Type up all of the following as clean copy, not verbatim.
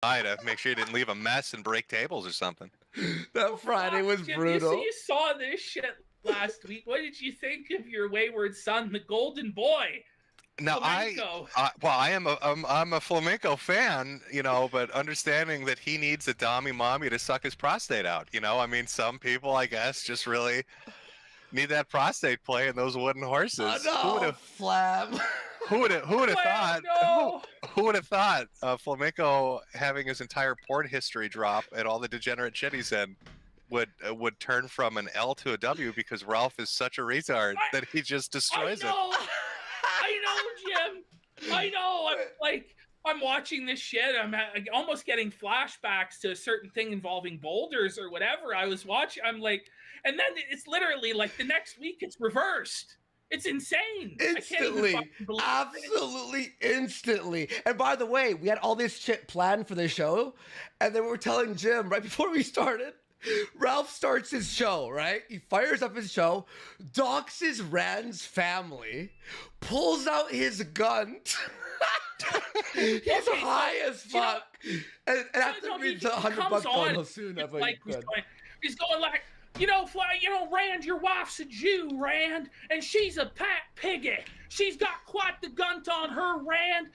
to make sure you didn't leave a mess and break tables or something. That Friday was Jim, brutal. You saw this shit last week. What did you think of your wayward son, the golden boy? Now Flamenco. I'm a flamenco fan, but understanding that he needs a dommy mommy to suck his prostate out. I mean, some people, I guess, just really need that prostate play and those wooden horses. Oh, no, Flab. Who would have thought? No. Who would have thought flamenco having his entire porn history drop and all the degenerate shit he's in would turn from an L to a W because Ralph is such a retard that he just destroys it. I know, Jim. I know. I'm watching this shit. I'm almost getting flashbacks to a certain thing involving boulders or whatever. I was watching. I'm like, and then it's literally like the next week it's reversed. It's insane. Instantly. I can't even fucking believe Absolutely instantly. And by the way, we had all this shit planned for the show, and then we were telling Jim right before we started. Ralph starts his show, right? He fires up his show, doxes Rand's family, pulls out his gun. He's high as fuck. And after we get $100 on soon, he's going like, Rand, your wife's a Jew, Rand, and she's a pat piggy. She's got quite the gunt on her, Rand.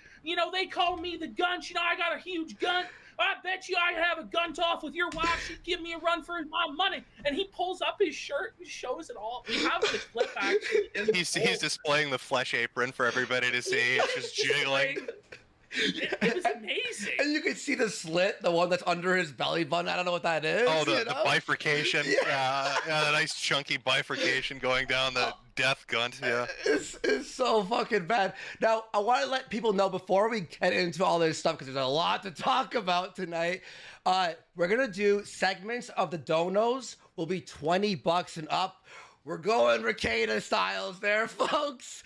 They call me the gunch. I got a huge gun. I bet you I have a gunt off with your wife. She'd give me a run for my money. And he pulls up his shirt and shows it all. We have the clip actually. He's displaying the flesh apron for everybody to see. It's just jiggling. It was amazing. And you can see the slit, the one that's under his belly button. I don't know what that is. Oh, the bifurcation. Yeah, the nice chunky bifurcation going down the death gunt. Yeah, it's so fucking bad. Now, I want to let people know before we get into all this stuff, because there's a lot to talk about tonight. We're gonna do segments of the donos. Will be $20 and up. We're going Ricada styles there, folks.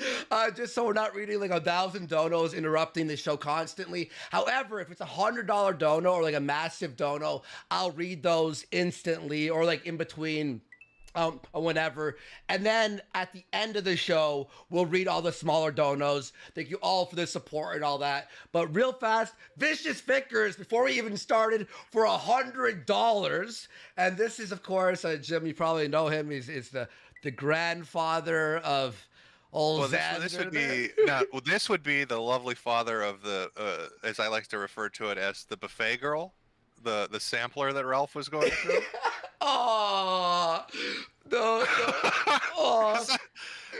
Just so we're not reading like 1,000 donos interrupting the show constantly. However, if it's $100 dono or like a massive dono, I'll read those instantly or like in between or whenever. And then at the end of the show, we'll read all the smaller donos. Thank you all for the support and all that. But real fast, Vicious Vickers, before we even started, for $100. And this is, of course, Jim, you probably know him. He's the grandfather of old Xander. This would be the lovely father of the, as I like to refer to it as the buffet girl, the sampler that Ralph was going through. Oh, no. Oh.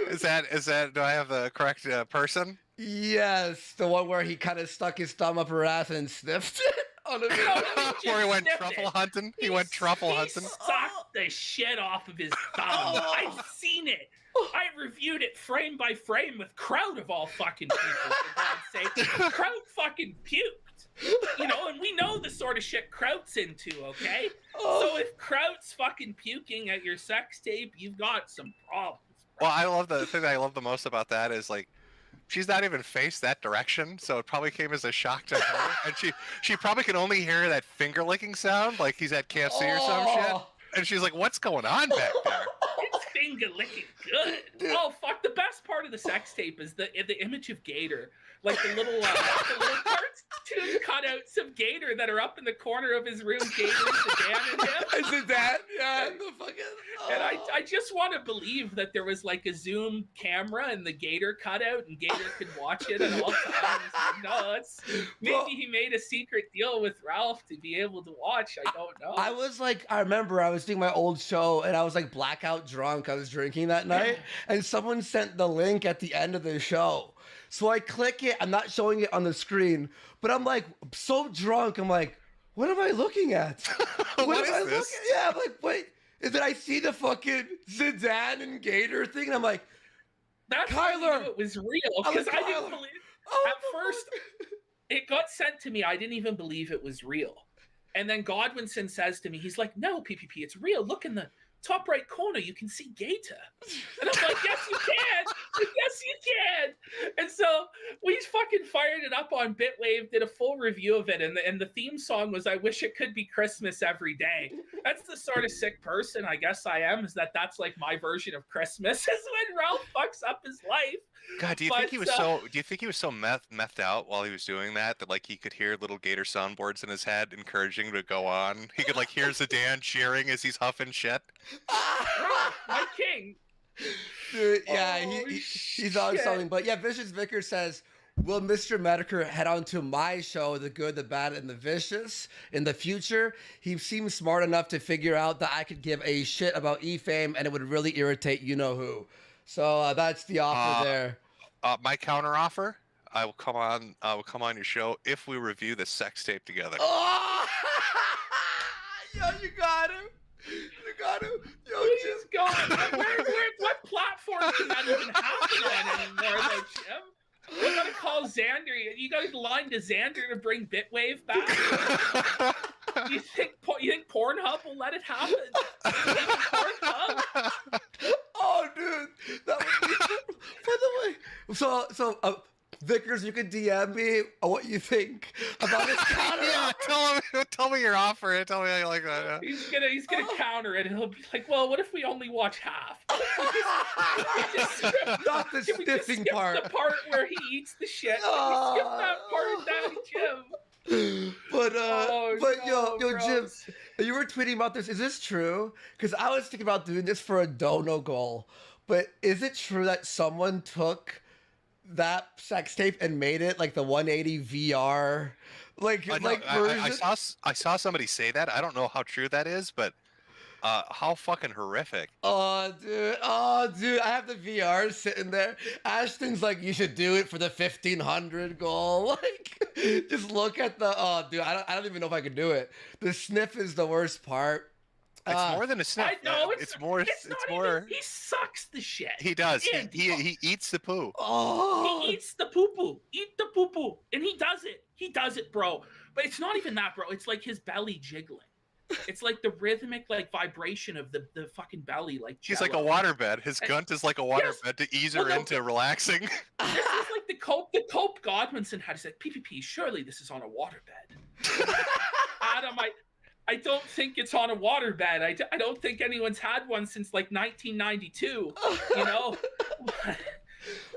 Is that? Do I have the correct person? Yes, the one where he kind of stuck his thumb up her ass and sniffed it on a video. Where he went truffle hunting. He went truffle hunting. Sucked the shit off of his thumb. I've seen it. I reviewed it frame by frame with Kraut of all fucking people. For God's sake, Kraut fucking puked. And we know the sort of shit Kraut's into, okay? So if Kraut's fucking puking at your sex tape, you've got some problems. Well, the thing that I love the most about that is like, she's not even faced that direction, so it probably came as a shock to her. And she probably can only hear that finger licking sound, like he's at KFC or some shit. And she's like, what's going on back there? It's finger licking good. Oh, fuck. The best part of the sex tape is the image of Gator. Like the little cartoon cutouts of Gator that are up in the corner of his room. Gator, Zidane, and him. Zidane? Yeah, the fucking... And I just want to believe that there was like a Zoom camera and the Gator cutout, and Gator could watch it at all times. Maybe he made a secret deal with Ralph to be able to watch. I don't know. I remember I was doing my old show and I was like blackout drunk. I was drinking that night, and someone sent the link at the end of the show. So I click it. I'm not showing it on the screen, but I'm like so drunk. I'm like, what am I looking at? What is this? Yeah, I'm like, wait. And then I see the fucking Zidane and Gator thing, and I'm like, that's Kyler. It was real because I didn't believe. At first, it got sent to me. I didn't even believe it was real. And then Godwinson says to me, he's like, "No, PPP, it's real. Look in the top right corner, you can see Gator." And I'm like, "Yes, you can. Yes, you can. And so we fucking fired it up on Bitwave, did a full review of it, and the theme song was "I Wish It Could Be Christmas Every Day." That's the sort of sick person I guess I am. Is that's like my version of Christmas? Is when Ralph fucks up his life. God, do you think he was so? Do you think he was so methed out while he was doing that like he could hear little Gator soundboards in his head, encouraging him to go on? He could like hear Zidane cheering as he's huffing shit. Ralph, my king. Dude, yeah, he's on something. But yeah, Vicious Vicar says, will Mr. Metokur head on to my show, The Good, the Bad, and the Vicious, in the future? He seems smart enough to figure out that I could give a shit about E-Fame and it would really irritate you-know-who. So that's the offer there. My counter offer, I will come on your show if we review the sex tape together. Oh! Yo, you got him. You got him. Yo, Please God. What platform can that even happen on anymore, though, Jim? We gotta call Xander. You gotta line to Xander to bring Bitwave back. You think Pornhub will let it happen? Pornhub? Oh, dude, that would be. By the way, so Vickers, you can DM me what you think about this counter. Yeah, tell me your offer. Tell me how you like that. Yeah. He's gonna counter it, and he'll be like, "Well, what if we only watch half? Not the sniffing part. The part where he eats the shit. Skip that part of Daddy Jim." But no, yo, Jim, you were tweeting about this. Is this true? Because I was thinking about doing this for a dono goal. But is it true that someone took that sex tape and made it like the 180 VR, version? I saw somebody say that. I don't know how true that is, but how fucking horrific. Oh, dude, I have the VR sitting there. Ashton's like, you should do it for the 1500 goal. Like, just look at the. Oh, dude, I don't even know if I could do it. The sniff is the worst part. It's more than a sniff. It's more. Even, he sucks the shit. He does. He eats the poo. Oh. He eats the poo poo. Eat the poo poo, and he does it. He does it, bro. But it's not even that, bro. It's like his belly jiggling. It's like the rhythmic vibration of the fucking belly, like he's like a waterbed. His gunt is like a waterbed to ease her into relaxing. This is like the Cope Godwinson had. He said, "PPP, surely this is on a waterbed." Adam, I don't think it's on a waterbed. I don't think anyone's had one since like 1992. You know,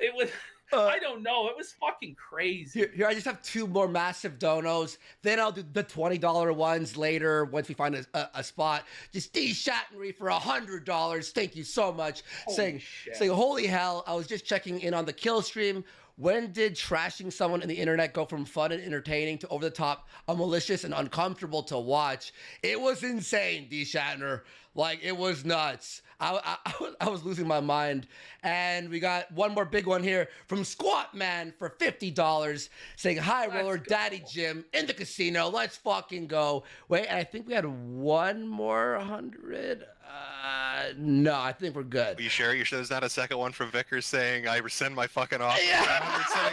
it was. I don't know. It was fucking crazy. Here, I just have two more massive donos. Then I'll do the $20 ones later once we find a spot. Just D Shatnery for $100. Thank you so much. Saying, holy hell, I was just checking in on the kill stream. When did trashing someone in the internet go from fun and entertaining to over the top, malicious and uncomfortable to watch? It was insane, D Shatner. Like, it was nuts. I was losing my mind. And we got one more big one here from Squat Man for $50 saying, hi, Roller Daddy Jim in the casino. Let's fucking go. Wait, and I think we had one more 100. No, I think we're good. Are you sure? You sure there's not a second one from Vickers saying, I rescind my fucking offer? Yeah. No.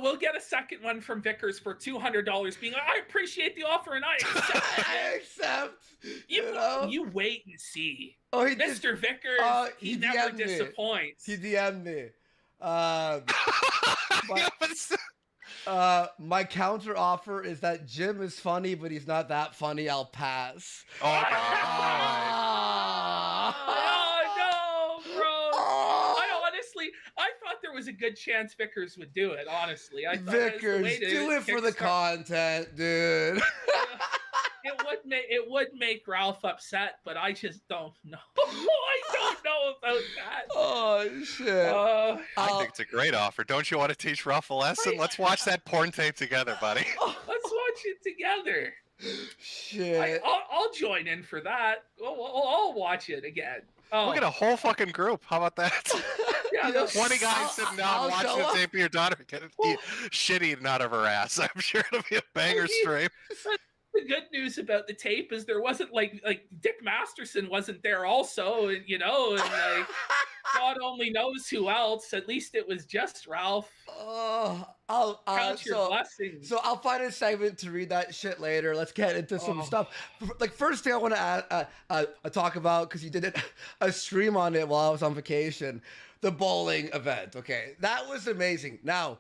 We'll get a second one from Vickers for $200 being like, I appreciate the offer and I accept it. I accept. You wait and see. Oh, Mr. Vickers, he never disappoints. He DM'd me. My counter offer is that Jim is funny, but he's not that funny. I'll pass. Oh, no, bro. I thought there was a good chance Vickers would do it, honestly. I thought Vickers, do it for the content, dude. It would make Ralph upset, but I just don't know. I don't know about that. Oh, shit. I think it's a great offer. Don't you want to teach Ralph a lesson? Let's watch that porn tape together, buddy. Let's watch it together. Shit. I'll join in for that. I'll watch it again. Look at a whole fucking group. How about that? Yeah, 20 guys sitting down watching the tape of your daughter get shit eaten out of her ass. I'm sure it'll be a banger stream. The good news about the tape is there wasn't like Dick Masterson wasn't there also, and God only knows who else. At least it was just Ralph. Oh, Count your blessings. so I'll find a segment to read that shit later. Let's get into some stuff. Like first thing I want to talk about, because you did a stream on it while I was on vacation, the bowling event. Okay, that was amazing. Now,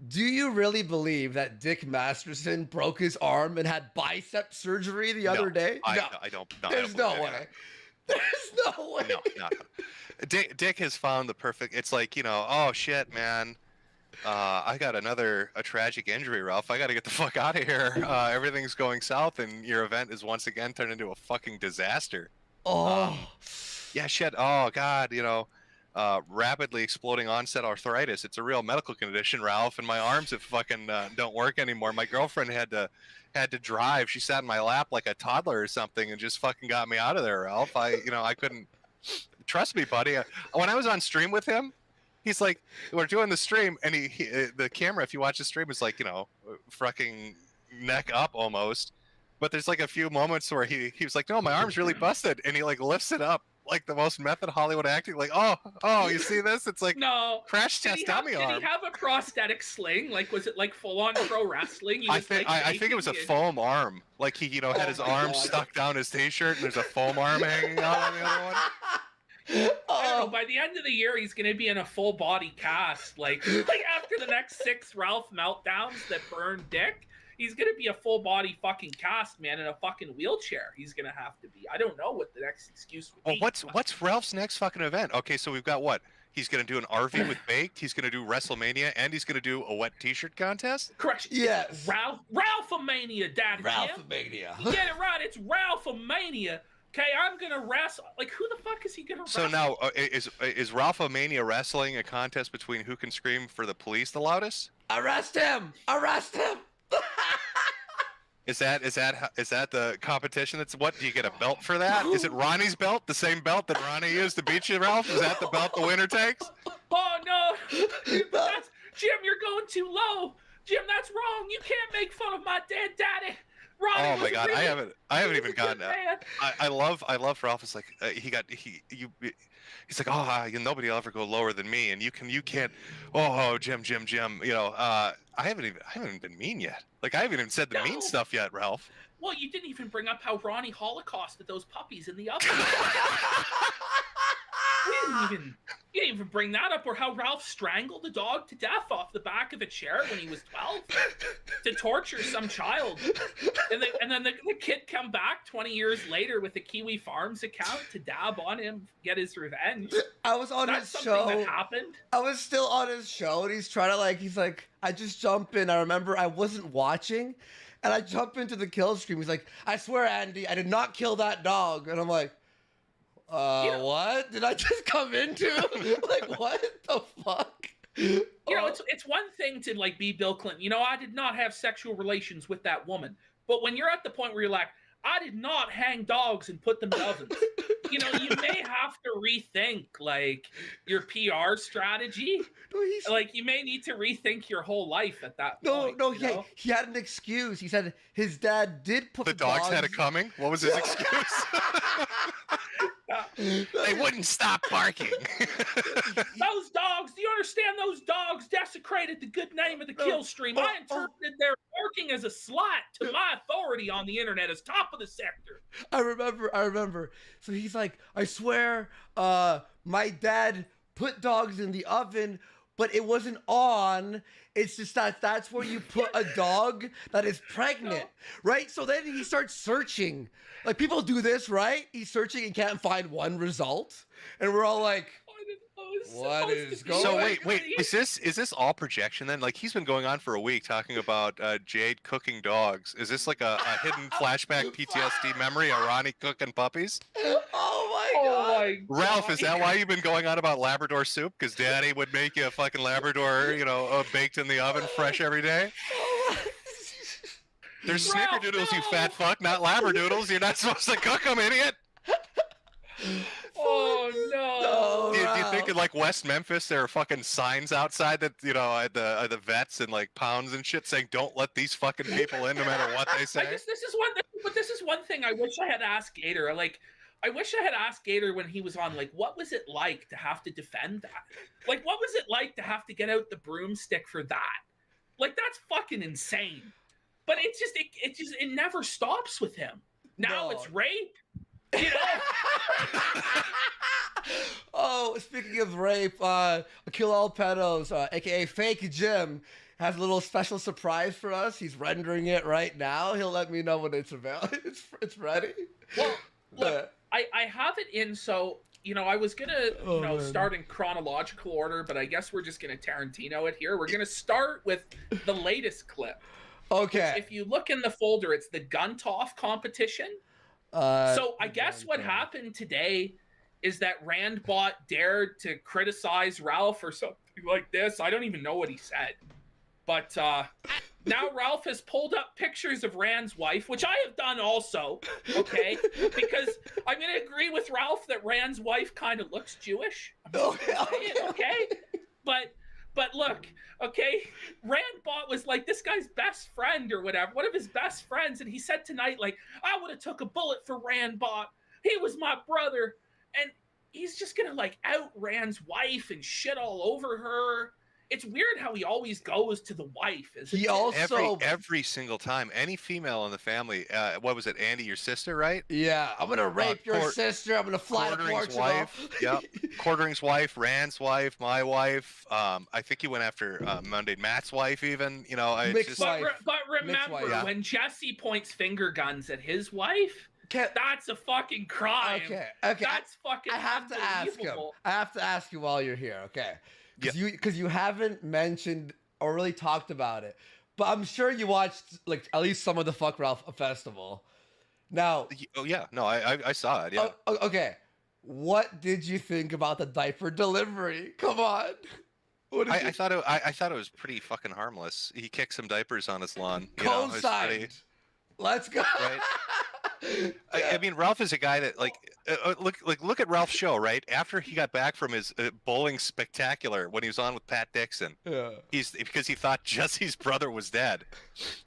do you really believe that Dick Masterson broke his arm and had bicep surgery the other day? I don't. No, There's I don't no believe way. There's no way. No. Dick has found the perfect. It's like, oh shit, man. I got a tragic injury, Ralph. I got to get the fuck out of here. Everything's going south, and your event is once again turned into a fucking disaster. Oh. Yeah, shit. Oh god, rapidly exploding onset arthritis. It's a real medical condition, Ralph, and my arms have fucking don't work anymore. My girlfriend had to drive. She sat in my lap like a toddler or something and just fucking got me out of there, Ralph. I couldn't. Trust me, buddy. When I was on stream with him, he's like, we're doing the stream, and the camera, if you watch the stream, is like, fucking neck up almost. But there's like a few moments where he was like, no, my arm's really busted, and he like lifts it up like the most method Hollywood acting, like, oh, you see this? It's like no crash test dummy arm. Did he have a prosthetic sling? Like, was it like full on pro wrestling? I think it was a foam arm. Like he, had his arm stuck down his t-shirt, and there's a foam arm hanging out on the other one. I don't know. By the end of the year, he's going to be in a full body cast. Like after the next 6 Ralph meltdowns that burned Dick, he's going to be a full body fucking cast, man, in a fucking wheelchair. He's going to have to be. I don't know what the next excuse would be. Well, what's Ralph's next fucking event? Okay, so we've got what? He's going to do an RV with Baked. He's going to do WrestleMania, and he's going to do a wet T-shirt contest. Correction. Yes. Ralphomania, Daddy. Ralphomania. You get it right. It's Ralphomania. Okay, I'm gonna wrestle. Like, who the fuck is he gonna wrestle? So now, is Ralphomania wrestling a contest between who can scream for the police the loudest? Arrest him! Arrest him! Is that the competition? That's what? Do you get a belt for that? Is it Ronnie's belt? The same belt that Ronnie used to beat you, Ralph? Is that the belt the winner takes? Oh no, Jim, you're going too low. Jim, that's wrong. You can't make fun of my dead daddy. Ronnie, oh my god, really, I haven't even gotten that. I love Ralph. It's like he's like, nobody will ever go lower than me, and you can't. Oh, Jim. I haven't even been mean yet. Like I haven't even said the mean stuff yet, Ralph. Well, you didn't even bring up how Ronnie holocausted those puppies in the oven. You didn't even bring that up, or how Ralph strangled a dog to death off the back of a chair when he was 12 to torture some child. And then the kid come back 20 years later with a Kiwi Farms account to dab on him, get his revenge. I was on his show. That happened. I was still on his show, and he's trying to he's like, I just jump in. I remember I wasn't watching, and I jump into the kill stream. He's like, I swear, Andy, I did not kill that dog. And I'm like, what did I just come into? Like, what the fuck? It's one thing to be Bill Clinton. I did not have sexual relations with that woman. But when you're at the point where you're like, I did not hang dogs and put them in ovens. You may have to rethink your PR strategy. You may need to rethink your whole life at that point. No, he had an excuse. He said his dad did put the dogs had it coming. What was his excuse? They wouldn't stop barking. Those dogs, do you understand? Those dogs desecrated the good name of the kill stream. I interpreted their barking as a slight to my authority on the internet as top of the sector. I remember. So he's like, I swear, my dad put dogs in the oven, but it wasn't on. It's just that's where you put a dog that is pregnant, right? So then he starts searching. Like, people do this, right? He's searching and can't find one result. And we're all like, what is going on? So wait, is this all projection then? Like, he's been going on for a week talking about Jade cooking dogs. Is this like a hidden flashback PTSD memory of Ronnie cooking puppies? Oh my god. Ralph, is that why you've been going on about Labrador soup? Because Daddy would make you a fucking Labrador, baked in the oven fresh every day? There's snickerdoodles, you fat fuck, not Labradoodles. You're not supposed to cook them, idiot. Oh no! Do you think in West Memphis there are fucking signs outside that at the vets and pounds and shit saying don't let these fucking people in no matter what they say? This is one thing I wish I had asked Gator. I wish I had asked Gator when he was on, like, what was it like to have to defend that? Like, what was it like to have to get out the broomstick for that? Like, that's fucking insane. But it's just, it never stops with him. Now No. it's rape, you know? Oh, speaking of rape, Akil Alpedos, aka Fake Jim, has a little special surprise for us. He's rendering it right now. He'll let me know when it's available. It's ready. Well, look, I have it in, so, you know, I was gonna, start in chronological order, but I guess we're just gonna Tarantino it here. We're gonna start with the latest clip. Okay. If you look in the folder, it's the Gun-Toff competition. So I guess what happened today is that Randbot dared to criticize Ralph or something like this. I don't even know what he said. But now Ralph has pulled up pictures of Rand's wife, which I have done also, okay? Because I'm going to agree with Ralph that Rand's wife kind of looks Jewish. I'm just gonna say it, okay? But look, okay, Randbot was like this guy's best friend or whatever, one of his best friends, and he said tonight, like, I would have took a bullet for Randbot. He was my brother. And he's just gonna like out Rand's wife and shit all over her. It's weird how he always goes to the wife. He also every single time, any female in the family, what was it, Andy, your sister, right? Yeah, I'm gonna rape your sister. I'm gonna fly to Portugal. Wife, yep. Quartering's wife, Rand's wife, my wife. I think he went after Monday Matt's wife, even. You know, but remember when Jesse points finger guns at his wife. That's a fucking crime. Okay. That's fucking. I have to ask him. I have to ask you while you're here, okay? Because you haven't mentioned or really talked about it, but I'm sure you watched like at least some of the Fuck Ralph festival. Now. Oh yeah, no, I saw it. Yeah. Okay. What did you think about the diaper delivery? Come on. I thought it was pretty fucking harmless. He kicked some diapers on his lawn. Co-signed. Let's go. Right? I mean, Ralph is a guy that look at Ralph's show, right? After he got back from his bowling spectacular when he was on with Pat Dixon, because he thought Jesse's brother was dead.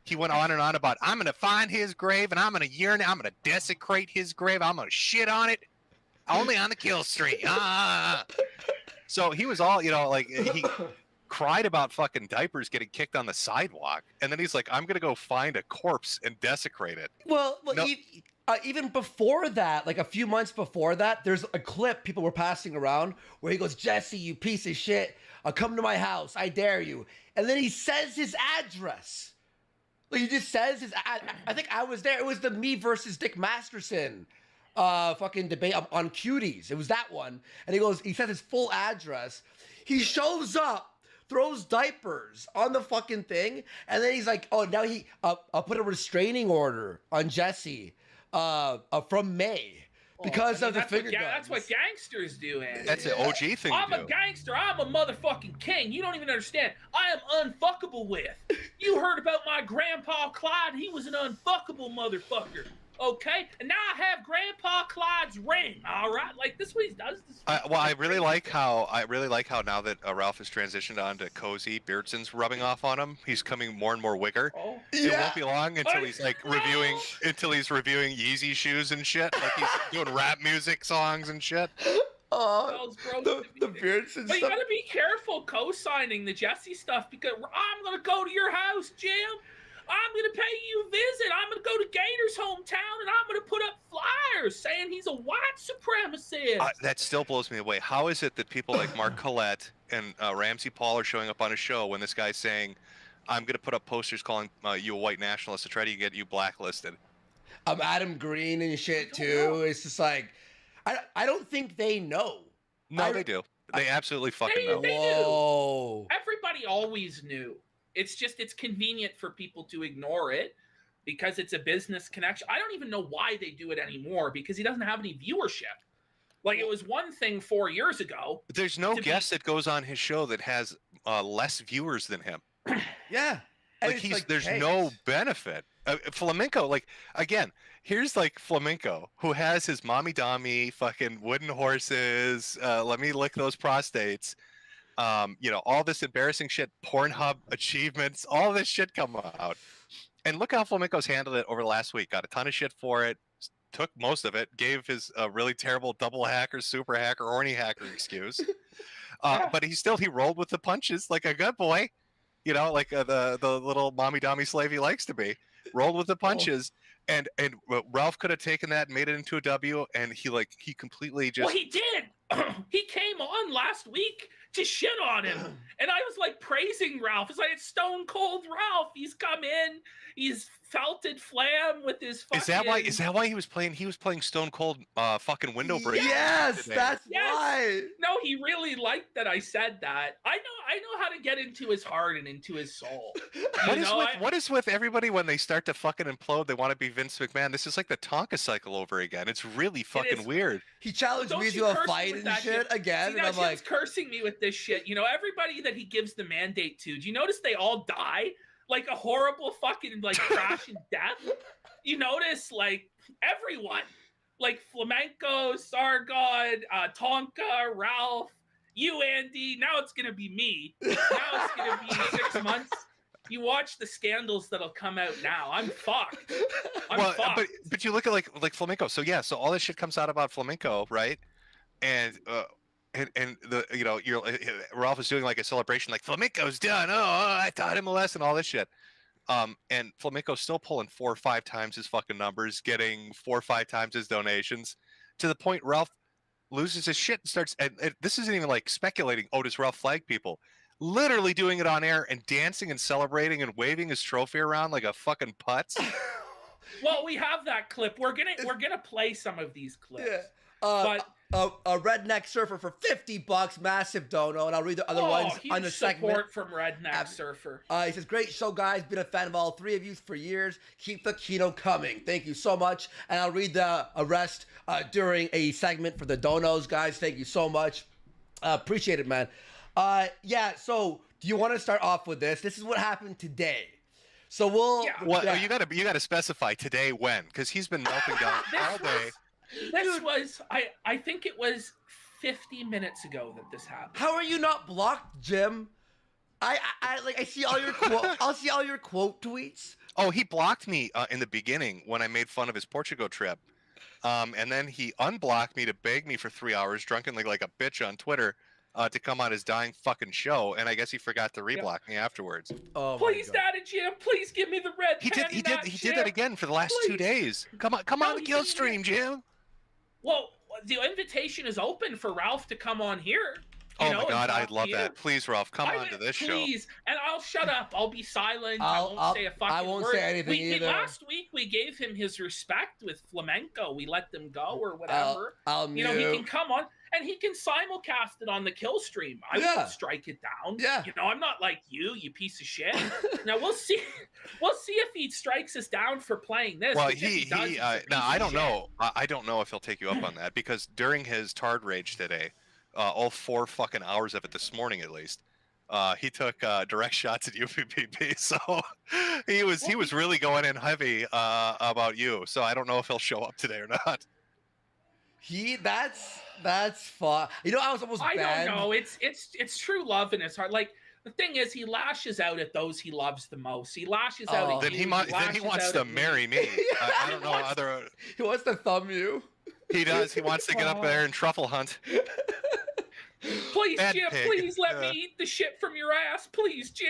He went on and on about, I'm gonna find his grave and I'm gonna urinate, I'm gonna desecrate his grave, I'm gonna shit on it, only on the kill streak. So he was all, like he cried about fucking diapers getting kicked on the sidewalk, and then he's like, I'm gonna go find a corpse and desecrate it. Well, no. Even before that, like a few months before that, there's a clip people were passing around where he goes, Jesse, you piece of shit, come to my house, I dare you. And then he says his address. Like he just says his I think I was there. It was the me versus Dick Masterson fucking debate on Cuties. It was that one. And he says his full address. He shows up, throws diapers on the fucking thing, and then he's like, oh, now I'll put a restraining order on Jesse from May because of the finger guns. That's what gangsters do, Andy. That's an OG thing I'm a gangster. I'm a motherfucking king. You don't even understand. I am unfuckable with. You heard about my grandpa Clyde. He was an unfuckable motherfucker. Okay, and now I have Grandpa Clyde's ring. All right, like this is what he does. I really like how now that Ralph has transitioned on to Cozy, Beardson's rubbing off on him. He's coming more and more Wigger. Oh. It won't be long until he's like reviewing Yeezy shoes and shit. Like he's doing rap music songs and shit. The Beardson But you gotta be careful co-signing the Jesse stuff because I'm gonna go to your house, Jim. I'm going to pay you a visit. I'm going to go to Gator's hometown, and I'm going to put up flyers saying he's a white supremacist. That still blows me away. How is it that people like Mark Collette and Ramsey Paul are showing up on a show when this guy's saying, I'm going to put up posters calling you a white nationalist to try to get you blacklisted? Adam Green and shit, too. It's just like, I don't think they know. No, they do. They absolutely fucking know. They Whoa. knew. Everybody always knew. It's convenient for people to ignore it because it's a business connection. I don't even know why they do it anymore because he doesn't have any viewership. Like it was one thing 4 years ago. There's no guest that goes on his show that has less viewers than him. Yeah. There's no benefit. Flamenco, like, again, here's like Flamenco, who has his mommy dommy, fucking wooden horses, let me lick those prostates. All this embarrassing shit, Pornhub achievements, all this shit come out. And look how Flamenco's handled it over the last week. Got a ton of shit for it. took most of it, gave his really terrible double hacker, super hacker, horny hacker excuse. Yeah. But he rolled with the punches like a good boy, like the little mommy dommy slave he likes to be. Rolled with the punches, and Ralph could have taken that and made it into a W, and he completely just. Well, he did. He came on last week to shit on him, and I was like praising Ralph. It's like it's Stone Cold Ralph. He's come in. He's felted Flam with his. Fucking... Is that why he was playing? He was playing Stone Cold fucking window break. Yes, today. that's why. No, he really liked that I said that. I know how to get into his heart and into his soul. What is with everybody when they start to fucking implode? They want to be Vince McMahon. This is like the Tonka cycle over again. It's really fucking weird. He challenged me to a fight and shit again, and I'm like cursing me with this shit. Everybody that he gives the mandate to. Do you notice they all die like a horrible fucking like crash and death? You notice like everyone, like Flamenco, Sargon, Tonka, Ralph, you, Andy. Now it's gonna be me. Now it's gonna be 6 months. You watch the scandals that'll come out now. I'm fucked. Fucked. But you look at like Flamenco. So yeah, so all this shit comes out about Flamenco, right? And the Ralph is doing like a celebration, like Flamenco's done. Oh, I taught him a lesson, all this shit. And Flamenco's still pulling 4 or 5 times his fucking numbers, getting 4 or 5 times his donations, to the point Ralph loses his shit and starts. And this isn't even like speculating. Oh, does Ralph flag people? Literally doing it on air and dancing and celebrating and waving his trophy around like a fucking putz. Well, we have that clip. We're gonna play some of these clips. Yeah. But a redneck surfer for $50, massive dono, and I'll read the other ones on the segment. Support from redneck surfer. He says, "Great show, guys. Been a fan of all 3 of you for years. Keep the Kino coming. Thank you so much." And I'll read the rest during a segment for the donos, guys. Thank you so much. Appreciate it, man. Yeah. So, do you want to start off with this? This is what happened today. So we'll. Yeah. Well, you gotta specify today when, because he's been melting down all day. This was, I think it was 50 minutes ago that this happened. How are you not blocked, Jim? I see all your I'll see all your quote tweets. Oh, he blocked me in the beginning when I made fun of his Portugal trip, and then he unblocked me to beg me for 3 hours, drunkenly like a bitch on Twitter, to come on his dying fucking show. And I guess he forgot to reblock me afterwards. Oh, please, Daddy Jim, please give me the red. He did that again for the last 2 days. Come on the kill stream, Jim. Well, the invitation is open for Ralph to come on here. Oh my God, I'd love that. Please, Ralph, come on to this show. Please, and I'll shut up. I'll be silent. I won't say a fucking word. I won't say anything either. Last week we gave him his respect with Flamenco. We let them go or whatever. I'll he can come on and he can simulcast it on the kill stream. I won't strike it down. Yeah. I'm not like you piece of shit. Now we'll see. We'll see if he strikes us down for playing this. Well, I don't know. I don't know if he'll take you up on that, because during his Tard Rage today, all 4 fucking hours of it this morning at least, he took direct shots at UPPP. So he was really going in heavy about you. So I don't know if he'll show up today or not. That's fun. I was almost banned. I don't know. It's true love in his heart. Like, the thing is, he lashes out at those he loves the most. He lashes out at then you. Then he wants to marry me. I don't know. He wants to thumb you. He does. He wants to get up there and truffle hunt. Please, Jim, please let me eat the shit from your ass. Please, Jim.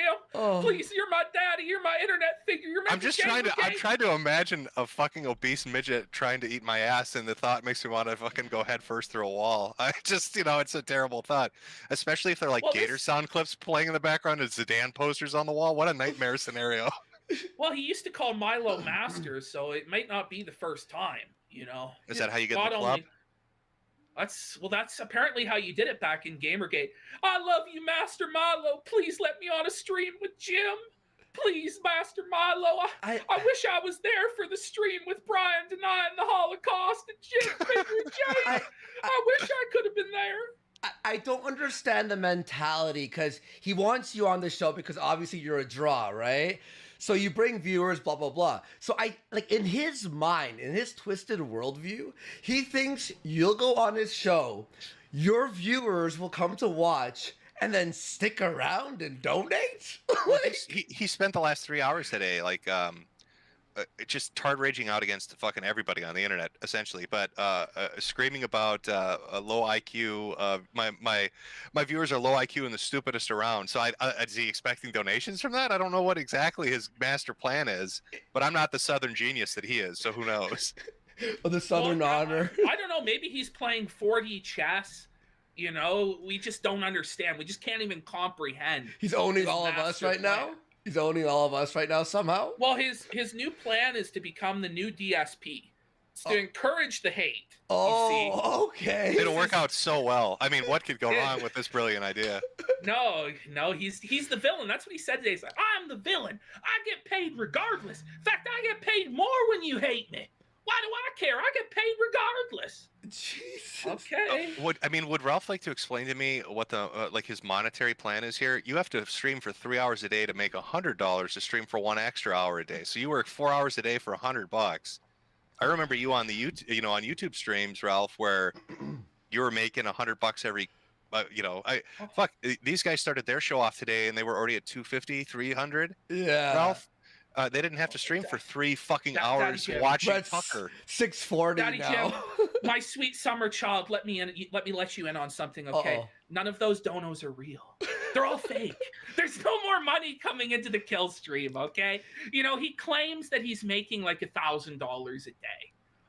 Please, you're my daddy. You're my internet figure. You're my I'm trying to imagine a fucking obese midget trying to eat my ass, and the thought makes me want to fucking go head first through a wall. I just, it's a terrible thought, especially if they're like Gator sound clips playing in the background and Zidane posters on the wall. What a nightmare scenario. Well, he used to call Milo Masters, so it might not be the first time, Is that how you get in the club? That's apparently how you did it back in Gamergate. I love you, Master Milo. Please let me on a stream with Jim. Please, Master Milo. I wish I was there for the stream with Brian denying the Holocaust and Jim Finger Jay. I wish I could have been there. I don't understand the mentality, because he wants you on the show because obviously you're a draw, right? So you bring viewers, blah, blah, blah. So in his mind, in his twisted worldview, he thinks you'll go on his show, your viewers will come to watch, and then stick around and donate? He spent the last 3 hours today, just tard raging out against fucking everybody on the internet, essentially. But screaming about a low IQ. My viewers are low IQ and the stupidest around. So is he expecting donations from that? I don't know what exactly his master plan is, but I'm not the Southern genius that he is. So who knows? Or the Southern Honor. I don't know. Maybe he's playing 4D chess. You know, we just don't understand. We just can't even comprehend. He's owning all of us right now. He's owning all of us right now somehow. Well, his new plan is to become the new DSP. It's to encourage the hate. Oh, okay. It'll work out so well. I mean, what could go wrong with this brilliant idea? No, he's the villain. That's what he said today. He's like, I'm the villain. I get paid regardless. In fact, I get paid more when you hate me. Why do I care? I get paid regardless. Jesus. Okay. Would Ralph like to explain to me what the like his monetary plan is here? You have to stream for 3 hours a day to make $100 to stream for 1 extra hour a day. So you work 4 hours a day for $100. I remember you on the YouTube, on YouTube streams, Ralph, where you were making $100 every. These guys started their show off today and they were already at 250, 300. Yeah. Ralph. They didn't have to stream for 3 fucking hours watching Tucker. 640 Daddy now. Jim, my sweet summer child, let me let you in on something, okay? None of those donos are real. They're all fake. There's no more money coming into the kill stream, okay? He claims that he's making like $1,000 a day,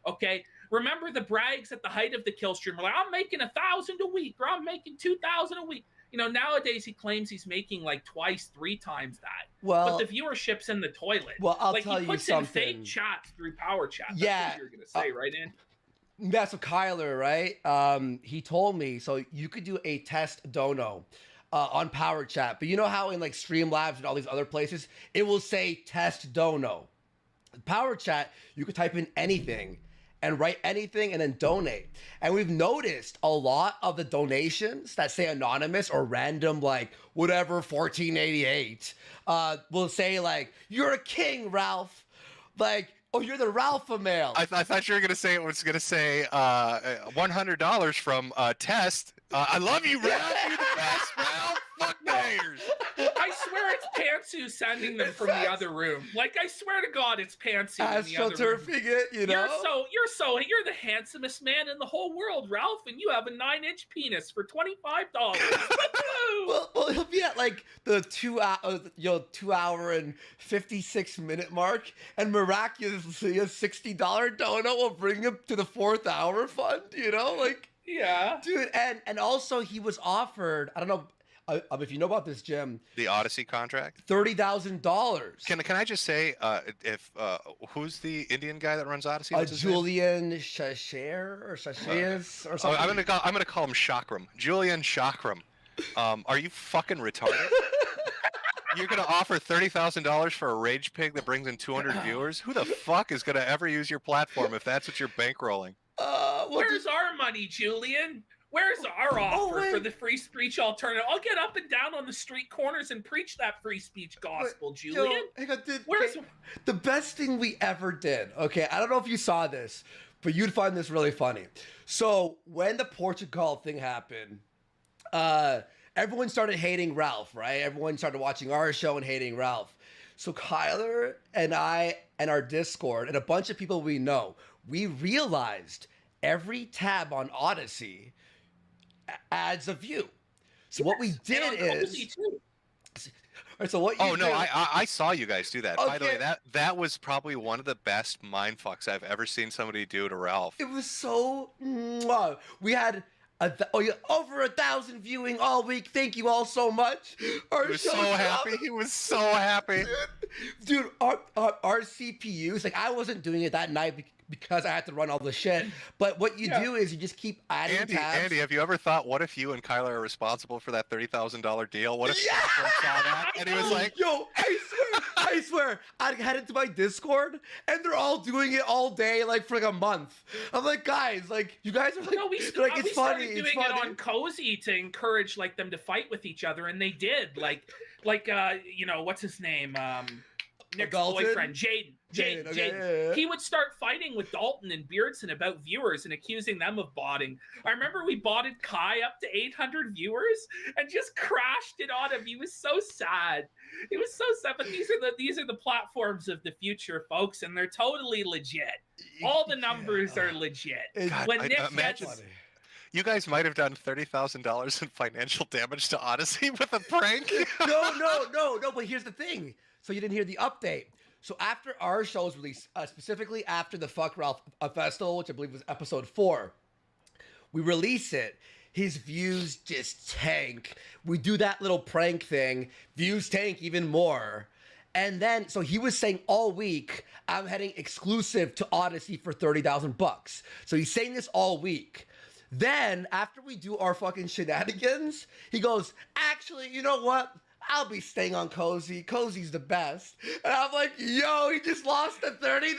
okay? Remember the brags at the height of the kill stream were like, I'm making 1,000 a week, or I'm making 2,000 a week. Nowadays he claims he's making like 3 times that. Well, but the viewership's in the toilet. Well, I'll tell he you puts something. in fake chats through power chat. That's Yeah. what you're gonna say, right? In That's what Kyler, right? He told me so you could do a test dono on power chat, but you know how in like Streamlabs and all these other places it will say test dono. Power chat, you could type in anything and write anything and then donate. And we've noticed a lot of the donations that say anonymous or random, like whatever, 1488, will say like, you're a king, Ralph. Like, oh, you're the Ralpha male. I thought you were going to say it was going to say $100 from Test. I love you, Ralph. You're the best, Ralph. Fuck haters. I swear it's Pantsu sending them from the other room. Like, I swear to God, it's Pantsu in the other room. Astroturfing it, You're the handsomest man in the whole world, Ralph, and you have a 9-inch penis for $25. well, he'll be at like the 2 hour and 56-minute mark, and miraculously a $60 dono will bring him to the 4th hour fund. Like, yeah, dude, and also he was offered, I don't know. If you know about this, Jim, the Odyssey contract, $30,000. Can I just say, who's the Indian guy that runs Odyssey? Julian Shasher or Shashias or something. I'm gonna call him Chakram. Julian Chakram. Are you fucking retarded? You're gonna offer $30,000 for a rage pig that brings in 200 viewers? Who the fuck is gonna ever use your platform if that's what you're bankrolling? Where's our money, Julian? Where's our offer for the free speech alternative? I'll get up and down on the street corners and preach that free speech gospel, Julian. Hang on, the best thing we ever did, okay, I don't know if you saw this, but you'd find this really funny. So when the Portugal thing happened, everyone started hating Ralph, right? Everyone started watching our show and hating Ralph. So Kyler and I and our Discord and a bunch of people we know, we realized every tab on Odyssey adds a view. So what we did is so what you I saw you guys do that. Okay. By the way, that was probably one of the best mindfucks I've ever seen somebody do to Ralph. It was so we had over 1,000 viewing all week. Thank you all so much. He was so happy. He was so happy. Dude, our CPUs, like I wasn't doing it that night because I had to run all the shit. But what you do is you just keep adding tabs. Andy, have you ever thought, what if you and Kyler are responsible for that $30,000 deal? What if someone saw that and he was like, yo, I swear, I had it to my Discord and they're all doing it all day, like for like a month. I'm like, guys, like you guys are like, no, it's we funny. Doing it on Cozy to encourage like them to fight with each other, and they did. Like what's his name? Nick's boyfriend, Jaden. Jade, Okay, Jade. yeah. He would start fighting with Dalton and Beardson about viewers and accusing them of botting. I remember we botted Kai up to 800 viewers and just crashed it on him. He was so sad. It was so sad. But these are the platforms of the future, folks, and they're totally legit. All the numbers are legit. God, When Nick imagine- gets, You guys might have done $30,000 in financial damage to Odyssey with a prank. no. But here's the thing. So you didn't hear the update. So after our show was released, specifically after the Fuck Ralph Festival, which I believe was episode 4, we release it. His views just tank. We do that little prank thing. Views tank even more. And then, so he was saying all week, I'm heading exclusive to Odyssey for $30,000. So he's saying this all week. Then, after we do our fucking shenanigans, he goes, actually, you know what? I'll be staying on Cozy. Cozy's the best. And I'm like, yo, he just lost a $30,000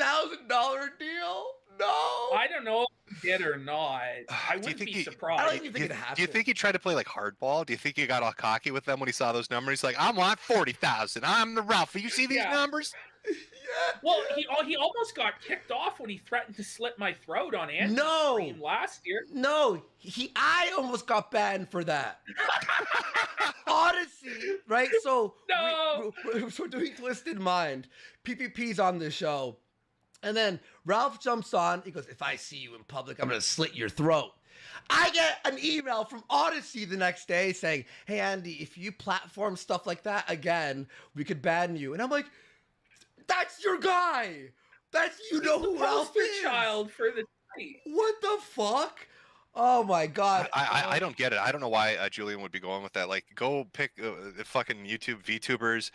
deal? No. I don't know if he did or not. I Do you wouldn't think be he- surprised. I don't even think it happened. Do you think he tried to play like hardball? Do you think he got all cocky with them when he saw those numbers? He's like, I want 40,000. I'm the Ralph. You see these Yeah. numbers? Well, he almost got kicked off when he threatened to slit my throat on Andy's No. stream last year. No, I almost got banned for that. Odyssey, right? So No. we're doing Twisted Mind. PPP's on this show. And then Ralph jumps on. He goes, if I see you in public, I'm going to slit your throat. I get an email from Odyssey the next day saying, hey, Andy, if you platform stuff like that again, we could ban you. And I'm like, that's your guy. That's, you know who Ralph Poster is. child for the site. What the fuck? Oh my God. I don't get it. I don't know why Julian would be going with that. Like, go pick the fucking YouTube VTubers,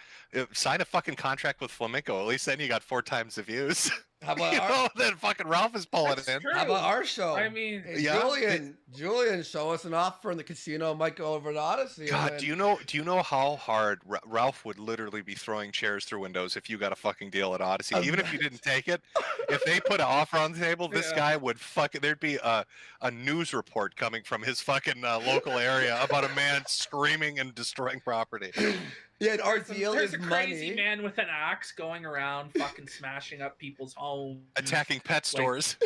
sign a fucking contract with Flamenco. At least then you got 4 times the views. How about You our, know, then fucking Ralph is pulling That's it in. true. how about our show? I mean, Hey, Yeah. Julian, show us an offer in the casino. Might go over to Odyssey. God, and do you know how hard Ralph would literally be throwing chairs through windows if you got a fucking deal at Odyssey? Even if you didn't take it, if they put an offer on the table, this Yeah. guy would fucking. There'd be a news report coming from his fucking local area about a man screaming and destroying property. Yeah, and our deal there's is a crazy money. man with an axe going around fucking smashing up people's homes. Attacking pet stores.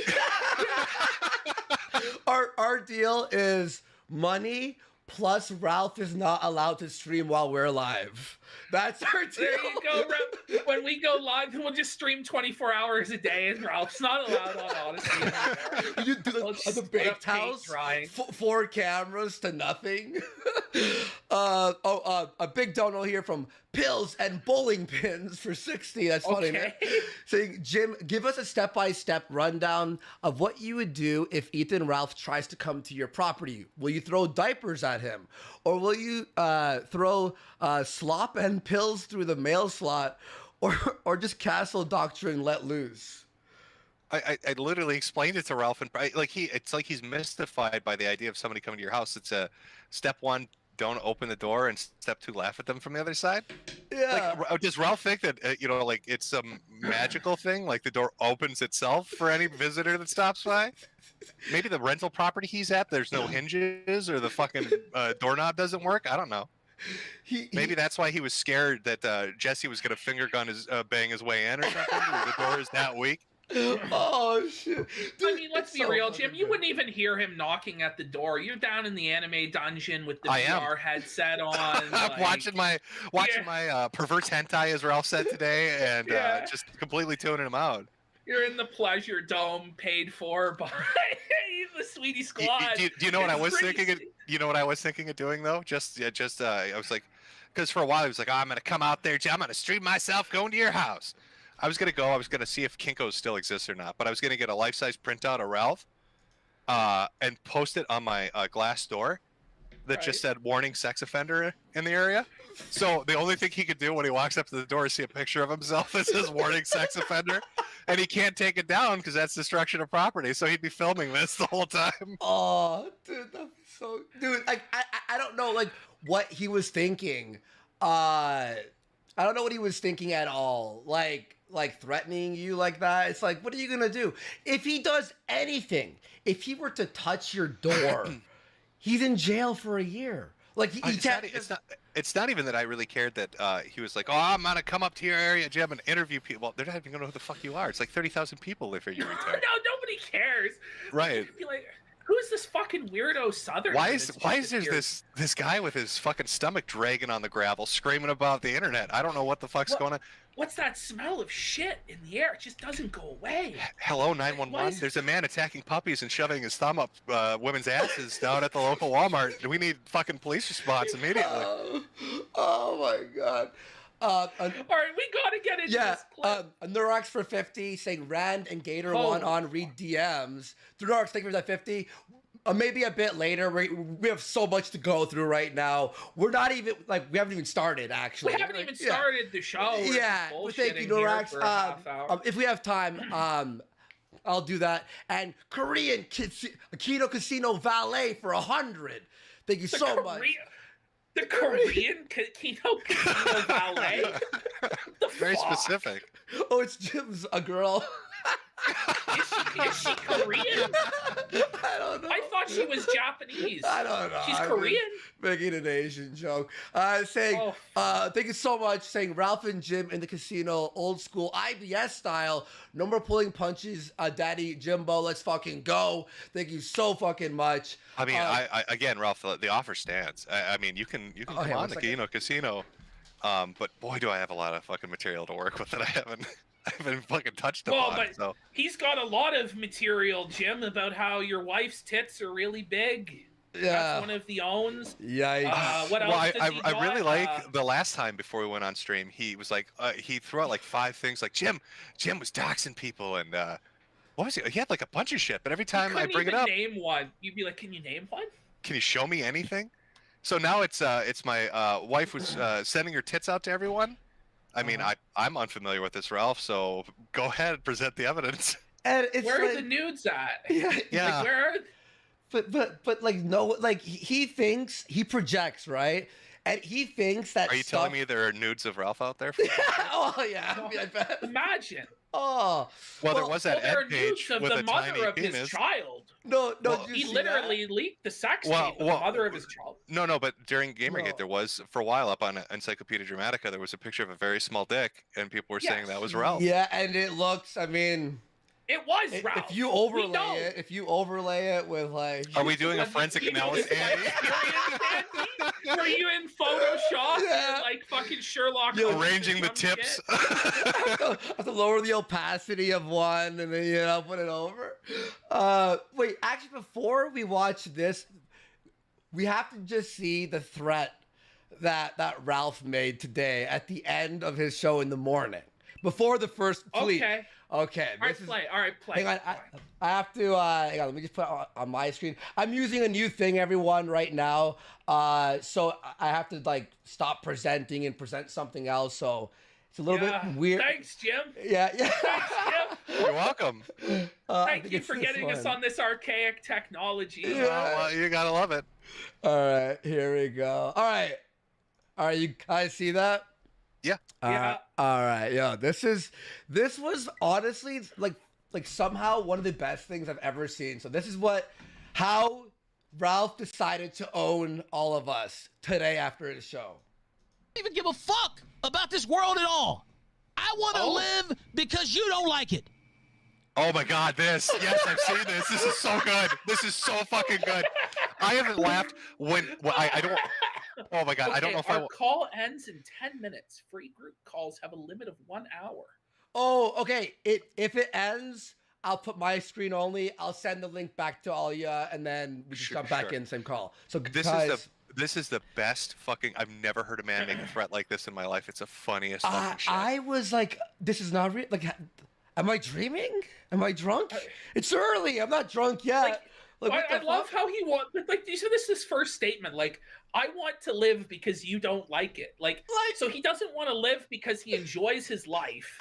Our deal is money plus Ralph is not allowed to stream while we're live. That's our deal. There you go, Ralph. When we go live, we'll just stream 24 hours a day, and Ralph's not allowed on Odyssey anymore. You do We'll the just baked put up paint house, drying. 4 cameras to nothing. A big dono here from Pills and Bowling Pins for 60. That's funny. Okay. Saying, Jim, give us a step-by-step rundown of what you would do if Ethan Ralph tries to come to your property. Will you throw diapers at him? Or will you throw slop and pills through the mail slot? Or just castle doctrine let loose? I literally explained it to Ralph, and it's like he's mystified by the idea of somebody coming to your house. It's a step 1, don't open the door, and step 2, laugh at them from the other side. Yeah. Like, does Ralph think that like it's some magical thing, like the door opens itself for any visitor that stops by? Maybe the rental property he's at, there's no hinges, or the fucking doorknob doesn't work. I don't know. Maybe that's why he was scared that Jesse was gonna finger gun bang his way in or something. The door is that weak. Oh shit! I mean, let's be real, Jim. You wouldn't even hear him knocking at the door. You're down in the anime dungeon with the I am. VR headset on. I'm like- watching my perverse hentai, as Ralph said today, and Yeah. just completely tuning him out. You're in the pleasure dome, paid for by the Sweetie Squad. Do you know what I It's was pretty thinking? sick. You know what I was thinking of doing though? I was like, because for a while he was like, oh, I'm gonna come out there, I'm gonna stream myself going to your house. I was gonna see if Kinko's still exists or not, but I was gonna get a life-size printout of Ralph, and post it on my glass door that just said "warning sex offender" in the area. So the only thing he could do when he walks up to the door is see a picture of himself that says "warning sex offender," and he can't take it down because that's destruction of property. So he'd be filming this the whole time. Oh, dude, that'd be so. Dude, I don't know, like what he was thinking. I don't know what he was thinking at all. Like threatening you like that. It's like, what are you gonna do if he does anything? If he were to touch your door, he's in jail for a year. Like he can't. It's not even that I really cared that he was like, oh, I'm gonna come up to your area, Jim, and interview people. Well, they're not even gonna know who the fuck you are. It's like 30,000 people live here. You retard. No, nobody cares. Right. Be like, who is this fucking weirdo Southerner? Why is there this guy with his fucking stomach dragging on the gravel, screaming about the internet? I don't know what the fuck's going on. What's that smell of shit in the air? It just doesn't go away. Hello, 911. There's a man attacking puppies and shoving his thumb up women's asses down at the local Walmart. We need fucking police response immediately. Oh my god. All right, we gotta get into this clip. Neurox for 50 saying Rand and Gator want on read DMs. Neurox, thank you for that 50. Maybe a bit later. We have so much to go through right now. We're not even we haven't even started actually. We haven't even started the show. Yeah, but thank you, Neurox. If we have time, I'll do that. And Korean Kino Casino Valet for 100. Thank you so much. The Korean Kino Casino Valet? Very specific. Oh, it's Jim's a girl. Is she Korean? I don't know. I thought she was Japanese. I don't know. She's Korean? Making an Asian joke. Saying, thank you so much. Saying Ralph and Jim in the casino, old school IBS style. No more pulling punches, Daddy Jimbo. Let's fucking go. Thank you so fucking much. I mean, I again, Ralph, the offer stands. I mean, you can come on the Kino Casino. But boy, do I have a lot of fucking material to work with that I haven't fucking touched upon. But so. He's got a lot of material, Jim, about how your wife's tits are really big. Yeah. That's one of the owns. Yikes. What else does he got? I really like the last time before we went on stream, he was like, he threw out like 5 things like Jim was doxing people and what was he? He had like a bunch of shit, but every time I bring it up, name one. You'd be like, can you name one? Can you show me anything? So now it's my wife who's sending her tits out to everyone. I mean, I'm unfamiliar with this, Ralph. So go ahead, present the evidence. And it's where are the nudes at? Yeah. Like, where are? But like no, like he thinks he projects, right? And he thinks that. Are you telling me there are nudes of Ralph out there? Oh yeah, I mean, I bet. Imagine. Oh. Well, there was that there Ed page of with the a mother tiny of penis. his child. No, he literally leaked the sex tape of the mother of his child. No, but during Gamergate there was, for a while up on Encyclopedia Dramatica, there was a picture of a very small dick, and people were saying that was Ralph. Yeah, and it looks, I mean... It was Ralph. If you overlay it with like... Are we doing a forensic analysis, Andy? Were you in Photoshop? Yeah. Like fucking Sherlock Holmes. Arranging the tips. I have to lower the opacity of one and then, put it over. Wait, actually, before we watch this, we have to just see the threat that Ralph made today at the end of his show in the morning. Before the first plea. Okay. All right, play. Hang on, I have to. Hang on, let me just put it on my screen. I'm using a new thing, everyone, right now. So I have to stop presenting and present something else. So it's a little bit weird. Thanks, Jim. Yeah. Thanks, Jim. You're welcome. Thank you for getting us on this archaic technology. Yeah. Well, you gotta love it. All right, here we go. All right, you guys see that? Yeah. All right. Yo, this was honestly like somehow one of the best things I've ever seen. So this is how Ralph decided to own all of us today after his show. I don't even give a fuck about this world at all. I want to live because you don't like it. Oh my God, this. Yes, I've seen this. This is so good. This is so fucking good. I haven't laughed when I don't. Oh my God, okay, I don't know if our call ends in 10 minutes. Free group calls have a limit of 1 hour. Oh, okay. If it ends, I'll put my screen only. I'll send the link back to all you, and then we just jump back in same call. So this is the best fucking. I've never heard a man make a threat like this in my life. It's the funniest fucking shit. I was like, this is not real. Like, am I dreaming? Am I drunk? It's early. I'm not drunk yet. I love how he wants. Like, you said, this is his first statement. Like, I want to live because you don't like it. Like, so he doesn't want to live because he enjoys his life.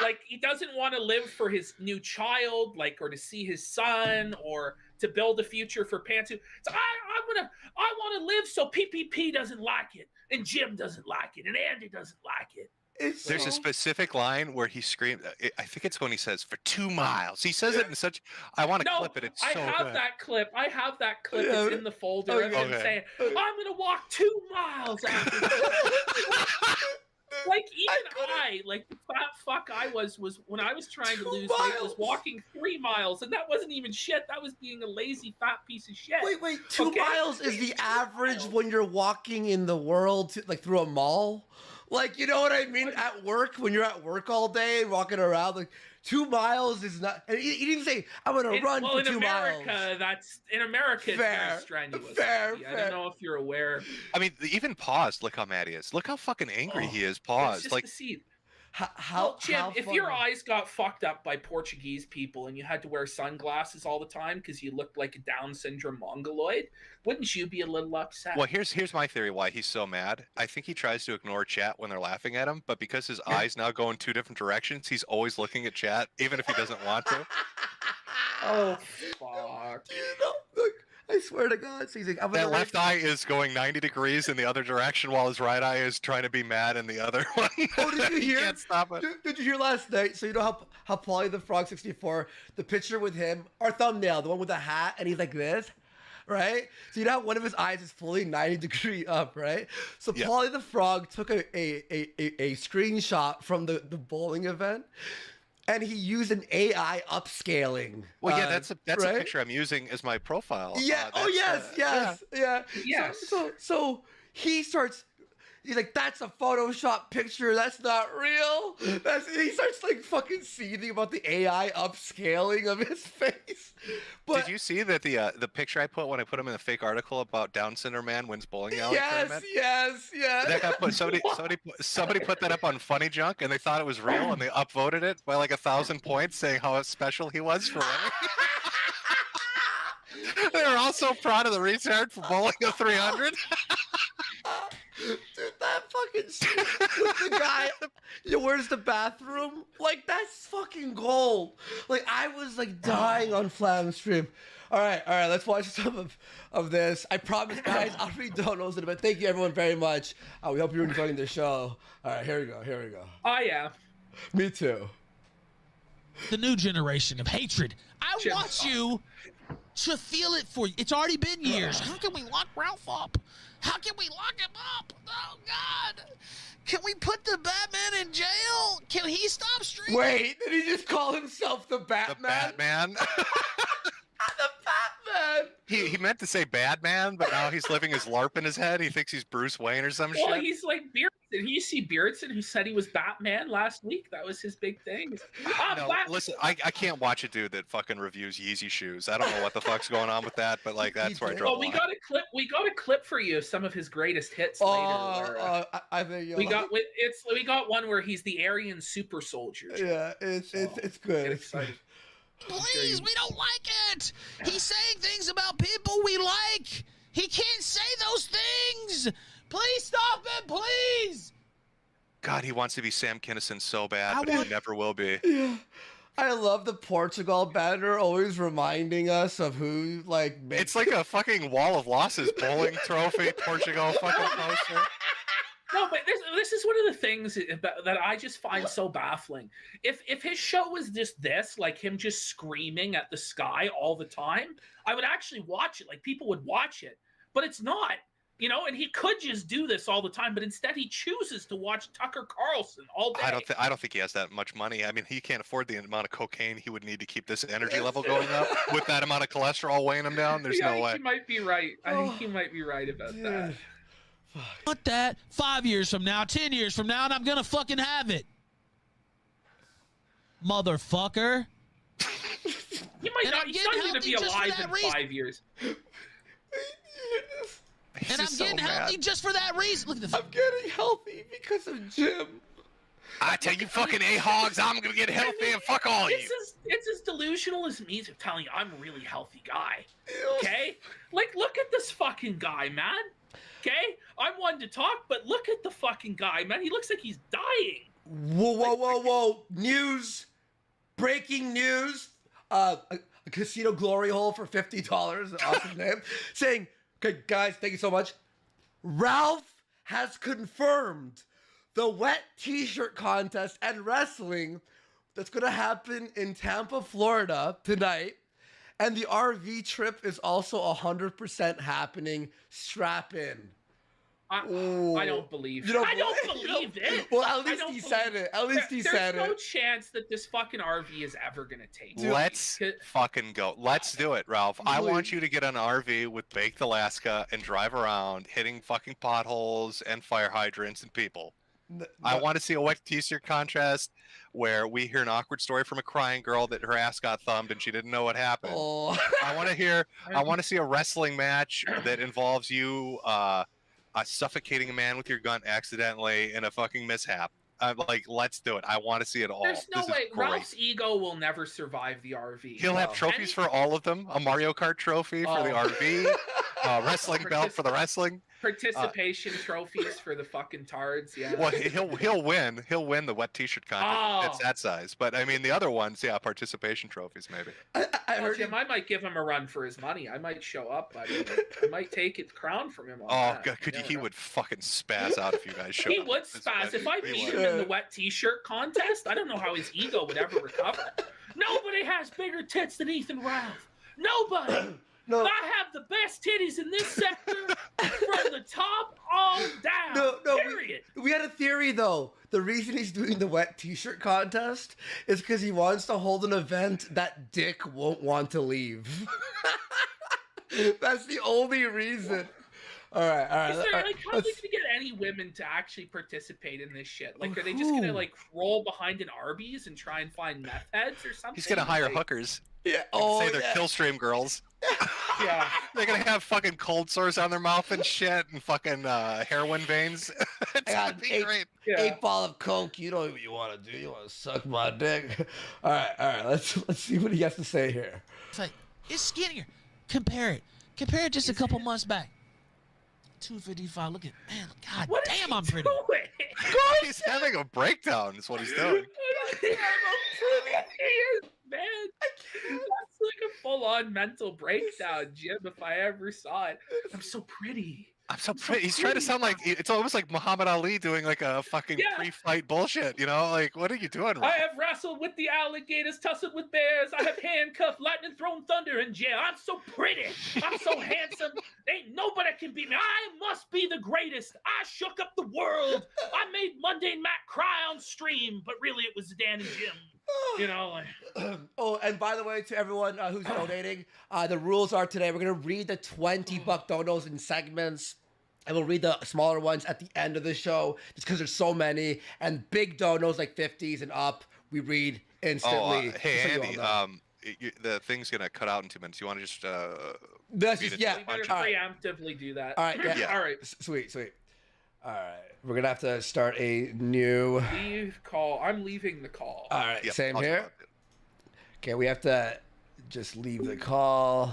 Like he doesn't want to live for his new child, or to see his son, or to build a future for Pantsu. So I want to live so PPP doesn't like it, and Jim doesn't like it, and Andy doesn't like it. There's a specific line where he screams. I think it's when he says "for 2 miles." He says it in such. I want to No, clip it. It's I so have good. that clip. I have that clip. Yeah, It's in the folder of him okay. saying, "I'm gonna walk 2 miles after this." Like even like the fat fuck I was when I was trying to 2 lose weight was miles. walking 3 miles, and that wasn't even shit. That was being a lazy fat piece of shit. Wait, 2 Okay? miles is the average when you're walking in the world, like through a mall? Like, you know what I mean? At work, when you're at work all day, walking around, like 2 miles is not. And he didn't even say, I'm going to run for 2 America, miles. It's very strenuous. Fair. I don't know if you're aware. I mean, even paused. Look how mad he is. Look how fucking angry he is. It's Paused. just Like the seed. How, Jim, how if funny. your eyes got fucked up by Portuguese people and you had to wear sunglasses all the time because you looked like a Down syndrome mongoloid, wouldn't you be a little upset? Well, here's my theory why he's so mad. I think he tries to ignore chat when they're laughing at him, but because his eyes now go in 2 different directions, he's always looking at chat, even if he doesn't want to. Oh, fuck. You know, look, I swear to God. So he's like, I'm That gonna left eye is going 90 degrees in the other direction, while his right eye is trying to be mad in the other one. Oh, did you He hear? can't stop it. Did you hear last night? So you know how Polly the Frog 64, the picture with him, our thumbnail, the one with the hat, and he's like this, right? So you know how one of his eyes is fully 90 degree up, right? So Yeah. Polly the Frog took a screenshot from the bowling event, and he used an AI upscaling. Well, yeah, that's a right? picture I'm using as my profile. Yeah. That's, Yes. Yes. So he starts. He's like, that's a Photoshop picture. That's not real. He starts like fucking seething about the AI upscaling of his face. But Did you see that the picture I put when I put him in the fake article about Down syndrome man wins bowling alley tournament? yes. That got put, somebody put that up on Funny Junk, and they thought it was real, and they upvoted it by like 1,000 points, saying how special he was for winning. They were all so proud of the retard for bowling a 300. Dude, that fucking shit with the guy. Where's the bathroom? Like, that's fucking gold. Like, I was like dying on Flam stream. All right, let's watch some of this. I promise, guys, I'll read donos in a bit. Thank you, everyone, very much. We hope you're enjoying the show. All right, here we go. Oh, yeah. Me too. The new generation of hatred. I Jim, want you to feel it for you. It's already been years. How can we lock Ralph up? How can we lock him up? Oh, God. Can we put the Batman in jail? Can he stop streaming? Wait, did he just call himself the The Batman? Batman. The Batman! He meant to say bad man, but now he's living his LARP in his head. He thinks he's Bruce Wayne or some Well, shit. he's like Beardson. You see Beardson, who said he was Batman last week. That was his big thing. No, listen, I can't watch a dude that fucking reviews Yeezy shoes. I don't know what the fuck's going on with that, but like that's where I draw Well, the we line. got a clip. We got a clip for you of some of his greatest hits later. Where, I think we got one where he's the Aryan super soldier. Yeah, it's good. Get It's excited. Please, we don't like it. He's saying things about people we like. He can't say those things. Please stop it, please. God, he wants to be Sam Kinison so bad, I but he never will be. Yeah. I love the Portugal banner always reminding us of who like makes It's like a fucking wall of losses. Bowling trophy, Portugal fucking poster. No, but this is one of the things that I just find so baffling. If his show was just this, like him just screaming at the sky all the time, I would actually watch it. Like people would watch it, but it's not. You know, and he could just do this all the time, but instead he chooses to watch Tucker Carlson all day. I don't think he has that much money. I mean, he can't afford the amount of cocaine he would need to keep this energy level going up with that amount of cholesterol weighing him down. There's no way. He might be right. I think he might be right about that. Want that 5 years from now, 10 years from now, and I'm gonna fucking have it. Motherfucker. He might And not. I'm He's getting not going to healthy be just for alive that in reason. 5 years. He's And I'm just so getting mad. healthy just for that reason. Look at the I'm getting healthy because of Jim. I tell you fucking A-hogs, I'm gonna get healthy and fuck all you. It's as delusional as me telling you I'm a really healthy guy. Okay? Like, look at this fucking guy, man. Okay? I'm one to talk, but look at the fucking guy, man. He looks like he's dying. Whoa. News. Breaking news. A casino glory hole for $50. An awesome name. Saying, okay, guys, thank you so much. Ralph has confirmed the wet t-shirt contest and wrestling that's going to happen in Tampa, Florida tonight. And the RV trip is also 100% happening. Strap in. I don't believe. I don't believe it. Well, at least he said it. At least he said it. There's no chance that this fucking RV is ever gonna take. Let's fucking go. Let's do it, Ralph. I want you to get on an RV with Baked Alaska and drive around, hitting fucking potholes and fire hydrants and people. I want to see a wet t-shirt contest where we hear an awkward story from a crying girl that her ass got thumbed and she didn't know what happened. Oh. I want to see a wrestling match that involves you suffocating a man with your gun accidentally in a fucking mishap. Like, let's do it. I want to see it all. There's no way. Ralph's ego will never survive the RV. He'll have trophies for all of them. A Mario Kart trophy for the RV. A wrestling belt for the wrestling. Participation trophies for the fucking tards. Yeah. Well, he'll win. He'll win the wet t-shirt contest. Oh. It's that size. But I mean, the other ones, yeah, participation trophies maybe. I heard Jim, I might give him a run for his money. I might show up. I might take his crown from him. God, he would fucking spaz out if you guys showed up. He would spaz. If I beat him in the wet t-shirt contest, I don't know how his ego would ever recover. Nobody has bigger tits than Ethan Ralph. Nobody. No. I have the best titties in this sector from the top on down. No, period. We had a theory though. The reason he's doing the wet t-shirt contest is because he wants to hold an event that Dick won't want to leave. That's the only reason. All right. Is there, like, how are they gonna get any women to actually participate in this shit? Like, are they just gonna like roll behind an Arby's and try and find meth heads or something? He's gonna hire hookers. Yeah. Say they're Killstream girls. Yeah. They're gonna have fucking cold sores on their mouth and shit, and fucking heroin veins. It's I gonna got be great. 8 ball of coke. You know what you want to do. You want to suck my dick. All right. Let's see what he has to say here. It's like, it's skinnier. Compare it just a couple months back. 255. Look at, man, god What damn, is I'm he pretty. doing? He's having a breakdown. Is what he's doing. He is, man. That's like a full-on mental breakdown, Jim. If I ever saw it, I'm so pretty. I'm so pretty. He's trying to sound like it's almost like Muhammad Ali doing like a fucking pre-fight bullshit. You know, like what are you doing? I have wrestled with the alligators, tussled with bears. I have handcuffed, lightning, thrown thunder in jail. I'm so pretty. I'm so handsome. Ain't nobody can beat me. I must be the greatest. I shook up the world. I made Mundane Matt cry on stream, but really it was Dan and Jim. You know, like. Oh, and by the way, to everyone who's donating, the rules are today we're gonna read the $20 donos in segments, and we'll read the smaller ones at the end of the show, just because there's so many. And big donos like 50s and up, we read instantly. Hey so Andy, the thing's gonna cut out in 2 minutes. You want to just That's beat just, it yeah. to We better the punch? preemptively do that. All right, Yeah. All right. Sweet. All right, we're gonna have to start a new. Leave call. I'm leaving the call. All right, Yep, same I'll do here. that. Okay, we have to just leave the call,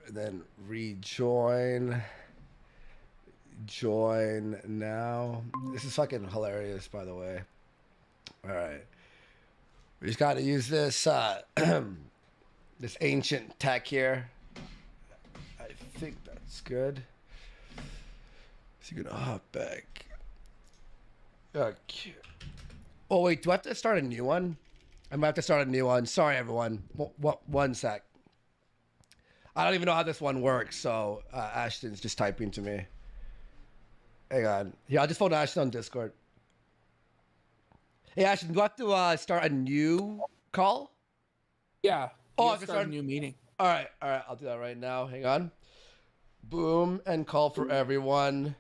and then rejoin. Join now. This is fucking hilarious, by the way. All right, we just got to use this this ancient tech here. I think that's good. Is he gonna hop back? Okay. Oh wait, do I have to start a new one? I might have to start a new one. Sorry, everyone. One sec. I don't even know how this one works, so Ashton's just typing to me. Hang on. Yeah, I'll just phone Ashton on Discord. Hey, Ashton, do I have to start a new call? Yeah. Oh, I You'll have to start start a new meeting. All right. I'll do that right now. Hang on. Boom, and call for everyone.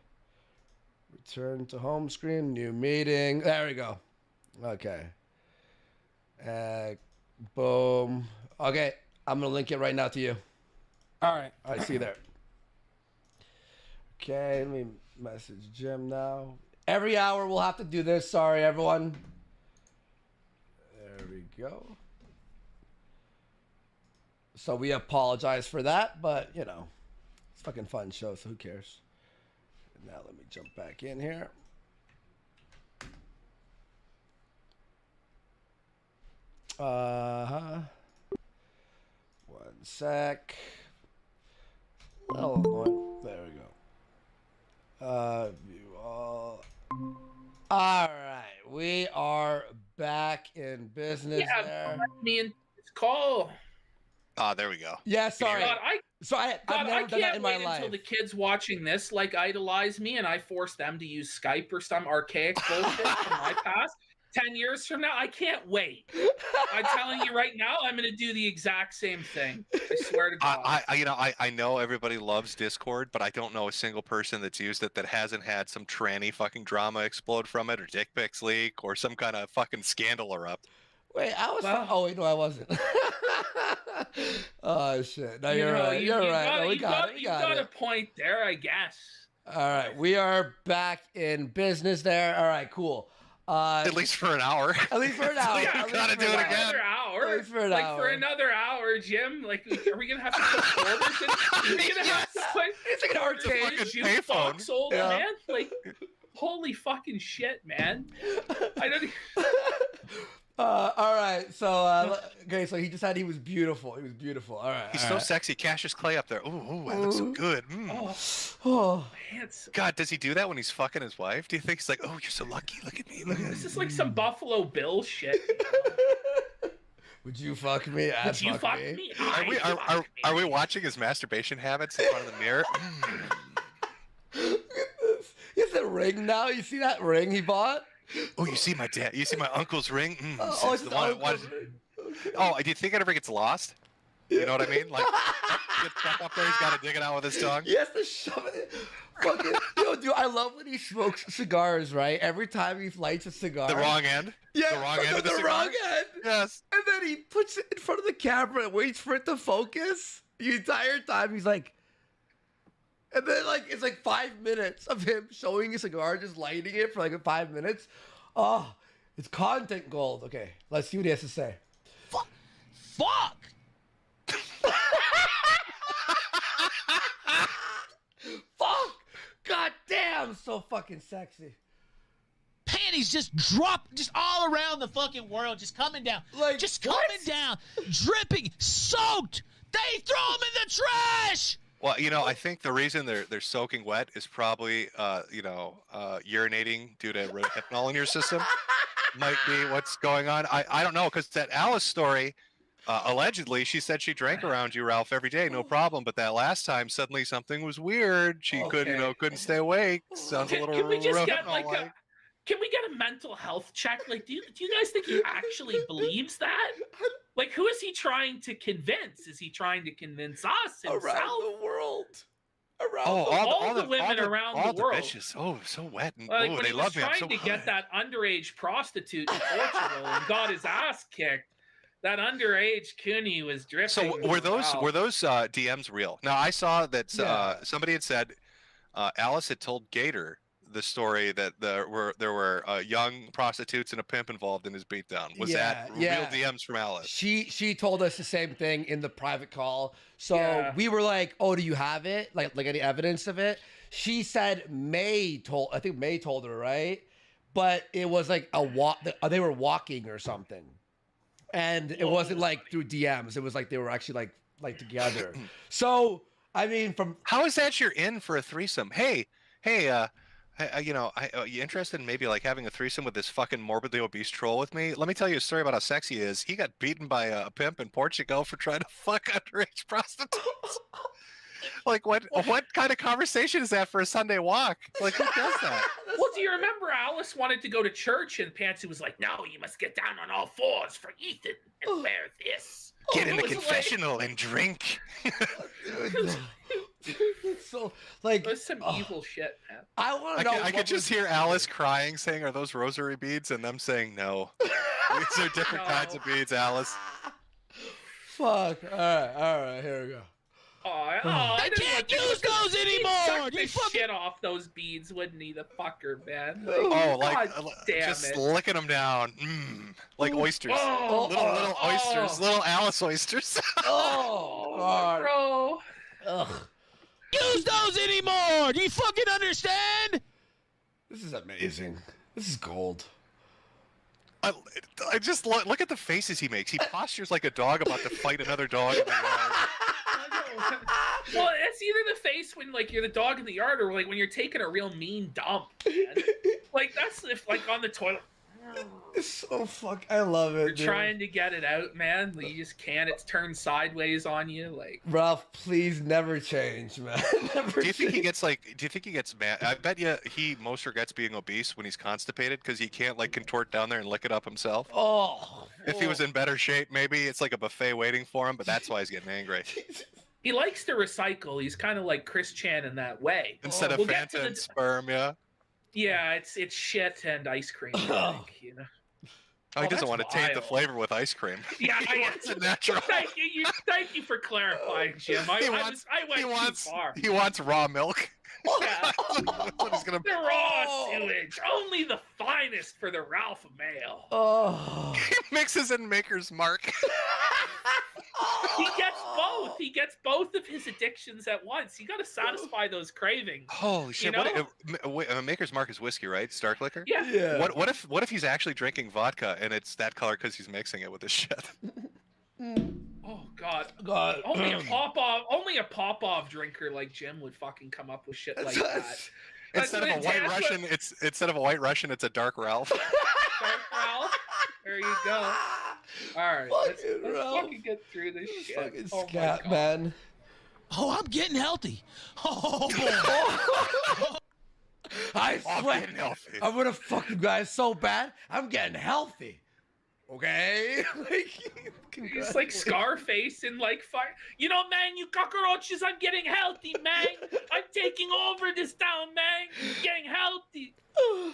Return to home screen, new meeting. There we go. Okay. Boom. Okay, I'm gonna link it right now to you. All right. All right, see you there. Okay, let me message Jim now. Every hour we'll have to do this. Sorry, everyone. There we go. So we apologize for that, but you know, it's a fucking fun show, so who cares? Now let me jump back in here. One sec. Oh, there we go. View all. All right, we are back in business Yeah, there. let me in this call. Ah, there we go. Yeah, sorry. God, I've God, never I done that can't in my wait life. until the kids watching this like idolize me and I force them to use Skype or some archaic bullshit from my past. 10 years from now, I can't wait. I'm telling you right now, I'm going to do the exact same thing. I swear to God. I know everybody loves Discord, but I don't know a single person that's used it that hasn't had some tranny fucking drama explode from it, or dick pics leak, or some kind of fucking scandal erupt. Wait, I was. Well- Oh wait, no, I wasn't. Oh shit! No, you're right. You're right. No, we got it. We you got got it. a point there, I guess. All right, we are back in business there. All right, cool. At least for an hour. At least for an hour. You At least gotta for do an it hour. again. Another hour. At least for an like hour. for another hour, Jim. Like, are we gonna have to put quarters in? We're gonna have to put. It's like an arcade. fucking Jukebox, payphone. old Yeah. man. Like, holy fucking shit, man. I don't. All right, so okay, so he was beautiful. He was beautiful. All right, He's all so right. sexy. Cassius Clay up there. Ooh, that looks so Ooh. good. Mm. Oh, Oh, handsome. God, does he do that when he's fucking his wife? Do you think he's like, oh, you're so lucky. Look at me. Look at This this. is like some Buffalo Bill shit. would you fuck me? I'd Would you fuck me? Are we I'd fuck are me. we watching his masturbation habits in front of the mirror? Look at this. He has a ring now. You see that ring he bought? Oh, you see my dad? You see my uncle's ring? Oh, it's the the one- uncle's what- ring. Okay. Oh, do you think it ever gets lost? You know what I mean? Like, gets stuck up there. He's got to dig it out with his tongue. He has to shove it. Fucking, yo, dude, I love when he smokes cigars, right? Every time he lights a cigar. The wrong end. Yeah, the wrong end of the cigar? wrong end. Yes. And then he puts it in front of the camera and waits for it to focus. The entire time he's like, and then like it's like 5 minutes of him showing a cigar, just lighting it for like 5 minutes. Oh, it's content gold. Okay, let's see what he has to say. Fuck! Fuck! God damn, so fucking sexy. Panties just drop, just all around the fucking world, just coming down. Like, just what? coming down, dripping, soaked. They throw them in the trash! Well, I think the reason they're soaking wet is probably, urinating due to rohypnol in your system. Might be what's going on. I don't know, because that Alice story, allegedly, she said she drank around you, Ralph, every day, no problem. But that last time, suddenly something was weird. She couldn't stay awake. Sounds a little Can we just get rohypnol-like. like a? Can we get a mental health check? Like, do you guys think he actually believes that? Like, who is he trying to convince? Is he trying to convince us himself? Around the world. Around Oh, the all the women around all the world. bitches. Oh, so wet. And, Like, oh, when they he was love me. I'm trying so to get that underage prostitute in Portugal and got his ass kicked, that underage Kino was dripping. So were those DMs real? Now I saw that Yeah. somebody had said Alice had told Gator the story that there were young prostitutes and a pimp involved in his beatdown. Was that real DMs from Alice? She told us the same thing in the private call. So Yeah. we were like, "Oh, do you have it? Like any evidence of it?" She said May told her, right? But it was like a walk. They were walking or something, and it wasn't like through DMs. It was like they were actually like together. So I mean, from How is that you're in for a threesome? Hey, you interested in maybe like having a threesome with this fucking morbidly obese troll with me? Let me tell you a story about how sexy he is. He got beaten by a pimp in Portugal for trying to fuck underage prostitutes. Like, what kind of conversation is that for a Sunday walk? Like, who does that? Well, do you remember Alice wanted to go to church and Pansy was like, "No, you must get down on all fours for Ethan and wear this." Get in the It was like- confessional and drink. so like It was some evil shit, man. I want I to know. could what just was- hear Alice crying, saying, "Are those rosary beads?" And them saying, "No, these are different kinds of beads, Alice." Fuck. All right. Here we go. I didn't can't want to- use those He'd anymore! suck You the fucking- shit off those beads, wouldn't he? The fucker, man. Oh, like God damn just it. licking them down, like oysters. Oh, Little oysters, little Alice oysters. Oh, God. bro. Ugh. Use those anymore! Do you fucking understand? This is amazing. This is gold. I just look at the faces he makes. He postures like a dog about to fight another dog in the yard. Well, it's either the face when like you're the dog in the yard, or like when you're taking a real mean dump. Man. Like that's if like on the toilet. It's so I love it. You're trying to get it out, man. You just can't. It's turned sideways on you. Like Ralph, please never change, man. Never Do you think he change. gets like? Do you think he gets mad? I bet you he most regrets being obese when he's constipated because he can't like contort down there and lick it up himself. Oh. If he was in better shape, maybe it's like a buffet waiting for him. But that's why he's getting angry. he likes to recycle. He's kind of like Chris Chan in that way. Instead of We'll get to Fanta the- and sperm, yeah. Yeah, it's shit and ice cream. I think, you know. Oh, he Oh, doesn't that's want to taint the wild. flavor with ice cream. Yeah, He wants it natural. Thank you. Thank you for clarifying, Jim. I went too far. He wants raw milk. Yeah. That's what he's gonna. The raw sewage, only the finest for the Ralph male. Oh. He mixes in Maker's Mark. He gets both. He gets both of his addictions at once. You got to satisfy those cravings. Holy shit! know? Maker's Mark is whiskey, right? Stark liquor. Yeah. Yeah. What if he's actually drinking vodka and it's that color because he's mixing it with this shit? Oh God. God. Only a pop-off drinker like Jim would fucking come up with shit like that. Instead of a white Russian, it's a dark Ralph. Dark Ralph. There you go. All right, let's Ralph. fucking get through this shit. Fucking Oh my scat, God. man. Oh, I'm getting healthy. Oh, boy. I Oh, swear. getting healthy. I'm gonna fucking guys so bad. I'm getting healthy. Okay? He's like Scarface in like fire. You know, man, you cockroaches, I'm getting healthy, man. I'm taking over this town, man. I'm getting healthy. Oh,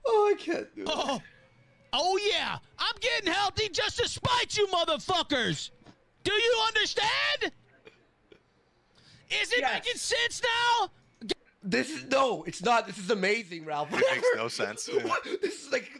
I can't do it. Oh, yeah. I'm getting healthy just to spite you motherfuckers. Do you understand? Is it Yes. making sense now? It's not. This is amazing, Ralph. It makes no sense. Yeah. This is like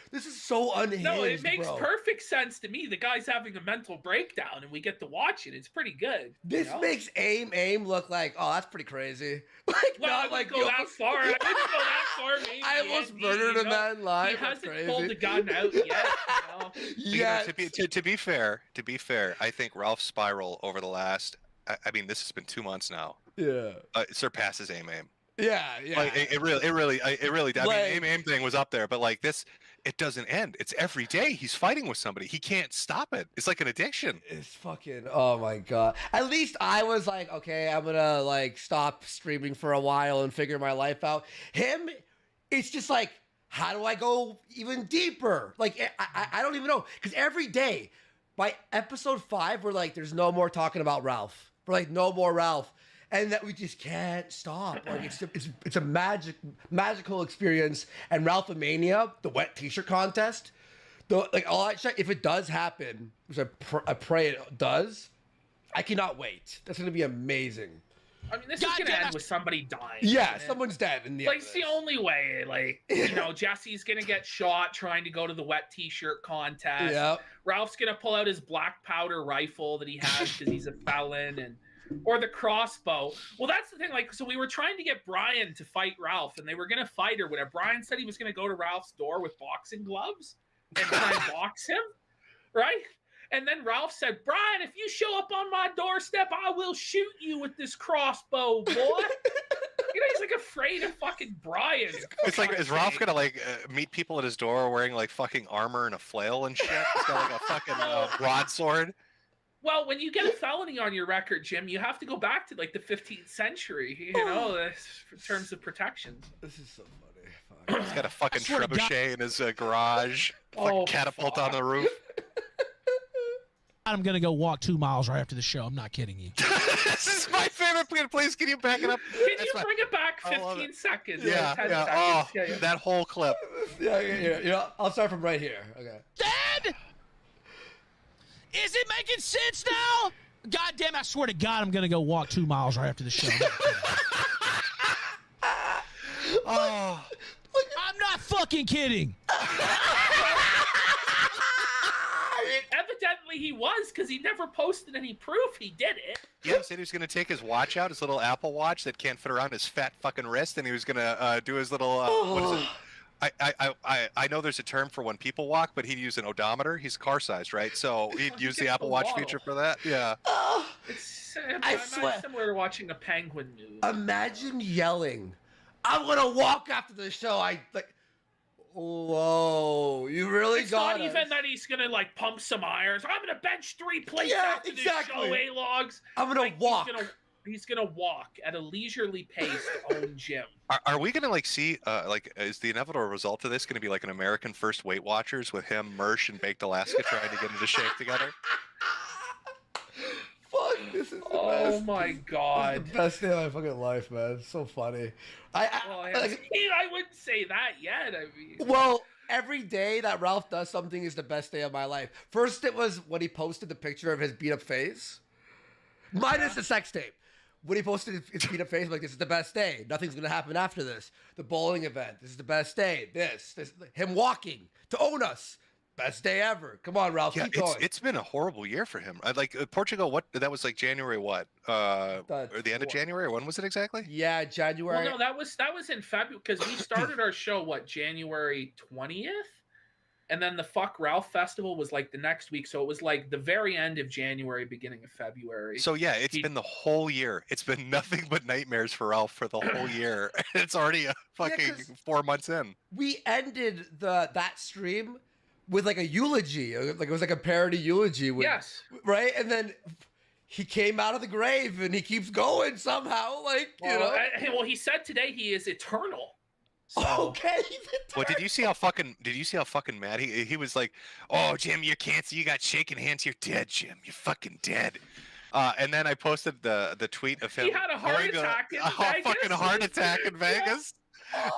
this is so unhinged. No, it makes bro. perfect sense to me. The guy's having a mental breakdown, and we get to watch it. It's pretty good. This you know? makes aim look like, oh, that's pretty crazy. Like Well, I not like wouldn't go that far. I wouldn't go that far. Maybe, I almost Andy, murdered you a know? man live. He That's hasn't crazy. pulled the gun out yet. You know? You know, to be fair, I think Ralph's spiral over the last, I mean, this has been 2 months now. Yeah. It surpasses aim. Yeah. Like it really. I Like- mean, aim thing was up there, but like this, it doesn't end. It's every day he's fighting with somebody. He can't stop it. It's like an addiction. It's fucking. Oh my god. At least I was like, okay, I'm gonna like stop streaming for a while and figure my life out. Him, it's just like, how do I go even deeper? Like I don't even know, because every day, by episode 5, we're like, there's no more talking about Ralph. We're like, no more Ralph. And that we just can't stop. Like it's a magical experience. And Ralphomania, the wet T-shirt contest, all that shit. If it does happen, which I pray it does, I cannot wait. That's gonna be amazing. I mean, this is gonna end with somebody dying. Yeah, and someone's dead in the like end. it's the only way. Like you know, Jesse's gonna get shot trying to go to the wet T-shirt contest. Yeah. Ralph's gonna pull out his black powder rifle that he has because he's a felon or the crossbow. Well, that's the thing. Like, so we were trying to get Brian to fight Ralph, and they were gonna fight or whatever. Brian said he was gonna go to Ralph's door with boxing gloves and try and box him, right? And then Ralph said, "Brian, if you show up on my doorstep, I will shoot you with this crossbow, boy." You know, he's like afraid of fucking Brian. It's like, is Ralph gonna like meet people at his door wearing like fucking armor and a flail and shit? He's got like a fucking broadsword. Well, when you get a felony on your record, Jim, you have to go back to like the 15th century, you know, in terms of protections. This is so funny. He's got a fucking swear to God. trebuchet in his garage. Fucking catapult on the roof. I'm going to go walk 2 miles right after the show. I'm not kidding you. This is my favorite plan. Please, can you back it up? Can That's you my- bring it back I love 15 it. seconds? Yeah, 10 yeah. seconds. Oh, Yeah, yeah. that whole clip. Yeah. You know, I'll start from right here. Okay. Dad! Is it making sense now? God damn, I swear to God, I'm going to go walk 2 miles right after the show. Oh, I'm not fucking kidding. Evidently he was, because he never posted any proof he did it. yeah. He said he was gonna take his watch out, his little Apple Watch that can't fit around his fat fucking wrist, and he was gonna do his little. What is it? I know there's a term for when people walk, but he'd use an odometer. He's car sized, right? So he'd use the gets Apple the Watch waddle. feature for that. Yeah. It's I swear. similar to watching a Penguin movie. Imagine yelling, "I'm gonna walk after the show." I like. Whoa, you really It's got not us. even that he's gonna like pump some irons. I'm gonna bench 3 plates Yeah, after exactly. this show, logs. I'm gonna walk. He's gonna walk at a leisurely pace to own gym. Are we gonna like see like is the inevitable result of this gonna be like an American First Weight Watchers with him, Mersh, and Baked Alaska trying to get into shape together? Fuck, this is the Oh best. my god. This is the best day of my fucking life, man. It's so funny. Well, I wouldn't say that yet. I mean, Well, every day that Ralph does something is the best day of my life. First, it was when he posted the picture of his beat up face, minus the sex tape. When he posted his beat up face, I'm like, this is the best day. Nothing's gonna happen after this. The bowling event, this is the best day. This, him walking to own us. Best day ever. Come on, Ralph. Yeah, keep going. it's been a horrible year for him. Like Portugal, what that was like January what? Or the end of January, or when was it exactly? Yeah, January. well, no, that was in February because we started our show January 20th, and then the Fuck Ralph Festival was like the next week, so it was like the very end of January, beginning of February. So yeah, it's been the whole year. It's been nothing but nightmares for Ralph for the whole year. It's already fucking 4 months in. We ended that stream with like a eulogy, like it was like a parody eulogy. Yes. Right, and then he came out of the grave, and he keeps going somehow. Like you know. Well, he said today he is eternal. So. Okay. Well, did you see how fucking mad he was like, "Oh, Jim, you're cancer. You got shaking hands. You're dead, Jim. You're fucking dead." And then I posted the tweet of him. He had a heart attack in Vegas. Fucking heart attack in Vegas,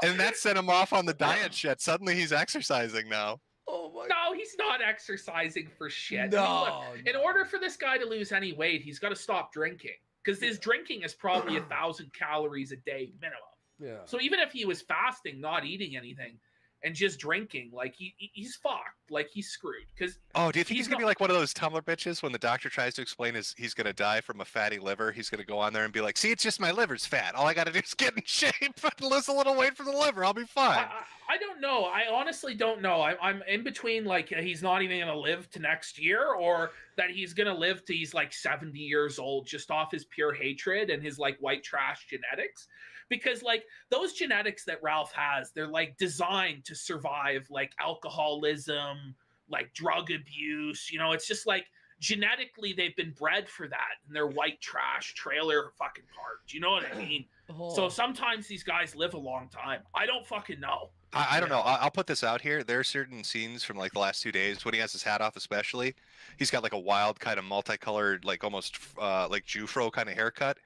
and that sent him off on the diet shit. Suddenly he's exercising now. Oh my. No, he's not exercising for shit. No. I mean, look, in order for this guy to lose any weight, he's got to stop drinking because his drinking is probably 1,000 calories a day minimum. Yeah. So even if he was fasting, not eating anything, and just drinking, like he's fucked, like he's screwed. Because do you think he's gonna be like one of those Tumblr bitches when the doctor tries to explain he's gonna die from a fatty liver? He's gonna go on there and be like, "See, it's just my liver's fat. All I gotta do is get in shape and lose a little weight from the liver. I'll be fine." I don't know. I honestly don't know. I'm in between, like he's not even gonna live to next year, or that he's gonna live to he's like 70 years old just off his pure hatred and his like white trash genetics. Because like those genetics that Ralph has, they're like designed to survive like alcoholism, like drug abuse. You know, it's just like genetically they've been bred for that, and they're white trash trailer fucking parked. You know what I mean? Oh. So sometimes these guys live a long time. I don't fucking know. I don't know. I'll put this out here. There are certain scenes from like the last 2 days when he has his hat off, especially. He's got like a wild kind of multicolored, like almost like Jufro kind of haircut,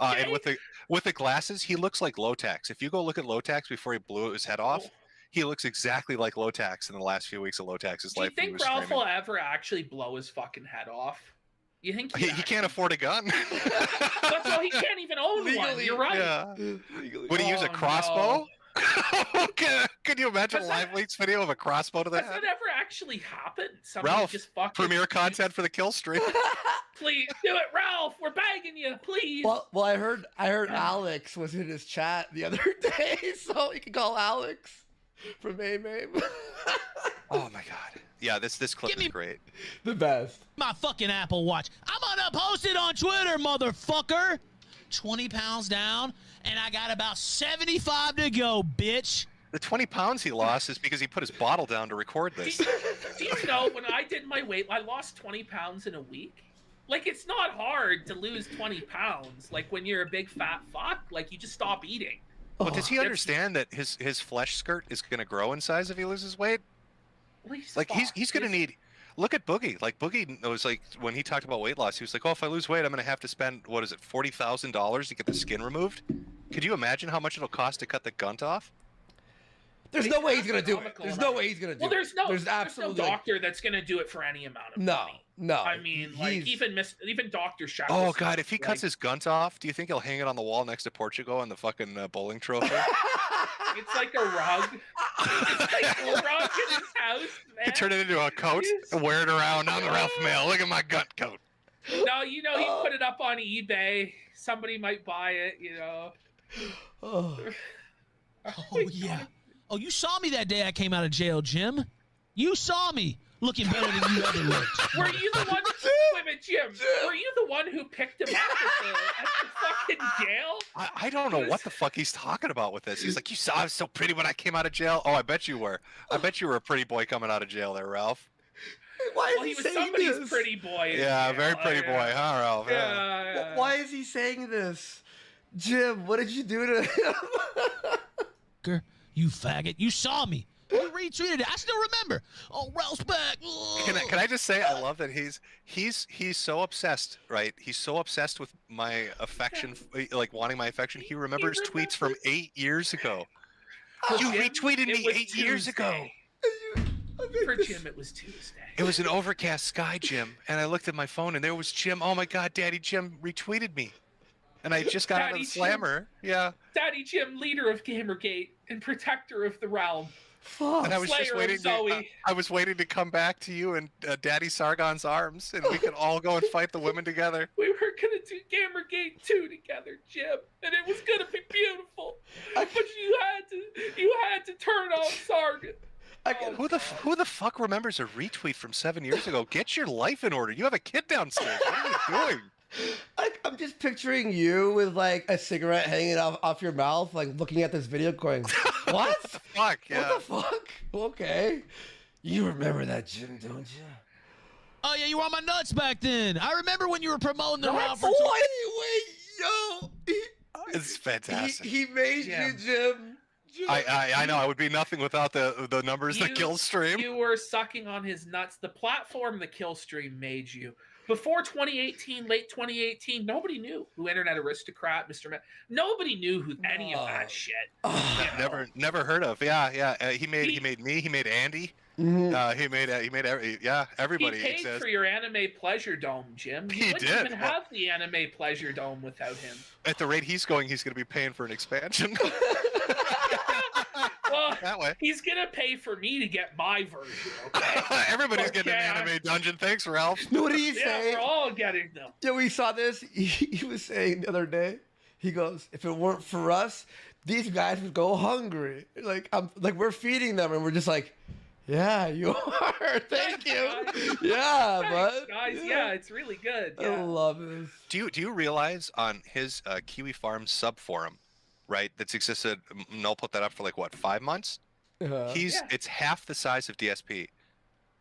and with the glasses, he looks like Lotax. If you go look at Lotax before he blew his head off, he looks exactly like Lotax in the last few weeks of Lotax's life. Do you think Ralph will ever actually blow his fucking head off? You think he can't afford a gun? That's why he can't even own one. You're right. Yeah. Would he use a crossbow? No. Could you imagine a live leaks video of a crossbow to the Has head? that ever actually happened? Somebody Ralph, just fucking premiere content for the kill stream. Please do it, Ralph. We're begging you, please. Well, I heard Alex was in his chat the other day, so you can call Alex from AIM. Oh my god. Yeah, this clip is great. The best. My fucking Apple Watch. I'm gonna post it on Twitter, motherfucker. 20 pounds down, and I got about 75 to go, bitch. The 20 pounds he lost is because he put his bottle down to record this. Do you know when I did my weight, I lost 20 pounds in a week? Like, it's not hard to lose 20 pounds. Like, when you're a big fat fuck, like, you just stop eating. Well, does he understand that his flesh skirt is going to grow in size if he loses weight? Well, Like, he's going to need... Look at Boogie. Like, Boogie was like, when he talked about weight loss, he was like, oh, if I lose weight, I'm going to have to spend, what is it, $40,000 to get the skin removed? Could you imagine how much it'll cost to cut the gunt off? There's no way he's going to do it. There's no way he's going to do it. Well, there's absolutely no doctor that's going to do it for any amount of money. No. I mean, like, even Dr. Shackles. Oh, God, if he cuts his gunt off, do you think he'll hang it on the wall next to Portugal and the fucking bowling trophy? It's like a rug. It's like a rug in his house, man. He turn it into a coat and wear it around on the Ralph Mail. Look at my gut coat. No, you know, he put it up on eBay. Somebody might buy it, you know. Oh, Yeah. Oh, you saw me that day I came out of jail, Jim. You saw me looking better than you ever looked. Were you the one? Wait a minute, Jim. Were you the one one who picked him up at the fucking jail? I don't know what the fuck he's talking about with this. He's like, you saw I was so pretty when I came out of jail. Oh, I bet you were. I bet you were a pretty boy coming out of jail there, Ralph. Why Well, is he was saying somebody's this? pretty boy. in Yeah, jail. very pretty boy, huh, Ralph? Yeah. Why is he saying this? Jim, what did you do to him? You faggot. You saw me. You retweeted it. I still remember. Oh, Ralph's back. Can I just say I love that he's so obsessed, right? He's so obsessed with my affection, like wanting my affection. He remembers tweets from 8 years ago. You Jim, retweeted it me was 8 years ago. Tuesday. For Jim, it was Tuesday. It was an overcast sky, Jim, and I looked at my phone and there was Jim. Oh my God, Daddy Jim retweeted me, and I just got out of Daddy the slammer. Yeah, Daddy Jim, leader of Gamergate and protector of the realm. Fuck. and I was just Slayer of waiting. Zoe. I was waiting to come back to you and Daddy Sargon's arms, and we could all go and fight the women together. We were gonna do Gamergate 2 together, Jim, and it was gonna be beautiful. But you had to turn off Sargon. Who the fuck remembers a retweet from 7 years ago? Get your life in order. You have a kid downstairs. What are you doing? I'm just picturing you with like a cigarette hanging off your mouth, like looking at this video going, what? The fuck? Yeah. What the fuck? Okay. You remember that, Jim, don't you? Oh, yeah, you were on my nuts back then. I remember when you were promoting the Ralph. Wait, yo. It's fantastic. He made you, Jim. I know. I would be nothing without the numbers, the kill stream. You were sucking on his nuts. The platform the kill stream made you. Before 2018, late 2018, nobody knew who Internet Aristocrat, Mr. Nobody knew who any of that shit. Never heard of. Yeah. He made me. He made Andy. Mhm. He made everybody. He paid exists. for your Anime Pleasure Dome, Jim. You He wouldn't did. even have the Anime Pleasure Dome without him. At the rate he's going, he's going to be paying for an expansion. Well, That way. he's gonna pay for me to get my version. Okay. Everybody's getting Okay. an anime dungeon. Thanks, Ralph. What did he Yeah, say? we're all getting them. Yeah, we saw this. He was saying the other day, he goes, if it weren't for us, these guys would go hungry. Like we're feeding them, and we're just like, yeah, you are. Thank you. Yeah, Thanks, bud. guys. Yeah, it's really good. I Yeah. love this. Do you realize on his Kiwi Farm sub forum, right? That's existed. I'll put that up for like what, 5 months? It's half the size of DSP.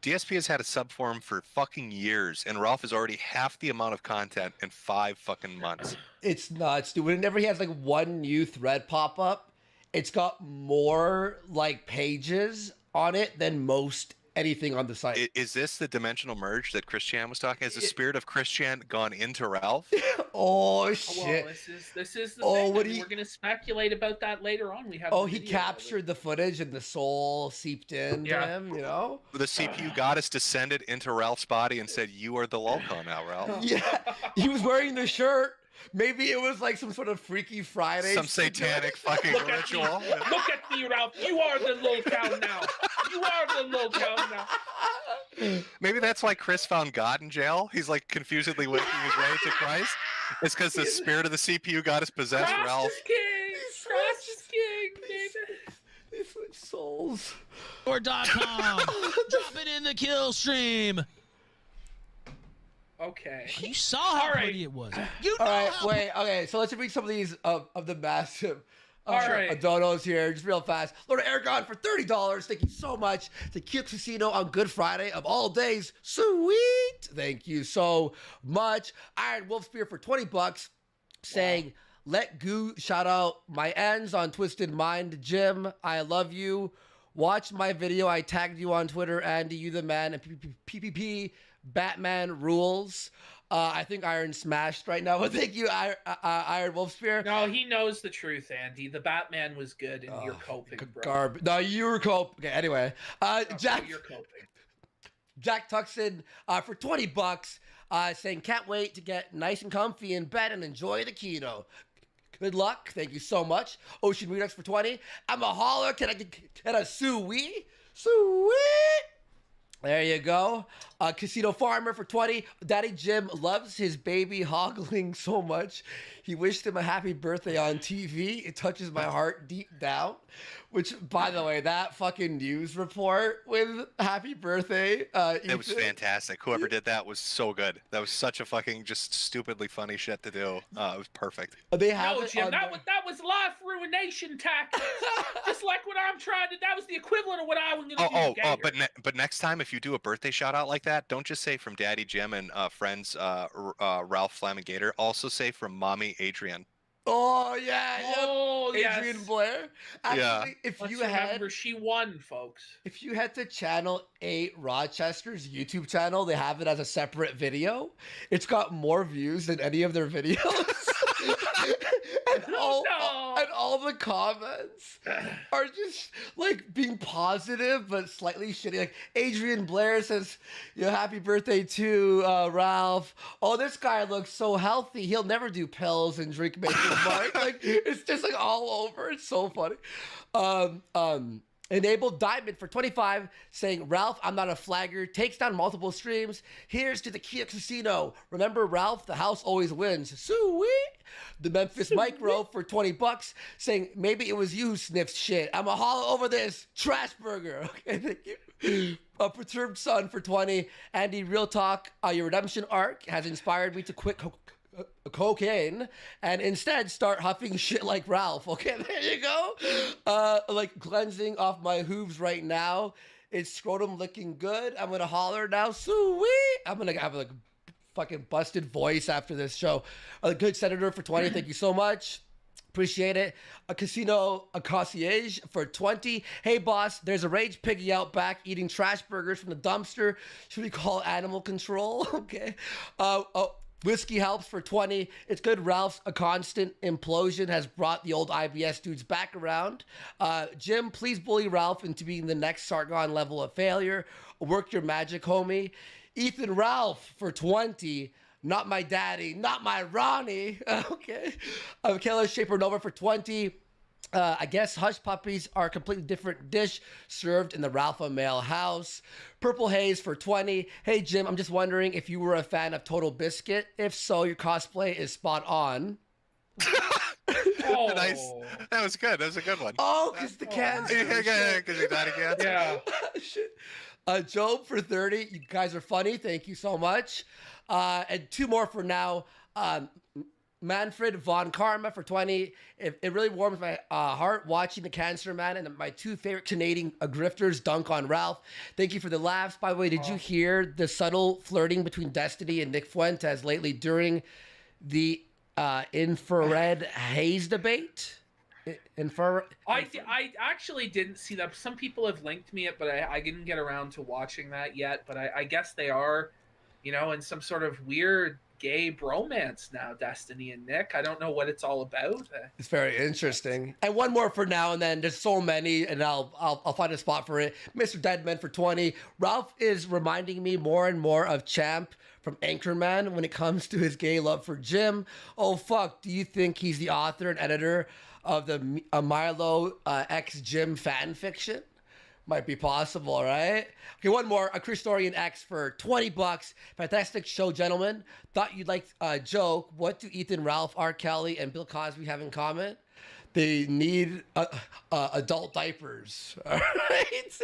DSP has had a sub forum for fucking years, and Ralph has already half the amount of content in 5 fucking months. It's nuts, dude. Whenever he has like one new thread pop up, it's got more like pages on it than most anything on the site. Is this the dimensional merge that Christian was talking? Has the spirit of Christian gone into Ralph? Oh Well, shit. this is the Oh, thing. what I mean, he- we're gonna speculate about that later on. We have. Oh, the he video of it. captured the footage and the soul seeped into Yeah. him, you know? The CPU goddess descended into Ralph's body and said, "You are the Lolco now, Ralph." Yeah. He was wearing the shirt. Maybe it was like some sort of Freaky Friday. Some satanic fucking Look at me. ritual. Look at me, Ralph. You are the little cow now. You are the little cow now. Maybe that's why Chris found God in jail. He's like confusedly waking his way to Christ. It's because the spirit of the CPU goddess possessed Cross Ralph. is king. Cross is king, baby. They switch souls. Or.com. Drop it in the kill stream. Okay. You saw how All right. pretty it was. You know All right, how wait, okay, so let's read some of these of the massive All right. donos here, just real fast. Lord Aragon for $30. Thank you so much to Kino Casino on Good Friday of all days. Sweet. Thank you so much. Iron Wolf Spear for $20 saying, let goo shout out my ends on Twisted Mind. Jim, I love you. Watch my video. I tagged you on Twitter, Andy, you the man, and PPP Batman rules. I think Iron smashed right now, but thank you, Iron Wolf Spear. No, he knows the truth, Andy. The Batman was good, and you're coping, bro. No, you were coping. Okay, anyway, Jack. You're coping. Jack Tuxon for $20, saying can't wait to get nice and comfy in bed and enjoy the Kino. Good luck. Thank you so much. Ocean Redux for 20. I'm a holler. Can I get a sweet? Sweet. There you go. Casino Farmer for 20. Daddy Jim loves his baby hoggling so much. He wished him a happy birthday on TV. It touches my heart deep down. Which, by the way, that fucking news report with happy birthday. It was fantastic. Whoever did that was so good. That was such a fucking just stupidly funny shit to do. It was perfect. They have No, it Jim, on that was life ruination tactics. Just like what I'm trying to. That was the equivalent of what I was going to do. But next time if you do a birthday shout out like that, don't just say from Daddy Jim and friends Ralph Flamigator. Also say from Mommy Adrian. Oh yeah, Oh, yep. Adrian yes. Blair. Actually, Yeah. if Let's you had remember, she won, folks. if you head to Channel 8 Rochester's YouTube channel, they have it as a separate video. It's got more views than any of their videos. and all the comments are just like being positive but slightly shitty. Like Adrian Blair says, happy birthday to Ralph. Oh, this guy looks so healthy. He'll never do pills and drink making Mark. Like it's just like all over. It's so funny. Enabled Diamond for 25 saying, Ralph, I'm not a flagger, takes down multiple streams. Here's to the Kino Casino. Remember, Ralph, the house always wins. Sweet. The Memphis Micro for 20 bucks saying, maybe it was you who sniffed shit. I'm a hollow over this trash burger. Okay, thank you. A Perturbed Son for 20. Andy, real talk, your redemption arc has inspired me to quit cocaine and instead start huffing shit like Ralph. Okay, there you go. Like cleansing off my hooves right now. It's scrotum looking good. I'm gonna holler now. Sweet. I'm gonna have like a fucking busted voice after this show. A good senator for 20. Thank you so much. Appreciate it. A concierge for 20. Hey boss, there's a rage piggy out back eating trash burgers from the dumpster. Should we call animal control? Okay. Whiskey helps for 20. It's good Ralph's A Constant Implosion has brought the old IBS dudes back around. Jim, please bully Ralph into being the next Sargon level of failure. Work your magic, homie. Ethan Ralph for 20. Not my daddy, not my Ronnie. Okay. Kayla Shaper Nova for 20. I guess hush puppies are a completely different dish served in the Ralph Male house. Purple Haze for 20. Hey, Jim, I'm just wondering if you were a fan of Total Biscuit. If so, your cosplay is spot on. Oh. Nice. That was good. That was a good one. Oh, because the cancer. Yeah, because you're not again. Yeah. Shit. Job for 30. You guys are funny. Thank you so much. And two more for now. Manfred Von Karma for 20. It really warms my heart watching the Cancer Man and my two favorite Canadian grifters dunk on Ralph. Thank you for the laughs. By the way, did you hear the subtle flirting between Destiny and Nick Fuentes lately during the infrared haze debate? I actually didn't see that. Some people have linked me it, but I didn't get around to watching that yet. But I guess they are, in some sort of weird gay bromance now, Destiny and Nick. I don't know what it's all about. It's very interesting. And one more for now, and then there's so many, and I'll find a spot for it. Mr. Deadman for 20. Ralph is reminding me more and more of Champ from Anchorman when it comes to his gay love for Jim. Oh fuck, do you think he's the author and editor of the Milo X Jim fan fiction? Might be possible, right? Okay, one more. A Christorian X for 20 bucks. Fantastic show, gentlemen. Thought you'd like a joke. What do Ethan, Ralph, R. Kelly, and Bill Cosby have in common? They need adult diapers. All right?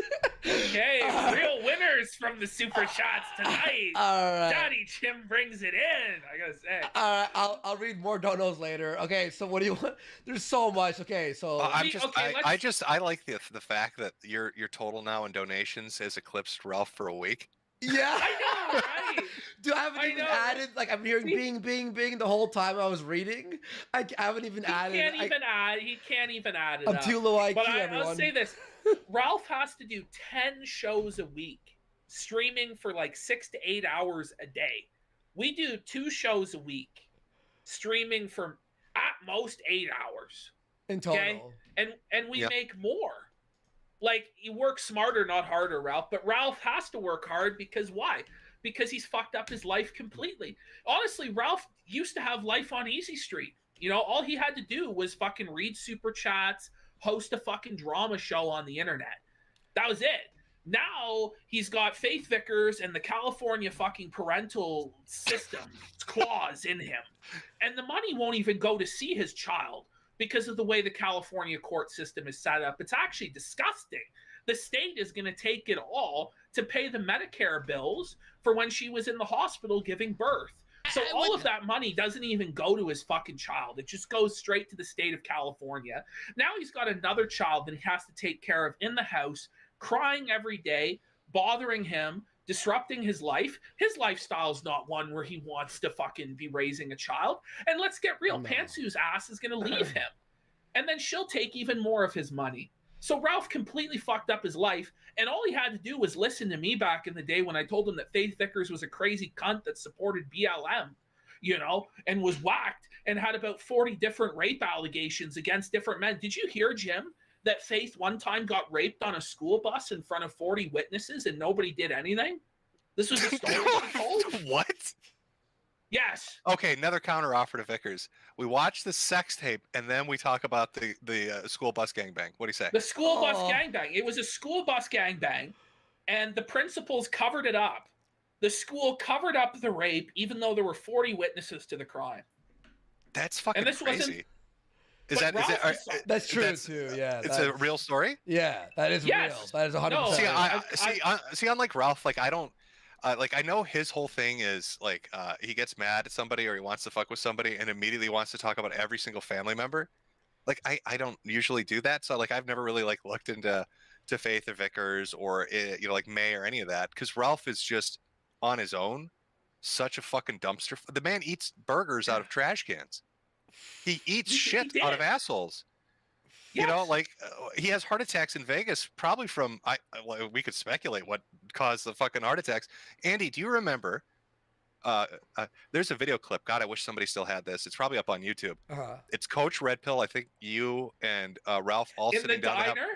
Okay, real winners from the Super Shots tonight. All right. Daddy Jim brings it in, I gotta say. All right, I'll read more donos later. Okay, so what do you want? There's so much. Okay, so I like the fact that your total now in donations has eclipsed Ralph for a week. yeah. I know, right? Dude, I haven't even added, like, I'm hearing bing, bing, bing the whole time I was reading. I haven't even added. He can't even add it I'm up. too low IQ, But everyone. I'll say this. Ralph has to do 10 shows a week, streaming for like 6 to 8 hours a day. We do 2 shows a week, streaming for at most 8 hours. In total. Okay? And we make more. Like, you work smarter, not harder, Ralph. But Ralph has to work hard because why? Because he's fucked up his life completely. Honestly, Ralph used to have life on Easy Street. All he had to do was fucking read super chats, host a fucking drama show on the internet. That was it. Now he's got Faith Vickers and the California fucking parental system clause in him. And the money won't even go to see his child because of the way the California court system is set up. It's actually disgusting. The state is going to take it all to pay the Medicare bills for when she was in the hospital giving birth. So all of that money doesn't even go to his fucking child. It just goes straight to the state of California. Now he's got another child that he has to take care of in the house, crying every day, bothering him, disrupting his life. His lifestyle's not one where he wants to fucking be raising a child. And let's get real, Pantsu's ass is going to leave him. And then she'll take even more of his money. So Ralph completely fucked up his life, and all he had to do was listen to me back in the day when I told him that Faith Vickers was a crazy cunt that supported BLM, and was whacked and had about 40 different rape allegations against different men. Did you hear, Jim, that Faith one time got raped on a school bus in front of 40 witnesses and nobody did anything? This was a story he told. What? Yes. Okay, another counter offer to Vickers. We watch the sex tape and then we talk about the school bus gangbang. What do you say? The school bus gangbang. It was a school bus gangbang, and the principals covered it up. The school covered up the rape, even though there were 40 witnesses to the crime. That's fucking and this crazy. That's true too. Yeah, it's a real story. Yeah, that is real. That is 100%. No, see, unlike Ralph, like I don't. I know his whole thing is like he gets mad at somebody or he wants to fuck with somebody and immediately wants to talk about every single family member. Like I don't usually do that, so like I've never really like looked into Faith or Vickers or like May or any of that, because Ralph is just on his own such a fucking dumpster. The man eats burgers out of trash cans. He eats shit out of assholes. Yes. Like he has heart attacks in Vegas, probably from we could speculate what caused the fucking heart attacks. Andy, do you remember? There's a video clip. God, I wish somebody still had this. It's probably up on YouTube. It's Coach Red Pill. I think you and Ralph all in sitting the down diner.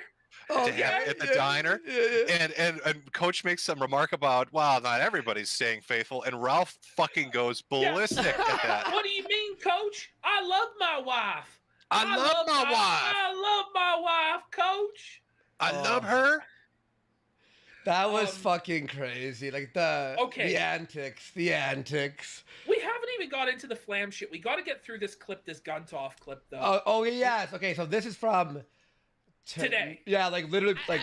at the diner, and Coach makes some remark about, wow, not everybody's staying faithful, and Ralph fucking goes ballistic at that. What do you mean, Coach? I love my wife. I love my wife. I love my wife, Coach. I love her. That was fucking crazy. Like the antics. We haven't even got into the flam shit. We got to get through this clip, this Guntoff clip, though. Oh yes. Okay, so this is from today. Yeah, like literally, like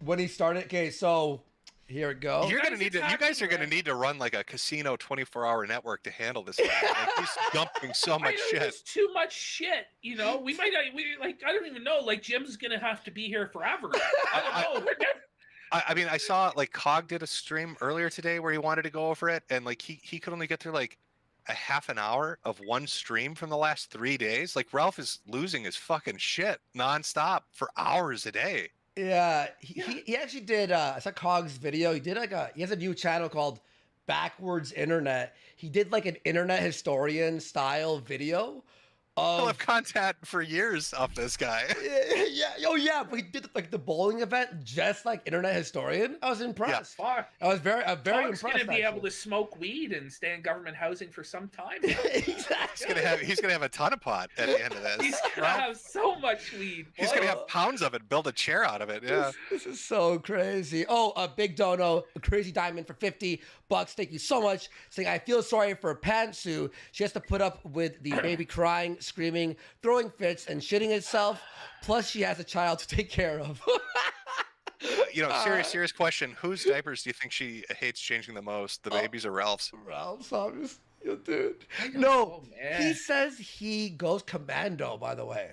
when he started. Okay, so here it goes. You're gonna need to. You guys are gonna need to run like a casino 24-hour network to handle this. Like he's dumping so much shit. There's too much shit. We might. I don't even know. Like Jim's gonna have to be here forever. I don't know. I mean, I saw like Cog did a stream earlier today where he wanted to go over it, and like he could only get through like a half an hour of one stream from the last 3 days. Like Ralph is losing his fucking shit nonstop for hours a day. Yeah, he actually did. I saw Cog's video. He did he has a new channel called Backwards Internet. He did like an internet historian style video. I'll have content for years off this guy. Yeah. But he did like the bowling event just like internet historian. I was impressed. Yeah. I was very impressed. He's gonna be able to smoke weed and stay in government housing for some time. Exactly. He's gonna have a ton of pot at the end of this. He's gonna have so much weed. He's gonna have pounds of it. Build a chair out of it. Yeah. This is so crazy. Oh, a big dono, a crazy diamond for $50. Thank you so much. Saying I feel sorry for Pantsu. She has to put up with the baby crying, screaming, throwing fits, and shitting itself. Plus, she has a child to take care of. Serious question. Whose diapers do you think she hates changing the most? The baby's or Ralph's? Ralph's, obviously, dude. No, he says he goes commando. By the way,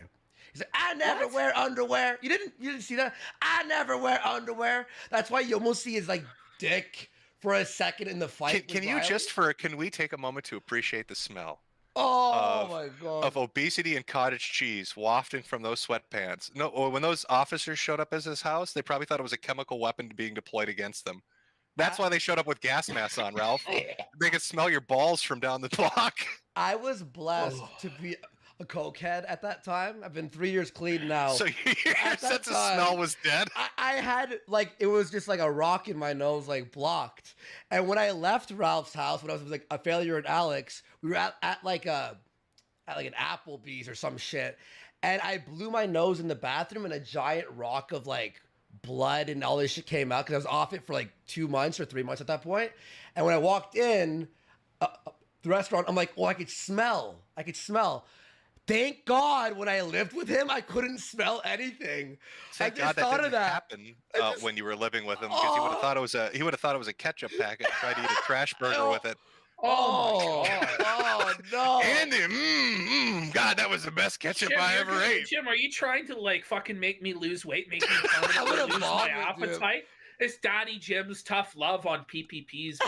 he's like, I never wear underwear. You didn't see that? I never wear underwear. That's why you almost see his like dick for a second in the fight. Can we take a moment to appreciate the smell? My god! Of obesity and cottage cheese wafting from those sweatpants. No, when those officers showed up at his house, they probably thought it was a chemical weapon being deployed against them. That's why they showed up with gas masks on, Ralph. They could smell your balls from down the block. I was blessed to be a cokehead at that time. I've been 3 years clean now. So your sense of smell was dead? I had, like, it was just like a rock in my nose, like, blocked. And when I left Ralph's house, when I was like a failure at Alex, we were at an Applebee's or some shit. And I blew my nose in the bathroom and a giant rock of, like, blood and all this shit came out because I was off it for like 2 months or 3 months at that point. And when I walked in the restaurant, I'm like, oh, I could smell. Thank God when I lived with him, I couldn't smell anything. Thank I God just that thought didn't of that. happen just- when you were living with him, because he would have thought it was a ketchup packet and tried to eat a trash burger with it. Oh my God. Oh no. Andy, God, that was the best ketchup I ever ate. Jim, are you trying to like fucking make me lose weight, make me I would've permanently lose my vomited, Jim. appetite? It's Daddy Jim's tough love on PPP's.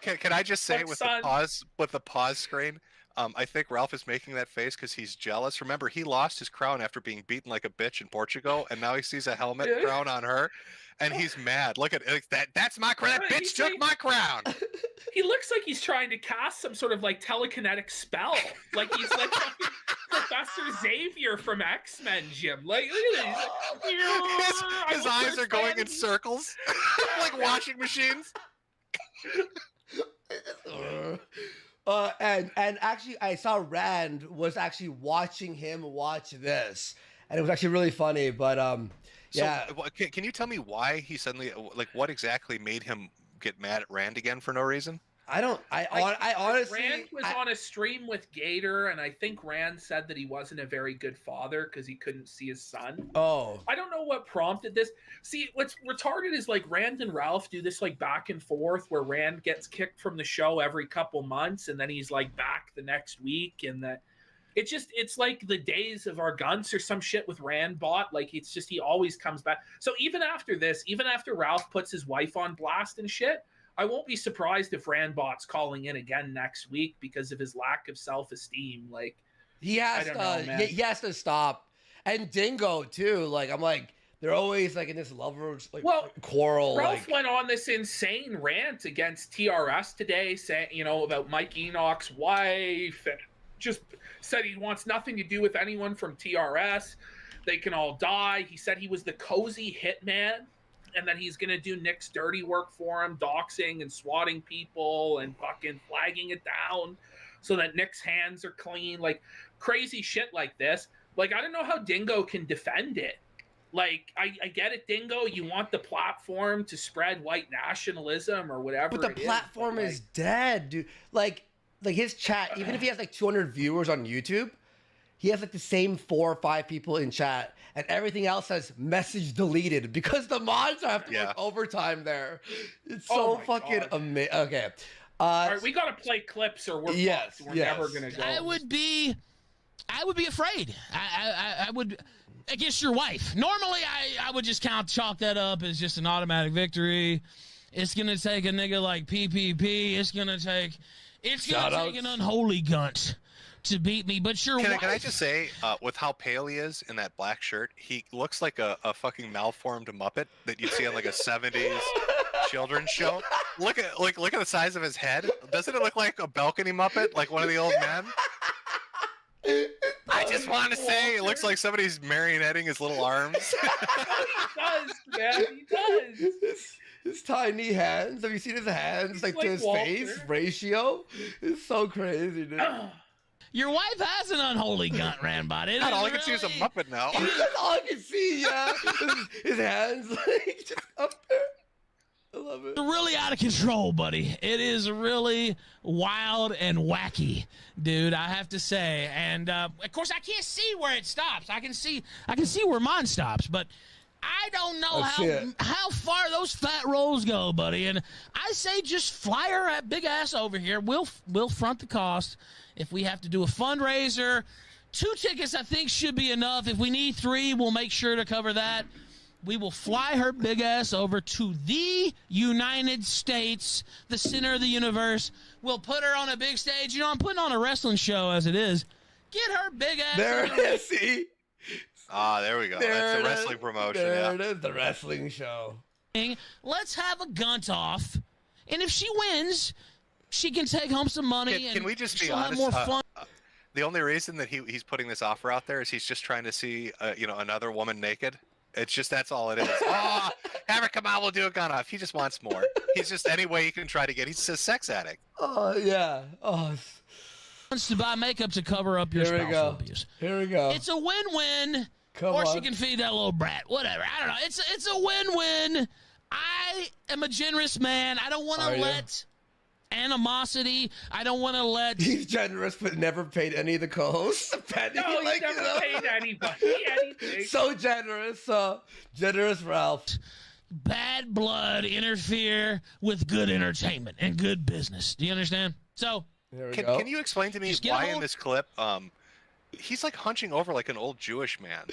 Can I just say Look, with son. the pause screen? I think Ralph is making that face because he's jealous. Remember, he lost his crown after being beaten like a bitch in Portugal, and now he sees a helmet crown on her, and he's mad. Look at that. That's my crown. That bitch took my crown. He looks like he's trying to cast some sort of like telekinetic spell. Like he's like fucking Professor Xavier from X-Men, Jim. Like, look at this. His eyes are going in circles, like washing machines. And actually, I saw Rand was actually watching him watch this, and it was actually really funny. But yeah. So, can you tell me why he suddenly, like, what exactly made him get mad at Rand again for no reason? I honestly. Rand was on a stream with Gator, and I think Rand said that he wasn't a very good father because he couldn't see his son. Oh. I don't know what prompted this. See, what's retarded is like Rand and Ralph do this like back and forth where Rand gets kicked from the show every couple months and then he's like back the next week, and that it's like the days of our guns or some shit with Rand bot. Like it's just he always comes back. So even after this, even after Ralph puts his wife on blast and shit, I won't be surprised if Randbot's calling in again next week because of his lack of self-esteem. Like He has I don't know, man. he has to stop. And Dingo too. Like I'm like they're always like in this lovers like quarrel. Ralph like went on this insane rant against TRS today, saying about Mike Enoch's wife, and just said he wants nothing to do with anyone from TRS. They can all die. He said he was the cozy hitman, and that he's gonna do Nick's dirty work for him, doxing and swatting people and fucking flagging it down so that Nick's hands are clean. Like crazy shit like this. Like I don't know how Dingo can defend it. Like I get it, Dingo. You want the platform to spread white nationalism or whatever. but the platform is dead, dude. Like his chat, even if he has like 200 viewers on YouTube, he has like the same 4 or 5 people in chat, and everything else says message deleted because the mods have to work overtime there. It's so fucking amazing. Okay. All right, we gotta play clips or we're fucked. We're never gonna go. I would be afraid. I would against your wife. Normally, I would just chalk that up as just an automatic victory. It's gonna take a nigga like PPP. It's gonna take an unholy gunt to beat me. But your wife. Can I just say, with how pale he is in that black shirt, he looks like a fucking malformed Muppet that you'd see on like a 70s children's show. Look at the size of his head. Doesn't it look like a balcony Muppet, like one of the old men? I just want to say, it looks like somebody's marionetting his little arms. He does, man. He does. His tiny hands. Have you seen his hands? Like to his Walter. face ratio. It's so crazy, dude. Your wife has an unholy gunt, Randbot. God, all I can see is a Muppet now. That's all I can see. Yeah, his hands like just up there. I love it. It's really out of control, buddy. It is really wild and wacky, dude. I have to say, and of course, I can't see where it stops. I can see where mine stops, but I don't know how far those fat rolls go, buddy. And I say just fly her big ass over here. We'll front the cost if we have to do a fundraiser. 2 tickets, I think, should be enough. If we need 3, we'll make sure to cover that. We will fly her big ass over to the United States, the center of the universe. We'll put her on a big stage. You know, I'm putting on a wrestling show as it is. Get her big ass. There it is. See. Ah, there we go. That's the wrestling promotion. There it is, the wrestling show. Let's have a gunt off, and if she wins, she can take home some money. Can we just be she'll honest? have more fun. The only reason that he's putting this offer out there is he's just trying to see another woman naked. It's just that's all it is. Oh, have her come out. We'll do a gun off. He just wants more. He's just any way he can try to get. He's a sex addict. Oh yeah. Oh. Wants to buy makeup to cover up your spousal abuse. Here we go. It's a win-win. Come or on. she can feed that little brat. Whatever. I don't know. It's a win-win. I am a generous man. I don't want Are to you? let animosity. I don't want to let. He's generous, but never paid any of the co-hosts a penny. No, he like, never you know? paid anybody anything. So generous, generous Ralph. Bad blood interfere with good entertainment and good business. Do you understand? So There we Can, go. can you explain to me Just get why a in hold- this clip, he's like hunching over like an old Jewish man?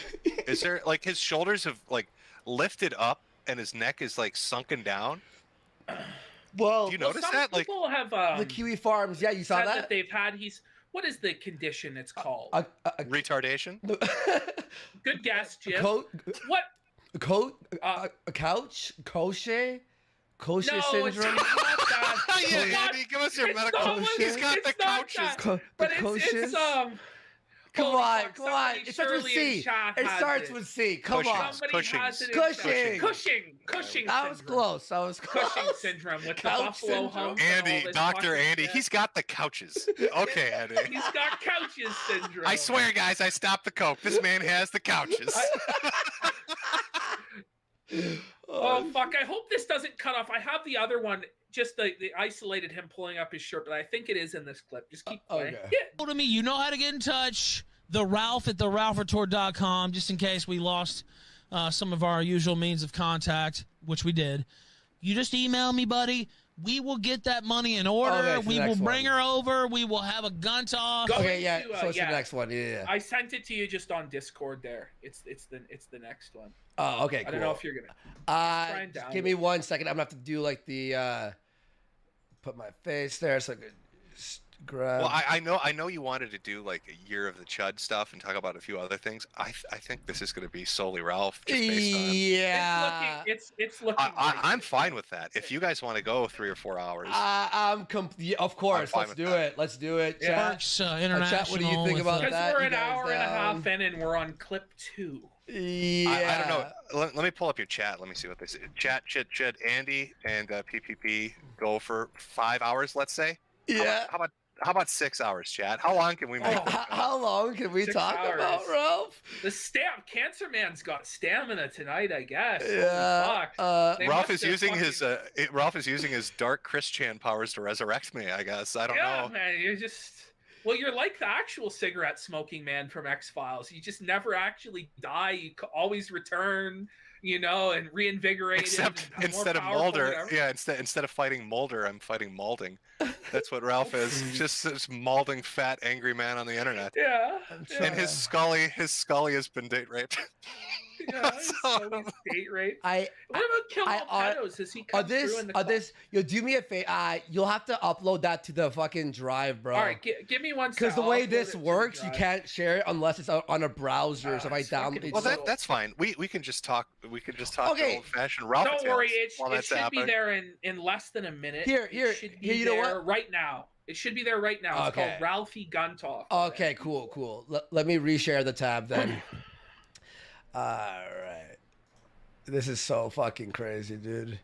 Is there like his shoulders have like lifted up and his neck is like sunken down? Well, Do you Well, notice some that? Like, people have the Kiwi Farms. Yeah, you saw said that. they've had. What is the condition it's called? retardation? Good guess, Jim. coat, What? a couch, Kosher No, it's syndrome. not that. Yeah, It's not- Andy, give us your it's medical. not- He's got it's the not couches. that. But The it's Koshers? Come holy on, fuck, come on. somebody It starts with surely C. in chat It has starts it. with C. Come Cushing. on. Somebody Cushing. has it in Cushing. chat. Cushing I was syndrome. close. I was close. Cushing syndrome with the Couch buffalo syndrome. hump. and all Andy, this Dr. fucking Andy, shit. he's got the couches. Okay, Andy. He's got couches syndrome. I swear, guys, I stopped the coke. This man has the couches. Oh fuck! I hope this doesn't cut off. I have the other one. Just the isolated him pulling up his shirt, but I think it is in this clip. Just keep playing. okay. Yeah. to me, you know how to get in touch. The Ralph at theralphretour.com, just in case we lost some of our usual means of contact, which we did. You just email me, buddy. We will get that money in order. Okay, so we the will next bring one. her over. We will have a gun toss. Go Okay, yeah. into, So it's yeah. the next one. Yeah. I sent it to you just on Discord. There, it's the next one. Oh, okay. I Cool. don't know if you're gonna. and Just download give me 1 second. I'm gonna have to do like the put my face there so I could grab. Well, I know you wanted to do like a year of the Chud stuff and talk about a few other things. I think this is going to be solely Ralph. Just based on, Yeah. It's looking. I'm fine with that. If you guys want to go 3 or 4 hours, Yeah, of course. fine Let's with do that. it. Let's do it. Yeah. Works international. Chat, what do you think with, about because that, we're you an guys hour and a down? half in, and we're on clip 2. Yeah. I don't know. Let me pull up your chat. Let me see what they say. Chat, should Andy and PPP go for 5 hours? Let's say. Yeah. How about 6 hours, chat? How long can we make? this go? How long can we 6 talk hours. about, Ralph? The Cancer Man's got stamina tonight, I guess. Holy Yeah. fuck. They Ralph must is have using fucking- Ralph is using his dark Christian powers to resurrect me. I guess I don't Yeah, know. man, you're just. Well, you're like the actual cigarette smoking man from X-Files. You just never actually die. You always return, and reinvigorate. Except instead of Mulder, yeah, instead of fighting Mulder, I'm fighting Malding. That's what Ralph is. Just this malding, fat, angry man on the internet. Yeah. And his Scully has been date raped. Yeah, so date rape. What about Kill Pedos? Has he come through in the club? Yo, do me a favor. You'll have to upload that to the fucking drive, bro. All right, give me one second. Because the I'll way upload this it to the works, you drive. can't share it unless it's on a browser. So if I it's fucking download, Well, that's fine. We can just talk. We can just talk Okay. old fashioned Ralph. Don't worry, it while should that's be happening. there in less than a minute. Here, It should be you know there what? right now. It should be there right now. It's Okay. called Ralphie Gun Talk. Okay, cool. Let me reshare the tab then. All right. This is so fucking crazy, dude.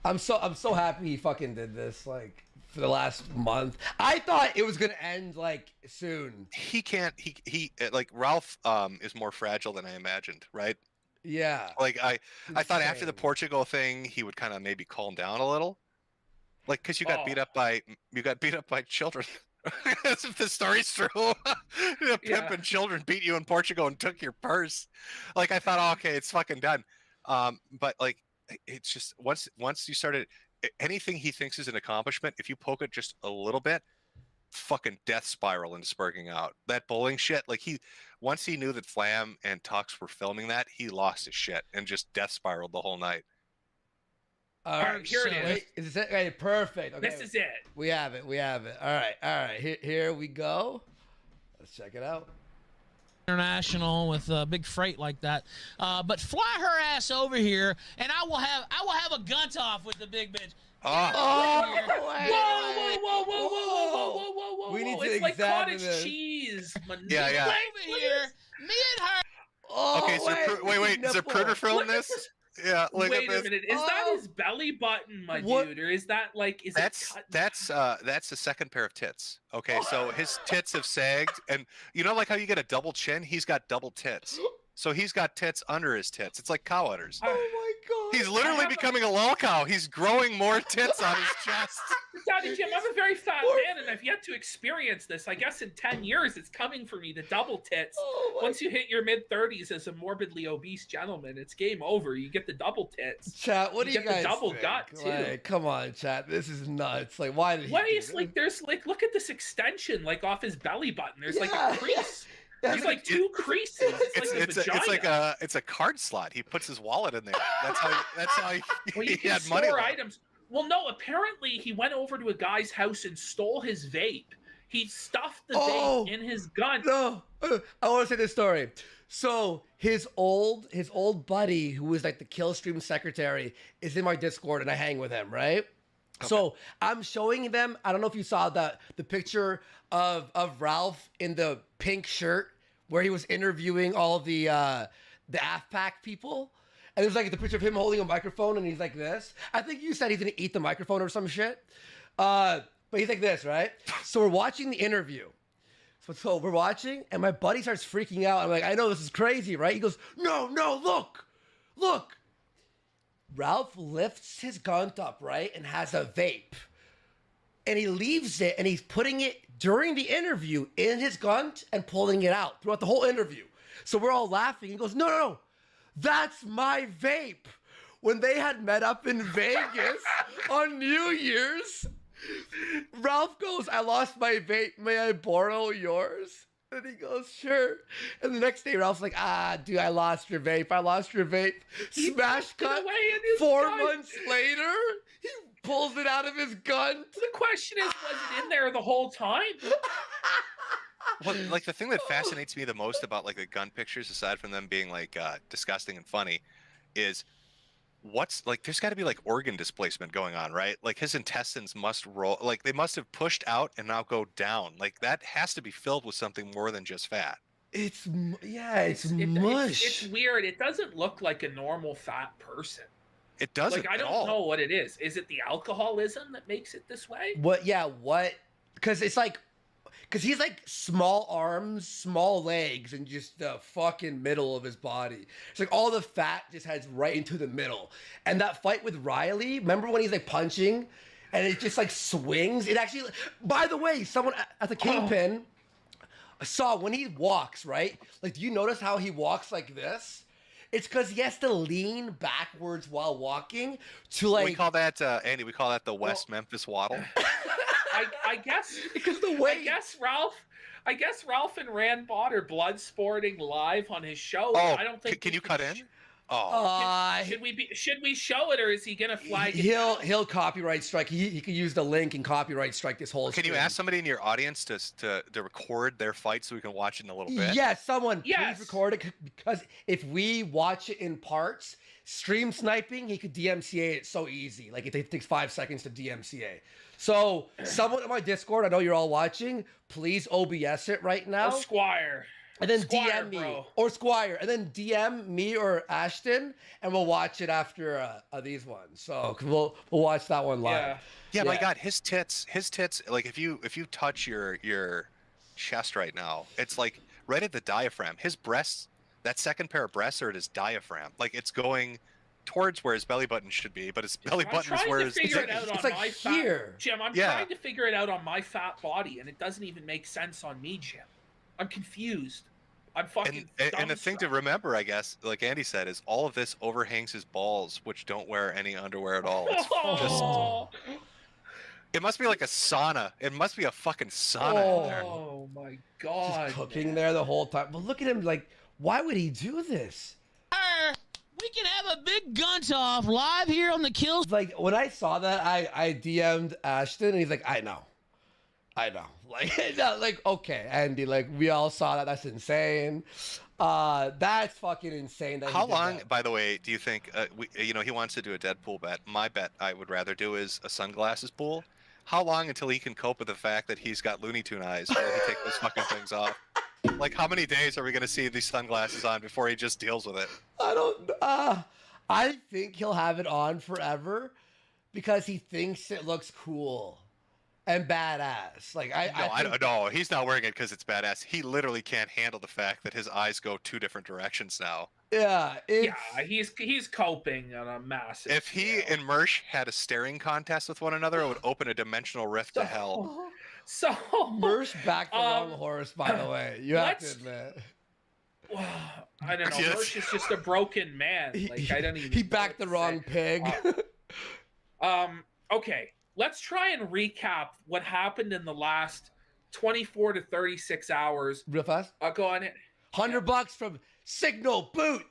I'm so happy he fucking did this like for the last month. I thought it was gonna end like soon. He can't. He like Ralph is more fragile than I imagined. Right. Yeah. Like I thought after the Insane. Portugal thing, he would kind of maybe calm down a little. Like, cause you got beat Oh. up by children. If the story's true, a pimp and children beat you in Portugal and took your purse. Like I thought, oh, okay, it's fucking done. But like, it's just once you started anything he thinks is an accomplishment, if you poke it just a little bit, fucking death spiral into spurging out. That bowling shit, like once he knew that Flam and Tux were filming that, he lost his shit and just death spiraled the whole night. All right, here it is. Wait, is this it? Okay, perfect. Okay. This is it. We have it. All right. Here we go. Let's check it out. International with big freight like that, but fly her ass over here, and I will have a gun off with the big bitch. Oh, Whoa! We need to It's like examine cottage this. cheese. Yeah. Over here, me and her. Oh, okay, so wait, is there Pruder film Look at this? this. Yeah, look Wait at this. a minute. Is that his belly button, my What? dude, or is that like? Is That's it cut? that's the second pair of tits. Okay, so his tits have sagged, and you know, like how you get a double chin, he's got double tits. so he's got tits under his tits. It's like cow udders. Oh my god. He's literally becoming a lol cow. He's growing more tits on his chest. Daddy Jim, I'm a very fat man, and I've yet to experience this. I guess in 10 years, it's coming for me, the double tits. Oh Once you hit your mid-30s as a morbidly obese gentleman, it's game over. You get the double tits. Chat, what do you get the guys double think? gut, too. Like, come on, chat. This is nuts. Like, why did he do There's this? like, look at this extension, like, off his belly button. There's like Yeah, a crease. yeah. There's like two creases. It's a card slot. He puts his wallet in there. That's how he, Well, you he can had money. store items. Well, no, apparently he went over to a guy's house and stole his vape. He stuffed the vape in his gun. No, I want to say this story. So his old buddy, who was like the Killstream secretary, is in my Discord, and I hang with him, right? Okay. So I'm showing them. I don't know if you saw the picture of Ralph in the pink shirt where he was interviewing all the AFPAC people. And there's like the picture of him holding a microphone, and he's like this. I think you said he's gonna eat the microphone or some shit. But he's like this, right? So we're watching the interview. So we're watching, and my buddy starts freaking out. I'm like, I know this is crazy, right? He goes, no, look. Ralph lifts his gun up, right, and has a vape. And he leaves it, and he's putting it during the interview in his gun and pulling it out throughout the whole interview. So we're all laughing. He goes, no. That's my vape. When they had met up in Vegas on New Year's, Ralph goes, I lost my vape. May I borrow yours? And he goes, sure. And the next day, Ralph's like, dude, I lost your vape. Smash cut. 4 months later, he pulls it out of his gun. The question is, was it in there the whole time? Well, like the thing that fascinates me the most about like the gun pictures, aside from them being like disgusting and funny, is what's like there's got to be like organ displacement going on, right? Like his intestines must roll, like they must have pushed out and now go down. Like that has to be filled with something more than just fat. It's mush. It's weird. It doesn't look like a normal fat person. It doesn't. Like I don't know what it is. Is it the alcoholism that makes it this way? What? Because it's like. Because he's like small arms, small legs, and just the fucking middle of his body. It's like all the fat just heads right into the middle. And that fight with Riley, remember when he's like punching and it just like swings? It actually, by the way, someone at the Kingpin saw when he walks, right? Like, do you notice how he walks like this? It's because he has to lean backwards while walking to like. We call that, Andy, the West Memphis waddle. I guess because the way I guess Ralph and Randbot are blood sporting live on his show. Oh, I don't think. Can you cut in? Should we show it, or is he gonna flag it? He'll copyright strike. He could use the link and copyright strike this whole. Can you ask somebody in your audience to record their fight so we can watch it in a little bit? Yes, please record it, because if we watch it in parts, stream sniping, he could DMCA it so easy. Like it takes 5 seconds to DMCA. So someone in my Discord, I know you're all watching, please OBS it right now. Or Squire. And then Squire, DM me. bro. Or Squire. And then DM me or Ashton, and we'll watch it after these ones. So we'll watch that one live. Yeah, my God, his tits, like if you touch your chest right now, it's like right at the diaphragm. His breasts, that second pair of breasts are at his diaphragm. Like it's going towards where his belly button should be, but his belly button is where his... It's like here. Jim, I'm trying to figure it out on my fat body, and it doesn't even make sense on me, Jim. I'm confused. I'm fucking and the thing to remember, I guess, like Andy said, is all of this overhangs his balls, which don't wear any underwear at all. It's it must be like a sauna. It must be a fucking sauna in there. Oh my God. Just cooking there the whole time. But look at him, like, why would he do this? We can have a big gunt off live here on the Kills. Like, when I saw that, I DM'd Ashton, and he's like, I know. Like, okay, Andy, like, we all saw that. That's insane. That's fucking insane. That How long, by the way, do you think, he wants to do a Deadpool bet. My bet I would rather do is a sunglasses pool. How long until he can cope with the fact that he's got Looney Tune eyes while he takes those fucking things off? Like, how many days are we going to see these sunglasses on before he just deals with it? I think he'll have it on forever because he thinks it looks cool. and badass. Like No, I think, no, he's not wearing it because it's badass. He literally can't handle the fact that his eyes go two different directions now. yeah, it's, Yeah, he's coping on a massive. If he scale. and Mersh had a staring contest with one another, it would open a dimensional rift to So- hell. So Mersh backed the wrong Um, horse, by the way. You have to let's- admit. I don't know. Yes. Mersh is just a broken man. Like I don't even. He know backed what the to wrong say. pig. Okay, let's try and recap what happened in the last 24 to 36 hours. Real fast. Go on. $100 from Signal Boot.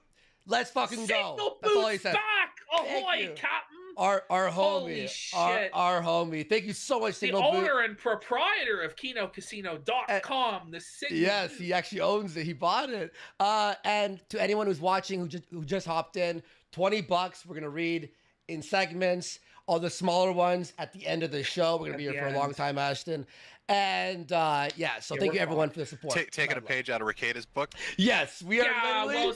Let's fucking Signal go. That's all he Boot's said. back. Thank Ahoy, you. Captain. Our Holy homie, shit. our homie. Thank you so much, The Signal Boot. owner and proprietor of KinoCasino.com. The Signal Yes, Boot. he actually owns it. He bought it. And to anyone who's watching who just hopped in, $20. We're gonna read in segments. All the smaller ones at the end of the show. We're gonna At be here the for a long end. time, Ashton. And yeah, so Yeah, thank we're you everyone fine. for the support. Taking a God love. page out of Ricado's book. Yes, we are. Yeah, literally- well,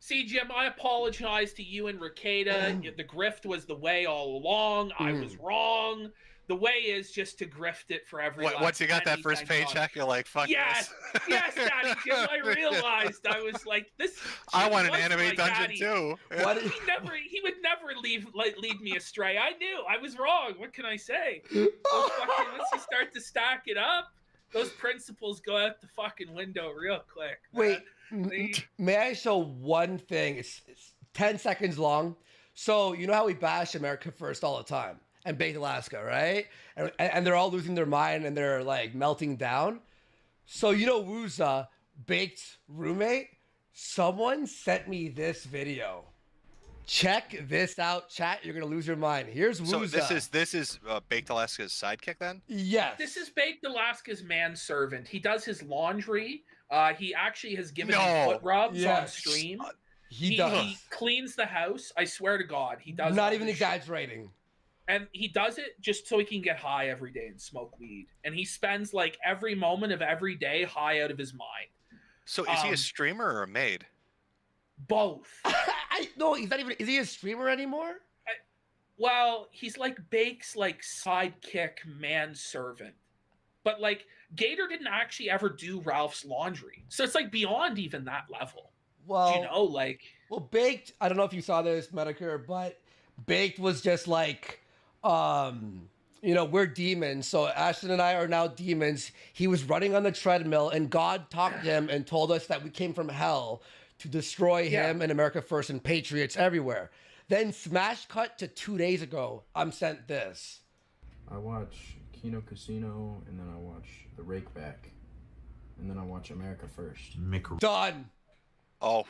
see, Jim, I apologize to you and Ricada. The grift was the way all along. I was wrong. The way is just to grift it for everyone. Once you got that first paycheck, you're like, fuck Yes, this. yes, Daddy Jim. I realized I was like, this. I Jim want an was anime my dungeon daddy. too. What? He would never lead me astray. I knew I was wrong. What can I say? Once you start to stack it up, those principles go out the fucking window real quick. Wait, They- may I show one thing? It's 10 seconds long. So you know how we bash America First all the time and Baked Alaska, right? And they're all losing their mind and they're like melting down. So you know Wooza, Baked roommate? Someone sent me this video. Check this out, chat. You're gonna lose your mind. Here's So Wooza. this is Baked Alaska's sidekick then? Yes. This is Baked Alaska's manservant. He does his laundry. He actually has given me No. foot rubs on Yes. stream. he does. He cleans the house. I swear to God, he does. Not all even this shit. exaggerating. And he does it just so he can get high every day and smoke weed. And he spends like every moment of every day high out of his mind. So is he Um, a streamer or a maid? Both. No, he's not even. Is he a streamer anymore? Well, he's like Bake's like sidekick manservant. But like Gator didn't actually ever do Ralph's laundry. So it's like beyond even that level. Well, Do you know, like Well, Baked, I don't know if you saw this, Metokur, but Baked was just like, we're demons. So Ashton and I are now demons. He was running on the treadmill, and God talked to him and told us that we came from hell to destroy him and America First and patriots everywhere. Then smash cut to 2 days ago. I'm sent this. I watch Kino Casino, and then I watch The Rake Back, and then I watch America First. Done. Oh,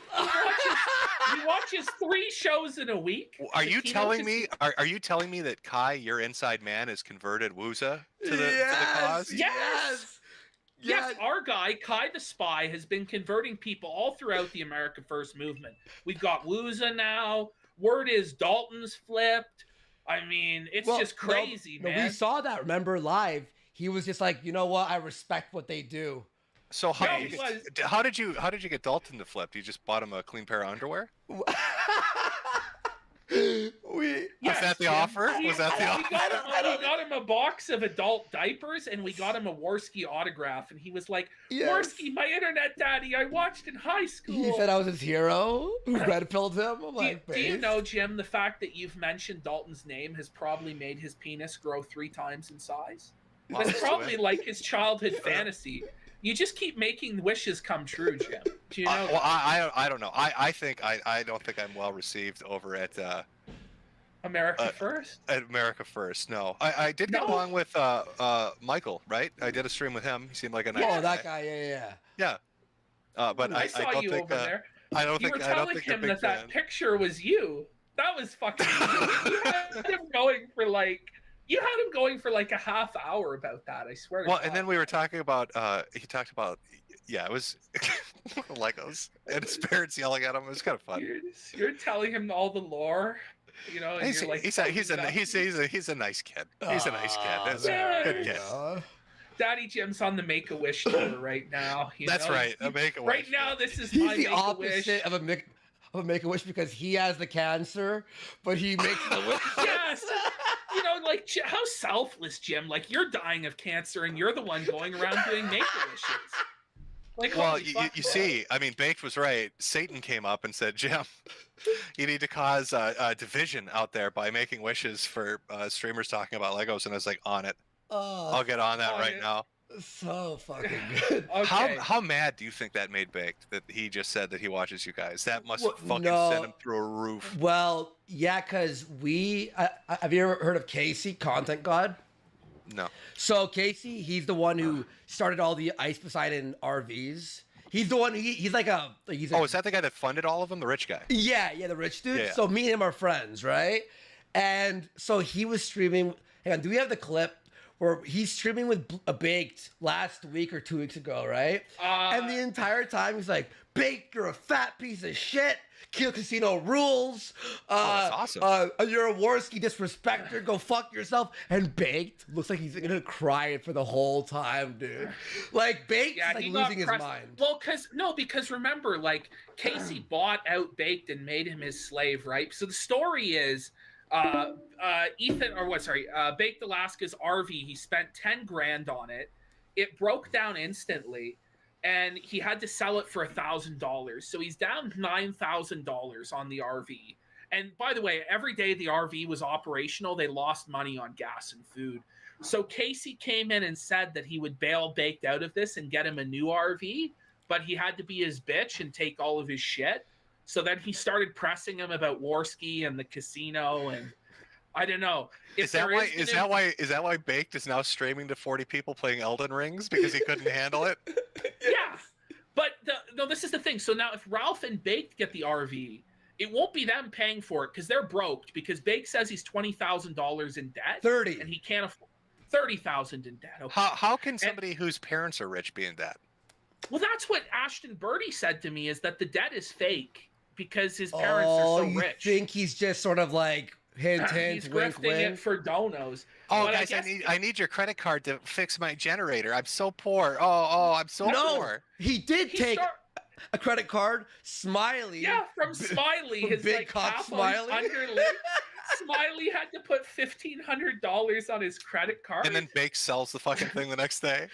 he watches 3 shows in a week. are The you Kino telling Casino- me? Are you telling me that Kai, your inside man, has converted Wooza to the cause? Yes! Yes, our guy, Kai the Spy, has been converting people all throughout the America First movement. We've got Wooza now. Word is Dalton's flipped. I mean, it's just crazy, no, man. we saw that, remember, live. He was just like, you know what? I respect what they do. So how, No, did he you, was- how did you get Dalton to flip? You just bought him a clean pair of underwear? We Was that the Jim. offer? Was that the We got, offer? we got him a box of adult diapers, and we got him a Worski autograph, and he was like, Yes. Worski, my internet daddy, I watched in high school. He said I was his hero. Who red pilled him? I'm Do you, like, do you "Based." know, Jim, the fact that you've mentioned Dalton's name has probably made his penis grow 3 times in size? Wow, That's so probably it- like his childhood fantasy. You just keep making wishes come true, Jim. Do you know? Well, I don't know. I think I don't think I'm well received over at America First? America First. No, I did get No. along with Michael. Right, I did a stream with him. He seemed like a nice Oh, that guy, yeah. Yeah. But I I saw don't you think over there. I don't You think were I don't telling think they're him big that that fan. picture was you. That was fucking. You had him going for like. You had him going for like a half hour about that. I swear. To Well, God. and then we were talking about. He talked about. Yeah, it was Legos and his parents yelling at him. It was kind of fun. You're telling him all the lore. You know, and He's you're like, he's a nice kid. He's a nice kid. That's there a good you kid. go. Daddy Jim's on the Make a Wish tour right now. You That's know? right. A Make-A-Wish. Right now, this is He's my the Make a Wish. opposite of a Make-A-Wish because he has the cancer, but he makes the wish. Yes, you know, like how selfless, Jim. Like you're dying of cancer and you're the one going around doing make-a-wishes. Like, Well, holy fuck, you bro. see, I mean, Baked was right. Satan came up and said, Jim, you need to cause a division out there by making wishes for streamers talking about Legos. And I was like, on it. Oh, I'll get on that On right it. now. so fucking good. Okay. How mad do you think that made Baked that he just said that he watches you guys? That must Well, fucking no. send him through a roof. Well, yeah, because have you ever heard of Casey, Content God? No. So Casey, he's the one who started all the Ice Poseidon RVs. He's the one. He's like a. He's a, Oh, is that the guy that funded all of them? The rich guy? Yeah, the rich dude. Yeah. So me and him are friends, right? And so he was streaming. Hang on, do we have the clip where he's streaming with Baked last week or 2 weeks ago, right? And the entire time he's like, "Baked, you're a fat piece of shit. Kill Casino rules. That's awesome. You're a Warski disrespecter. Go fuck yourself." And Baked looks like he's gonna cry for the whole time, dude. Like Baked, Yeah, like he got losing his pressed. mind. Well, because remember, like Casey bought out Baked and made him his slave, right? So the story is, Baked Alaska's RV. He spent 10 grand on it. It broke down instantly, and he had to sell it for $1,000. So he's down $9,000 on the RV. And by the way, every day the RV was operational, they lost money on gas and food. So Casey came in and said that he would bail Baked out of this and get him a new RV, but he had to be his bitch and take all of his shit. So then he started pressing him about Warski and the casino, and I don't know. Is that why Baked is now streaming to 40 people playing Elden Rings because he couldn't handle it? Yeah, but no, this is the thing. So now if Ralph and Baked get the RV, it won't be them paying for it because they're broke. Because Baked says he's $20,000 in debt, 30. and he can't afford $30,000 in debt. Okay. How can somebody whose parents are rich be in debt? Well, that's what Ashton Birdie said to me, is that the debt is fake because his parents are so you rich. think he's just sort of like hint, He's wink, grifting wink? it for donos. Oh, But guys, guess- I need your credit card to fix my generator. I'm so poor. Oh, I'm so No, poor. he did He take start- a credit card. Smiley. Yeah, from Smiley, From his Big like Cock half Smiley? underlip. Smiley had to put $1,500 on his credit card. And then Bake sells the fucking thing the next day.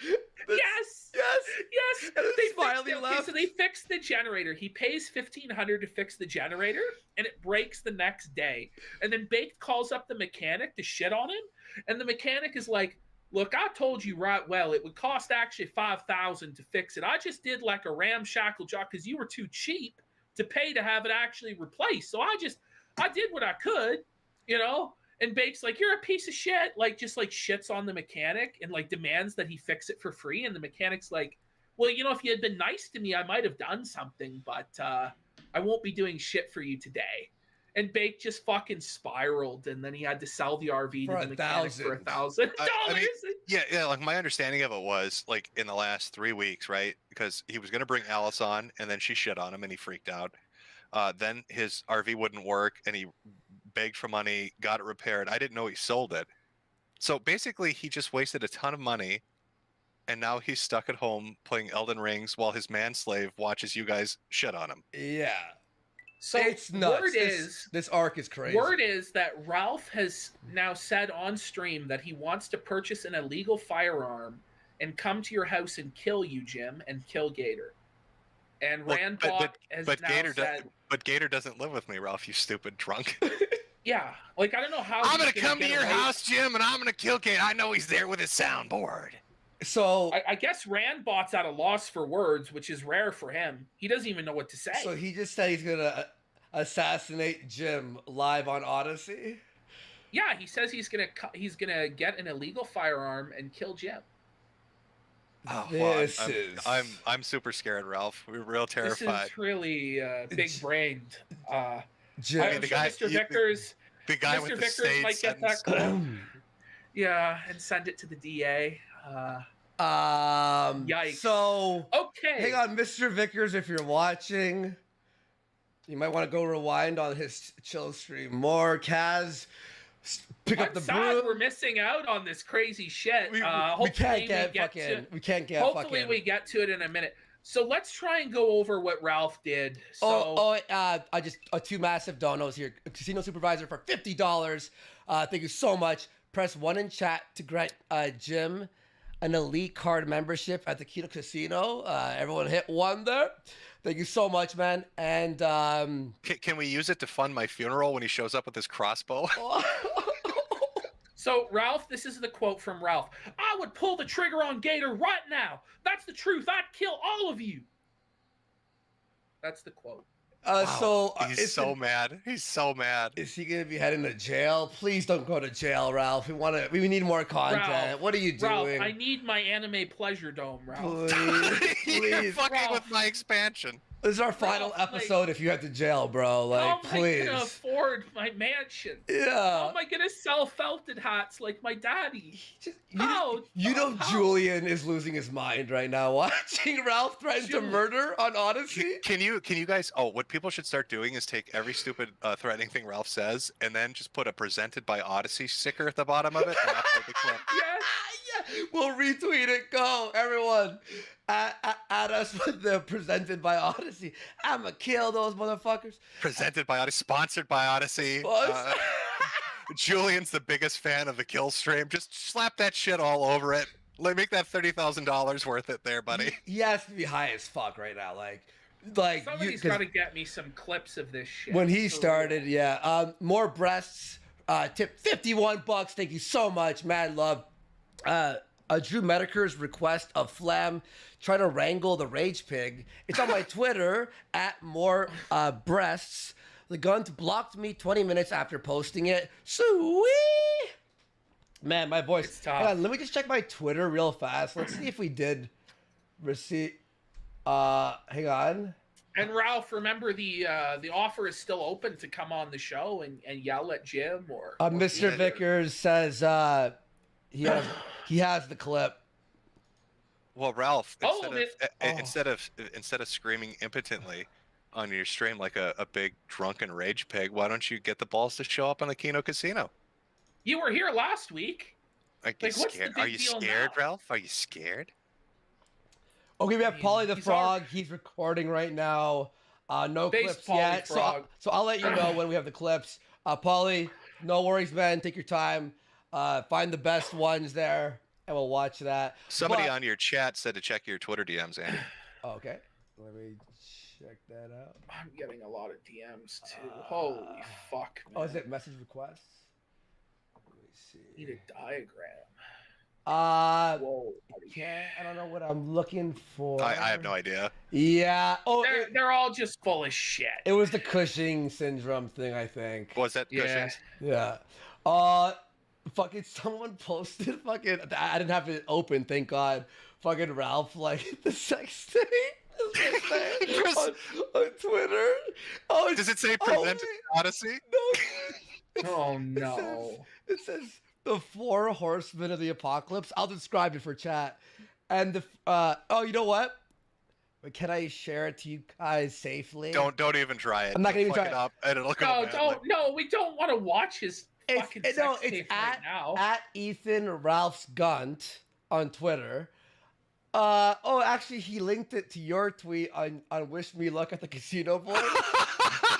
yes, Yes. And then Smiley left. So they fixed the generator. He pays $1,500 to fix the generator, and it breaks the next day. And then Baked calls up the mechanic to shit on him, and the mechanic is like, "Look, I told you right well. It would cost actually $5,000 to fix it. I just did like a ramshackle job because you were too cheap to pay to have it actually replaced. So I did what I could, you know." And Bake's like, "You're a piece of shit," like just like shits on the mechanic and like demands that he fix it for free. And the mechanic's like, "Well, you know, if you had been nice to me, I might have done something, but I won't be doing shit for you today." And Bake just fucking spiraled, and then he had to sell the RV For to the mechanic for $1,000. I mean, yeah, like my understanding of it was like in the last 3 weeks, right? Because he was gonna bring Alice on, and then she shit on him, and he freaked out. Then his RV wouldn't work, and he begged for money, got it repaired. I didn't know he sold it. So basically, he just wasted a ton of money, and now he's stuck at home playing Elden Rings while his manslave watches you guys shit on him. Yeah. So It's nuts. word This arc is crazy. Word is that Ralph has now said on stream that he wants to purchase an illegal firearm and come to your house and kill you, Jim, and kill Gator. And Well, Rand but- Block has But now Gator, said, but Gator doesn't live with me, Ralph. You stupid drunk. yeah, like I don't know how I'm he's gonna come to get your away- house, Jim, and I'm gonna kill Gator. I know he's there with his soundboard. So I guess Rand Bot's at a loss for words, which is rare for him. He doesn't even know what to say. so he just said he's gonna assassinate Jim live on Odyssey. Yeah, he says he's gonna get an illegal firearm and kill Jim. Oh, well, This is I'm super scared, Ralph. We're real This terrified. is really big-brained. Jim. I'm the sure guy- Mr. you- Vickers, The guy Mr. with the Vickers stage might get sentence. that clip. Yeah, and send it to the DA. Yikes. So Okay. hang on, Mr. Vickers, if you're watching, you might want to go rewind on his chill stream more. Kaz, pick up I'm the sad broom. we're missing out on this crazy shit. We Hopefully can't get get fucking. to, We can't get hopefully fucking. we get to it in a minute. So let's try and go over what Ralph did. So I just two massive donos here. Casino supervisor for $50. Thank you so much. Press 1 in chat to grant Jim an elite card membership at the Kino Casino. Everyone hit 1 there. Thank you so much, man. And Can we use it to fund my funeral when he shows up with his crossbow? So, Ralph, this is the quote from Ralph. I would pull the trigger on Gator right now. That's the truth. I'd kill all of you. That's the quote. So He's so mad. He's so mad. Is he gonna be heading to jail? Please don't go to jail, Ralph. We need more content. Ralph, What are you doing? Ralph, I need my anime pleasure dome, Ralph. Please, You're please. fucking Ralph. with my expansion. This is our final Ralph, like, episode. If you have to jail, bro, like, How am please. I gonna afford my mansion? How Yeah. am I gonna sell felted hats like my daddy? You know How? Julian is losing his mind right now watching Ralph threaten to Julian. murder on Odyssey. Can you guys? Oh, what people should start doing is take every stupid threatening thing Ralph says, and then just put a "Presented by Odyssey" sticker at the bottom of it, and upload the clip. Yes. Yeah, we'll retweet it. Go, everyone. Add us with the presented by Odyssey. I'ma kill those motherfuckers. Presented by Odyssey, sponsored by Odyssey. What? Julian's the biggest fan of the kill stream. Just slap that shit all over it. Like, make that $30,000 worth it there, buddy. He has to be high as fuck right now. Like Somebody's 'cause got to get me some clips of this shit. when he For started, real. yeah. More breasts. Tip $51. Thank you so much. Mad love. Drew Metokur's request of Flam try to wrangle the rage pig. It's on my Twitter at more breasts. The Gunt blocked me 20 minutes after posting it. Sweet. Man, my voice. It's tough. Hang on, let me just check my Twitter real fast. Let's see if we did receive. Hang on. And Ralph, remember the offer is still open to come on the show and yell at Jim or Mr. Vickers says he has the clip. Well, Ralph, Oh, instead of screaming impotently on your stream like a big drunken rage pig, why don't you get the balls to show up on the Kino Casino? You were here last week. Like, Like, what's the scared? big Are you deal scared, now? Ralph? Are you scared? Okay, we have He's- Polly the he's Frog. He's recording right now. No Base clips Polly yet. Frog. So I'll let you know when we have the clips. Polly, no worries, man. Take your time. Find the best ones there, and we'll watch that. Somebody But- on your chat said to check your Twitter DMs, Andy. Oh, okay. Let me check that out. I'm getting a lot of DMs too. Holy fuck, man. Oh, is it message requests? Let me Need see. a diagram. Whoa. Buddy. I don't know what I'm looking for. I have no idea. Yeah. Oh, They're all just full of shit. it was the Cushing syndrome thing, I think. Was that Yeah. Cushing's? Yeah. Fucking someone posted fucking. I didn't have it open, thank God. Fucking Ralph, like the sex thing. on Twitter. Oh, Does it say oh, presented Odyssey? No. Oh It no. says the 4 horsemen of the apocalypse. I'll describe it for chat. And the oh, you know what? But can I share it to you guys safely? Don't even try it. I'm not gonna even Fuck try it it. up, and it'll come No, out don't. No, we don't want to watch his fucking sex no, tape it's right now. at Ethan Ralph's Gunt on Twitter. Actually, he linked it to your tweet on Wish Me Luck at the Casino Board.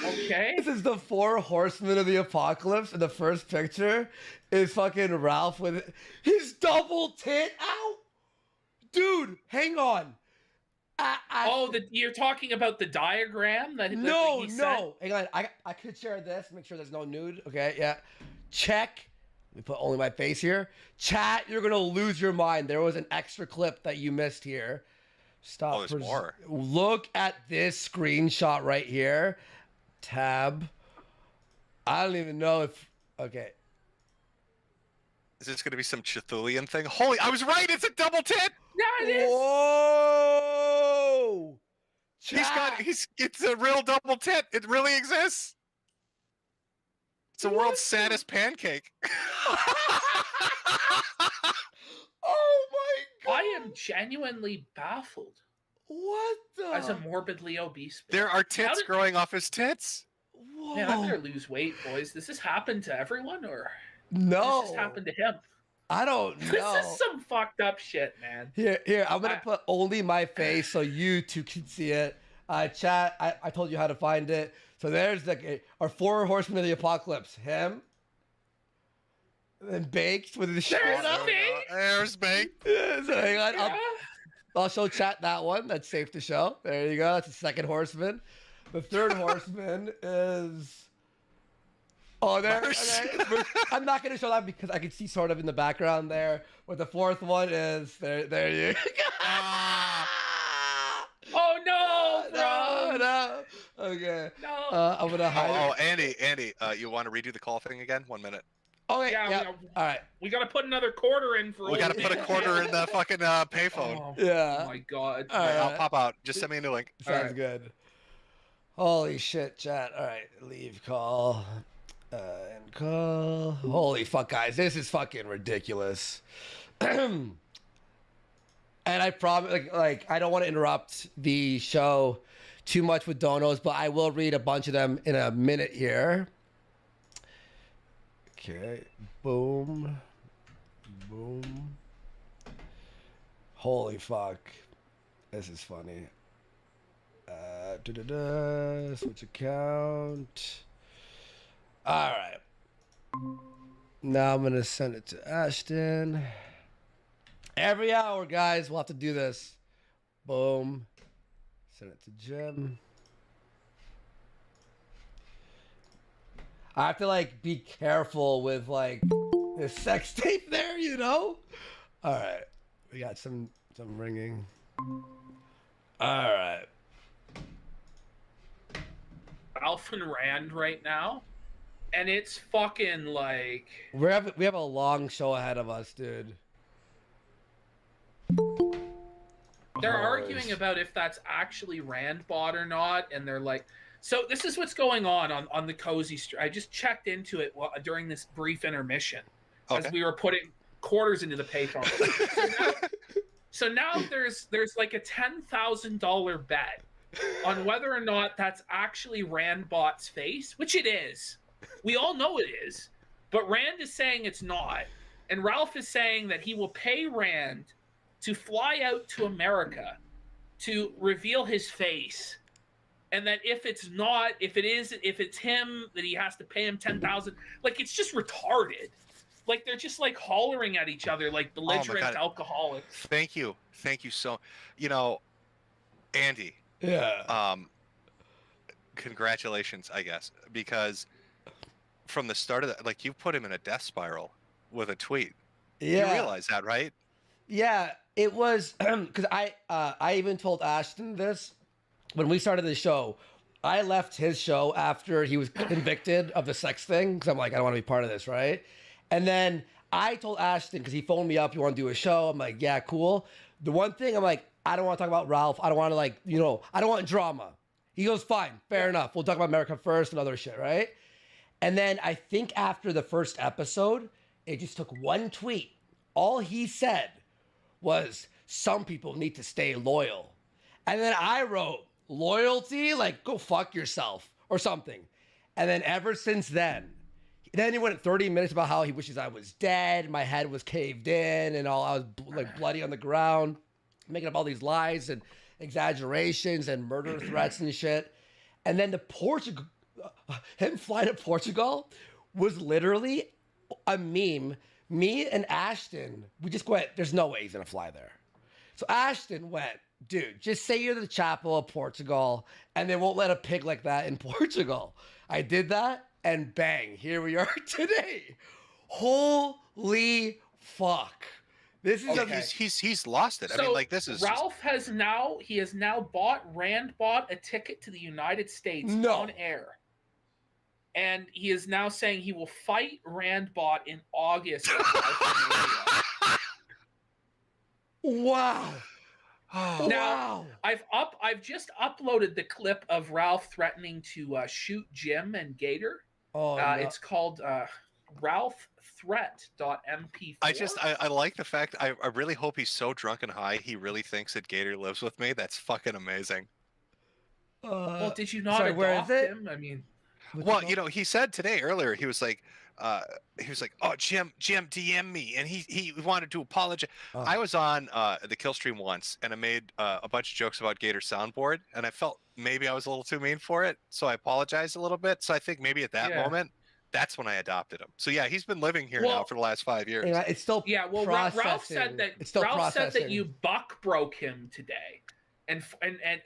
Okay. This is the 4 horsemen of the apocalypse, and the first picture is fucking Ralph with his double tit out. Dude, hang on. You're talking about the diagram that No, he sent? no. Hang on. I could share this. Make sure there's no nude. Okay, yeah. Check. Let me put only my face here. Chat, you're gonna lose your mind. There was an extra clip that you missed here. Stop. Oh, there's more. Look at this screenshot right here. Tab. I don't even know if. Okay. Is this going to be some Chithulian thing? Holy, I was right. It's a double tit. Yeah, it is. Whoa! Chat. It's a real double tit. It really exists. It's the world's saddest pancake. Oh my god! I am genuinely baffled What the? as a morbidly obese. There are How tits did- growing off his tits. Whoa. Man, I better lose weight, boys. Does this happen to everyone, or No, does this happen to him? I don't know. This is some fucked up shit, man. Here, I'm gonna put only my face so you two can see it. Chat, I told you how to find it. So there's our 4 horsemen of the apocalypse. Him, and baked with his There's shirt up. baked. There's baked. Yeah, so hang on. Yeah. I'll show chat that one. That's safe to show. There you go. That's the second horseman. The third horseman is. Oh, there. Okay. I'm not going to show that because I can see sort of in the background there. But the fourth one is there. There you go. Oh no, bro. No. Okay. No. I'm gonna hide. Oh, Andy, you want to redo the call thing again? 1 minute. Okay. Yeah, Yeah. All right. We gotta put another quarter in for. We old got to put a man. quarter in the fucking payphone. Oh, Yeah. oh my god. All right. I'll pop out. Just send me a new link. Sounds right. good. Holy shit, chat. All right, leave call. End call. Holy fuck, guys. This is fucking ridiculous. And I promise, like I don't want to interrupt the show too much with donos, but I will read a bunch of them in a minute here. Okay. Boom. Boom. Holy fuck. This is funny. Switch account. All right. Now I'm gonna send it to Ashton. Every hour, guys, we'll have to do this. Boom. Send it to Jim. I have to like be careful with like the sex tape there, you know? All right. We got some ringing. All right. Ralph and Rand right now, and it's fucking like. We have a long show ahead of us, dude. They're Oh, arguing about if that's actually Rand bot or not, and they're like, so this is what's going on the Cozy Street. I just checked into it during this brief intermission as Okay. we were putting quarters into the payphone. so now there's like a $10,000 bet on whether or not that's actually Rand bot's face, which it is. We all know it is, but Rand is saying it's not, and Ralph is saying that he will pay Rand to fly out to America to reveal his face, and that if it's not, if it's him, that he has to pay him 10,000. Like, it's just retarded. Like, they're just like hollering at each other like belligerent God. alcoholics. Thank you so. Andy. Yeah. Congratulations, I guess, because from the start of like you put him in a death spiral with a tweet. Yeah. You realize that, right? Yeah, it was because I even told Ashton this when we started the show. I left his show after he was convicted of the sex thing because I'm like, I don't want to be part of this, right? And then I told Ashton because he phoned me up, you want to do a show? I'm like, yeah, cool. The one thing I'm like, I don't want to talk about Ralph. I don't want to I don't want drama. He goes, fine, fair enough. We'll talk about America first and other shit, right? And then I think after the first episode, it just took one tweet. All he said was, some people need to stay loyal. And then I wrote, loyalty? Like, go fuck yourself or something. And then ever since then he went 30 minutes about how he wishes I was dead. My head was caved in and all. I was like bloody on the ground, making up all these lies and exaggerations and murder threats and shit. And then him flying to Portugal was literally a meme. Me and Ashton, we just went, there's no way he's gonna fly there. So Ashton went, dude, just say you're the chapel of Portugal and they won't let a pig like that in Portugal. I did that and bang, here we are today. Holy fuck. This is Okay. He's lost it. So I mean, like, this is Ralph has now Rand bought a ticket to the United States on air. And he is now saying he will fight Rand bot in August. Wow. Oh, Now, I've just uploaded the clip of Ralph threatening to shoot Jim and Gator. Oh, no. It's called RalphThreat.mp4. I like the fact. I really hope he's so drunk and high he really thinks that Gator lives with me. That's fucking amazing. Well, did you not sorry, where adopt is it? him? I mean, Well, he said today earlier, he was like, oh, Jim DM me, and he wanted to apologize. Oh. I was on the kill stream once, and I made a bunch of jokes about Gator soundboard, and I felt maybe I was a little too mean for it, so I apologized a little bit. So I think maybe at that Yeah. moment, That's when I adopted him. So yeah, he's been living here now Well, for the last 5 years. And it's still Yeah, well, Ralph said that It's still Ralph said that processing. you buck broke him today, and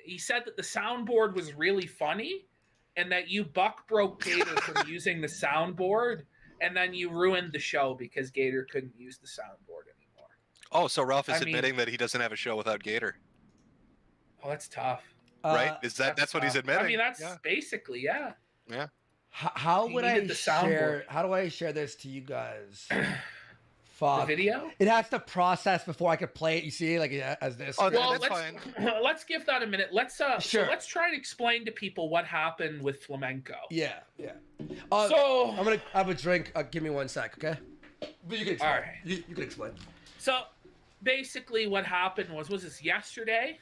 he said that the soundboard was really funny, and that you buck broke Gator from using the soundboard, and then you ruined the show because Gator couldn't use the soundboard anymore. Oh, so Ralph is I mean- admitting that he doesn't have a show without Gator, Oh, that's tough. right? Is that's what he's tough. admitting? I mean, that's yeah. basically yeah. How He would I needed the share? How do I share this to you guys? The Fuck. video. It has to process before I could play it. You see, like as this. Oh, Well, that's let's give that a minute. Let's so Sure. let's try and explain to people what happened with Flamenco. Yeah. So I'm gonna have a drink. Give me 1 sec, okay? But you can explain. All right. You can explain. So basically what happened was this yesterday?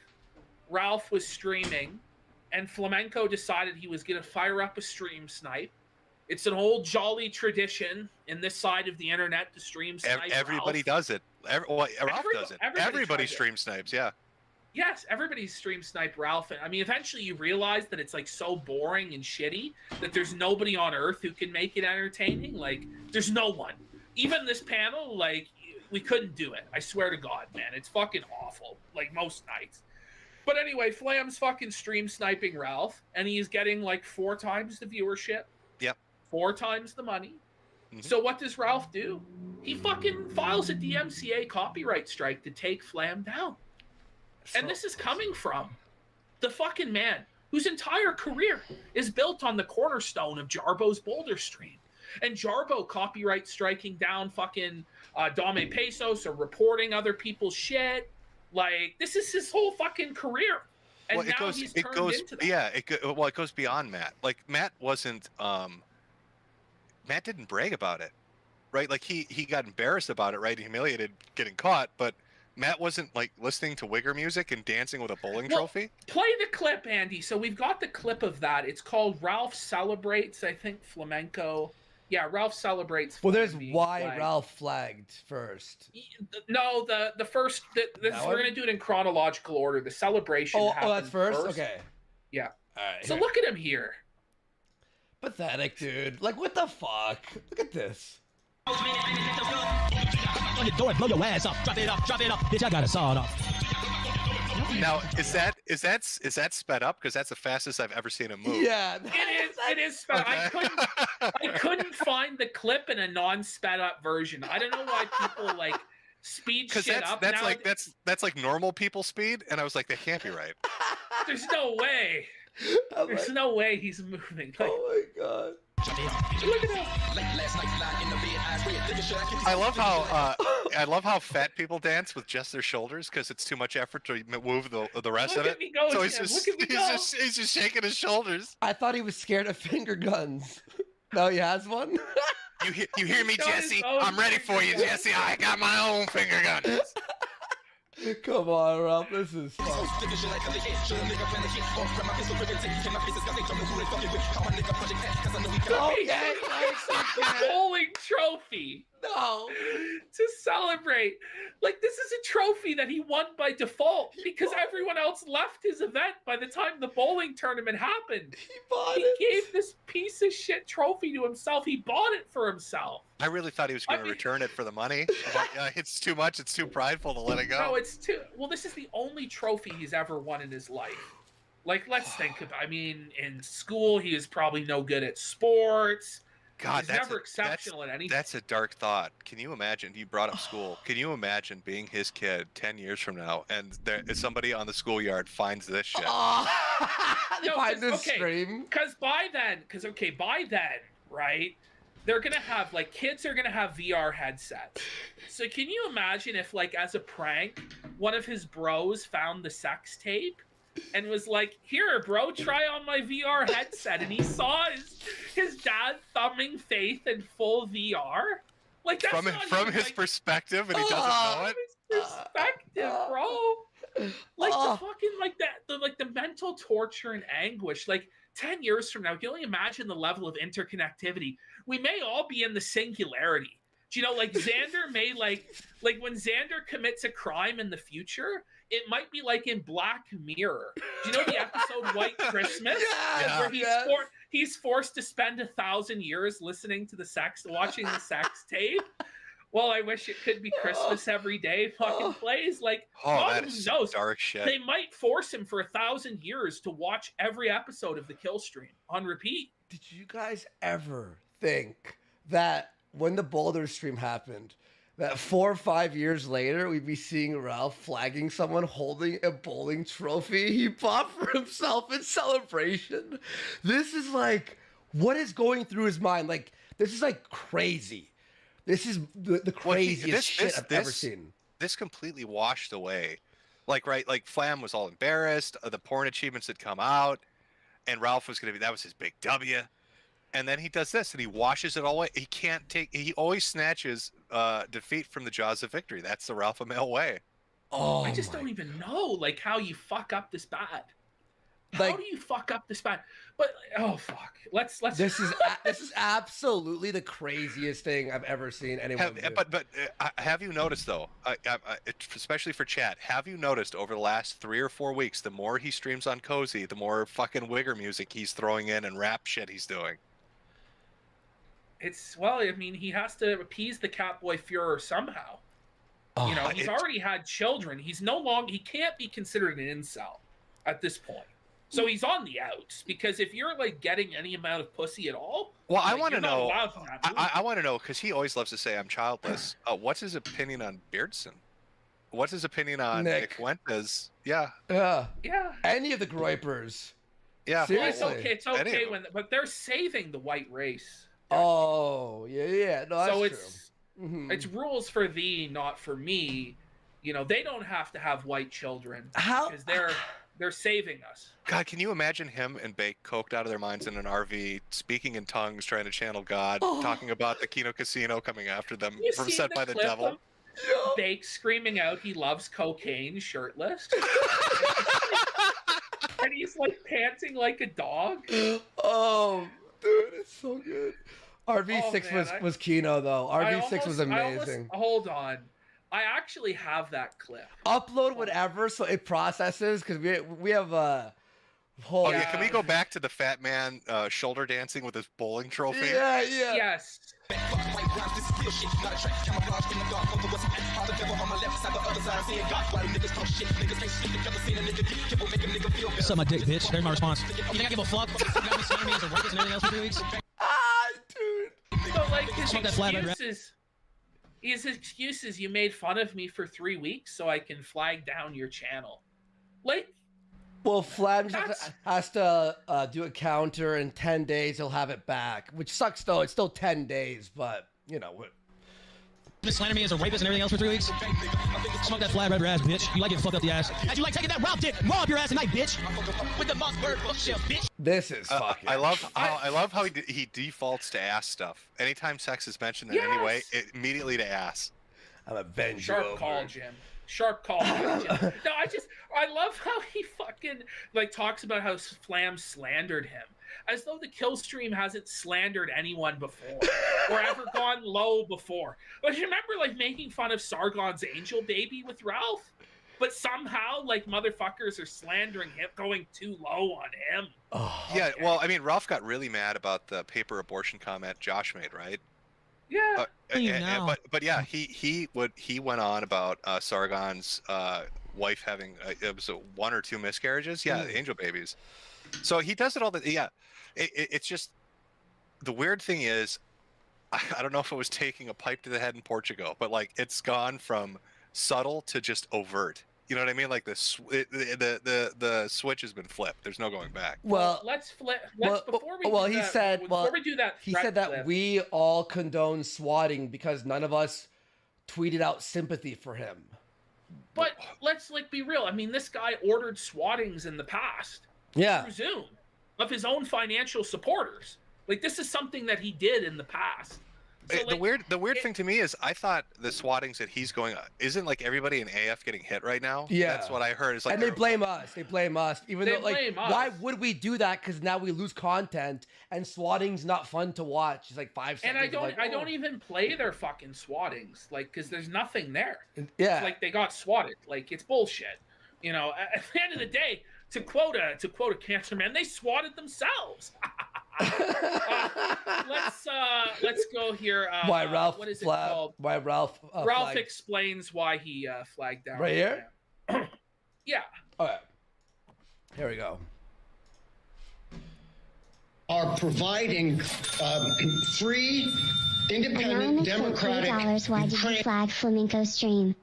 Ralph was streaming and Flamenco decided he was going to fire up a stream snipe. It's an old jolly tradition in this side of the internet to stream snipe. Everybody Ralph. does it. Ralph does it. Everybody tries it. stream snipes. Yeah. Yes, everybody's stream snipe Ralph. And I mean, eventually you realize that it's like so boring and shitty that there's nobody on earth who can make it entertaining. Like, there's no one. Even this panel, like, we couldn't do it. I swear to God, man. It's fucking awful. Like, most nights. But anyway, Flam's fucking stream sniping Ralph, and he's getting like 4 times the viewership. Yep. 4 times the money. Mhm. So what does Ralph do? He fucking files a DMCA copyright strike to take Flam down. And this is coming from the fucking man whose entire career is built on the cornerstone of Jarbo's Boulder stream. And Jarbo copyright striking down fucking Dame Pesos or reporting other people's shit. Like, this is his whole fucking career. And Well, now he's turned into that. Yeah, it goes beyond Matt. Like Matt wasn't Matt didn't brag about it. Right? Like he got embarrassed about it, right? Humiliated getting caught, but Matt wasn't like listening to Wigger music and dancing with a bowling trophy. Play the clip, Andy. So we've got the clip of that. It's called Ralph Celebrates, I think, Flamenco. Yeah, Ralph Celebrates. Well, there's being why flagged. Ralph flagged first. No, the first. We're one? gonna do it in chronological order. The celebration. Oh, happened that's first? Okay. Yeah. All right. So here. look at him here. Pathetic, dude. Like, what the fuck? Look at this. On your door and blow your ass up. Drop it up, bitch. I got a sawed off. Now, is that sped up? Because that's the fastest I've ever seen him move. Yeah. It is. I couldn't find the clip in a non-sped up version. I don't know why people like speed Because shit up. that's now. like that's like normal people speed, and I was like, that can't be right. There's no way. I'm There's like, no way he's moving. Like, oh my god. look at him. I love how fat people dance with just their shoulders because it's too much effort to move the rest Look of at it. me go, So he's Jim. just Look at me go. he's just shaking his shoulders. I thought he was scared of finger guns. Now he has one? You hear me, Got his Jesse? own I'm ready for you, finger gun. Jesse. I got my own finger gun. Come on, Ralph. This is fun. Okay. Bowling trophy No. to celebrate. Like, this is a trophy that he won by default because everyone else left his event by the time the bowling tournament happened. He bought He it. gave this piece of shit trophy to himself. He bought it for himself. I really thought he was going I to mean- return it for the money. But, it's too much. It's too prideful to let it go. No, it's too. Well, this is the only trophy he's ever won in his life. Like, let's think about. I mean, in school, he was probably no good at sports. God, he's that's never exceptional at anything. That's a dark thought. Can you imagine? You brought up school. Can you imagine being his kid 10 years from now, and there is somebody on the schoolyard finds this shit? Oh, they No, find 'cause- this okay. stream. Because by then, right, they're gonna have like kids are gonna have VR headsets. So can you imagine if, like, as a prank, one of his bros found the sex tape and was like, "Here, bro, try on my VR headset," and he saw his dad thumbing Faith in full VR. Like, that's From not from even, his like, perspective, and he doesn't know it. From his perspective, bro. Like Oh. the fucking the mental torture and anguish. Like 10 years from now, you can only imagine the level of interconnectivity. We may all be in the singularity. Do you know, like Xander may like when Xander commits a crime in the future, it might be like in Black Mirror. Do you know the episode White Christmas? Yeah, Where he's forced to spend 1,000 years listening to watching the sex tape. Well, I wish it could be Christmas every day. Fucking plays like, that is who knows? Dark shit. They might force him for 1,000 years to watch every episode of the Kill Stream on repeat. Did you guys ever think that when the Boulder stream happened, that 4 or 5 years later, we'd be seeing Ralph flagging someone holding a bowling trophy he bought for himself in celebration? This is like, what is going through his mind? Like, this is like crazy. This is the craziest shit I've ever seen. This completely washed away. Like Flam was all embarrassed. The porn achievements had come out, and Ralph was that was his big W. And then he does this, and he washes it all away. He always snatches defeat from the jaws of victory. That's the Ralph Amell way. Oh, I just don't even know, like, how you fuck up this bad. Like, how do you fuck up this bad? But oh fuck, let's. This is absolutely the craziest thing I've ever seen anyone do. But have you noticed though, especially for chat, have you noticed over the last 3 or 4 weeks, the more he streams on Cozy, the more fucking Wigger music he's throwing in and rap shit he's doing. I mean, he has to appease the Catboy Fuhrer somehow. You know, he's already had children. He can't be considered an incel at this point. So he's on the outs, because if you're like getting any amount of pussy at all, well, like, I want to know. I want to know, because he always loves to say I'm childless. What's his opinion on Beardson? What's his opinion on Nick Fuentes? Yeah. Any of the Groypers. Yeah. Seriously. Well, it's okay but they're saving the white race. Oh yeah. No, that's true. Mm-hmm. It's rules for thee, not for me. You know, they don't have to have white children because they're saving us. God, can you imagine him and Bake coked out of their minds in an RV, speaking in tongues, trying to channel God, talking about the Kino Casino coming after them, set by the devil? Bake screaming out he loves cocaine, shirtless. And he's like panting like a dog. Oh, dude, it's so good. RV6 was Kino though. RV6 was amazing. Hold on. I actually have that clip. Upload whatever so it processes, because we have a whole. Oh yeah, can we go back to the fat man shoulder dancing with his bowling trophy? Yeah. Yes. Suck my dick, bitch. There's my response. You think I give a fuck? You got me slandering me as a rapist and everything else for 3 weeks? Dude. So like his excuses, you made fun of me for 3 weeks so I can flag down your channel. Like, well, Flam has to do a counter in 10 days. He'll have it back, which sucks though. It's still 10 days, but you know. Been slandering me as a rapist and everything else for 3 weeks? Smoke that flat red ass, bitch. You like getting fucked up the ass. How'd you like taking that Ralph dick raw up your ass tonight, bitch? With the mossberg bookshelf, bitch. This is fucking. I love how he defaults to ass stuff. Anytime sex is mentioned in any way, immediately to ass. I'm a vengeful. Sharp call, Jim. Sharp call, Jim. No, I love how he fucking like talks about how Flam slandered him. As though the kill stream hasn't slandered anyone before or ever gone low before. Like, you remember like making fun of Sargon's angel baby with Ralph? But somehow like motherfuckers are slandering him, going too low on him. Oh, yeah, okay. Well, I mean, Ralph got really mad about the paper abortion comment Josh made, right? Yeah. But yeah, he went on about Sargon's wife having it was 1 or 2 miscarriages. Yeah, angel babies. So he does it all the it's just the weird thing is I don't know if it was taking a pipe to the head in Portugal, but like it's gone from subtle to just overt. You know what I mean? Like the switch has been flipped. There's no going back. Well, let's flip. He said that we all condone swatting because none of us tweeted out sympathy for him. But let's like be real. I mean, this guy ordered swattings in the past. Yeah. Through Zoom of his own financial supporters. Like, this is something that he did in the past. So, The like, weird thing to me is I thought the swattings that he's going isn't like everybody in AF getting hit right now. Yeah. That's what I heard. It's like And they blame us. They blame us. Even They though, like, blame why us. would we do that? Because now we lose content, and swatting's not fun to watch. It's like 5 And seconds. I oh. don't even play their fucking swattings, like, because there's nothing there. Yeah. It's like they got swatted. Like, it's bullshit. You know, at the end of the day, to quote a cancer man, they swatted themselves. Let's go here. Why Ralph? What is it called? Why Ralph? Ralph flagged. explains why he flagged down. Right here? Yeah. All right. Here we go. Are providing free, independent, Anonymous democratic $3. Why did you flag Flamenco stream?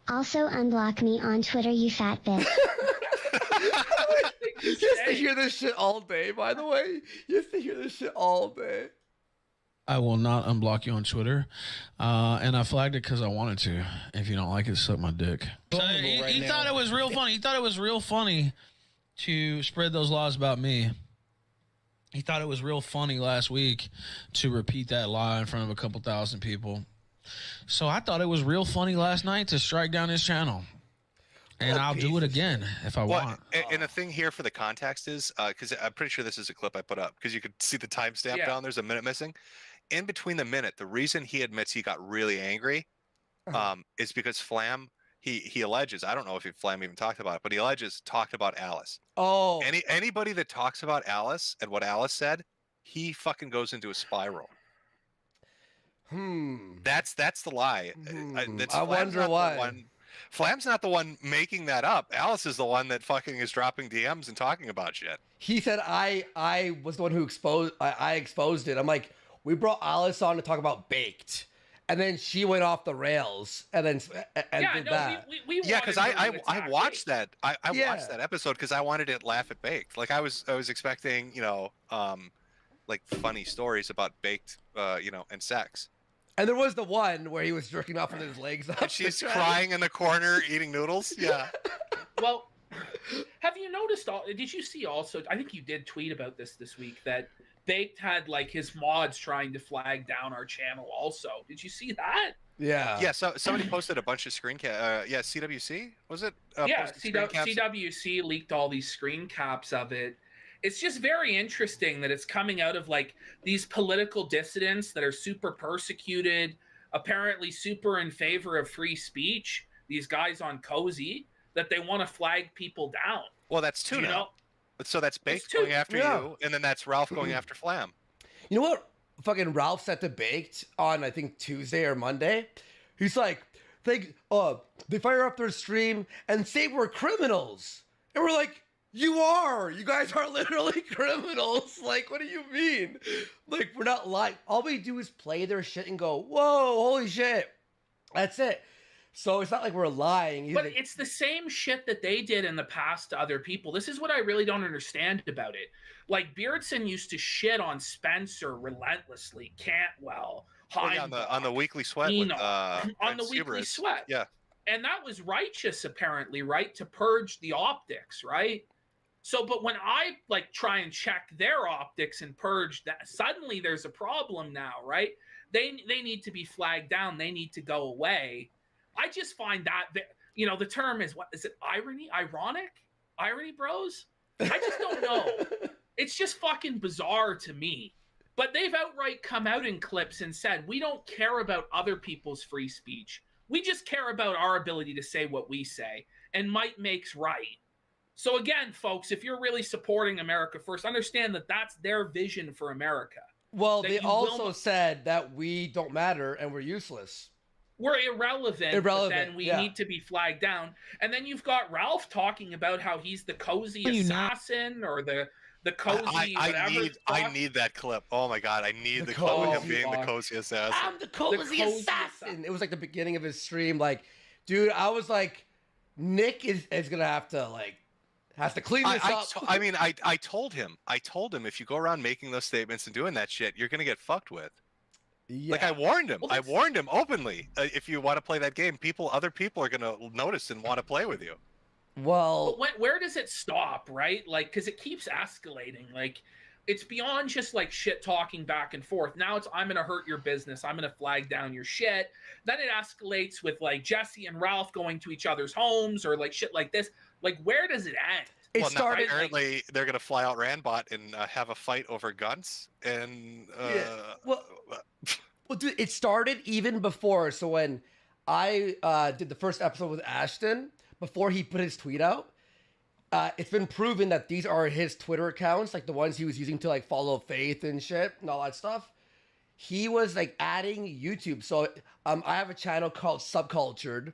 Also unblock me on Twitter, you fat bitch. You have to hear this shit all day, by the way. You have to hear this shit all day. I will not unblock you on Twitter, and I flagged it because I wanted to. If you don't like it, suck my dick. So he thought it was real funny. He thought it was real funny to spread those lies about me. He thought it was real funny last week to repeat that lie in front of a couple thousand people. So I thought it was real funny last night to strike down his channel. And I'll do it again if I want. And the thing here for the context is, because I'm pretty sure this is a clip I put up, because you could see the timestamp down. There's a minute missing. In between the minute, the reason he admits he got really angry is because Flam, he alleges, I don't know if Flam even talked about it, but he alleges talked about Alice. Oh. Anybody that talks about Alice and what Alice said, he fucking goes into a spiral. That's the lie. I wonder why. Flam's not the one making that up. Alice is the one that fucking is dropping DMs and talking about shit. He said I was the one who exposed I exposed it. I'm like, we brought Alice on to talk about baked, and then she went off the rails, and then did that. Because I watched that. I watched that episode because I wanted to laugh at baked. Like I was expecting like funny stories about baked and sex. And there was the one where he was jerking off with his legs up. And she's crying in the corner eating noodles. Yeah. Well, have you noticed? Did you see also? I think you did tweet about this week that Baked had like his mods trying to flag down our channel. Also, did you see that? Yeah. Yeah. So somebody posted a bunch of screen cap. Yeah, CWC was it? CWC leaked all these screen caps of it. It's just very interesting that it's coming out of like these political dissidents that are super persecuted, apparently super in favor of free speech. These guys on Cozy that they want to flag people down. Well, that's two now. So that's Baked going after you, and then that's Ralph going after Flam. You know what? Fucking Ralph said to Baked on I think Tuesday or Monday. He's like, they fire up their stream and say we're criminals, and we're like, you are. You guys are literally criminals. Like, what do you mean? Like, we're not lying. All we do is play their shit and go, whoa, holy shit. That's it. So it's not like we're lying. But it's the same shit that they did in the past to other people. This is what I really don't understand about it. Like, Beardson used to shit on Spencer relentlessly, Cantwell, on the Weekly Sweat. Kino, on the Weekly Sweat. Yeah. And that was righteous, apparently, right? To purge the optics, right? So, but when I like try and check their optics and purge that, suddenly there's a problem now, right? They need to be flagged down. They need to go away. I just find that, the term is, what is it? Ironic? Irony bros? I just don't know. It's just fucking bizarre to me. But they've outright come out in clips and said, we don't care about other people's free speech. We just care about our ability to say what we say. And might makes right. So again, folks, if you're really supporting America First, understand that that's their vision for America. Well, they also said that we don't matter and we're useless. We're irrelevant, but then we need to be flagged down. And then you've got Ralph talking about how he's the cozy assassin or the cozy whatever. I need that clip. Oh my god, I need the clip of him being the cozy assassin. I'm the cozy assassin. It was like the beginning of his stream. Like, dude, I was like, Nick is gonna have to clean this up. I mean, I told him if you go around making those statements and doing that shit, you're gonna get fucked with. Yeah. Like I warned him. I warned him openly. If you want to play that game, other people are gonna notice and want to play with you. Well, but where does it stop, right? Like, because it keeps escalating. Like, it's beyond just like shit talking back and forth. Now it's I'm gonna hurt your business. I'm gonna flag down your shit. Then it escalates with like Jesse and Ralph going to each other's homes or like shit like this. Like where does it end? It Well, now started. apparently they're gonna fly out Randbot and have a fight over guns. And Well, dude, it started even before. So when I did the first episode with Ashton, before he put his tweet out, it's been proven that these are his Twitter accounts, like the ones he was using to like follow Faith and shit and all that stuff. He was like adding YouTube. So I have a channel called Subcultured.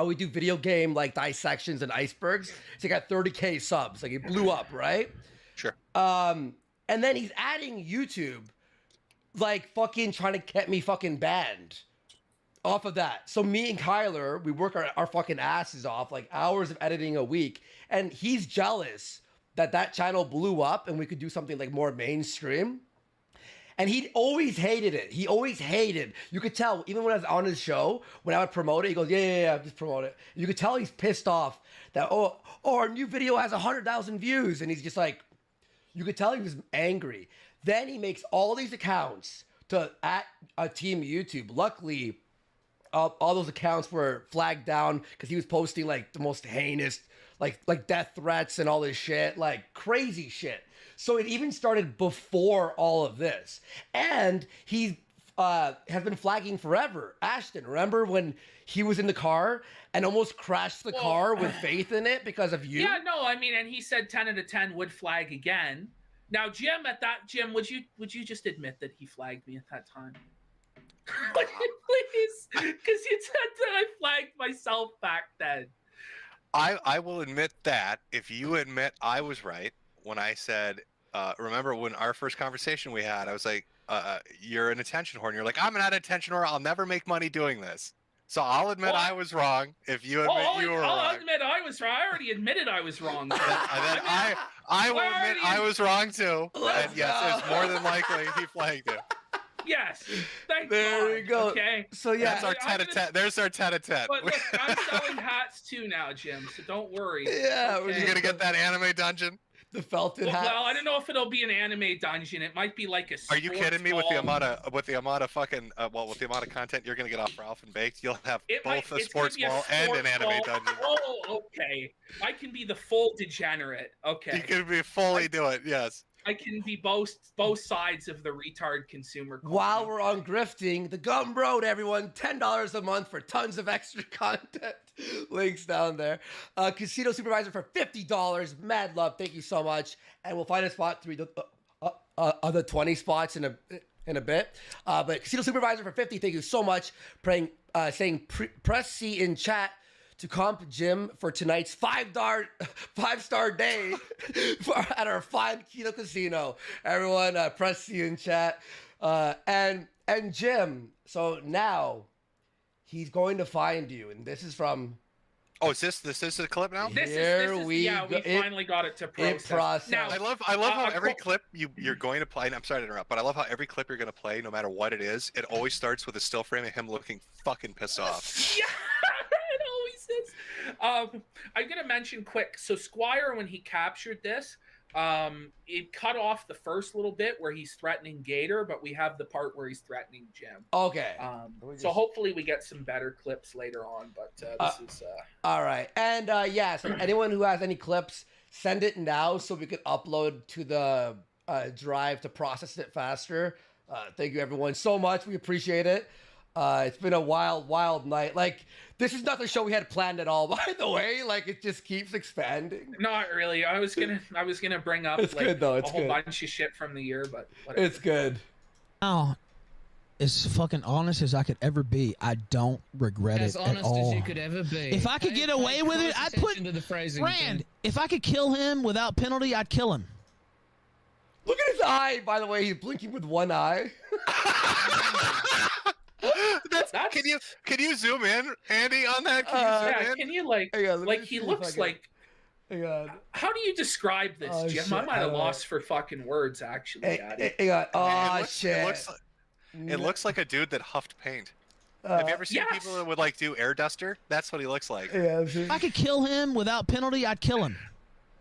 We do video game like dissections and icebergs. So he got 30K subs. Like it blew up, right? sure. And then he's adding YouTube, like fucking trying to get me fucking banned off of that. So me and Kyler, we work our fucking asses off, like hours of editing a week. And he's jealous that that channel blew up and we could do something like more mainstream. And he always hated it. He always hated. You could tell, even when I was on his show, when I would promote it, he goes, yeah, just promote it. You could tell he's pissed off that, oh, our new video has 100,000 views. And he's just like, you could tell he was angry. Then he makes all these accounts at Team YouTube. Luckily, all those accounts were flagged down because he was posting like the most heinous, like death threats and all this shit, like crazy shit. So it even started before all of this. And he has been flagging forever. Ashton, remember when he was in the car and almost crashed the car with Faith in it because of you? Yeah, no, I mean, and he said 10 out of 10 would flag again. Now, Jim, would you just admit that he flagged me at that time? Please, because you said that I flagged myself back then. I will admit that if you admit I was right when I said, remember when our first conversation we had, I was like, you're an attention whore. And you're like, I'm not an attention whore. I'll never make money doing this. So I'll admit I was wrong if you admit you were wrong. I'll admit I was wrong. I already admitted I was wrong. I will admit I was wrong too. And yes, it's more than likely he flagged it. Yes. Thank There God. we go. Okay. So yeah, That's our tete-a-tete. There's our tete-a-tete. But look, I'm selling hats too now, Jim. So don't worry. Yeah, Okay. You gonna get that anime dungeon? the felted hat. Well, I don't know if it'll be an anime dungeon. It might be like a. Are you kidding me? With the ball. amount of fucking with the amount of content you're gonna get off Ralph and Baked, you'll have both a it's sports gonna be a ball and an sports anime ball. dungeon. Oh, okay. I can be the full degenerate. Okay. You can be fully do it. Yes. I can be both sides of the retard consumer. While we're on grifting, the Gumroad, everyone, $10 a month for tons of extra content. Links down there. Casino Supervisor for $50. Mad love. Thank you so much. And we'll find a spot to read the other 20 spots in a bit. But Casino Supervisor for 50. Thank you so much. Saying press C in chat to comp Jim for tonight's five-star day at our fine Kino Casino. Everyone, press C in chat. And Jim, so now he's going to find you, and this is from. Oh, is this the clip now? This is we finally got it to process. Now, I love how every clip you're going to play. And I'm sorry to interrupt, but I love how every clip you're going to play, no matter what it is, it always starts with a still frame of him looking fucking pissed off. Yeah. I'm gonna mention quick. So Squire, when he captured this, it cut off the first little bit where he's threatening Gator, but we have the part where he's threatening Jim. Okay. So hopefully we get some better clips later on. But this is all right. And yeah, so anyone who has any clips, send it now so we can upload to the drive to process it faster. Thank you everyone so much. We appreciate it. It's been a wild night. Like, this is not the show we had planned at all, by the way. Like, it just keeps expanding. Not really. I was gonna bring up it's good, though. It's a whole good. bunch of shit from the year, but whatever. It's good. Now, as fucking honest as I could ever be, I don't regret it at all. As honest as you could ever be. If I could get away with it, I'd put Rand. If I could kill him without penalty, I'd kill him. Look at his eye, by the way. He's blinking with one eye. Can you zoom in, Andy, on that? Can you like he looks like. Hang on. How do you describe this, Jim? Shit, I might have lost for fucking words, actually. Hang on. Oh, shit. It looks like a dude that huffed paint. Have you ever seen people that would like do air duster? That's what he looks like. Yeah, if I could kill him without penalty, I'd kill him.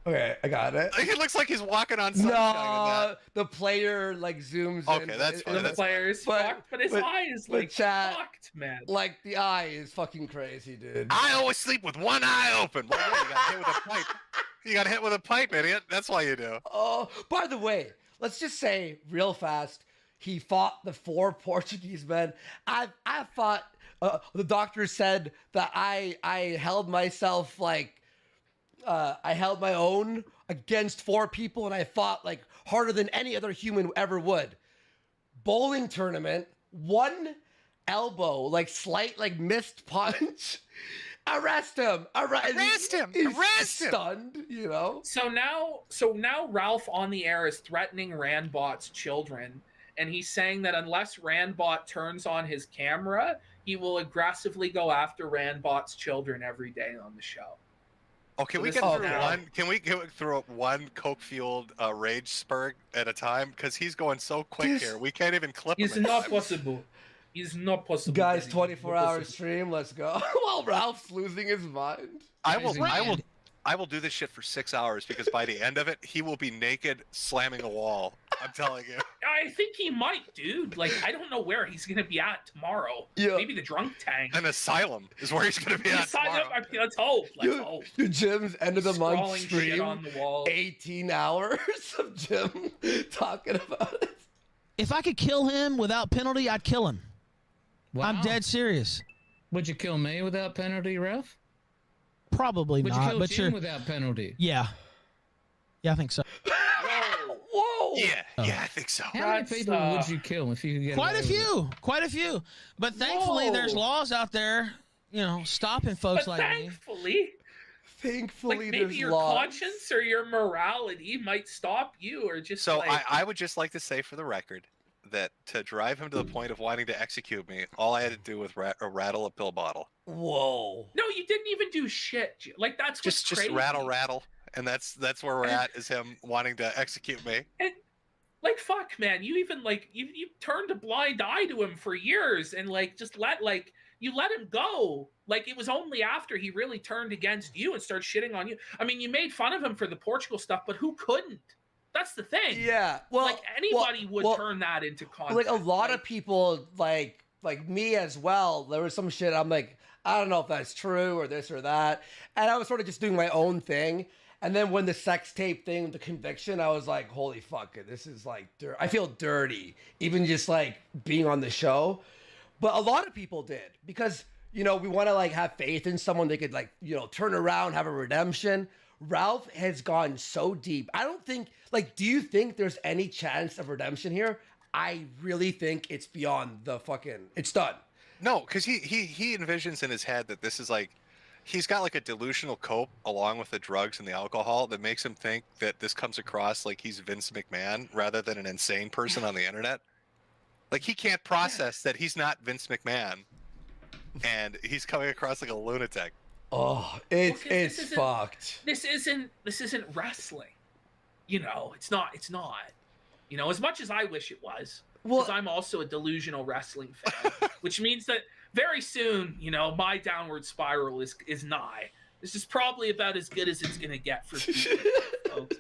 Okay, I got it. It looks like he's walking on sunshine in No, that. the player like zooms in. Okay, that's fine. The That's player's fucked, but his eye is like chat, fucked, man. like the eye is fucking crazy, dude. I always sleep with one eye open. Well, yeah, you got hit with a pipe. You got hit with a pipe, idiot. That's why you do. Oh, by the way, let's just say real fast, he fought the 4 Portuguese men. I fought. The doctor said that I held myself like. I held my own against 4 people, and I fought like harder than any other human ever would. Bowling tournament, 1 elbow, like slight, like missed punch. Arrest him! Arrest him! He's Arrest him! Stunned, you know. So now Ralph on the air is threatening Randbot's children, and he's saying that unless Randbot turns on his camera, he will aggressively go after Randbot's children every day on the show. Oh, can So we this get is through now- one? Can we get through one coke-fueled rage spurt at a time? Because he's going so quick This- here. We can't even clip him. It's in not time. possible. It's not possible. Guys, It's 24-hour possible. stream. Let's go. While Ralph's losing his mind. I will Rand. do this shit for 6 hours because by the end of it, he will be naked slamming a wall. I'm telling you. I think he might, dude. Like, I don't know where he's gonna be at tomorrow. Yeah. Maybe the drunk tank. An asylum is where he's going to be at tomorrow. Let's hope. Let's Your, hope. your gym's end of the month Scrawling shit stream. on the wall. 18 hours of Jim talking about it. If I could kill him without penalty, I'd kill him. Wow. I'm dead serious. Would you kill me without penalty, Ralph? Probably Would you not, kill but Jim you're. without penalty? Yeah. Yeah, I think so. Whoa! Yeah, I think so. How many That's, people would you kill if you could get Quite away a with it? few. Quite a few. But thankfully, Whoa. there's laws out there, stopping folks But like me. thankfully, Thankfully, like maybe there's your laws. conscience or your morality might stop you, or just So like, I would just like to say for the record that to drive him to the point of wanting to execute me, all I had to do was rattle a pill bottle. Whoa. no, you didn't even do shit. Like that's what's Just crazy. rattle, and that's where we're at is him wanting to execute me. And like fuck, man, you even like you turned a blind eye to him for years, and like just let you let him go. Like it was only after he really turned against you and started shitting on you. I mean, you made fun of him for the Portugal stuff, but who couldn't? That's the thing. Yeah. Well, like anybody would well, turn that into content. like a lot of people, like me as well. There was some shit. I'm like, I don't know if that's true or this or that, and I was sort of just doing my own thing. And then when the sex tape thing, the conviction, I was like, holy fuck, this is like, I feel dirty, even just like being on the show. But a lot of people did because, we want to like have faith in someone. They could like, turn around, have a redemption. Ralph has gone so deep. I don't think, do you think there's any chance of redemption here? I really think it's beyond it's done. No, because he envisions in his head that this is like, he's got like a delusional cope along with the drugs and the alcohol that makes him think that this comes across like he's Vince McMahon rather than an insane person on the internet. Like he can't process that he's not Vince McMahon and he's coming across like a lunatic. Oh, this it's isn't- fucked. This isn't wrestling. It's not. As much as I wish it was. Well- Because I'm also a delusional wrestling fan, which means that very soon, my downward spiral is nigh. This is probably about as good as it's gonna get for people, folks.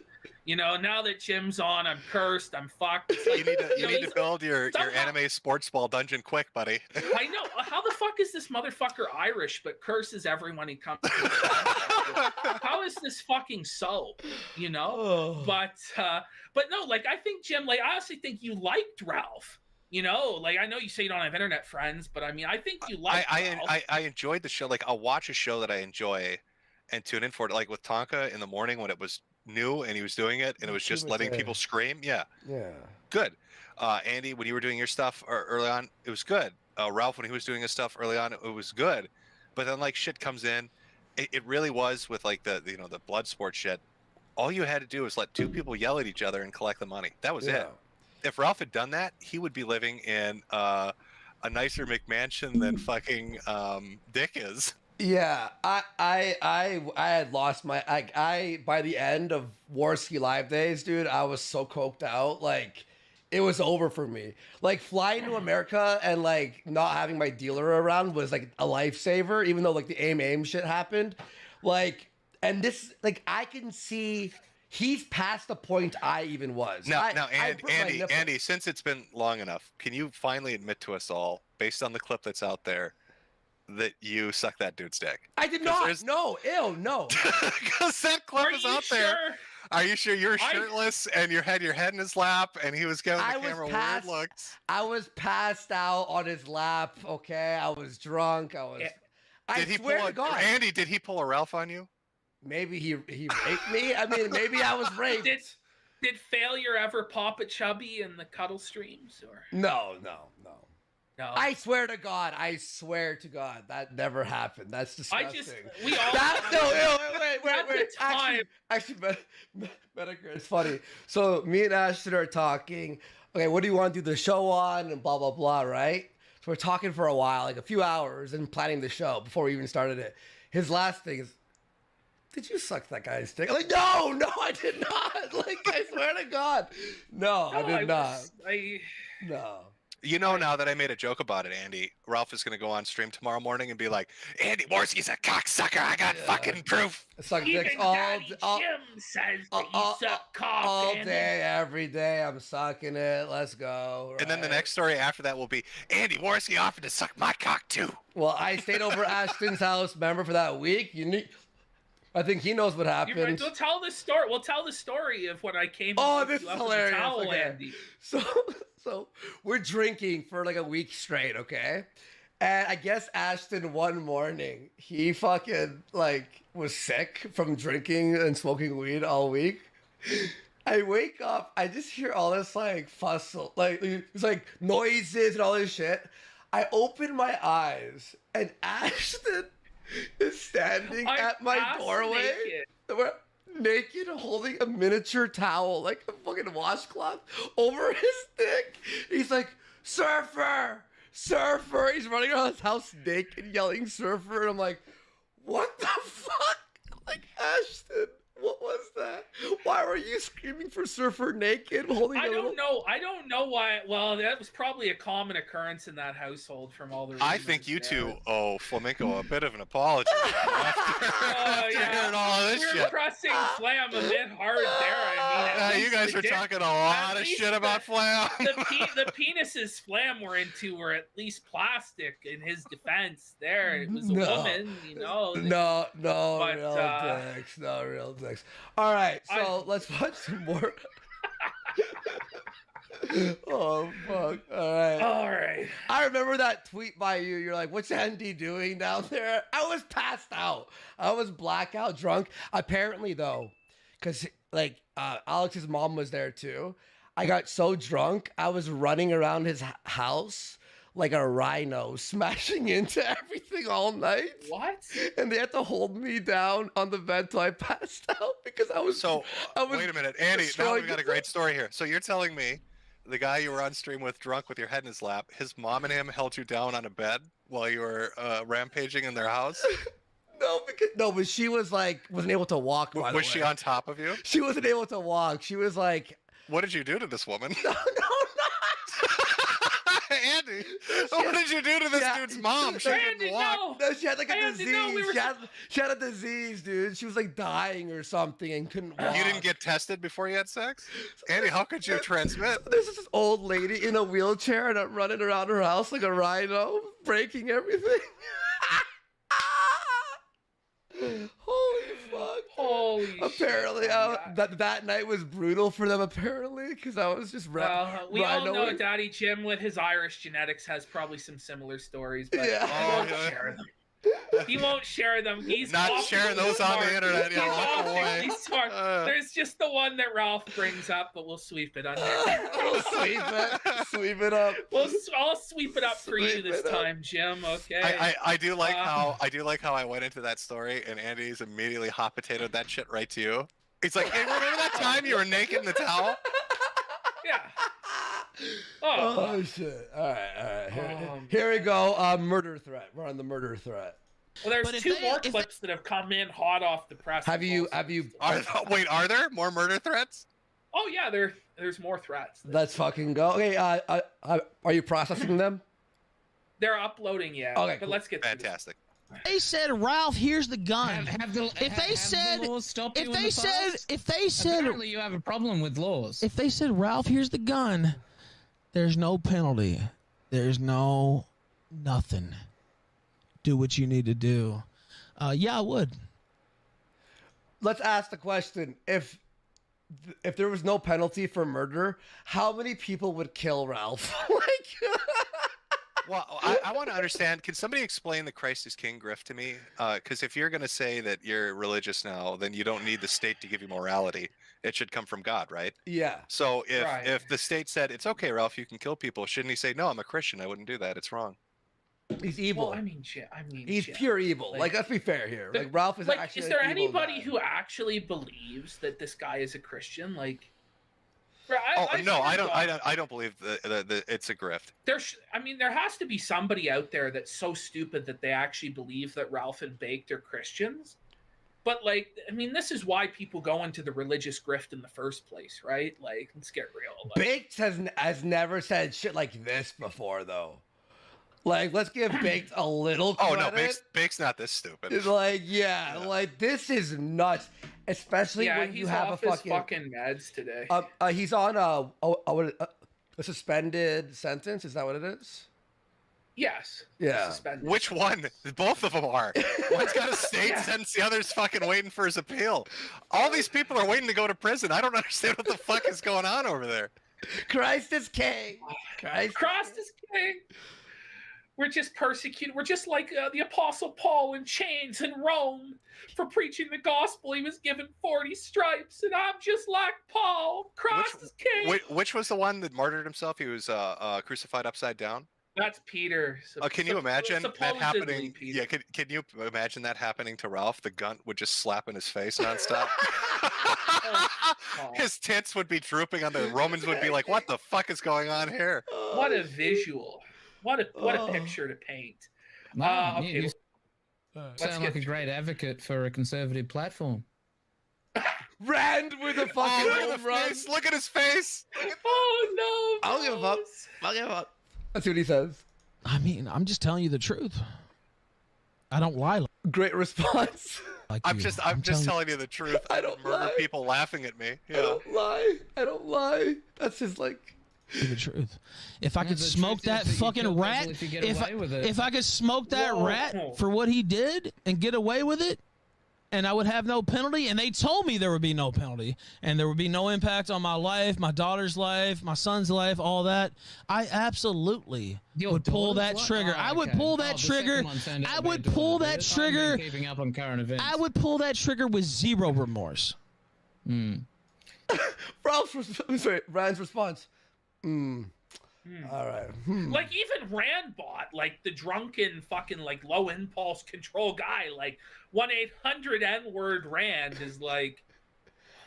Now that Jim's on, I'm cursed. I'm fucked. It's like, You need to build your somehow- anime sports ball dungeon quick, buddy. I know. How the fuck is this motherfucker Irish but curses everyone he comes to? How is this fucking so? Oh. But no, I think Jim, I honestly think you liked Ralph. I know you say you don't have internet friends, but I mean, I think you liked Ralph. I enjoyed the show. Like I'll watch a show that I enjoy and tune in for it. Like with Tonka in the morning when it was new and he was doing it and it was just letting people scream. Yeah. Yeah. Good. Andy, when you were doing your stuff early on, it was good. Ralph, when he was doing his stuff early on, it was good. But then shit comes in. It really was with the blood sport shit. All you had to do was let 2 people yell at each other and collect the money. That was it. If Ralph had done that, he would be living in a nicer McMansion than fucking Dick is. Yeah, I had lost my I by the end of Warski Live Days, dude, I was so coked out. It was over for me. Flying to America and not having my dealer around was a lifesaver, even though the aim shit happened. And this, like, I can see he's past the point I even was. Now, I and, broke my nipple. Andy, since it's been long enough, can you finally admit to us all, based on the clip that's out there, that you suck that dude's dick? I did not. No, ew, no. Because that clip is out there. Are you sure you're shirtless and you had your head in his lap and he was giving the camera weird looks? I was passed out on his lap. Okay, I was drunk. I swear to God. Andy, did he pull a Ralph on you? Maybe he raped me. I mean, maybe I was raped. Did failure ever pop a chubby in the cuddle streams? Or No. no? I swear to God. That never happened. That's disgusting. We all. Wait. Actually, Metokur, it's funny. So me and Ashton are talking. Okay, what do you want to do the show on? And blah blah blah, right? So we're talking for a while, like a few hours, and planning the show before we even started it. His last thing is, did you suck that guy's dick? I'm like, no, I did not. Like, I swear to God. No, I did not. No. You know, now that I made a joke about it, Andy, Ralph is going to go on stream tomorrow morning and be like, Andy Morsky's a cocksucker. I got fucking proof. Suck Even dicks Daddy Jim says that you suck cock, all Andy. day, every day. I'm sucking it. Let's go. Right? And then the next story after that will be, Andy Morsky offered to suck my cock too. Well, I stayed over at Ashton's house, remember, for that week. I think he knows what happened. We'll tell the story. We'll tell the story of when I came. Oh, this is hilarious. Towel, okay. Andy. So we're drinking for like a week straight, okay? And I guess Ashton one morning, he fucking like was sick from drinking and smoking weed all week. I wake up, I just hear all this like fuss, like it's like noises and all this shit. I open my eyes and Ashton is standing at my doorway. Naked, holding a miniature towel, like a fucking washcloth, over his dick. He's like, surfer! He's running around his house naked, yelling surfer, and I'm like, what the fuck? Like, Ashton, what was that? Why were you screaming for surfer naked, holding I don't know why. Well, that was probably a common occurrence in that household from all the I think you two owe Flamenco a bit of an apology. after hearing all of this We're shit. pressing Flam a bit hard there. I mean, you guys were talking a lot of shit about Flam. The penises Flam were into were at least plastic in his defense. There, it was a woman, you know. No real dicks. All right, so let's watch some more. Oh fuck! All right. I remember that tweet by you. You're like, "What's Andy doing down there?" I was passed out. I was blackout drunk. Apparently, though, because like Alex's mom was there too. I got so drunk, I was running around his house like a rhino, smashing into everything all night. What? And they had to hold me down on the bed till I passed out because I was. Wait a minute, Andy. Now we've got a great story here. So you're telling me the guy you were on stream with, drunk with your head in his lap, his mom and him held you down on a bed while you were rampaging in their house? No, but she was like, wasn't able to walk. Was she on top of you? She wasn't able to walk. She was like, what did you do to this woman? No. Andy, what did you do to this dude's mom? She couldn't walk. No, she had like a disease. She had a disease, dude. She was like dying or something and couldn't walk. You didn't get tested before you had sex? Andy, how could you transmit? There's this old lady in a wheelchair and I'm running around her house like a rhino, breaking everything. Holy fuck. Apparently, that night was brutal for them, apparently, because I was just we all know Daddy Jim with his Irish genetics has probably some similar stories, but he won't share them. He won't share them. He's not sharing those on the internet. There's just the one that Ralph brings up, but we'll sweep it under. We'll sweep it up. I'll sweep it up for you this time, Jim. Okay. I do like how I went into that story and Andy's immediately hot potatoed that shit right to you. He's like, hey, remember that time you were naked in the towel? Yeah. Oh shit! All right. Here we go. Murder threat. We're on the murder threat. Well, there's two more clips that have come in hot off the press. Have you? Are there more murder threats? Oh yeah, there's more threats. Let's fucking go. Okay. Are you processing them? They're uploading, yeah. Okay. But let's get fantastic. they said, Ralph, here's the gun. If they said, apparently you have a problem with laws. if they said, Ralph, here's the gun, there's no penalty. There's no nothing. Do what you need to do. Yeah, I would. Let's ask the question: If there was no penalty for murder, how many people would kill Ralph? Well, I want to understand. Can somebody explain the Christ is King grift to me? Because if you're going to say that you're religious now, then you don't need the state to give you morality. It should come from God, right? Yeah. So if the state said it's okay, Ralph, you can kill people, shouldn't he say, no, I'm a Christian, I wouldn't do that. It's wrong. He's evil. Well, he's pure evil. Like, let's be fair here. Like, Ralph is actually. Is there an evil anybody guy. who actually believes that this guy is a Christian? Like, I don't believe that it's a grift. There has to be somebody out there that's so stupid that they actually believe that Ralph and Baked are Christians. But this is why people go into the religious grift in the first place, right? Like, let's get real. Baked has never said shit like this before, though. Like, let's give Baked a little credit. Oh no, Baked's not this stupid. It's like, like this is nuts, especially when you have off a his fucking meds today. He's on a suspended sentence. Is that what it is? Yes. Yeah. Suspended. Which one? Both of them are. One's got a state sentence, the other's fucking waiting for his appeal. All these people are waiting to go to prison. I don't understand what the fuck is going on over there. Christ is king. Christ is king. We're just persecuted. We're just like the Apostle Paul in chains in Rome for preaching the gospel. He was given 40 stripes, and I'm just like Paul. Christ is king. Which was the one that martyred himself? He was crucified upside down? That's Peter. Can you imagine that happening? Peter. Yeah, can you imagine that happening to Ralph? The gun would just slap in his face nonstop. His tits would be drooping on the Romans would be like, what the fuck is going on here? What a visual. What a picture to paint. Okay. You sound like a great advocate for a conservative platform. Rand with a fucking home run. Look at his face. Oh no. I don't give a fuck. I'll give a fuck. Let's see what he says. I mean, I'm just telling you the truth. I don't lie. Great response. I'm just telling you the truth. I don't murder lie. people laughing at me. Yeah. I don't lie. That's just like the truth. If I could smoke that fucking rat, if I could smoke that rat for what he did and get away with it, and I would have no penalty, and they told me there would be no penalty, and there would be no impact on my life, my daughter's life, my son's life, all that, I absolutely would pull that trigger. I would pull that trigger. I would pull that trigger. Keeping up on current events. I would pull that trigger with zero remorse. Rand's response. All right. Like even Rand bought, like the drunken fucking like low impulse control guy, like 1-800 N-word Rand is like,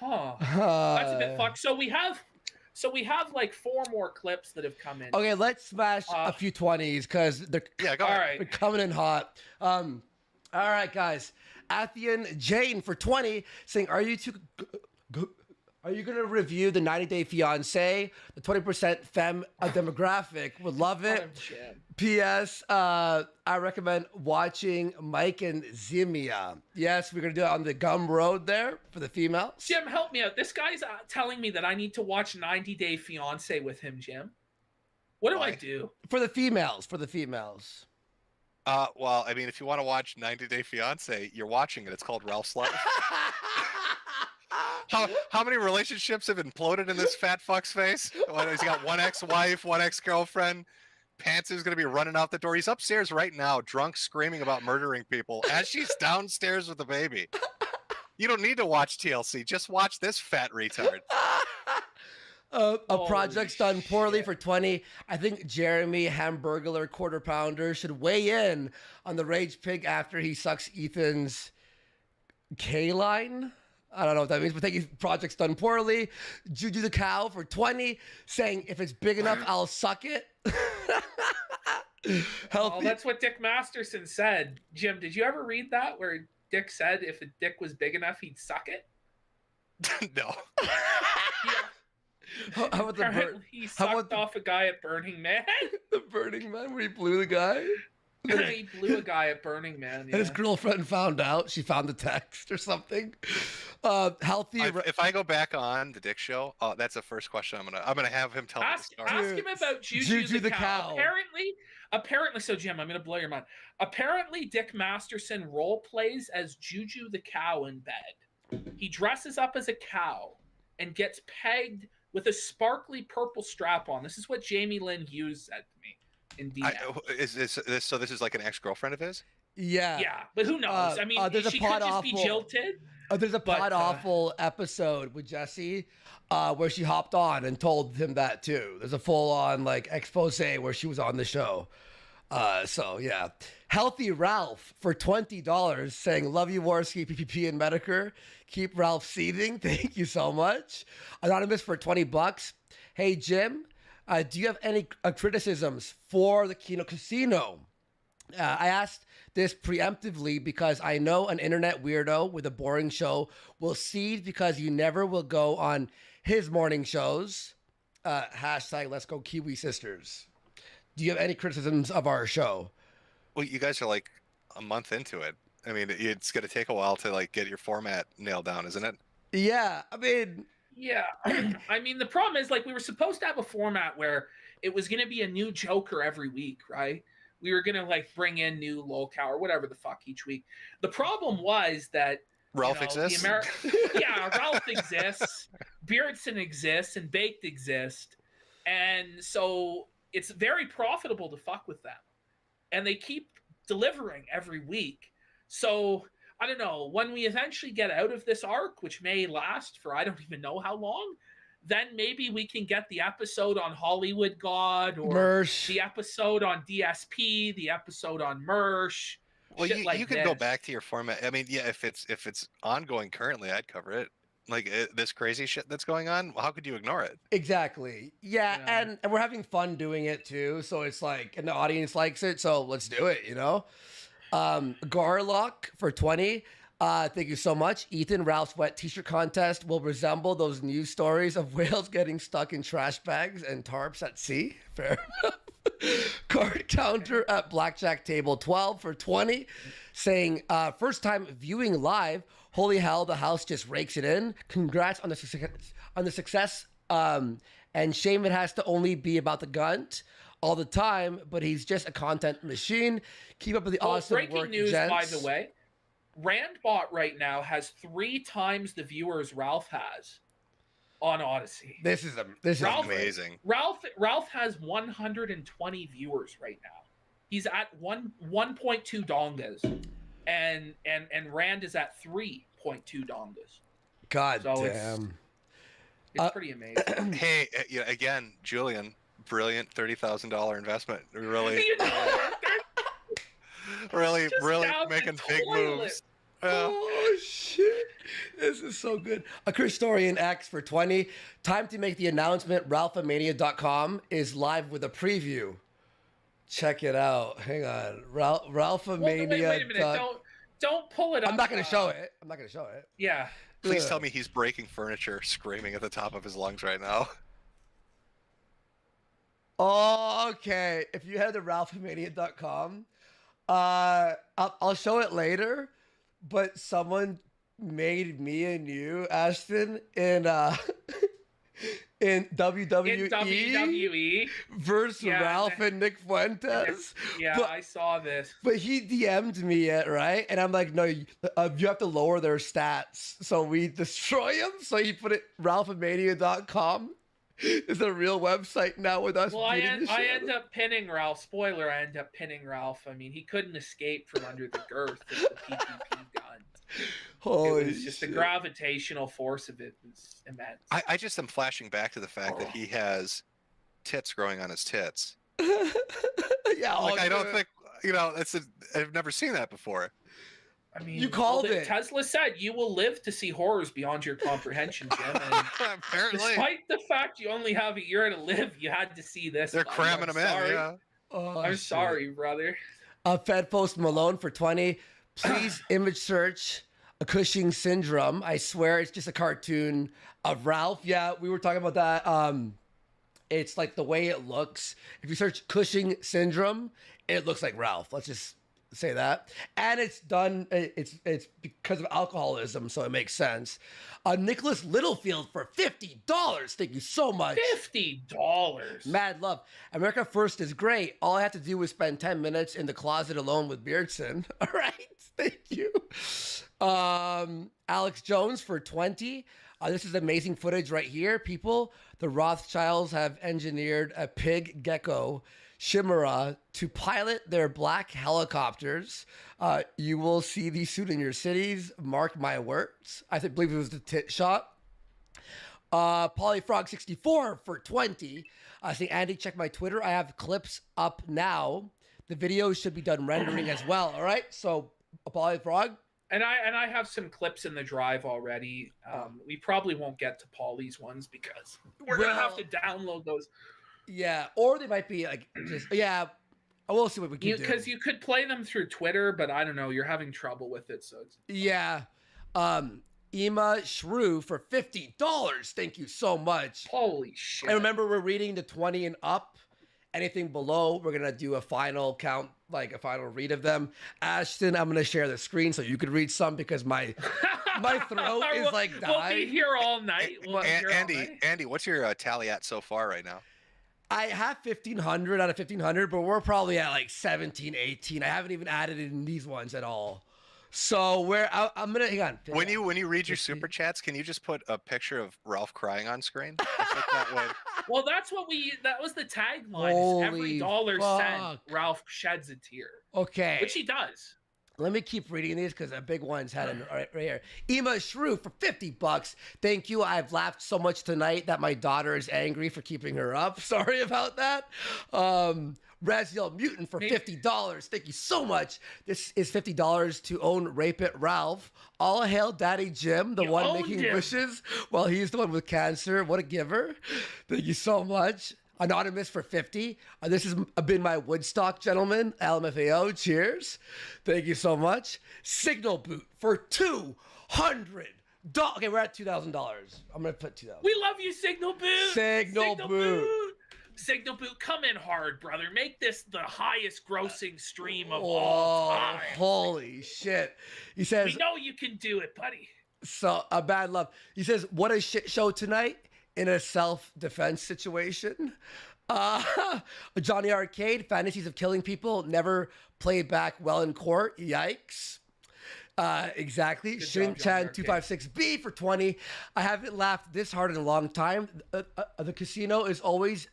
that's a bit fucked. So we have like 4 more clips that have come in. Okay, let's smash a few 20s because they're they're coming in hot. All right, guys. Athian Jane for 20 saying, Are you going to review the 90-Day Fiancé, the 20% femme demographic? Would love it. P.S. I recommend watching Mike and Zimia. Yes, we're going to do it on the Gum Road there for the females. Jim, help me out. This guy's telling me that I need to watch 90-Day Fiancé with him, Jim. What do I do? For the females. Well, I mean, if you want to watch 90-Day Fiancé, you're watching it. It's called Ralph's Life. How many relationships have imploded in this fat fuck's face? He's got one ex-wife, one ex-girlfriend. Pants is going to be running out the door. He's upstairs right now, drunk, screaming about murdering people as she's downstairs with the baby. You don't need to watch TLC. Just watch this fat retard. A project's done poorly for 20. I think Jeremy Hamburglar Quarter Pounder should weigh in on the Rage Pig after he sucks Ethan's K-line. I don't know what that means, but thank you. Project's done poorly. Juju the Cow for 20, saying if it's big enough, I'll suck it. Oh, that's what Dick Masterson said. Jim, did you ever read that where Dick said if a dick was big enough, he'd suck it? No. How about he sucked off a guy at Burning Man? The Burning Man where he blew the guy? He blew a guy at Burning Man. And his girlfriend found out. She found the text or something. Healthy. If I go back on the Dick Show, that's the first question I'm gonna have him tell me. Ask him about Juju the cow. Apparently, so Jim, I'm gonna blow your mind. Apparently, Dick Masterson role plays as Juju the cow in bed. He dresses up as a cow and gets pegged with a sparkly purple strap on. This is what Jamie Lynn Hughes said to me in DM. So this is like an ex-girlfriend of his? Yeah. Yeah, but who knows? I mean, there's she a could just be jilted. There's a pod awful episode with Jesse where she hopped on and told him that too. There's a full on like expose where she was on the show. So yeah. Healthy Ralph for $20 saying, love you, Warski, PPP, and Metokur. Keep Ralph seething. Thank you so much. Anonymous for $20. Hey, Jim, do you have any criticisms for the Kino Casino? I asked this preemptively because I know an internet weirdo with a boring show will seethe because you never will go on his morning shows. Hashtag Let's Go Kiwi Sisters. Do you have any criticisms of our show? Well, you guys are like a month into it. I mean, it's going to take a while to like get your format nailed down, isn't it? Yeah, I mean... Yeah. I mean, the problem is, like, we were supposed to have a format where it was going to be a new Joker every week, right? We were going to, like, bring in new locale or whatever the fuck each week. The problem was that... Ralph exists? Yeah, Ralph exists. Beardson exists, and Baked exist. And so it's very profitable to fuck with them. And they keep delivering every week. So, I don't know, when we eventually get out of this arc, which may last for I don't even know how long, then maybe we can get the episode on Hollywood God or Mersh. The episode on DSP, the episode on Mersh. Well, you can go back to your format. I mean, yeah, if it's ongoing currently, I'd cover it. Like this crazy shit that's going on, how could you ignore it? Exactly. Yeah, and we're having fun doing it too. So it's like, and the audience likes it, so let's do it, you know? Garlock for 20. Thank you so much. Ethan, Ralph's wet t-shirt contest will resemble those news stories of whales getting stuck in trash bags and tarps at sea. Fair enough. Card counter at Blackjack Table 12 for 20. Saying, first time viewing live. Holy hell, the house just rakes it in. Congrats on the success. And shame it has to only be about the Gunt all the time, but he's just a content machine. Keep up with the awesome breaking work, news, gents. by the way. Randbot right now has 3 times the viewers Ralph has on Odyssey. This is amazing. Ralph has 120 viewers right now. He's at 1.2 dongas, and Rand is at 3.2 dongas. God so damn, it's pretty amazing. Hey, again, Julian, brilliant $30,000 investment. Really, really making big moves. Oh shit, this is so good. A Christorian X for 20. Time to make the announcement. Ralphamania.com is live with a preview. Check it out. Hang on. Ralphamania. Wait a minute. Don't pull it up. I'm not gonna show it. Yeah. Please tell me he's breaking furniture, screaming at the top of his lungs right now. Oh, okay. If you head to ralphamania.com, I'll show it later, but someone made me and you, Ashton, in WWE versus Ralph and Nick Fuentes. Yeah, I saw this. But he DM'd me it, right? And I'm like, no, you have to lower their stats. So we destroy them. So he put it ralphamania.com. It's a real website now with us. Well, I end up pinning Ralph. Spoiler, I end up pinning Ralph. I mean, he couldn't escape from under the girth of the PPP gun. It was just the gravitational force of it was immense. I just am flashing back to the fact that he has tits growing on his tits. Yeah, like I don't think I've never seen that before. I mean, you called it. Tesla said you will live to see horrors beyond your comprehension, Jim. And apparently, despite the fact you only have a year to live, you had to see this. They're cramming them in. Yeah. Oh, I'm sorry, brother. Fed Post Malone for 20. Please image search a Cushing syndrome. I swear it's just a cartoon of Ralph. Yeah, we were talking about that It's like the way it looks. If you search Cushing syndrome, it looks like Ralph. Let's just say that. And it's done. It's because of alcoholism, so it makes sense. Nicholas Littlefield for $50. Thank you so much. $50. Mad love. America First is great. All I have to do is spend 10 minutes in the closet alone with Beardson. All right. Thank you. Alex Jones for 20. This is amazing footage right here. People, the Rothschilds have engineered a pig gecko chimera to pilot their black helicopters. You will see these soon in your cities. Mark my words. I believe it was the tit shot. Polyfrog64 for 20. I think, Andy, check my Twitter. I have clips up now. The video should be done rendering as well. All right. So, Polyfrog. And I have some clips in the drive already. We probably won't get to Polly's ones because we're gonna have to download those. Yeah, or they might be like just we'll see what we can do. Because you could play them through Twitter, but I don't know. You're having trouble with it, so it's... Yeah. Ema Shrew for $50. Thank you so much. Holy shit! And remember, we're reading the 20 and up. Anything below, we're gonna do a final count, like a final read of them. Ashton, I'm gonna share the screen so you could read some because my throat is like dying. We'll be here all night. Andy, what's your tally at so far right now? I have 1,500 out of 1,500, but we're probably at like 17, 18. I haven't even added in these ones at all. So I'm gonna hang on. When you read your super chats, can you just put a picture of Ralph crying on screen? I think that would... Well, that was the tagline. Every dollar sent, Ralph sheds a tear. Okay. Which he does. Let me keep reading these because the big ones had it right here. Ema Shrew for $50. Thank you. I've laughed so much tonight that my daughter is angry for keeping her up. Sorry about that. Raziel Mutant for $50. Thank you so much. This is $50 to own Rape It Ralph. All hail Daddy Jim, the one making wishes while he's the one with cancer. What a giver. Thank you so much. Anonymous for 50. This has been my Woodstock, gentlemen. LMFAO, cheers. Thank you so much. Signal Boot for $200. Okay, we're at $2,000. I'm going to put $2,000. We love you, Signal Boot. Signal Boot. Signal Boot, come in hard, brother. Make this the highest grossing stream of all time. Holy shit. He says... We know you can do it, buddy. So, a bad love. He says, what a shit show tonight. In a self-defense situation. Johnny Arcade, fantasies of killing people, never played back well in court. Yikes. Exactly. Shin-chan 256B for 20. I haven't laughed this hard in a long time. The casino is always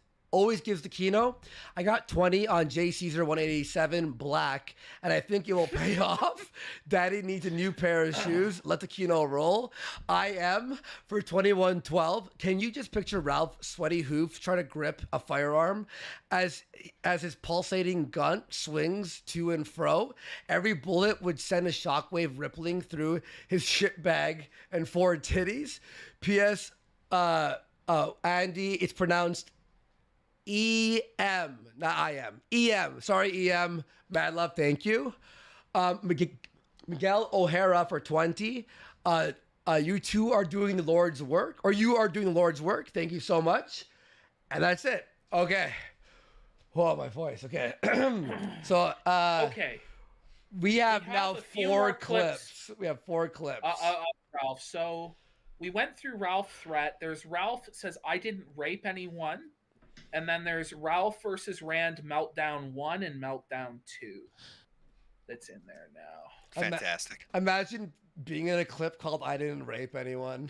gives the Kino. I got 20 on J. Caesar 187 black, and I think it will pay off. Daddy needs a new pair of shoes. Let the Kino roll. I am for 2112. Can you just picture Ralph sweaty hoof trying to grip a firearm as his pulsating gun swings to and fro? Every bullet would send a shockwave rippling through his shit bag and four titties. P.S. Andy, it's pronounced E-M, not I-M. E-M. Sorry, E-M. Mad love, thank you. Miguel O'Hara for 20. You two are doing the Lord's work, or you are doing the Lord's work. Thank you so much. And that's it. Okay. Oh, my voice. Okay. So, okay. We have now 4 clips. We have 4 clips. Ralph. So we went through Ralph threat. There's Ralph says, I didn't rape anyone. And then there's Ralph versus Rand Meltdown 1 and Meltdown 2. That's in there now. Fantastic. Imagine being in a clip called I Didn't Rape Anyone.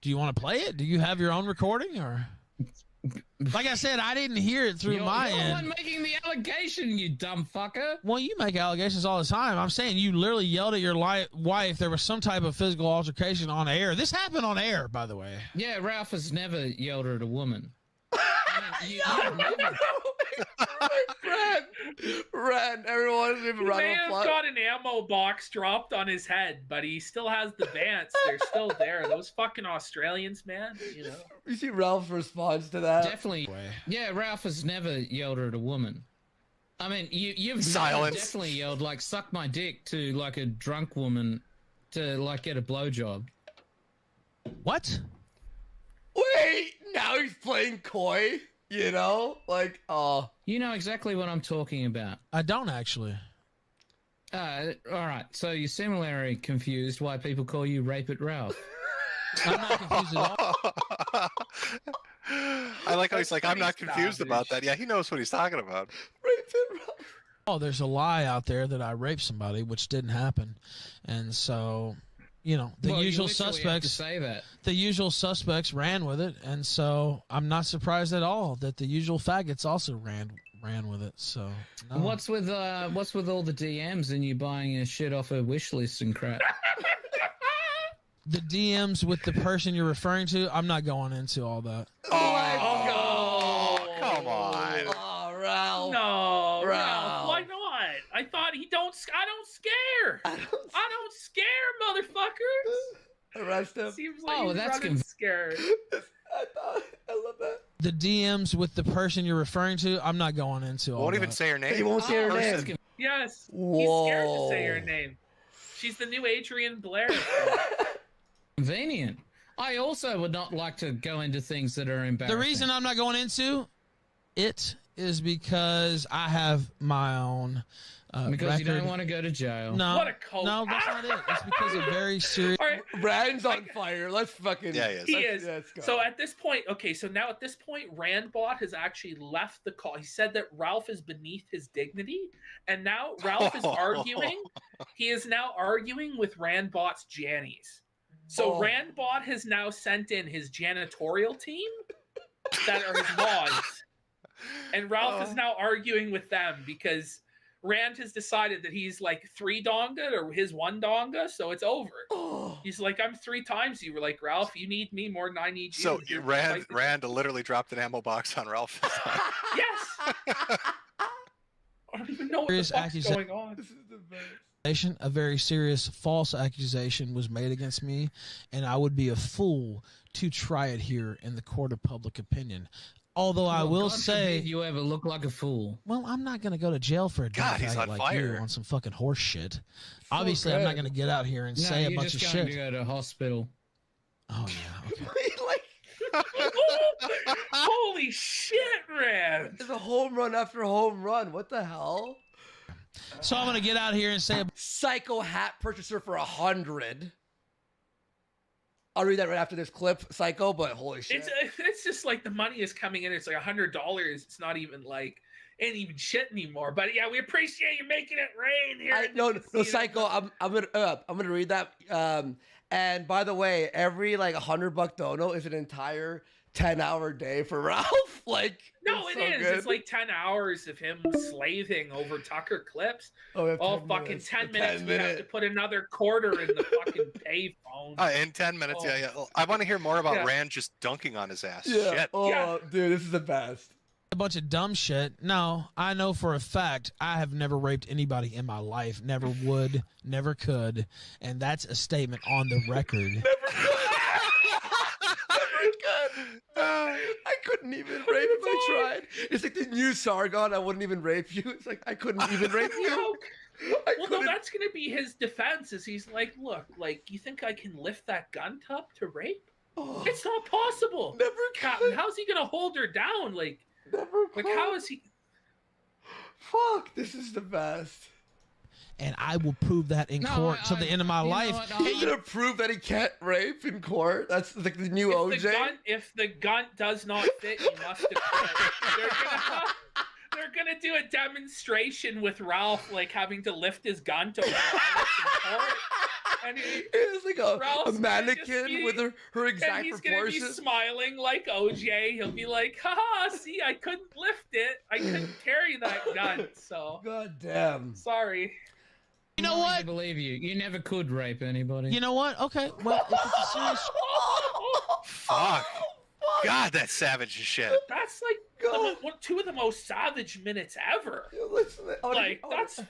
Do you want to play it? Do you have your own recording? Or like I said, I didn't hear it through my end. You're the one making the allegation, you dumb fucker. Well, you make allegations all the time. I'm saying you literally yelled at your wife. There was some type of physical altercation on air. This happened on air, by the way. Yeah, Ralph has never yelled at a woman. Ren, everyone's even running. Man's got an ammo box dropped on his head, but he still has the Vance. They're still there. Those fucking Australians, man. You know. You see Ralph's response to that? Definitely. Yeah, Ralph has never yelled at a woman. I mean, you've definitely yelled like "suck my dick" to like a drunk woman to like get a blowjob. What? Wait, Wait, now he's playing coy. You know, like, You know exactly what I'm talking about. I don't actually. All right. So you're similarly confused why people call you Rape It Ralph. I'm not confused at all. I like how he's like, I'm not confused about that. Yeah, he knows what he's talking about. Rape It Ralph. Oh, there's a lie out there that I raped somebody, which didn't happen, and so, you know, the Well, you usual literally have to suspects. say that. The usual suspects ran with it, and so I'm not surprised at all that the usual faggots also ran with it. So no. What's with all the DMs and you buying your shit off a wish list and crap? The DMs with the person you're referring to, I'm not going into all that. Oh, come on. Oh, Ralph. No, Ralph. Ralph, why not? I thought I don't scare. I don't scare, motherfuckers. Arrest him. Seems like Oh, he's that's running scared. I love that. The DMs with the person you're referring to, I'm not going into all Won't that. even say her name. He won't say her Person. name. Yes, Whoa. he's scared to say her name. She's the new Adrian Blair. Convenient. I also would not like to go into things that are embarrassing. The reason I'm not going into it is because I have my own because record. you don't want to go to jail. No, What a cult. no, that's not it. It's because of very serious. All right, Rand's on fire. Let's fucking. Yeah, he is. he is. Let's go. So at this point, okay, so now at this point, Randbot has actually left the call. He said that Ralph is beneath his dignity, and now Ralph is arguing. He is now arguing with Randbot's Jannies. So Randbot has now sent in his janitorial team that are his laws. And Ralph is now arguing with them because Rand has decided that he's like 3 donga or his 1 donga, so it's over. He's like, I'm 3 times you. Were like, Ralph, you need me more than I need you. So You're Rand like- literally dropped an ammo box on Ralph. Yes. I don't even know what the Serious fuck's going on. This is the best. A very serious false accusation was made against me, and I would be a fool to try it here in the court of public opinion. Although I will God say, forbid you ever look like a fool. well, I'm not going to go to jail for a God, drug he's faggot on like you fire. on some fucking horse shit. Obviously, I'm not good. going to get out here and No, say a you're bunch of just going shit. to go to hospital. Oh yeah, okay. Holy shit, Rand. It's a home run after home run. What the hell? So I'm going to get out here and say, Psycho hat purchaser for 100. I'll read that right after this clip, Psycho. But holy shit! It's just like the money is coming in. It's like $100. It's not even like ain't even shit anymore. But yeah, we appreciate you making it rain here. No, Psycho. I'm gonna read that. And by the way, every like $100 dono is an entire 10-hour day for Ralph. Like, no, it's it so is. good. It's like 10 hours of him slaving over Tucker clips. Oh, we have All 10 fucking minutes. 10 The minutes. 10 We have minute. to put another quarter in the fucking payphone. In 10 minutes, Oh. yeah. I want to hear more about Yeah. Rand just dunking on his ass. Yeah. Shit. Oh, Yeah. dude, this is the best. a bunch of dumb shit. No, I know for a fact I have never raped anybody in my life. Never would, never could. And that's a statement on the record. I couldn't even rape if I tried. It's like the new Sargon. I wouldn't even rape you. It's like I couldn't even rape you. I Well, no, couldn't. that's gonna be his defense. Is he's like, look, like, you think I can lift that gun up to rape? Oh, It's not possible. never Captain, could. how's he gonna hold her down? Like Never could. how is he? Fuck, this is the best. And I will prove that in court till the end of my life. He's gonna prove that he can't rape in court. That's like the new OJ. If the gun does not fit, you must acquit. They're gonna do a demonstration with Ralph, like having to lift his gun to in court. And it's like a Ralph's gonna just mannequin be- with her and exact he's gonna be proportions. smiling like OJ. He'll be like, haha, see, I couldn't lift it. I couldn't carry that gun, so God damn. sorry. You know what? I believe you. You never could rape anybody. You know what? Okay, well, if it's a serious... Fuck. God, that's savage as shit. That's like two of the most savage minutes ever. Listen, Like that's.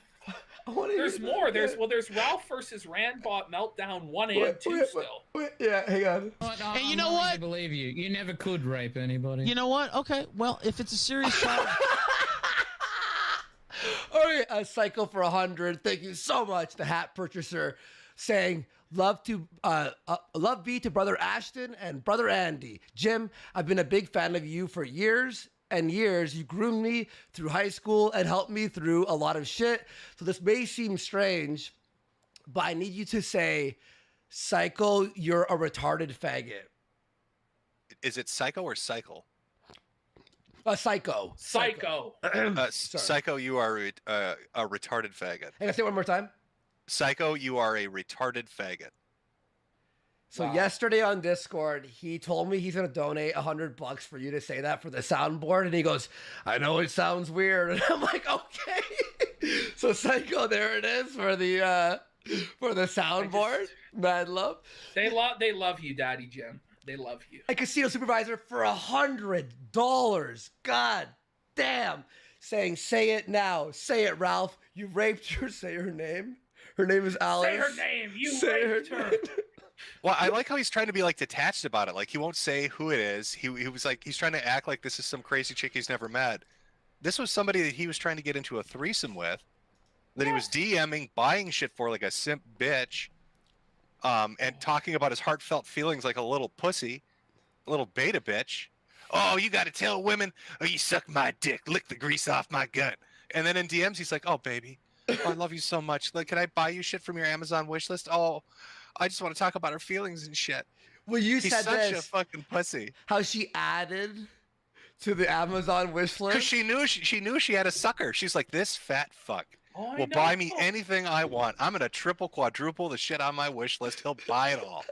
There's more. There's Ralph versus Randbot meltdown 1 and 2 still. Yeah, hang on. And you know I what? believe you. You never could rape anybody. You know what? Okay, well, if it's a serious charge... All right, Psycho for 100. Thank you so much, the hat purchaser. saying love be to brother Ashton and brother Andy. Jim, I've been a big fan of you for years and years. You groomed me through high school and helped me through a lot of shit. So this may seem strange, but I need you to say, Psycho, you're a retarded faggot. Is it Psycho or Cycle? Psycho. Psycho, you are a retarded faggot. Hey, can I say it one more time? Psycho, you are a retarded faggot. So yesterday on Discord, he told me he's gonna donate $100 for you to say that for the soundboard, and he goes, "I know it sounds weird," and I'm like, "Okay." So Psycho, there it is for the soundboard. Mad love. They love you, Daddy Jim. They love you. A casino supervisor for $100. God damn. Saying, "Say it now. Say it, Ralph. You raped her." Say her name. Her name is Alice. Say her name. You raped her. Well, I like how he's trying to be like detached about it. Like he won't say who it is. He was like, he's trying to act like this is some crazy chick he's never met. This was somebody that he was trying to get into a threesome with, that he was DMing, buying shit for like a simp bitch, and talking about his heartfelt feelings like a little pussy, a little beta bitch. "Oh, you got to tell women, oh, you suck my dick, lick the grease off my gun." And then in DMs, he's like, "Oh, baby, oh, I love you so much. Like, can I buy you shit from your Amazon wish list? Oh, I just want to talk about our feelings and shit." Well, he's said such a fucking pussy. How she added to the Amazon wish list? Because she knew she had a sucker. She's like, "This fat fuck will buy me anything I want. I'm gonna triple, quadruple the shit on my wish list. He'll buy it all."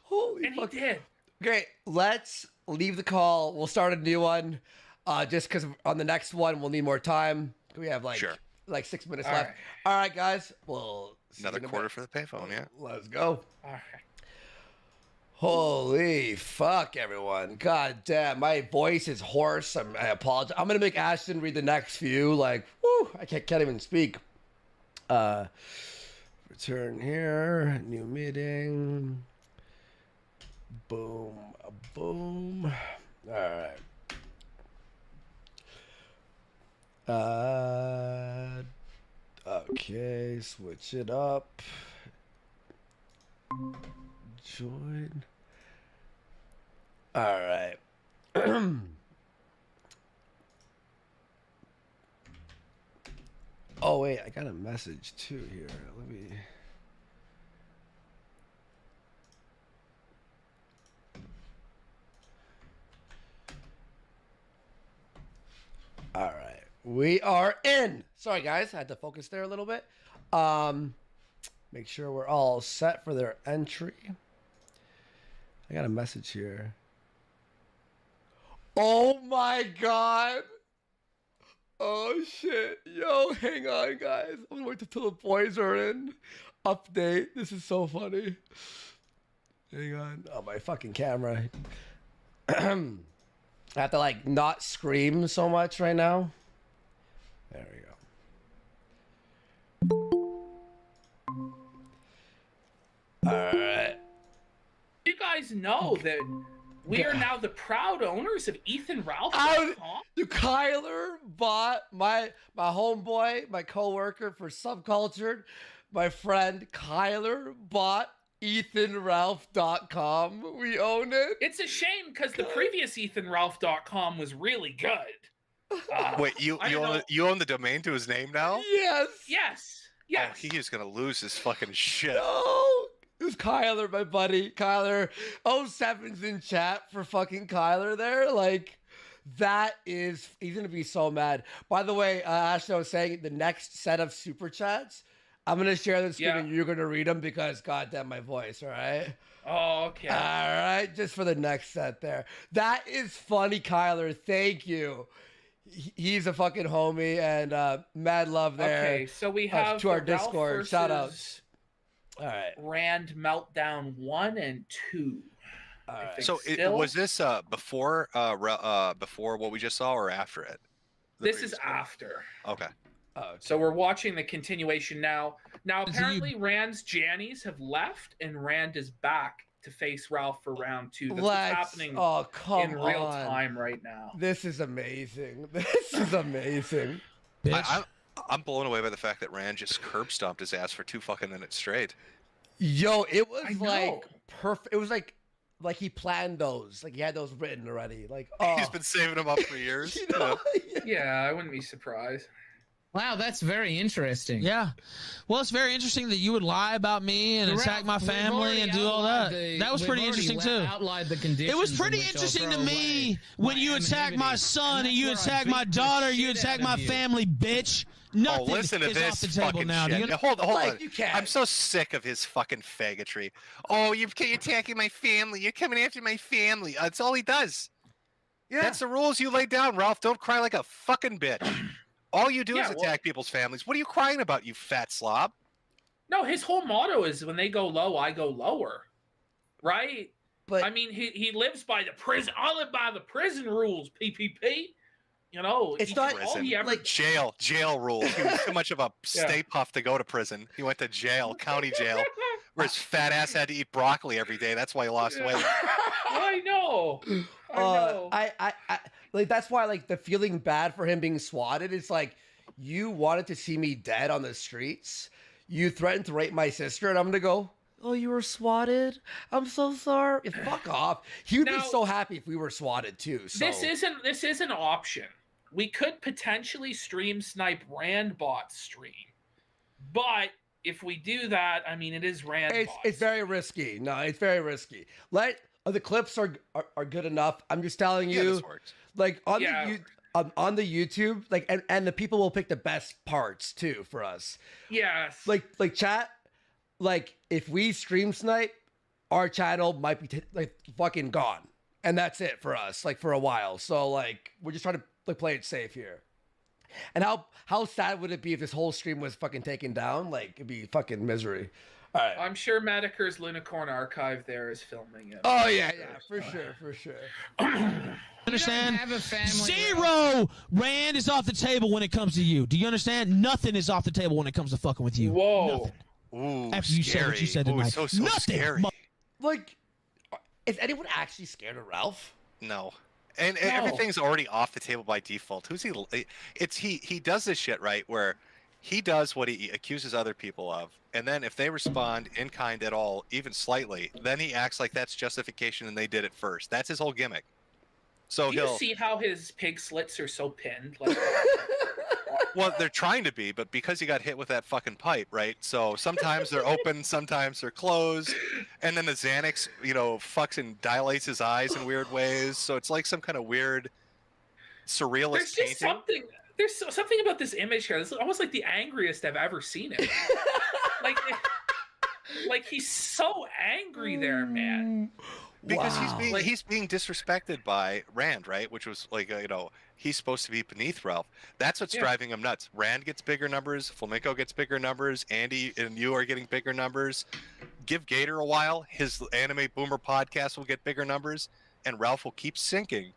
Holy and fuck. he did. Great. Let's leave the call. We'll start a new one. Just because on the next one we'll need more time. We have like 6 minutes left. Right. All right, guys. Well, another quarter for the payphone. Yeah. Let's go. All right. Holy fuck, everyone. God damn, my voice is hoarse. I apologize. I'm going to make Ashton read the next few. Like, whoo, I can't even speak. Return here. New meeting. Boom. Boom. All right. Okay, switch it up. Join. All right. Oh wait, I got a message too here. Let me. All right, we are in. Sorry guys, I had to focus there a little bit. Make sure we're all set for their entry. I got a message here. Oh my god. Oh shit. Yo, hang on guys. I'm gonna wait till the boys are in. Update. This is so funny. Hang on. Oh, my fucking camera. I have to like not scream so much right now. There we go. All right. You guys know that we are now the proud owners of EthanRalph.com. Kyler bought my homeboy, my coworker for Subcultured. My friend Kyler bought EthanRalph.com. We own it. It's a shame because the previous EthanRalph.com was really good. Wait, you own the domain to his name now? Yes. Yes. Oh, he is gonna lose his fucking shit. No. It was Kyler, my buddy. Kyler. 07's in chat for fucking Kyler there. Like, that is... He's going to be so mad. By the way, Ashley was saying the next set of super chats, I'm going to share the screen and you're going to read them because, goddamn, my voice, all right? Oh, okay. All right, just for the next set there. That is funny, Kyler. Thank you. He's a fucking homie and mad love there. Okay, so we have to our Discord. Shout outs. All right. Rand Meltdown 1 and 2. All right. So was this before what we just saw or after it? This is after. Okay. So we're watching the continuation now. Now apparently Rand's Jannies have left and Rand is back to face Ralph for round 2. That's what's happening in real time right now. This is amazing. This is amazing. I'm blown away by the fact that Rand just curb stomped his ass for 2 fucking minutes straight. Yo, it was I know. like perfect. It was like he planned those. Like he had those written already. Like He's been saving them up for years. you know? Yeah, I wouldn't be surprised. Wow, that's very interesting. Yeah. Well, it's very interesting that you would lie about me and attack my family and do all that. That was pretty interesting too. It was pretty interesting to me when you attack my son and you attack my daughter, you attack my family, bitch. Nothing listen to is this off the table fucking now. shit. Do you know? Hold Like, on. you can't. I'm so sick of his fucking faggotry. Oh, you're attacking my family. You're coming after my family. That's all he does. Yeah. That's the rules you laid down, Ralph. Don't cry like a fucking bitch. All you do is attack people's families. What are you crying about, you fat slob? No, his whole motto is when they go low, I go lower. Right? But I mean, he lives by the prison. I live by the prison rules, PPP. You know, It's not all he ever like Jail rules. He was too much of a Stay Puff to go to prison. He went to jail, county jail, where his fat ass had to eat broccoli every day. That's why he lost weight. I know. I know. I like that's why like the feeling bad for him being swatted is like you wanted to see me dead on the streets. You threatened to rape my sister, and I'm gonna go, oh, you were swatted? I'm so sorry. Fuck off. He would be so happy if we were swatted too. So. This is an option. We could potentially stream snipe Randbot's stream. But if we do that, I mean, it is Randbot. It's very risky. No, it's very risky. The clips are good enough. I'm just telling you, this works. like on the YouTube, like and the people will pick the best parts too for us. Yes. Like chat, like if we stream snipe, our channel might be like fucking gone, and that's it for us, like for a while. So like we're just trying to like play it safe here. And how sad would it be if this whole stream was fucking taken down? Like it'd be fucking misery. All right. I'm sure Metokur's Lunicorn archive there is filming it. Oh yeah, for sure. Understand? Have a family. Zero rand is off the table when it comes to you. Do you understand? Nothing is off the table when it comes to fucking with you. Whoa. Nothing. Ooh, After you said what you said tonight. So Nothing. scary. Like, is anyone actually scared of Ralph? No. And everything's already off the table by default. He does this shit, right, where he does what he accuses other people of, and then if they respond in kind at all, even slightly, then he acts like that's justification and they did it first. That's his whole gimmick. So Do you see how his pig slits are so pinned? Like, well, they're trying to be, but because he got hit with that fucking pipe, right? So sometimes they're open, sometimes they're closed, and then the Xanax, fucks and dilates his eyes in weird ways. So it's like some kind of weird, surrealist painting. There's something about this image here. This is almost like the angriest I've ever seen him. like he's so angry there, man. Because he's being disrespected by Rand, right? Which was like, he's supposed to be beneath Ralph. That's what's driving him nuts. Rand gets bigger numbers. Flamenco gets bigger numbers. Andy and you are getting bigger numbers. Give Gator a while. His Anime Boomer podcast will get bigger numbers. And Ralph will keep sinking.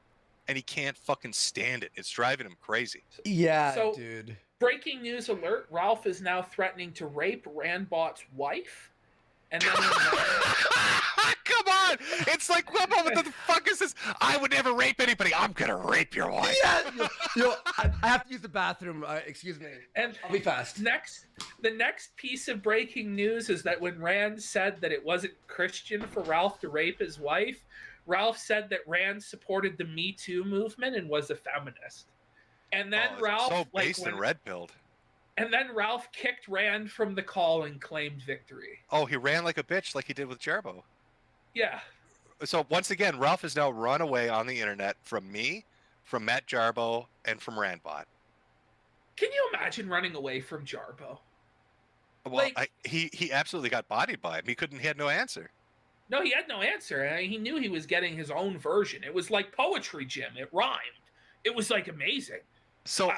And he can't fucking stand it. It's driving him crazy. Yeah, So- dude. Breaking news alert, Ralph is now threatening to rape Randbot's wife. And then Come on! It's like, what the fuck is this? I would never rape anybody. I'm gonna rape your wife. Yeah, I have to use the bathroom. Excuse me. And I'll be fast. the next piece of breaking news is that when Rand said that it wasn't Christian for Ralph to rape his wife, Ralph said that Rand supported the Me Too movement and was a feminist. And then Ralph, so based and red-pilled. And then Ralph kicked Rand from the call and claimed victory. Oh, he ran like a bitch, like he did with Jarbo. Yeah. So once again, Ralph has now run away on the internet from me, from Matt Jarbo, and from Randbot. Can you imagine running away from Jarbo? Well, he absolutely got bodied by him. He had no answer. No, he had no answer. He knew he was getting his own version. It was like poetry, Jim. It rhymed. It was like amazing. So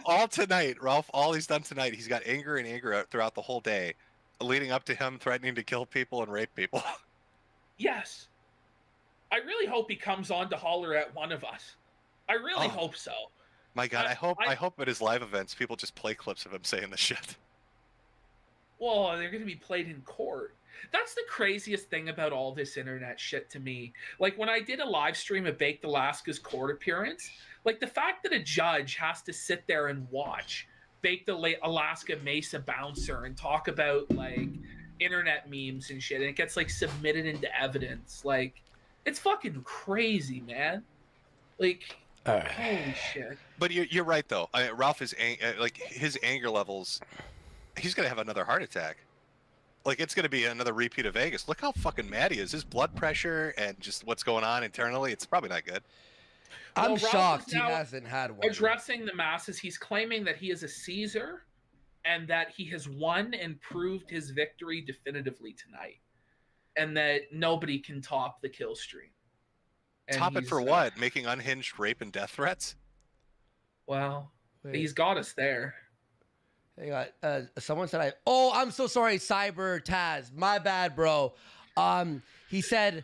all tonight, Ralph, all he's done tonight, he's got anger and anger throughout the whole day, leading up to him threatening to kill people and rape people. Yes. I really hope he comes on to holler at one of us. I really hope so. My God, I hope at his live events people just play clips of him saying the shit. Well, they're going to be played in court. That's the craziest thing about all this internet shit to me. Like when I did a live stream of Baked Alaska's court appearance, like the fact that a judge has to sit there and watch Baked Alaska Mesa Bouncer and talk about like, internet memes and shit, and it gets like submitted into evidence. Like, it's fucking crazy, man. Like, holy shit. But you're right though. Ralph is like his anger levels. He's gonna have another heart attack. Like, it's gonna be another repeat of Vegas. Look how fucking mad he is. His blood pressure and just what's going on internally. It's probably not good. I'm Ralph shocked is he now hasn't had one. Addressing the masses, he's claiming that he is a Caesar and that he has won and proved his victory definitively tonight, and that nobody can top the kill stream. And Top it for what? Making unhinged rape and death threats? Well, Wait. he's got us there. Hang on. Someone said I'm so sorry, Cyber Taz. My bad, bro. He said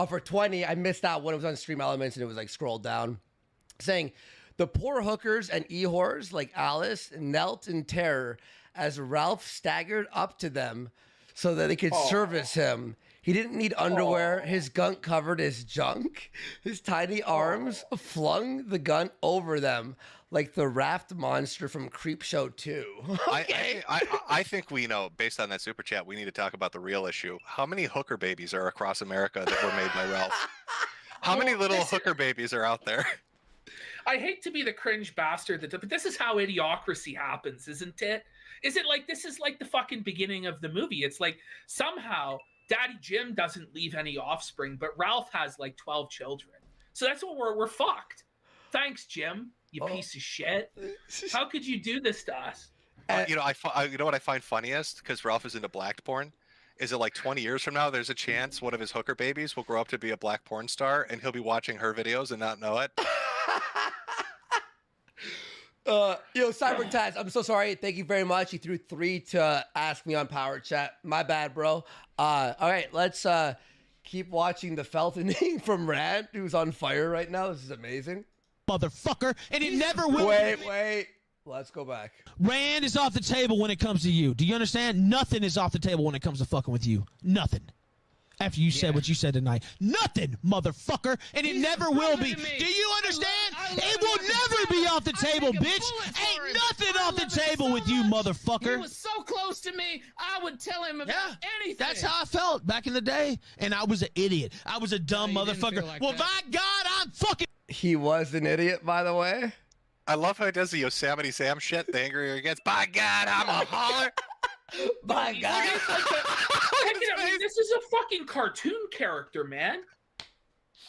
for 20, I missed out when it was on Stream Elements and it was like scrolled down, saying the poor hookers and e-whores like Alice knelt in terror as Ralph staggered up to them so that they could service him. He didn't need underwear. His gun covered his junk. His tiny arms flung the gun over them like the raft monster from Creepshow 2. Okay. I think we know, based on that super chat, we need to talk about the real issue. How many hooker babies are across America that were made by Ralph? How many little hooker babies are out there? I hate to be the cringe bastard, but this is how idiocracy happens, isn't it? Is it like this is like the fucking beginning of the movie? It's like somehow Daddy Jim doesn't leave any offspring, but Ralph has like 12 children. So that's what we're fucked. Thanks, Jim, you piece of shit. How could you do this to us? You know what I find funniest, because Ralph is into black porn, is that like 20 years from now, there's a chance one of his hooker babies will grow up to be a black porn star, and he'll be watching her videos and not know it. Cyber Taz, I'm so sorry. Thank you very much. You threw 3 to ask me on Power Chat. My bad, bro. All right, let's keep watching the Feltoning from Rand, who's on fire right now. This is amazing. Motherfucker, and it never will. Wait. Let's go back. Rand is off the table when it comes to you. Do you understand? Nothing is off the table when it comes to fucking with you. Nothing. After you said what you said tonight. Nothing, motherfucker, and it never will be. Do you understand? It will never be off the table, bitch. Ain't nothing off the table with you, motherfucker. He was so close to me, I would tell him about anything. That's how I felt back in the day, and I was an idiot. I was a dumb motherfucker. Like well, by God, I'm fucking... He was an idiot, by the way. I love how he does the Yosemite Sam shit, the angrier he gets. By God, I'm a holler. By God. This is a fucking cartoon character, man.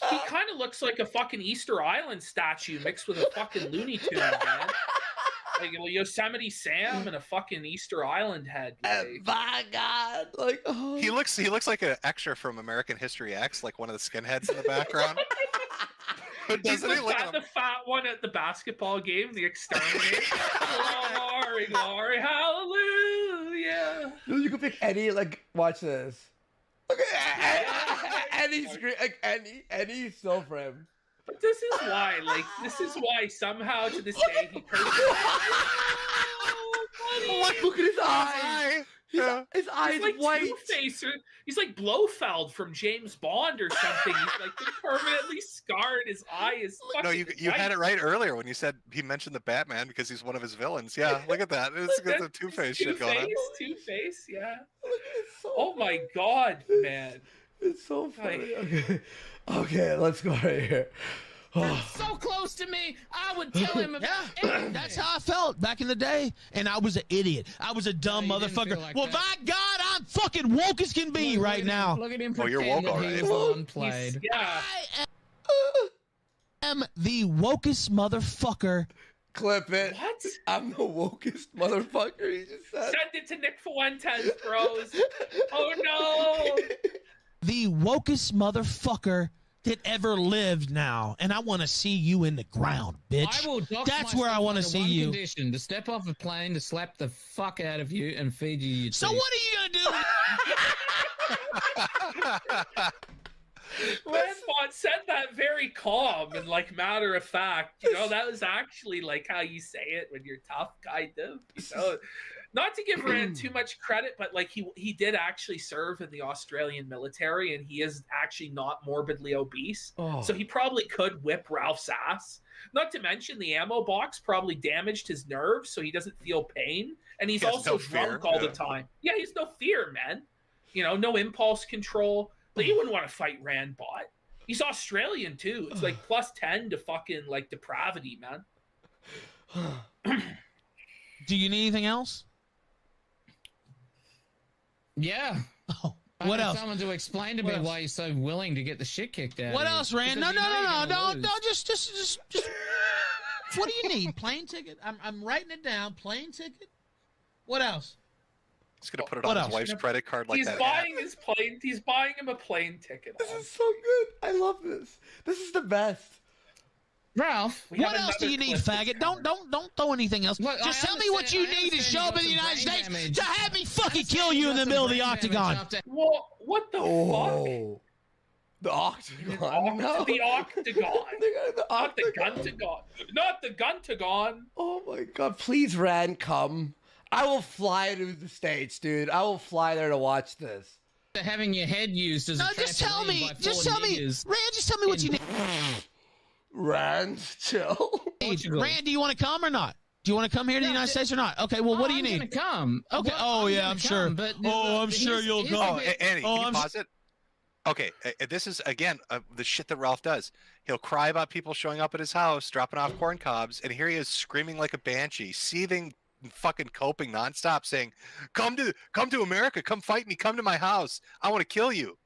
He kind of looks like a fucking Easter Island statue mixed with a fucking Looney Tune, man. Like a Yosemite Sam and a fucking Easter Island head. Like. By God. Like, He looks like an extra from American History X, like one of the skinheads in the background. He's the fat one at the basketball game, the exterminator. Glory, glory, hallelujah. You can pick any, like, watch this. Look at any screen, like any still frame. But this is why somehow to this day he perseveres. Look at his eyes. His eyes he's like white. Two-Face, he's like Blofeld from James Bond or something. He's like permanently scarred. His eye is fucking No, you had it right earlier when you said he mentioned the Batman because he's one of his villains. Yeah, look at that. It's got the Two-Face shit going on. Two-Face, yeah. Oh my God, man. It's so funny. Okay, let's go right here. So close to me, I would tell him about anything. That's how I felt back in the day, and I was an idiot. I was a dumb motherfucker. Like well, by God, I'm fucking woke as can be right now. Look at him you're pretend woke, that he alright. was unplayed. Yeah. I am the wokest motherfucker. Clip it. What? I'm the wokest motherfucker. He just said. Send it to Nick Fuentes, bros. Oh no. The wokest motherfucker that ever lived now, and I want to see you in the ground, bitch. I will dox That's where I want to myself see under one you. condition, to step off a plane, to slap the fuck out of you, and feed you your So teeth. what are you gonna do? Randbot said that very calm and like matter of fact. You know, that was actually like how you say it when you're tough, kind of. You know, not to give Rand too much credit, but like he did actually serve in the Australian military, and he is actually not morbidly obese. So he probably could whip Ralph's ass. Not to mention the ammo box probably damaged his nerves, so he doesn't feel pain, and he's also drunk all the time. Yeah, he's no fear, man. You know, no impulse control. But you wouldn't want to fight Rand Bot. He's Australian too. It's like +10 to fucking like depravity, man. Do you need anything else? Yeah. Oh, what else? Someone to explain to me why you're so willing to get the shit kicked out. What of else, you. Rand? Because No. Just. What do you need? Plane ticket? I'm writing it down. Plane ticket. What else? He's gonna put it on his wife's credit card like that. He's buying him a plane ticket. This is so good. I love this. This is the best. Ralph, what else do you need, faggot? Don't throw anything else. Look, just tell me what you need to show up in the United States to have me fucking kill you in the middle of the octagon. What the fuck? The octagon. No. The octagon. Not the guntagon. Not the guntagon. Oh my god! Please, Rand, come. I will fly to the States, dude. I will fly there to watch this. Having your head used as a just tell me. Rand, just tell me what you need. Rand, chill. Rand, do you want to come or not? Do you want to come here to the United States or not? Okay, well, what do you need? I'm gonna come. Okay. Oh, yeah, I'm sure. But I'm sure you'll come. Oh, Andy, can you pause it? Okay, this is, again, the shit that Ralph does. He'll cry about people showing up at his house, dropping off corn cobs, and here he is screaming like a banshee, seething, fucking coping nonstop, saying, come to America, come fight me, come to my house. I want to kill you.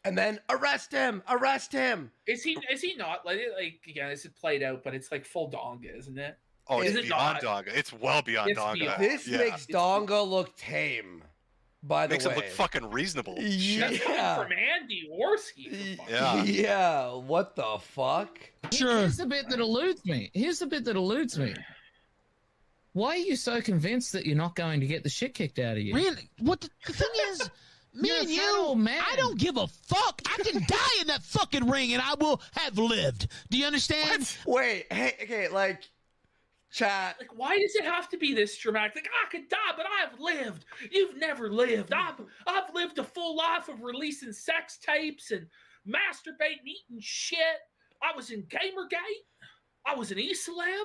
And then arrest him! Arrest him! Is he not like again? This is played out, but it's like full Donga, isn't it? Oh, it's beyond Donga. It's well beyond Donga. This makes Donga look tame. By the way, makes him look fucking reasonable. Yeah, that's from Andy Worski. Yeah. Yeah. What the fuck? Sure. Here's the bit that eludes me. Why are you so convinced that you're not going to get the shit kicked out of you? Really? What the thing is, me and you, I don't give a fuck. I can die in that fucking ring and I will have lived. Do you understand? What? Wait, hey, okay, like, chat. Like, why does it have to be this dramatic? Like, I could die, but I've lived. You've never lived. I've lived a full life of releasing sex tapes and masturbating, eating shit. I was in Gamergate. I was an E-celeb.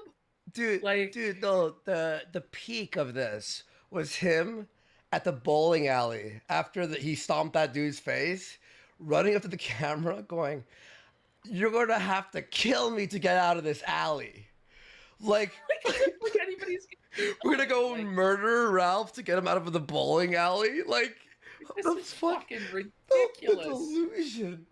Dude, the peak of this was him at the bowling alley after he stomped that dude's face, running up to the camera going, "You're going to have to kill me to get out of this alley." Like anybody's we're going to go murder Ralph to get him out of the bowling alley? Like, this is fucking ridiculous. The delusion.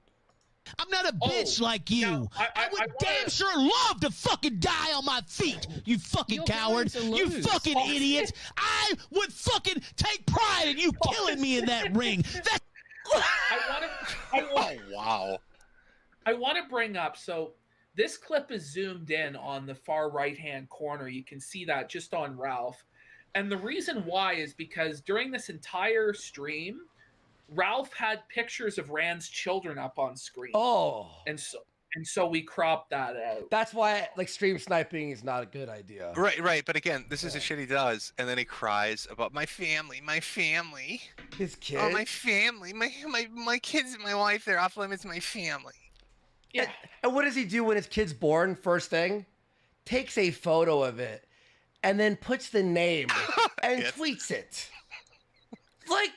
I'm not a bitch like you. Now, I would damn sure love to fucking die on my feet, you fucking coward. You fucking idiots. I would fucking take pride in you killing me in that ring. Wow. I want to bring up, so this clip is zoomed in on the far right-hand corner. You can see that just on Ralph. And the reason why is because during this entire stream, Ralph had pictures of Rand's children up on screen. Oh. And so we cropped that out. That's why, like, stream sniping is not a good idea. Right. But again, this is the shit he does, and then he cries about my family. His kids. Oh, my family, my kids, my wife. They're off limits. My family. Yeah. And what does he do when his kid's born? First thing, takes a photo of it, and then puts the name and tweets it. Like.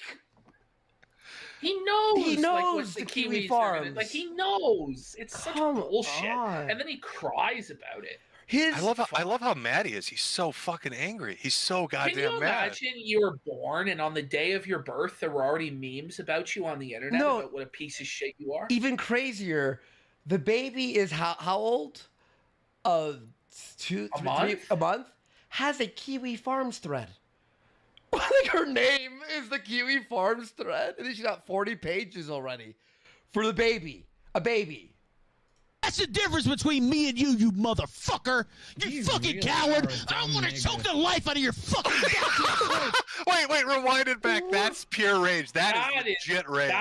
He knows. He knows like, the Kiwi Kiwis Farms. Like, he knows. It's such bullshit. On. And then he cries about it. I love how mad he is. He's so fucking angry. He's so goddamn mad. Can you imagine you were born and on the day of your birth there were already memes about you on the internet about what a piece of shit you are? Even crazier, the baby is how old? A month? Has a Kiwi Farms thread. Like, her name is the Kiwi Farms thread, and she's got 40 pages already for the baby. A baby. That's the difference between me and you motherfucker. You fucking coward. I want to choke the life out of your fucking Wait, rewind it back. That's pure rage. That is legit rage.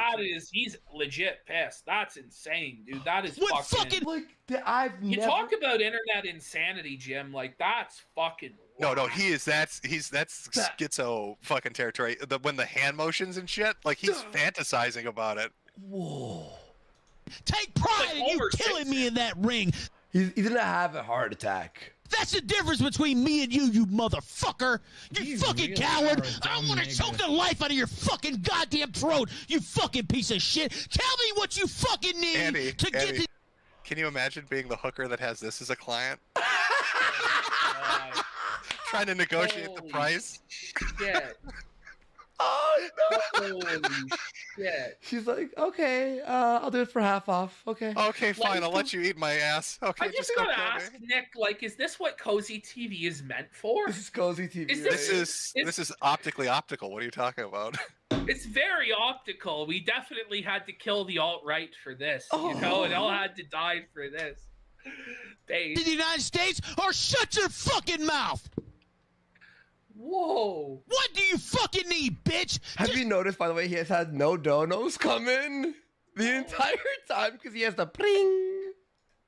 He's legit pissed. That's insane, dude. That is fucking you talk about internet insanity, Jim. Like, that's fucking No, he's that's schizo fucking territory. When the hand motions and shit, like he's fantasizing about it. Whoa. Take pride in you killing me in that ring. He's gonna have a heart attack. That's the difference between me and you motherfucker. You fucking really coward. are a I dumb want to nigga. choke the life out of your fucking goddamn throat. You fucking piece of shit. Tell me what you fucking need Andy, get the. Can you imagine being the hooker that has this as a client? Trying to negotiate the price. Shit. Oh no! Holy shit. She's like, okay, I'll do it for half off. Okay. Okay, fine. I'll let you eat my ass. Okay, I just go gotta kill ask me. Nick, like, is this what cozy TV is meant for? This is cozy TV. Is right? This is optically optical. What are you talking about? It's very optical. We definitely had to kill the alt-right for this. You know, it all had to die for this. In the United States, or shut your fucking mouth. Whoa. What do you fucking need, bitch? Have you noticed, by the way, he has had no donos come in the entire time because he has the pring.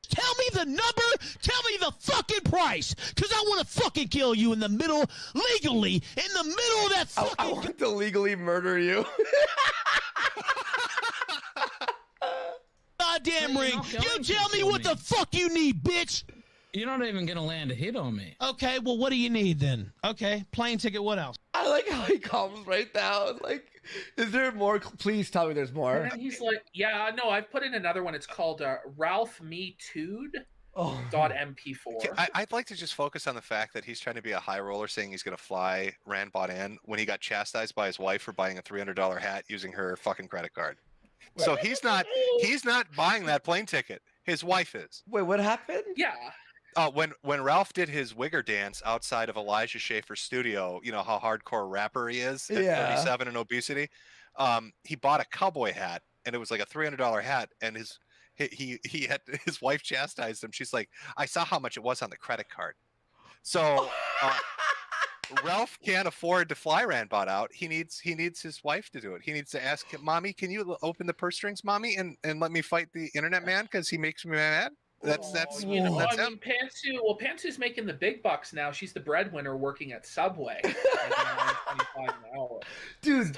Tell me the number. Tell me the fucking price. Because I want to fucking kill you in the middle, legally, in the middle of that fucking... I want to legally murder you. Goddamn ring. not You going to tell me kill what me. the fuck you need, bitch. You're not even gonna land a hit on me. Okay, well, what do you need then? Okay, plane ticket, what else? I like how he comes right down. Like, is there more? Please tell me there's more. And then he's like, yeah, no, I've put in another one. It's called Ralph Me Too'd. Oh. .mp4. I'd like to just focus on the fact that he's trying to be a high roller, saying he's going to fly Rand bought in when he got chastised by his wife for buying a $300 hat using her fucking credit card. So he's not buying that plane ticket. His wife is. Wait, what happened? Yeah. When Ralph did his Wigger dance outside of Elijah Schaefer's studio, you know how hardcore rapper he is at 37 and obesity. He bought a cowboy hat, and it was like a $300 hat, and he had his wife chastised him. She's like, I saw how much it was on the credit card. So Ralph can't afford to fly Randbot out. He needs his wife to do it. He needs to ask him, Mommy, can you open the purse strings, Mommy, and let me fight the internet man because he makes me mad. That's you know, that's I him. mean, Pantsu. Well, Pantsu's making the big bucks now. She's the breadwinner working at Subway. Like, $9.25 an hour. Dude.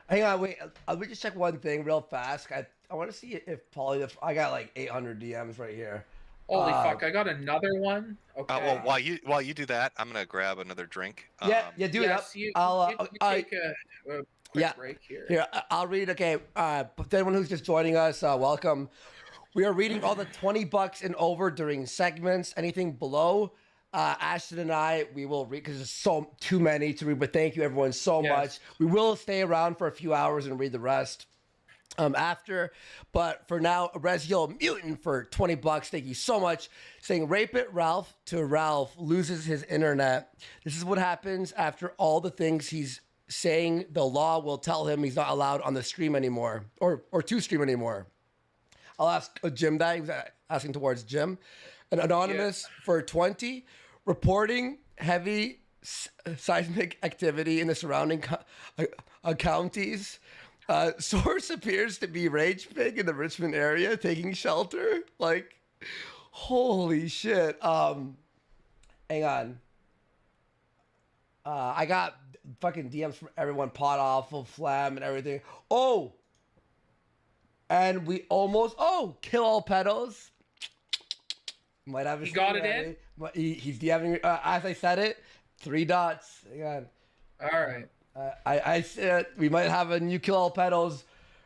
Hang on, wait. Let me just check one thing real fast. I want to see if Paulie. I got like 800 DMs right here. Holy fuck! I got another one. Okay. Well, while you do that, I'm gonna grab another drink. Yeah, do it up. You I'll take a quick break here. Here, I'll read. Okay, but anyone who's just joining us, welcome. We are reading all the $20 and over during segments. Anything below, Ashton and I, we will read because there's too many to read. But thank you everyone so much. We will stay around for a few hours and read the rest after. But for now, Reziel Mutant for $20. Thank you so much. Saying rape it, Ralph to Ralph loses his internet. This is what happens after all the things he's saying. The law will tell him he's not allowed on the stream anymore or to stream anymore. I'll ask Jim that. He was asking towards Jim. An anonymous for 20, reporting heavy seismic activity in the surrounding counties. Source appears to be Rage Pig in the Richmond area taking shelter. Like, holy shit. Hang on. I got fucking DMs from everyone, Pot Awful, Flam, and everything. Oh! And we almost, kill all pedos. Might have He got it in? He's DMing, as I said it, 3 dots. Hang on. All right. I said we might have a new kill all pedos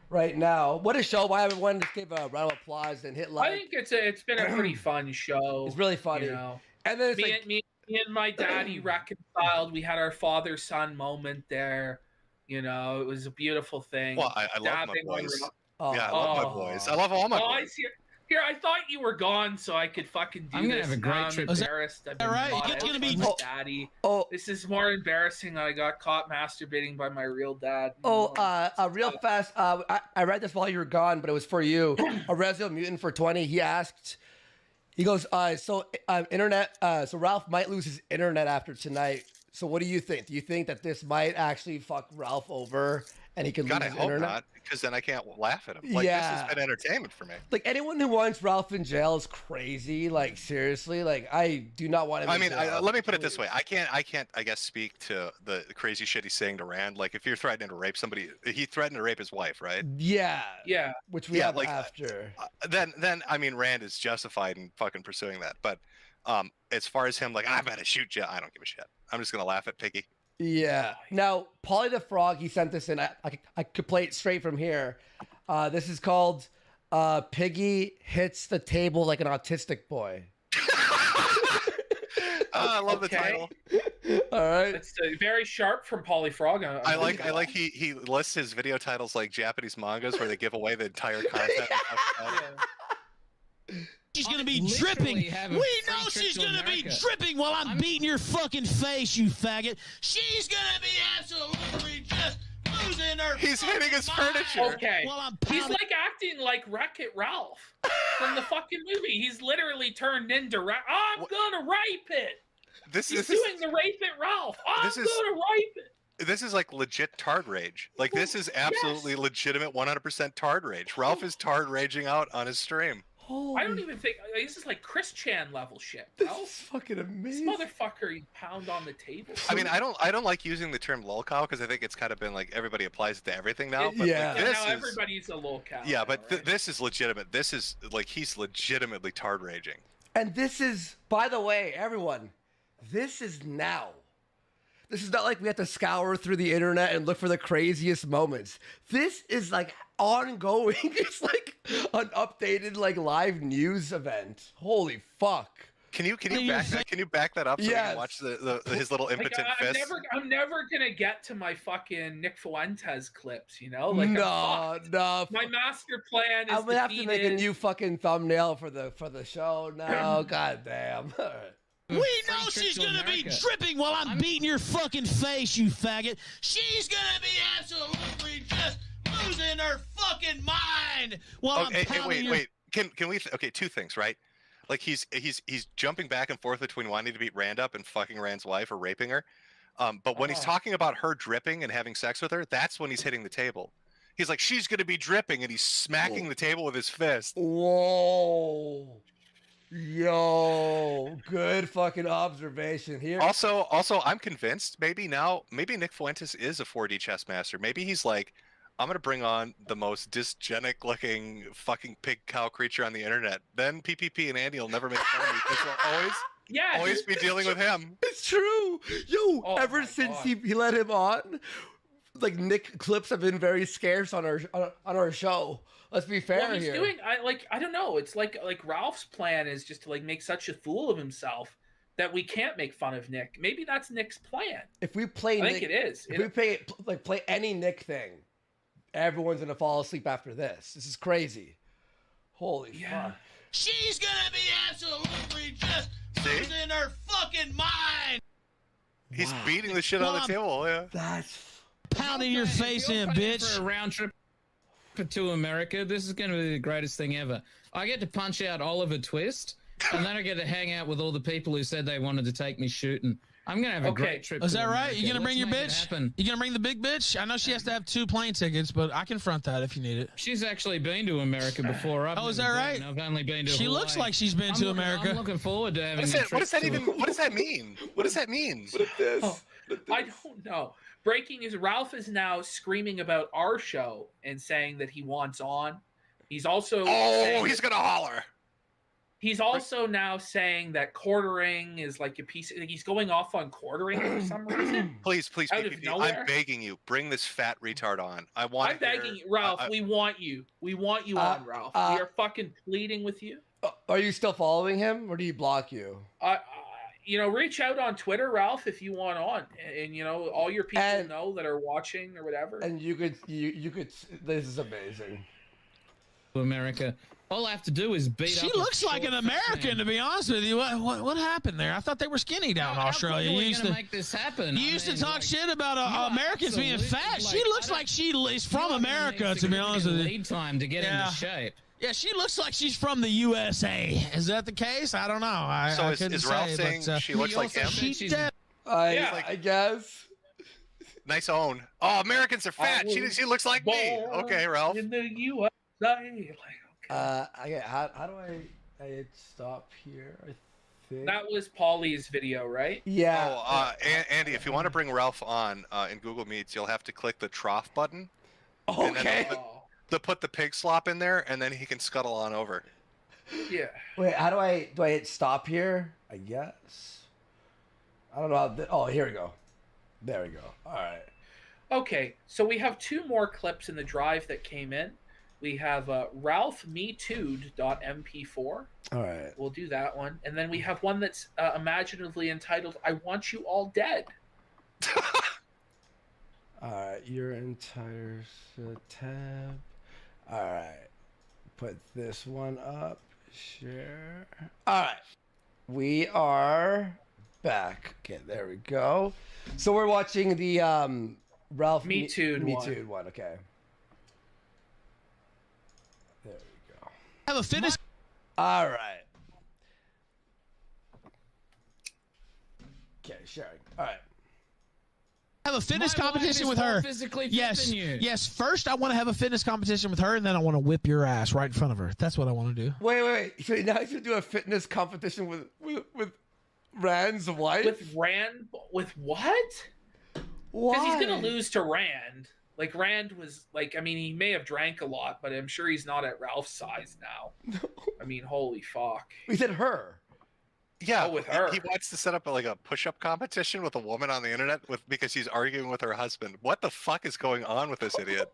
right now. What a show. Why everyone just give a round of applause and hit like. I think it's been a pretty fun show. It's really funny. You know? And then it's me and my daddy reconciled. We had our father-son moment there. You know, it was a beautiful thing. Well, I love my boys. Yeah, I love my boys. Oh. I love all my boys. Here, I thought you were gone, so I could fucking do I'm gonna this. have a great I'm trip. embarrassed. I've been All right, caught it's out gonna be- by my daddy. This is more embarrassing. I got caught masturbating by my real dad. Real fast. I read this while you were gone, but it was for you. A Reziel Mutant for 20. He asked. He goes, internet. So Ralph might lose his internet after tonight. So what do you think? Do you think that this might actually fuck Ralph over and he can God, lose I his hope internet. not, because then I can't laugh at him. Like, this has been entertainment for me. Like, anyone who wants Ralph in jail is crazy. Like, seriously, like, I do not want him in jail. Let me put it this way. I can't, I guess, speak to the crazy shit he's saying to Rand. Like, if you're threatening to rape somebody, he threatened to rape his wife, right? Yeah. Yeah. Which we have after. Then I mean, Rand is justified in fucking pursuing that. But as far as him, like, I'm gonna shoot you, I don't give a shit. I'm just gonna laugh at Piggy. Yeah. Now, Polly the Frog, he sent this in. I could play it straight from here. This is called Piggy Hits the Table Like an Autistic Boy. I love the title. All right. It's very sharp from Polly Frog. I like he lists his video titles like Japanese mangas where they give away the entire content. She's gonna be dripping. We know she's gonna be dripping while I'm beating your fucking face, you faggot. She's gonna be absolutely just losing her. He's hitting his furniture. Okay. While I'm He's pounding. like acting like Wreck-It Ralph from the fucking movie. He's literally turned into I'm gonna rape it. He's doing the Rape It Ralph. I'm gonna rape it. This is like legit tard rage. Like, this is absolutely legitimate 100% tard rage. Ralph is tard raging out on his stream. I don't even think this is like Chris Chan level shit. This is fucking amazing. This motherfucker, you pound on the table. I mean, I don't like using the term lolcow because I think it's kind of been like everybody applies it to everything now. But yeah. like, Now everybody's a lolcow. Yeah, now, but right? this is legitimate. This is like he's legitimately tard raging. And this is, by the way, everyone, this is now. This is not like we have to scour through the internet and look for the craziest moments. This is like ongoing. It's like an updated like live news event. Holy fuck. Can you back that up so we can watch his little impotent fist? I'm never gonna get to my fucking Nick Fuentes clips, you know? Like, no. My master plan is I'm gonna have to make a new fucking thumbnail for the show now. God damn. All right. We know she's gonna be dripping while I'm beating your fucking face, you faggot. She's gonna be absolutely just losing her fucking mind while I'm pounding wait. Can we? Okay, two things, right? Like he's jumping back and forth between wanting to beat Rand up and fucking Rand's wife or raping her. But when he's talking about her dripping and having sex with her, that's when he's hitting the table. He's like, she's gonna be dripping, and he's smacking the table with his fist. Whoa. Yo, good fucking observation here. Also, I'm convinced maybe Nick Fuentes is a 4D chess master. Maybe he's like, I'm gonna bring on the most dysgenic looking fucking pig cow creature on the internet. Then PPP and Andy will never make fun of me because we'll always be dealing with him. It's true. Yo, ever since he let him on, like Nick clips have been very scarce on our show. Let's be fair he's here. I don't know. It's like Ralph's plan is just to like make such a fool of himself that we can't make fun of Nick. Maybe that's Nick's plan. If we play, I think it is. If we play any Nick thing, everyone's gonna fall asleep after this. This is crazy. Holy fuck. She's gonna be absolutely just losing her fucking mind. He's beating the shit out of the table. Yeah. That's pounding your face in, bitch. For a round trip to America, this is going to be the greatest thing ever. I get to punch out Oliver Twist, and then I get to hang out with all the people who said they wanted to take me shooting. I'm going to have a great trip. Is to that right? America. You going to bring your Let's bitch? make it happen. You going to bring the big bitch? I know she has to have 2 plane tickets, but I can front that if you need it. She's actually been to America before. Is that right? I've only been to She Hawaii. looks like she's been to America. I'm looking forward to having What does that mean? What does that mean? What does that mean? I don't know. Breaking news: Ralph is now screaming about our show and saying that he wants on. He's also he's gonna holler. He's also now saying that quartering is like a piece. He's going off on quartering for some reason. Please, Out of PPP, nowhere? I'm begging you, bring this fat retard on. I'm begging you, Ralph. We want you. We want you on, Ralph. We are fucking pleading with you. Are you still following him, or do you block you? Reach out on Twitter, Ralph, if you want on, and all your people know that are watching or whatever. And you could. This is amazing. America. All I have to do is beat She up. looks like an American, to be honest with you. What happened there? I thought they were skinny down in Australia. How You are we used gonna to make this happen? You used to talk shit about Americans being fat. She looks like she is from America, to be honest with you. Lead time to get into shape. Yeah, she looks like she's from the USA. Is that the case? I don't know. Is Ralph saying she looks like him? I guess. Nice own. Oh, Americans are fat. She looks like me. Okay, Ralph. In the USA. How do I hit stop here? I think That was Paulie's video, right? Yeah. Oh, Andy, if you want to bring Ralph on in Google Meets, you'll have to click the trough button. Okay. To put the pig slop in there, and then he can scuttle on over. Yeah. Wait, how do I hit stop here? I guess. I don't know. Oh, here we go. There we go. All right. Okay, so we have 2 more clips in the drive that came in. We have RalphMeToo'd.mp4. All right. We'll do that one. And then we have one that's imaginatively entitled, I Want You All Dead. All right. Your entire tab. All right. Put this one up. Share. All right. We are back. Okay, there we go. So we're watching the Ralph Me Too'd one. Okay. There we go. Have a fitness. All right. Okay, sharing. All right. Have a fitness My wife competition is with more her. physically fit Yes, than you. yes. First, I want to have a fitness competition with her, and then I want to whip your ass right in front of her. That's what I want to do. Wait. So now you should do a fitness competition with Rand's wife? With what? Why? Because he's going to lose to Rand. Like, Rand was, like, I mean, he may have drank a lot, but I'm sure he's not at Ralph's size now. I mean, holy fuck. We said her. Yeah, with her. He wants to set up a push-up competition with a woman on the internet because he's arguing with her husband. What the fuck is going on with this idiot?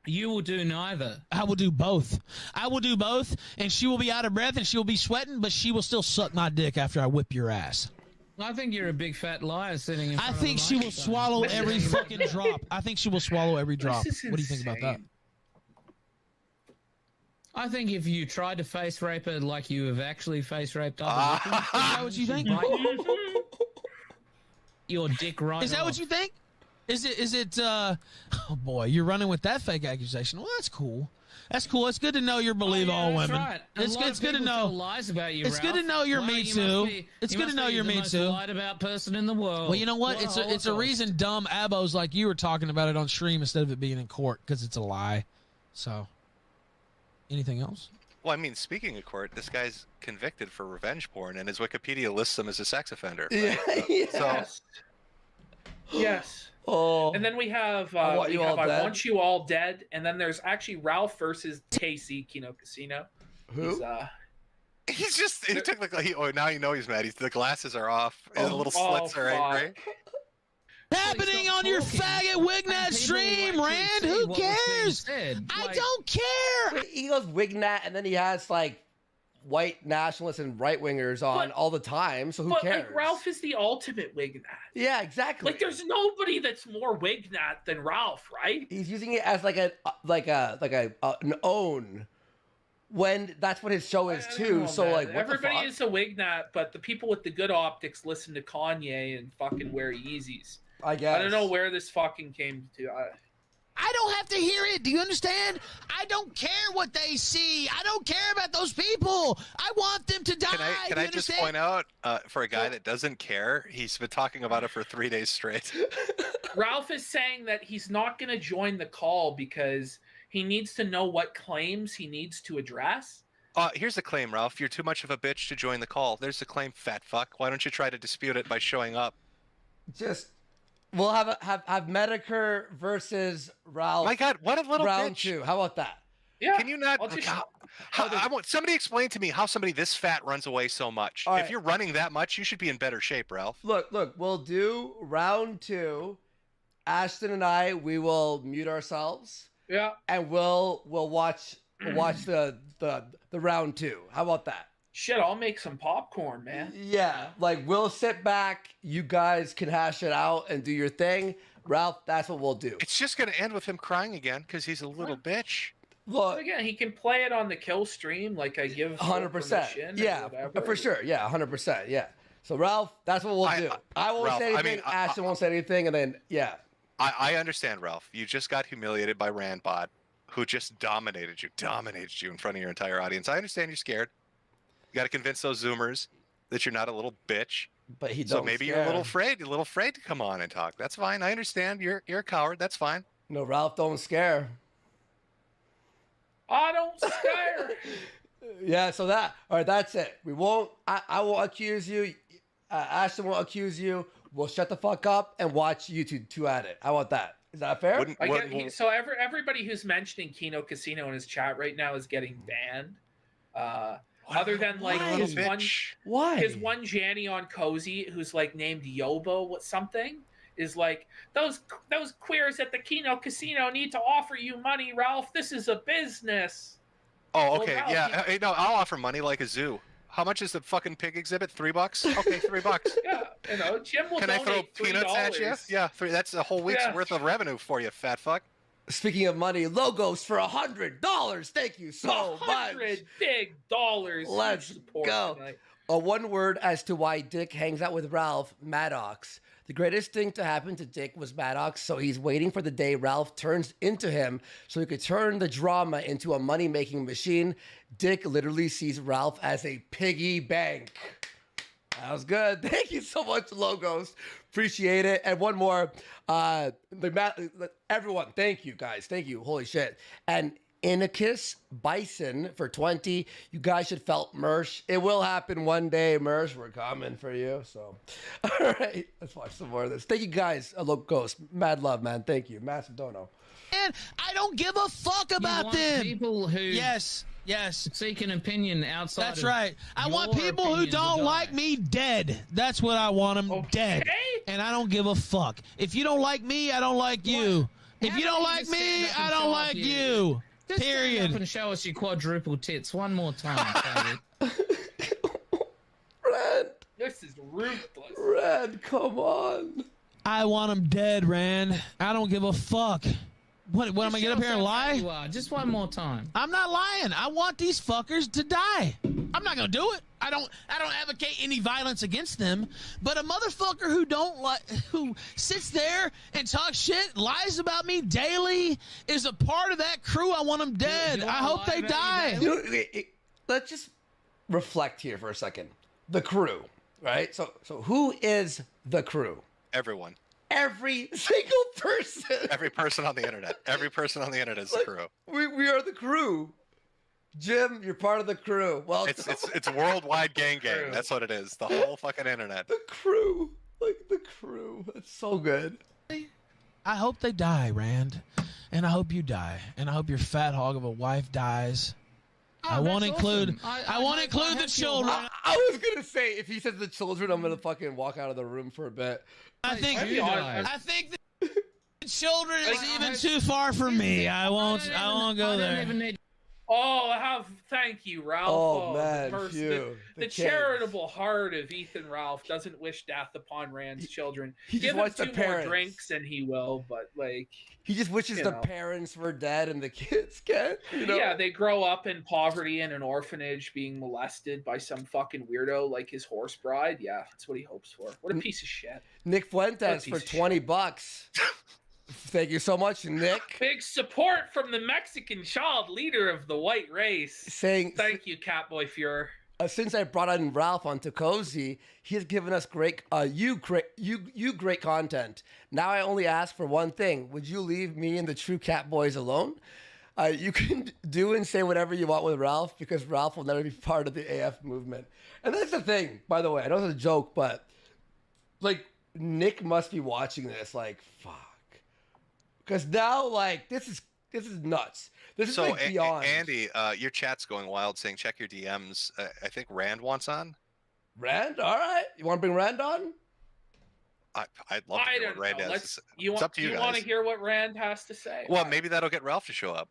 You will do neither. I will do both. I will do both, and she will be out of breath and she will be sweating, but she will still suck my dick after I whip your ass. I think you're a big fat liar sitting in front I of think the she will microphone. swallow every fucking drop. I think she will swallow every drop. This is What do you think about that? insane. I think if you tried to face rape her like you have actually face raped other victims, Is that what you think? your dick right Is that off. what you think? Is it oh boy, you're running with that fake accusation. Well, that's cool. That's cool. It's good to know you believe all that's women. Right. It's good to know. Lies about you, It's good to Ralph. know you're Well, me you too. must be- It's you good to must know be you're the me most too. lied about person in the world. Well, you know what? What a It's a Holocaust. reason dumb abos like you are talking about it on stream instead of it being in court because it's a lie. So, anything else? Well, I mean, speaking of court, this guy's convicted for revenge porn, and his Wikipedia lists him as a sex offender. Yeah. Right? Yes. Yes. Oh. And then we have I Want You All I Dead. Want You All Dead, and then there's actually Ralph versus Casey, Kino Casino. Who? He took now you know he's mad. The glasses are off, and the little slits are fuck. angry. Happening on your faggot Wignat stream, Rand. Who cares? I don't care. He goes Wignat, and then he has like white nationalists and right wingers on all the time. So who But cares? like Ralph is the ultimate Wignat. Yeah, exactly. Like there's nobody that's more Wignat than Ralph, right? He's using it as an own when that's what his show is I don't too. know, So man. like, what everybody the fuck? is a Wignat, but the people with the good optics listen to Kanye and fucking wear Yeezys. I guess. I don't know where this fucking came to. I don't have to hear it. Do you understand? I don't care what they see. I don't care about those people. I want them to die. Can I just point out, for a guy that doesn't care, he's been talking about it for 3 days straight. Ralph is saying that he's not going to join the call because he needs to know what claims he needs to address. Here's the claim, Ralph. You're too much of a bitch to join the call. There's the claim, fat fuck. Why don't you try to dispute it by showing up? Just we'll have Metokur versus Ralph. My God, what a little round bitch. 2. How about that? Yeah. Can you not? I'll just- I want somebody explain to me how somebody this fat runs away so much. All If right. you're running that much, you should be in better shape, Ralph. Look, we'll do round 2. Ashton and I, we will mute ourselves. Yeah. And we'll watch the round 2. How about that? Shit, I'll make some popcorn, man. Yeah, like we'll sit back. You guys can hash it out and do your thing. Ralph, that's what we'll do. It's just going to end with him crying again because he's a little bitch. Look, Again, he can play it on the kill stream, like I give 100%. permission or Yeah, whatever. for sure. Yeah, 100%. Yeah. So Ralph, that's what we'll do. I won't Ralph, say anything. Ashton won't say anything, and then yeah. I understand, Ralph. You just got humiliated by Randbot, who just dominated you in front of your entire audience. I understand you're scared. You got to convince those Zoomers. that you're not a little bitch. But he So don't maybe scare. you're a little afraid to come on and talk. That's fine. I understand. You're a coward. That's fine. No, Ralph don't scare. I don't scare. Yeah, so all right, that's it. We won't, I won't accuse you. Ashton won't accuse you. We'll shut the fuck up and watch you two at it. How about that? Is that fair? So everybody who's mentioning Kino Casino in his chat right now is getting banned. Other than like his one Janny on Cozy who's like named Yobo something is like those queers at the Kino Casino need to offer you money, Ralph. This is a business. Oh, okay, Ralph, yeah. Hey, no, I'll offer money like a zoo. How much is the fucking pig exhibit? $3? Okay, $3. Yeah, Jim will Can I throw donate peanuts at you? Yeah, that's a whole week's worth of revenue for you, fat fuck. Speaking of money, logos for $100. Thank you so much. $100 big dollars. Let's go. One word as to why Dick hangs out with Ralph, Maddox. The greatest thing to happen to Dick was Maddox, so he's waiting for the day Ralph turns into him so he could turn the drama into a money-making machine. Dick literally sees Ralph as a piggy bank. That was good. Thank you so much, Logos. Appreciate it. And one more. Everyone, thank you, guys. Thank you. Holy shit. And Inicus Bison for 20. You guys should felt Mersh. It will happen one day, Mersh. We're coming for you. So, all right. Let's watch some more of this. Thank you, guys. Logos. Mad love, man. Thank you. Massive dono. And I don't give a fuck about them. People who yes seek an opinion outside. That's right. I want people who don't like me dead. That's what I want them dead. And I don't give a fuck. If you don't like me, I don't like you. If you don't like me, I don't like you. Just period. Stand up and show us your quadruple tits one more time, Red. This is ruthless. Red, come on. I want them dead, Rand. I don't give a fuck. What am I gonna get up here and lie? You are. Just one more time. I'm not lying. I want these fuckers to die. I'm not gonna do it. I don't advocate any violence against them. But a motherfucker who sits there and talks shit, lies about me daily, is a part of that crew. I want them dead. I hope they die. Let's just reflect here for a second. The crew, right? So who is the crew? Everyone. Every single person. Every person on the internet. Every person on the internet is the crew. We are the crew. Jim, you're part of the crew. Well, it's worldwide gang. That's what it is. The whole fucking internet. The crew. Like the crew. That's so good. I hope they die, Rand. And I hope you die. And I hope your fat hog of a wife dies. I won't include. Awesome. I won't include the children. I was gonna say if he says the children, I'm gonna fucking walk out of the room for a bit. I think the children is even too far for me. I won't go there. Thank you, Ralph. Oh man, the charitable heart of Ethan Ralph doesn't wish death upon Rand's children. He Give just him wants two the more parents. drinks and he will, but like he just wishes the parents were dead and the kids can't. Yeah, they grow up in poverty in an orphanage, being molested by some fucking weirdo like his horse bride. Yeah, that's what he hopes for. What a piece of shit. Nick Fuentes for $20. Thank you so much, Nick. Big support from the Mexican child leader of the white race. Saying thank you, Catboy Fuhrer. Since I brought on Ralph onto Cozy, he has given us great content. Now I only ask for one thing: would you leave me and the true Catboys alone? You can do and say whatever you want with Ralph because Ralph will never be part of the AF movement. And that's the thing, by the way. I know it's a joke, but like Nick must be watching this. Like, fuck. Because now, like, this is nuts. This is like beyond. Andy, your chat's going wild saying check your DMs. I think Rand wants on. Rand? All right. You want to bring Rand on? I'd love to hear what Rand has to say. It's up to you guys. You want to hear what Rand has to say? Well, maybe that'll get Ralph to show up.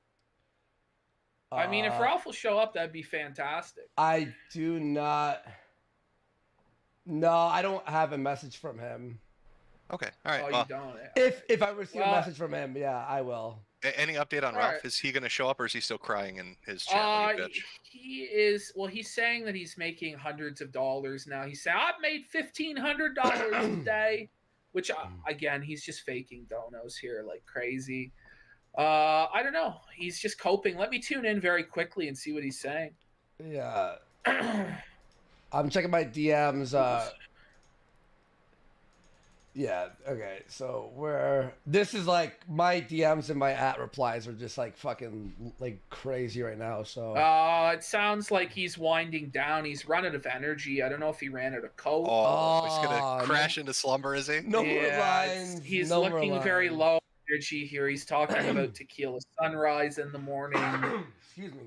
I mean, if Ralph will show up, that'd be fantastic. I do not. No, I don't have a message from him. Okay, all right. Oh, well, you don't. If I receive a message from him, yeah, I will. Any update on Ralph? Right. Is he going to show up, or is he still crying in his chat? He is. Well, he's saying that he's making hundreds of dollars now. He said, "I've made $1,500 a day," which again, he's just faking donos here like crazy. I don't know. He's just coping. Let me tune in very quickly and see what he's saying. Yeah. I'm checking my DMs. Yeah, okay. So this is like my DMs and my @replies are just like fucking like crazy right now. So it sounds like he's winding down. He's run out of energy. I don't know if he ran out of coke. Oh, he's gonna crash into slumber, is he? No more lines. He's no looking more very lines. low energy here. He's talking about tequila sunrise in the morning. Excuse me.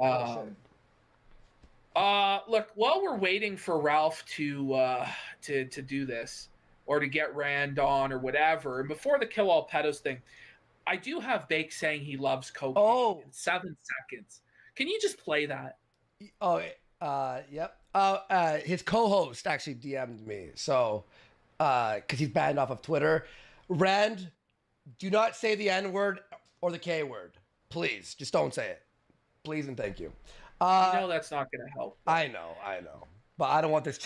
Look, while we're waiting for Ralph to do this, or to get Rand on or whatever, and before the kill all pedos thing, I do have Bake saying he loves cocaine in 7 seconds. Can you just play that? Oh, yep. His co-host actually DM'd me, so because he's banned off of Twitter. Rand, do not say the N-word or the K-word, please. Just don't say it, please and thank you. That's not going to help. I know. But I don't want this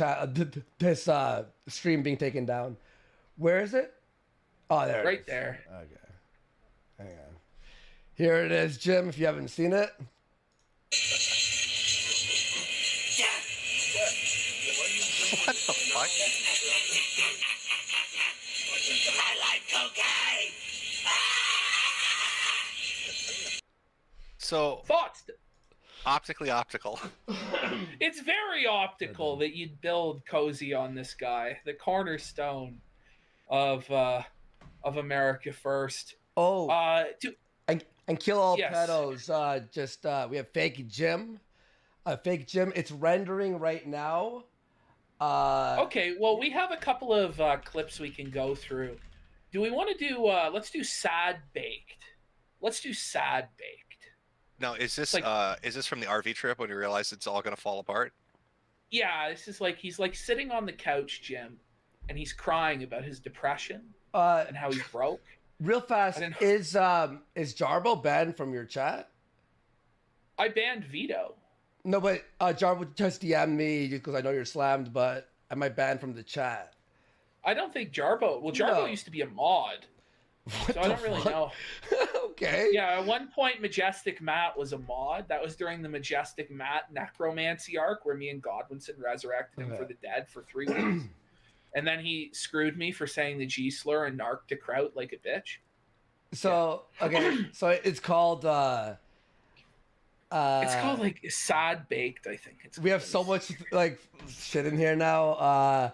this stream being taken down. Where is it? Oh, there. Right there. Okay. Hang on. Here it is, Jim. If you haven't seen it. What the fuck? I like cocaine. So thoughts. Optically optical. It's very optical that you'd build Cozy on this guy, the cornerstone of America First. And kill all pedos. We have fake Jim. Fake Jim. It's rendering right now. Okay, well, we have a couple of clips we can go through. Do we want to do? Let's do Sad Baked. Let's do Sad Baked. Now, is this from the RV trip when you realize it's all going to fall apart? Yeah, this is like he's like sitting on the couch, Jim, and he's crying about his depression and how he's broke. Real fast, is Jarbo banned from your chat? I banned Vito. No, but Jarbo just DM'd me because I know you're slammed, but am I banned from the chat? I don't think Jarbo... Well, Jarbo used to be a mod. So I don't really know. Okay. Yeah, at one point, Majestic Matt was a mod. That was during the Majestic Matt necromancy arc where me and Godwinson resurrected him for the dead for 3 weeks. And then he screwed me for saying the G slur and narked to Kraut like a bitch. So, okay, so it's called... it's called like Sad Baked, I think. We have so much like shit in here now.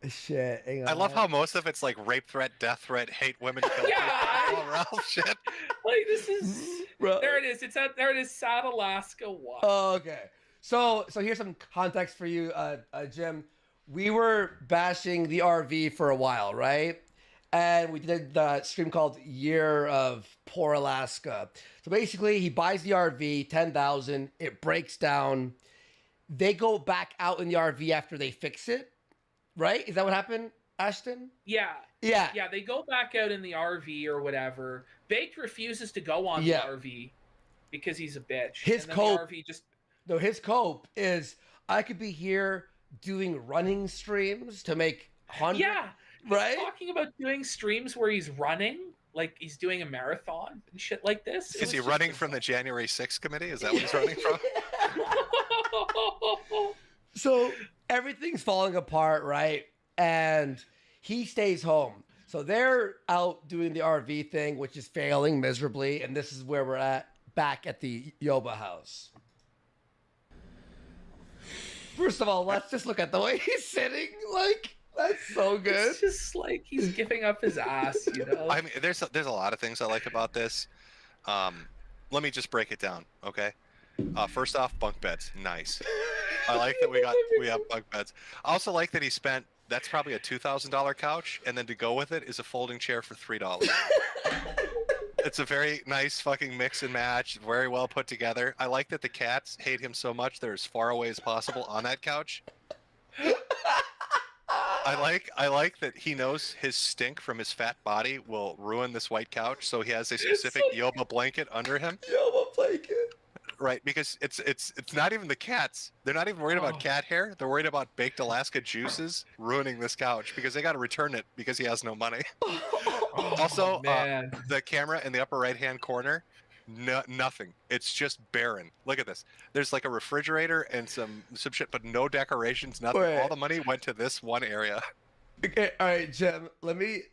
Shit. Hang on. I love how most of it's like rape threat, death threat, hate women, kill people, Ralph shit. Like this is there it is. There it is. Sad Alaska. What? Oh, okay. So here's some context for you, Jim. We were bashing the RV for a while, right? And we did the stream called Year of Poor Alaska. So basically, he buys the RV, 10,000. It breaks down. They go back out in the RV after they fix it, right? Is that what happened, Ashton? Yeah. Yeah. Yeah, they go back out in the RV or whatever. Baked refuses to go on the RV because he's a bitch. His and then cope. The RV just... No, his cope is, I could be here doing running streams to make 100. Yeah. Right? He's talking about doing streams where he's running, like he's doing a marathon and shit like this. Is he running from the January 6th committee? Is that what he's running from? So everything's falling apart, right? And he stays home. So they're out doing the RV thing, which is failing miserably. And this is where we're back at the Yoba house. First of all, let's just look at the way he's sitting. Like, that's so good. It's just like he's giving up his ass, you know? I mean, there's a lot of things I like about this. Let me just break it down, okay? First off, bunk beds, nice. I like that we have bunk beds. I also like that he spent, that's probably a $2,000 couch, and then to go with it is a folding chair for $3. It's a very nice fucking mix and match, very well put together. I like that the cats hate him so much they're as far away as possible on that couch. I like that he knows his stink from his fat body will ruin this white couch, so he has a specific Yoba blanket under him. Yoba blanket. Right, because it's not even the cats. They're not even worried about cat hair. They're worried about baked Alaska juices ruining this couch because they got to return it because he has no money. Also, the camera in the upper right-hand corner nothing. It's just barren. Look at this. There's like a refrigerator and some shit, but no decorations, nothing. Wait. All the money went to this one area. Okay, all right, Jim. Let me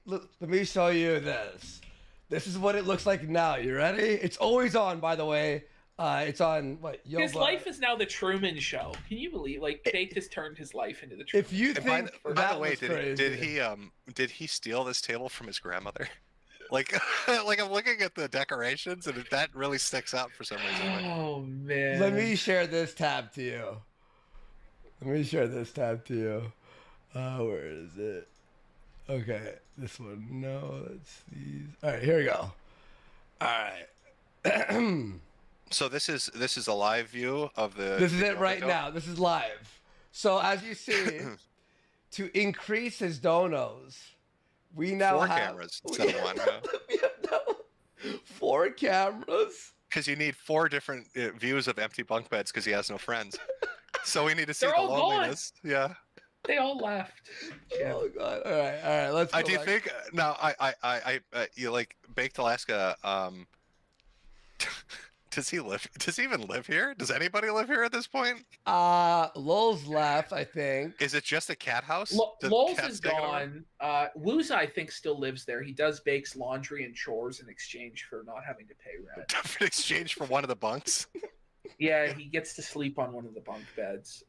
show you this. This is what it looks like now. You ready? It's always on, by the way. It's on what? Yoba. His life is now the Truman Show. Can you believe? Like, Baked has turned his life into the Truman. If you And think by the way, was crazy. did he steal this table from his grandmother? Like, like I'm looking at the decorations, and that really sticks out for some reason. Oh man. Let me share this tab to you. Where is it? Okay, this one. No, that's these. All right, here we go. All right. So this is a live view of the. This is it right now. This is live. So as you see, to increase his donos, we now 4 have cameras instead of one. We have now 4 cameras. Because you need 4 different views of empty bunk beds because he has no friends. So we need to see They're the all loneliness. gone. Yeah. They all left. Oh God! All right. Let's. Go Do you back. think now? You like Baked Alaska? Does he live? Does he even live here? Does anybody live here at this point? Lowell's left, I think. Is it just a cat house? Do Lowe's cats is take it over? gone. Wuza, I think, still lives there. He does Bake's laundry and chores in exchange for not having to pay rent. In exchange for one of the bunks. Yeah, he gets to sleep on one of the bunk beds.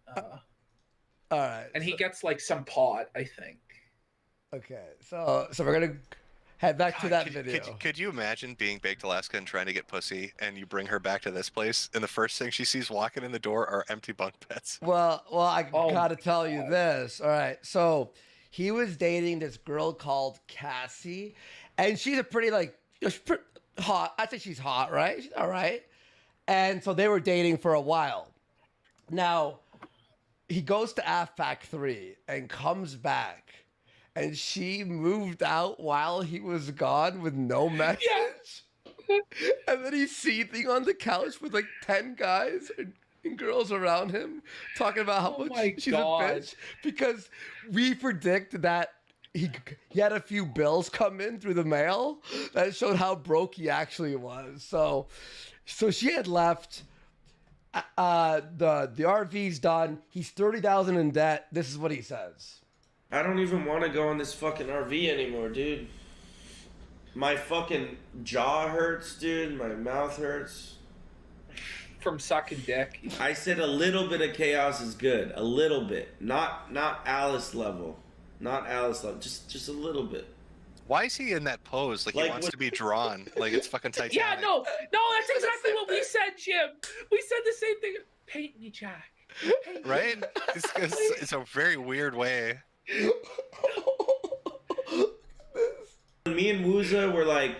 All right. And he gets like some pot, I think. Okay, so we're gonna head back to that video. Could you imagine being Baked Alaska and trying to get pussy, and you bring her back to this place, and the first thing she sees walking in the door are empty bunk beds? Well, I gotta tell you this. All right, so he was dating this girl called Cassie, and she's a pretty hot. I'd say she's hot, right? She's all right. And so they were dating for a while. Now, he goes to AFPAC 3 and comes back, and she moved out while he was gone with no message. Yeah. And then he's seething on the couch with like 10 guys and girls around him talking about how much she's a bitch. Because we predict that he had a few bills come in through the mail that showed how broke he actually was. So she had left. The RV's done. He's $30,000 in debt. This is what he says. I don't even want to go on this fucking RV anymore, dude. My fucking jaw hurts, dude. My mouth hurts. From sucking dick. I said a little bit of chaos is good. A little bit. Not Alice level. Not Alice level. Just a little bit. Why is he in that pose? Like he wants to be drawn. Like it's fucking Titanic. Yeah, no, that's exactly what we said, Jim. We said the same thing. Paint me, Jack. Paint me. Right? It's a very weird way. Me and Wuza were like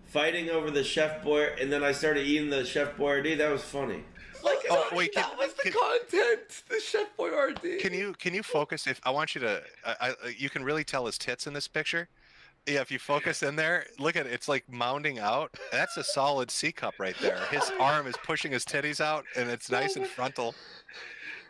fighting over the Chef Boyardee, and then I started eating the Chef Boyardee. That was funny. That was the content. The Chef Boyardee. Can you focus? If I want you to, you can really tell his tits in this picture. Yeah, if you focus in there, look at it. It's like mounding out. That's a solid C cup right there. His arm is pushing his titties out, and it's nice and frontal.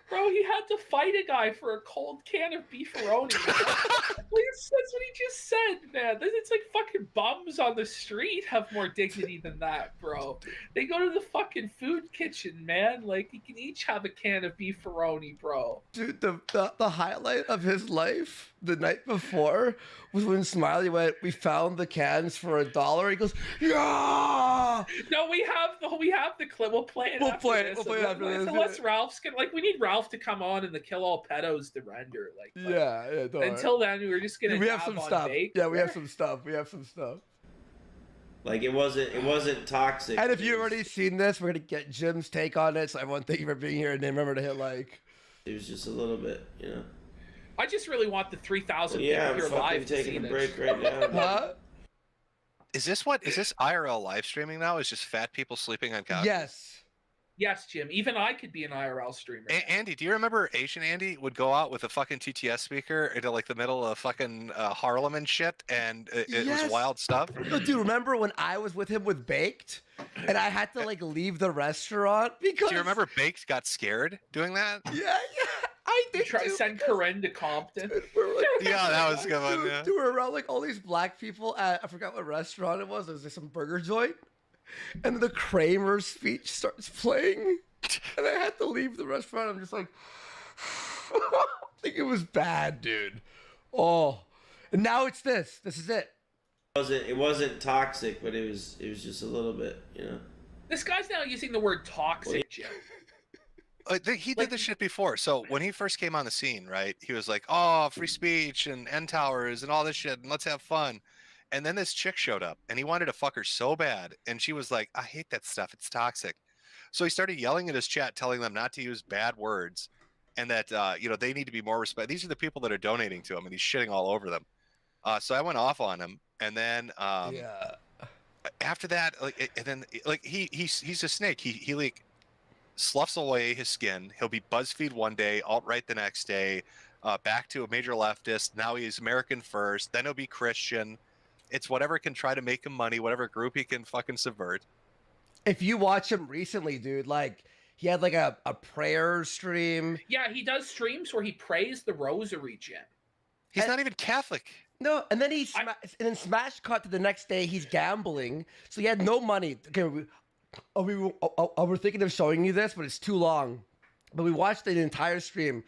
Bro, he had to fight a guy for a cold can of beefaroni. That's what he just said, man. It's like fucking bums on the street have more dignity than that, bro. They go to the fucking food kitchen, man. Like, you can each have a can of beefaroni, bro. Dude, the highlight of his life the night before was when Smiley went, "We found the cans for $1." He goes, "Yeah!" No, we have the clip. We'll play it after this. We'll play it after this. Unless Ralph's gonna, we need Ralph to come on and the Kill All Pedos to render. Yeah. Until then, we're just gonna. We have some stuff. Bake. Yeah, we have some stuff. Like it wasn't toxic. And if you've already seen this, we're gonna get Jim's take on it. So everyone, thank you for being here, and then remember to hit like. It was just a little bit, you know. I just really want the 3,000 people I'm here fucking live to taking see a this. break right now. Huh? Is this IRL live streaming now? Is just fat people sleeping on couches? Yes, Jim. Even I could be an IRL streamer. Andy, do you remember Asian Andy would go out with a fucking TTS speaker into like the middle of fucking Harlem and shit, and it was wild stuff? No, dude, remember when I was with him with Baked, and I had to like leave the restaurant because? Do you remember Baked got scared doing that? Yeah. I did try to send Corinne to Compton. Yeah, that was a good one. Yeah. Dude, we're around like all these black people at, I forgot what restaurant it was. It was like some burger joint. And the Kramer speech starts playing, and I had to leave the restaurant. I'm just like, I think it was bad, dude. Oh, and now it's this. This is it. It wasn't toxic, but it was just a little bit, you know. This guy's now using the word toxic, Jim. He did this shit before. So when he first came on the scene, right, he was like, oh, free speech and end towers and all this shit, and let's have fun. And then this chick showed up, and he wanted to fuck her so bad, and she was like, I hate that stuff. It's toxic. So he started yelling at his chat, telling them not to use bad words, and that they need to be more respect. These are the people that are donating to him, and he's shitting all over them. So I went off on him, and then after that, he's a snake. He like sloughs away his skin. He'll be BuzzFeed one day, alt-right the next day, back to a major leftist. Now he's American first. Then he'll be Christian. It's whatever can try to make him money, whatever group he can fucking subvert. If you watch him recently, dude, like he had like a prayer stream. Yeah, he does streams where he prays the rosary, Jim. He's not even Catholic. No, and then and then Smash cut to the next day. He's gambling, so he had no money. Okay, we're thinking of showing you this, but it's too long. But we watched the entire stream.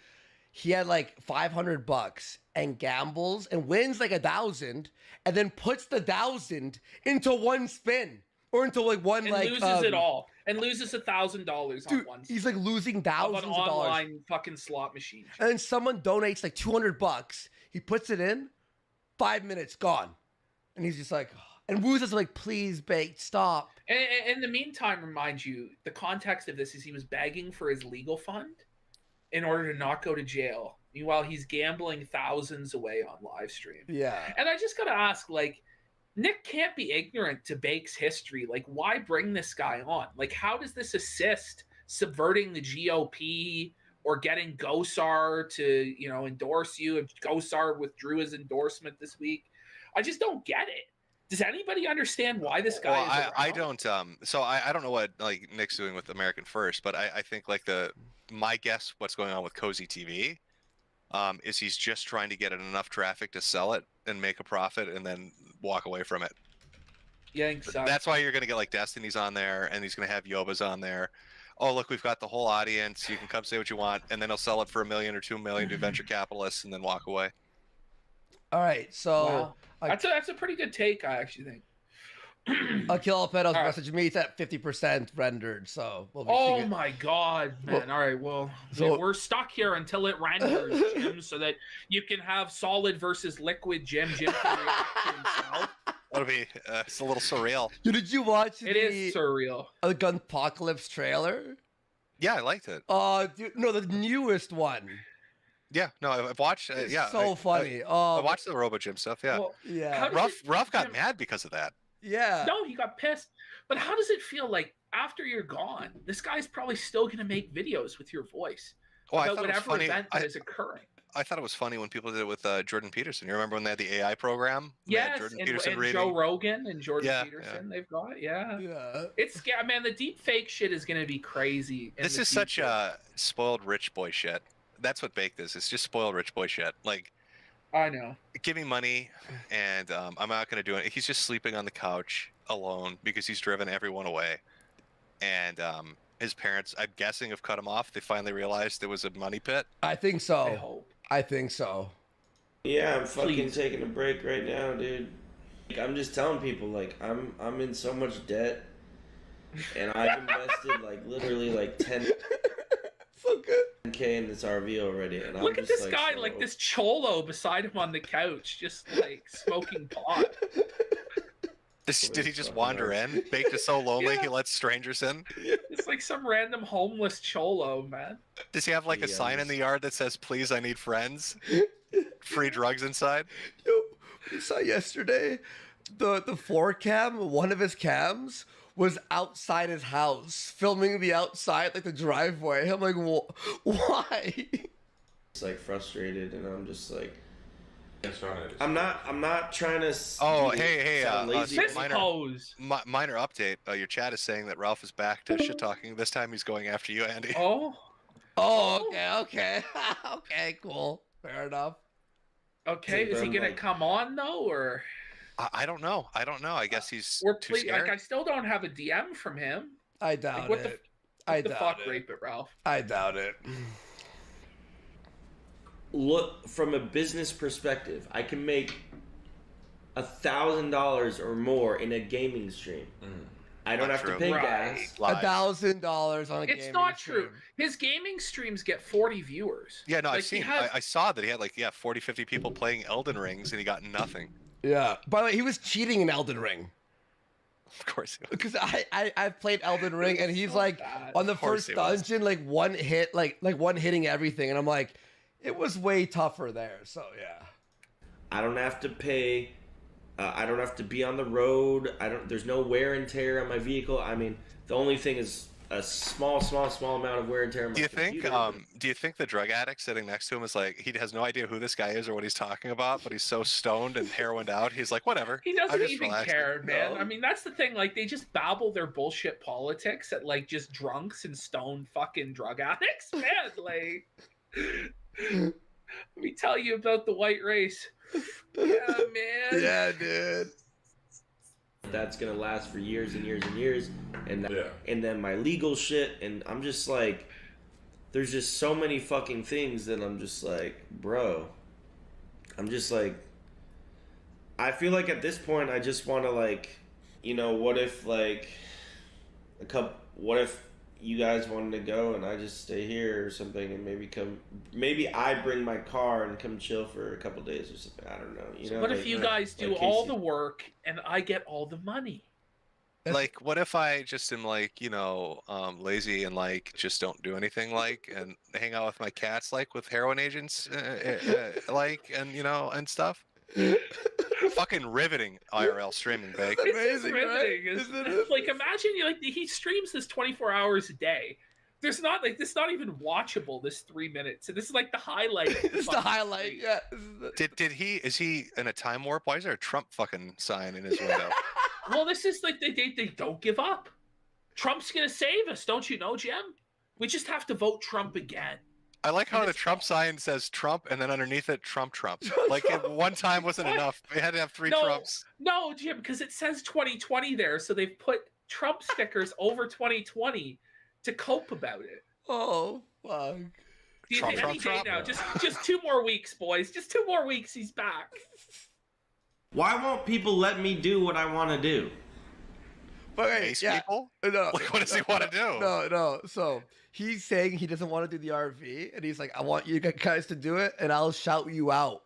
He had like $500 and gambles and wins like 1,000, and then puts the 1,000 into one spin or into like one and loses it all and loses $1,000 on one. He's like losing thousands of dollars. Online fucking slot machine. And then someone donates like $200. He puts it in, 5 minutes gone, and he's just like, and Woos is like, please, bait, stop. And in the meantime, remind you, the context of this is he was begging for his legal fund in order to not go to jail. Meanwhile, he's gambling thousands away on live stream. Yeah. And I just got to ask, like, Nick can't be ignorant to Bake's history. Like, why bring this guy on? Like, how does this assist subverting the GOP or getting Gosar to, endorse you? If Gosar withdrew his endorsement this week. I just don't get it. Does anybody understand why this guy is around? I don't. So I don't know what like Nick's doing with American First, but I think like my guess what's going on with Cozy TV is he's just trying to get enough traffic to sell it and make a profit and then walk away from it. Yeah, exactly. That's why you're going to get like Destiny's on there, and he's going to have Yoba's on there. Oh, look, we've got the whole audience. You can come say what you want, and then he'll sell it for $1 million or $2 million to venture capitalists and then walk away. All right, so wow. That's a pretty good take, I actually think. Akil Pedos messaged me. It's at 50% rendered, so we'll be oh seeing my god, man! All right, well, we're stuck here until it renders, Jim, so that you can have solid versus liquid Jim can react to himself. That'll be it's a little surreal. Did you watch It is surreal. The Gunpocalypse trailer? Yeah, I liked it. No, the newest one. Yeah, no, I've watched. Yeah, so funny. I watched the Robo Gym stuff. Yeah, well, yeah. Ruff got mad because of that. Yeah. No, he got pissed. But how does it feel like after you're gone, this guy's probably still going to make videos with your voice about whatever event that is occurring? I thought it was funny when people did it with Jordan Peterson. You remember when they had the AI program? Yes, Jordan and Peterson Joe Rogan and Jordan Peterson. Yeah. They've got yeah. Yeah. It's man. The deep fake shit is going to be crazy. This is such a spoiled rich boy shit. That's what Baked is. It's just spoiled rich boy shit. Like, I know. Give me money, and I'm not going to do it. He's just sleeping on the couch alone because he's driven everyone away. And his parents, I'm guessing, have cut him off. They finally realized it was a money pit. I think so. I hope. I think so. Yeah, I'm fucking taking a break right now, dude. I'm just telling people, like, I'm in so much debt, and I've invested literally 10. So good. K in this RV already, and look I'm at just this guy, like this cholo beside him on the couch, just like smoking pot. Did he just wander in? Baked is so lonely he lets strangers in. It's like some random homeless cholo, man. Does he have like a sign in the yard that says, "Please, I need friends"? Free drugs inside. Yo, we saw yesterday the 4cam. One of his cams was outside his house, filming the outside, like the driveway. I'm like, why? It's like frustrated, and I'm just like, I'm not trying to. Oh, hey, minor update. Your chat is saying that Ralph is back to shit talking. This time he's going after you, Andy. Oh, okay, okay, cool, fair enough. Okay, is he gonna come on though, or? I don't know. I guess he's too Like, scared. I still don't have a DM from him. I doubt Like, it. What the fuck, Rape It Ralph? I doubt it. Look, from a business perspective, I can make $1,000 or more in a gaming stream. I don't have to pay gas. $1,000 on a gaming It's not stream. true. His gaming streams get 40 viewers. Yeah, no, Like, I've seen. I saw that he had 40, 50 people playing Elden Rings, and he got nothing. Yeah. By the way, he was cheating in Elden Ring. Of course he was. Because I've played Elden Ring, and he's like on the first dungeon, one hit, like one hitting everything, and I'm like, it was way tougher there. So yeah. I don't have to pay. I don't have to be on the road. There's no wear and tear on my vehicle. I mean, the only thing is a small amount of wear and tear on my computer. Do you think the drug addict sitting next to him is like, he has no idea who this guy is or what he's talking about, but he's so stoned and heroined out, he's like, whatever. He I'm doesn't just even relaxing. care, man. I mean, that's the thing. Like, they just babble their bullshit politics at just drunks and stoned fucking drug addicts, man. Like, let me tell you about the white race. Yeah, man. Yeah, dude. That's gonna last for years and years and years, and then my legal shit, and I'm just like, there's just so many fucking things that I'm just like, bro. I'm just like, I feel like at this point I just want to what if what if you guys wanted to go and I just stay here or something, and maybe I bring my car and come chill for a couple days or something. I don't know. What if you guys do all the work and I get all the money? Like, what if I just am lazy and just don't do anything and hang out with my cats with heroin agents and stuff? Fucking riveting IRL streaming, babe. It's riveting, isn't it? Like, imagine he streams this 24 hours a day. There's not this is not even watchable, this 3 minutes. And this is the highlight. It's the highlight, yeah. Is he in a time warp? Why is there a Trump fucking sign in his window? Well, this is they don't give up. Trump's gonna save us, don't you know, Jim? We just have to vote Trump again. I like how the Trump sign says Trump and then underneath it Trump. At one time wasn't enough. They had to have three Trumps. No, Jim, because it says 2020 there, so they've put Trump stickers over 2020 to cope about it. Oh, fuck. Any day now. Just 2 more weeks, boys. Just 2 more weeks, he's back. Why won't people let me do what I want to do? But people? No. What does he want to do? No. So he's saying he doesn't want to do the RV, and he's like, I want you guys to do it, and I'll shout you out.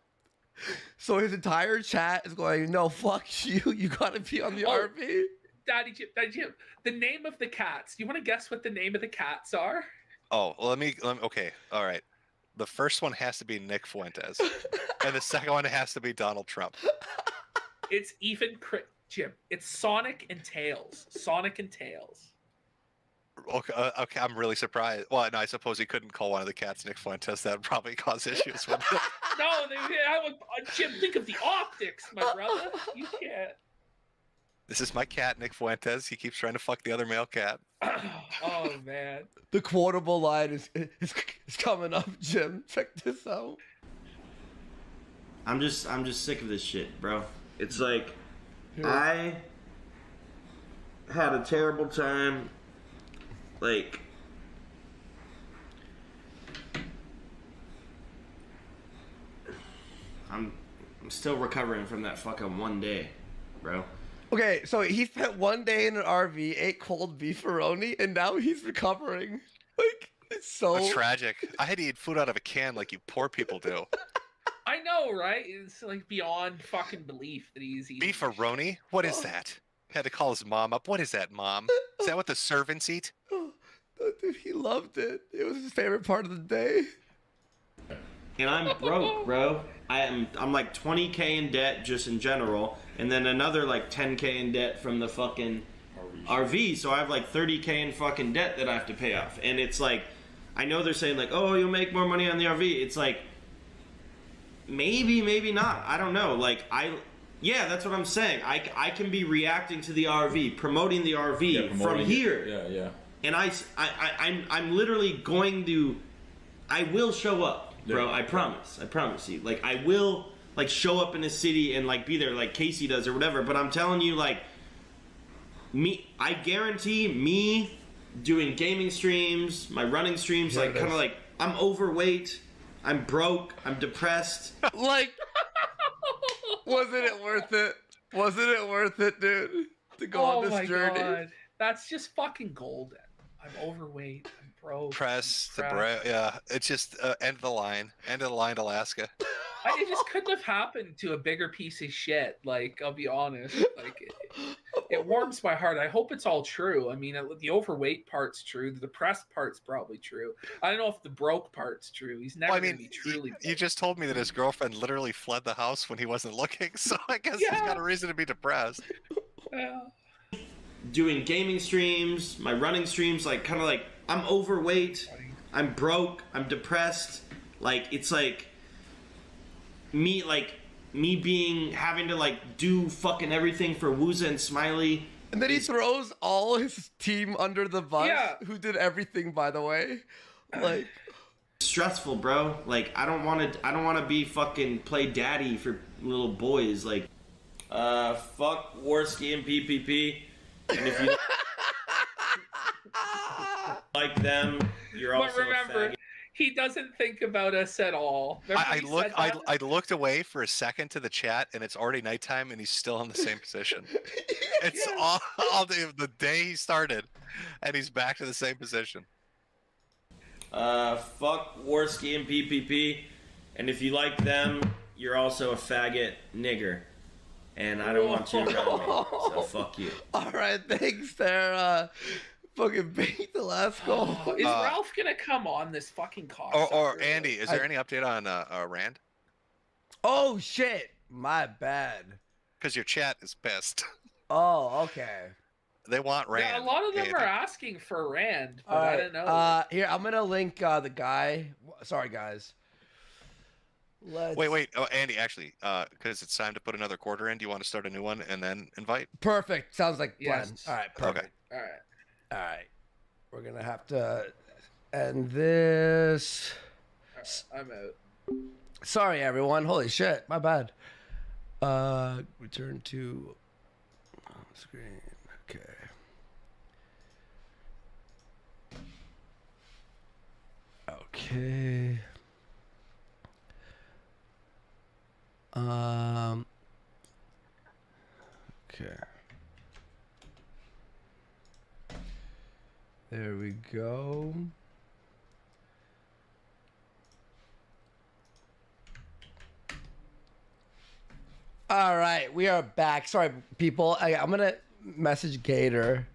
So his entire chat is going, no, fuck you. You got to be on the RV. Daddy Jim, the name of the cats. Do you want to guess what the name of the cats are? Oh, let me okay, all right. The first one has to be Nick Fuentes, and the second one has to be Donald Trump. It's Jim. It's Sonic and Tails. Sonic and Tails. Okay, I'm really surprised. Well, no, I suppose he couldn't call one of the cats Nick Fuentes. That would probably cause issues with it. No, Jim, think of the optics, my brother. You can't. This is my cat, Nick Fuentes. He keeps trying to fuck the other male cat. Oh, man. The quotable line is coming up, Jim. Check this out. I'm just sick of this shit, bro. It's like, I had a terrible time. Like, I'm still recovering from that fucking one day, bro. Okay, so he spent 1 day in an RV, ate cold beefaroni, and now he's recovering. It's so tragic. I had to eat food out of a can like you poor people do. I know, right? It's beyond fucking belief that he's eating beefaroni. What is that? Had to call his mom up. What is that, Mom? Is that what the servants eat? Dude, he loved it. It was his favorite part of the day. And I'm broke, bro. I'm like 20K in debt just in general, and then another 10K in debt from the fucking RV. So I have 30K in fucking debt that I have to pay off. And it's I know they're saying oh, you'll make more money on the RV. It's maybe not. I don't know. Yeah, that's what I'm saying. I can be reacting to the RV, promoting the RV from here. Yeah. And I'm literally going to. I will show up, bro. I promise you. I will. like show up in a city and like be there like Casey does or whatever. But I'm telling you, like, I guarantee me doing gaming streams, my running streams, like kind of like I'm overweight, I'm broke, I'm depressed. Like, wasn't it worth it? Wasn't it worth it, dude? To go on this journey. God. That's just fucking golden. I'm overweight. I'm broke. Yeah, it's just end of the line, Alaska. It just couldn't have happened to a bigger piece of shit. Like, I'll be honest. Like, it warms my heart. I hope it's all true. I mean, the overweight part's true. The depressed part's probably true. I don't know if the broke part's true. He's never going to be truly. You just told me that his girlfriend literally fled the house when he wasn't looking, so I guess he's got a reason to be depressed. Yeah. Doing gaming streams, my running streams, like kind of like I'm overweight, I'm broke, I'm depressed. Like it's like me having to like do fucking everything for Wooza and Smiley. And then he throws all his team under the bus. Yeah. Who did everything, by the way. Like stressful, bro. Like I don't want to be fucking play daddy for little boys. Like fuck Warski and PPP. And if you like them, you're also but remember, a faggot. He doesn't think about us at all. I looked away for a second to the chat, and it's already nighttime, and he's still in the same position. It's all the day he started, and he's back to the same position. Fuck Warski and PPP, and if you like them, you're also a faggot nigger. And I don't want you around me, so fuck you. All right, thanks there. Fucking beat the last goal. Is Ralph gonna come on this fucking cock? Or Andy, is there any update on Rand? Oh shit, my bad. Because your chat is pissed. Oh, okay. They want Rand. Yeah, a lot of them are asking for Rand, but I don't know. Here, I'm gonna link the guy. Sorry, guys. Wait. Oh, Andy, actually, because it's time to put another quarter in. Do you want to start a new one and then invite? Perfect. Sounds like plan. Yes. All right. Perfect. Okay. All right. We're gonna have to end this. Right, I'm out. Sorry, everyone. Holy shit. My bad. Return to screen. Okay. Okay. Okay. There we go. All right, we are back. Sorry, people. I'm gonna message Gator.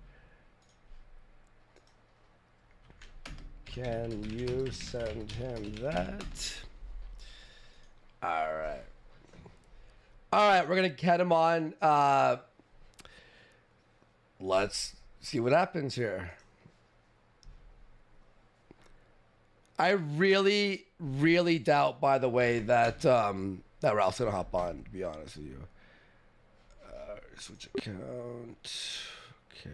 Can you send him that? All right. All right, we're gonna get him on. Let's see what happens here. I really, really doubt, by the way, that that Ralph's gonna hop on. To be honest with you, switch account. Okay.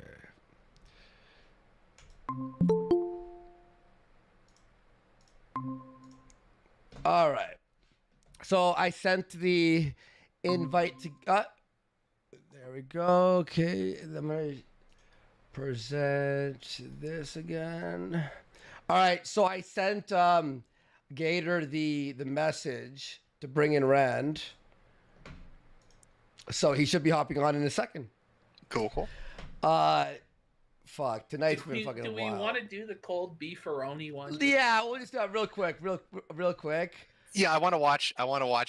All right. So I sent the invite to. There we go. Okay, I'm gonna present this again. All right, so I sent Gator the message to bring in Rand. So he should be hopping on in a second. Cool. Fuck, tonight's been fucking wild. Do we want to do the cold beefaroni one? Yeah, we'll just do it real quick. Yeah, I want to watch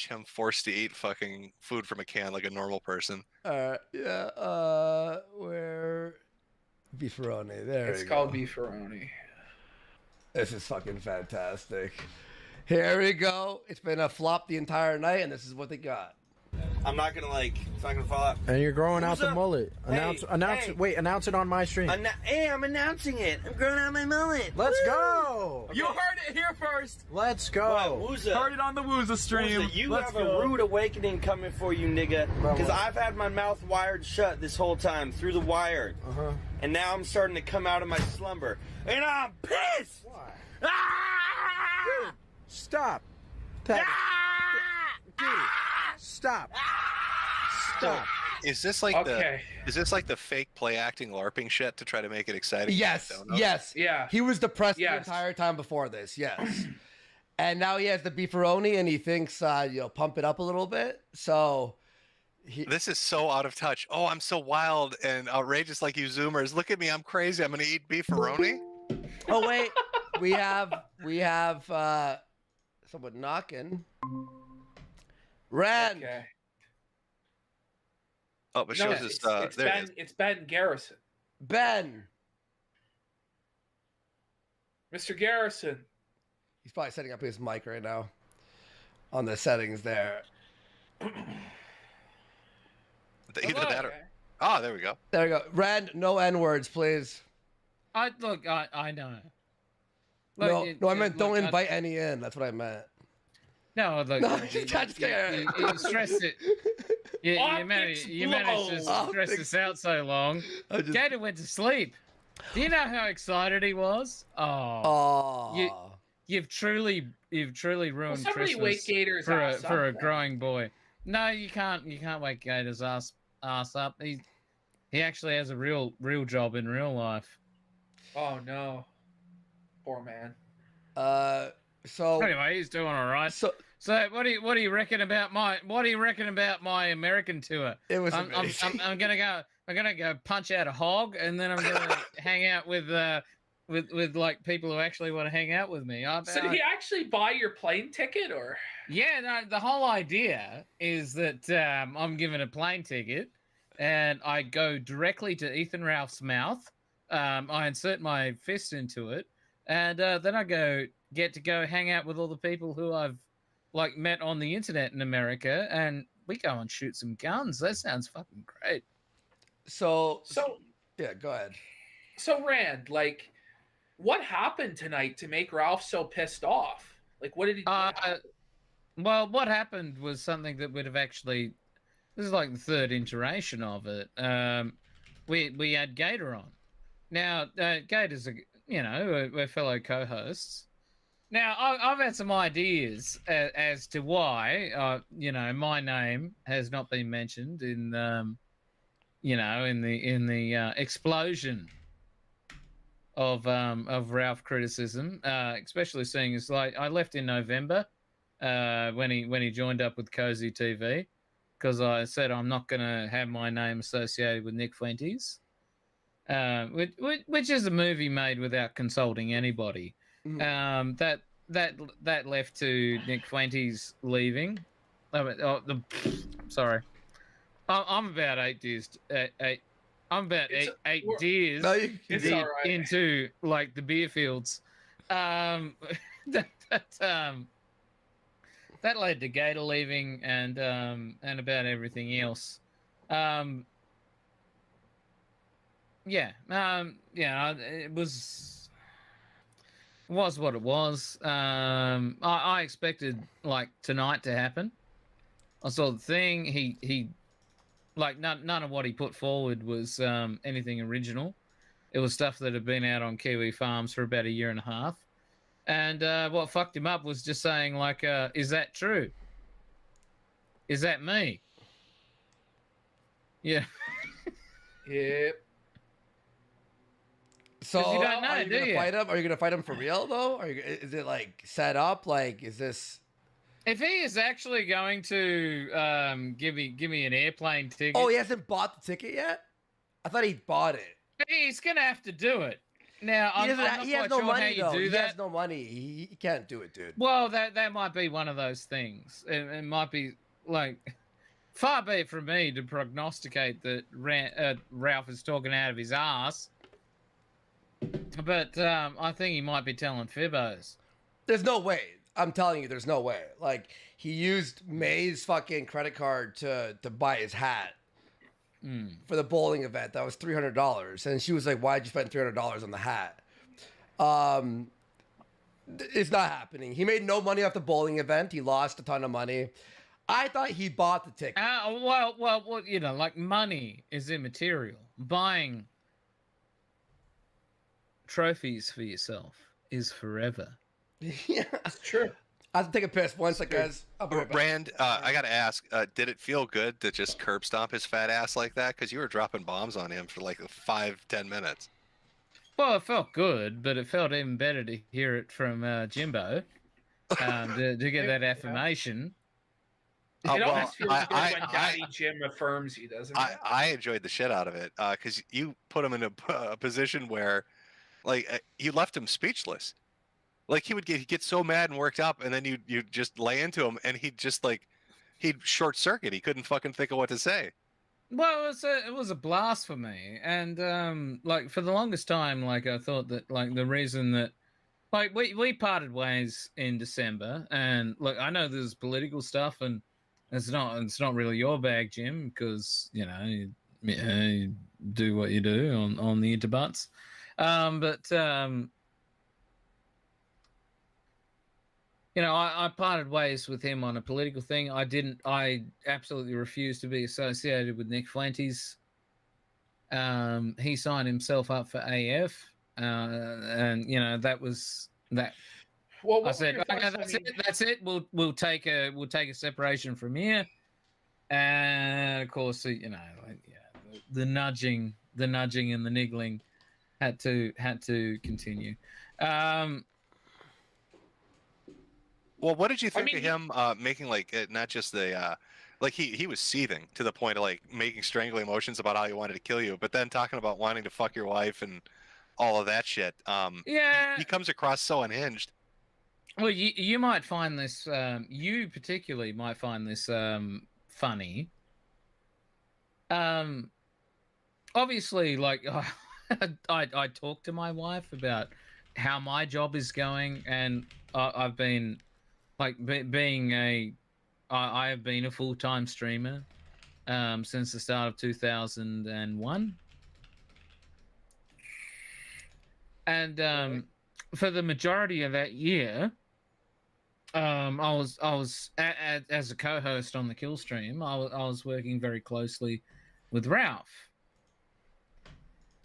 him forced to eat fucking food from a can like a normal person. Yeah. Where beefaroni? There it's we go. Called beefaroni. This is fucking fantastic. Here we go. It's been a flop the entire night, and this is what they got. I'm not gonna it's not gonna fall out. And you're growing out the mullet. Announce it on my stream. Hey, I'm announcing it. I'm growing out my mullet. Let's go. Okay. You heard it here first. Let's go. Wooza. Heard it on the Wooza stream. Wooza, you have a rude awakening coming for you, nigga. Because I've had my mouth wired shut this whole time through the wire. And now I'm starting to come out of my slumber. And I'm pissed. Why? Ah! Dude, stop. Stop. Stop. Is this like the fake play acting LARPing shit to try to make it exciting? Yes, yes. Yeah. He was depressed the entire time before this, yes. And now he has the beefaroni and he thinks, pump it up a little bit. So this is so out of touch. Oh, I'm so wild and outrageous like you Zoomers. Look at me, I'm crazy. I'm going to eat beefaroni. Oh, wait. We have someone knocking. Ren. Okay. Oh, but she was just it's Ben Garrison. Ben. Mr. Garrison. He's probably setting up his mic right now on the settings there. Either that or... Oh, there we go. There we go. Ren, no N-words, please. I know. No, I meant don't invite any in. That's what I meant. No, look. No, you stressed it. You managed to stress this out so long. Gator went to sleep. Do you know how excited he was? You've truly ruined Christmas for a growing boy. No, you can't wake Gator's ass up. He actually has a real job in real life. Oh no, poor man. So anyway, he's doing all right. So what do you reckon about my American tour? It was amazing. I'm gonna go punch out a hog, and then I'm gonna hang out with like people who actually want to hang out with me. So did he actually buy your plane ticket, or? Yeah, no. The whole idea is that I'm given a plane ticket, and I go directly to Ethan Ralph's mouth. I insert my fist into it, and then I get to go hang out with all the people who I've met on the internet in America, and we go and shoot some guns. That sounds fucking great. So yeah, go ahead. So Rand, what happened tonight to make Ralph so pissed off? What did he do? Well, what happened was something that would have actually... This is like the third iteration of it. We had Gator on. Now, Gator's we're fellow co-hosts. Now, I've had some ideas as to why, my name has not been mentioned in the explosion of Ralph criticism, especially seeing as I left in November when he joined up with Cozy TV, because I said I'm not going to have my name associated with Nick Fuentes, which is a movie made without consulting anybody. That left to Nick Fuentes leaving. Sorry, I'm about 8 years. I'm about eight years into the beer fields. That led to Gator leaving and about everything else. It was what it was. I expected tonight to happen. I saw the thing. He none of what he put forward was anything original. It was stuff that had been out on Kiwi Farms for about a year and a half. And what fucked him up was just saying is that true? Is that me? Yeah. Yep. So you don't know, are you gonna fight him? Are you gonna fight him for real though? Is it set up? Is this? If he is actually going to give me an airplane ticket. Oh, he hasn't bought the ticket yet? I thought he bought it. He's gonna have to do it. Now he has no money though. He has no money. He can't do it, dude. Well, that might be one of those things. It might be far be it from me to prognosticate that Ralph is talking out of his ass. But I think he might be telling fibbos. There's no way. I'm telling you, there's no way. He used May's fucking credit card to buy his hat for the bowling event. That was $300. And she was like, why'd you spend $300 on the hat? It's not happening. He made no money off the bowling event. He lost a ton of money. I thought he bought the ticket. Well, money is immaterial. Buying trophies for yourself is forever. Yeah, it's true. I have to take a piss. 1 second, guys. I'll be right back. Rand, I gotta ask, did it feel good to just curb stomp his fat ass like that? Because you were dropping bombs on him for like 5-10 minutes. Well, it felt good, but it felt even better to hear it from Jimbo, to get that affirmation. It always feels good when Daddy Jim affirms you, doesn't it? I enjoyed the shit out of it because you put him in a position where, like, you left him speechless. Like he'd get so mad and worked up, and then you just lay into him, and he'd short circuit. He couldn't fucking think of what to say. Well, it was a blast for me, and like for the longest time, like I thought that like the reason that like we parted ways in December, and look, I know there's political stuff, and it's not really your bag, Jim, because you know you do what you do on the interbutts, but. You know, I parted ways with him on a political thing. I absolutely refused to be associated with Nick Fuentes. He signed himself up for AF, and you know that was that. Well, I said, okay, that's it. We'll take a separation from here, and of course, you know, like, yeah, the nudging and the niggling had to continue. Well, what did you think of him making like not just the like he was seething to the point of like making strangling emotions about how he wanted to kill you, but then talking about wanting to fuck your wife and all of that shit. Yeah, he comes across so unhinged. Well, you might find this you particularly might find this funny. Obviously, like I talk to my wife about how my job is going, and I've been. Like I have been a full-time streamer since the start of 2001, and for the majority of that year, I was as a co-host on the Kill stream. I was working very closely with Ralph.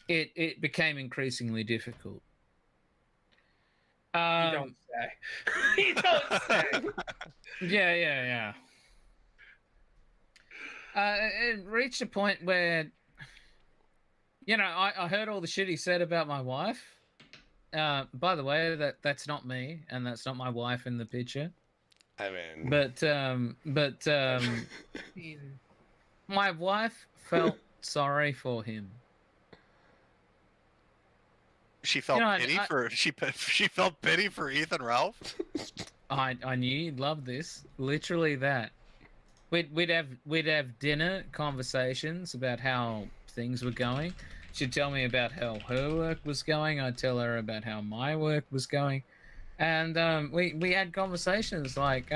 It became increasingly difficult. You don't say. You don't say. Yeah. It reached a point where, you know, I heard all the shit he said about my wife. By the way, that's not me, and that's not my wife in the picture. I mean, but my wife felt sorry for him. She felt she felt pity for Ethan Ralph. I knew you'd love this. Literally that. We'd have dinner conversations about how things were going. She'd tell me about how her work was going. I'd tell her about how my work was going, and we had conversations like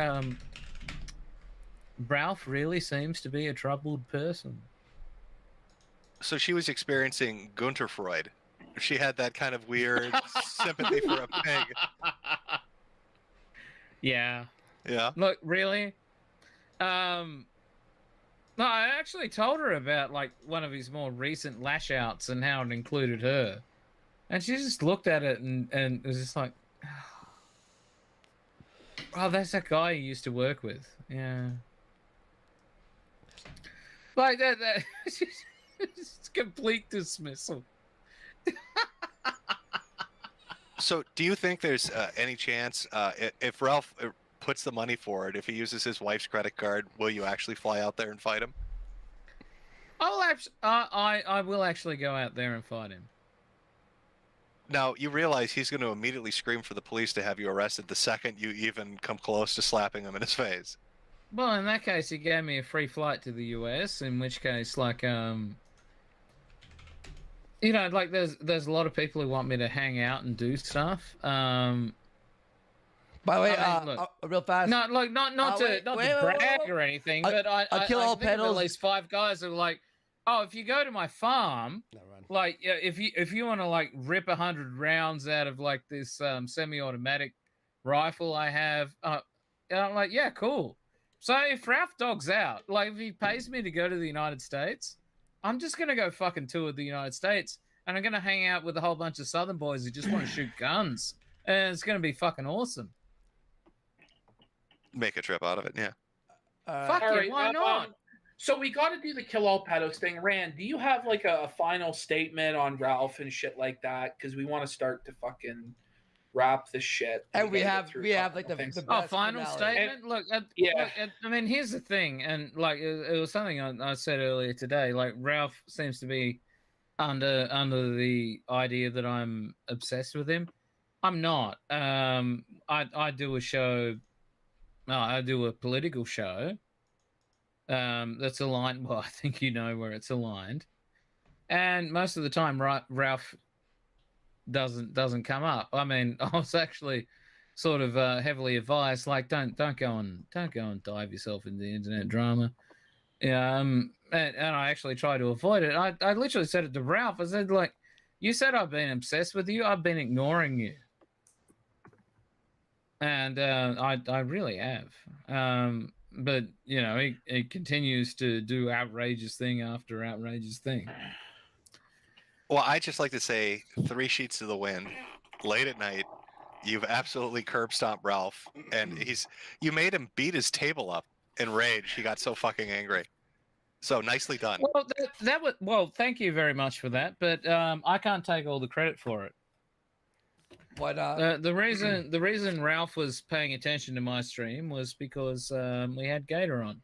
Ralph really seems to be a troubled person. So she was experiencing Gunter Freud. She had that kind of weird sympathy for a pig. Yeah. Yeah. Look, really? No, I actually told her about like one of his more recent lash outs and how it included her. And she just looked at it and was just like, oh, that's that guy you used to work with. Yeah. Like that it's complete dismissal. So, do you think there's any chance if Ralph puts the money forward, if he uses his wife's credit card, will you actually fly out there and fight him? I will actually go out there and fight him. Now, you realize he's going to immediately scream for the police to have you arrested the second you even come close to slapping him in his face. Well, in that case, he gave me a free flight to the US, in which case, like, you know, like there's a lot of people who want me to hang out and do stuff. By the way, look, real fast. No, like not to brag or anything, but I kill all think of pedals. at least 5 guys who are like, oh, if you go to my farm, like if you want to like rip 100 rounds out of like this semi-automatic rifle I have, and I'm like, yeah, cool. So if Ralph dogs out, like if he pays me to go to the United States, I'm just going to go fucking tour the United States, and I'm going to hang out with a whole bunch of Southern boys who just want to shoot guns, and it's going to be fucking awesome. make a trip out of it. Yeah. Fuck All yeah, right, why not? So we got to do the kill all pedos thing. Rand, do you have like a final statement on Ralph and shit like that? Because we want to start to fucking wrap this shit. And we have like the best final finale. statement. Look, I mean, here's the thing, and like it was something I said earlier today. Like Ralph seems to be under the idea that I'm obsessed with him. I'm not. I do a show. I do a political show. That's aligned. Well, I think you know where it's aligned, and most of the time, Ralph doesn't come up. I mean, I was actually sort of heavily advised, like, don't go and dive yourself into the internet drama. And I actually try to avoid it. I literally said it to Ralph. I said, like, you said I've been obsessed with you. I've been ignoring you, and I really have. But you know, he continues to do outrageous thing after outrageous thing. Well, I just like to say 3 sheets to the wind, late at night. You've absolutely curb stomped Ralph, and you made him beat his table up in rage. He got so fucking angry. So nicely done. Well, that was thank you very much for that, but I can't take all the credit for it. Why not? The reason Ralph was paying attention to my stream was because we had Gator on.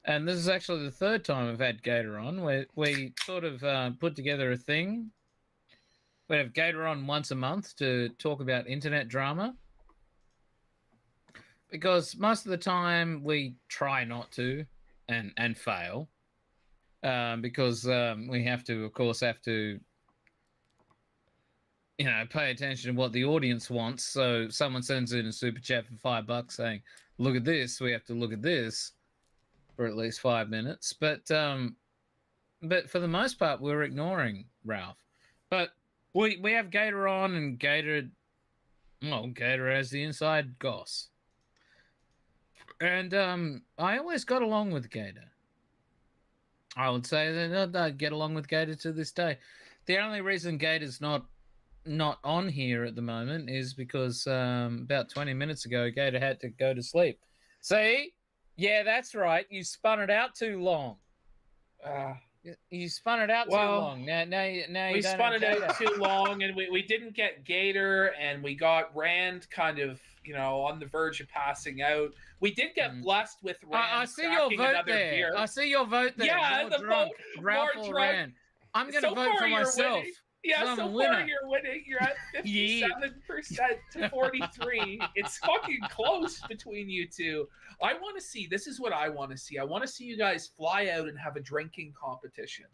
And this is actually the 3rd time we've had Gator on. We sort of put together a thing. We have Gator on once a month to talk about internet drama. Because most of the time we try not to and fail. Because we have to, you know, pay attention to what the audience wants. So someone sends in a super chat for $5 saying, look at this, we have to look at this. For at least 5 minutes, but for the most part, we're ignoring Ralph. But we have Gator on, and Gator has the inside goss, and I always got along with Gator. I would say that I get along with Gator to this day. The only reason Gator's not on here at the moment is because about 20 minutes ago, Gator had to go to sleep. See? Yeah, that's right. You spun it out too long. You spun it out too long. Now we spun it out too long, and we didn't get Gator, and we got Rand kind of, you know, on the verge of passing out. We did get blessed with Rand. I see your vote there. Beer. I see your vote there. Yeah, more drunk, Ralph or Rand. I'm going to vote for myself. Yeah, so far you're winning. You're at 57% to 43. It's fucking close between you two. I want to see, this is what I want to see. I want to see you guys fly out and have a drinking competition.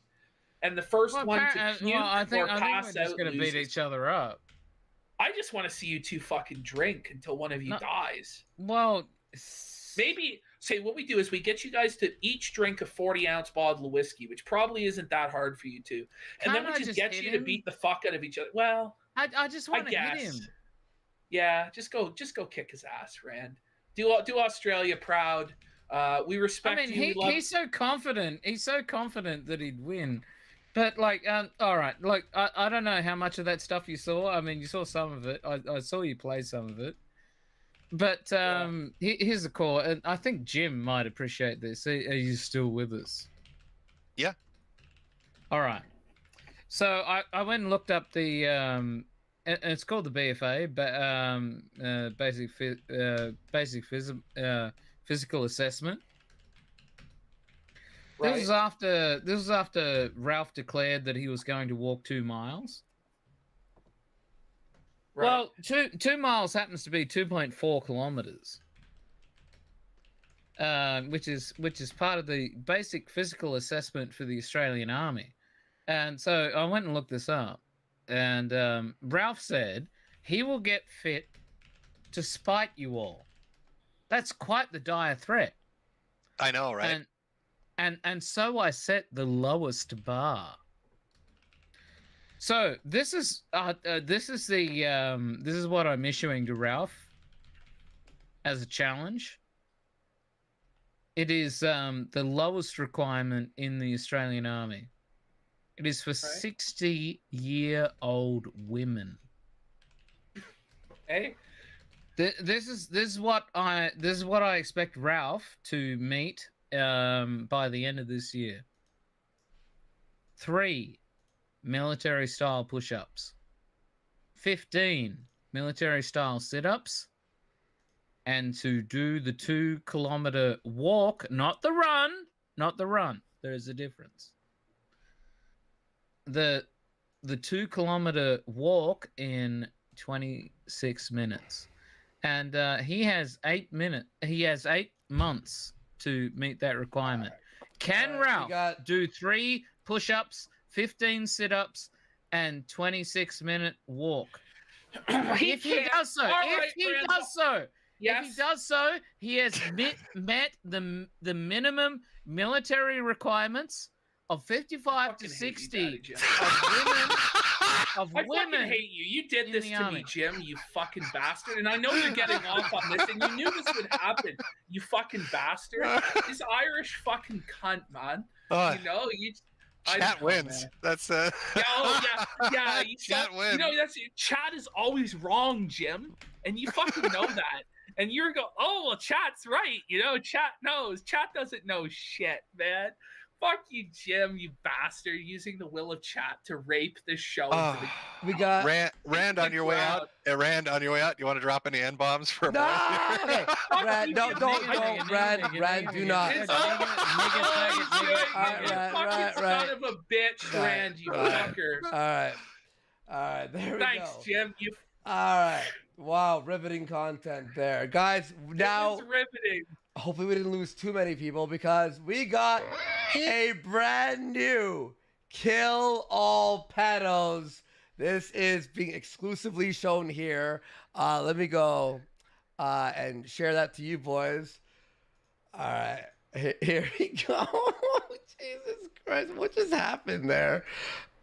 And the first one to puke I think or pass we're just going to beat each other up. I just want to see you two fucking drink until one of you dies. Well, maybe... Say what we do is we get you guys to each drink a 40-ounce bottle of whiskey, which probably isn't that hard for you two, and then we just get you to beat the fuck out of each other. Well, I just want to hit him. Yeah, just go kick his ass, Rand. Do Australia proud. We respect. I mean, he's so confident. He's so confident that he'd win. But like, all right, look, I don't know how much of that stuff you saw. I mean, you saw some of it. I saw you play some of it. But here's the call, and I think Jim might appreciate this. Are you still with us? Yeah. All right. So I went and looked up the it's called the BFA, but basic physical assessment. Right. This was after Ralph declared that he was going to walk 2 miles. Right. Well, 2 miles happens to be 2.4 kilometers, which is part of the basic physical assessment for the Australian Army. And so I went and looked this up, and Ralph said he will get fit to spite you all. That's quite the dire threat. I know, right? And so I set the lowest bar. So this is what I'm issuing to Ralph as a challenge. It is the lowest requirement in the Australian Army. It is for 60-year-old women. Hey, This is what I expect Ralph to meet by the end of this year. 3 military-style push-ups, 15 military-style sit-ups, and to do the 2-kilometer walk, not the run. There is a difference. The 2-kilometer walk in 26 minutes. And he has 8 months to meet that requirement. Can Ralph do 3 push-ups, 15 sit-ups, and 26-minute walk? If he does so, he has met the minimum military requirements of 55 to 60 of women. I fucking hate you. You did this to me, Jim, you fucking bastard. And I know you're getting off on this, and you knew this would happen, you fucking bastard. This Irish fucking cunt, man. You know, Chat wins. Man. That's yeah. Chat wins. You know, chat is always wrong, Jim, and you fucking know that. And you're well, chat's right. You know, chat knows. Chat doesn't know shit, man. Fuck you, Jim, you bastard, using the will of chat to rape this show. We got Rand on your way out. Rand on your way out. You want to drop any N-bombs for a no? Okay. Rand, don't, Rand, do not. Son of a bitch, Rand, you fucker. All right, there we go. Thanks, Jim. All right. Wow, riveting content there. Guys, now... This is riveting. Hopefully we didn't lose too many people because we got a brand new Kill All Pedos. This is being exclusively shown here. Let me go and share that to you boys. All right, here we go. Jesus Christ, what just happened there?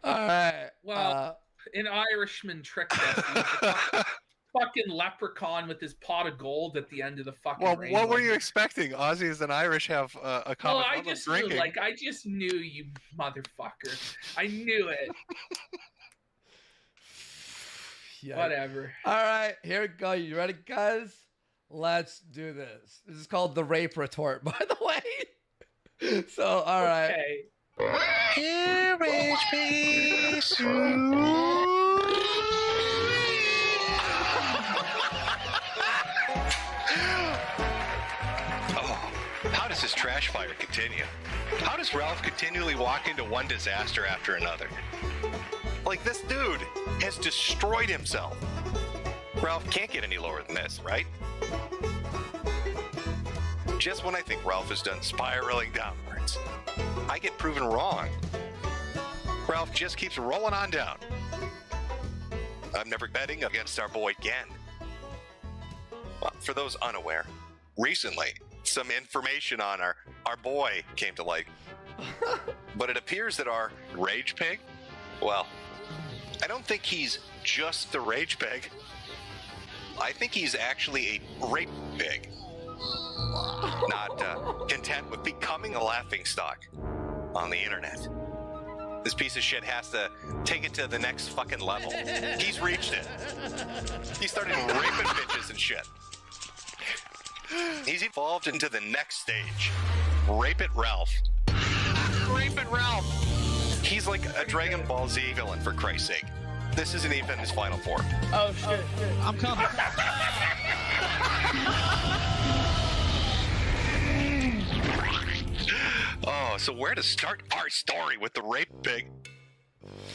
All right. Well, an Irishman tricked us. Fucking leprechaun with his pot of gold at the end of the fucking rainbow. What were you expecting? Aussies and Irish have a common love of drinking. I just knew, you motherfucker. I knew it. Whatever. All right, here we go. You ready, guys? Let's do this. This is called the rape retort, by the way. So, all right. Okay. Here is peace. How does this trash fire continue? How does Ralph continually walk into one disaster after another? Like, this dude has destroyed himself. Ralph can't get any lower than this, right? Just when I think Ralph is done spiraling downwards, I get proven wrong. Ralph just keeps rolling on down. I'm never betting against our boy again. Well, for those unaware, recently, some information on our boy came to light. But it appears that our rage pig, well, I don't think he's just the rage pig. I think he's actually a rape pig. Not content with becoming a laughingstock on the internet. This piece of shit has to take it to the next fucking level. He's reached it. He started raping bitches and shit. He's evolved into the next stage. Rape It Ralph. Rape It Ralph. He's like a Dragon Ball Z villain, for Christ's sake. This isn't even his final form. Oh, shit. I'm coming. Oh, so where to start our story with the rape pig?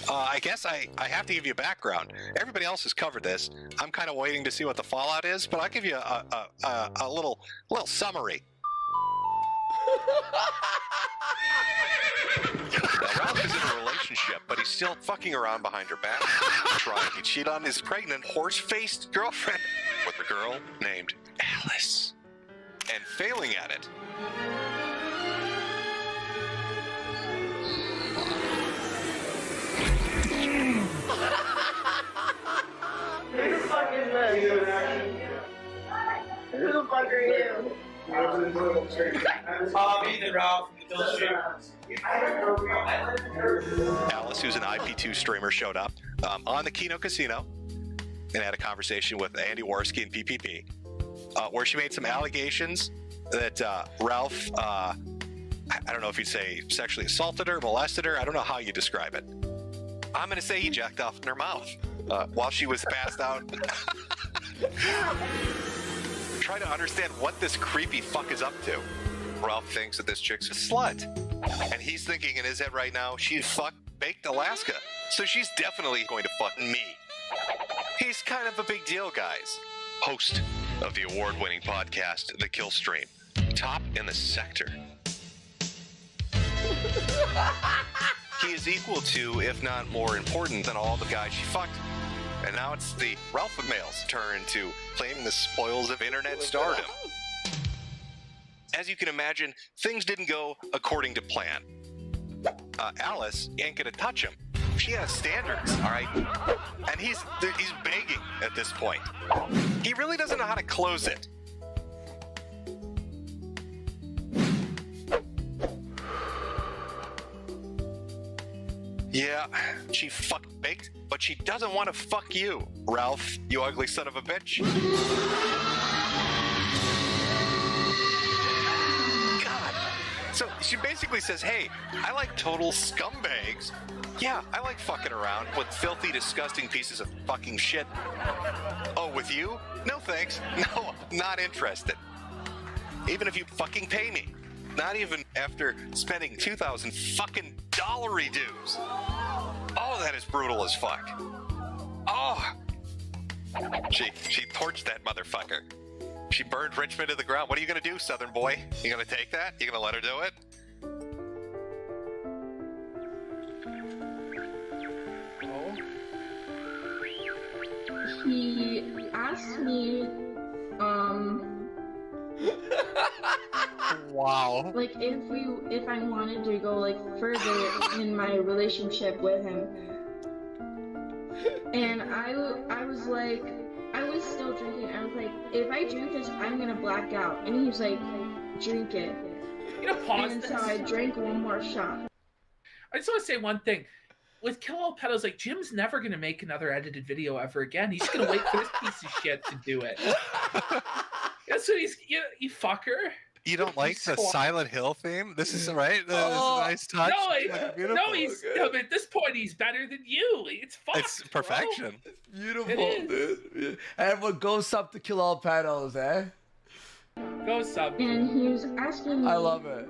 I guess I have to give you a background. Everybody else has covered this. I'm kind of waiting to see what the fallout is, but I'll give you a little summary. Now, Ralph is in a relationship, but he's still fucking around behind her back, trying to cheat on his pregnant, horse-faced girlfriend with a girl named Alice, and failing at it. Who the fuck is this? Who the fuck are you? Ethan Ralph from the Kill Stream. Alice, who's an IP2 streamer, showed up on the Kino Casino. and had a conversation with Andy Worski and PPP, where she made some allegations that Ralph, I don't know if you'd say sexually assaulted her, molested her. I don't know how you describe it. I'm going to say he jacked off in her mouth while she was passed out. Try to understand what this creepy fuck is up to. Ralph thinks that this chick's a slut. And he's thinking in his head right now, she fucked Baked Alaska. So she's definitely going to fuck me. He's kind of a big deal, guys. Host of the award-winning podcast, The Kill Stream. Top in the sector. He is equal to, if not more important than all the guys she fucked. And now it's the Ralph male's turn to claim the spoils of internet stardom. As you can imagine, things didn't go according to plan. Alice ain't gonna touch him. She has standards, all right? And he's begging at this point. He really doesn't know how to close it. Yeah, she fucked Baked, but she doesn't want to fuck you, Ralph, you ugly son of a bitch. God. So she basically says, hey, I like total scumbags. Yeah, I like fucking around with filthy, disgusting pieces of fucking shit. Oh, with you? No thanks. No, not interested. Even if you fucking pay me. Not even after spending 2,000 fucking dollary dues. Oh, that is brutal as fuck. Oh. She torched that motherfucker. She burned Richmond to the ground. What are you gonna do, Southern boy? You gonna take that? You gonna let her do it? He asked me, wow. like if I wanted to go like further in my relationship with him, and I was like, I was still drinking. I was like, if I drink this, I'm gonna black out. And he was like, drink it. You know, pause and this. so I drank one more shot. I just want to say one thing. With Kill All Pedos, like, Jim's never going to make another edited video ever again. He's going to wait for this piece of shit to do it. That's what you fucker. You don't like the Silent Hill theme? This is right. This is a nice touch. No, but at this point he's better than you. It's fucked. It's perfection. Bro. It's beautiful, It is. dude. Everyone go sub to Kill All Pedos, eh? Go sub. And he was asking me. I love it.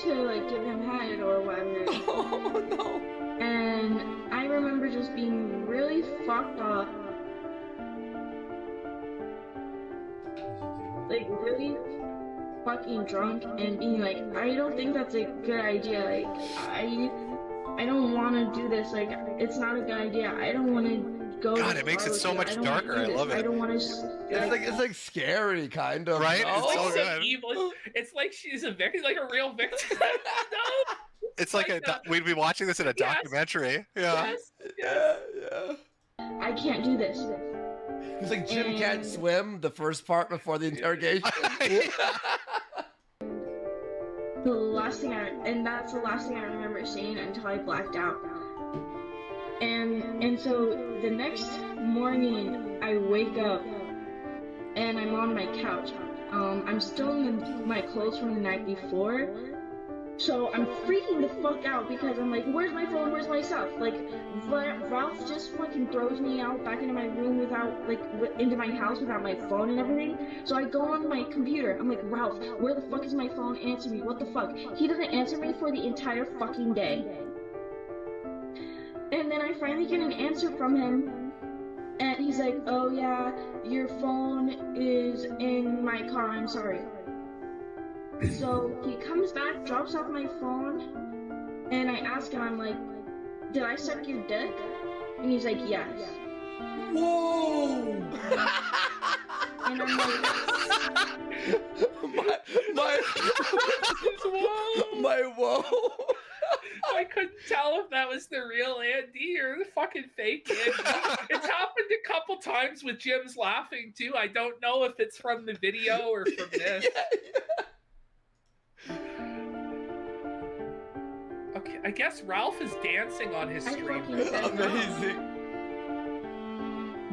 To like give him head or whatever. Oh no. And I remember just being really fucked up. Like really fucking drunk and being like, I don't think that's a good idea. Like I don't want to do this. Like it's not a good idea. I don't want to go. God, it makes it so much darker. I love it. I don't want to. It's like scary, kind of. Right? No? It's so so good. evil. It's like she's a victim, like a real victim. No. It's like we'd be watching this in a documentary. Yeah. Yes. Yeah. I can't do this. It's like Jim can't swim. The first part before the interrogation. The last thing that's the last thing I remember seeing until I blacked out. And so the next morning I wake up and I'm on my couch. I'm still in my clothes from the night before. So I'm freaking the fuck out because I'm like, where's my phone? Where's my stuff? Like, Ralph just fucking throws me out back into my room without, like, into my house without my phone and everything. So I go on my computer. I'm like, Ralph, where the fuck is my phone? Answer me. What the fuck? He doesn't answer me for the entire fucking day. And then I finally get an answer from him. And he's like, oh yeah, your phone is in my car. I'm sorry. So he comes back, drops off my phone, and I ask him, I'm like, did I suck your dick? And he's like, yes. Whoa! And I'm like, my whoa! I couldn't tell if that was the real Andy or the fucking fake Andy. It's happened a couple times with Jim's laughing too. I don't know if it's from the video or from this. Okay, I guess Ralph is dancing on his stream. Amazing.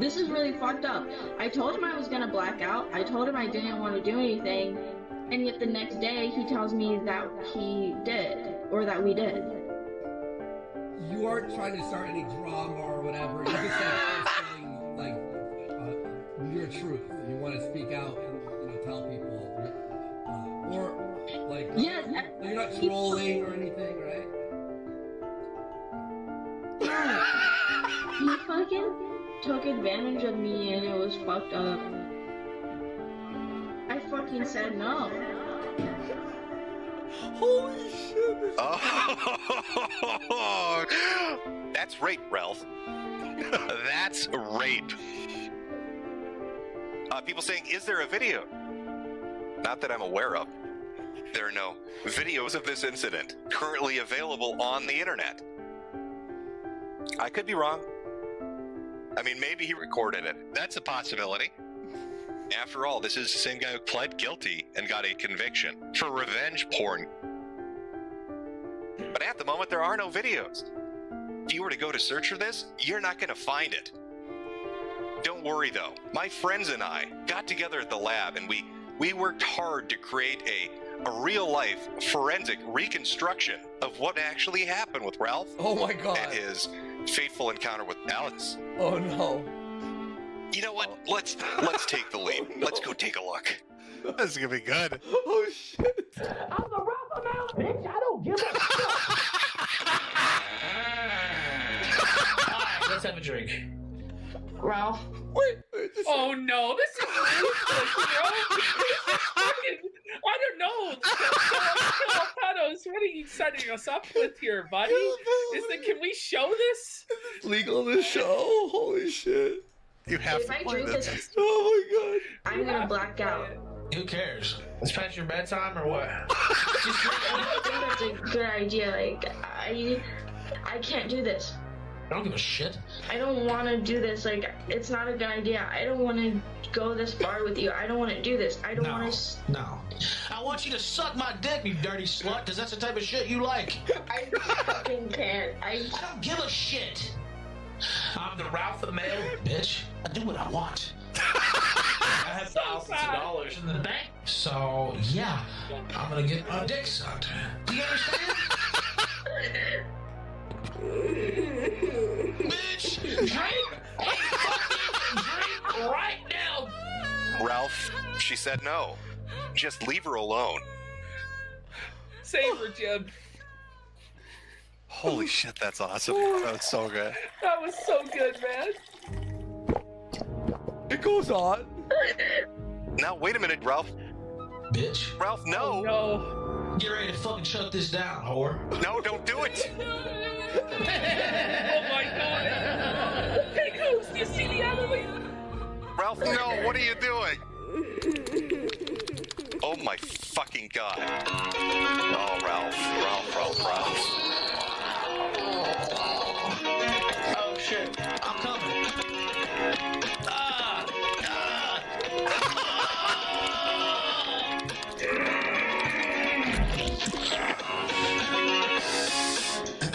This is really fucked up. I told him I was gonna black out. I told him I didn't want to do anything. And yet the next day he tells me that he did, or that we did. You aren't trying to start any drama or whatever. You're just saying like your truth. You want to speak out and tell people, or like yes, you're not trolling or anything, right? He fucking took advantage of me and it was fucked up. I fucking said no. Holy shit. Oh, that's rape, Ralph. That's rape. People saying, is there a video? Not that I'm aware of. There are no videos of this incident currently available on the internet. I could be wrong. I mean, maybe he recorded it. That's a possibility. After all, this is the same guy who pled guilty and got a conviction for revenge porn. But at the moment, there are no videos. If you were to go to search for this, you're not going to find it. Don't worry, though. My friends and I got together at the lab, and we worked hard to create a real-life forensic reconstruction of what actually happened with Ralph. Oh my God. And his fateful encounter with Alex. Oh no. You know what? Let's take the lead. Oh, no. Let's go take a look. This is gonna be good. Oh shit. I'm the rapper now, bitch. I don't give a shit. Alright, let's have a drink. Ralph. Wait. Oh no, this is ruthless, bro. This is fucking, I don't know. Avocados, what are you setting us up with here, buddy? Can we show this? Legal on the show? Holy shit. You have If to I play drink this. this, Oh my God. I'm gonna black out. Who cares? It's past your bedtime or what? I think that's a good idea. Like, I can't do this. I don't give a shit. I don't want to do this. Like, it's not a good idea. I don't want to go this far with you. I don't want to do this. I don't want to. No. I want you to suck my dick, you dirty slut, because that's the type of shit you like. I fucking can't. I don't give a shit. I'm the Ralph the Mail, bitch. I do what I want. I have thousands of dollars in the bank, so yeah, I'm gonna get my dick sucked. Do you understand? Bitch, drink! Drink right now! Ralph, she said no. Just leave her alone. Save her, Jim. Holy shit, that's awesome. That was so good. That was so good, man. It goes on. Now, wait a minute, Ralph. Bitch. Ralph, no. Oh, no. Get ready to fucking shut this down, whore. No, don't do it. Oh my God. Hey, Goose, do you see the Emily? Ralph, no, what are you doing? Oh my fucking God. Oh, Ralph. Oh shit, I'm coming.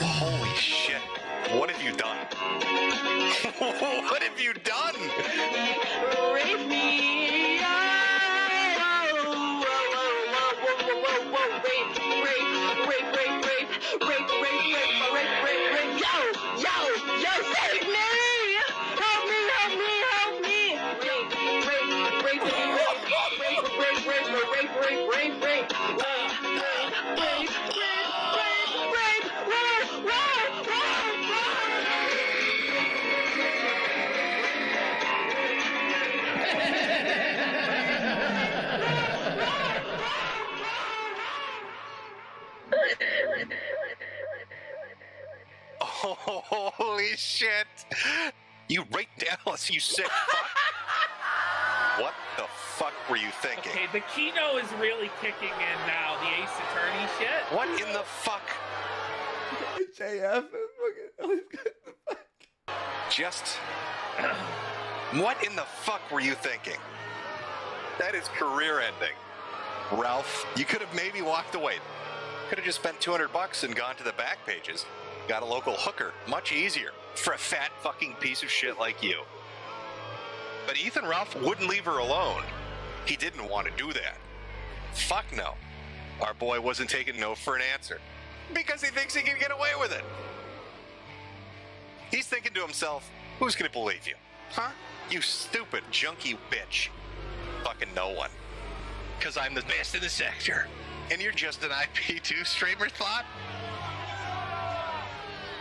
Holy shit. What have you done? What have you done? Rape me. Yo, save me! Help me! Rape. Holy shit! You raped Alice, you sick fuck! What the fuck were you thinking? Okay, the Kino is really kicking in now, the Ace Attorney shit. What in the fuck? JF. Just... What in the fuck were you thinking? That is career ending. Ralph, you could have maybe walked away. Could have just spent $200 and gone to the back pages. Got a local hooker. Much easier for a fat fucking piece of shit like you. But Ethan Ralph wouldn't leave her alone. He didn't want to do that. Fuck no. Our boy wasn't taking no for an answer. Because he thinks he can get away with it. He's thinking to himself, who's gonna believe you? Huh? You stupid, junky bitch. Fucking no one. Because I'm the best in the sector. And you're just an IP2 streamer thought?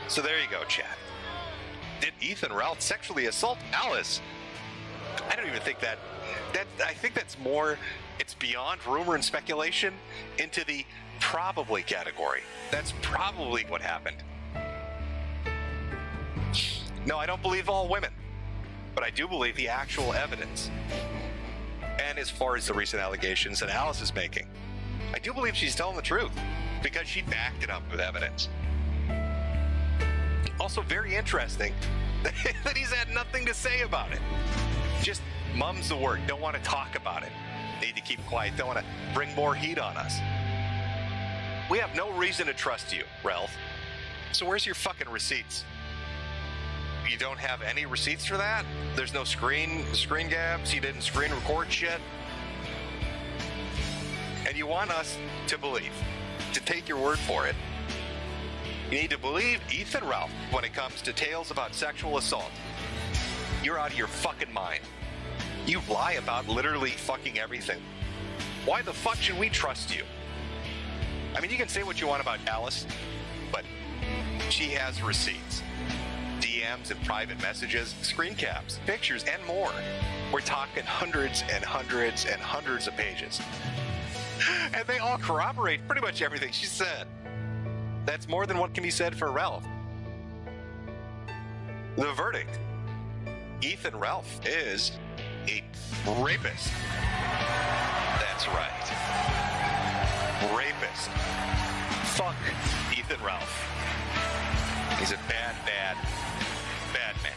So there you go, chat. Did Ethan Ralph sexually assault Alice? I don't even think that I think that's more, it's beyond rumor and speculation into the probably category. That's probably what happened. No, I don't believe all women, but I do believe the actual evidence. And as far as the recent allegations that Alice is making, I do believe she's telling the truth because she backed it up with evidence. Also very interesting that he's had nothing to say about it. Just mum's the word, don't want to talk about it. Need to keep quiet, don't want to bring more heat on us. We have no reason to trust you, Ralph. So where's your fucking receipts? You don't have any receipts for that? There's no screen grabs? You didn't screen record shit? And you want us to believe, to take your word for it. You need to believe Ethan Ralph when it comes to tales about sexual assault. You're out of your fucking mind. You lie about literally fucking everything. Why the fuck should we trust you? I mean, you can say what you want about Alice, but she has receipts. DMs and private messages, screen caps, pictures, and more. We're talking hundreds and hundreds and hundreds of pages. And they all corroborate pretty much everything she said. That's more than what can be said for Ralph. The verdict. Ethan Ralph is a rapist. That's right. Rapist. Fuck Ethan Ralph. He's a bad, bad, bad man.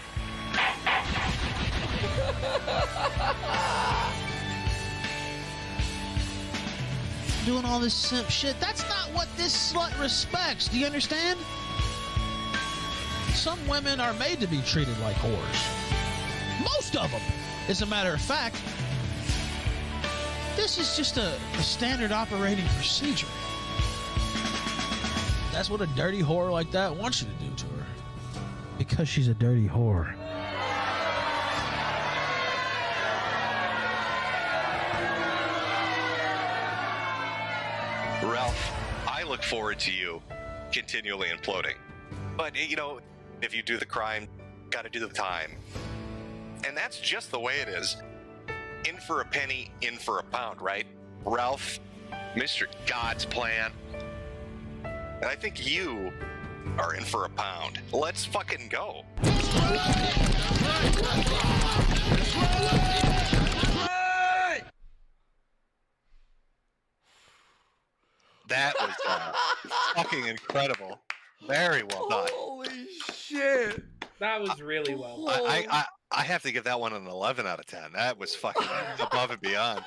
Doing all this simp shit. That's not what this slut respects. Do you understand? Some women are made to be treated like whores. Most of them, as a matter of fact. This is just a standard operating procedure. That's what a dirty whore like that wants you to do to her. Because she's a dirty whore. Ralph, I look forward to you continually imploding. But, you know, if you do the crime, gotta do the time. And that's just the way it is. In for a penny, in for a pound, right? Ralph, Mr. God's plan. And I think you are in for a pound. Let's fucking go. That was fucking incredible. Very well done. Holy shit. That was really well done. I have to give that one an 11 out of 10. That was fucking above and beyond.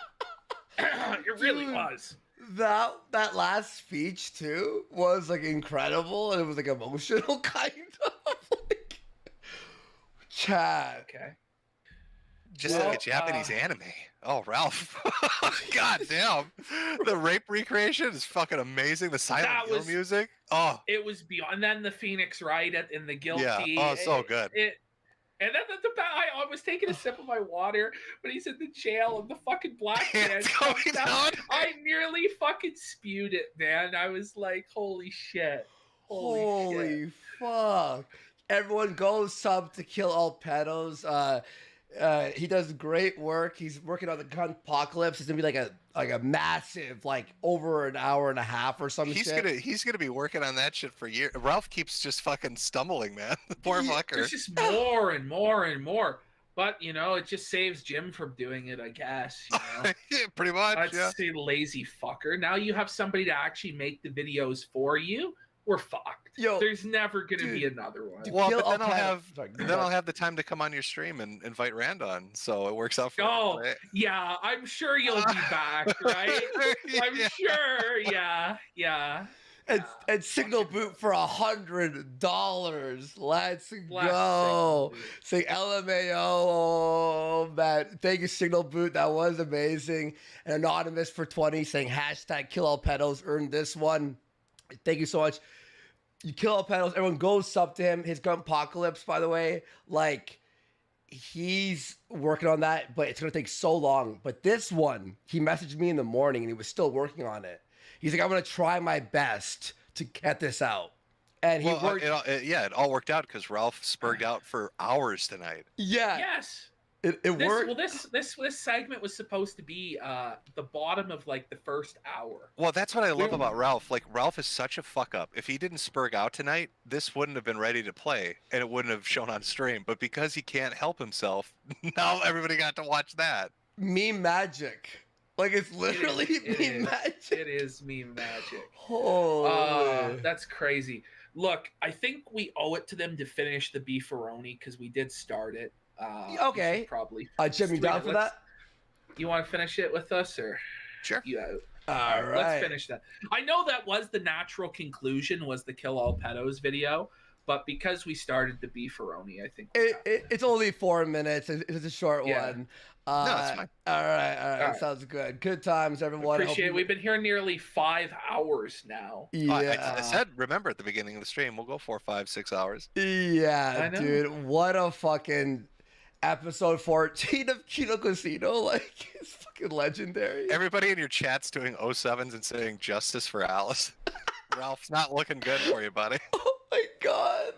It really was. That last speech too was like incredible, and it was like emotional, kind of. Like, Chad. Okay. Just like a Japanese anime. Oh, Ralph. God damn. The rape recreation is fucking amazing. The Silent Hill music. Oh. It was beyond. Then the Phoenix Wright in the Guilty. Yeah. Oh, so good. And then I was taking a sip of my water when he's in the jail and the fucking black man comes down. I nearly fucking spewed it, man. I was like, holy shit. Holy fuck. Everyone go sub to Kill All Pedos. He does great work. He's working on the Gun Apocalypse. It's gonna be like a massive, like over an hour and a half or some shit. He's gonna be working on that shit for years. Ralph keeps just fucking stumbling, man. Poor fucker. There's just more and more and more. But you know, it just saves Jim from doing it, I guess. You know? Yeah, pretty much. That's a lazy fucker. Now you have somebody to actually make the videos for you. We're fucked. Yo, there's never gonna be another one. Well, but then I'll have the time to come on your stream and invite Rand on, so it works out for me. Right? Yeah, I'm sure you'll be back, right? I'm sure. Yeah. And Signal Boot for $100. Let's go. Say LMAO. Oh, man. Thank you, Signal Boot. That was amazing. And Anonymous for 20 saying hashtag kill all pedos. Earned this one. Thank you so much. You kill all pedos. Everyone go sub to him. His Gun Apocalypse, by the way, like, he's working on that, but it's going to take so long. But this one, he messaged me in the morning and he was still working on it. He's like, I'm going to try my best to get this out. And he worked. It all worked out because Ralph spurred out for hours tonight. Yeah. Yes. It worked. Well, this segment was supposed to be the bottom of like the first hour. Well, that's what I love about Ralph. Like, Ralph is such a fuck up. If he didn't spurg out tonight, this wouldn't have been ready to play, and it wouldn't have shown on stream. But because he can't help himself, now everybody got to watch that. Meme magic. Like, it's literally meme magic. It is meme magic. Oh, that's crazy. Look, I think we owe it to them to finish the beefaroni because we did start it. Okay. Probably. Jim, you down for that? You want to finish it with us, or? Sure. Yeah. All right. Let's finish that. I know that was the natural conclusion, was the Kill All Pedos video, but because we started the beefaroni, I think it's only 4 minutes. It's a short one. No, it's fine. All right. Sounds good. Good times, everyone. Appreciate it. We've been here nearly 5 hours now. Yeah. I said, remember at the beginning of the stream, we'll go 4, 5, 6 hours. Yeah, dude. What a fucking episode 14 of Kino Casino. Like, it's fucking legendary. Everybody in your chat's doing 07s and saying justice for Alice. Ralph's not looking good for you, buddy. Oh my god.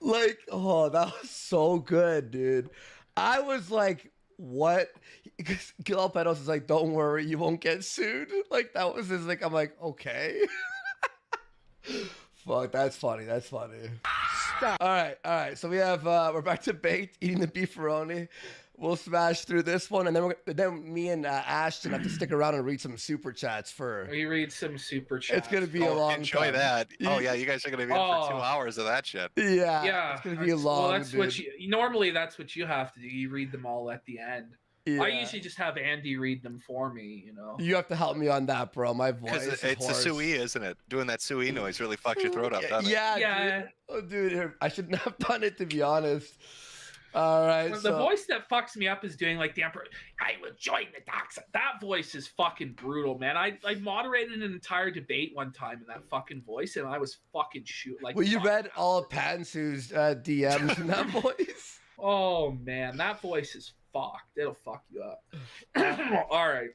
Like, oh, that was so good, dude. I was like, what? Because Gil Pedos is like, don't worry, you won't get sued. Like, that was his, like, I'm like, okay. Fuck, that's funny. That's funny. Stop. All right. So we have, we're back to baked, eating the beefaroni. We'll smash through this one, and then me and Ashton have to stick around and read some super chats for. We read some super chats. It's gonna be a long. Enjoy time. that. Oh yeah, you guys are gonna be in for 2 hours of that shit. Yeah. It's gonna be long. Well, that's dude. what normally that's what you have to do. You read them all at the end. Yeah. I usually just have Andy read them for me. You have to help me on that, bro. My voice. Because it's a sui, isn't it? Doing that sui noise really fucks your throat up, doesn't it? Yeah. Dude. Oh, dude, I shouldn't have done it, to be honest. All right. The voice that fucks me up is doing like the Emperor. I will join the dark side. That voice is fucking brutal, man. I moderated an entire debate one time in that fucking voice, and I was fucking like. Well, you read all of Pantsu's DMs in that voice. Oh man, that voice is fucked. It'll fuck you up. All right.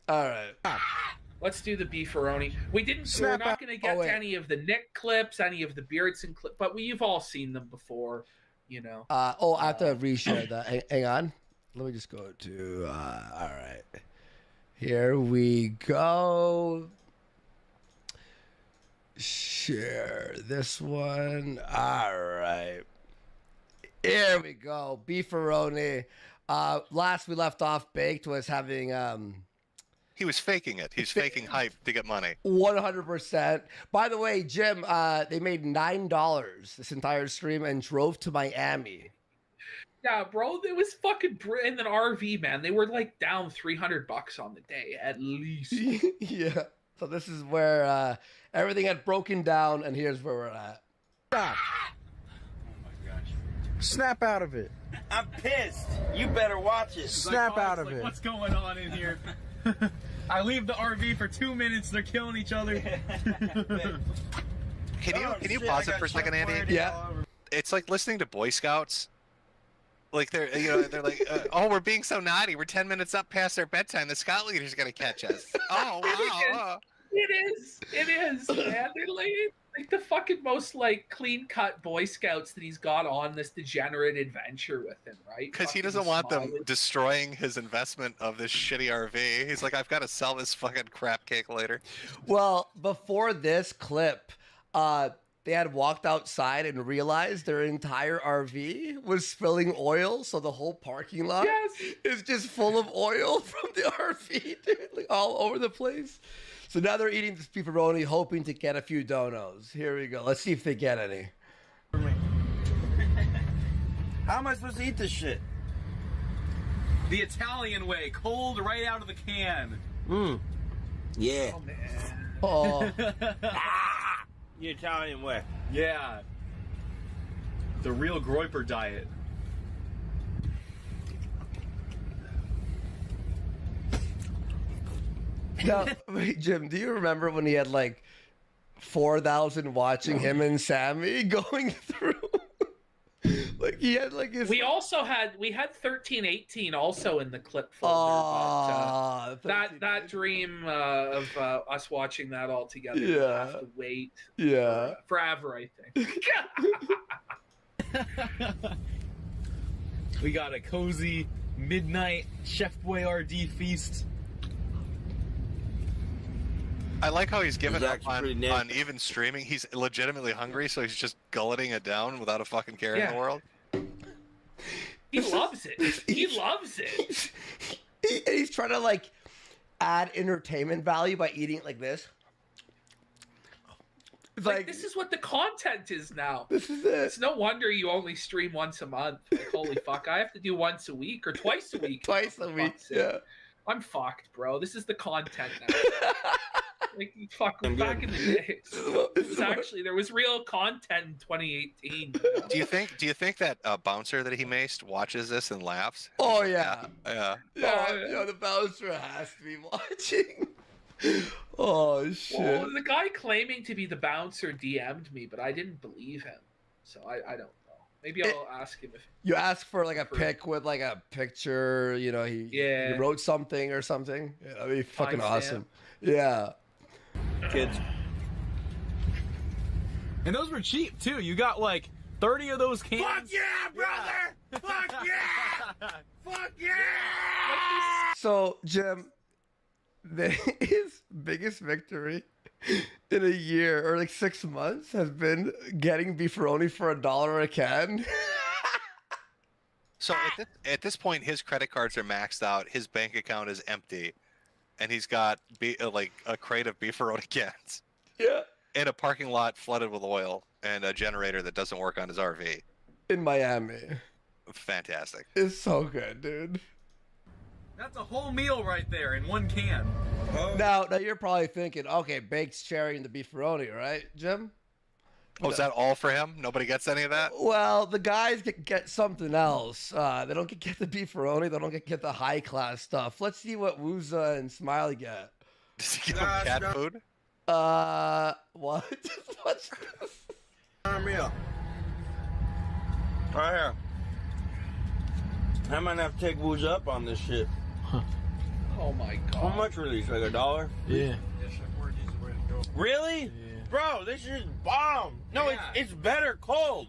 Let's do the beefaroni. We're not going to get to any of the Nick clips, any of the Beardson clips, but you've all seen them before. I have to reshare that. Hang on. Let me just go to. All right. Here we go. Share this one. All right. Here we go. Beefaroni. Last we left off, Baked was having. He was faking it. He's faking hype to get money. 100%. By the way, Jim, they made $9 this entire stream and drove to Miami. Yeah, bro, it was fucking in an RV, man. They were like down $300 on the day at least. Yeah. So this is where everything had broken down, and here's where we're at. Stop. Oh my gosh. Snap out of it. I'm pissed. You better watch it. Snap out of it. What's going on in here? I leave the RV for 2 minutes. They're killing each other. Can you pause it for a second, Andy? Yeah. It's like listening to Boy Scouts. Like they're like, oh, we're being so naughty. We're 10 minutes up past our bedtime. The Scout leader's gonna catch us. Oh wow. It is, man. They're like the fucking most like clean-cut Boy Scouts that he's got on this degenerate adventure with him, right? Because he doesn't want them destroying his investment of this shitty RV. He's like, I've got to sell this fucking crap cake later. Well, before this clip, they had walked outside and realized their entire RV was spilling oil, so the whole parking lot is just full of oil from the RV, dude, like all over the place. So now they're eating this beefaroni, hoping to get a few donos. Here we go. Let's see if they get any. How am I supposed to eat this shit? The Italian way, cold right out of the can. Yeah. Oh. The Italian way. Yeah. The real Groiper diet. Now, wait, Jim, do you remember when he had like 4,000 watching him and Sammy going through? Like he had like his. We had 1318 also in the clip folder. But, that dream of us watching that all together. Yeah. We'll have to wait. Yeah. Forever, I think. We got a cozy midnight Chef Boyardee feast. I like how he's given It was up actually pretty on nasty. even streaming. He's legitimately hungry, so he's just gulleting it down without a fucking care in Yeah. the world. He loves it. He loves it. He's trying to like add entertainment value by eating it like this. It's Like, this is what the content is now. This is it. It's no wonder you only stream once a month. Like, holy fuck, I have to do once a week or twice a week. Twice a week, yeah. I'm fucked, bro. This is the content now. Like, fuck, back in the days. It was actually, there was real content in 2018. Do you think that bouncer that he maced watches this and laughs? Oh yeah. Yeah. Yeah, the bouncer has to be watching. Oh shit. Well, the guy claiming to be the bouncer DM'd me, but I didn't believe him. So I don't know. Maybe I'll ask him if You ask for like a pic with like a picture, you know, he wrote something or something. Yeah, that'd be fucking Timestamp. awesome. Yeah. Kids. And those were cheap too. You got like 30 of those cans. Fuck yeah, brother! Fuck yeah! Fuck yeah! So, Jim, his biggest victory in a year or like 6 months has been getting beefaroni for $1 a can. So at this point, his credit cards are maxed out. His bank account is empty, and he's got like a crate of beefaroni cans. Yeah. In a parking lot flooded with oil and a generator that doesn't work on his RV. In Miami. Fantastic. It's so good, dude. That's a whole meal right there in one can. Now you're probably thinking, okay, baked cherry and the beefaroni, right, Jim? Oh, is that all for him? Nobody gets any of that? Well, the guys get something else. They don't get the beefaroni. They don't get the high class stuff. Let's see what Wooza and Smiley get. Does he get cat food? What? What's this? Unreal. Right here. I might have to take Wooz up on this shit. Oh my god. How much were these? Like $1? Yeah. Really? Yeah. Bro, this is bomb. No, it's better cold.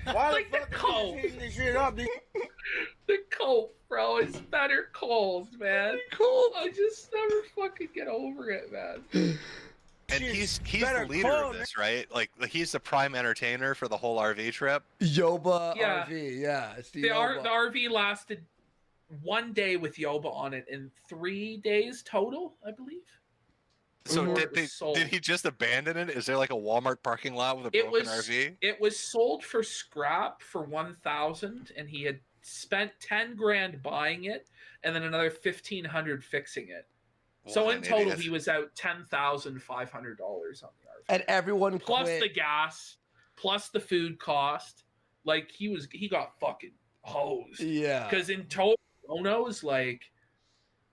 Why Like the the fuck are cold. you heating this shit up? The cold, bro, is better cold, man. Cold. I just never fucking get over it, man. And he's the better leader clone. of this, right? Like he's the prime entertainer for the whole RV trip. Yoba Yeah. RV, yeah. It's the The Yoba. RV lasted 1 day with Yoba on it and 3 days total, I believe. So Before it was sold. did he just abandon it? Is there like a Walmart parking lot with a broken RV? It was sold for scrap for 1,000, and he had spent 10 grand buying it, and then another 1,500 fixing it. So What in an total, idiot. he was out $10,500 on the RV. And everyone Plus quit. the gas, plus the food cost. Like he got fucking hosed. Yeah. Because in total, Ono's like,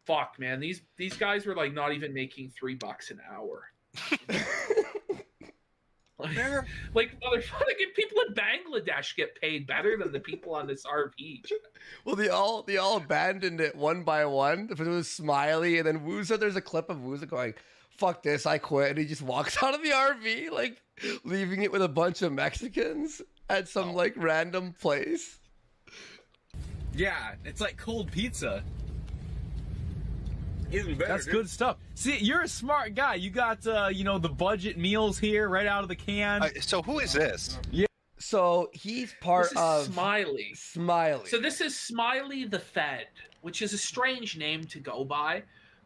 fuck, man, these guys were like not even making $3 an hour. like motherfucking people in Bangladesh get paid better than the people on this RV. Well, they all abandoned it one by one. It was Smiley and then Wooza. There's a clip of Wooza going, "Fuck this, I quit," and he just walks out of the RV, like leaving it with a bunch of Mexicans at some like random place. Yeah, it's like cold pizza. Even better. That's dude. good stuff. See, you're a smart guy. You got, the budget meals here right out of the can. So who is this? Yeah. So he's part This is of Smiley. Smiley. So this is Smiley the Fed, which is a strange name to go by.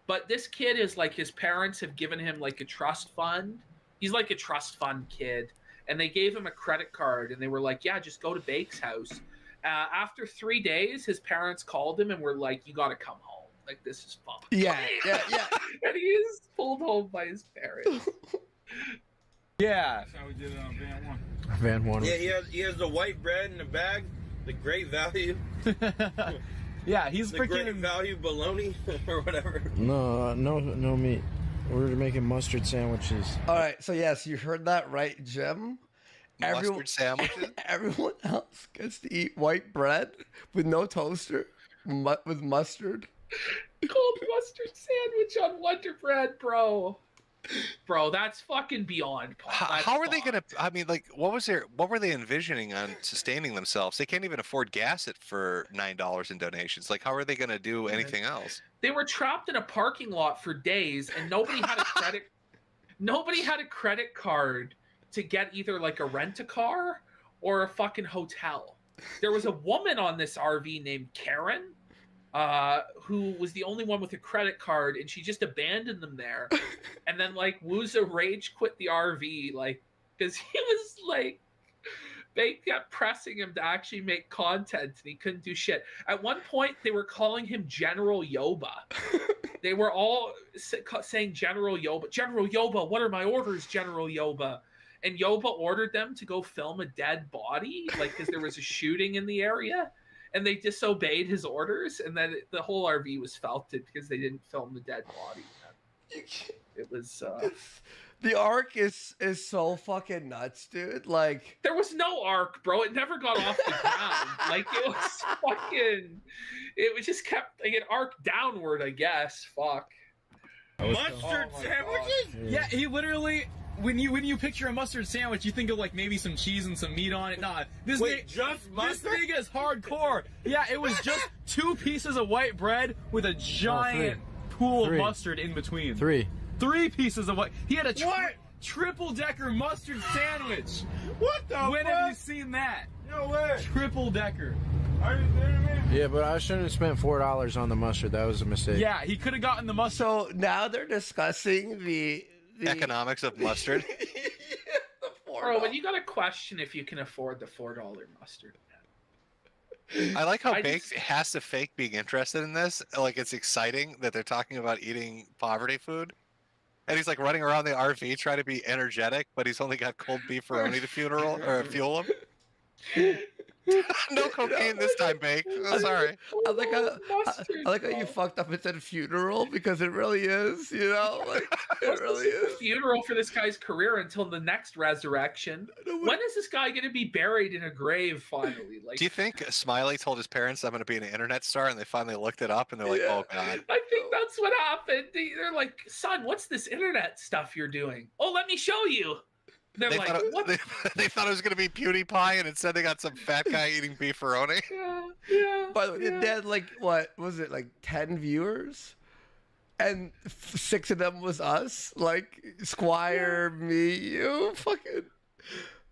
But this kid is like, his parents have given him like a trust fund. He's like a trust fund kid. And they gave him a credit card and they were like, yeah, just go to Bake's house. After 3 days, his parents called him and were like, you got to come home. Like, this is fun. Yeah. And he is pulled home by his parents. Yeah. That's how we did it on Van 1. Van 1. Yeah, he has the white bread in the bag, the great value. Yeah, he's the freaking great value bologna or whatever. No meat. We're making mustard sandwiches. All right, so yes, you heard that right, Jim. Mustard sandwiches? Everyone else gets to eat white bread with no toaster, with mustard. Cold mustard sandwich on Wonder Bread, bro. Bro, that's fucking beyond. How are they gonna? I mean, like, what were they envisioning on sustaining themselves? They can't even afford gas for $9 in donations. Like, how are they gonna do anything else? They were trapped in a parking lot for days, and nobody had a credit. Nobody had a credit card to get either like a rent-a-car or a fucking hotel. There was a woman on this RV named Karen, who was the only one with a credit card, and she just abandoned them there. And then like Wooza rage quit the RV, like, because he was like, they kept pressing him to actually make content, and he couldn't do shit. At one point, they were calling him General Yoba. They were all saying General Yoba. General Yoba, what are my orders, General Yoba? And Yoba ordered them to go film a dead body, like, because there was a shooting in the area. And they disobeyed his orders, and then the whole RV was felted because they didn't film the dead body. It was... The arc is so fucking nuts, dude. Like, there was no arc, bro. It never got off the ground. Like, it was fucking... It was just kept... Like, it arced downward, I guess. Fuck. Mustard sandwiches? Yeah, he literally... When you picture a mustard sandwich, you think of like maybe some cheese and some meat on it. Nah, this thing is hardcore. Yeah, it was just 2 pieces of white bread with a giant pool of mustard in between. 3 pieces of white. He had a triple-decker mustard sandwich. What the When fuck? have you seen that? No way. Triple-decker. Are you kidding me? Yeah, but I shouldn't have spent $4 on the mustard. That was a mistake. Yeah, he could have gotten the mustard. So now they're discussing the economics of mustard. Bro, but you gotta question if you can afford the $4 mustard. I like how Baked has to fake being interested in this. Like, it's exciting that they're talking about eating poverty food. And he's like running around the RV trying to be energetic, but he's only got cold beefaroni to fuel him. No cocaine this time, Baked. Oh, sorry. I like how you fucked up and said funeral, because it really is, you know? Like, it really is. Funeral for this guy's career until the next resurrection. When is this guy going to be buried in a grave finally? Like, do you think Smiley told his parents, I'm going to be an internet star, and they finally looked it up and they're like, oh, God. I think that's what happened. They're like, son, what's this internet stuff you're doing? Oh, let me show you. They're like, what? They thought it was going to be PewDiePie, and instead they got some fat guy eating beefaroni. Yeah. By the way, they had like, what was it, like 10 viewers? And 6 of them was us. Like, Squire, me, you, fucking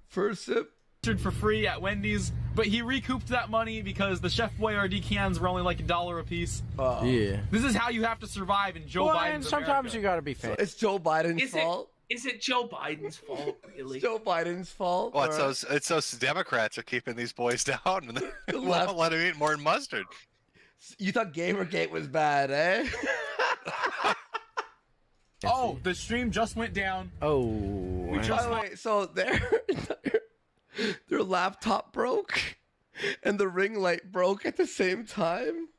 first sip. For free at Wendy's, but he recouped that money because the Chef Boyardee cans were only like $1 a piece. Yeah. This is how you have to survive in Joe Biden's and sometimes America. you gotta be fair. So it's Joe Biden's fault? Is it Joe Biden's fault, really? It's Joe Biden's fault? Well, it's those Democrats are keeping these boys down, and they won't let them eat more mustard. You thought Gamergate was bad, eh? Oh, the stream just went down. Oh. By the way, so their laptop broke, and the ring light broke at the same time.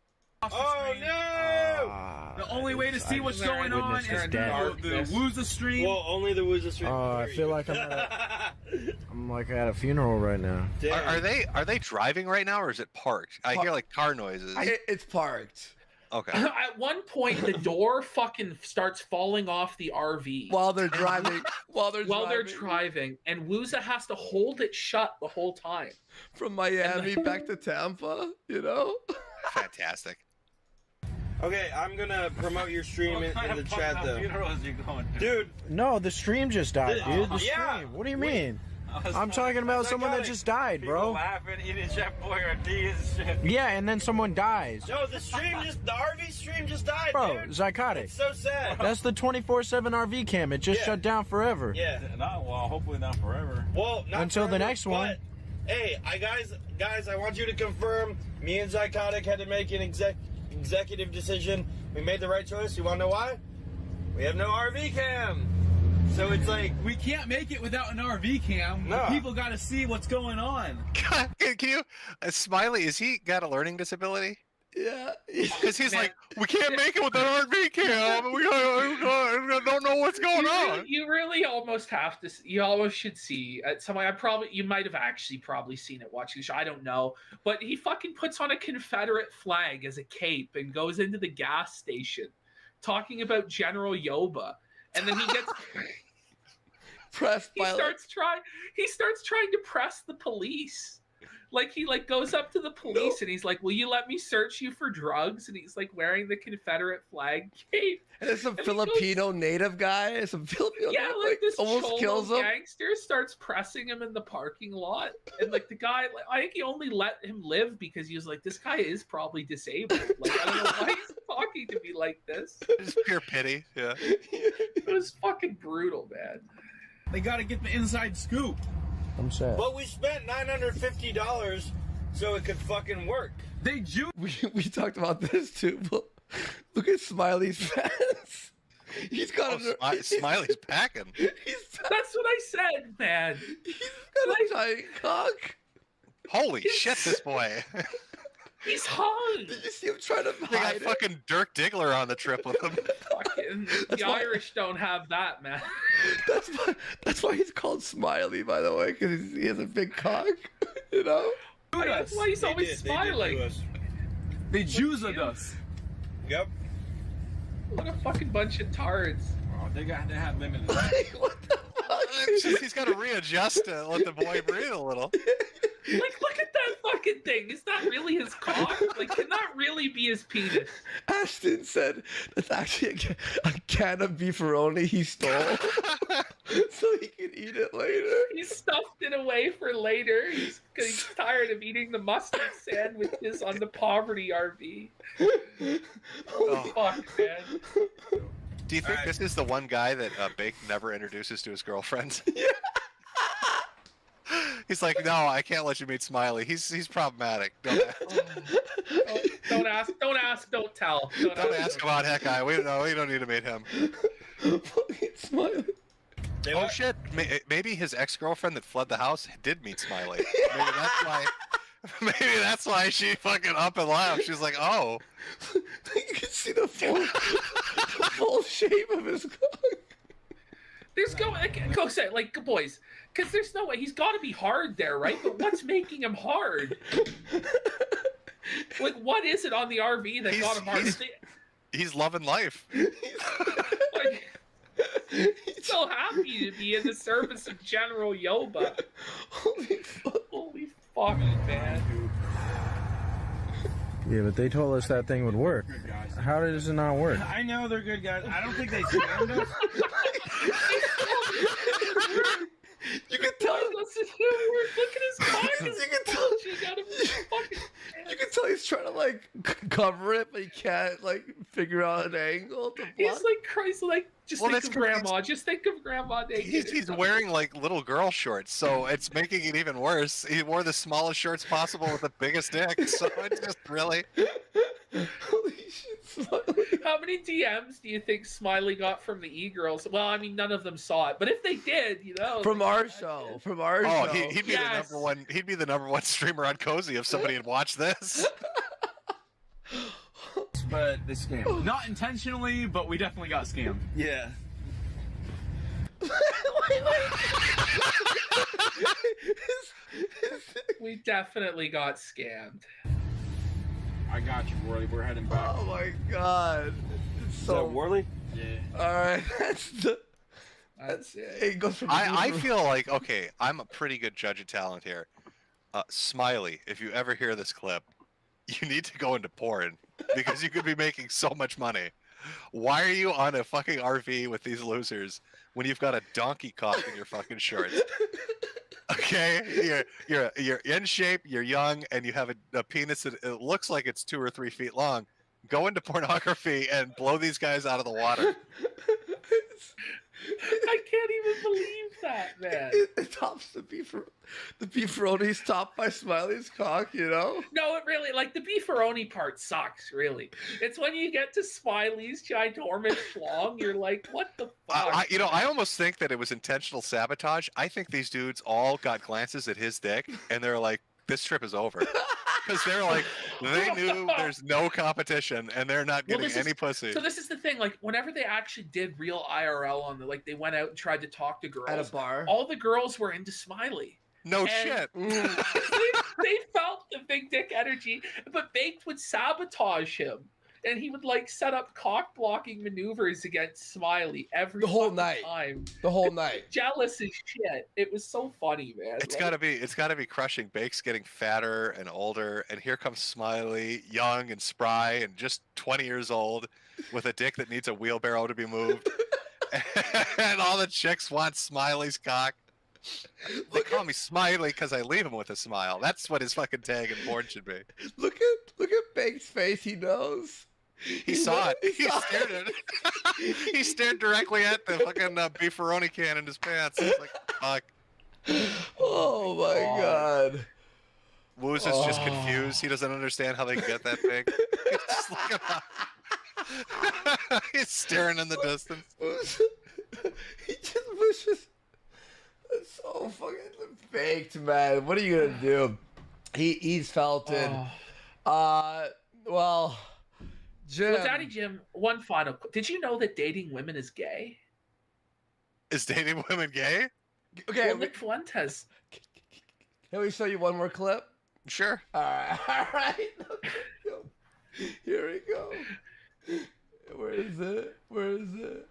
Oh no! The only way to see what's going on is through the Wooza stream. Well, only the Wooza stream. I feel like I'm like at a funeral right now. Are they driving right now, or is it parked? I hear like car noises. It's parked. Okay. At one point, the door fucking starts falling off the RV while they're driving. While they're driving, and Wooza has to hold it shut the whole time. From Miami back to Tampa, you know. Fantastic. Okay, I'm gonna promote your stream in the chat though. Dude, no, the stream just died, dude. The stream. What do you mean? I'm talking about someone that just died, bro. Laughing, eating Chef Boyardee and shit. Yeah, and then someone dies. No, the RV stream just died, bro, dude. psychotic. It's so sad. That's the 24/7 RV cam. It just shut down forever. Yeah. Well, hopefully not forever. Well, not until forever, the next one. Hey, guys, I want you to confirm. Me and Psychotic had to make an executive decision. We made the right choice. You want to know why? We have no RV cam. So it's like we can't make it without an RV cam. No. People got to see what's going on. Can you, Smiley? Is he got a learning disability? Yeah. Because he's like, we can't make it with an RV cam. We don't know what's going on. You really almost have to. You almost should see at some point. You might have actually probably seen it watching the show. I don't know, but he fucking puts on a Confederate flag as a cape and goes into the gas station, talking about General Yoba, and then he gets pressed. He starts trying to press the police. Like he goes up to the police and he's like, "Will you let me search you for drugs?" And he's like wearing the Confederate flag cape. And it's some Filipino native guy. Some Filipino yeah, native, like this almost cholo kills him. gangster starts pressing him in the parking lot, and like the guy, I think he only let him live because he was like, "This guy is probably disabled." Like I don't know why he's talking to me like this. Just pure pity. Yeah. It was fucking brutal, man. They got to get the inside scoop. I'm sad. But we spent $950 so it could fucking work. We talked about this too. But look at Smiley's pants. He's got Smiley's packing. That's what I said, man. He's got a giant cock. Holy shit, this boy. He's hung. Did you see him trying to They got hide it? fucking Dirk Diggler on the trip with him. Fucking the Irish don't have that, man. That's why he's called Smiley, by the way, because he has a big cock. You know. That's why he's always smiling. They Jews us. Yep. What a fucking bunch of tards. Oh, they have limited. What the fuck? It's just, he's got to readjust to let the boy breathe a little. Like, look at that fucking thing. Is that really his cock? Like, can that really be his penis? Ashton said that's actually a can of beefaroni he stole so he can eat it later. He stuffed it away for later because he's tired of eating the mustard sandwiches on the poverty RV. Holy fuck, man. Do you think this is the one guy that Bake never introduces to his girlfriends? Yeah. He's like, no, I can't let you meet Smiley. He's problematic. Don't ask. Don't ask, don't tell. Don't ask about Hawkeye. We don't need to meet him. Smiley. Oh shit! Maybe his ex-girlfriend that fled the house did meet Smiley. Maybe that's why. Maybe that's why she fucking up and laughed. She's like, oh. You can see the full shape of his cock. There's go say like boys, because there's no way he's got to be hard there, right? But what's making him hard? Like, what is it on the RV that got him hard? He's loving life. Like, he's so happy to be in the service of General Yoba. Holy fuck, man. Yeah, but they told us that thing would work. How does it not work? I know they're good guys. I don't think they scammed us. You can tell. Look at his cock. You can tell he's trying to like cover it, but he can't like figure out an angle to block. He's like Christ, like just Well, think that's of grandma. Just think of grandma naked. He's wearing like little girl shorts, so it's making it even worse. He wore the smallest shorts possible with the biggest dick, so it's just really. Holy shit, Smiley. How many DMs do you think Smiley got from the e-girls? Well, I mean, none of them saw it, but if they did, you know, From our show. Oh, he'd be Yes. the number one. He'd be the number one streamer on Cozy if somebody had watched this. But they scammed. Not intentionally, but we definitely got scammed. Yeah. We definitely got scammed. I got you, Worley. We're heading back. Oh my god. It's Is so that Worley? Yeah. Alright, That's it. it goes from I feel like, okay, I'm a pretty good judge of talent here. Smiley, if you ever hear this clip, you need to go into porn because you could be making so much money. Why are you on a fucking RV with these losers when you've got a donkey cock in your fucking shorts? Okay, you're in shape, you're young, and you have a penis that it looks like it's 2 or 3 feet long. Go into pornography and blow these guys out of the water. I can't even believe that, man. Top tops. The beefaroni's topped by Smiley's cock, you know? No, it really, like, the beefaroni part sucks, really. It's when you get to Smiley's ginormous schlong, you're like, what the fuck? I almost think that it was intentional sabotage. I think these dudes all got glances at his dick, and they're like, this trip is over. Because they're like, they knew there's no competition, and they're not getting any pussy. So this is the thing, like, whenever they actually did real IRL on like, they went out and tried to talk to girls. At a bar? All the girls were into Smiley. No shit. They felt the big dick energy, but Baked would sabotage him. And he would, like, set up cock-blocking maneuvers against Smiley every the whole night. time. The whole night. Jealous as shit. It was so funny, man. It's gotta be crushing. Bake's getting fatter and older, and here comes Smiley, young and spry and just 20 years old, with a dick that needs a wheelbarrow to be moved. And all the chicks want Smiley's cock. They call me Smiley because I leave him with a smile. That's what his fucking tag and board should be. Look at Bake's face. He knows. He saw it. He stared at it. He stared directly at the fucking beefaroni can in his pants. It's like, fuck. Oh my god. Woos is just confused. He doesn't understand how they get that big. He's just looking up. He's staring in the distance. He just wishes. That's so fucking baked, man. What are you gonna do? He's felt it. Well, Jim. Well, Daddy Jim, one final. Did you know that dating women is gay? Is dating women gay? Okay. Well, Nick Fuentes. Can we show you one more clip? Sure. All right. Here we go. Where is it?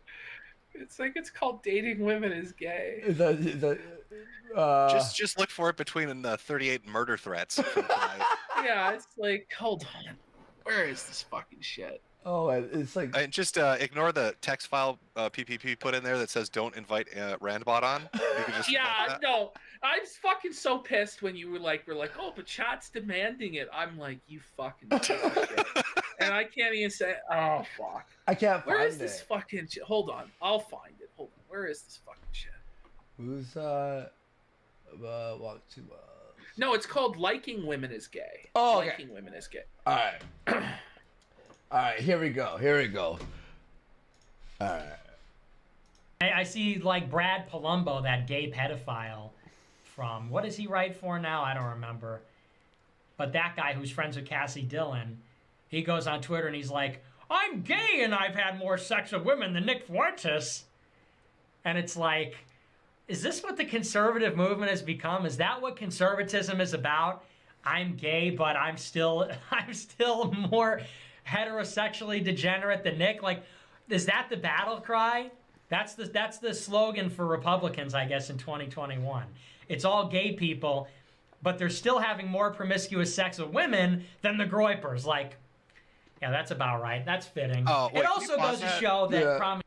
It's like it's called Dating Women is Gay. Is that just look for it between the 38 murder threats from tonight. Yeah, it's like, hold on. Where is this fucking shit? Oh, it's like... And just ignore the text file PPP put in there that says don't invite Randbot on. You can just no. I was fucking so pissed when you were like, oh, but chat's demanding it. I'm like, you fucking piece of shit. And I can't even say, oh, fuck. I can't find it. Where is this fucking shit? Hold on. I'll find it. Hold on. Where is this fucking shit? Who's, walk to, No, it's called Liking Women is Gay. Oh, okay. Liking Women is Gay. All right. All right, here we go. All right. I see, like, Brad Palumbo, that gay pedophile from, what does he write for now? I don't remember. But that guy who's friends with Cassie Dillon, he goes on Twitter and he's like, I'm gay and I've had more sex with women than Nick Fuentes. And it's like, is this what the conservative movement has become? Is that what conservatism is about? I'm gay, but I'm still more heterosexually degenerate than Nick. Like, is that the battle cry? That's the slogan for Republicans, I guess, in 2021. It's all gay people, but they're still having more promiscuous sex with women than the Groypers. Like, yeah, that's about right. That's fitting. Oh, wait, it also goes to show that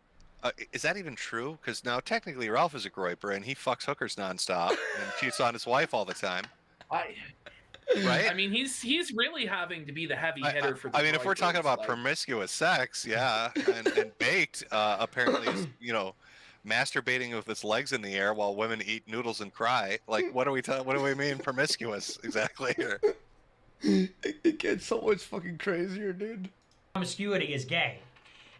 is that even true? Because now technically Ralph is a Groyper and he fucks hookers nonstop and cheats on his wife all the time. Right? I mean, he's really having to be the heavy hitter for the I mean, if we're talking about like... promiscuous sex, yeah, and Baked apparently is, masturbating with his legs in the air while women eat noodles and cry. Like, what do we mean promiscuous exactly here? It gets so much fucking crazier, dude. Promiscuity is gay.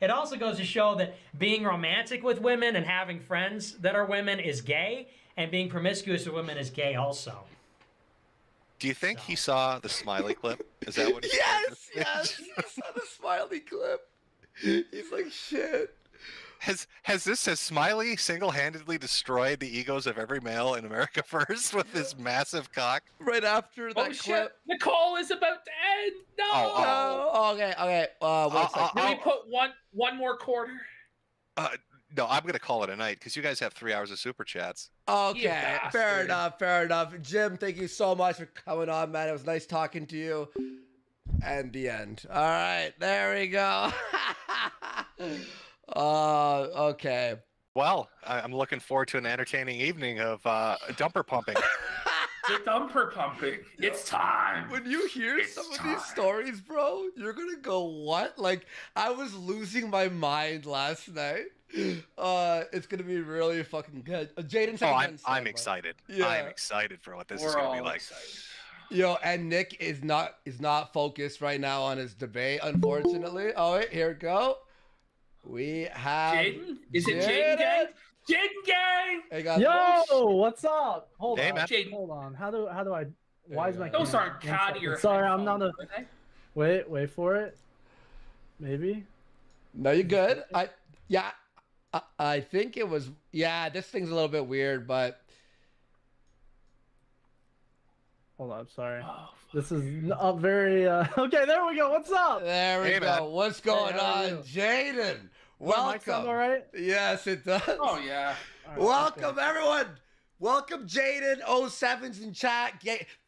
It also goes to show that being romantic with women and having friends that are women is gay, and being promiscuous with women is gay also. Do you think he saw the Smiley clip? Is that what? Yes, he saw the Smiley clip. He's like, shit. Has Smiley single-handedly destroyed the egos of every male in America first with his massive cock? Right after that clip. Shit. The call is about to end. No. Oh, okay. One second. Can we put one more quarter? No, I'm gonna call it a night because you guys have 3 hours of super chats. Okay, fair enough. Jim, thank you so much for coming on, man. It was nice talking to you. And the end. All right, there we go. Okay. Well, I'm looking forward to an entertaining evening of dumper pumping. The dumper pumping. It's time. When you hear some of these stories, bro, you're gonna go, what? Like, I was losing my mind last night. It's gonna be really fucking good. Jaden, I'm excited. Yeah. I'm excited for what this is We're gonna be all like. excited. Yo, and Nick is not focused right now on his debate, unfortunately. All right, here we go. We have Jaden? Is it Jaden Gang? Jaden Gang! Hey guys, Yo, what's up? Hold Hey, on. man. Jaden. Hold on. How do I? Why is my? Those camera- aren't one cat second. ear Sorry, I'm not a. headphones, are they? Wait for it. Maybe. No, you're good. I think it was. Yeah, this thing's a little bit weird, but Hold on. Sorry. This is not very. Okay, there we go. What's up? there we Hey, go. man. What's going Hey, how are on, you? Jaden? My mic sound Welcome. all right? Yes, it does. Oh, yeah. All right, Welcome okay. everyone. Welcome Jaden 07's in chat.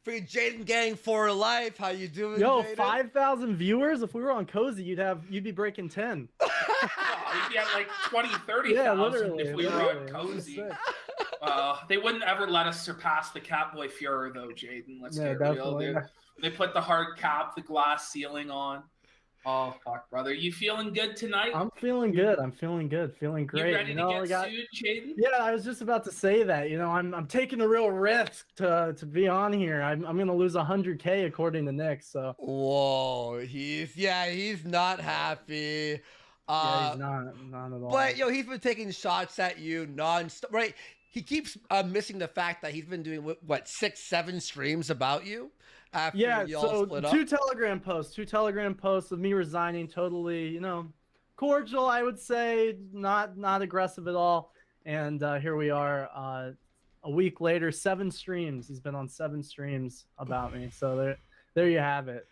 For Jaden Gang for life. How you doing, Yo, Jaden? 5,000 viewers. If we were on Cozy, you'd be breaking 10. Oh, we'd be at like 20, 30,000 Yeah, literally. if we were on literally. Cozy. Sick. They wouldn't ever let us surpass the Catboy Fuhrer, though, Jaden. Let's Yeah, get real. definitely. They put the hard cap, the glass ceiling on. Oh, fuck, brother. You feeling good tonight? I'm feeling good. Feeling great. You ready to I get sued, Jaden? Yeah, I was just about to say that. I'm taking a real risk to be on here. I'm gonna lose 100K according to Nick. So Whoa, he's not happy. yeah, he's not at all. But he's been taking shots at you non-stop, right? He keeps missing the fact that he's been doing what 6-7 streams about you after you all split up. two Telegram posts of me resigning. Totally, cordial. I would say not aggressive at all. And here we are, a week later, 7 streams. He's been on 7 streams about me. So there you have it.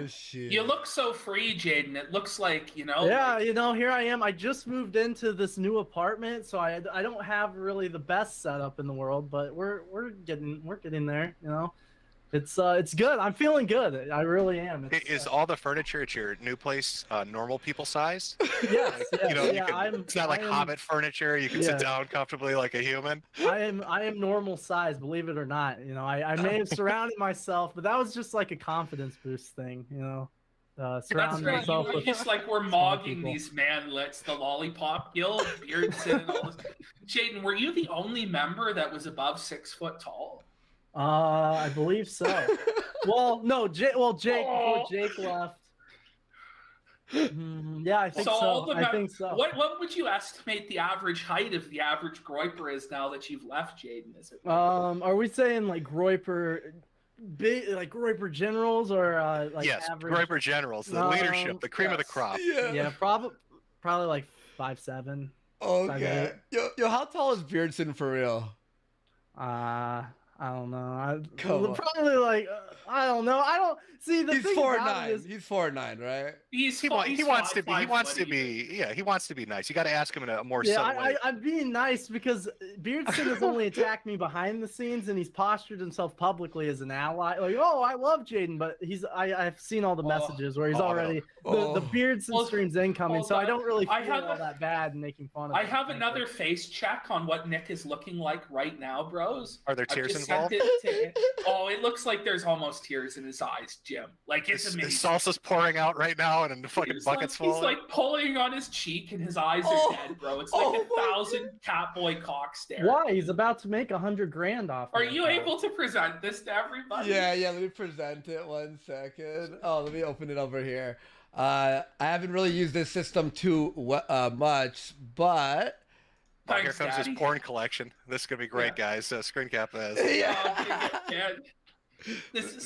Shit. You look so free, Jaden. It looks like, Yeah, here I am. I just moved into this new apartment, so I don't have really the best setup in the world, but we're getting there. It's good. I'm feeling good. I really am. Is all the furniture at your new place normal people sized? Yes. It's not like Hobbit furniture. You can sit down comfortably like a human. I am normal size, believe it or not. I may have surrounded myself, but that was just like a confidence boost thing. That's Surrounding right. myself You with just like we're small mogging people. these manlets, the Lollipop Guild, Beardson, and all this. Jaden, were you the only member that was above 6 foot tall? I believe so. Well, no, Jake. Before Jake left. Yeah, I think so. I think so. What would you estimate the average height of the average Groiper is now that you've left, Jaden? Is it? Are we saying like Groiper, like Groiper generals, or like yes, average? Groiper generals, the leadership, the cream of the crop. Yeah, probably like 5'7". Okay. 5'8". Yo, how tall is Beardson for real? I don't know. Come on. Probably like I don't know. I don't see the He's thing about 4'9". it is He's 4'9", right? He wants to be nice. You got to ask him in a more subtle way. I'm being nice because Beardson has only attacked me behind the scenes, and he's postured himself publicly as an ally. Like, oh, I love Jaden, but I've seen all the messages where he's already the Beardson stream's incoming, so I don't really feel all that bad in making fun of. I have another face check on what Nick is looking like right now, bros. Are there tears involved? It looks like there's almost tears in his eyes, Jim. Like it's amazing. Salsa's pouring out right now, and the fucking bucket's full. He's like pulling on his cheek, and his eyes are dead, bro. It's like 1,000 Catboy cock stare. Why? He's about to make $100,000 off. Are you able to present this to everybody? Yeah. Let me present it 1 second. Oh, let me open it over here. I haven't really used this system too much, but. Oh, here comes his porn collection. This is gonna be great, guys. Screen cap this.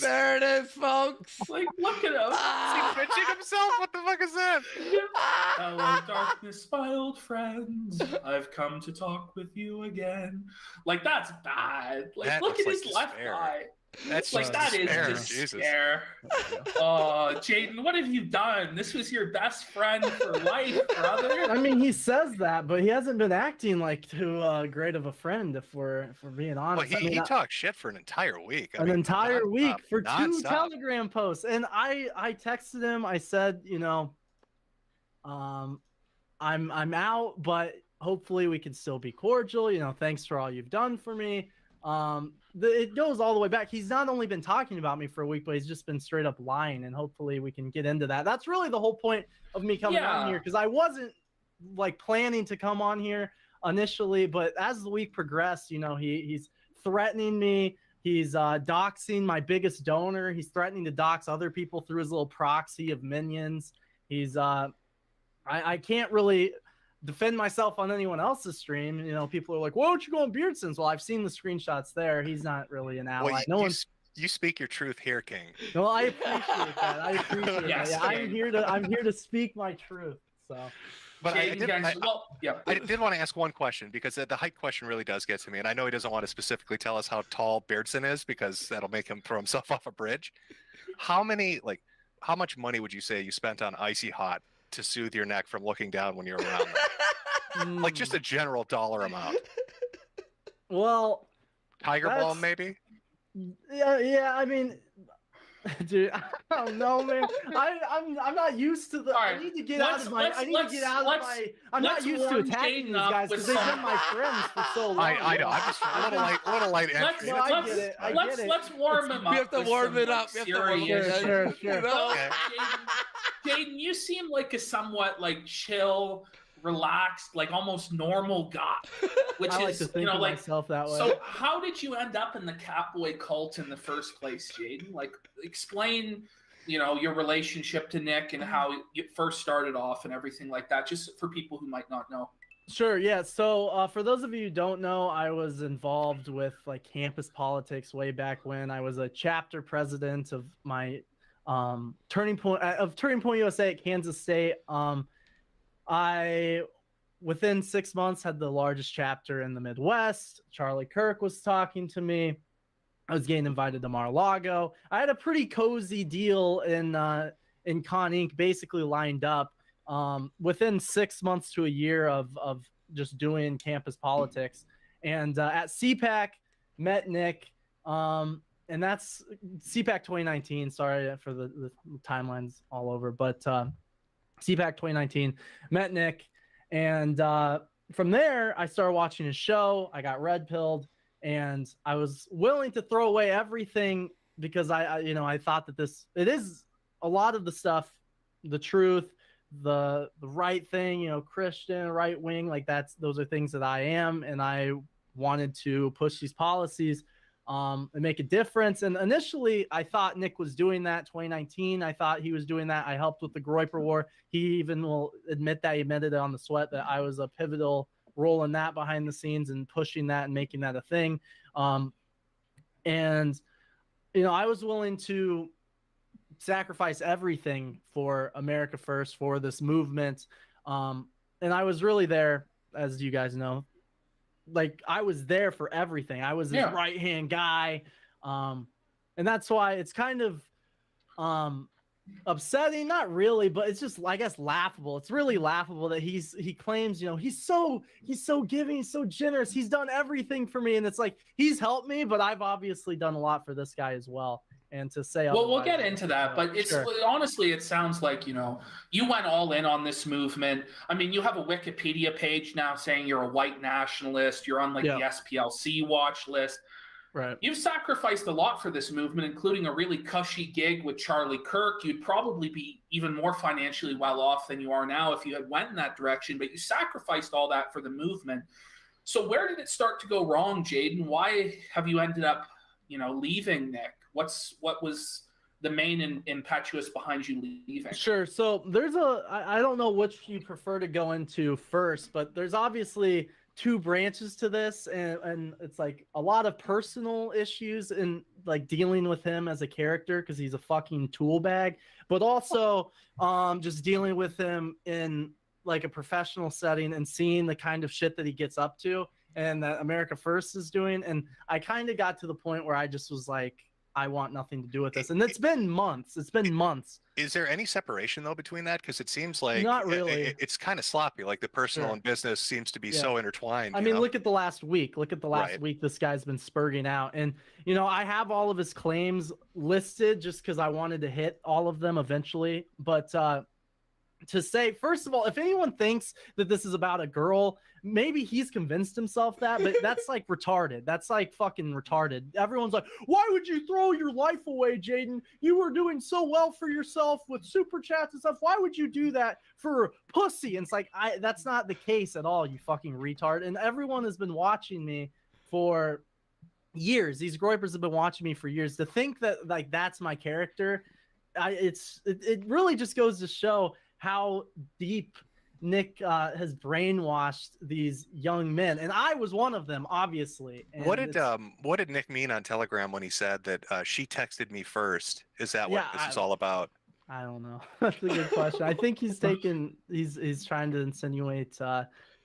There it is, folks. Like, look at him. He's bitching himself. What the fuck is that? Hello, darkness, my old friends. I've come to talk with you again. Like, that's bad. Like, That look at looks his like left despair. eye. That's like just that is despair. despair. Jaden, what have you done? This was your best friend for life, brother. I mean, he says that, but he hasn't been acting like too great of a friend, if we're being honest. Well, he talked shit for an entire week. An entire week for 2 non-stop. Telegram posts, and I texted him. I said, I'm out, but hopefully we can still be cordial. Thanks for all you've done for me. It goes all the way back. He's not only been talking about me for a week, but he's just been straight up lying. And hopefully we can get into that. That's really the whole point of me coming on here, because I wasn't like planning to come on here initially, but as the week progressed, he's threatening me. He's doxing my biggest donor. He's threatening to dox other people through his little proxy of minions. He's I can't really defend myself on anyone else's stream. People are like, "Why don't you go on Beardson's?" Well, I've seen the screenshots there. He's not really an ally. Well, you speak your truth here, King. No, I appreciate that. I appreciate Yes, that. Yeah, I'm here to speak my truth. So. But I did yeah. want to ask one question, because the height question really does get to me, and I know he doesn't want to specifically tell us how tall Beardson is, because that'll make him throw himself off a bridge. How much money would you say you spent on Icy Hot to soothe your neck from looking down when you're around them? Like just a general dollar amount. Well, Tiger Balm maybe. Yeah. I mean, dude, I don't know, man. I'm not used to the. Right, I need to get out of my. I'm not used to attacking these guys because they've been my friends for so long. I know. I'm just a little light entry. I get it. Let's warm him up. We have to warm it up. Sure. Jaden, you seem like a somewhat like chill, relaxed, like almost normal guy, which I like is to think of myself that way. So how did you end up in the Catboy cult in the first place, Jaden? Like, explain, your relationship to Nick and how you first started off and everything like that, just for people who might not know. Sure, yeah. So for those of you who don't know, I was involved with like campus politics way back when. I was a chapter president of my Turning Point USA at Kansas State. I, within 6 months, had the largest chapter in the Midwest. Charlie Kirk was talking to me. I was getting invited to Mar-a-Lago. I had a pretty cozy deal in Con Inc. basically lined up. Within 6 months to a year of just doing campus politics. And at CPAC, met Nick. And that's CPAC 2019. Sorry for the timelines all over. But CPAC 2019, met Nick. And from there, I started watching his show. I got red-pilled. And I was willing to throw away everything because I thought that it is a lot of the stuff, the truth, the right thing, Christian, right wing, like those are things that I am. And I wanted to push these policies and make a difference. And initially I thought Nick was doing that 2019. I thought he was doing that. I helped with the Groyper War. He even will admit that he admitted it on the Sweat, that I was a pivotal role in that behind the scenes and pushing that and making that a thing. And I was willing to sacrifice everything for America First, for this movement. And I was really there, as you guys know, like I was there for everything. I was his right-hand guy. And that's why it's kind of upsetting, not really, but it's just, I guess, laughable. It's really laughable that he claims, he's so giving, he's so generous, he's done everything for me. And it's like, he's helped me, but I've obviously done a lot for this guy as well. And to say, well, we'll get into that, but it's honestly, it sounds like, you went all in on this movement. I mean, you have a Wikipedia page now saying you're a white nationalist. You're on the SPLC watch list. Right. You've sacrificed a lot for this movement, including a really cushy gig with Charlie Kirk. You'd probably be even more financially well off than you are now if you had went in that direction, but you sacrificed all that for the movement. So where did it start to go wrong, Jaden? Why have you ended up, leaving Nick? What was the main impetus behind you leaving? Sure. So there's I don't know which you prefer to go into first, but there's obviously two branches to this, and it's like a lot of personal issues and like dealing with him as a character because he's a fucking tool bag, but also just dealing with him in like a professional setting and seeing the kind of shit that he gets up to and that America First is doing. And I kind of got to the point where I just was like, I want nothing to do with this. And it's been months. Is there any separation though between that? Because it seems like not really. It's kind of sloppy. Like the personal and business seems to be so intertwined. I mean, look at the last week. Week this guy's been spurging out. And, I have all of his claims listed just because I wanted to hit all of them eventually. But to to say, first of all, if anyone thinks that this is about a girl, maybe he's convinced himself that, but that's like retarded. That's like fucking retarded. Everyone's like, why would you throw your life away, Jaden? You were doing so well for yourself with super chats and stuff. Why would you do that for pussy? And it's like, that's not the case at all, you fucking retard. And everyone has been watching me for years. These groypers have been watching me for years. To think that like that's my character, it really just goes to show how deep Nick has brainwashed these young men, and I was one of them, obviously. And what did Nick mean on Telegram when he said that she texted me first? Is that what this is all about? I don't know. That's a good question. I think he's trying to insinuate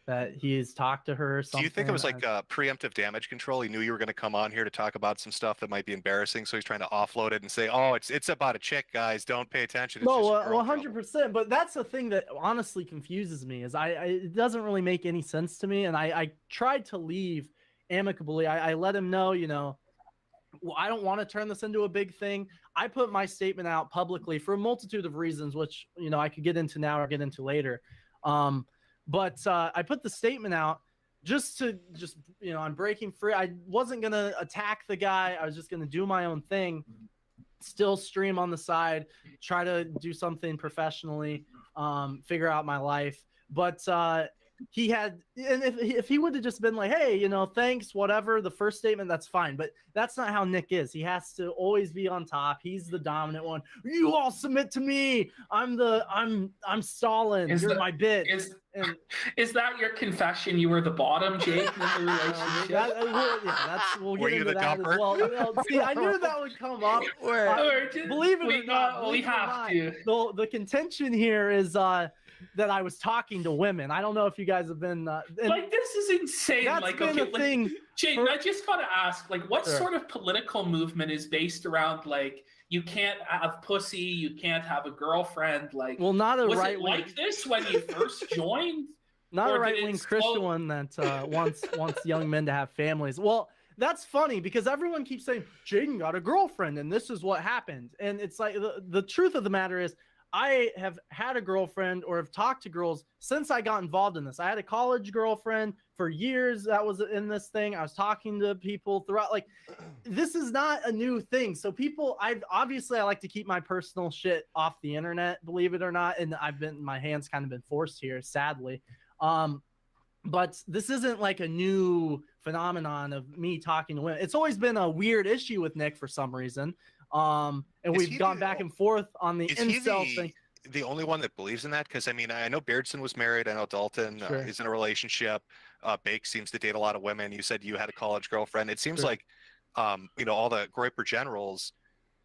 that he's talked to her or something. Do you think it was like preemptive damage control? He knew you were going to come on here to talk about some stuff that might be embarrassing, so he's trying to offload it and say, "Oh, it's about a chick, guys. Don't pay attention." It's no, just 100%. But that's the thing that honestly confuses me is it doesn't really make any sense to me. And I tried to leave amicably. I let him know, well, I don't want to turn this into a big thing. I put my statement out publicly for a multitude of reasons, which I could get into now or get into later. But I put the statement out just I'm breaking free. I wasn't going to attack the guy. I was just going to do my own thing, still stream on the side, try to do something professionally, figure out my life. But he had, and if he would have just been like, hey, thanks, whatever, the first statement, that's fine. But that's not how Nick is. He has to always be on top. He's the dominant one. You all submit to me. I'm Stalin. You're my bitch. Is that your confession? You were the bottom, Jake, in the relationship? We'll get into that as well. See, I knew that would come up. Believe it or not, we have to. The contention here is that I was talking to women. I don't know if you guys have been this is insane. That's like, been okay, a thing. Jake, I just gotta ask, what sort of political movement is based around you can't have pussy, you can't have a girlfriend? Not a was right it like this when you first joined? Not a right-wing Christian one that wants young men to have families. Well, that's funny because everyone keeps saying Jaden got a girlfriend and this is what happened. And it's like the truth of the matter is I have had a girlfriend or have talked to girls since I got involved in this. I had a college girlfriend for years that was in this thing. I was talking to people throughout. This is not a new thing. So I like to keep my personal shit off the internet, believe it or not. And my hands kind of been forced here, sadly. But this isn't like a new phenomenon of me talking to women. It's always been a weird issue with Nick for some reason. And we've gone back and forth on the incel thing. The only one that believes in that? Because I know Beardson was married. I know Dalton is in a relationship. Bake seems to date a lot of women. You said you had a college girlfriend. It seems like, all the Groyper generals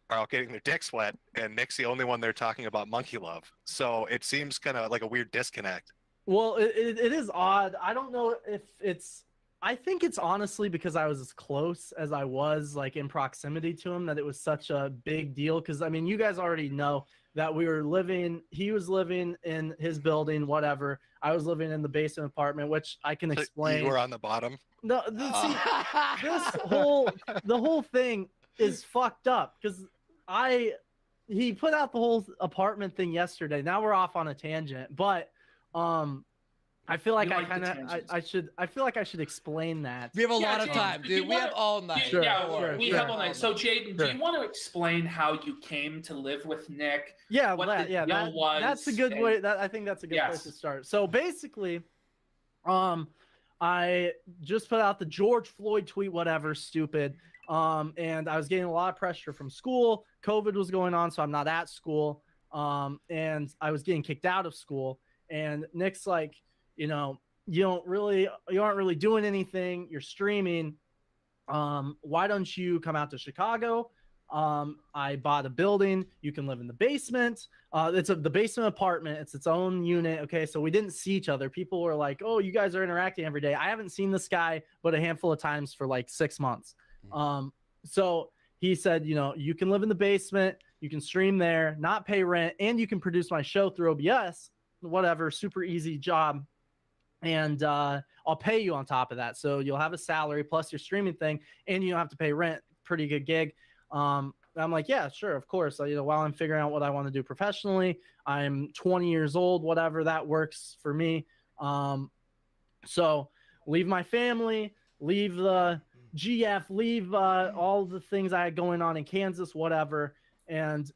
are out getting their dicks wet, and Nick's the only one they're talking about monkey love. So it seems kind of like a weird disconnect. Well, it is odd. I don't know if it's. I think it's honestly because I was as close as I was, in proximity to him, that it was such a big deal. Because you guys already know that he was living in his building, whatever. I was living in the basement apartment, which I can explain. You were on the bottom. No, the whole thing is fucked up because he put out the whole apartment thing yesterday. Now we're off on a tangent, but I feel like I feel like I should explain that. We have a lot of time, dude. We have all night. Sure, we have all night. So, Jaden, do you want to explain how you came to live with Nick? Yeah, that's a good way. I think that's a good place to start. So basically, I just put out the George Floyd tweet, whatever, stupid. And I was getting a lot of pressure from school. COVID was going on, so I'm not at school. And I was getting kicked out of school. And Nick's like, you aren't really doing anything. You're streaming. Why don't you come out to Chicago? I bought a building. You can live in the basement. It's the basement apartment. It's its own unit. Okay. So we didn't see each other. People were like, oh, you guys are interacting every day. I haven't seen this guy, but a handful of times for 6 months. So he said, you can live in the basement. You can stream there, not pay rent, and you can produce my show through OBS, whatever, super easy job. And I'll pay you on top of that. So you'll have a salary plus your streaming thing, and you don't have to pay rent. Pretty good gig. And I'm like, yeah, sure, of course. While I'm figuring out what I want to do professionally, I'm 20 years old, whatever, that works for me. So leave my family, leave the GF, leave all the things I had going on in Kansas, whatever, and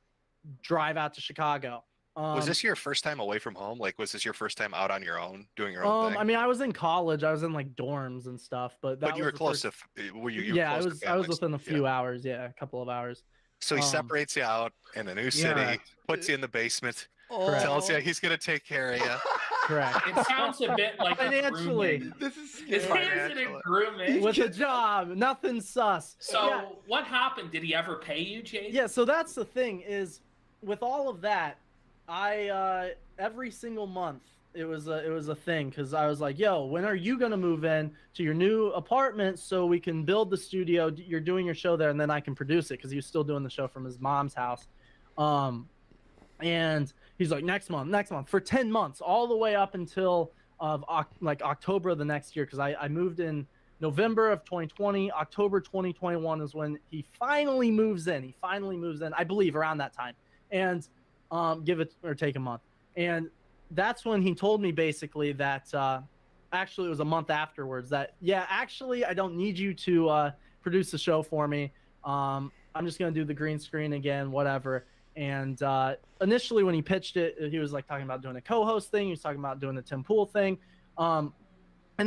drive out to Chicago. Was this your first time away from home? Like, was this your first time out on your own, doing your own thing? I mean, I was in college. I was in like dorms and stuff, but that But you was were the close first... to. Were you? Yeah, close I was within a few hours. Yeah, a couple of hours. So he separates you out in a new city, Yeah. puts you in the basement, Correct. tells you he's gonna take care of you. Correct. It sounds a bit like a Financially. grooming. This is It's scary. a grooming. With a job, nothing sus. So Yeah. what happened? Did he ever pay you, Jade? Yeah, so that's the thing is, with all of that, I every single month it was a thing because I was like, yo, when are you gonna move in to your new apartment so we can build the studio? You're doing your show there, and then I can produce it because he was still doing the show from his mom's house. And he's like, next month for 10 months, all the way up until October of the next year, because I moved in November of 2020. October 2021 is when he finally moves in. I believe, around that time. And give it or take a month. And that's when he told me basically that actually it was a month afterwards that, yeah, actually I don't need you to produce the show for me. I'm just going to do the green screen again, whatever. And initially when he pitched it, he was like talking about doing a co-host thing. He was talking about doing the Tim Pool thing. And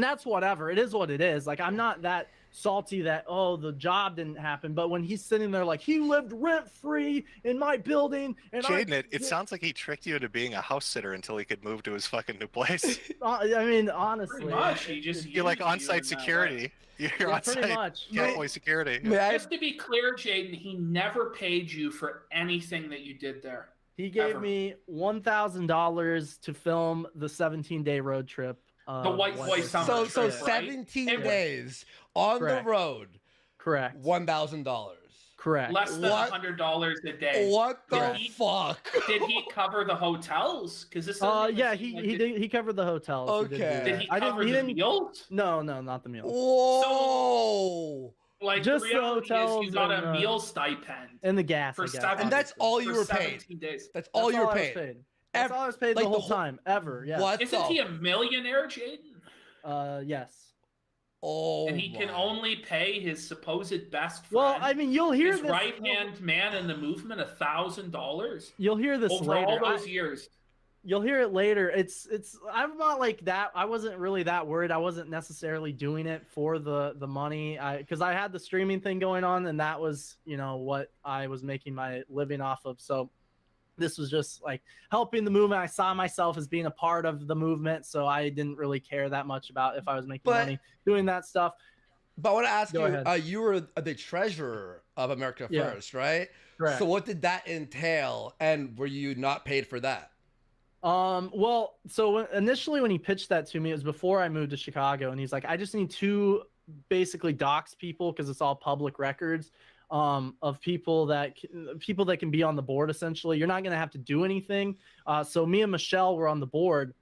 that's whatever. It is what it is. Like, I'm not that salty that, oh, the job didn't happen. But when he's sitting there like, he lived rent-free in my building. And Jaden, it sounds like he tricked you into being a house sitter until he could move to his fucking new place. I mean, honestly. Pretty much. He just You're like used you on-site in that security. You're pretty on-site much. Catboy security. Just to be clear, Jaden, he never paid you for anything that you did there. He gave Ever. me $1,000 to film the 17-day road trip. The White Boy Summer So trip, right? 17 It was days on Correct. the road. Correct. $1,000. Correct. Less than $100 a day. What the Did he- fuck? Did he cover the hotels? Because this. Yeah, he covered the hotels. Okay. Did he cover the meals? No, not the meals. Whoa. Like Just the the reality hotels is you got and, a meal stipend And the gas, for I guess. 7. And that's all you for were paid. 17 days. That's all you were I was paid. That's all I was paid like the the whole whole- time, ever. Yeah. What Isn't the? he a millionaire, Jaden? Yes. Oh. And he can only pay his supposed best friend. Well, I mean, you'll hear his this. right-hand man in the movement $1,000 You'll hear this over later. all those years. You'll hear it later. It's. I'm not like that. I wasn't really that worried. I wasn't necessarily doing it for the money. Because I had the streaming thing going on, and that was, what I was making my living off of. So this was just like helping the movement. I saw myself as being a part of the movement, so I didn't really care that much about if I was making money doing that stuff. But I want to ask Go you, ahead. you were the treasurer of America Yeah. First, right? Correct. So what did that entail, and were you not paid for that? Well, so initially when he pitched that to me, it was before I moved to Chicago, and he's like, I just need 2 basically docs people, because it's all public records, of people that can be on the board. Essentially, you're not going to have to do anything. So me and Michelle were on the board,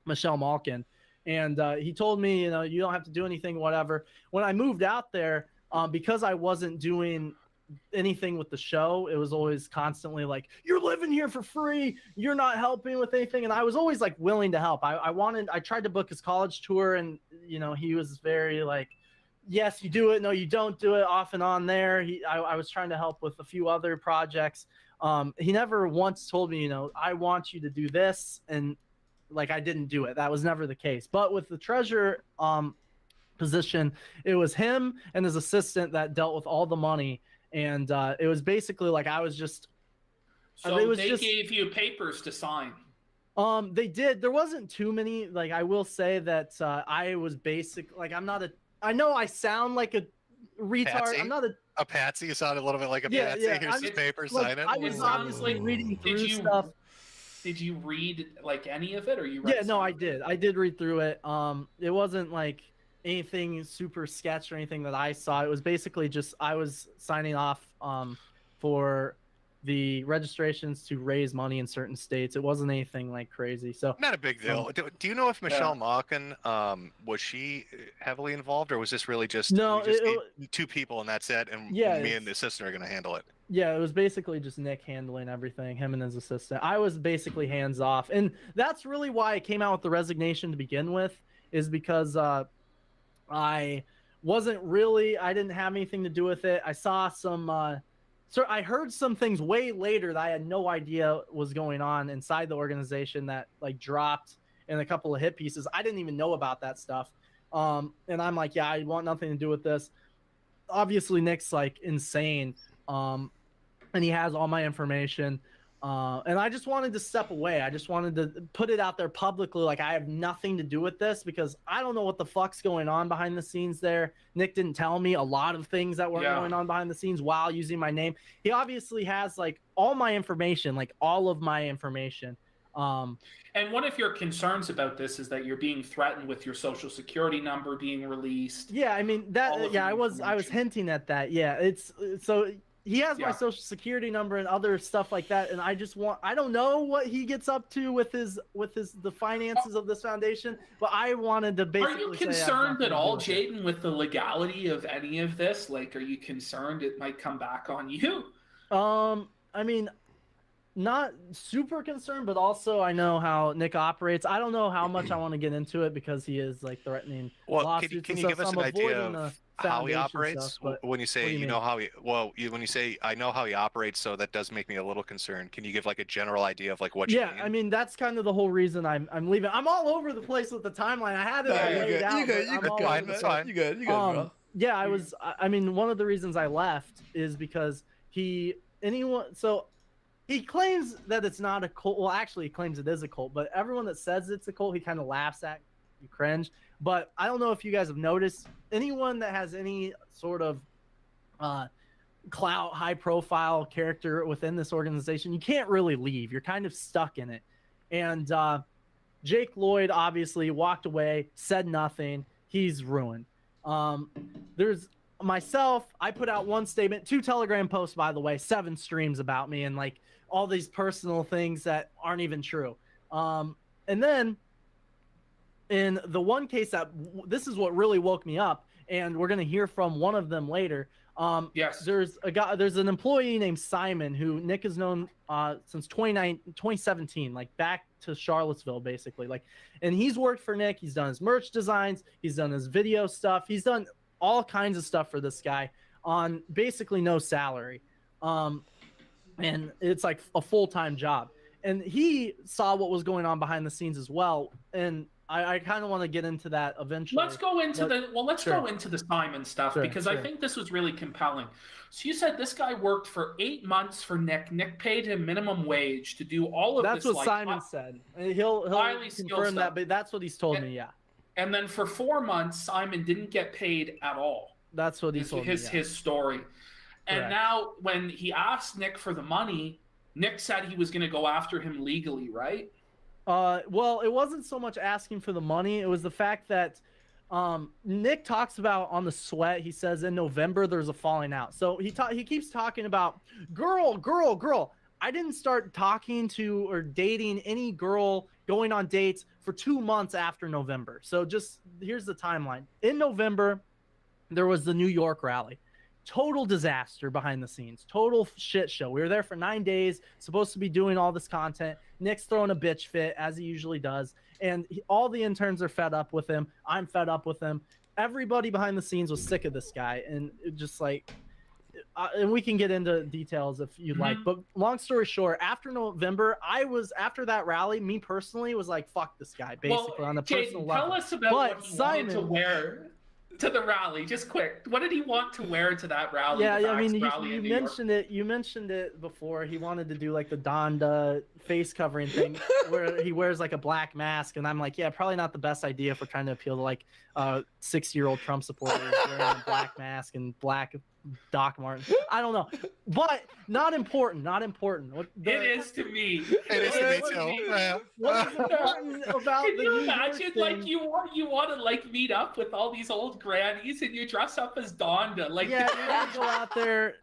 Michelle Malkin, and he told me, you don't have to do anything, whatever. When I moved out there, because I wasn't doing anything with the show, it was always constantly like, you're living here for free, you're not helping with anything. And I was always like willing to help. I tried to book his college tour, and he was very like, yes, you do it, no, you don't do it, off and on there. I was trying to help with a few other projects. He never once told me, I want you to do this, and like I didn't do it. That was never the case. But with the treasurer position, it was him and his assistant that dealt with all the money. And it was basically like I was just. So they gave you papers to sign. They did. There wasn't too many. Like, I will say that I was basic. Like, I'm not a. I know I sound like a retard. Patsy? I'm not a patsy. You sounded a little bit like a Yeah, patsy. yeah, Here's I'm- his paper, like, sign it. I was obviously reading through stuff. Did you read like any of it, or you? Yeah, no, I did. I did read through it. It wasn't like anything super sketch or anything that I saw. It was basically just I was signing off for the registrations to raise money in certain states. It wasn't anything like crazy. So Not a big deal. Do you know if Michelle Malkin was she heavily involved, or was this really just No, we just it- need 2 people and that's it, and Yeah, me and the assistant are going to handle it? Yeah, it was basically just Nick handling everything, him and his assistant. I was basically hands off. And that's really why I came out with the resignation to begin with, is because I didn't have anything to do with it. I saw I heard some things way later that I had no idea was going on inside the organization that like dropped in a couple of hit pieces. I didn't even know about that stuff. And I'm like, yeah, I want nothing to do with this. Obviously Nick's like insane. And he has all my information. And I just wanted to step away. I just wanted to put it out there publicly. Like, I have nothing to do with this because I don't know what the fuck's going on behind the scenes there. Nick didn't tell me a lot of things that were going on behind the scenes while using my name. He obviously has like all my information, like all of my information. And one of your concerns about this is that you're being threatened with your social security number being released. Yeah, I mean that. Yeah, I was hinting at that. Yeah, it's so. He has my social security number and other stuff like that, and I don't know what he gets up to with the finances of this foundation, but I wanted to basically. Are you concerned at all, Jaden, with the legality of any of this? Like, are you concerned it might come back on you? I mean, not super concerned, but also I know how Nick operates. I don't know how much I want to get into it because he is like threatening lawsuits. Can you give us an idea of how he operates? Stuff, when you say you know how he, when you say I know how he operates, so that does make me a little concerned. Can you give like a general idea of like what? Yeah, I mean that's kind of the whole reason I'm leaving. I'm all over the place with the timeline. I had it laid out. You good, bro. Yeah, I mean, one of the reasons I left is because he claims that it's not a cult. Well, actually, he claims it is a cult. But everyone that says it's a cult, he kind of laughs at. You cringe. But I don't know if you guys have noticed, anyone that has any sort of clout, high-profile character within this organization, you can't really leave. You're kind of stuck in it. And Jake Lloyd obviously walked away, said nothing. He's ruined. There's myself. I put out one statement, 2 Telegram posts, by the way, 7 streams about me, and like all these personal things that aren't even true. And then in the one case that this is what really woke me up, and we're going to hear from one of them later. There's an employee named Simon who Nick has known since 2017, like back to Charlottesville, basically. Like, and he's worked for Nick. He's done his merch designs. He's done his video stuff. He's done all kinds of stuff for this guy on basically no salary. And it's like a full-time job. And he saw what was going on behind the scenes as well. And I kind of want to get into that eventually. Let's go into go into the Simon stuff because I think this was really compelling. So you said this guy worked for 8 months for Nick. Nick paid him minimum wage to do all of this. That's what Simon said. He'll confirm that, but that's what he's told me. Yeah. And then for 4 months, Simon didn't get paid at all. That's what he told me. His story. And now when he asked Nick for the money, Nick said he was going to go after him legally, right? Well, it wasn't so much asking for the money. It was the fact that Nick talks about on the sweat. He says in November there's a falling out. So he keeps talking about girl. I didn't start talking to or dating any girl, going on dates for 2 months after November. So just here's the timeline. In November, there was the New York rally. Total disaster behind the scenes. Total shit show. We were there for 9 days, supposed to be doing all this content. Nick's throwing a bitch fit, as he usually does. And all the interns are fed up with him. I'm fed up with him. Everybody behind the scenes was sick of this guy. And it just like, and we can get into details if you'd like. But long story short, after November, after that rally, me personally was like, fuck this guy, basically, on a personal level. Tell us about what he wanted to wear to the rally, just quick. What did he want to wear to that rally? Yeah, I mean, you mentioned it. You mentioned it before. He wanted to do like the Donda face covering thing, where he wears like a black mask, and I'm like, yeah, probably not the best idea if we're trying to appeal to like 6-year-old Trump supporters wearing a black mask and black Doc Martin. I don't know, but not important. It is to me. It is to me too. What's important about Can you imagine, like, you want to like meet up with all these old grannies and you dress up as Donda, like, yeah, you're gonna go out there.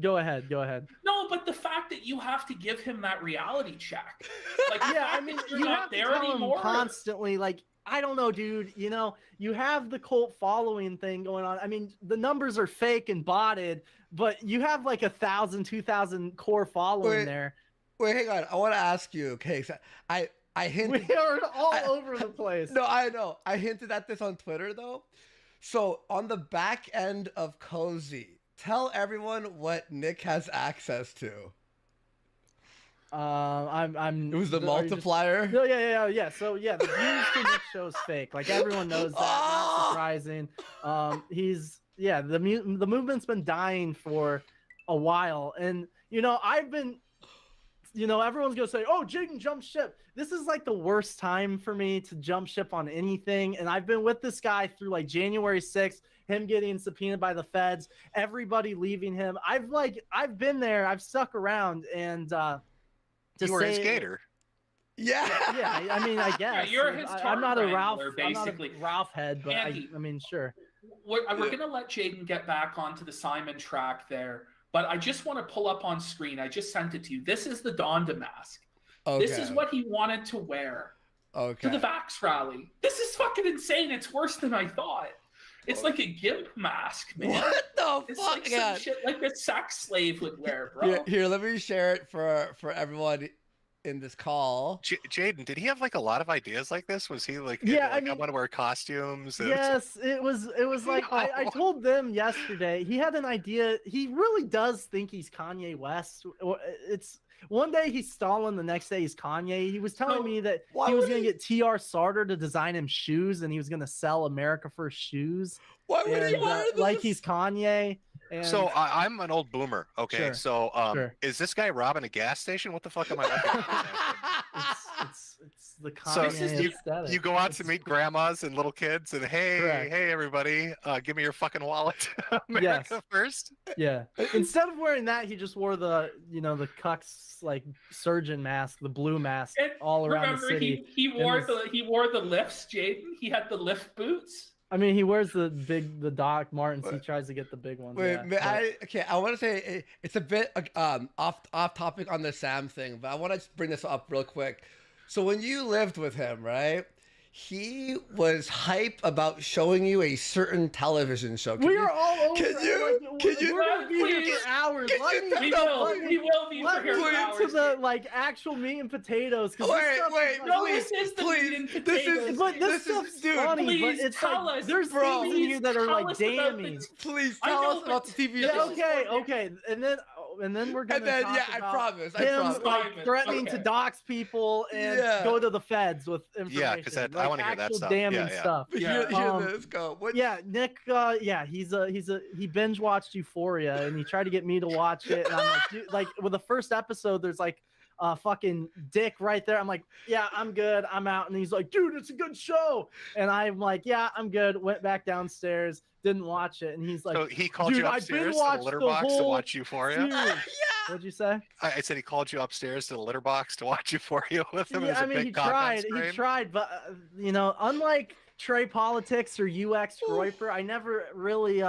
Go ahead. No, but the fact that you have to give him that reality check, like, yeah, I mean, you have to tell him constantly, like, I don't know, dude. You know, you have the cult following thing going on. I mean, the numbers are fake and botted, but you have like 1,000, 2,000 core following there. Wait, hang on. I want to ask you. Okay, so I hinted. We are all over the place. No, I know. I hinted at this on Twitter though. So on the back end of Cozy, tell everyone what Nick has access to. I'm. It was the multiplier. No, yeah. So yeah, the views for Nick show is fake. Like everyone knows that. Not surprising. The movement's been dying for a while, and I've been. Everyone's gonna say, "Oh, Jaden jumped ship." This is like the worst time for me to jump ship on anything, and I've been with this guy through like January 6th, him getting subpoenaed by the feds, everybody leaving him. I've been there, I've stuck around, and you were his skater. Yeah, I mean, I guess you're his I'm not a Ralph, basically. I'm not a Ralph head, but Andy, I mean, sure. We're gonna let Jaden get back onto the Simon track there. But I just want to pull up on screen. I just sent it to you. This is the Donda mask. Okay. This is what he wanted to wear to the Vax rally. This is fucking insane. It's worse than I thought. It's like a gimp mask, man. What the it's fuck? Like some shit like a sex slave would wear, bro. Here, let me share it for everyone in this call. Jaden, did he have like a lot of ideas like this? Was he like, I want to wear costumes? Yes, it was like I told them yesterday. He had an idea. He really does think he's Kanye West. It's one day he's Stalin, the next day he's Kanye. He was telling me that he was going to get T.R. Sarter to design him shoes, and he was going to sell America First shoes. Why would he wear this? Like he's Kanye. And... So I'm an old boomer. Okay, Sure. So is this guy robbing a gas station? What the fuck am I looking at? It's the Kanye aesthetic. You go out to meet grandmas and little kids, and Correct. hey everybody, give me your fucking wallet. America First. Yeah. Instead of wearing that, he just wore the the cucks like surgeon mask, the blue mask, all around the city. He wore the lifts, Jaden. He had the lift boots. I mean, he wears the Doc Martens. He tries to get the big ones. Wait, I want to say it's a bit off topic on the Sam thing, but I want to bring this up real quick. So when you lived with him, right? He was hype about showing you a certain television show. We are all over. Can you? We're gonna be here for hours. We will be here for hours. To the like actual meat and potatoes. This is the meat and potatoes. This stuff's funny. Please but it's tell like, us. There's things in here that are like damning. Please tell us about the TV show. Okay, and then we're gonna talk I about promise. him like threatening to dox people and go to the feds with information. Yeah, because I want to hear that stuff. Damning stuff. Hear this. Go. What? Yeah, Nick. He binge watched Euphoria and he tried to get me to watch it. And I'm like, dude, like with the first episode, there's like a fucking dick right there. I'm like, yeah, I'm good. I'm out. And he's like, dude, it's a good show. And I'm like, yeah, I'm good. Went back downstairs, didn't watch it. And he's like, so he called you upstairs to the litter box to watch Euphoria? Yeah. What'd you say? I said he called you upstairs to the litter box to watch Euphoria with him. Yeah, I mean, he tried, but unlike Trey Politics or UX Groiper, I never really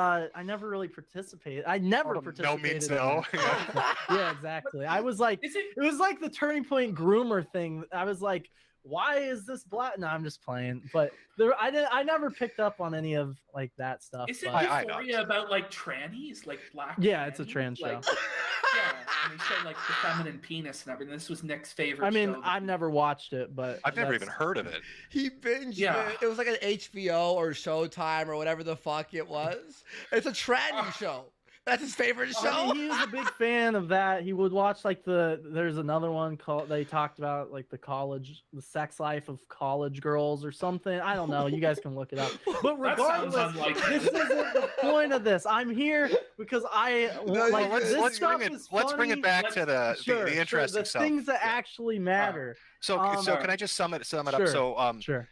participated. I never participated. No means no. Yeah, exactly. I was like, it was like the Turning Point groomer thing. I was like, why is this black? No, I'm just playing. But I never picked up on any of like that stuff. Is it Euphoria about like trannies, like black? Yeah, it's a trans show. Yeah, and they showed like the feminine penis and everything. This was Nick's favorite. I mean, show. I've never watched it, but I've never even heard of it. He binged it. It was like an HBO or Showtime or whatever the fuck it was. It's a tranny show. That's his favorite show. I mean, he was a big fan of that. He would watch like there's another one called, they talked about like the sex life of college girls or something. I don't know. You guys can look it up. But regardless, this isn't the point of this. I'm here because let's bring it back to the interesting stuff. Things that actually matter. So can I just sum it up? So sure.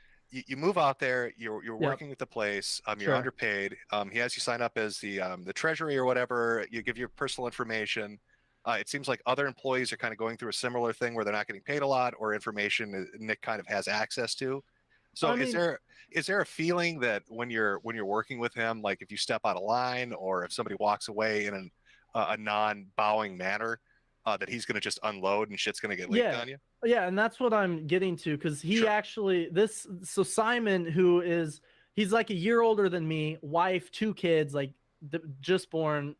You move out there. You're working at the place. You're underpaid. He has you sign up as the treasury or whatever. You give your personal information. It seems like other employees are kind of going through a similar thing where they're not getting paid a lot, or information Nick kind of has access to. So is there a feeling that when you're working with him, like if you step out of line or if somebody walks away in a non-bowing manner, that he's going to just unload and shit's going to get leaked on you? Yeah, and that's what I'm getting to, because he actually so Simon, he's like a year older than me, wife, 2 kids, like just born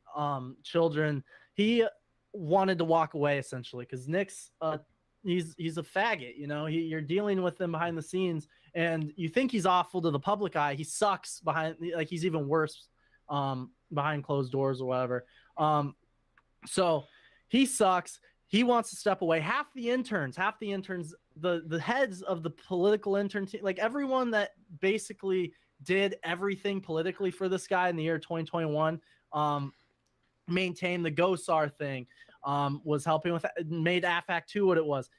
children. He wanted to walk away essentially because Nick's he's a faggot, you know. You're dealing with him behind the scenes, and you think he's awful to the public eye. He sucks behind, like he's even worse behind closed doors or whatever. So he sucks. He wants to step away. Half the interns, the heads of the political intern team, like everyone that basically did everything politically for this guy in the year 2021, maintained the GOSAR thing, was helping with, made AFAC 2 what it was.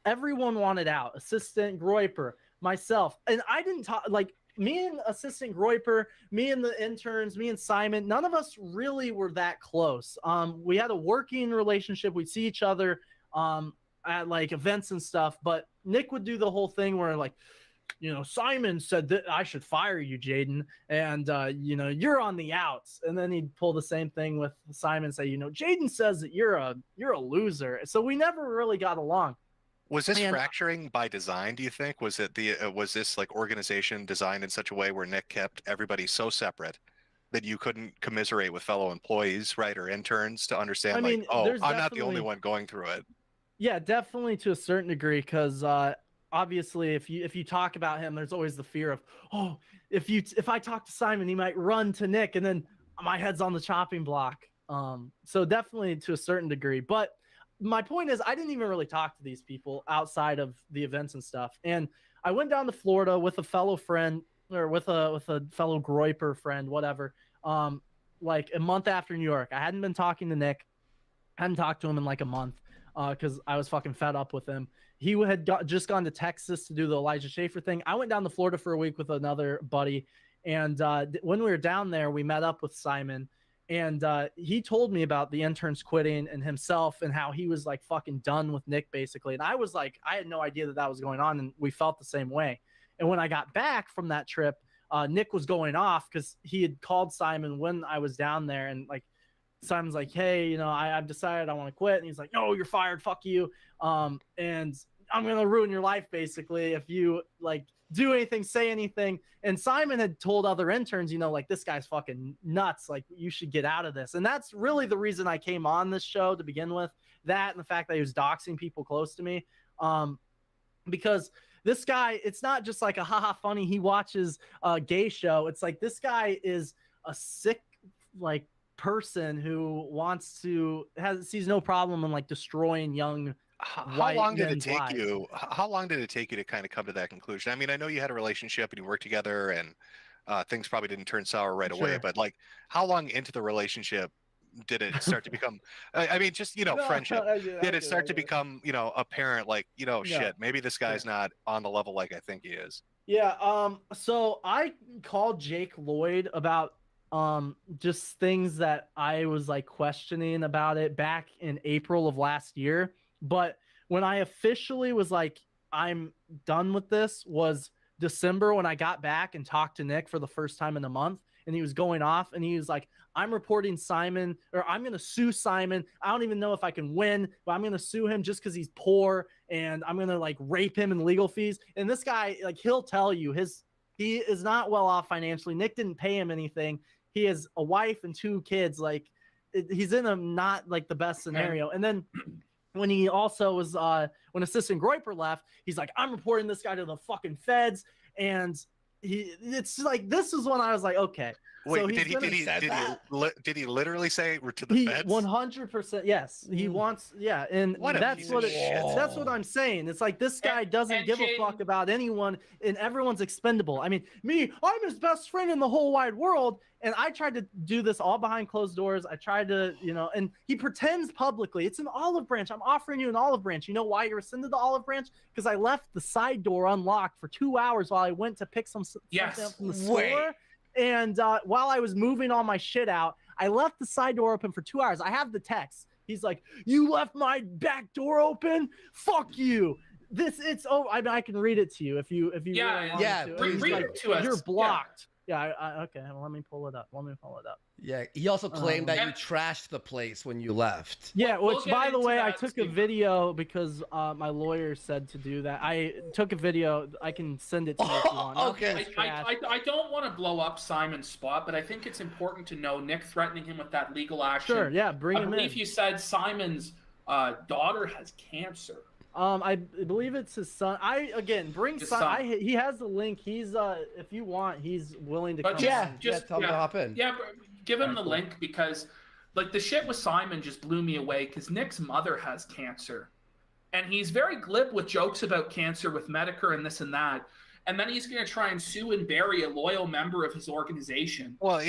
Everyone wanted out. Assistant Groiper, myself, and I didn't talk, like me and Assistant Groiper, me and the interns, me and Simon, none of us really were that close. We had a working relationship. We'd see each other at like events and stuff, but Nick would do the whole thing where like, you know, Simon said that I should fire you, Jaden, and you know, you're on the outs. And then he'd pull the same thing with Simon and say, you know, Jaden says that you're a loser. So we never really got along. Was this fracturing by design, do you think? Was it was this like organization designed in such a way where Nick kept everybody so separate that you couldn't commiserate with fellow employees, right, or interns to understand, I mean, like, oh, I'm not the only one going through it? Yeah, definitely to a certain degree, because obviously if you talk about him, there's always the fear of, oh, if I talk to Simon, he might run to Nick, and then my head's on the chopping block. So definitely to a certain degree, but my point is, I didn't even really talk to these people outside of the events and stuff. And I went down to Florida with a fellow friend, or with a fellow Groiper friend, whatever. Like a month after New York, I hadn't been talking to Nick. I hadn't talked to him in like a month because I was fucking fed up with him. He had just gone to Texas to do the Elijah Schaefer thing. I went down to Florida for a week with another buddy. And when we were down there, we met up with Simon. And he told me about the interns quitting and himself and how he was like fucking done with Nick basically. And I was like, I had no idea that was going on, and we felt the same way. And when I got back from that trip, Nick was going off because he had called Simon when I was down there, and like Simon's like, hey, you know, I've decided I want to quit. And he's like, no, you're fired. Fuck you. And I'm going to ruin your life basically if you like do anything, say anything. And Simon had told other interns, you know, like, this guy's fucking nuts. Like, you should get out of this. And that's really the reason I came on this show to begin with. That and the fact that he was doxing people close to me. Because this guy, it's not just like a haha funny, he watches a gay show. It's like, this guy is a sick, like, person who sees no problem in like destroying young How long did it take you? How long did it take you to kind of come to that conclusion? I mean, I know you had a relationship and you worked together, and things probably didn't turn sour right away. But like, how long into the relationship did it start to become? I mean, just, you know, friendship. Did it start to become, you know, apparent? Like, you know, shit, maybe this guy's not on the level like I think he is. Yeah. So I called Jake Lloyd about just things that I was like questioning about it back in April of last year. But when I officially was like, I'm done with this, was December, when I got back and talked to Nick for the first time in a month, and he was going off and he was like, I'm reporting Simon, or I'm going to sue Simon. I don't even know if I can win, but I'm going to sue him just because he's poor, and I'm going to like rape him in legal fees. And this guy, like, he'll tell you he is not well off financially. Nick didn't pay him anything. He has a wife and 2 kids. Like, he's in a not like the best scenario. And then when he also was, when Assistant Groiper left, he's like, I'm reporting this guy to the fucking feds. And it's like, this is when I was like, okay. Wait, so did he literally say to the feds? 100%, yes. He wants, yeah, and that's what I'm saying. It's like, this guy doesn't give a fuck about anyone, and everyone's expendable. I mean, I'm his best friend in the whole wide world, and I tried to do this all behind closed doors. I tried to, you know, and he pretends publicly. It's an olive branch. I'm offering you an olive branch. You know why you rescinded the olive branch? Because I left the side door unlocked for 2 hours while I went to pick something up from the store. And while I was moving all my shit out, I left the side door open for 2 hours. I have the text. He's like, you left my back door open? Fuck you. I can read it to you if you really want to. Read it to us. You're blocked. Yeah, okay. Well, let me pull it up. Yeah, he also claimed that you trashed the place when you left. Yeah, We'll which, get by the into way, I that took a soon. video because my lawyer said to do that. I took a video. I can send it to you if you want. Nothing was trashed. I don't want to blow up Simon's spot, but I think it's important to know Nick threatening him with that legal action. Sure, yeah, bring him I believe in. you said Simon's daughter has cancer. I believe it's his son. Bring His son. son. He has the link. He's if you want, he's willing to But come. tell him to hop in. Yeah, give him the link because, like, the shit with Simon just blew me away because Nick's mother has cancer, and he's very glib with jokes about cancer with Metokur and this and that, and then he's going to try and sue and bury a loyal member of his organization. Well,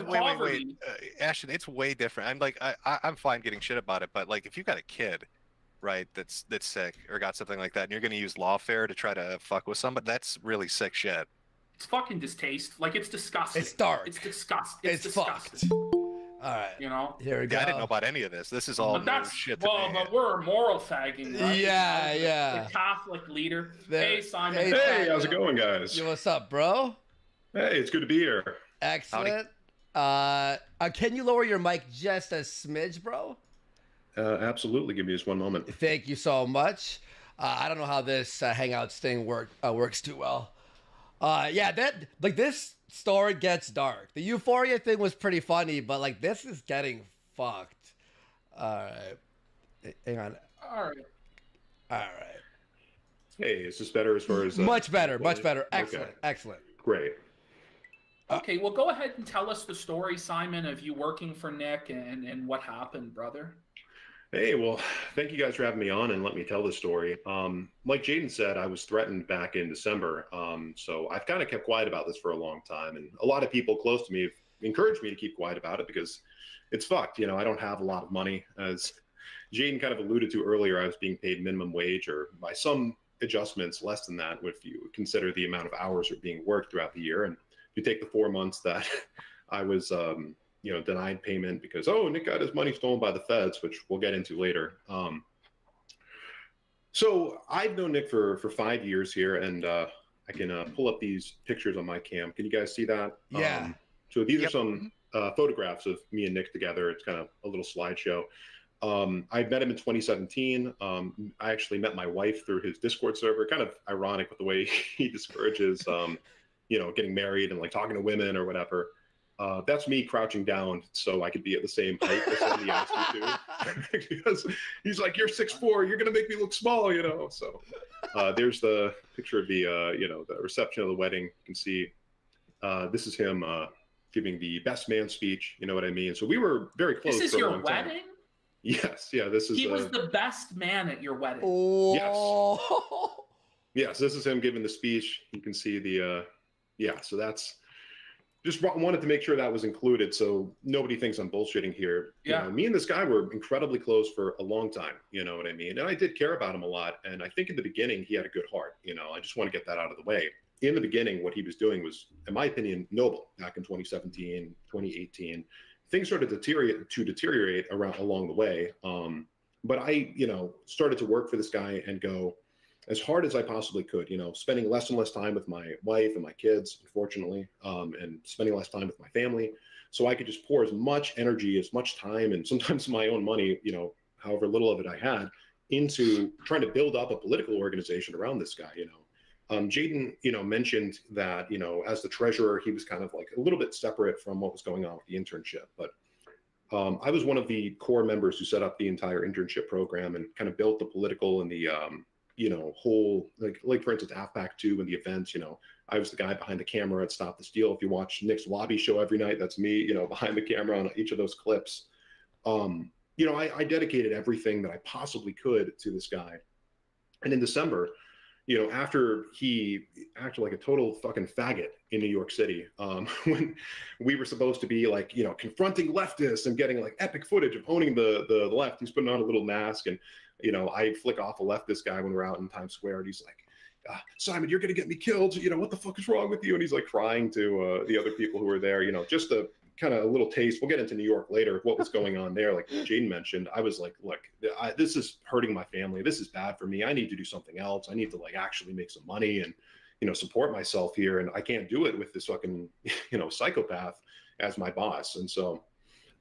poverty. Ashton, it's way different. I'm like, I'm fine getting shit about it, but like, if you got a kid, right, that's sick or got something like that, and you're going to use lawfare to try to fuck with somebody, that's really sick shit. It's fucking distasteful. Like, it's disgusting. It's dark. It's disgusting. It's disgusting. All right. You know? Here we go. Yeah, I didn't know about any of this. This is all But new shit to me. but we're moral fagging, right? Yeah, The yeah. Catholic leader. There- Hey, Simon. Hey, how's it going, guys? Yo, what's up, bro? Hey, it's good to be here. Excellent. Can you lower your mic just a smidge, bro? Absolutely. Give me just one moment. Thank you so much. I don't know how this Hangouts thing works too well. Yeah, this story gets dark. The Euphoria thing was pretty funny, but like this is getting fucked. All right, hang on. All right. Hey, is this better as far as... much better. Excellent, Okay. excellent. Great. Okay, well, go ahead and tell us the story, Simon, of you working for Nick and what happened, brother. Hey, well, thank you guys for having me on and let me tell this story. Like Jaden said, I was threatened back in December. So I've kind of kept quiet about this for a long time. And a lot of people close to me have encouraged me to keep quiet about it because it's fucked. You know, I don't have a lot of money. As Jaden kind of alluded to earlier, I was being paid minimum wage or by some adjustments less than that if you consider the amount of hours that are being worked throughout the year. And if you take the 4 months that I was denied payment because, Nick got his money stolen by the feds, which we'll get into later. So I've known Nick for 5 years here, and I can pull up these pictures on my cam. Can you guys see that? Yeah. So these are some photographs of me and Nick together. It's kind of a little slideshow. I met him in 2017. I actually met my wife through his Discord server. Kind of ironic with the way he discourages, getting married and like talking to women or whatever. That's me crouching down so I could be at the same height as somebody asked me to. Because he's like, you're 6'4", you're gonna make me look small, So there's the picture of the the reception of the wedding. You can see this is him giving the best man speech. You know what I mean? So we were very close. This is for a your long time. wedding? Yes, yeah. This is. He was the best man at your wedding. Oh. Yes, this is him giving the speech. You can see the. So that's. Just wanted to make sure that was included so nobody thinks I'm bullshitting here. Yeah. You know, me and this guy were incredibly close for a long time, you know what I mean? And I did care about him a lot. And I think in the beginning, he had a good heart, I just want to get that out of the way. In the beginning, what he was doing was, in my opinion, noble back in 2017, 2018. Things started to deteriorate along the way. But I, started to work for this guy and go as hard as I possibly could, spending less and less time with my wife and my kids, unfortunately, and spending less time with my family. So I could just pour as much energy, as much time, and sometimes my own money, however little of it I had, into trying to build up a political organization around this guy, Jaden, mentioned that, as the treasurer, he was kind of like a little bit separate from what was going on with the internship. But I was one of the core members who set up the entire internship program and kind of built the political and the, whole, like for instance, AFPAC 2 and the events, I was the guy behind the camera at Stop the Steal. If you watch Nick's lobby show every night, that's me, behind the camera on each of those clips. I dedicated everything that I possibly could to this guy. And in December, after he acted like a total fucking faggot in New York City, when we were supposed to be like, confronting leftists and getting like epic footage of owning the left, he's putting on a little mask and, I flick off a leftist guy when we're out in Times Square and he's like, Simon, you're going to get me killed. What the fuck is wrong with you? And he's like crying to the other people who were there, just a kind of a little taste. We'll get into New York later of what was going on there. Like Jaden mentioned, I was like, look, this is hurting my family. This is bad for me. I need to do something else. I need to like actually make some money. And, support myself here, and I can't do it with this fucking, psychopath as my boss. And so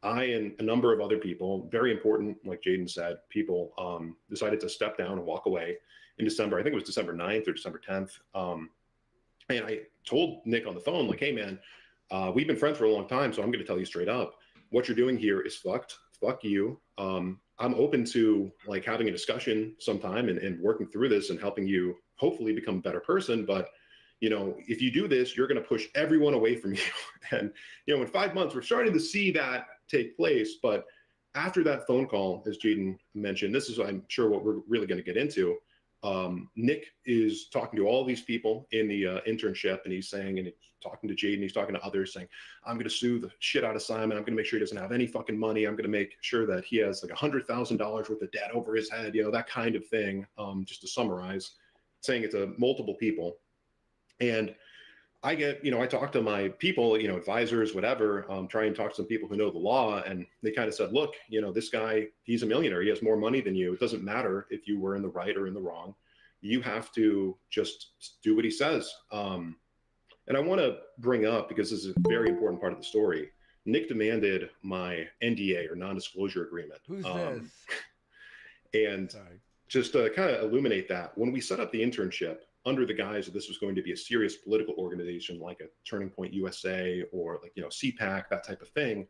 I and a number of other people, very important, like Jaden said, people decided to step down and walk away in December. I think it was December 9th or December 10th. And I told Nick on the phone, like, hey, man, we've been friends for a long time, so I'm going to tell you straight up, what you're doing here is fucked. Fuck you. I'm open to like having a discussion sometime and working through this and helping you hopefully become a better person. But, if you do this, you're going to push everyone away from you. And, in 5 months, we're starting to see that take place. But after that phone call, as Jaden mentioned, this is, I'm sure, what we're really going to get into. Nick is talking to all these people in the internship, and he's saying, and he's talking to Jaden, he's talking to others, saying, I'm going to sue the shit out of Simon. I'm going to make sure he doesn't have any fucking money. I'm going to make sure that he has like $100,000 worth of debt over his head, that kind of thing. Just to summarize, saying it to multiple people. And I get, I talk to my people, advisors, whatever, try and talk to some people who know the law. And they kind of said, look, this guy, he's a millionaire. He has more money than you. It doesn't matter if you were in the right or in the wrong. You have to just do what he says. And I want to bring up, because this is a very important part of the story, Nick demanded my NDA or non-disclosure agreement. Who's this? And just to kind of illuminate that, when we set up the internship, under the guise that this was going to be a serious political organization like a Turning Point USA or like, CPAC, that type of thing,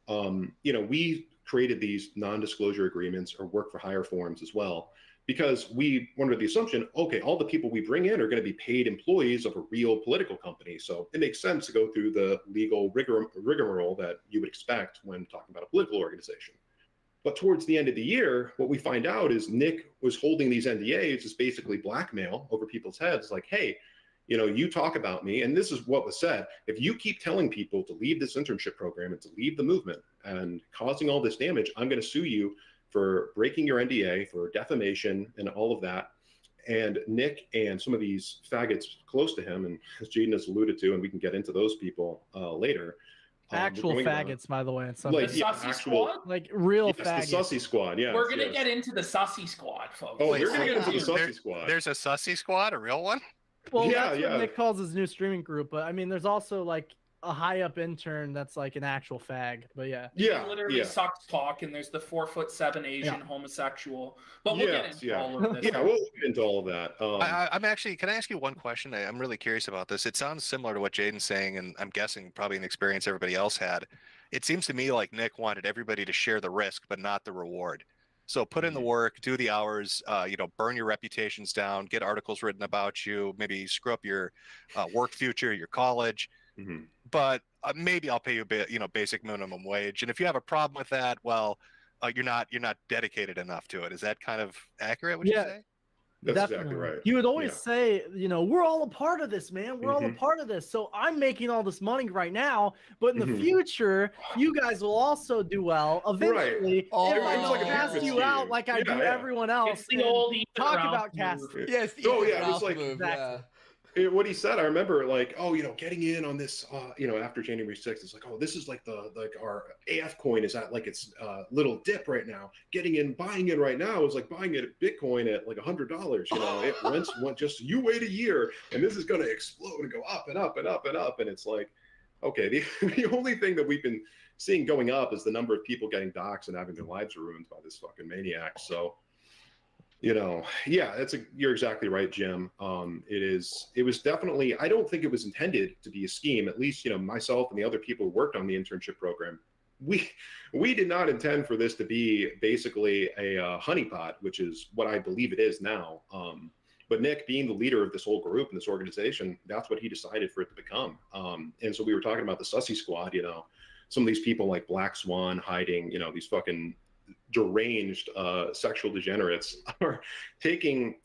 we created these non-disclosure agreements or work for hire forms as well, because we were under the assumption, okay, all the people we bring in are going to be paid employees of a real political company. So it makes sense to go through the legal rigmarole that you would expect when talking about a political organization. But towards the end of the year, what we find out is Nick was holding these NDAs as basically blackmail over people's heads. Like, hey, you talk about me, and this is what was said. If you keep telling people to leave this internship program and to leave the movement and causing all this damage, I'm going to sue you for breaking your NDA, for defamation and all of that. And Nick and some of these faggots close to him, and as Jaden has alluded to, and we can get into those people later, actual faggots, by the way. It's like the Sussy Squad? Like real yes, faggots. The Sussy Squad, yeah. We're going to get into the Sussy Squad, folks. Oh, we're going to get into the Sussy Squad. There's a Sussy Squad, a real one? Well, that's what Nick calls his new streaming group. But I mean, there's also like a high up intern that's like an actual fag. But yeah. He literally sucks talk, and there's the 4'7" Asian homosexual. But we'll get into all of this. Yeah, we'll get into all of that. I'm actually, can I ask you one question? I'm really curious about this. It sounds similar to what Jaden's saying, and I'm guessing probably an experience everybody else had. It seems to me like Nick wanted everybody to share the risk, but not the reward. So put in the work, do the hours, burn your reputations down, get articles written about you, maybe screw up your work future, your college. Mm-hmm. But maybe I'll pay you, basic minimum wage. And if you have a problem with that, well, you're not dedicated enough to it. Is that kind of accurate? Would you say? That's definitely exactly right. He would always say, we're all a part of this, man. We're all a Mhm. part of this. So I'm making all this money right now, but in the Mhm. future, you guys will also do well. Eventually, if I It's don't like a cast pyramid you out scheme. like I do Yeah, yeah. everyone else, It's the then old Ethan talk Ralph about move. casting. Yes. Oh, yeah, it was like Exactly. what he said. I remember, like, getting in on this, after January 6th, it's like, this is like our AF coin is at like its little dip right now. Getting in, buying in right now is like buying it at Bitcoin at like $100. It went just you wait a year, and this is going to explode and go up and up and up and up. And it's like, okay, the only thing that we've been seeing going up is the number of people getting doxxed and having their lives ruined by this fucking maniac. So. You're exactly right, Jim. It was definitely, I don't think it was intended to be a scheme. At least, myself and the other people who worked on the internship program, we did not intend for this to be basically a honeypot, which is what I believe it is now. But Nick, being the leader of this whole group and this organization, that's what he decided for it to become. And so we were talking about the Sussy Squad, some of these people like Black Swan hiding, these fucking deranged sexual degenerates are taking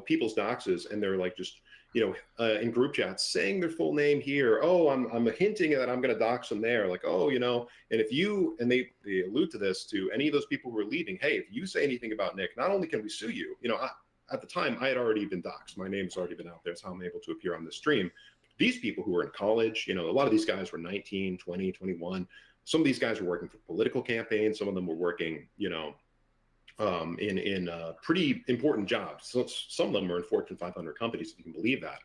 people's doxes, and they're like just in group chats saying their full name here. I'm hinting that I'm going to dox them there, like and if you, and they allude to this to any of those people who are leaving, hey, if you say anything about Nick, not only can we sue you, at the time I had already been doxed, my name's already been out there, so I'm able to appear on the stream. These people who were in college, a lot of these guys were 19, 20, 21. Some of these guys were working for political campaigns. Some of them were working, in pretty important jobs. So some of them were in Fortune 500 companies, if you can believe that.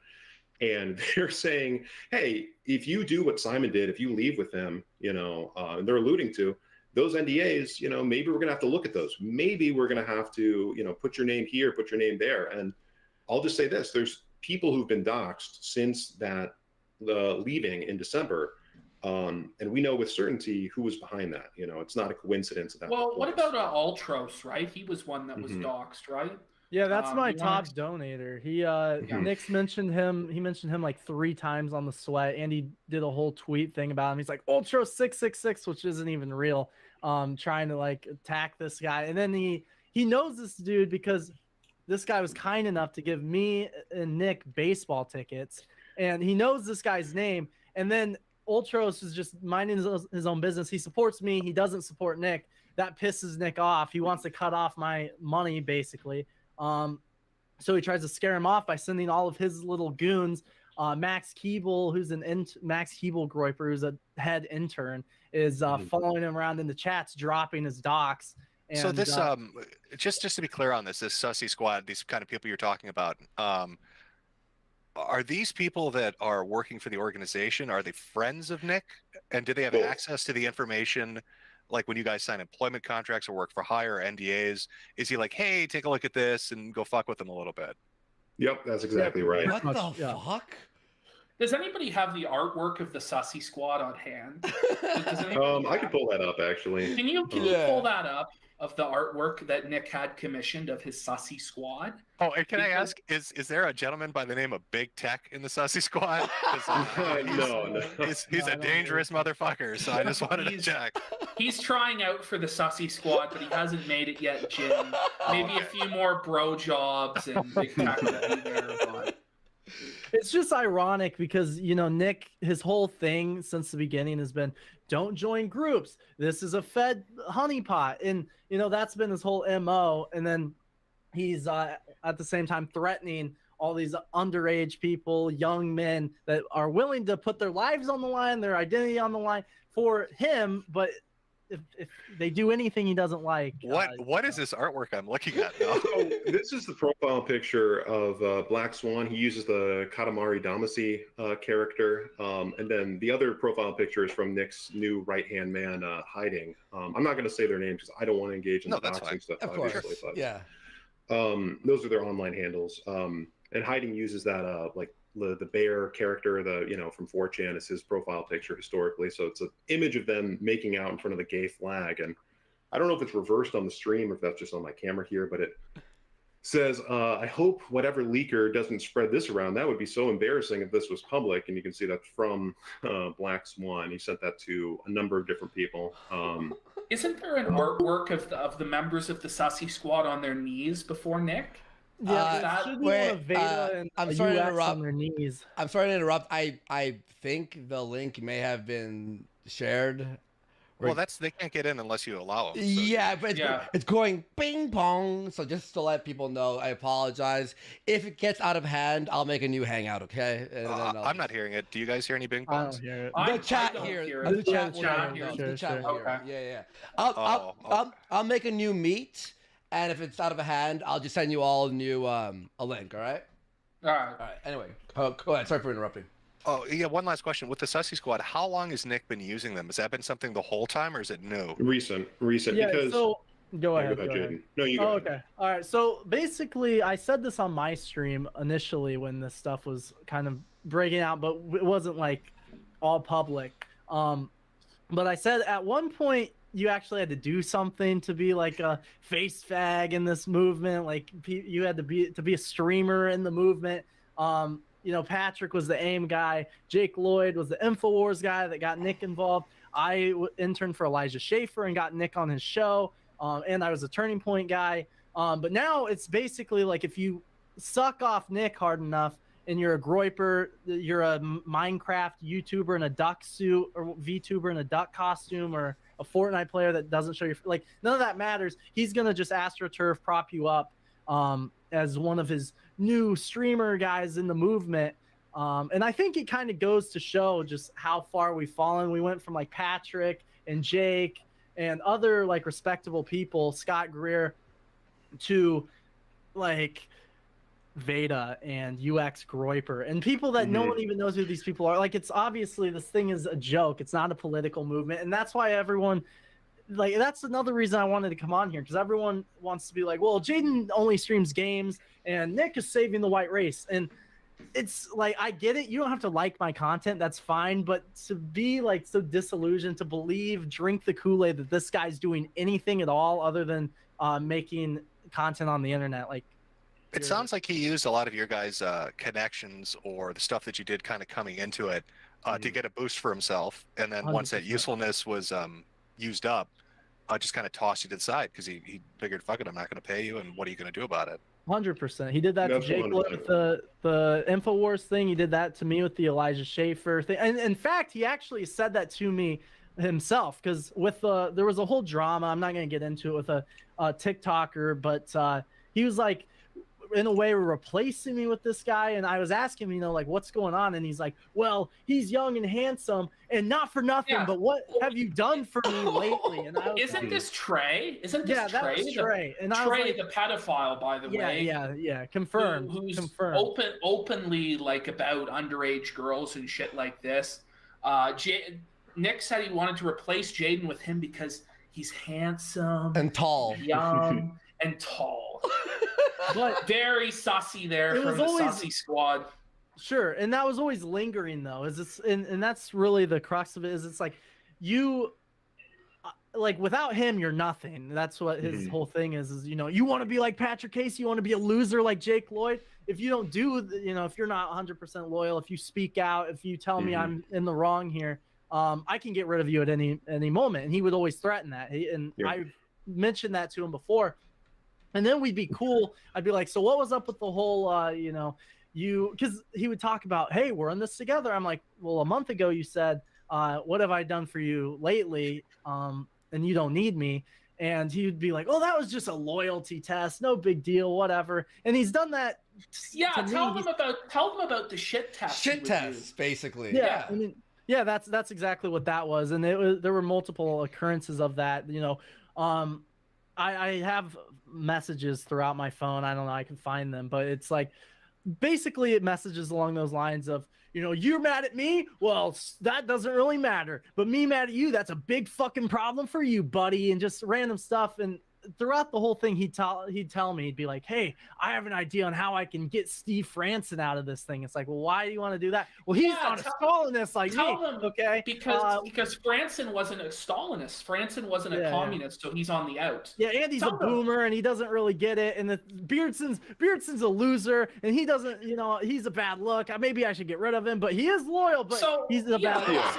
And they're saying, hey, if you do what Simon did, if you leave with him, and they're alluding to those NDAs, maybe we're going to have to look at those. Maybe we're going to have to, put your name here, put your name there. And I'll just say this, there's people who've been doxxed since that leaving in December. And we know with certainty who was behind that. It's not a coincidence. Well, what about Ultros, right? He was one that was doxxed, right? Yeah, that's my top donator. He Nick's mentioned him. He mentioned him like 3 times on the sweat, and he did a whole tweet thing about him. He's like Ultra 666, which isn't even real. Trying to like attack this guy, and then he knows this dude because this guy was kind enough to give me and Nick baseball tickets, and he knows this guy's name. And then Ultros is just minding his own business. He supports me. He doesn't support Nick. That pisses Nick off. He wants to cut off my money, basically. So he tries to scare him off by sending all of his little goons. Max Keeble, who's Max Keeble Groiper, who's a head intern, is following him around in the chats, dropping his docs. And, so this, just to be clear on this Sussy Squad, these kind of people you're talking about, are these people that are working for the organization? Are they friends of Nick? And do they have access to the information? Like when you guys sign employment contracts or work for hire, NDAs, is he like, hey, take a look at this and go fuck with them a little bit? Yep, that's exactly right. What the fuck? Does anybody have the artwork of the Sussy Squad on hand? I could pull that up actually. Can you pull that up of the artwork that Nick had commissioned of his Sussy Squad? Oh, and can I ask, is there a gentleman by the name of Big Tech in the Sussy Squad? No. He's a dangerous motherfucker, so I just wanted to check. He's trying out for the Sussy Squad, but he hasn't made it yet, Jim. Maybe a few more bro jobs and Big Tech will be there, but... It's just ironic because, Nick, his whole thing since the beginning has been, don't join groups. This is a Fed honeypot. And, that's been his whole MO. And then he's at the same time threatening all these underage people, young men that are willing to put their lives on the line, their identity on the line for him. But if they do anything he doesn't like. What is this artwork I'm looking at now? So this is the profile picture of Black Swan. He uses the Katamari Damacy character. And then the other profile picture is from Nick's new right-hand man, Hiding. I'm not going to say their names because I don't want to engage in the boxing stuff, of course. obviously. But, yeah. Those are their online handles. And Hiding uses that like the bear character, from 4chan is his profile picture historically. So it's an image of them making out in front of the gay flag. And I don't know if it's reversed on the stream or if that's just on my camera here, but it says, I hope whatever leaker doesn't spread this around. That would be so embarrassing if this was public. And you can see that's from Black Swan. He sent that to a number of different people. Isn't there an artwork of the members of the Sussy Squad on their knees before Nick? I'm sorry to interrupt. On their knees. I'm sorry to interrupt. I think the link may have been shared. Well, they can't get in unless you allow them. So. Yeah, but it's going ping pong. So just to let people know, I apologize. If it gets out of hand, I'll make a new hangout. Okay? And then I'm not hearing it. Do you guys hear any ping pongs? I don't hear it. The chat here. The chat here. The chat here. Yeah. I'll make a new meet. And if it's out of a hand, I'll just send you all a new a link. All right. All right. Anyway, go ahead. Sorry for interrupting. Oh yeah, one last question. With the Sussy Squad, how long has Nick been using them? Has that been something the whole time, or is it new? Recent. Yeah. Because... So go ahead. Jaden. No, you go. Oh, okay. All right. So basically, I said this on my stream initially when this stuff was kind of breaking out, but it wasn't like all public. But I said at one point, you actually had to do something to be like a face fag in this movement. Like you had to be a streamer in the movement. Patrick was the AIM guy. Jake Lloyd was the InfoWars guy that got Nick involved. I interned for Elijah Schaefer and got Nick on his show. And I was a Turning Point guy. But now it's basically like if you suck off Nick hard enough and you're a Groiper, you're a Minecraft YouTuber in a duck suit or VTuber in a duck costume or a Fortnite player that doesn't show your none of that matters. He's gonna just AstroTurf prop you up as one of his new streamer guys in the movement. And I think it kind of goes to show just how far we've fallen. We went from like Patrick and Jake and other like respectable people, Scott Greer, to like Veda and UX Groiper and people that no one even knows who these people are. Like, it's obviously this thing is a joke. It's not a political movement. And that's why everyone, like, that's another reason I wanted to come on here, because everyone wants to be like, well, Jaden only streams games and Nick is saving the white race. And it's like, I get it. You don't have to like my content. That's fine. But to be like so disillusioned, to believe, drink the Kool-Aid that this guy's doing anything at all other than making content on the internet, like, it sounds like he used a lot of your guys' connections or the stuff that you did kind of coming into it to get a boost for himself. And then once that 100%. usefulness was used up, just kind of tossed you to the side because he figured, fuck it, I'm not going to pay you. And what are you going to do about it? 100%. He did that to Jake with the InfoWars thing. He did that to me with the Elijah Schaefer thing. And in fact, he actually said that to me himself, because with there was a whole drama. I'm not going to get into it with a TikToker, but he was like, in a way, replacing me with this guy, and I was asking him, you know, like, what's going on? And he's like, well, he's young and handsome, and not for nothing, but what have you done for me lately? And I was Isn't like, this Trey? Isn't this yeah, Trey? that was Trey. And I was Trey, like, the pedophile, by the way. Yeah. Confirmed. Who's confirmed. openly like about underage girls and shit like this. Nick said he wanted to replace Jaden with him because he's handsome and tall, young and tall. But very sussy there from the sussy squad. Sure, and that was always lingering though. Is this and that's really the crux of it? Is it's like you, like, without him, you're nothing. That's what his whole thing is. Is, you know, you want to be like Patrick Casey, you want to be a loser like Jake Lloyd. If you don't do, you know, if you're not 100% loyal, if you speak out, if you tell me I'm in the wrong here, I can get rid of you at any moment. And he would always threaten that. I mentioned that to him before. And then we'd be cool. I'd be like, so what was up with the whole, you know, because he would talk about, hey, we're in this together. I'm like, well, a month ago you said, what have I done for you lately? And you don't need me. And he would be like, oh, that was just a loyalty test. No big deal, whatever. And he's done that. Yeah, tell them about the shit test. Shit test, basically. Yeah. I mean, yeah, that's exactly what that was. And there were multiple occurrences of that, you know. I have messages throughout my phone. I don't know, I can find them, but it's like basically it messages along those lines of, you know, you're mad at me, well, that doesn't really matter, but me mad at you, that's a big fucking problem for you, buddy, and just random stuff. And throughout the whole thing, he'd tell me, he'd be like, hey, I have an idea on how I can get Steve Franson out of this thing. It's like, well, why do you want to do that? Well, he's not a Stalinist like me. Okay, because Franson wasn't a Stalinist. Franson wasn't a communist, so he's on the out. Yeah, and he's a boomer, and he doesn't really get it. And Beardson's a loser, and he doesn't, you know, he's a bad look. Maybe I should get rid of him, but he is loyal. But he's a bad look.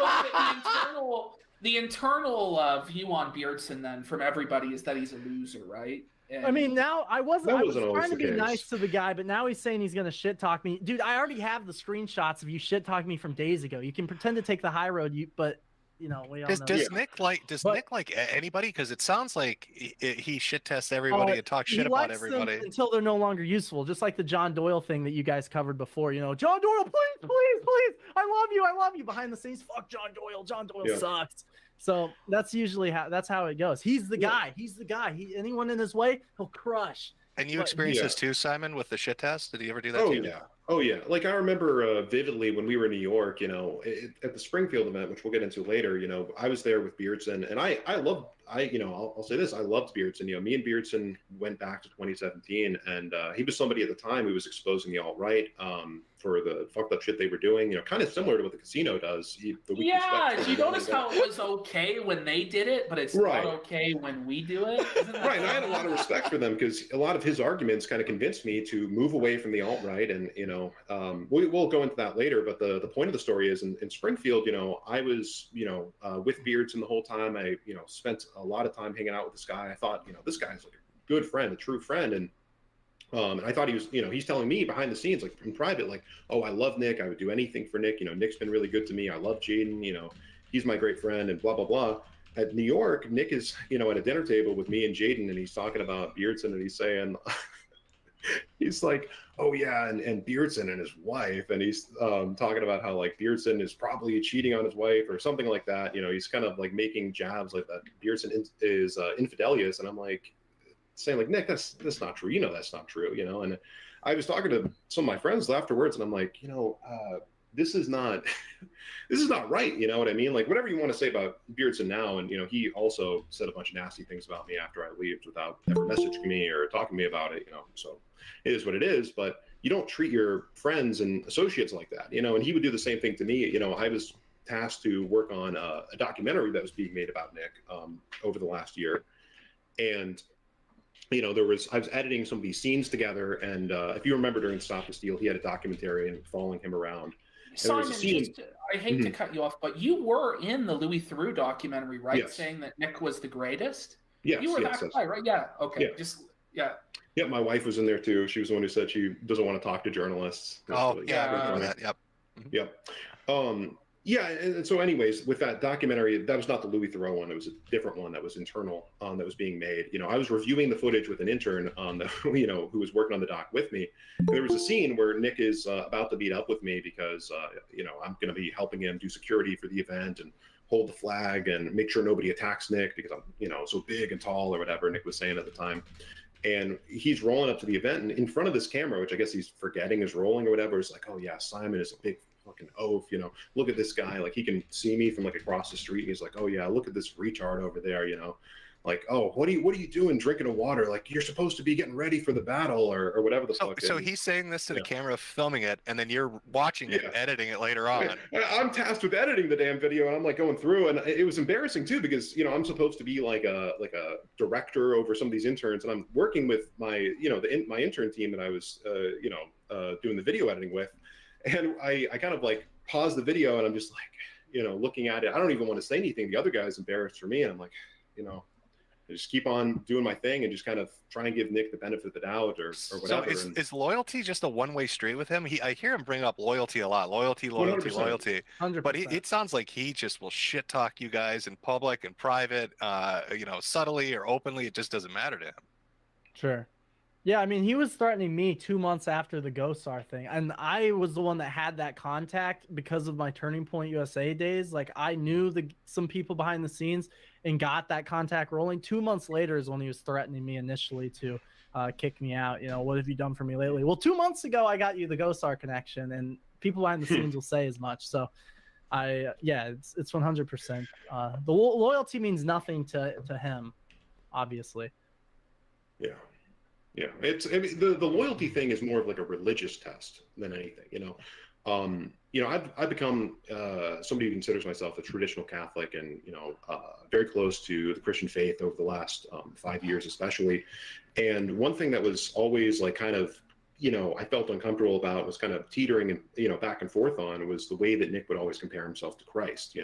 So the internal view on Beardson then from everybody is that he's a loser, right? And I mean, now I was always trying to the be case. nice to the guy, but now he's saying he's gonna shit talk me. Dude, I already have the screenshots of you shit talking me from days ago. You can pretend to take the high road, but you know, we all know. Does Nick like anybody? Because it sounds like he shit tests everybody and talks shit about everybody until they're no longer useful. Just like the John Doyle thing that you guys covered before. You know, John Doyle, please, I love you. Behind the scenes, fuck John Doyle. John Doyle sucks. So that's usually how it goes. He's the guy. He's the guy. Anyone in his way, he'll crush. And you experienced this too, Simon, with the shit test? Did he ever do that too? Oh yeah. Like I remember vividly when we were in New York, you know, at the Springfield event, which we'll get into later, you know, I was there with Beardson, and I'll say this, I loved Beardson. You know, me and Beardson went back to 2017, and he was somebody at the time who was exposing the alt-right for the fucked up shit they were doing, you know, kind of similar to what the casino does. Do you notice how it was okay when they did it, but it's not okay when we do it? Right, and I had a lot of respect for them because a lot of his arguments kind of convinced me to move away from the alt-right, and, you know, we'll go into that later, but the point of the story is in Springfield, you know, I was, you know, with Beardson the whole time. I, you know, spent a lot of time hanging out with this guy. I thought, you know, this guy's like a good friend, a true friend, and I thought he was, you know, he's telling me behind the scenes, like in private, like, oh, I love Nick. I would do anything for Nick. You know, Nick's been really good to me. I love Jaden. You know, he's my great friend and blah, blah, blah. At New York, Nick is, you know, at a dinner table with me and Jaden, and he's talking about Beardson, and he's saying, he's like, oh yeah, and Beardson and his wife, and he's talking about how like Beardson is probably cheating on his wife or something like that. You know, he's kind of like making jabs like that. Beardson is infidelious, and I'm like, saying like, Nick, that's not true. You know, that's not true. You know, and I was talking to some of my friends afterwards, and I'm like, this is not, this is not right. You know what I mean? Like, whatever you want to say about Beardson now, and he also said a bunch of nasty things about me after I left without ever messaging me or talking to me about it. So it is what it is. But you don't treat your friends and associates like that. And he would do the same thing to me. I was tasked to work on a documentary that was being made about Nick over the last year, and I was editing some of these scenes together, and if you remember during Stop the Steal, he had a documentary and following him around. Simon, I hate to cut you off, but you were in the Louis Theroux documentary, right? Yes. Saying that Nick was the greatest. Yes, you were yes, that yes. guy, right? Yeah. Okay. Yeah. Yeah, my wife was in there too. She was the one who said she doesn't want to talk to journalists. Oh, yeah. Yep. Yep. Yeah, and so anyways, with that documentary, that was not the Louis Theroux one. It was a different one that was internal, that was being made. I was reviewing the footage with an intern, who was working on the doc with me. And there was a scene where Nick is about to meet up with me because, I'm going to be helping him do security for the event and hold the flag and make sure nobody attacks Nick because I'm, so big and tall or whatever Nick was saying at the time. And he's rolling up to the event, and in front of this camera, which I guess he's forgetting is rolling or whatever, is like, oh yeah, Simon is a big fucking oaf, look at this guy, like he can see me from like across the street, and he's like, oh yeah, look at this retard over there, like, oh, what are you doing drinking a water, like you're supposed to be getting ready for the battle or whatever the fuck. So he's saying this to the camera, filming it, and then you're watching it, editing it later on. I'm tasked with editing the damn video, and I'm like going through, and it was embarrassing too because I'm supposed to be like a director over some of these interns, and I'm working with my my intern team that I was doing the video editing with. And I kind of like pause the video, and I'm just like, looking at it. I don't even want to say anything. The other guy's embarrassed for me. And I'm like, I just keep on doing my thing and just kind of try and give Nick the benefit of the doubt or whatever. So is loyalty just a one-way street with him? I hear him bring up loyalty a lot. Loyalty. 100%. But it sounds like he just will shit talk you guys in public and private, subtly or openly. It just doesn't matter to him. Sure. Yeah, I mean, he was threatening me 2 months after the GoStar thing, and I was the one that had that contact because of my Turning Point USA days. Like, I knew some people behind the scenes and got that contact rolling. 2 months later is when he was threatening me initially to kick me out. What have you done for me lately? Well, 2 months ago, I got you the GoStar connection, and people behind the scenes will say as much. So, it's 100%. The loyalty means nothing to him, obviously. Yeah. Yeah, the loyalty thing is more of like a religious test than anything. I've become somebody who considers myself a traditional Catholic, and very close to the Christian faith over the last 5 years, especially. And one thing that was always like kind of I felt uncomfortable about, was kind of teetering and back and forth on, was the way that Nick would always compare himself to Christ.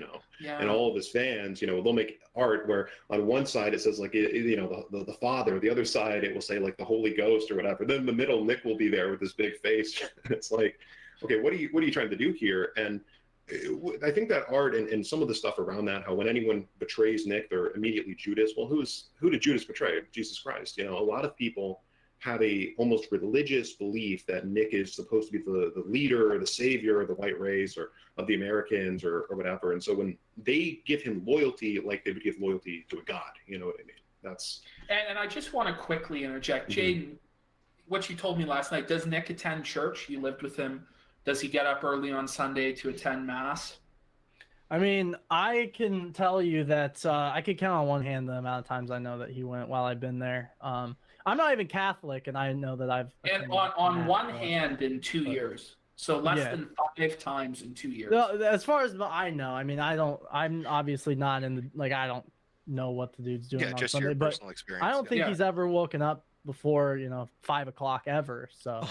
And all of his fans, they'll make art where on one side it says like the Father, the other side it will say like the Holy Ghost or whatever. Then in the middle, Nick will be there with this big face. It's like, okay, what are you trying to do here? And I think that art and some of the stuff around that, how when anyone betrays Nick, they're immediately Judas. Well, who did Judas betray? Jesus Christ. A lot of people have a almost religious belief that Nick is supposed to be the leader or the savior of the white race or of the Americans or whatever. And so when they give him loyalty, like they would give loyalty to a god, you know what I mean? That's. And I just want to quickly interject, Jaden, what you told me last night, does Nick attend church? You lived with him. Does he get up early on Sunday to attend mass? I mean, I can tell you that I could count on one hand the amount of times I know that he went while I've been there. I'm not even Catholic, and I know that I've. And on one hand, in 2 years, so less than 5 times in 2 years. No, as far as I know, I mean, I'm obviously not in the I don't know what the dude's doing on just Sunday, your but personal experience. I don't think he's ever woken up before 5 o'clock ever. So.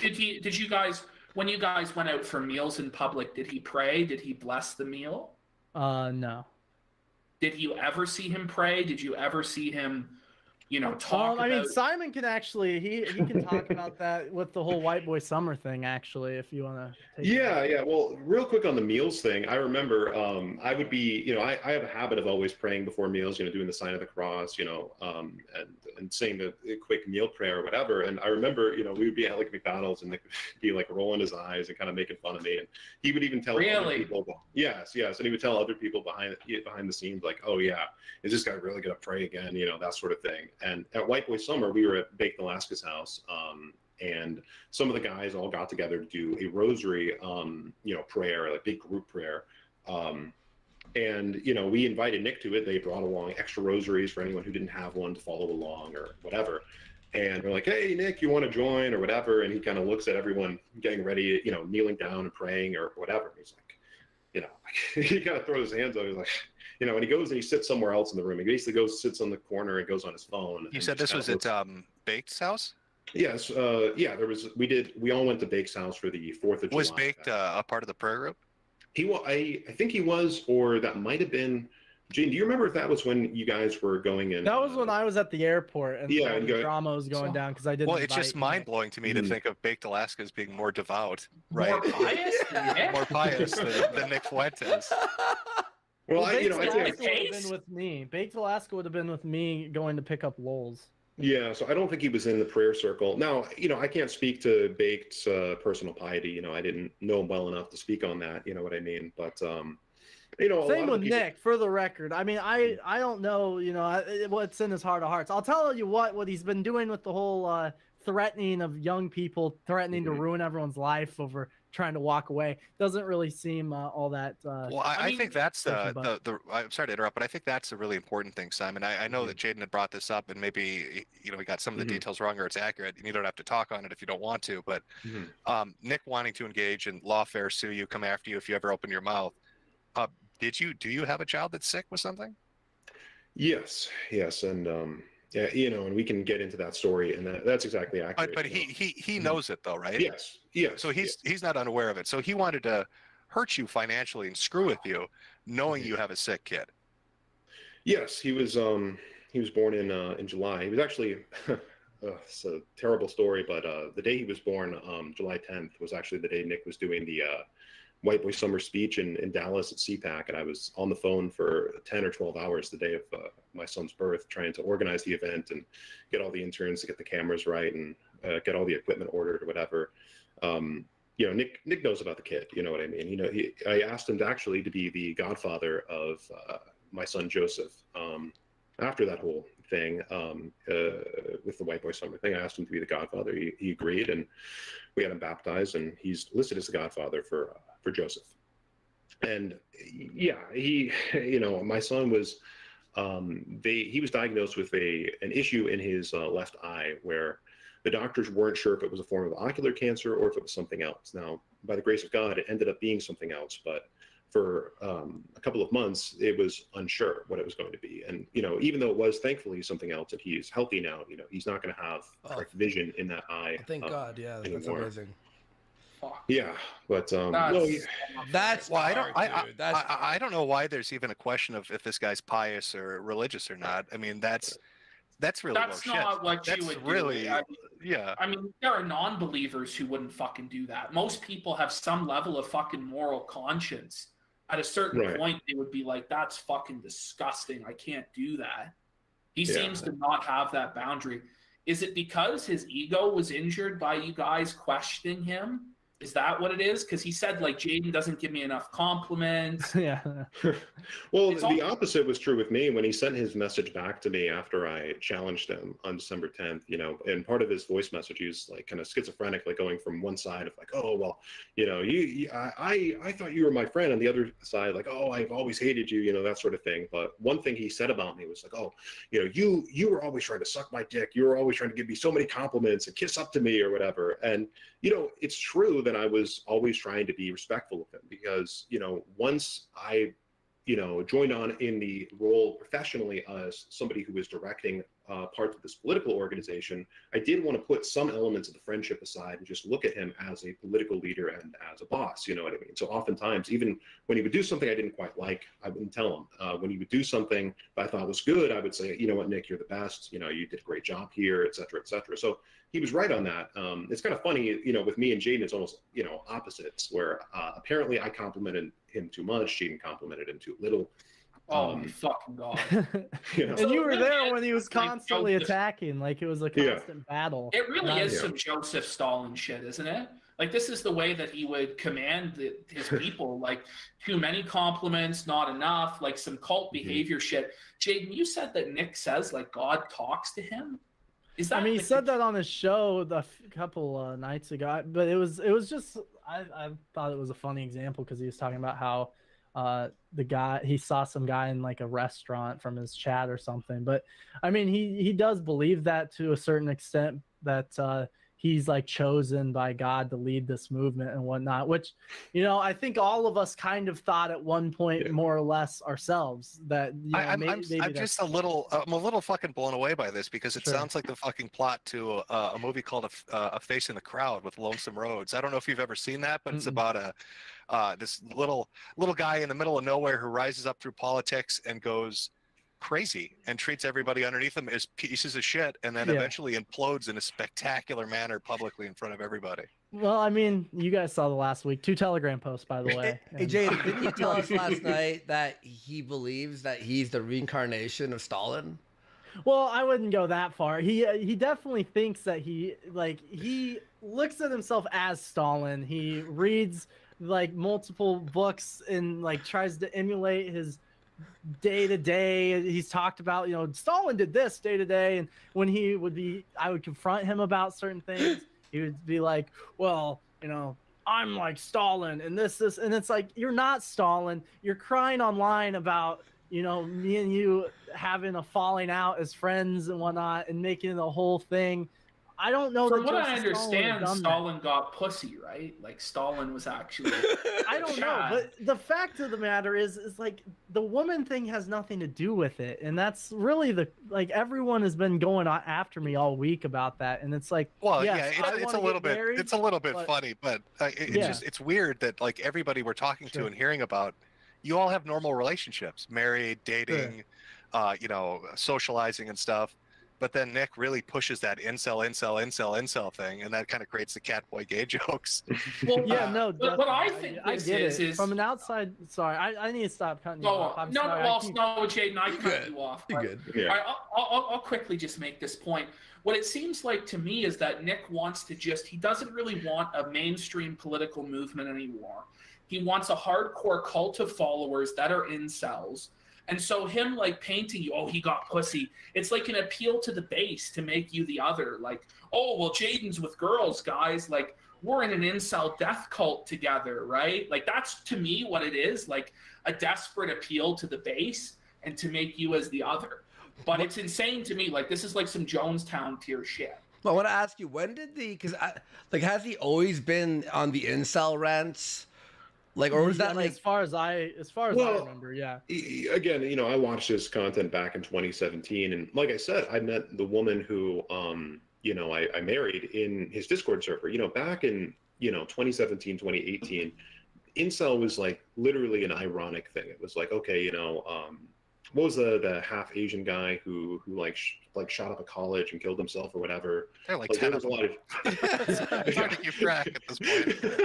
Did you guys, when you guys went out for meals in public, did he pray? Did he bless the meal? No. Did you ever see him pray? Did you ever see him? Talk about... I mean, Simon can actually, he can talk about that with the whole White Boy Summer thing, actually, if you want to take Yeah. Well, real quick on the meals thing, I remember I would be, I have a habit of always praying before meals, doing the sign of the cross, and saying the quick meal prayer or whatever. And I remember, we would be at like McDonald's and Nick would be like rolling his eyes and kind of making fun of me. And he would even tell other people, yes. And he would tell other people behind the scenes, like, oh yeah, is this guy really going to pray again? That sort of thing. And at White Boy Summer, we were at Baked Alaska's house, and some of the guys all got together to do a rosary, prayer, like big group prayer. And, we invited Nick to it. They brought along extra rosaries for anyone who didn't have one to follow along or whatever. And we're like, hey, Nick, you want to join or whatever? And he kind of looks at everyone getting ready, kneeling down and praying or whatever. He's like, he kind of throws his hands up. He's like, and he goes and he sits somewhere else in the room. He basically goes, sits on the corner and goes on his phone. You said this was at Baked's house? Yes. We all went to Baked's house for the 4th of July. Was Baked a part of the prayer group? I think he was, or that might have been. Gene, do you remember if that was when you guys were going in? That was when I was at the airport and the drama was going down because I didn't. Well, it's just mind blowing to me to think of Baked Alaska as being more devout, right? More pious, more pious than Nick Fuentes. Well, Baked Alaska would have been with me. Baked Alaska would have been with me going to pick up Lols. Yeah, so I don't think he was in the prayer circle. Now, I can't speak to Baked's personal piety. I didn't know him well enough to speak on that. You know what I mean? But same with Nick, for the record. I mean, I don't know, what's in his heart of hearts. I'll tell you what he's been doing with the whole threatening of young people, threatening to ruin everyone's life over trying to walk away. Doesn't really seem all that. Well, I think that's I'm sorry to interrupt, but I think that's a really important thing, Simon. I know that Jaden had brought this up, and maybe we got some of the details wrong or it's accurate, and you don't have to talk on it if you don't want to. But Nick wanting to engage in lawfare, sue you, come after you if you ever open your mouth. Do you have a child that's sick with something? Yes, and and we can get into that story, and that's exactly accurate. But he knows it though, right? Yes. So he's not unaware of it. So he wanted to hurt you financially and screw with you, knowing you have a sick kid. Yes, he was born in July. He was actually it's a terrible story, but the day he was born, July 10th, was actually the day Nick was doing the White Boy Summer speech in Dallas at CPAC, and I was on the phone for 10 or 12 hours the day of my son's birth, trying to organize the event and get all the interns to get the cameras right and get all the equipment ordered or whatever. Nick knows about the kid. You know what I mean? I asked him to be the godfather of my son Joseph. After that whole thing with the White Boy Summer thing, I asked him to be the godfather. He agreed, and we had him baptized, and he's listed as the godfather for Joseph. And my son was he was diagnosed with an issue in his left eye where the doctors weren't sure if it was a form of ocular cancer or if it was something else. Now, by the grace of God, it ended up being something else, but for a couple of months, it was unsure what it was going to be. And, even though it was thankfully something else and he's healthy now, he's not going to have correct vision in that eye. Thank God. Yeah, that's anymore. amazing. Yeah, but that's why I don't know why there's even a question of if this guy's pious or religious or not. I mean, that's really that's not what you would really do. I mean, there are non-believers who wouldn't fucking do that. Most people have some level of fucking moral conscience. At a certain point, they would be like, "That's fucking disgusting. I can't do that." He seems to not have that boundary. Is it because his ego was injured by you guys questioning him? Is that what it is? Because he said, Jaden doesn't give me enough compliments. Yeah. Well, the opposite was true with me when he sent his message back to me after I challenged him on December 10th, and part of his voice message, he was kind of schizophrenic, going from one side of oh, well, I thought you were my friend. On the other side, oh, I've always hated you, that sort of thing. But one thing he said about me was oh, you were always trying to suck my dick. You were always trying to give me so many compliments and kiss up to me or whatever. And, it's true that I was always trying to be respectful of him because, once I, joined on in the role professionally as somebody who was directing parts of this political organization, I did want to put some elements of the friendship aside and just look at him as a political leader and as a boss, you know what I mean? So oftentimes, even when he would do something I didn't quite like, I wouldn't tell him. When he would do something that I thought was good, I would say, you know what, Nick, you're the best. You did a great job here, et cetera, et cetera. So he was right on that. It's kind of funny, with me and Jaden, it's almost, opposites, where apparently I complimented him too much, Jaden complimented him too little. Oh my fucking God. And you were there when he was constantly attacking, it was a constant battle. It really is some Joseph Stalin shit, isn't it? This is the way that he would command his people, too many compliments, not enough, some cult behavior shit. Jaden, you said that Nick says God talks to him. Is that? I mean, he said that on his show a couple nights ago, but it was just I thought it was a funny example because he was talking about how he saw some guy in like a restaurant from his chat or something. But I mean, he does believe that to a certain extent, that he's like chosen by God to lead this movement and whatnot, which, you know, I think all of us kind of thought at one point more or less ourselves that, you know, I'm just a little fucking blown away by this because it Sure. sounds like the fucking plot to a movie called a Face in the Crowd with Lonesome Rhodes. I don't know if you've ever seen that, but it's about this little guy in the middle of nowhere who rises up through politics and goes crazy and treats everybody underneath him as pieces of shit, and then eventually implodes in a spectacular manner publicly in front of everybody. Well, I mean, you guys saw the last week 2 Telegram posts, by the way. Hey, Jade, didn't you tell us last night that he believes that he's the reincarnation of Stalin? Well, I wouldn't go that far. He definitely thinks that he looks at himself as Stalin. He reads like multiple books and like tries to emulate his day to day. He's talked about, you know, Stalin did this day to day, and when I would confront him about certain things, he would be like, well, you know, I'm like Stalin and this, and it's like, you're not Stalin. You're crying online about, you know, me and you having a falling out as friends and whatnot and making the whole thing. I don't know. From that what I Joseph understand, Stalin Stalin got pussy, right? Like Stalin was actually. I don't know, but the fact of the matter is like the woman thing has nothing to do with it, and that's really everyone has been going after me all week about that, and it's like, well, yes, it's a little bit, it's a little bit funny, but it's weird that like everybody we're talking to and hearing about, you all have normal relationships, married, dating, you know, socializing and stuff. But then Nick really pushes that incel thing, and that kind of creates the catboy gay jokes. Well, yeah, no. What I think I this get is from an outside. Sorry, I need to stop cutting you off. I'm sorry. No, Jaden, I cut you off. You're good. All right, I'll quickly just make this point. What it seems like to me is that Nick wants to he doesn't really want a mainstream political movement anymore. He wants a hardcore cult of followers that are incels. And so him like painting you, oh, he got pussy. It's like an appeal to the base to make you the other. Like, oh, well, Jaden's with girls, guys. Like, we're in an incel death cult together, right? Like, that's to me what it is, like a desperate appeal to the base and to make you as the other. But it's insane to me. Like, this is like some Jonestown tier shit. Well, I want to ask you, when did has he always been on the incel rants? Like, or was that like as far as I remember, yeah. Again, you know, I watched his content back in 2017, and like I said, I met the woman who, you know, I married in his Discord server. You know, back in 2017, 2018, incel was like literally an ironic thing. It was like, okay, you know, what was the half Asian guy who shot up a college and killed himself or whatever? They're like 10 of them. It's hard to keep track at this point.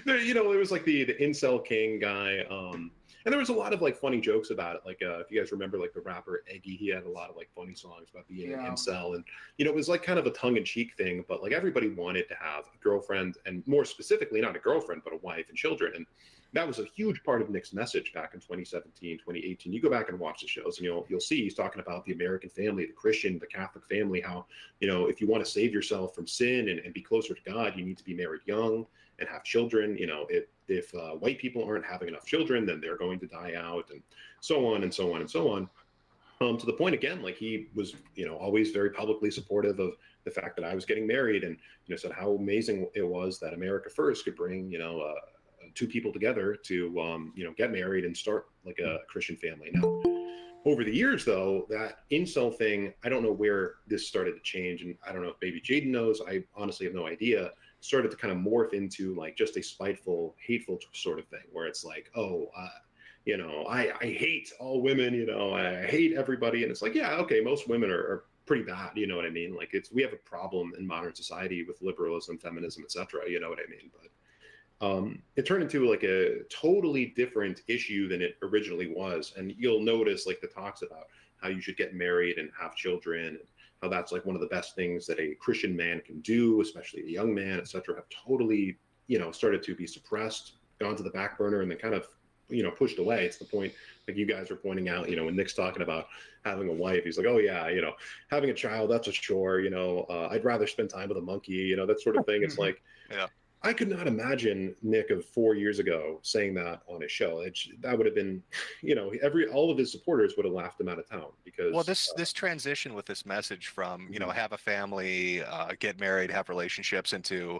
You know, there was like the incel king guy, and there was a lot of like funny jokes about it. Like if you guys remember, like the rapper Eggy, he had a lot of like funny songs about being an incel, and you know, it was like kind of a tongue-in-cheek thing. But like everybody wanted to have a girlfriend, and more specifically, not a girlfriend, but a wife and children, and that was a huge part of Nick's message back in 2017, 2018. You go back and watch the shows, and you'll see he's talking about the American family, the Christian, the Catholic family, how, you know, if you want to save yourself from sin and be closer to God, you need to be married young and have children. You know, if white people aren't having enough children, then they're going to die out, and so on and so on and so on. To the point, again, like he was, you know, always very publicly supportive of the fact that I was getting married, and, you know, said how amazing it was that America First could bring, you know, two people together to, you know, get married and start like a Christian family. Now, over the years, though, that incel thing, I don't know where this started to change, and I don't know if maybe Jaden knows. I honestly have no idea. Started to kind of morph into like just a spiteful, hateful sort of thing, where it's like, oh, you know, I hate all women, you know, I hate everybody, and it's like, yeah, okay, most women are pretty bad, you know what I mean? Like we have a problem in modern society with liberalism, feminism, etc. You know what I mean? But it turned into like a totally different issue than it originally was. And you'll notice like the talks about how you should get married and have children, and how that's like one of the best things that a Christian man can do, especially a young man, etc., have totally, you know, started to be suppressed, gone to the back burner, and then kind of pushed away. It's the point, like you guys are pointing out, when Nick's talking about having a wife, he's like, oh yeah, having a child, that's a chore. I'd rather spend time with a monkey, that sort of thing. It's like, yeah. I could not imagine Nick of 4 years ago saying that on his show. That would have been, all of his supporters would have laughed him out of town because. Well, this transition with this message from have a family, get married, have relationships into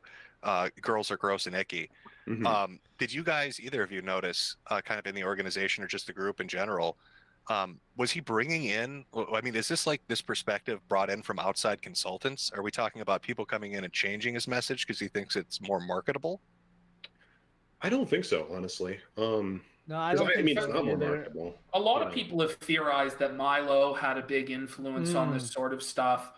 girls are gross and icky. Mhm. Did you guys, either of you, notice kind of in the organization or just the group in general? Was he bringing in? I mean, is this like this perspective brought in from outside consultants? Are we talking about people coming in and changing his message because he thinks it's more marketable? I don't think so, honestly. No, I don't think it's so not more either. marketable. A lot of people have theorized that Milo had a big influence on this sort of stuff.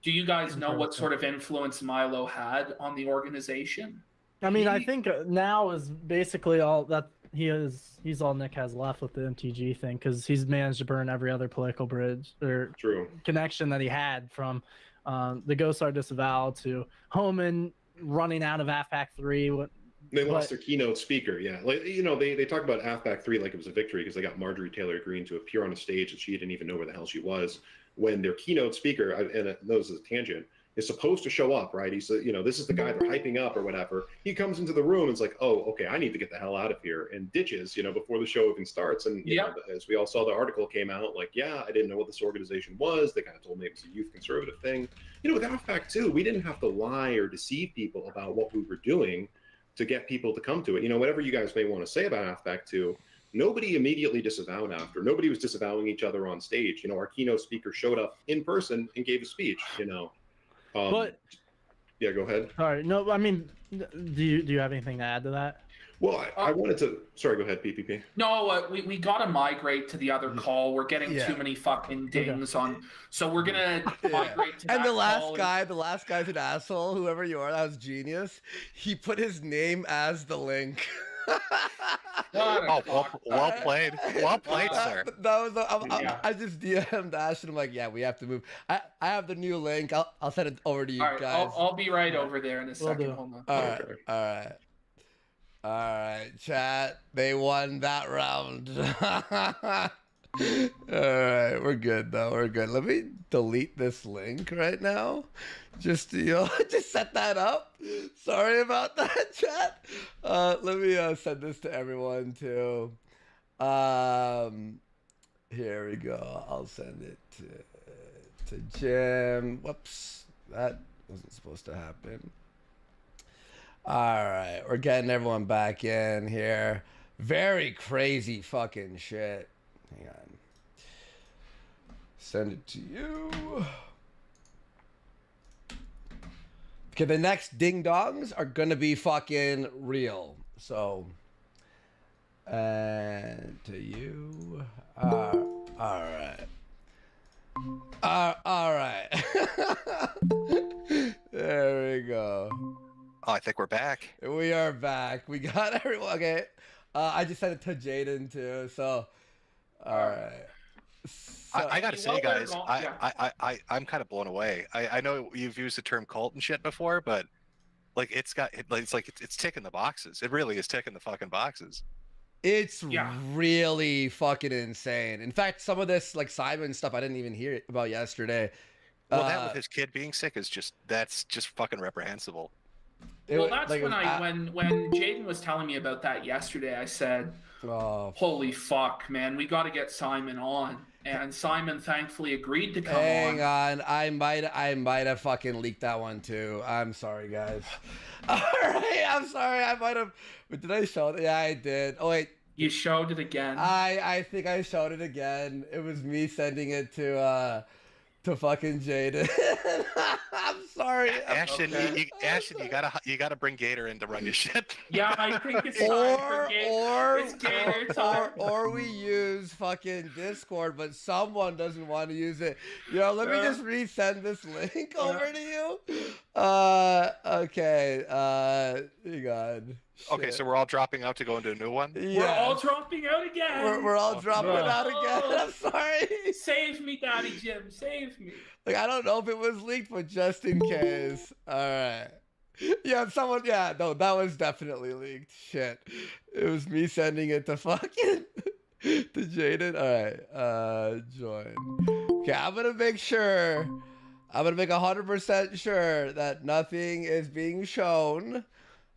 Do you guys know what sort of influence Milo had on the organization? I mean, I think now is basically all that he's all Nick has left with the MTG thing, because he's managed to burn every other political bridge or connection that he had, from the Ghostar disavow to Homan running out of AFAC 3. They lost their keynote speaker, yeah. Like, they talk about AFAC 3 like it was a victory because they got Marjorie Taylor Greene to appear on a stage that she didn't even know where the hell she was, when their keynote speaker, and this is a tangent, is supposed to show up, right? He's, this is the guy they're hyping up or whatever. He comes into the room and it's like, oh, okay, I need to get the hell out of here, and ditches, before the show even starts. And as we all saw, the article came out, like, yeah, I didn't know what this organization was. They kind of told me it was a youth conservative thing. With AFAC too, we didn't have to lie or deceive people about what we were doing to get people to come to it. Whatever you guys may want to say about AFAC 2, nobody immediately disavowed after. Nobody was disavowing each other on stage. Our keynote speaker showed up in person and gave a speech, But yeah, go ahead. Sorry, no, I mean, do you have anything to add to that? Well, I wanted to. Sorry, go ahead, PPP. No, we gotta migrate to the other call. We're getting too many fucking dings on, so we're gonna migrate to. And that the last call. guy's an asshole. Whoever you are, that was genius. He put his name as the link. Oh, well played. Well played, sir. That was I just DM'd Ash and I'm like, yeah, we have to move. I have the new link. I'll send it over to you All right, guys. I'll be right over there in a second. Hold on. All right, chat. They won that round. All right, we're good though. We're good. Let me delete this link right now, just to just set that up. Sorry about that, chat. Let me send this to everyone too. Here we go. I'll send it to Jim. Whoops, that wasn't supposed to happen. All right, we're getting everyone back in here. Very crazy fucking shit. Hang on. Send it to you. Okay, the next ding dongs are gonna be fucking real. So, and to you. All right. All right. There we go. Oh, I think we're back. We are back. We got everyone. Okay. I just sent it to Jaden too. So, all right. So, I gotta say, guys, I'm kind of blown away. I know you've used the term cult and shit before, but like it's ticking the boxes. It really is ticking the fucking boxes. It's really fucking insane. In fact, some of this like Simon stuff I didn't even hear about yesterday. Well, that with his kid being sick is that's just fucking reprehensible. Well, that's like, when Jaden was telling me about that yesterday, I said, holy fuck, man, we got to get Simon on. And Simon thankfully agreed to come on. Hang on, I might have fucking leaked that one too. I'm sorry, guys. All right, I'm sorry. I might have. Did I show it? Yeah, I did. Oh wait, you showed it again. I think I showed it again. It was me sending it to fucking Jaden. I'm sorry. Ashton, Ashton, you gotta bring Gator in to run your shit. Yeah, I think it's Gator time. Or we use fucking Discord, but someone doesn't want to use it. Let me just resend this link over to you. Okay. Hang on. Okay, so we're all dropping out to go into a new one? Yeah. We're all dropping out again. We're all dropping out again. I'm sorry. Save me, Daddy Jim. Save me. Like, I don't know if it was leaked, but just in case. All right. Yeah, someone. Yeah, no, that was definitely leaked. Shit, it was me sending it to fucking to Jaden. All right, join. Okay, I'm gonna make sure. I'm gonna make 100% sure that nothing is being shown.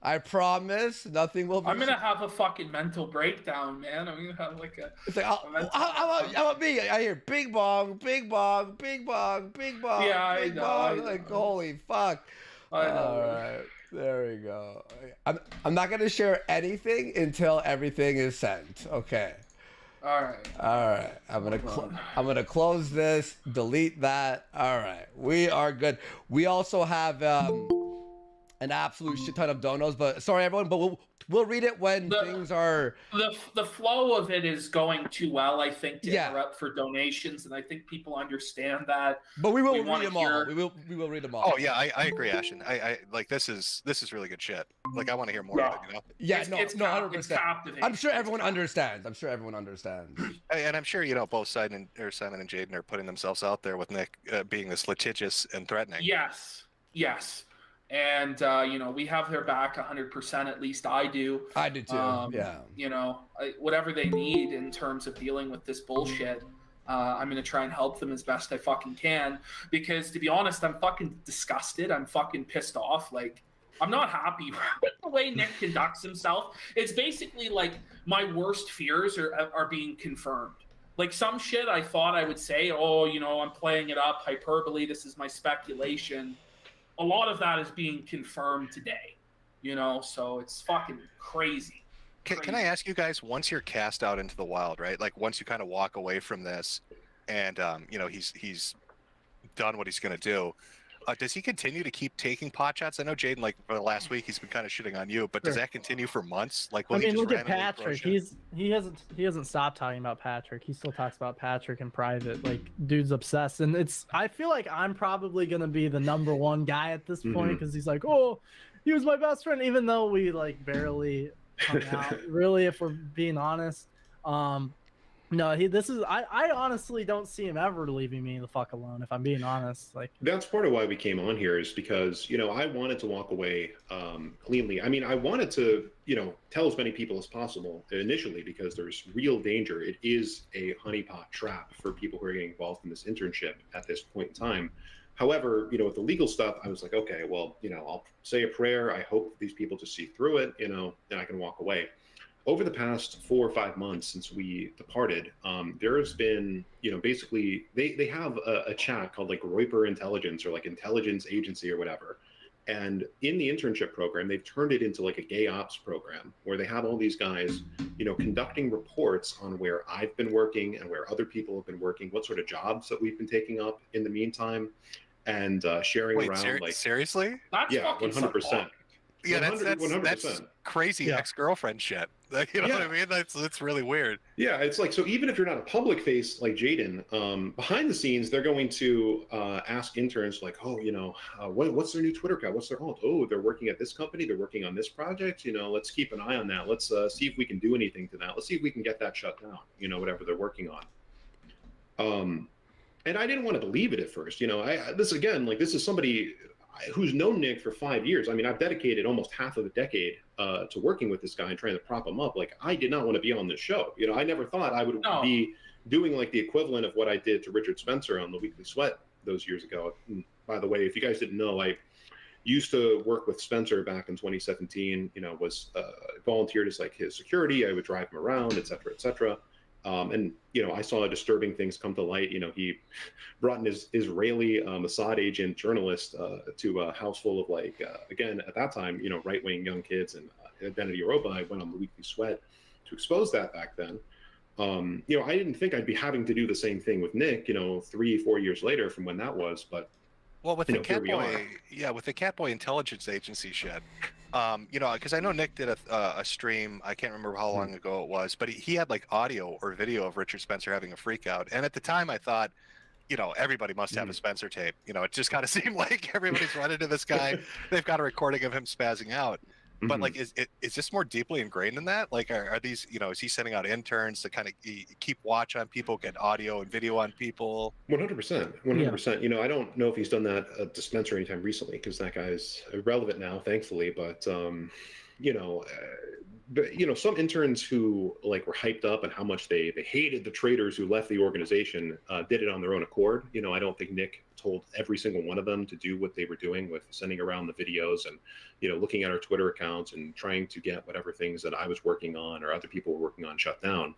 I promise nothing will be. I'm gonna have a fucking mental breakdown, man. I'm gonna have like a. It's like, how about me? I hear bing bong, bing bong, bing bong, bing bong, Yeah, bing bong. Like, holy fuck. I know. All right, there we go. I'm not gonna share anything until everything is sent. Okay. All right. All right. I'm gonna close this. Delete that. All right. We are good. We also have an absolute shit ton of donos, but sorry everyone, but we'll read it when things are. The flow of it is going too well, I think, to interrupt for donations, and I think people understand that. But we will read them all. We will read them all. Oh yeah, I agree, Ashton. I like this is really good shit. Like I want to hear more of it. You know? Yeah, It's 100%. captivating. I'm sure everyone understands. And I'm sure both Simon and Jaden are putting themselves out there with Nick being this litigious and threatening. Yes. And we have their back 100%. At least I do. I do too. Yeah. Whatever they need in terms of dealing with this bullshit, I'm gonna try and help them as best I fucking can. Because to be honest, I'm fucking disgusted. I'm fucking pissed off. Like, I'm not happy with the way Nick conducts himself. It's basically like my worst fears are being confirmed. Like some shit I thought I would say, I'm playing it up, hyperbole. This is my speculation. A lot of that is being confirmed today, so it's fucking crazy. Can I ask you guys, once you're cast out into the wild, right? Like once you kind of walk away from this and, he's done what he's going to do, does he continue to keep taking pot shots? I know Jaden, like for the last week, he's been kind of shitting on you, but does that continue for months? Like, will he just look at randomly throw Patrick. shit? He hasn't stopped talking about Patrick. He still talks about Patrick in private. Like, dude's obsessed, and I feel like I'm probably gonna be the number one guy at this point because he's like, oh, he was my best friend, even though we like barely hung out. Really, if we're being honest. No, I honestly don't see him ever leaving me the fuck alone, if I'm being honest. Like, that's part of why we came on here, is because, I wanted to walk away cleanly. I mean, I wanted to, tell as many people as possible initially, because there's real danger. It is a honeypot trap for people who are getting involved in this internship at this point in time. However, with the legal stuff, I was like, okay, well, I'll say a prayer. I hope these people just see through it, and I can walk away. Over the past 4 or 5 months since we departed, there's been, basically they have a chat called like Reaper Intelligence or like Intelligence Agency or whatever. And in the internship program, they've turned it into like a gay ops program where they have all these guys, conducting reports on where I've been working and where other people have been working, what sort of jobs that we've been taking up in the meantime, and sharing around like. Seriously? Yeah, 100%. Yeah, 100%. that's crazy ex-girlfriend shit. You know what I mean? That's really weird. Yeah, it's like, so even if you're not a public face like Jaden, behind the scenes, they're going to ask interns like, oh, what's their new Twitter account? What's their alt? Oh, they're working at this company. They're working on this project. Let's keep an eye on that. Let's see if we can do anything to that. Let's see if we can get that shut down, whatever they're working on. And I didn't want to believe it at first. This is somebody who's known Nick for 5 years. I mean, I've dedicated almost half of a decade to working with this guy and trying to prop him up. Like, I did not want to be on this show. I never thought I would be doing like the equivalent of what I did to Richard Spencer on the Weekly Sweat those years ago. And by the way, if you guys didn't know, I used to work with Spencer back in 2017, was volunteered as like his security. I would drive him around, et cetera, et cetera. And I saw disturbing things come to light. He brought in his Israeli Mossad agent journalist to a house full of again, at that time, right-wing young kids and Identity Europa. I went on the Weekly Sweat to expose that back then. I didn't think I'd be having to do the same thing with Nick, 3-4 years later from when that was, but well, with the Catboy, with the Catboy Intelligence Agency shit, because I know Nick did a stream. I can't remember how long ago it was, but he had like audio or video of Richard Spencer having a freak out. And at the time, I thought, everybody must have a Spencer tape. It just kind of seemed like everybody's run into this guy. They've got a recording of him spazzing out. But like, is this more deeply ingrained in that? Like, are these, you know, is he sending out interns to kind of keep watch on people, get audio and video on people? 100%, 100%. You know, I don't know if he's done that at Dispenser anytime recently because that guy's irrelevant now, thankfully. But you know, some interns who like were hyped up and how much they hated the traitors who left the organization did it on their own accord. You know, I don't think Nick told every single one of them to do what they were doing with sending around the videos and, you know, looking at our Twitter accounts and trying to get whatever things that I was working on or other people were working on shut down.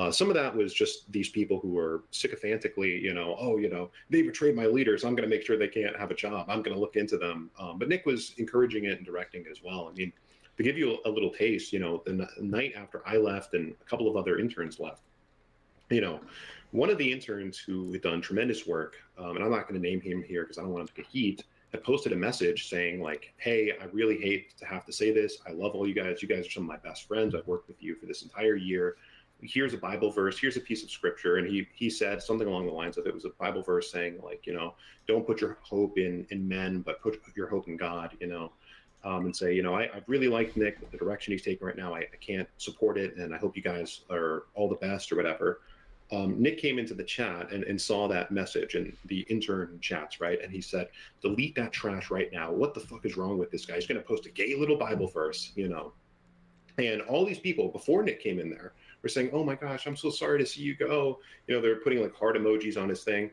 Some of that was just these people who were sycophantically, you know, oh, you know, they betrayed my leaders. I'm going to make sure they can't have a job. I'm going to look into them. But Nick was encouraging it and directing it as well. I mean, to give you a little taste, you know, the night after I left and a couple of other interns left, you know, one of the interns who had done tremendous work, and I'm not going to name him here because I don't want him to get heat, had posted a message saying like, hey, I really hate to have to say this. I love all you guys. You guys are some of my best friends. I've worked with you for this entire year. Here's a Bible verse. Here's a piece of scripture. And he said something along the lines of, it was a Bible verse saying like, you know, don't put your hope in men, but put your hope in God, you know. And say, you know, I really like Nick with the direction he's taking right now. I can't support it, and I hope you guys are all the best or whatever. Nick came into the chat and saw that message and the intern chats, right? And he said, delete that trash right now. What the fuck is wrong with this guy? He's going to post a gay little Bible verse, you know. And all these people, before Nick came in there, were saying, oh my gosh, I'm so sorry to see you go. You know, they're putting like heart emojis on his thing.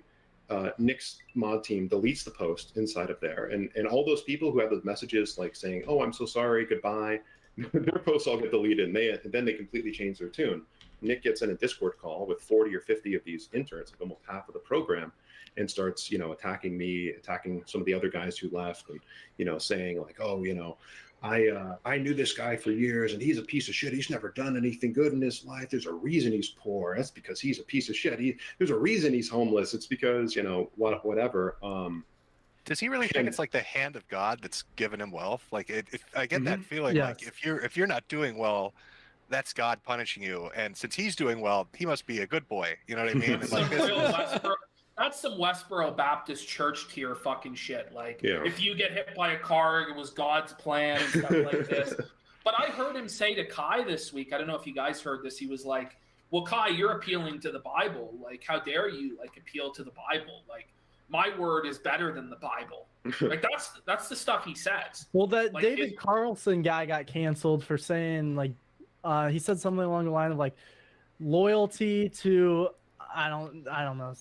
Nick's mod team deletes the post inside of there. And all those people who have those messages like saying, oh, I'm so sorry, goodbye, their posts all get deleted and then they completely change their tune. Nick gets in a Discord call with 40 or 50 of these interns, like almost half of the program, and starts, you know, attacking me, attacking some of the other guys who left, and, you know, saying like, oh, you know, I knew this guy for years and he's a piece of shit. He's never done anything good in his life. There's a reason he's poor. That's because he's a piece of shit. There's a reason he's homeless. It's because, you know, whatever. Does he really think it's like the hand of God that's given him wealth? Like, I get that feeling. Yes. Like if you're not doing well, that's God punishing you. And since he's doing well, he must be a good boy. You know what I mean? And like that's some Westboro Baptist Church tier fucking shit. Like, if you get hit by a car, it was God's plan and stuff like this. But I heard him say to Kai this week, I don't know if you guys heard this, he was like, well, Kai, you're appealing to the Bible. Like, how dare you, like, appeal to the Bible? Like, my word is better than the Bible. Like, that's the stuff he says. Well, that like David Carlson guy got canceled for saying, like, he said something along the line of, like, loyalty to... I don't know.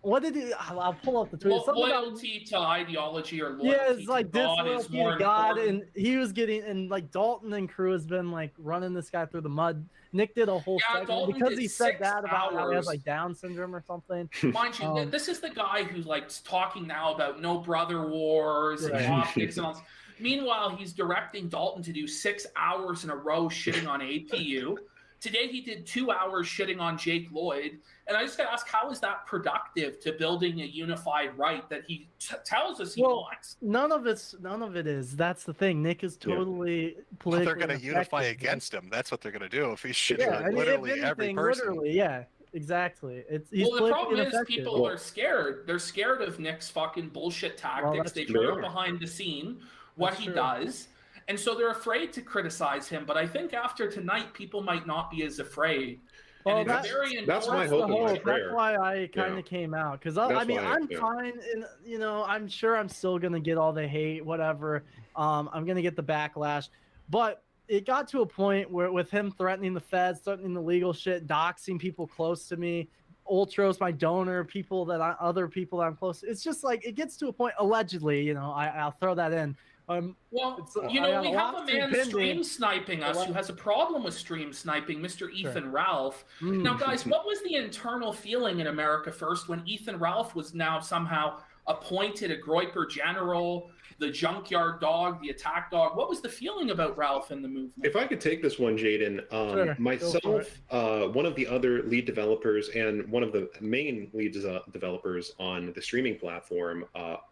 What did he? I'll pull up the tweet. Loyalty to ideology or loyalty it's like to God is more to God, important. and he was getting, and like Dalton and crew has been like running this guy through the mud. Nick did a whole segment Dalton because did he said 6 that about how he has hours. like Down syndrome or something. Mind you, this is the guy who's like talking now about no brother wars and optics and all this. Meanwhile, he's directing Dalton to do 6 hours in a row shitting on APU. Today he did 2 hours shitting on Jake Lloyd. And I just got to ask, how is that productive to building a unified right that he tells us he wants? None of it is. That's the thing. Nick is totally politically they're going to unify against him. That's what they're going to do if he's shitting on literally every person. Literally, yeah, exactly. He's well, the problem is people are scared. They're scared of Nick's fucking bullshit tactics. They've heard behind the scene what he does. And so they're afraid to criticize him. But I think after tonight, people might not be as afraid. Well, that's my hope and my prayer. That's why I kind of came out. Because, I mean, I'm fine. And, you know, I'm sure I'm still going to get all the hate, whatever. I'm going to get the backlash. But it got to a point where with him threatening the feds, threatening the legal shit, doxing people close to me, Ultros, my donor, other people that I'm close to. It's just like, it gets to a point, allegedly, you know, I'll throw that in. Well, you know, we have a man stream sniping us who has a problem with stream sniping, Mr. Ethan Ralph. Now, guys, what was the internal feeling in America First when Ethan Ralph was now somehow appointed a Groyper general, the junkyard dog, the attack dog? What was the feeling about Ralph in the movement? If I could take this one, Jaden, myself, one of the other lead developers, and one of the main lead developers on the streaming platform,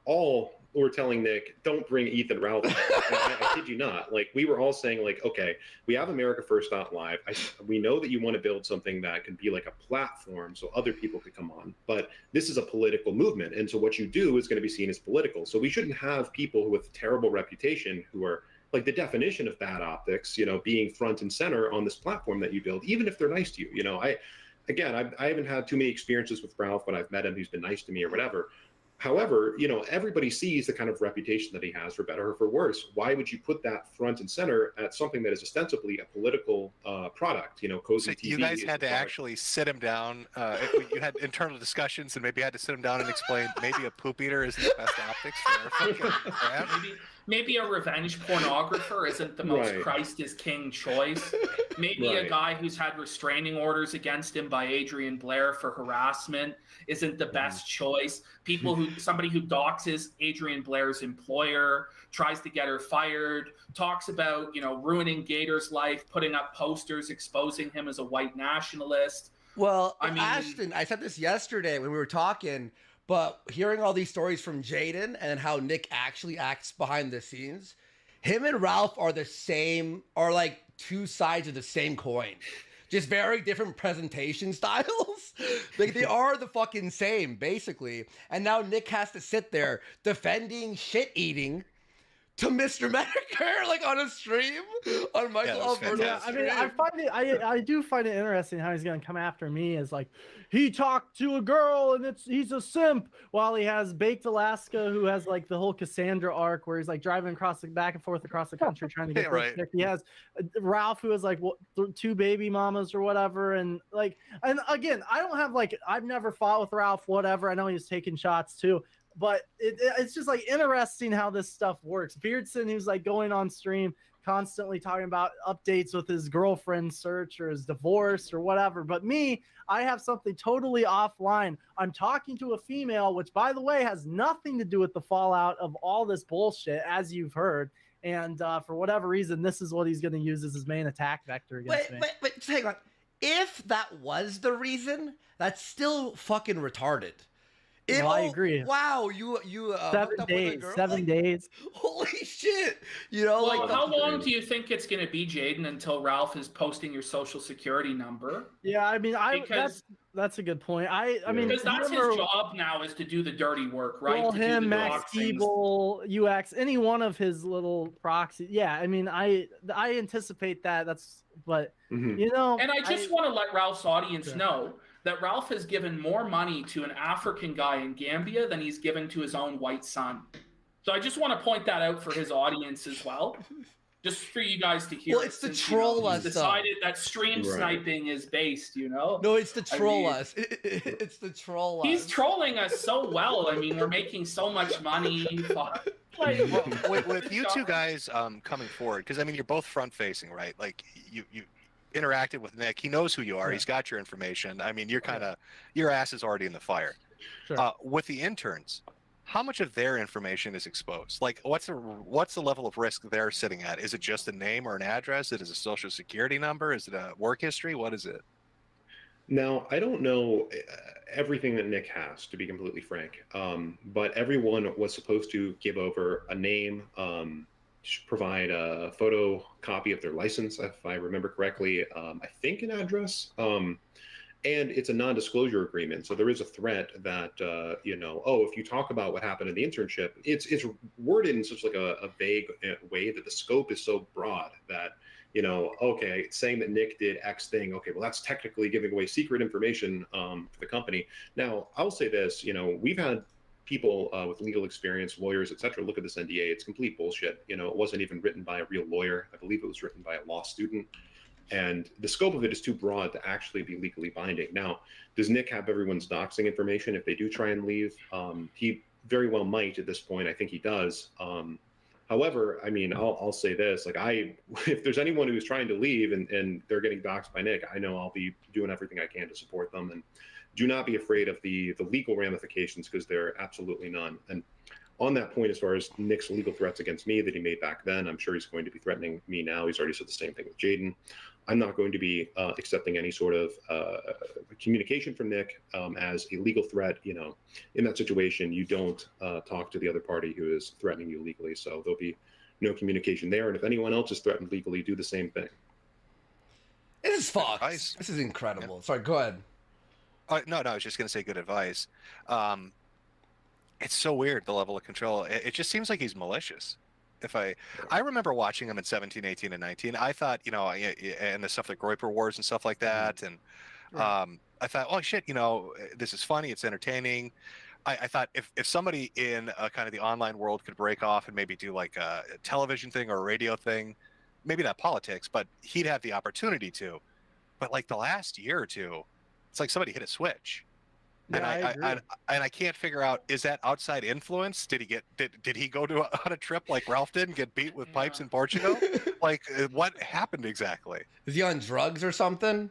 all were telling Nick, don't bring Ethan Ralph. I kid you not. Like, we were all saying, like, okay, we have America First Live. We know that you want to build something that can be like a platform so other people could come on. But this is a political movement. And so what you do is going to be seen as political. So we shouldn't have people with terrible reputation who are like the definition of bad optics, being front and center on this platform that you build, even if they're nice to you. I haven't had too many experiences with Ralph when I've met him. He's been nice to me or whatever. However, everybody sees the kind of reputation that he has, for better or for worse. Why would you put that front and center at something that is ostensibly a political product? Cozy TV. You guys had to actually sit him down. You had internal discussions and maybe had to sit him down and explain maybe a poop eater isn't the best optics for our fucking brand. Maybe a revenge pornographer isn't the most Right. Christ is King choice. Maybe a Right. guy who's had restraining orders against him by Adrian Blair for harassment isn't the best choice. Somebody who doxes Adrian Blair's employer, tries to get her fired, talks about, ruining Gator's life, putting up posters exposing him as a white nationalist. Well, Ashton, I said this yesterday when we were talking, but hearing all these stories from Jaden and how Nick actually acts behind the scenes, him and Ralph are the same, are like two sides of the same coin. Just very different presentation styles. Like they are the fucking same, basically. And now Nick has to sit there defending shit eating to Mr. Metokur, like on a stream on Michael Alberto's I mean, I do find it interesting how he's gonna come after me as like he talked to a girl and he's a simp, while he has Baked Alaska, who has like the whole Cassandra arc where he's like driving back and forth across the country trying to get right. chick. He has Ralph, who has like two baby mamas or whatever, and again, I've never fought with Ralph, whatever. I know he's taking shots too. But it's just like interesting how this stuff works. Beardson, who's like going on stream constantly talking about updates with his girlfriend search or his divorce or whatever. But me, I have something totally offline. I'm talking to a female, which by the way has nothing to do with the fallout of all this bullshit, as you've heard. And for whatever reason, this is what he's going to use as his main attack vector against me. Wait, just hang on. If that was the reason, that's still fucking retarded. I agree. Wow, you 7 days. 7 days. Holy shit! Well, how long do you think it's going to be, Jaden, until Ralph is posting your social security number? Yeah, I mean, that's a good point. I mean, because that's his job now, is to do the dirty work, right? Well, to do him, the Max doxings. Keeble, UX, any one of his little proxies. Yeah, I mean, I anticipate that. But And I just want to let Ralph's audience know that Ralph has given more money to an African guy in Gambia than he's given to his own white son. So I just want to point that out for his audience as well, just for you guys to hear. Well, it's to troll us, He's decided that stream Right. sniping is based, No, it's to troll us. It's to troll us. He's trolling us so well. I mean, we're making so much money. With you two guys coming forward, because I mean you're both front facing, right? Like you interacted with Nick. He knows who you are. Yeah. He's got your information. I mean, your ass is already in the fire. Sure. With the interns, how much of their information is exposed? Like, what's the level of risk they're sitting at? Is it just a name or an address? Is it a social security number? Is it a work history? What is it? Now, I don't know everything that Nick has, to be completely frank, but everyone was supposed to give over a name, provide a photocopy of their license, if I remember correctly, I think an address, and it's a non-disclosure agreement. So there is a threat that, if you talk about what happened in the internship, it's worded in such like a vague way that the scope is so broad that, okay, saying that Nick did X thing, okay, well, that's technically giving away secret information for the company. Now, I'll say this, we've had people with legal experience, lawyers, etc., look at this NDA. It's complete bullshit. It wasn't even written by a real lawyer. I believe it was written by a law student. And the scope of it is too broad to actually be legally binding. Now, does Nick have everyone's doxing information if they do try and leave? He very well might at this point. I think he does. However, I mean, I'll say this, if there's anyone who's trying to leave and they're getting doxed by Nick, I know I'll be doing everything I can to support them. And do not be afraid of the legal ramifications, because there are absolutely none. And on that point, as far as Nick's legal threats against me that he made back then, I'm sure he's going to be threatening me now. He's already said the same thing with Jaden. I'm not going to be accepting any sort of communication from Nick as a legal threat. In that situation, you don't talk to the other party who is threatening you legally. So there'll be no communication there. And if anyone else is threatened legally, do the same thing. This is fucked. This is incredible. Yeah. Sorry, go ahead. No, I was just going to say good advice. It's so weird, the level of control. It just seems like he's malicious. I remember watching him in 17, 18, and 19. I thought, and the stuff like Groyper Wars and stuff like that, and I thought, oh shit, this is funny, it's entertaining. I thought if somebody in kind of the online world could break off and maybe do like a television thing or a radio thing, maybe not politics, but he'd have the opportunity to. But like the last year or two, it's like somebody hit a switch. Yeah, and I can't figure out, is that outside influence? Did he go on a trip like Ralph did and get beat with pipes in Portugal? Like what happened exactly? Is he on drugs or something?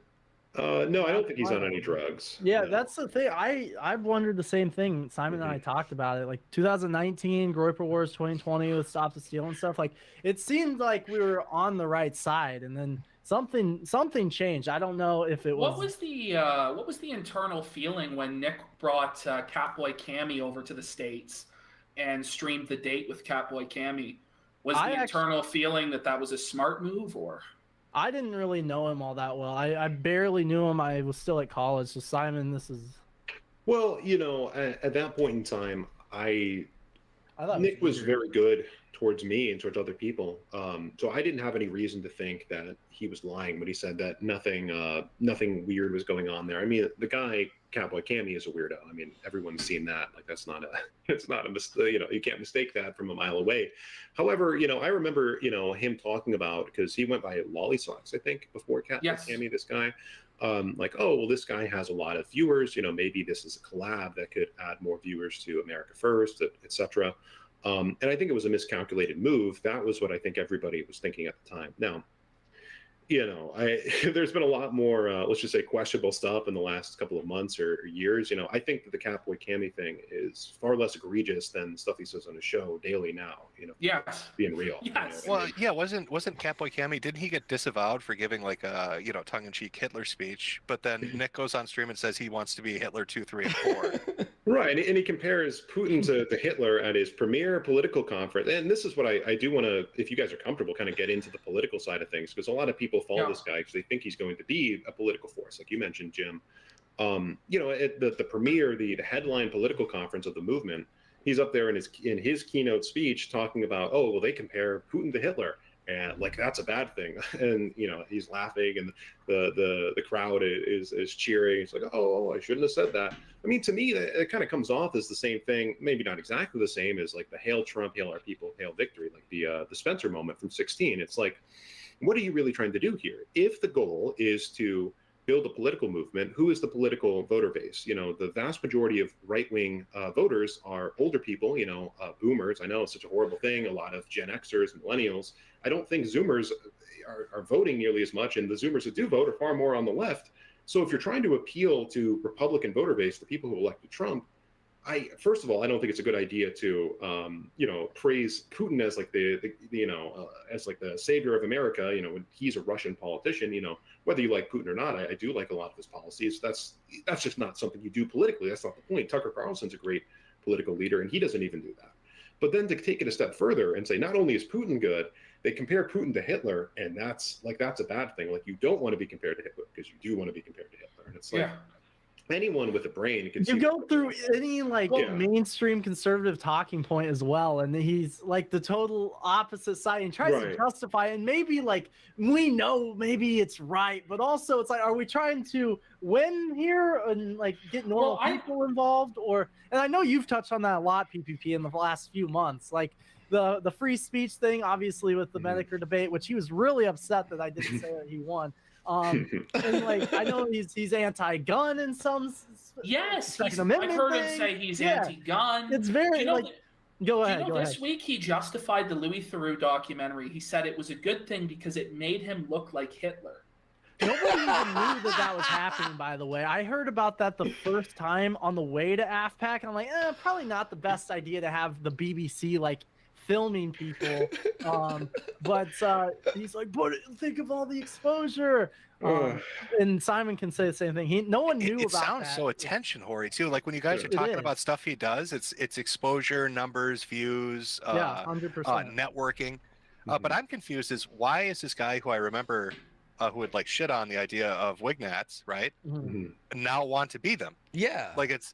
No, I don't think he's on any drugs. Yeah, that's the thing. I've wondered the same thing. Simon and I talked about it. Like 2019, Groyper Wars 2020 with Stop the Steal and stuff. Like it seemed like we were on the right side, and then something changed. I don't know if it was. What was the internal feeling when Nick brought Catboy Cammy over to the States and streamed the date with Catboy Cammy? Was the internal feeling that was a smart move, or? I didn't really know him all that well. I barely knew him. I was still at college. So Simon, this is. Well, at that point in time, Nick was very good towards me and towards other people. So I didn't have any reason to think that he was lying when he said that nothing weird was going on there. I mean, the guy Cowboy Cammy is a weirdo. I mean, everyone's seen that. Like that's not a mistake. You can't mistake that from a mile away. However, I remember him talking about, because he went by Lolly Socks, I think, before Cowboy Cammy. This guy. Like, oh well, this guy has a lot of viewers. Maybe this is a collab that could add more viewers to America First, etc. And I think it was a miscalculated move. That was what I think everybody was thinking at the time. Now, there's been a lot more, let's just say, questionable stuff in the last couple of months or years. I think that the Catboy Cammy thing is far less egregious than stuff he says on his show daily now. Yes, being real. Yes. Well, yeah, wasn't Catboy Cammy? Didn't he get disavowed for giving like a tongue-in-cheek Hitler speech? But then Nick goes on stream and says he wants to be Hitler 2, 3, and 4. Right, and he compares Putin to Hitler at his premier political conference. And this is what I do want to, if you guys are comfortable, kind of get into the political side of things, because a lot of people follow this guy because they think he's going to be a political force, like you mentioned, Jim. At the premier, the headline political conference of the movement, he's up there in his keynote speech talking about, oh well, they compare Putin to Hitler, and like that's a bad thing, and he's laughing, and the crowd is cheering. It's like, oh, I shouldn't have said that. I mean, to me, it kind of comes off as the same thing, maybe not exactly the same as like the Hail Trump, Hail Our People, Hail Victory, like the Spencer moment from 2016. It's like, what are you really trying to do here? If the goal is to build a political movement, who is the political voter base? The vast majority of right-wing voters are older people, boomers. I know it's such a horrible thing. A lot of Gen Xers, millennials. I don't think Zoomers are voting nearly as much, and the Zoomers that do vote are far more on the left. So if you're trying to appeal to Republican voter base, the people who elected Trump, first of all, I don't think it's a good idea to, praise Putin as like as like the savior of America. When he's a Russian politician, whether you like Putin or not, I do like a lot of his policies. That's just not something you do politically. That's not the point. Tucker Carlson's a great political leader, and he doesn't even do that. But then to take it a step further and say, not only is Putin good, they compare Putin to Hitler, and that's a bad thing. Like, you don't want to be compared to Hitler because you do want to be compared to Hitler. And it's like, anyone with a brain can see. You go through any mainstream conservative talking point as well, and he's like the total opposite side and tries to justify it. And maybe like we know maybe it's right, but also it's like, are we trying to win here and like get normal people involved? And I know you've touched on that a lot, PPP, in the last few months, like the free speech thing, obviously with the Metokur debate, which he was really upset that I didn't say that he won. And like I know he's anti-gun in some Second Amendment I've heard thing. him say he's anti-gun. It's very go ahead. This week he justified the Louis Theroux documentary. He said it was a good thing because it made him look like Hitler. Nobody even knew that was happening, by the way. I heard about that the first time on the way to AFPAC, and I'm like, probably not the best idea to have the BBC like filming people. But he's like, but think of all the exposure. And Simon can say the same thing. No one knew about that. It sounds so attention whore too. Like when you guys are talking about stuff he does, it's exposure, numbers, views, 100%. Networking. But I'm confused why is this guy who I remember who would like shit on the idea of Wignats, right? Now want to be them. Yeah. Like it's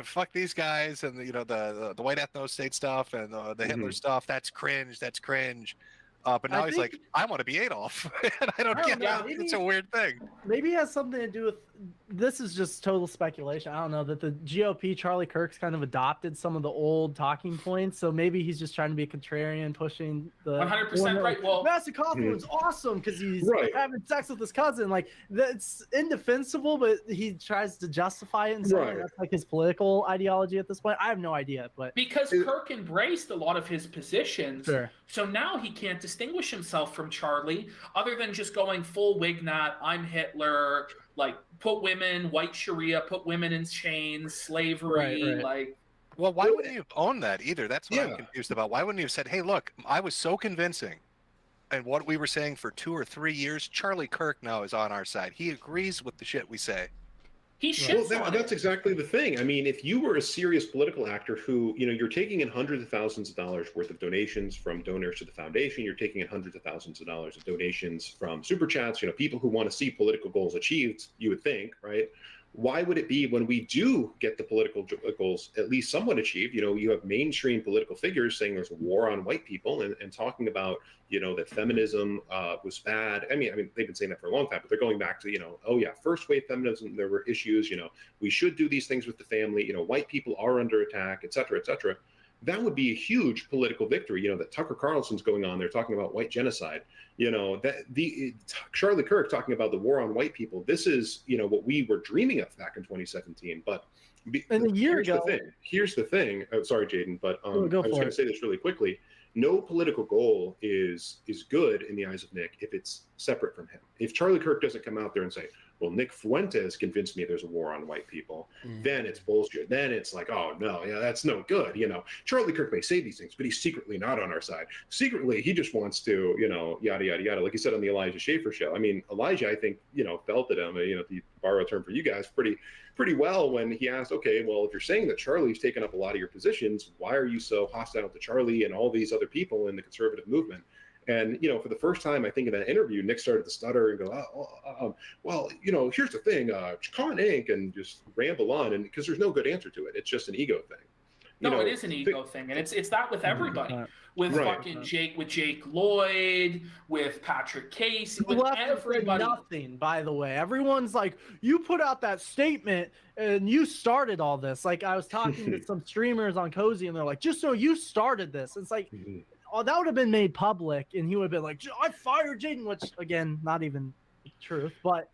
fuck these guys and the white ethno state stuff and the Hitler stuff. That's cringe. That's cringe. But now he's like, I want to be Adolf, and I don't get that. It's a weird thing. Maybe it has something to do with. This is just total speculation. I don't know that the GOP, Charlie Kirk's kind of adopted some of the old talking points, so maybe he's just trying to be a contrarian, pushing the 100% right. Well, Master Coughlin was awesome because he's having sex with his cousin. Like that's indefensible, but he tries to justify it in some way. That's like his political ideology at this point. I have no idea, but because Kirk embraced a lot of his positions, so now he can't distinguish himself from Charlie other than just going full Wignat. I'm Hitler. Like put women, white Sharia, put women in chains, slavery, like. Well, why wouldn't you own that either? That's what I'm confused about. Why wouldn't you have said, "Hey, look, I was so convincing, and what we were saying for 2 or 3 years, Charlie Kirk now is on our side. He agrees with the shit we say." He should. Well, that's exactly the thing. I mean, if you were a serious political actor who, you're taking in hundreds of thousands of dollars worth of donations from donors to the foundation, you're taking in hundreds of thousands of dollars of donations from super chats, people who want to see political goals achieved, you would think, right? Why would it be when we do get the political goals at least somewhat achieved? You have mainstream political figures saying there's a war on white people and talking about, that feminism was bad. I mean, they've been saying that for a long time, but they're going back to, first wave feminism, there were issues, we should do these things with the family, white people are under attack, et cetera, et cetera. That would be a huge political victory, that Tucker Carlson's going on there talking about white genocide, Charlie Kirk talking about the war on white people. This is, what we were dreaming of back in 2017. But and a year ago, here's the thing. Oh, sorry, Jaden, but I was going to say this really quickly. No political goal is good in the eyes of Nick if it's separate from him. If Charlie Kirk doesn't come out there and say, well, Nick Fuentes convinced me there's a war on white people, then it's bullshit. Then it's like, oh, no, that's no good. Charlie Kirk may say these things, but he's secretly not on our side. Secretly, he just wants to, yada, yada, yada. Like he said on the Elijah Schaffer show. I mean, Elijah, I think, felt at him, to borrow a term for you guys, pretty well when he asked, okay, well, if you're saying that Charlie's taken up a lot of your positions, why are you so hostile to Charlie and all these other people in the conservative movement? And, for the first time, I think in that interview, Nick started to stutter and go, well, here's the thing, Con Inc. and just ramble on. And because there's no good answer to it. It's just an ego thing. It is an ego thing. And it's that with everybody. With fucking Jake Lloyd, with Patrick Casey, with everybody. Nothing, by the way. Everyone's like, you put out that statement and you started all this. Like I was talking to some streamers on Cozy and they're like, just so you started this. It's like, oh, that would have been made public and he would have been like, I fired Jaden, which again, not even truth, but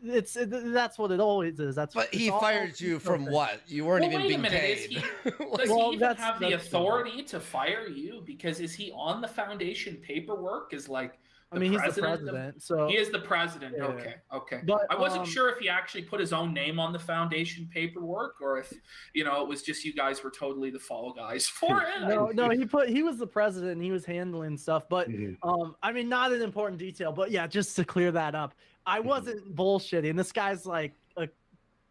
that's what it always is. But he fired you from what? You weren't even being paid. Does he even have the authority to fire you? Because is he on the foundation paperwork? Is like he's the president. So he is the president. Yeah. Okay. But I wasn't sure if he actually put his own name on the foundation paperwork, or if it was just you guys were totally the fall guys for it. No, he was the president and he was handling stuff. But not an important detail. But yeah, just to clear that up, I wasn't bullshitting. This guy's like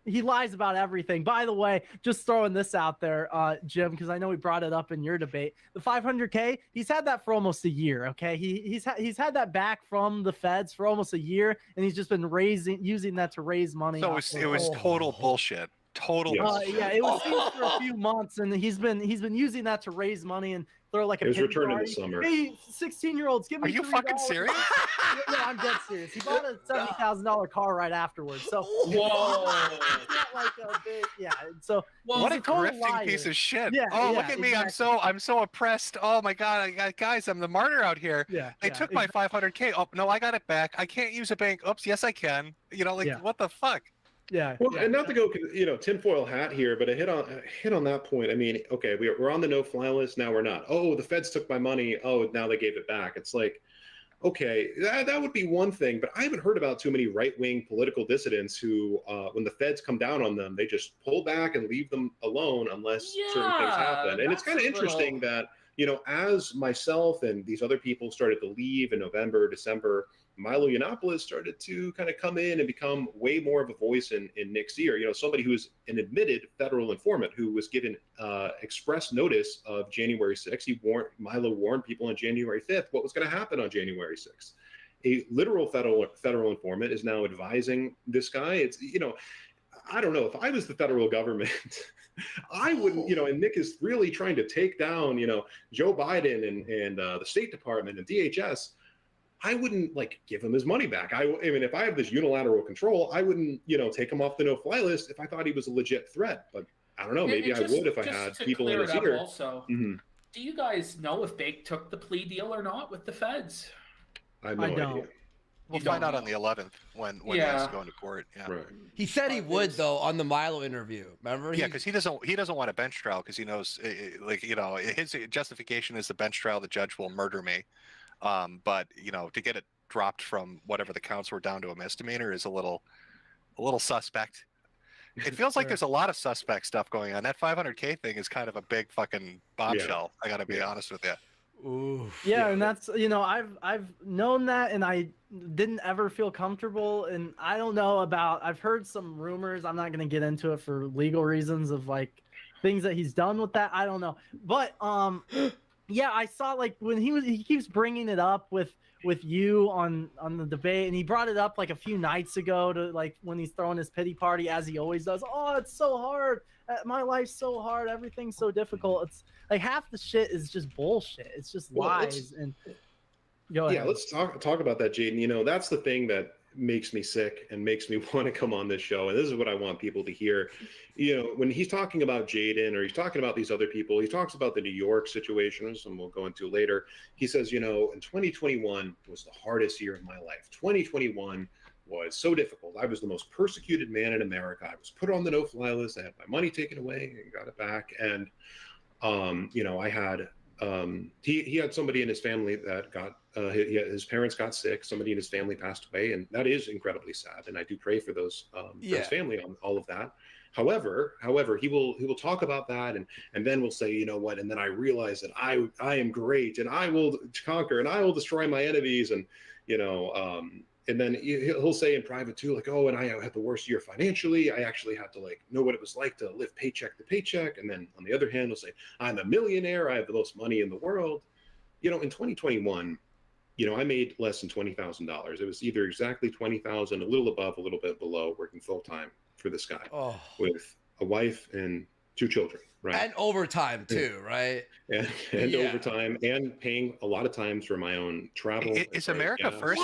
he lies about everything. By the way, just throwing this out there, Jim, because I know we brought it up in your debate. The 500K, he's had that for almost a year. Okay, he's had that back from the feds for almost a year, and he's just been using that to raise money. So it was total bullshit. Total. Yeah, it was for a few months, and he's been using that to raise money and throw like a. It was return in the summer. Hey, 16-year-olds, give me. Are you fucking serious? No, I'm dead serious. He bought a $70,000 car right afterwards. So whoa, it's not like a big, yeah. So what a grifting piece of shit. Yeah, look at me. Exactly. I'm so oppressed. Oh my god, guys, I'm the martyr out here. Yeah, they took my 500K. Oh no, I got it back. I can't use a bank. Oops, yes I can. What the fuck? Yeah. Well, and not to go, tinfoil hat here, but I hit on that point. I mean, okay, we're on the no-fly list. Now we're not. Oh, the feds took my money. Oh, now they gave it back. It's like, okay, that would be one thing, but I haven't heard about too many right-wing political dissidents who, when the feds come down on them, they just pull back and leave them alone unless certain things happen. And it's kind of interesting that, as myself and these other people started to leave in November, December, Milo Yiannopoulos started to kind of come in and become way more of a voice in Nick's ear. Somebody who's an admitted federal informant who was given express notice of January 6th. Milo warned people on January 5th what was going to happen on January 6th. a literal federal informant is now advising this guy. It's, I don't know, if I was the federal government, I wouldn't, and Nick is really trying to take down, Joe Biden and the State Department and DHS. I wouldn't give him his money back. I mean, if I have this unilateral control, I wouldn't, take him off the no-fly list if I thought he was a legit threat. But I don't know, maybe I would if I had people in his ear. Also, mm-hmm. Do you guys know if Bake took the plea deal or not with the feds? I have no idea. We'll find out on the 11th when he's going to court. Yeah. Right. He said he would though on the Milo interview. Remember? Yeah, because he doesn't want a bench trial because he knows his justification is the bench trial. The judge will murder me. But to get it dropped from whatever the counts were down to a misdemeanor is a little suspect. It feels like there's a lot of suspect stuff going on. That 500K thing is kind of a big fucking bombshell. I got to be honest with you. Ooh, yeah, and that's I've known that, and I didn't ever feel comfortable, and I don't know about. I've heard some rumors. I'm not gonna get into it for legal reasons of things that he's done with that. I don't know, but yeah, I saw when he keeps bringing it up with you on the debate, and he brought it up a few nights ago to when he's throwing his pity party as he always does. Oh, it's so hard. My life's so hard. Everything's so difficult. It's half the shit is just bullshit. It's just lies. And go ahead. Yeah, let's talk about that, Jaden. That's the thing that makes me sick and makes me want to come on this show. And this is what I want people to hear. When he's talking about Jaden or he's talking about these other people, he talks about the New York situations, and we'll go into later. He says, in 2021 was the hardest year of my life. 2021 was so difficult. I was the most persecuted man in America. I was put on the no-fly list. I had my money taken away and got it back. And, I had, he had somebody in his family that got, his parents got sick. Somebody in his family passed away. And that is incredibly sad. And I do pray for those, for his family on all of that. However, he will talk about that and then we'll say, you know what? And then I realize that I am great and I will conquer and I will destroy my enemies. And, and then he'll say in private too, oh, and I had the worst year financially. I actually had to know what it was like to live paycheck to paycheck. And then on the other hand, he'll say, I'm a millionaire. I have the most money in the world. In 2021, I made less than $20,000. It was either exactly 20,000, a little above, a little bit below, working full time for this guy with a wife and 2 children. Right. And overtime too, right? And overtime, and paying a lot of times for my own travel. Is America first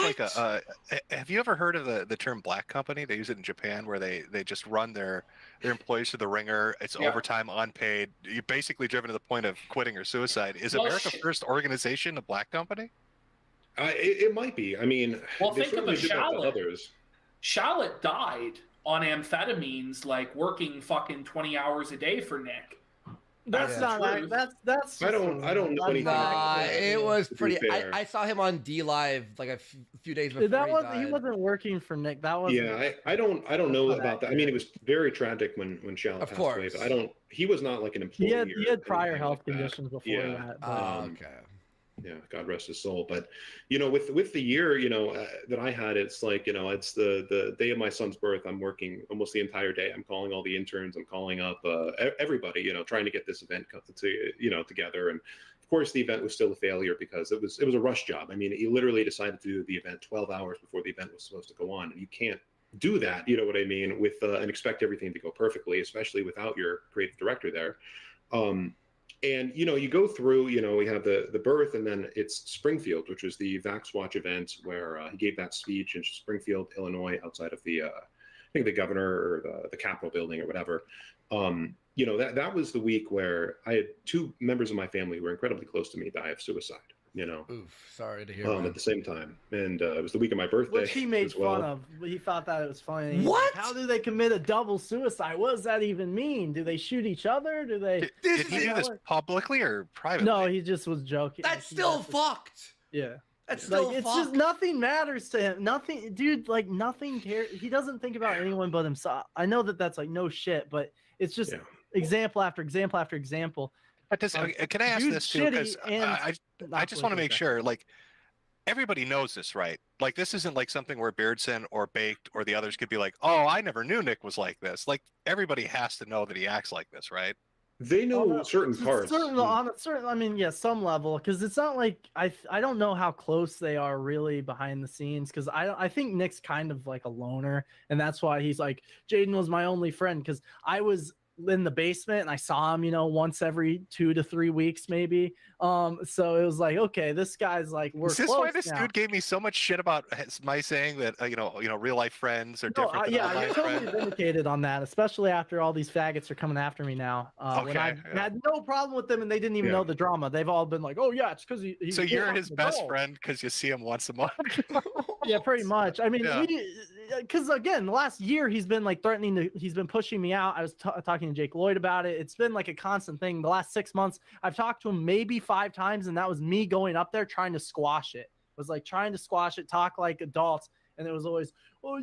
have you ever heard of the term black company? They use it in Japan where they just run their employees to the ringer. It's overtime, unpaid. You're basically driven to the point of quitting or suicide. Is America First organization a black company? It might be. I mean, think of a Charlotte. Charlotte died on amphetamines, working fucking 20 hours a day for Nick. That's not like that's. I don't know anything. It was pretty. I saw him on D Live a few days before. He wasn't working for Nick. That was. Yeah, I don't know about that. I mean, it was very tragic when Charlotte passed away. But he was not an employee. He had prior health conditions before that. Okay. Yeah, God rest his soul. But with the year, that I had, it's it's the day of my son's birth. I'm working almost the entire day. I'm calling all the interns. I'm calling up everybody, trying to get this event together. And of course, the event was still a failure because it was a rush job. I mean, he literally decided to do the event 12 hours before the event was supposed to go on, and you can't do that. You know what I mean? With and expect everything to go perfectly, especially without your creative director there. And, you go through, we have the birth, and then it's Springfield, which was the Vax Watch event where he gave that speech in Springfield, Illinois, outside of the, I think the governor or the Capitol building or whatever. That was the week where I had 2 members of my family who were incredibly close to me die of suicide. Oof, sorry to hear that. At the same time. And it was the week of my birthday. Which he made fun of. He thought that it was funny. What? How do they commit a double suicide? What does that even mean? Do they shoot each other? Do they? Did he do this publicly or privately? No, he just was joking. That's still fucked. Yeah. That's still it's just nothing matters to him. Nothing, dude. Nothing cares. He doesn't think about anyone but himself. I know that's no shit, but it's just example after example after example. Can I ask this too? Because I just want to make sure, everybody knows this, right? This isn't something where Beardson or Baked or the others could be oh, I never knew Nick was like this. Everybody has to know that he acts like this, right? They know certain It's parts. on a certain, I mean, yeah, some level, because it's not like I don't know how close they are really behind the scenes, because I think Nick's kind of like a loner, and that's why he's like, Jaden was my only friend, because I was in the basement and I saw him, once every 2 to 3 weeks maybe. So it was like, okay, this guy's like, we're Is this close why this now. dude gave me so much shit about my saying that real life friends are different than Yeah, online you're totally friends? vindicated on that, especially after all these faggots are coming after me now. When I had no problem with them and they didn't even know the drama. They've all been like, oh yeah, it's because he. So you're his best friend because you see him once a month. Yeah, pretty much. I mean, Yeah. because again, the last year he's been like threatening to. He's been pushing me out. I was talking to Jake Lloyd about it. It's been like a constant thing. The last 6 months, I've talked to him maybe 5 times, and that was me going up there trying to squash it. Was like trying to squash it, talk like adults, and it was always, oh,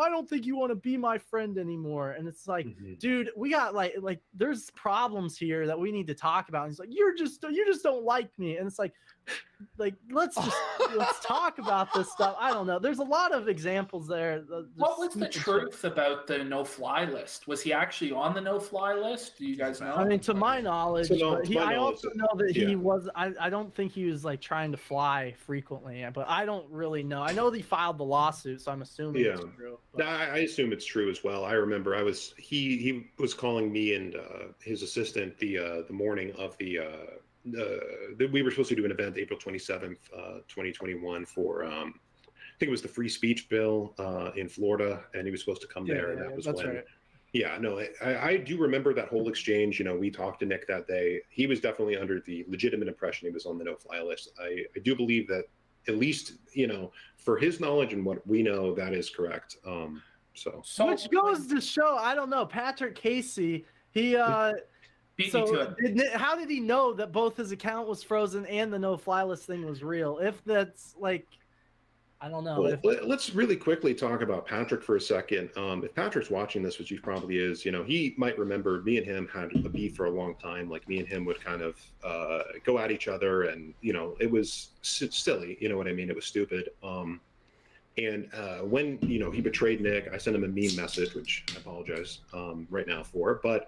I don't think you want to be my friend anymore. And it's like, dude, we got like there's problems here that we need to talk about. And he's like, you just don't like me. And it's like let's talk about this stuff. I don't know. There's a lot of examples there. What was the truth about the no-fly list? Was he actually on the no-fly list? Do you guys know? I mean, to my knowledge, I also know that he yeah. was. I don't think he was like trying to fly frequently, but I don't really know. I know that he filed the lawsuit, so I'm assuming it's true. No, I assume it's true as well. I remember he was calling me and his assistant the morning of we were supposed to do an event April 27th, 2021 for I think it was the free speech bill in Florida, and he was supposed to come there, and that was when. Right. Yeah, no, I do remember that whole exchange. We talked to Nick that day. He was definitely under the legitimate impression he was on the no-fly list. I do believe that, at least, for his knowledge and what we know, that is correct. So which goes to show, I don't know, Patrick Casey, he beat me to it. How did he know that both his account was frozen and the no-fly list thing was real? If that's like, I don't know. Well, let's really quickly talk about Patrick for a second. If Patrick's watching this, which he probably is, he might remember me and him had a beef for a long time. Like, me and him would kind of go at each other, and it was silly. You know what I mean? It was stupid. And when he betrayed Nick, I sent him a meme message, which I apologize right now for. But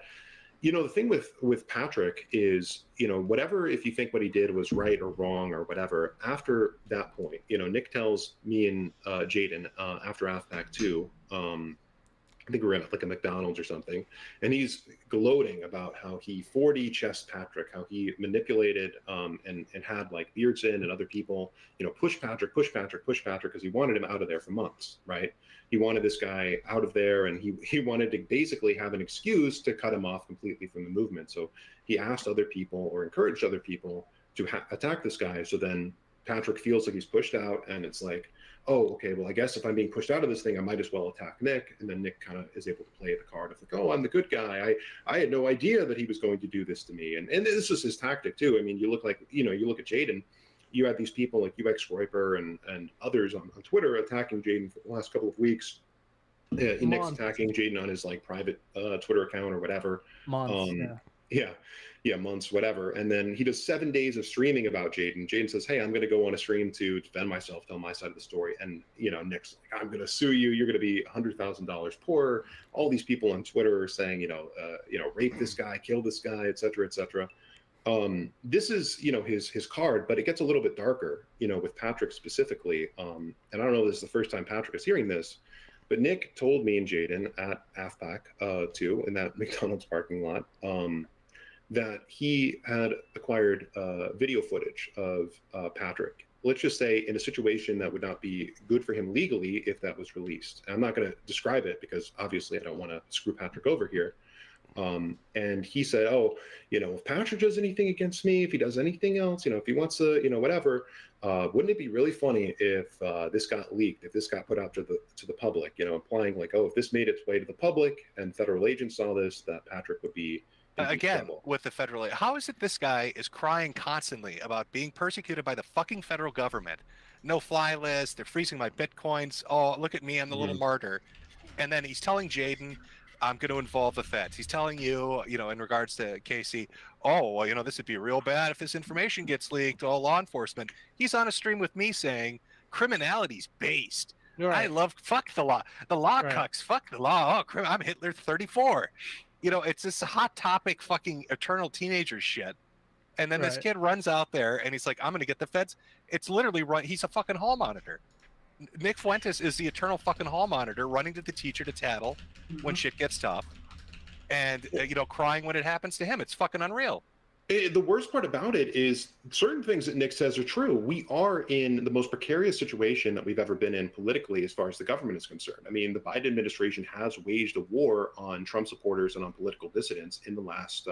the thing with Patrick is, whatever, if you think what he did was right or wrong or whatever, after that point, Nick tells me and Jaden after AFPAC 2, I think we were at like a McDonald's or something, and he's gloating about how he 4D chessed Patrick, how he manipulated and had like Beardson and other people, push Patrick, because he wanted him out of there for months, right? He wanted this guy out of there, and he wanted to basically have an excuse to cut him off completely from the movement. So he asked other people or encouraged other people to attack this guy. So then Patrick feels like he's pushed out, and it's like, oh, okay, well, I guess if I'm being pushed out of this thing, I might as well attack Nick. And then Nick kind of is able to play the card of like, oh, I'm the good guy. I had no idea that he was going to do this to me. And this is his tactic too. I mean, you look at Jaden, you had these people like UX Groiper and others on Twitter attacking Jaden for the last couple of weeks. Nick's attacking Jaden on his like private Twitter account or whatever. Months, yeah, months, whatever. And then he does 7 days of streaming about Jaden. Jaden says, hey, I'm going to go on a stream to defend myself, tell my side of the story. And, Nick's like, I'm going to sue you. You're going to be $100,000 poorer. All these people on Twitter are saying, rape this guy, kill this guy, et cetera, et cetera. This is, his card, but it gets a little bit darker, with Patrick specifically. And I don't know if this is the first time Patrick is hearing this, but Nick told me and Jaden at AFPAC 2 in that McDonald's parking lot, that he had acquired video footage of Patrick, let's just say in a situation that would not be good for him legally if that was released. And I'm not going to describe it because obviously I don't want to screw Patrick over here. And he said, oh, if Patrick does anything against me, if he does anything else, if he wants to, whatever, wouldn't it be really funny if this got leaked, if this got put out to the public, implying like, oh, if this made its way to the public and federal agents saw this, that Patrick would be again with the federal. How is it this guy is crying constantly about being persecuted by the fucking federal government? No fly list, they're freezing my bitcoins. Oh, look at me, I'm the little martyr. And then he's telling Jaden, I'm going to involve the feds. He's telling you, in regards to Casey, oh, well, this would be real bad if this information gets leaked to all law enforcement. He's on a stream with me saying criminality's based. Right. I love, fuck the law. The law cucks, fuck the law. Oh, I'm Hitler 34. You know, it's this hot topic fucking eternal teenager shit. And then this Right. kid runs out there and he's like, I'm going to get the feds. It's literally he's a fucking hall monitor. Nick Fuentes is the eternal fucking hall monitor running to the teacher to tattle when shit gets tough. And, you know, crying when it happens to him. It's fucking unreal. The worst part about it is certain things that Nick says are true. We are in the most precarious situation that we've ever been in politically as far as the government is concerned. I mean, the Biden administration has waged a war on Trump supporters and on political dissidents in the last,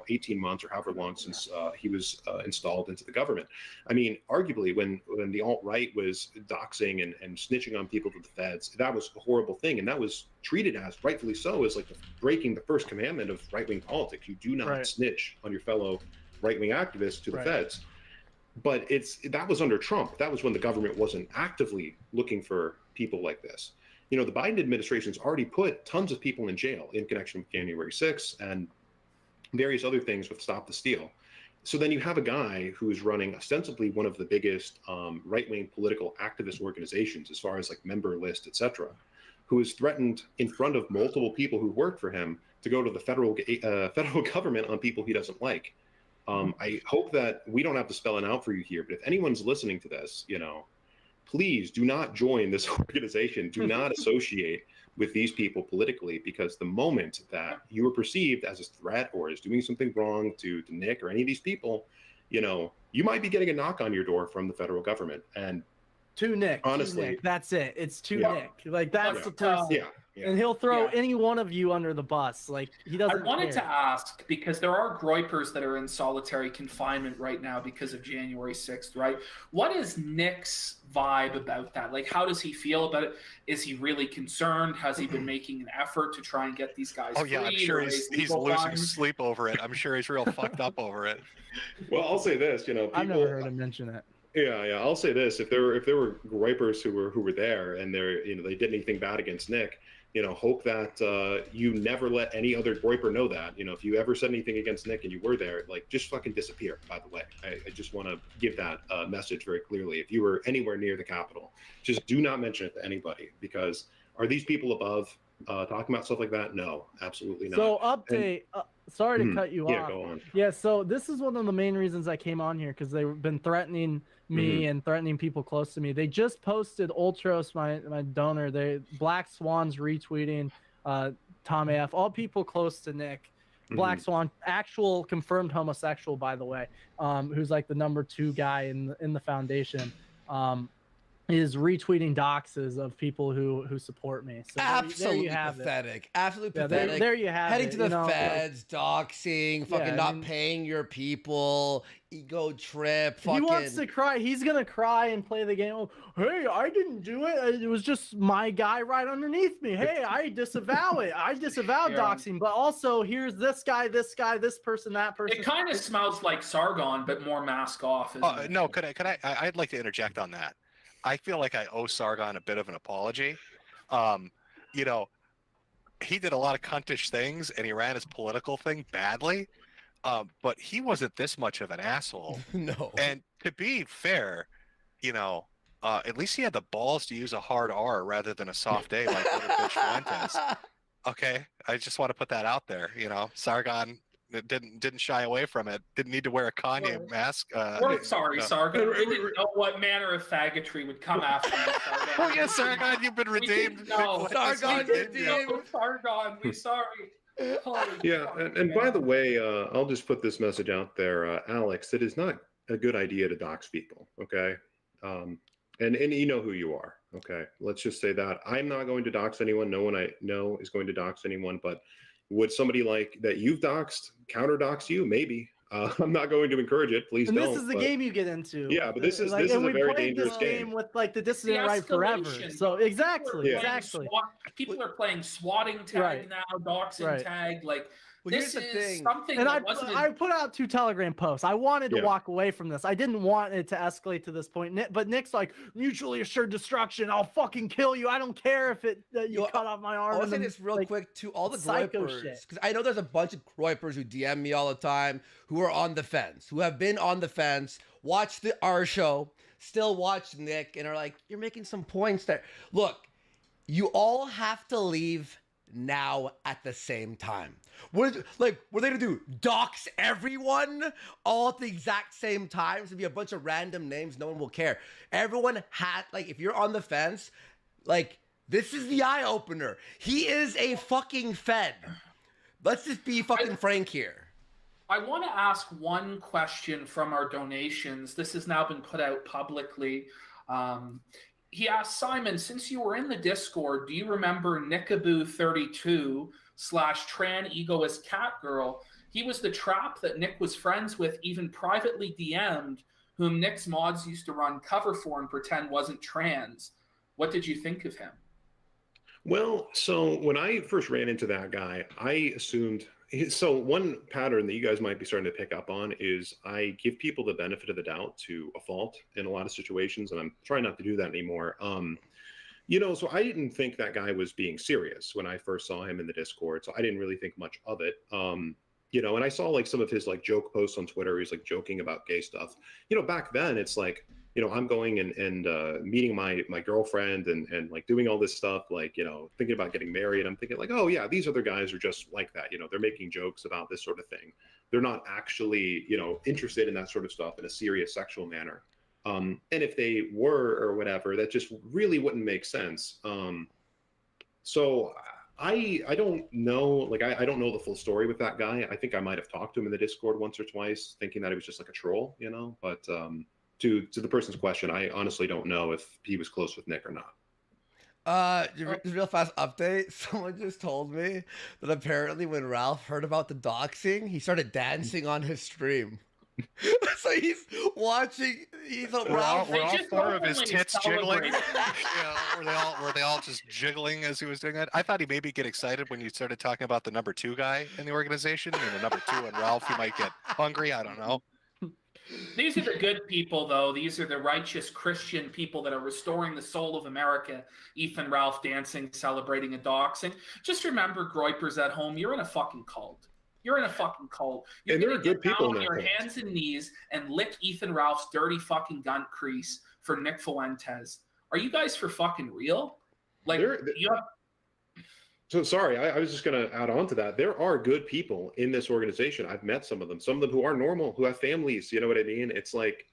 18 months or however long since he was installed into the government. I mean, arguably, when the alt-right was doxing and snitching on people to the feds, that was a horrible thing. And that was treated as, rightfully so, as like breaking the first commandment of right-wing politics. You do not snitch on your fellow right-wing activists to the feds. But that was under Trump. That was when the government wasn't actively looking for people like this. You know, the Biden administration's already put tons of people in jail in connection with January 6th and various other things with Stop the Steal. So then you have a guy who's running ostensibly one of the biggest right-wing political activist organizations as far as like member list, et cetera, who is threatened in front of multiple people who work for him to go to the federal government on people he doesn't like. I hope that we don't have to spell it out for you here, but if anyone's listening to this, you know, please do not join this organization. Do not associate with these people politically, because the moment that you are perceived as a threat or as doing something wrong to Nick or any of these people, you know, you might be getting a knock on your door from the federal government. And to Nick, honestly, to Nick, that's it. It's to Yeah. Nick. Like that's Yeah. the person. Yeah. And he'll throw any one of you under the bus. Like he doesn't. I wanted care. to ask, because there are groypers that are in solitary confinement right now because of January 6th, right? What is Nick's vibe about that? Like, how does he feel about it? Is he really concerned? Has he been making an effort to try and get these guys Oh yeah, I'm freed sure or he's raise losing legal funds? sleep over it. I'm sure he's real fucked up over it. Well, I'll say this, you know, I've never heard him mention it. Yeah. I'll say this: if there were gripers who were there and they did anything bad against Nick, you know, hope that you never let any other griper know that. You know, if you ever said anything against Nick and you were there, like, just fucking disappear. By the way, I just want to give that message very clearly. If you were anywhere near the Capitol, just do not mention it to anybody, because are these people above talking about stuff like that? No, absolutely not. So update. Sorry to cut you yeah, off. go on. Yeah, so this is one of the main reasons I came on here, because they've been threatening me and threatening people close to me. They just posted Ultros, my donor. Black Swan's retweeting Tom AF, all people close to Nick. Black Swan, actual confirmed homosexual, by the way, who's like the #2 guy in the foundation. Is retweeting doxes of people who support me. So Absolutely there you have pathetic. It. Absolutely Yeah, pathetic. there you have Heading it. to the you know, feds, doxing, fucking not paying your people, ego trip. Fucking. He wants to cry. He's gonna cry and play the game. Oh, hey, I didn't do it. It was just my guy right underneath me. Hey, I disavow it. I disavow doxing. But also, here's this guy, this person, that person. It kind of smells like Sargon, but more mask off. Isn't it? No, I'd like to interject on that. I feel like I owe Sargon a bit of an apology. You know, he did a lot of cuntish things and he ran his political thing badly, but he wasn't this much of an asshole. No. And to be fair, you know, at least he had the balls to use a hard R rather than a soft A like little bitch Fuentes. Okay, I just want to put that out there. You know, Sargon didn't shy away from it. Didn't need to wear a Kanye mask. We're sorry, Sargon. We didn't know what manner of faggotry would come after you, Sargon. Oh yeah, Sargon, you've been redeemed. No, Sargon redeemed. Sargon, we sorry. Yeah, and by the way, I'll just put this message out there, Alex. It is not a good idea to dox people, okay? And you know who you are, okay? Let's just say that. I'm not going to dox anyone. No one I know is going to dox anyone, but would somebody like that you've doxed counter dox you? Maybe. I'm not going to encourage it. Please and don't. this is the game you get into. Yeah, but this is like, this is a very played dangerous this game. with like the dissident right forever. escalation. So exactly. People are playing swatting tag now, doxing tag. Like, this is something and that wasn't. I put out 2 Telegram posts. I wanted to walk away from this. I didn't want it to escalate to this point. But Nick's like, mutually assured destruction. I'll fucking kill you. I don't care if you cut off my arm. I want to say this real quick to all the groypers, because I know there's a bunch of groypers who DM me all the time, who are on the fence, who have been on the fence, watch our show, still watch Nick, and are like, you're making some points there. Look, you all have to leave now at the same time? What are they gonna do? Dox everyone all at the exact same time? It's gonna be a bunch of random names. No one will care. Everyone had, like, if you're on the fence, like, this is the eye opener. He is a fucking Fed. Let's just be fucking frank here. I want to ask one question from our donations. This has now been put out publicly. He asked, Simon, since you were in the Discord, do you remember Nickaboo32 / Tran Egoist Catgirl? He was the trap that Nick was friends with, even privately DM'd, whom Nick's mods used to run cover for and pretend wasn't trans. What did you think of him? Well, so when I first ran into that guy, I assumed. So one pattern that you guys might be starting to pick up on is I give people the benefit of the doubt to a fault in a lot of situations, and I'm trying not to do that anymore. So I didn't think that guy was being serious when I first saw him in the Discord, so I didn't really think much of it. And I saw like some of his like joke posts on Twitter. He's like joking about gay stuff. Back then it's like, I'm going and meeting my girlfriend and like doing all this stuff, like, thinking about getting married. I'm thinking like, oh yeah, these other guys are just like that. They're making jokes about this sort of thing. They're not actually, interested in that sort of stuff in a serious sexual manner. And if they were or whatever, that just really wouldn't make sense. So I don't know, like, I don't know the full story with that guy. I think I might have talked to him in the Discord once or twice, thinking that he was just like a troll, but to the person's question, I honestly don't know if he was close with Nick or not. Real fast update. Someone just told me that apparently when Ralph heard about the doxing, he started dancing on his stream. So he's watching. Were all four of his tits jiggling? Were they all just jiggling as he was doing it? I thought he maybe get excited when you started talking about the number 2 guy in the organization. Number 2 and Ralph, he might get hungry. I don't know. These are the good people, though. These are the righteous Christian people that are restoring the soul of America. Ethan, Ralph dancing, celebrating a doxing. Just remember, Groypers at home, you're in a fucking cult. You're in a fucking cult. You're going to get down on your hands and knees and lick Ethan Ralph's dirty fucking gun crease for Nick Fuentes. Are you guys for fucking real? Like, you have... So sorry, I was just going to add on to that. There are good people in this organization. I've met some of them who are normal, who have families. You know what I mean? It's like,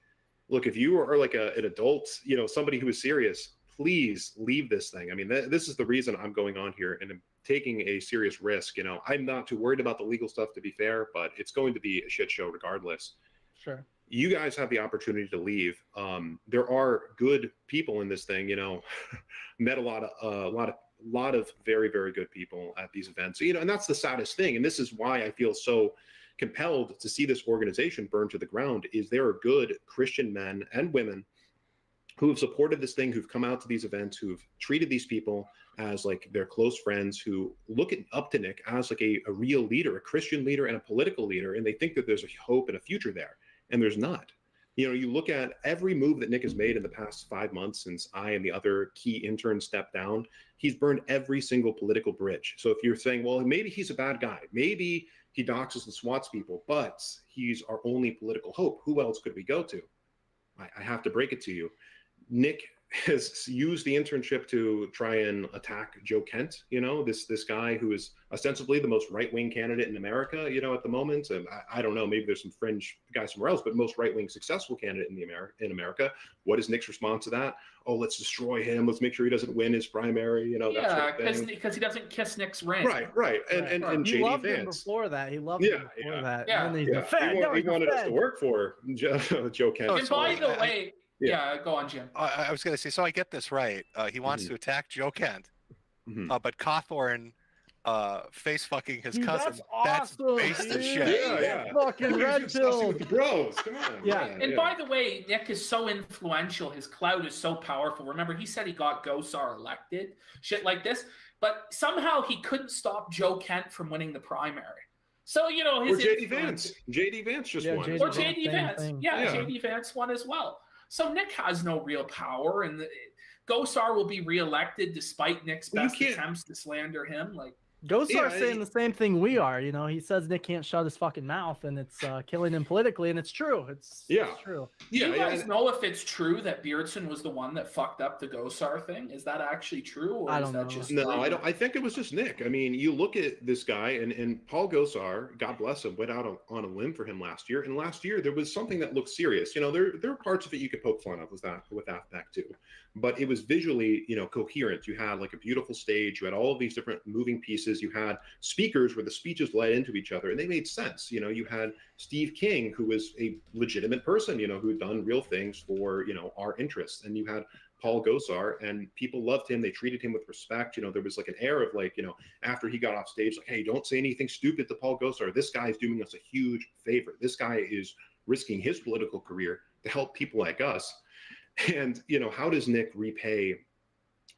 look, if you are like an adult, somebody who is serious, please leave this thing. I mean, this is the reason I'm going on here and I'm taking a serious risk. I'm not too worried about the legal stuff, to be fair, but it's going to be a shit show regardless. Sure. You guys have the opportunity to leave. There are good people in this thing. Met a lot of very, very good people at these events. And that's the saddest thing. And this is why I feel so compelled to see this organization burn to the ground. Is there are good Christian men and women who have supported this thing, who've come out to these events, who've treated these people as like their close friends, who look up to Nick as like a real leader, a Christian leader and a political leader, and they think that there's a hope and a future there, and there's not. You look at every move that Nick has made in the past 5 months since I and the other key interns stepped down, he's burned every single political bridge. So if you're saying, well, maybe he's a bad guy, maybe he doxes and swats people, but he's our only political hope, who else could we go to? I have to break it to you. Nick has used the internship to try and attack Joe Kent, this guy who is ostensibly the most right-wing candidate in America, at the moment. And I don't know, maybe there's some fringe guy somewhere else, but most right-wing successful candidate in America. What is Nick's response to that? Oh, let's destroy him. Let's make sure he doesn't win his primary, that sort of thing. Because he doesn't kiss Nick's ring. Right. And he JD loved Vance. him before that. He loved him before that. Yeah. And then he wanted us to work for Joe Kent. And by the way, go on, Jim. I was going to say, so I get this right. He wants to attack Joe Kent, but Cawthorn face fucking his cousin. That's awesome, based the shit. Yeah. Fucking red pill. Bros, come on. Yeah. And by the way, Nick is so influential. His clout is so powerful. Remember, he said he got Gosar elected, shit like this. But somehow he couldn't stop Joe Kent from winning the primary. So, his or JD Vance. JD Vance just won. Or JD Vance. JD Vance won as well. So Nick has no real power, and Gosar will be reelected despite Nick's best attempts to slander him. Ghostar's saying the same thing we are. You know, he says Nick can't shut his fucking mouth, and it's killing him politically, and it's true. It's true. Do you guys know if it's true that Beardson was the one that fucked up the Gosar thing? Is that actually true, or is that just No, I don't. I think it was just Nick. I mean, you look at this guy, and Paul Gosar, God bless him, went out on a limb for him last year. And last year there was something that looked serious. You know, there are parts of it you could poke fun of with Halfback too, but it was visually, you know, coherent. You had like a beautiful stage. You had all of these different moving pieces. You had speakers where the speeches led into each other, and they made sense. You know, you had Steve King, who was a legitimate person, you know, who'd done real things for, you know, our interests, and you had Paul Gosar, and people loved him. They treated him with respect. You know, there was like an air of like, you know, after he got off stage, like, hey, don't say anything stupid to Paul Gosar. This guy's doing us a huge favor. This guy is risking his political career to help people like us. And, you know, how does Nick repay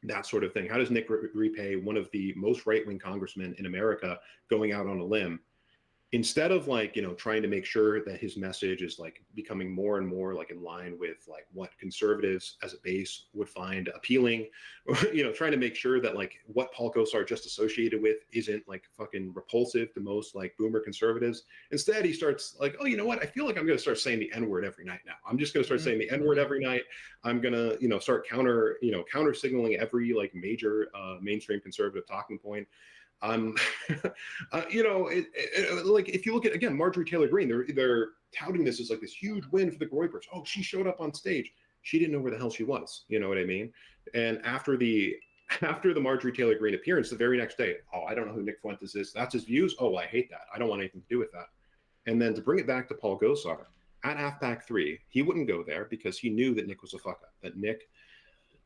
that sort of thing? How does Nick repay one of the most right-wing congressmen in America going out on a limb? Instead of like, you know, trying to make sure that his message is like becoming more and more like in line with like what conservatives as a base would find appealing, you know, trying to make sure that like what Paul Gosar just associated with isn't like fucking repulsive to most like boomer conservatives. Instead, he starts like, oh, you know what? I feel like I'm going to start saying the N-word every night now. I'm just going to start saying the N-word every night. I'm going to, you know, start counter signaling every like major mainstream conservative talking point. You know, like if you look at again Marjorie Taylor Greene, they're touting this as like this huge win for the Groypers. Oh, she showed up on stage. She didn't know where the hell she was. You know what I mean? And after the Marjorie Taylor Greene appearance, the very next day, oh, I don't know who Nick Fuentes is. That's his views. Oh, I hate that. I don't want anything to do with that. And then to bring it back to Paul Gosar at Halfback 3, he wouldn't go there because he knew that Nick was a fuck up. That Nick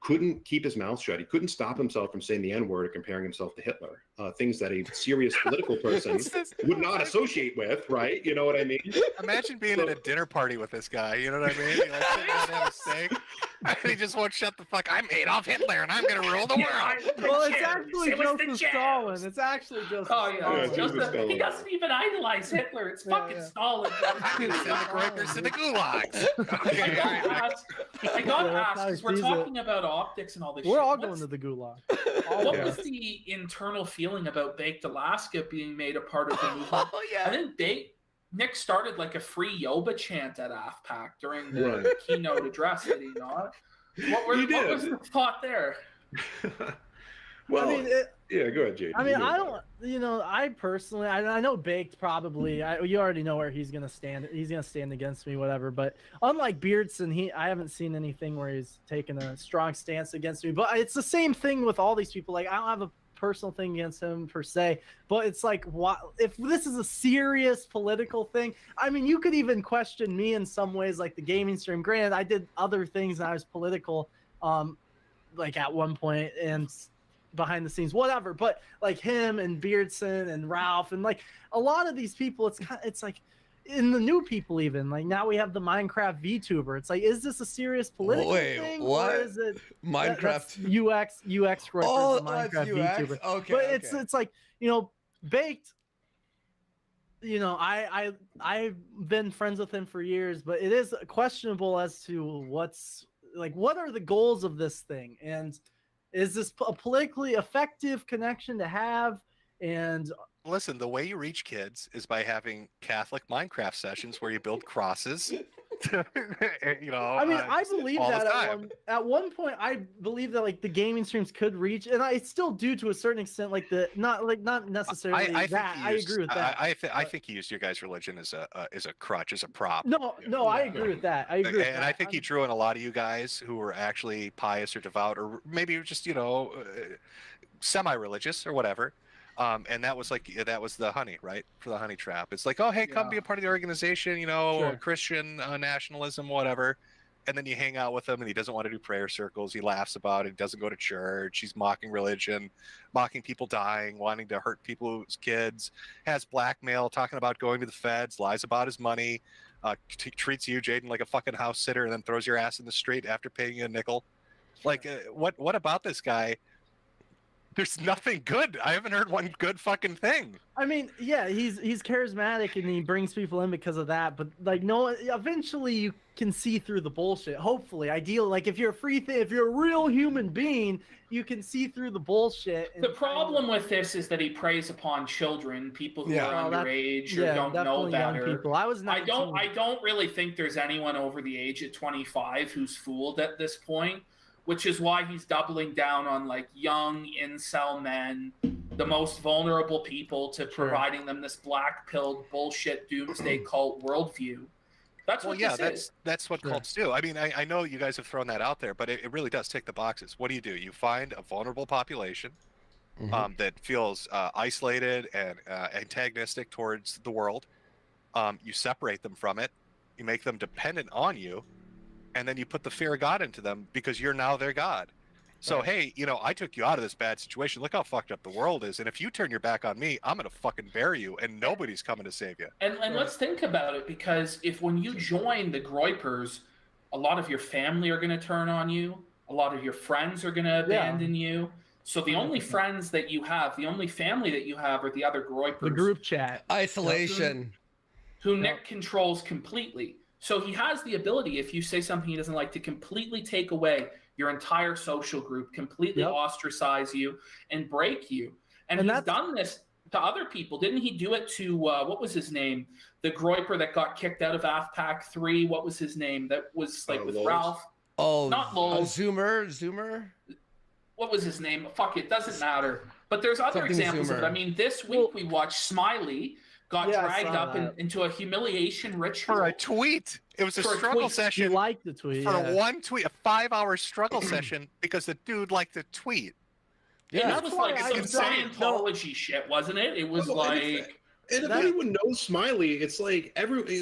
couldn't keep his mouth shut. He couldn't stop himself from saying the N-word or comparing himself to Hitler, things that a serious political person would not associate with, right? You know what I mean? Imagine being at a dinner party with this guy, you know what I mean? He like sitting down to have a steak, and he just won't shut the fuck. I'm Adolf Hitler, and I'm going to rule the world. Well, it's actually Joseph Stalin. It's actually Joseph Stalin. He doesn't even idolize Hitler. It's fucking Stalin. Send the Groypers to the gulags. Okay, I got to ask, because we're talking about optics and all this shit. We're all going to the gulag. What was the internal feeling about Baked Alaska being made a part of the movement? Oh, yeah. I think Nick started like a free Yoba chant at AFPAC during the keynote address, did he not? What was the thought there? Well, I mean, yeah, go ahead, Jade. I mean, I don't, you know, I personally, I know Baked probably, you already know where he's going to stand. He's going to stand against me, whatever. But unlike Beardson, I haven't seen anything where he's taken a strong stance against me. But it's the same thing with all these people. Like, I don't have a personal thing against him per se, but it's like, what if this is a serious political thing? I mean, you could even question me in some ways, like the gaming stream. Granted, I did other things and I was political, like at one point and behind the scenes, whatever. But like him and Beardson and Ralph and like a lot of these people, it's like in the new people, even like now we have the Minecraft VTuber. It's like, is this a serious political thing? What? Or is it Minecraft UX Groypers, oh, the Minecraft UX? VTuber? Okay, but it's like, you know, Baked. You know, I've been friends with him for years, but it is questionable as to what are the goals of this thing, and is this a politically effective connection to have? And listen, the way you reach kids is by having Catholic Minecraft sessions where you build crosses. You know, I mean, I believe that at one point, I believe that like the gaming streams could reach, and I still do to a certain extent, like not necessarily I agree with that. I think he used your guys' religion as a crutch, as a prop. No, I agree with that. I agree. And I think he drew in a lot of you guys who were actually pious or devout, or maybe just, you know, semi-religious or whatever. And that was the honey, right? For the honey trap. It's like, oh, hey, come be a part of the organization, you know, Sure. Christian nationalism, whatever. And then you hang out with him and he doesn't want to do prayer circles. He laughs about it. He doesn't go to church. He's mocking religion, mocking people dying, wanting to hurt people's kids, has blackmail, talking about going to the feds, lies about his money, treats you, Jaden, like a fucking house sitter, and then throws your ass in the street after paying you a nickel. Like, what about this guy There's nothing good. I haven't heard one good fucking thing. I mean, yeah, he's charismatic and he brings people in because of that. But like, no, eventually you can see through the bullshit. Hopefully, ideally, like if you're a if you're a real human being, you can see through the bullshit. The problem with this is that he preys upon children, people who are underage or don't know better. Young people. I was 19. I don't really think there's anyone over the age of 25 who's fooled at this point, which is why he's doubling down on like young incel men, the most vulnerable people, to providing them this black-pilled bullshit doomsday cult worldview. That's what this is. That's what cults do. I mean, I know you guys have thrown that out there, but it really does tick the boxes. What do? You find a vulnerable population that feels isolated and antagonistic towards the world. You separate them from it. You make them dependent on you. And then you put the fear of God into them because you're now their God. So, hey, I took you out of this bad situation. Look how fucked up the world is. And if you turn your back on me, I'm going to fucking bury you and nobody's coming to save you. And let's think about it, because when you join the Groypers, a lot of your family are going to turn on you. A lot of your friends are going to abandon you. So the only friends that you have, the only family that you have are the other Groypers. The group chat. Isolation. Who Nick controls completely. So he has the ability, if you say something he doesn't like, to completely take away your entire social group, completely ostracize you, and break you. And he's done this to other people. Didn't he do it to, what was his name? The Groyper that got kicked out of AFPAC 3. What was his name? That was like with Lowe's. Ralph. Oh, not Lowe's. Zoomer? What was his name? Fuck it, doesn't matter. But there's other examples of it. I mean, this week we watched Smiley got dragged up into a humiliation ritual. For a tweet. It was a struggle session. You liked the tweet. For one tweet, a 5-hour struggle session because the dude liked to tweet. Yeah, that was like some Scientology shit, wasn't it? It was like... And if anyone knows Smiley, it's like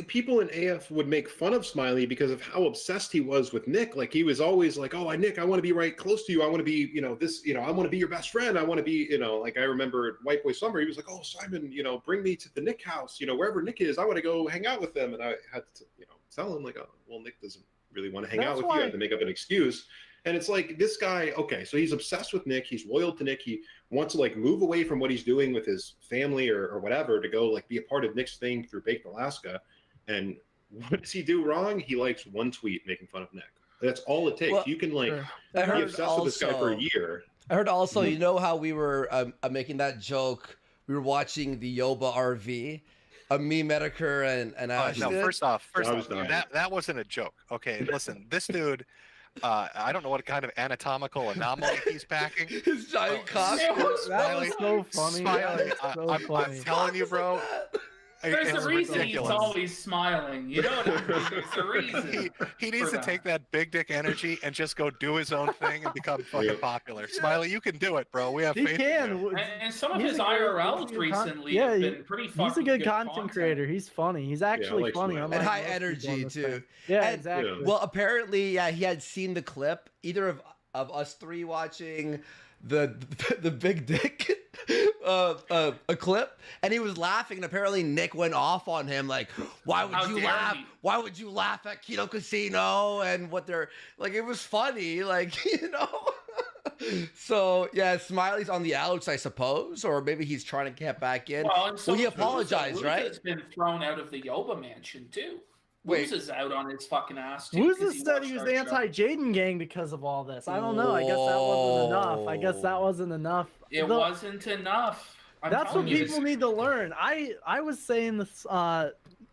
people in AF would make fun of Smiley because of how obsessed he was with Nick. Like he was always like, "Oh, Nick, I want to be right close to you. I want to be, I want to be your best friend. I want to be, like I remember at White Boy Summer, he was like, "Oh, Simon, bring me to the Nick house. Wherever Nick is, I want to go hang out with them." And I had to, tell him like, "Oh, well, Nick doesn't really want to hang out with you." I had to make up an excuse. And it's like this guy, okay, so he's obsessed with Nick. He's loyal to Nick. He wants to like move away from what he's doing with his family or whatever to go like be a part of Nick's thing through Baked Alaska. And what does he do wrong? He likes one tweet making fun of Nick. That's all it takes. You can like be obsessed with this guy for a year. I heard also, you know how we were making that joke? We were watching the Yoba RV. Me, Metokur, and Ash. No, first off, that wasn't a joke. Okay, listen, this dude, I don't know what kind of anatomical anomaly he's packing. His giant cock. That was so funny. Smiley, I'm telling you, bro. There's a reason he's always smiling. You know what I mean? There's a reason. He needs to take that big dick energy and just go do his own thing and become fucking popular. Smiley, you can do it, bro. We have faith in you. And some of his IRLs recently have been pretty fucking He's a good content creator. He's funny. He's actually funny. And high energy, too. Yeah, exactly. Well, apparently, he had seen the clip, either of us three watching the big dick a clip, and he was laughing, and apparently Nick went off on him like, why would you laugh at Kino Casino and what they're like? It was funny, like, so yeah, Smiley's on the outs, I suppose, or maybe he's trying to get back in. Well, he apologized, right? He's been thrown out of the Yoba mansion too. Wooz is out on his fucking ass too. Wooz said he was anti-Jaden gang because of all this. I don't know. I guess that wasn't enough. It wasn't enough. That's what people need to learn. I was saying this.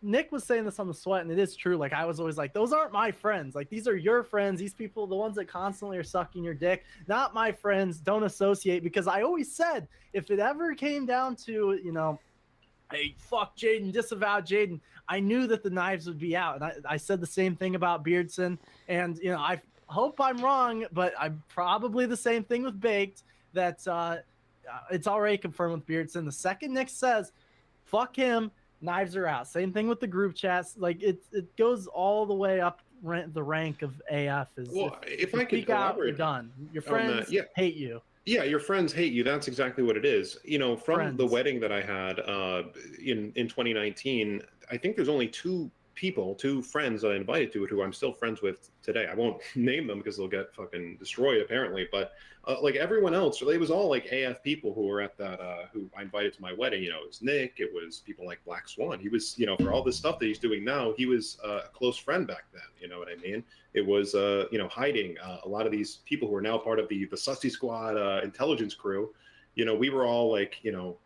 Nick was saying this on the Sweat, and it is true. Like I was always like, those aren't my friends. Like these are your friends. These people, the ones that constantly are sucking your dick, not my friends. Don't associate. Because I always said, if it ever came down to, hey, fuck Jaden, disavow Jaden, I knew that the knives would be out. And I said the same thing about Beardson. And, I hope I'm wrong, but I'm probably the same thing with Baked, that it's already confirmed with Beardson. The second Nick says, fuck him, knives are out. Same thing with the group chats. Like, it goes all the way up the rank of AF. If I could elaborate, done. Your friends hate you. Yeah, your friends hate you. That's exactly what it is. From the wedding that I had in 2019, I think there's only two people, 2 friends that I invited to it, who I'm still friends with today. I won't name them because they'll get fucking destroyed apparently. But like everyone else, it was all like AF people who were at that, who I invited to my wedding. You know, it was Nick. It was people like Black Swan. He was, you know, for all this stuff that he's doing now, he was a close friend back then. You know what I mean? It was, you know, hiding a lot of these people who are now part of the Sussy Squad intelligence crew. You know, we were all like, you know,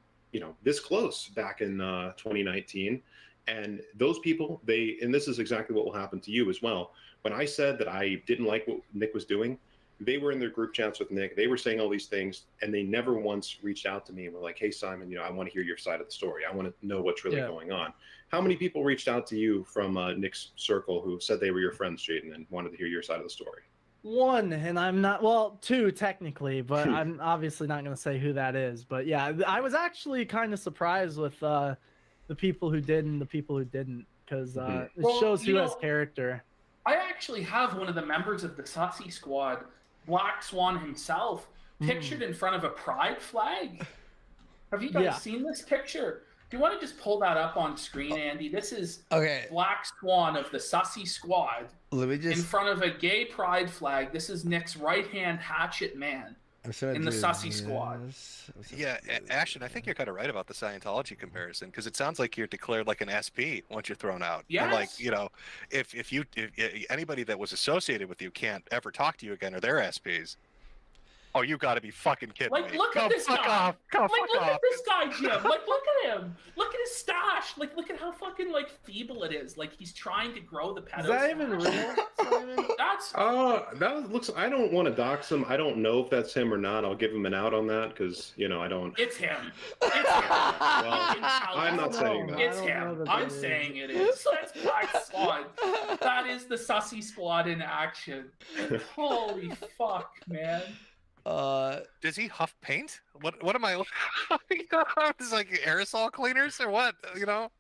this close back in 2019. And those people, and this is exactly what will happen to you as well. When I said that I didn't like what Nick was doing, they were in their group chats with Nick. They were saying all these things, and they never once reached out to me and were like, hey, Simon, you know, I want to hear your side of the story. I want to know what's really going on. How many people reached out to you from Nick's circle who said they were your friends, Jaden, and wanted to hear your side of the story? 1, and I'm not, well, 2 technically, but I'm obviously not going to say who that is. But yeah, I was actually kind of surprised with the people who did and the people who didn't, because it shows who has character. I actually have one of the members of the Sussy Squad, Black Swan himself, pictured in front of a pride flag. Have you guys seen this picture? Do you want to just pull that up on screen, Andy? This is Black Swan of the Sussy Squad in front of a gay pride flag. This is Nick's right-hand hatchet man in the Sussy Squad. Yeah, Ashton, I think you're kind of right about the Scientology comparison, because it sounds like you're declared like an SP once you're thrown out. Yes. And like, you know, if anybody that was associated with you can't ever talk to you again, or they're SPs. Oh, you got to be fucking kidding Like, me. look at this guy. Off. Go like, fuck look off. at this guy, Jim. Like, look at him. Look at his stash. Like, look at how fucking, like, feeble it is. Like, he's trying to grow the pedo. Is that even real, Simon? That's... that looks... I don't want to dox him. I don't know if that's him or not. I'll give him an out on that, because, you know, I don't... It's him. It's him. Well, I'm not saying that. It's him. I'm saying it is. That's Black Swan. That is the Sussy Squad in action. Holy fuck, man. Does he huff paint? What am I? Is like aerosol cleaners or what? You know?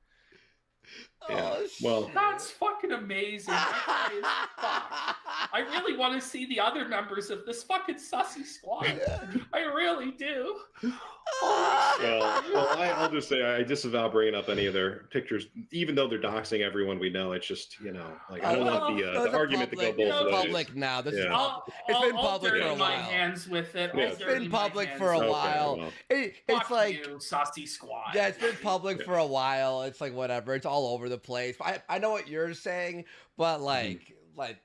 Yeah. Well, that's fucking amazing. That guy is fucked. I really want to see the other members of this fucking Sussy Squad. I really do. Well, I'll just say I disavow bringing up any of their pictures, even though they're doxing everyone we know. It's just, you know, like I don't want the argument to go both ways. It's public now. This is it's been public for a while. My hands with it. It's been public for a while. Well. It's like you, Sussy Squad. Yeah, it's been public for a while. It's like whatever. It's all over the place. I know what you're saying, but like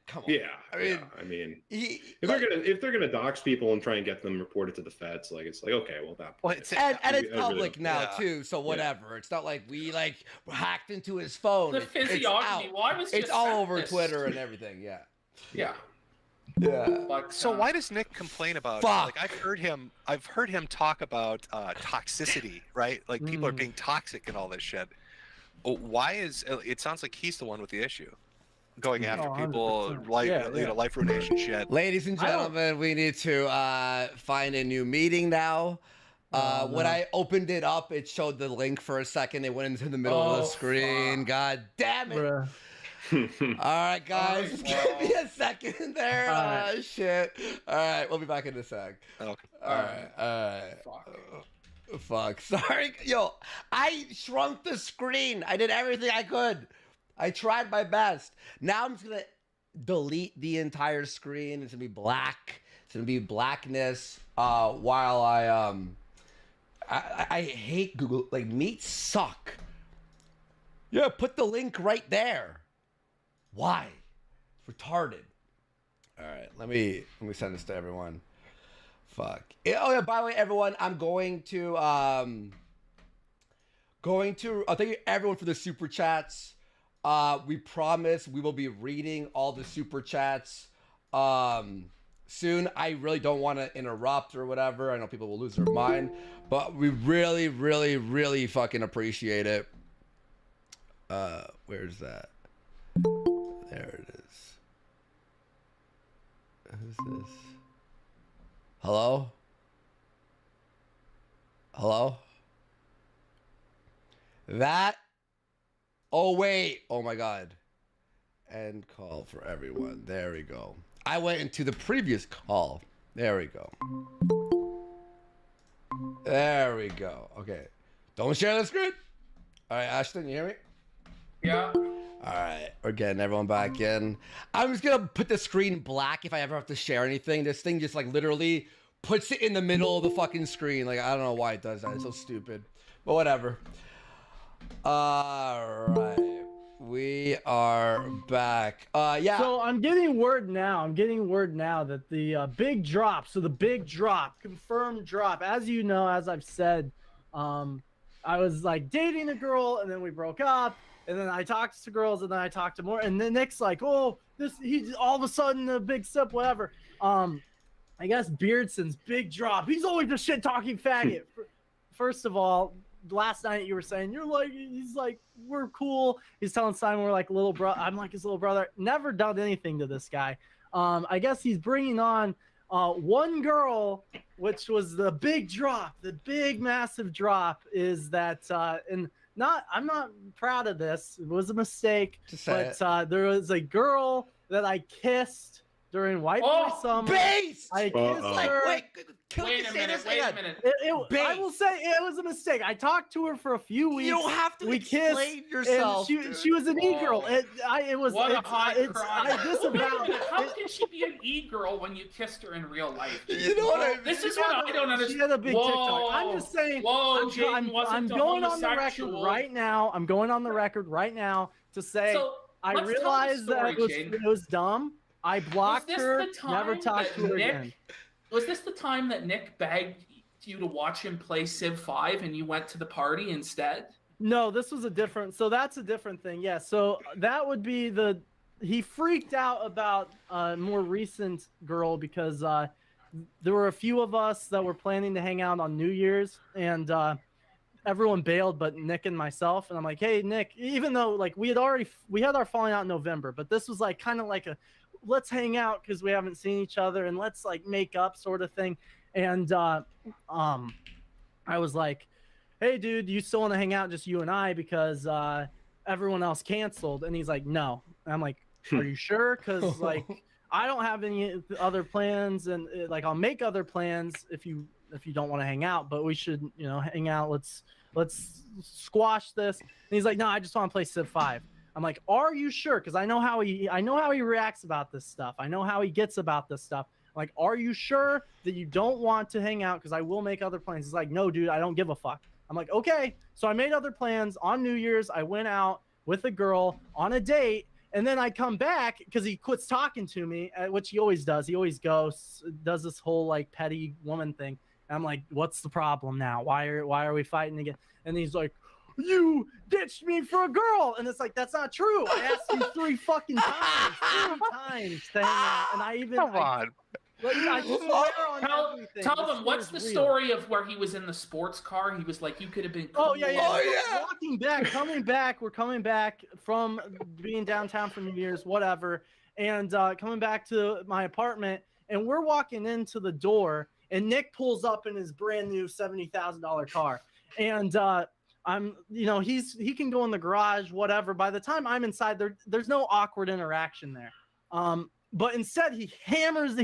come on. Yeah, I mean, if they're gonna dox people and try and get them reported to the feds, like it's like okay, well that. Well, and it's public now too, so whatever. It's not like we like hacked into his phone. The physiognomy. Why was it's all over Twitter and everything. Yeah. Yeah. Yeah. So why does Nick complain about? Like I've heard him talk about toxicity, right? Like people are being toxic and all this shit. Why is it? Sounds like he's the one with the issue, going after people, life ruination shit. Ladies and gentlemen, we need to find a new meeting now. When I opened it up, it showed the link for a second. It went into the middle of the screen. Fuck. God damn it! All right, guys, just give me a second there. Shit. All right, we'll be back in a sec. Okay. All right. Fuck. Sorry. Yo, I shrunk the screen. I did everything I could. I tried my best. Now I'm just going to delete the entire screen. It's going to be black. It's going to be blackness while I hate Google. Like, meats suck. Yeah, put the link right there. Why? It's retarded. All right, let me send this to everyone. Fuck. Oh yeah, by the way, everyone, I'm going to thank you everyone for the super chats. We promise we will be reading all the super chats soon. I really don't want to interrupt or whatever. I know people will lose their mind, but we really, really, really fucking appreciate it. Where's that? There it is. Who's this? Hello? Hello? That? Oh, wait. Oh, my God. End call for everyone. There we go. I went into the previous call. There we go. There we go. Okay. Don't share the screen. All right, Ashton, you hear me? Yeah. All right, we're getting everyone back in. I'm just gonna put the screen black if I ever have to share anything. This thing just like literally puts it in the middle of the fucking screen. Like, I don't know why it does that. It's so stupid. But whatever. All right. We are back. Yeah. So I'm getting word now. That the big drop. So the big drop, confirmed drop. As you know, as I've said, I was like dating a girl, and then we broke up, and then I talked to girls, and then I talked to more, and then Nick's like, oh, he's all of a sudden a big sip, whatever. I guess Beardson's big drop. He's always a shit talking faggot. First of all, last night you were saying he's like, we're cool. He's telling Simon we're like little bro. I'm like his little brother. Never done anything to this guy. I guess he's bringing on one girl, which was the big drop. The big massive drop is that I'm not proud of this. It was a mistake, but there was a girl that I kissed during White Boy Summer. Base! I kissed her. Wait a minute. I will say it was a mistake. I talked to her for a few weeks. You don't have to explain yourself. She was an e-girl. What a high crime. I disavow it. How can she be an e-girl when you kissed her in real life? You know what I mean? This is what I don't understand. She had a big TikTok. I'm just saying. I'm going on the record right now. I'm going on the record right now to say I realized that it was dumb. I blocked her. Never talked to her again. Was this the time that Nick begged you to watch him play Civ 5 and you went to the party instead? No, this was that's a different thing. Yeah, so that would be he freaked out about a more recent girl because there were a few of us that were planning to hang out on New Year's, and everyone bailed but Nick and myself. And I'm like, hey, Nick, even though like we had our falling out in November, but this was like kind of like a let's hang out because we haven't seen each other and let's like make up sort of thing. And I was like, hey dude, you still want to hang out, just you and I, because everyone else canceled? And he's like, no. And I'm like, are you sure? Because like I don't have any other plans, and like I'll make other plans if you don't want to hang out, but we should hang out. Let's squash this. And he's like, no, I just want to play Civ 5. I'm like, are you sure? Because I know how he reacts about this stuff. I know how he gets about this stuff. I'm like, are you sure that you don't want to hang out? Because I will make other plans. He's like, no, dude, I don't give a fuck. I'm like, okay. So I made other plans. On New Year's, I went out with a girl on a date, and then I come back because he quits talking to me, which he always does. He always ghosts, does this whole like petty woman thing. And I'm like, what's the problem now? Why are we fighting again? And he's like, you ditched me for a girl. And it's like, that's not true. I asked you 3 fucking times. 3 times to hang out. And I even Come on. Tell them what's the story of where he was in the sports car. He was like, you could have been cool. Oh yeah. We're coming back from being downtown for New Year's, whatever, and coming back to my apartment, and we're walking into the door, and Nick pulls up in his brand new $70,000 car, and he can go in the garage, whatever. By the time I'm inside, there's no awkward interaction there. But instead he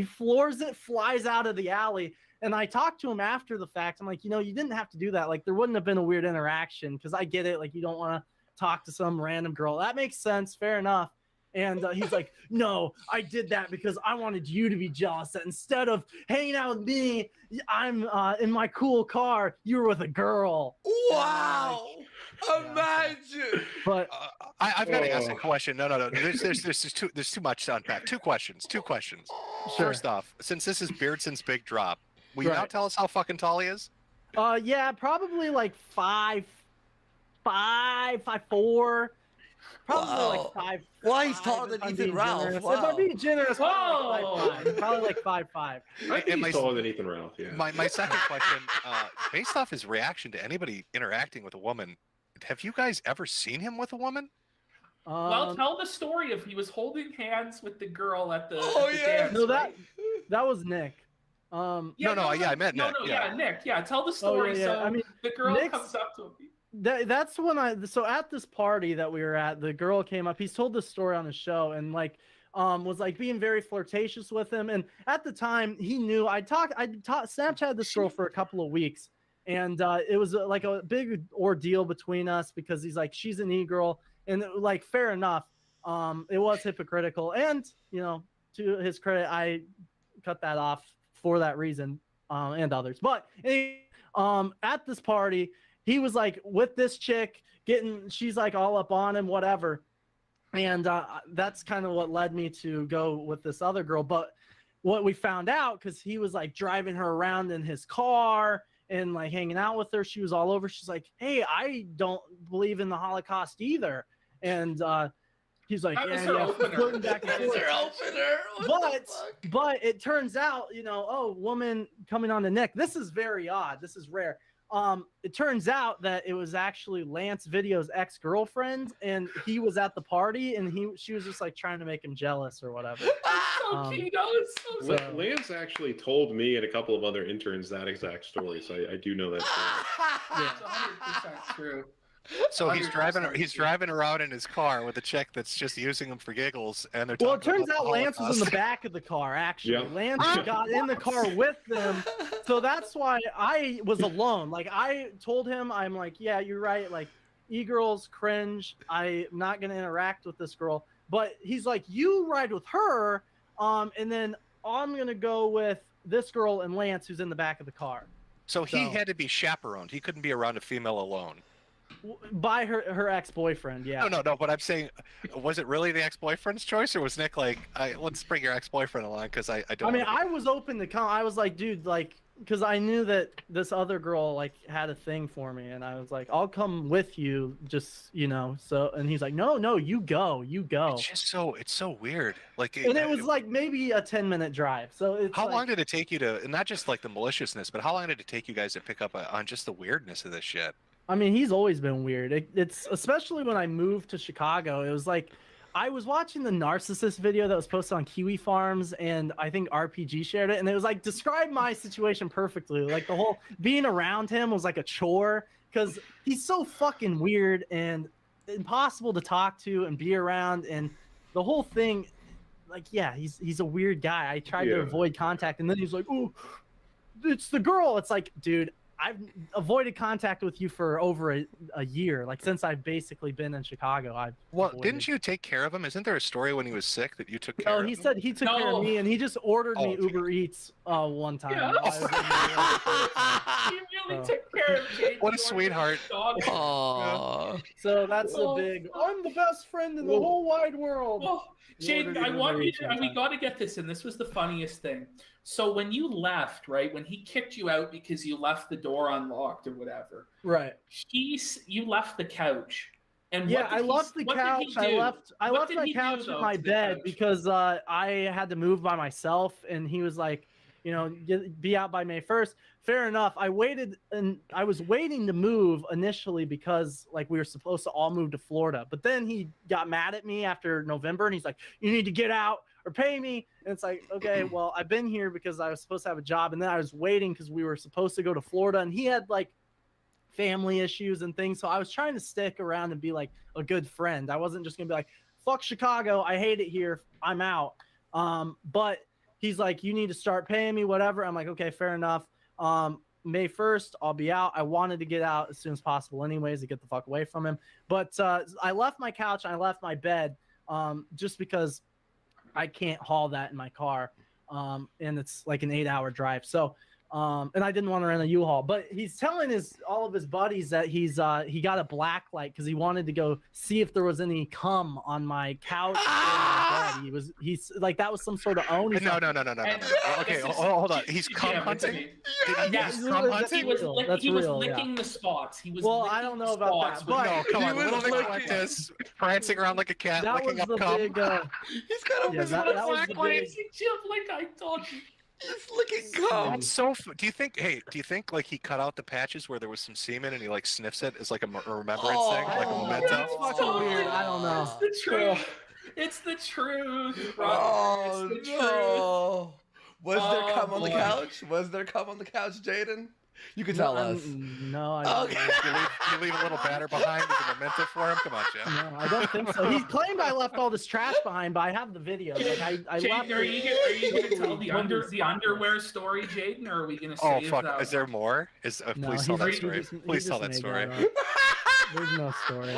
floors it, flies out of the alley. And I talked to him after the fact. I'm like, you didn't have to do that. Like, there wouldn't have been a weird interaction, because I get it. Like, you don't want to talk to some random girl. That makes sense. Fair enough. And he's like, no, I did that because I wanted you to be jealous that instead of hanging out with me, I'm in my cool car, you were with a girl. Wow. Imagine. But I've got to ask a question. No. There's too much to unpack. Two questions. Sure. First off, since this is Beardson's big drop, will you now tell us how fucking tall he is? Yeah, probably like 5'4". Probably like 5'5". Why he's taller than Ethan Ralph? Wow. If I'm being generous, probably like 5'5". He's taller than Ethan Ralph. Yeah. My second question, based off his reaction to anybody interacting with a woman, have you guys ever seen him with a woman? Well, tell the story of he was holding hands with the girl at the dance. No, that was Nick. I meant Nick. Nick. Yeah, tell the story. So I mean, the girl comes up to him. That's when so at this party that we were at, the girl came up. He's told this story on the show, and like was like being very flirtatious with him. And at the time, he knew I Snapchatted this girl for a couple of weeks, And it was like a big ordeal between us because he's like, she's an e-girl, and like, fair enough. It was hypocritical, and to his credit, I cut that off for that reason, and others. But at this party, he was like with this chick, she's like all up on him, whatever. And that's kind of what led me to go with this other girl. But what we found out, because he was like driving her around in his car and like hanging out with her, she was all over. She's like, hey, I don't believe in the Holocaust either. And he's like, flirting back and forth. But it turns out, woman coming on the neck. This is very odd. This is rare. It turns out that it was actually Lance Video's ex-girlfriend, and he was at the party, and she was just like trying to make him jealous or whatever. Lance actually told me and a couple of other interns that exact story, so I do know that story. It's 100% true. So he's driving around in his car with a chick that's just using him for giggles, and they're Well, it talking turns about out the Lance was in the Holocaust. back of the car, actually. Yeah. Lance got in the car with them, so that's why I was alone. Like, I told him, I'm like, yeah, you're right. Like, e-girls cringe. I'm not going to interact with this girl. But he's like, you ride with her, and then I'm going to go with this girl and Lance, who's in the back of the car. So he had to be chaperoned. He couldn't be around a female alone. By her ex-boyfriend, yeah. No. But I'm saying, was it really the ex-boyfriend's choice, or was Nick like, let's bring your ex-boyfriend along because I don't. I mean, I was open to come. I was like, dude, like, because I knew that this other girl like had a thing for me, and I was like, I'll come with you, just So, and he's like, no, you go. It's just it's so weird. Like, and it was like maybe a 10-minute drive. So it's how long did it take you to, and not just like the maliciousness, but how long did it take you guys to pick up on just the weirdness of this shit? I mean, he's always been weird. It's especially when I moved to Chicago. It was like I was watching the narcissist video that was posted on Kiwi Farms, and I think RPG shared it, and it was like described my situation perfectly. Like the whole being around him was like a chore because he's so fucking weird and impossible to talk to and be around, and the whole thing. Like, yeah, he's a weird guy. I tried to avoid contact, and then he's like, "Oh, it's the girl." It's like, dude, I've avoided contact with you for over a year, like since I've basically been in Chicago. Didn't you take care of him? Isn't there a story when he was sick that you took care of him? No, he said he took care of me, and he just ordered me Uber Eats one time. He really took care of Jake. What a sweetheart. So that's a big, I'm the best friend in the whole wide world. Jaden, I want you to, and we got to get this in. This was the funniest thing. So when you left, right, when he kicked you out because you left the door unlocked or whatever, right? You left the couch. And yeah, I left the couch. I left my couch in my bed because I had to move by myself, and he was like, be out by May 1st. Fair enough. I waited, and I was waiting to move initially because like we were supposed to all move to Florida. But then he got mad at me after November, and he's like, "You need to get out or pay me." And it's like, okay, well, I've been here because I was supposed to have a job, and then I was waiting because we were supposed to go to Florida, and he had like family issues and things. So I was trying to stick around and be like a good friend. I wasn't just gonna be like, "Fuck Chicago, I hate it here, I'm out." But he's like, "You need to start paying me, whatever." I'm like, okay, fair enough. May 1st, I'll be out. I wanted to get out as soon as possible anyways to get the fuck away from him. But I left my couch and I left my bed just because I can't haul that in my car. And it's like an 8-hour drive. So, and I didn't want to rent a U-Haul. But he's telling all of his buddies that he got a black light because he wanted to go see if there was any cum on my couch. He's like, that was some sort of own. No. Okay, hold on. He's cum hunting? Yes, he was licking the spots. I don't know about that. But no, come on. Little Nick like this, prancing around like a cat, licking up cum. He's got that was the big. Like I told you. It's looking cum. That's so. Do you think like he cut out the patches where there was some semen and he like sniffs it as like a remembrance thing, like a memento? That's fucking weird. I don't know. It's the truth. It's the truth. Oh, no. Was there cum on the couch? Was there cum on the couch, Jaden? You can tell us. No, I don't. Okay. You leave a little batter behind as a memento for him. Come on, Jeff. No, I don't think so. He claimed I left all this trash behind, but I have the video. Like I left. Jaden, are you gonna tell the underwear story, Jaden, or are we gonna Oh save fuck! that Is there more? No, Please tell that he story. just Please tell that made story. up. There's no story.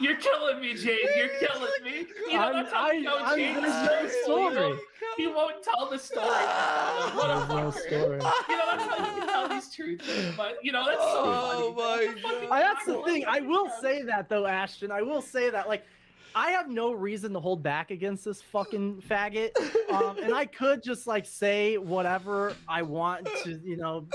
You're killing me, Jaden. You're killing me. You know, that's how you know Jaden's there's no story. He won't tell the story. What a There's no fucker. story. You know, that's how you can tell these truths. But, you know, that's so funny. That's the thing. I will say that, though, Ashton. I will say that, like, I have no reason to hold back against this fucking faggot. And I could just, like, say whatever I want to, you know,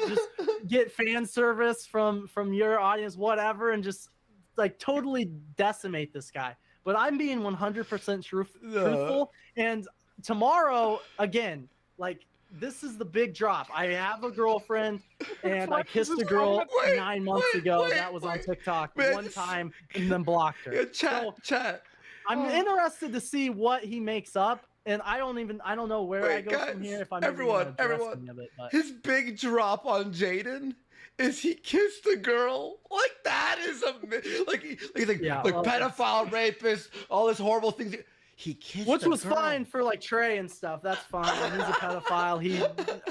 just get fan service from your audience, whatever, and just, like, totally decimate this guy. But I'm being 100% truthful. And tomorrow, again, like, this is the big drop. I have a girlfriend, and I kissed a girl 9 months ago. That was on TikTok one time, and then blocked her. Chat. I'm interested to see what he makes up, and I don't know where I go from here. If I'm everyone, his big drop on Jaden is he kissed a girl. Like that is like pedophile, rapist, all this horrible things. He kissed Which a was girl. fine for like Trey and stuff. That's fine. He's a pedophile. He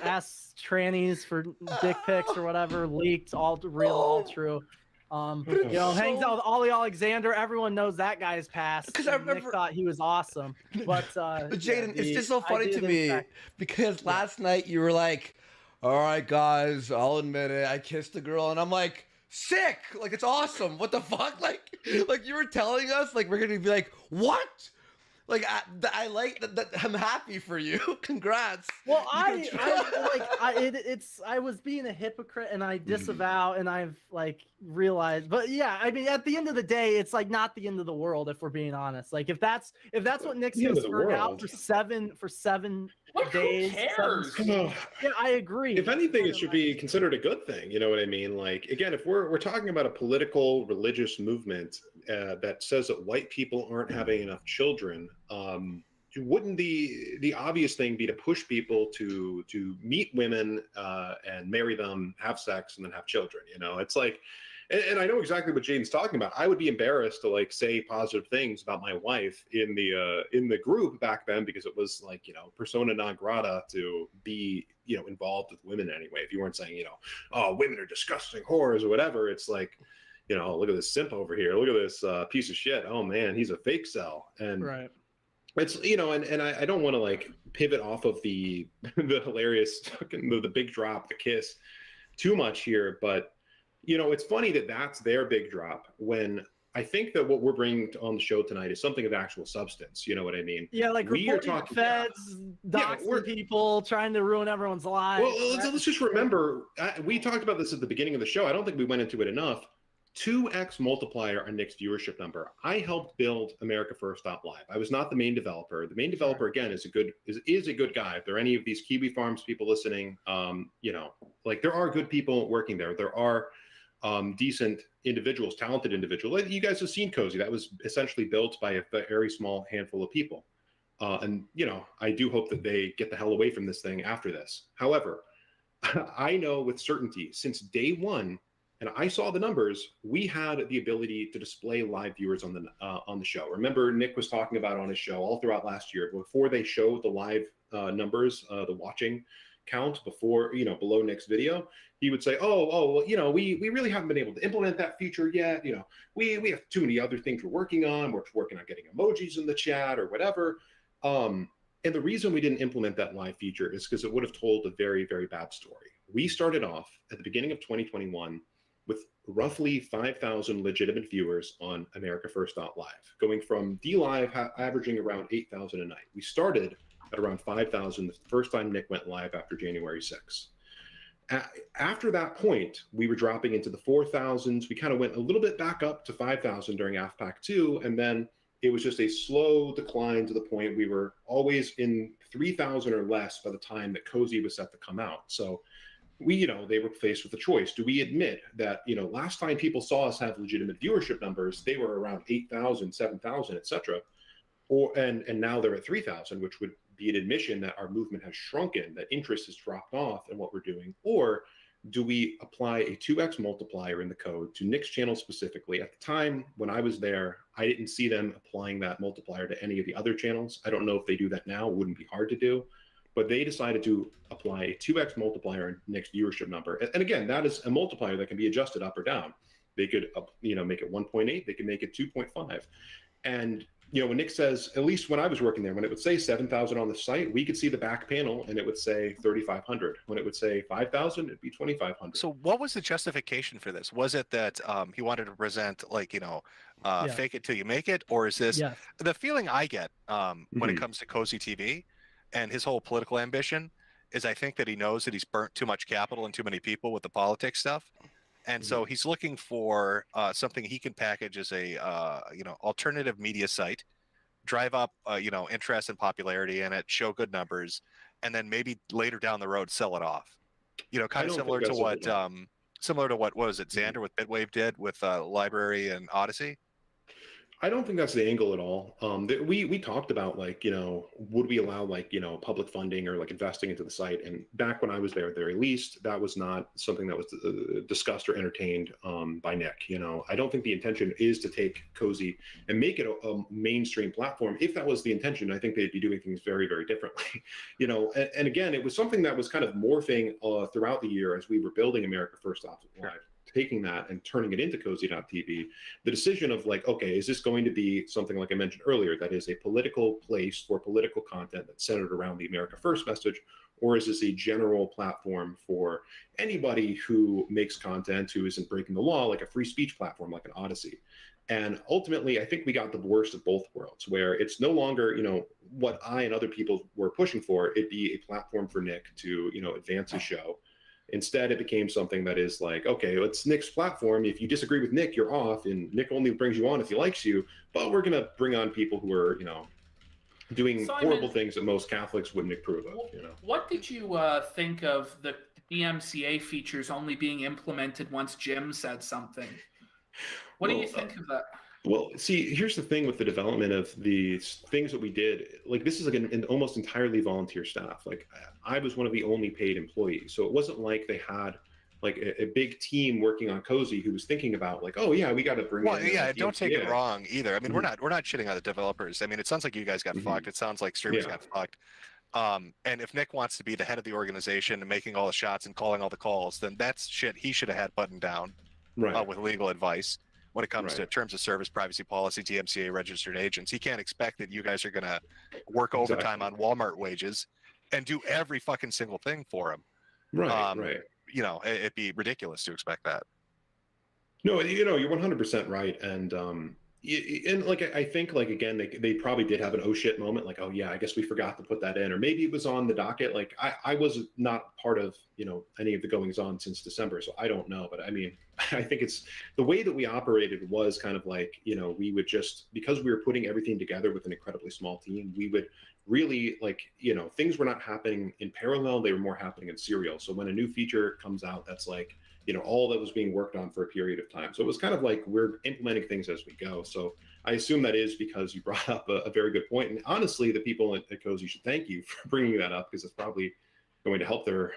asks trannies for dick pics or whatever. Leaked, all real, all true. You know, hangs out with Ollie Alexander. Everyone knows that guy's past. Because I remember Nick thought he was awesome. But Jaden, it's just so funny to me because last night you were like, "All right, guys, I'll admit it. I kissed a girl," and I'm like, "Sick! Like it's awesome. What the fuck? Like you were telling us like we're gonna be like, what?" Like I like that. I'm happy for you. Congrats. Well, I was being a hypocrite, and I disavow, and I've like realized. But yeah, I mean, at the end of the day, it's like not the end of the world if we're being honest. Like if that's what Nick's gonna spurt out for seven days. Who cares? Yeah, I agree. If anything, it should be considered a good thing. You know what I mean? Like again, if we're talking about a political, religious movement that says that white people aren't having enough children, wouldn't the obvious thing be to push people to meet women and marry them, have sex, and then have children? You know, it's like, and I know exactly what Jaden's talking about. I would be embarrassed to like say positive things about my wife in the group back then because it was like, you know, persona non grata to be, you know, involved with women anyway. If you weren't saying, you know, oh, women are disgusting whores or whatever, it's like, you know, look at this simp over here. Look at this piece of shit. Oh man, he's a fake cell. And right. It's, you know, and I don't want to like pivot off of the hilarious fucking the big drop, the kiss too much here, but you know, it's funny that that's their big drop when I think that what we're bringing on the show tonight is something of actual substance. You know what I mean? Yeah, like we are reporting talking feds, doxing people, trying to ruin everyone's lives. Well, let's just remember, we talked about this at the beginning of the show. I don't think we went into it enough. 2x multiplier on Nick's viewership number. I helped build America First Live. I was not the main developer. The main developer, again, is a good guy. If there are any of these Kiwi Farms people listening, you know, like there are good people working there. There are decent individuals, talented individuals. You guys have seen Cozy. That was essentially built by a very small handful of people. And, you know, I do hope that they get the hell away from this thing after this. However, I know with certainty since day one, and I saw the numbers, we had the ability to display live viewers on the show. Remember, Nick was talking about on his show all throughout last year, before they showed the live numbers, the watching count before, you know, below Nick's video, he would say, oh, well, you know, we really haven't been able to implement that feature yet. You know, we have too many other things we're working on. We're working on getting emojis in the chat or whatever. And the reason we didn't implement that live feature is because it would have told a very, very bad story. We started off at the beginning of 2021 with roughly 5,000 legitimate viewers on America First Live, going from DLive averaging around 8,000 a night. We started at around 5,000 the first time Nick went live after January 6th. After that point, we were dropping into the 4,000s. We kind of went a little bit back up to 5,000 during AFPAC 2, and then it was just a slow decline to the point we were always in 3,000 or less by the time that Cozy was set to come out. So we, you know, they were faced with a choice. Do we admit that, you know, last time people saw us have legitimate viewership numbers, they were around 8,000, 7,000, etc. And now they're at 3,000, which would be an admission that our movement has shrunken, that interest has dropped off in what we're doing? Or do we apply a 2x multiplier in the code to Nick's channel specifically? At the time when I was there, I didn't see them applying that multiplier to any of the other channels. I don't know if they do that now. It wouldn't be hard to do. But they decided to apply a 2x multiplier in Nick's viewership number. And again, that is a multiplier that can be adjusted up or down. They could, make it 1.8. They could make it 2.5. And when Nick says, at least when I was working there, when it would say 7,000 on the site, we could see the back panel and it would say 3,500. When it would say 5,000, it'd be 2,500. So what was the justification for this? Was it that he wanted to present fake it till you make it? Or is this the feeling I get when it comes to Cozy TV and his whole political ambition is I think that he knows that he's burnt too much capital and too many people with the politics stuff. And so he's looking for something he can package as a alternative media site, drive up interest and popularity in it, show good numbers, and then maybe later down the road sell it off. Kind of similar to what was it Xander with Bitwave did with Library and Odyssey. I don't think that's the angle at all. We talked about would we allow public funding or investing into the site? And back when I was there, at the very least, that was not something that was discussed or entertained by Nick. I don't think the intention is to take Cozy and make it a mainstream platform. If that was the intention, I think they'd be doing things very, very differently. And again, it was something that was kind of morphing throughout the year as we were building America First Live. Taking that and turning it into Cozy.tv, the decision of okay, is this going to be something like I mentioned earlier, that is a political place for political content that's centered around the America First message, or is this a general platform for anybody who makes content who isn't breaking the law, like a free speech platform like an Odyssey? And ultimately, I think we got the worst of both worlds, where it's no longer, what I and other people were pushing for. It'd be a platform for Nick to, advance his show. Instead, it became something that is okay, it's Nick's platform. If you disagree with Nick, you're off, and Nick only brings you on if he likes you. But we're going to bring on people who are, doing horrible things that most Catholics wouldn't approve of. What did you think of the DMCA features only being implemented once Jim said something? What do you think of that? Well, see, here's the thing with the development of the things that we did. This is an almost entirely volunteer staff. I was one of the only paid employees, so it wasn't like they had a big team working on Cozy who was thinking about oh yeah, we got to bring. Well, yeah, don't take it wrong either. I mean, we're not shitting on the developers. I mean, it sounds like you guys got fucked. It sounds like streamers got fucked. And if Nick wants to be the head of the organization and making all the shots and calling all the calls, then that's shit he should have had buttoned down with legal advice. When it comes to terms of service, privacy policy, DMCA registered agents, he can't expect that you guys are going to work overtime on Walmart wages and do every fucking single thing for him. Right. It'd be ridiculous to expect that. No, you're 100% right. And I think again, they probably did have an oh shit moment. Oh yeah, I guess we forgot to put that in, or maybe it was on the docket. I was not part of, any of the goings on since December. So I don't know, but I mean, I think it's the way that we operated was kind of we would just, because we were putting everything together with an incredibly small team, we would really things were not happening in parallel. They were more happening in serial. So when a new feature comes out, that's all that was being worked on for a period of time. So it was kind of we're implementing things as we go. So I assume that is because you brought up a very good point. And honestly, the people at Cozy should thank you for bringing that up, because it's probably going to help their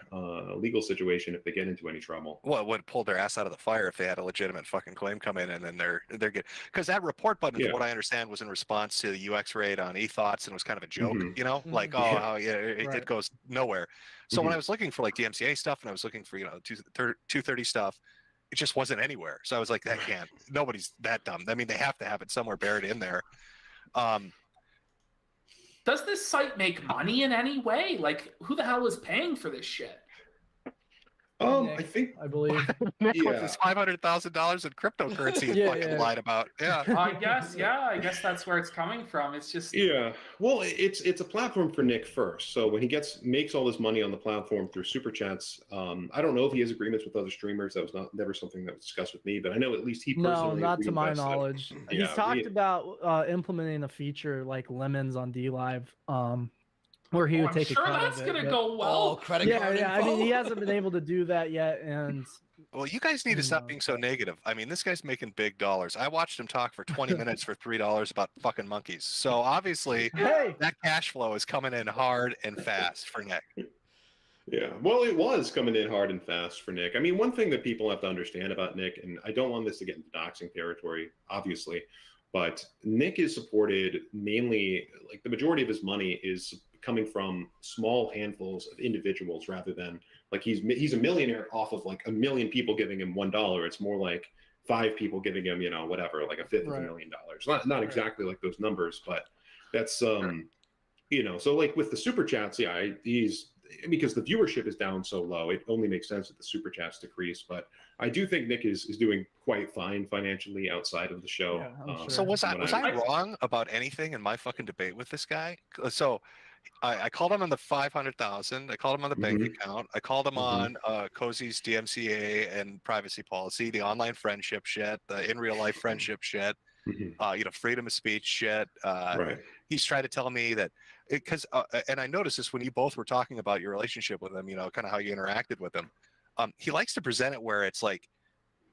legal situation if they get into any trouble. Well, it would pull their ass out of the fire if they had a legitimate fucking claim come in, and then they're good. Because that report button, from what I understand, was in response to the UX raid on eThoughts, and was kind of a joke, it goes nowhere. So when I was looking for DMCA stuff, and I was looking for 230 stuff, it just wasn't anywhere. So I was like, that can't. Nobody's that dumb. I mean, they have to have it somewhere buried in there. Does this site make money in any way? Who the hell is paying for this shit? I believe Nick with his $500,000 in cryptocurrency he fucking lied about. Yeah, I guess that's where it's coming from. It's just well, it's a platform for Nick first. So when he makes all this money on the platform through super chats, I don't know if he has agreements with other streamers. That was never something that was discussed with me, but I know at least he personally. No, not to my knowledge. He's talked about implementing a feature like lemons on DLive. Where he would I'm take sure a cut that's of it. gonna but- go well. Yeah. I mean, he hasn't been able to do that yet, and Well, you guys need to stop being so negative. I mean, this guy's making big dollars. I watched him talk for 20 minutes for $3 about fucking monkeys. So obviously, that cash flow is coming in hard and fast for Nick. Yeah, well, it was coming in hard and fast for Nick. I mean, one thing that people have to understand about Nick, and I don't want this to get into doxing territory, obviously, but Nick is supported mainly, like the majority of his money is coming from small handfuls of individuals rather than like he's a millionaire off of like a million people giving him $1. It's more like 5 people giving him, you know, whatever, like a fifth of $1 million. Not exactly like those numbers, but that's you know, so like with the super chats, yeah, he's because the viewership is down so low, it only makes sense that the super chats decrease. But I do think Nick is doing quite fine financially outside of the show. So was I wrong about anything in my fucking debate with this guy? So I called him on the 500,000. I called him on the bank account. I called him on Cozy's DMCA and privacy policy, the online friendship shit, the in real life friendship shit, you know, freedom of speech shit. He's tried to tell me that because, and I noticed this when you both were talking about your relationship with him, you know, kind of how you interacted with him. He likes to present it where it's like,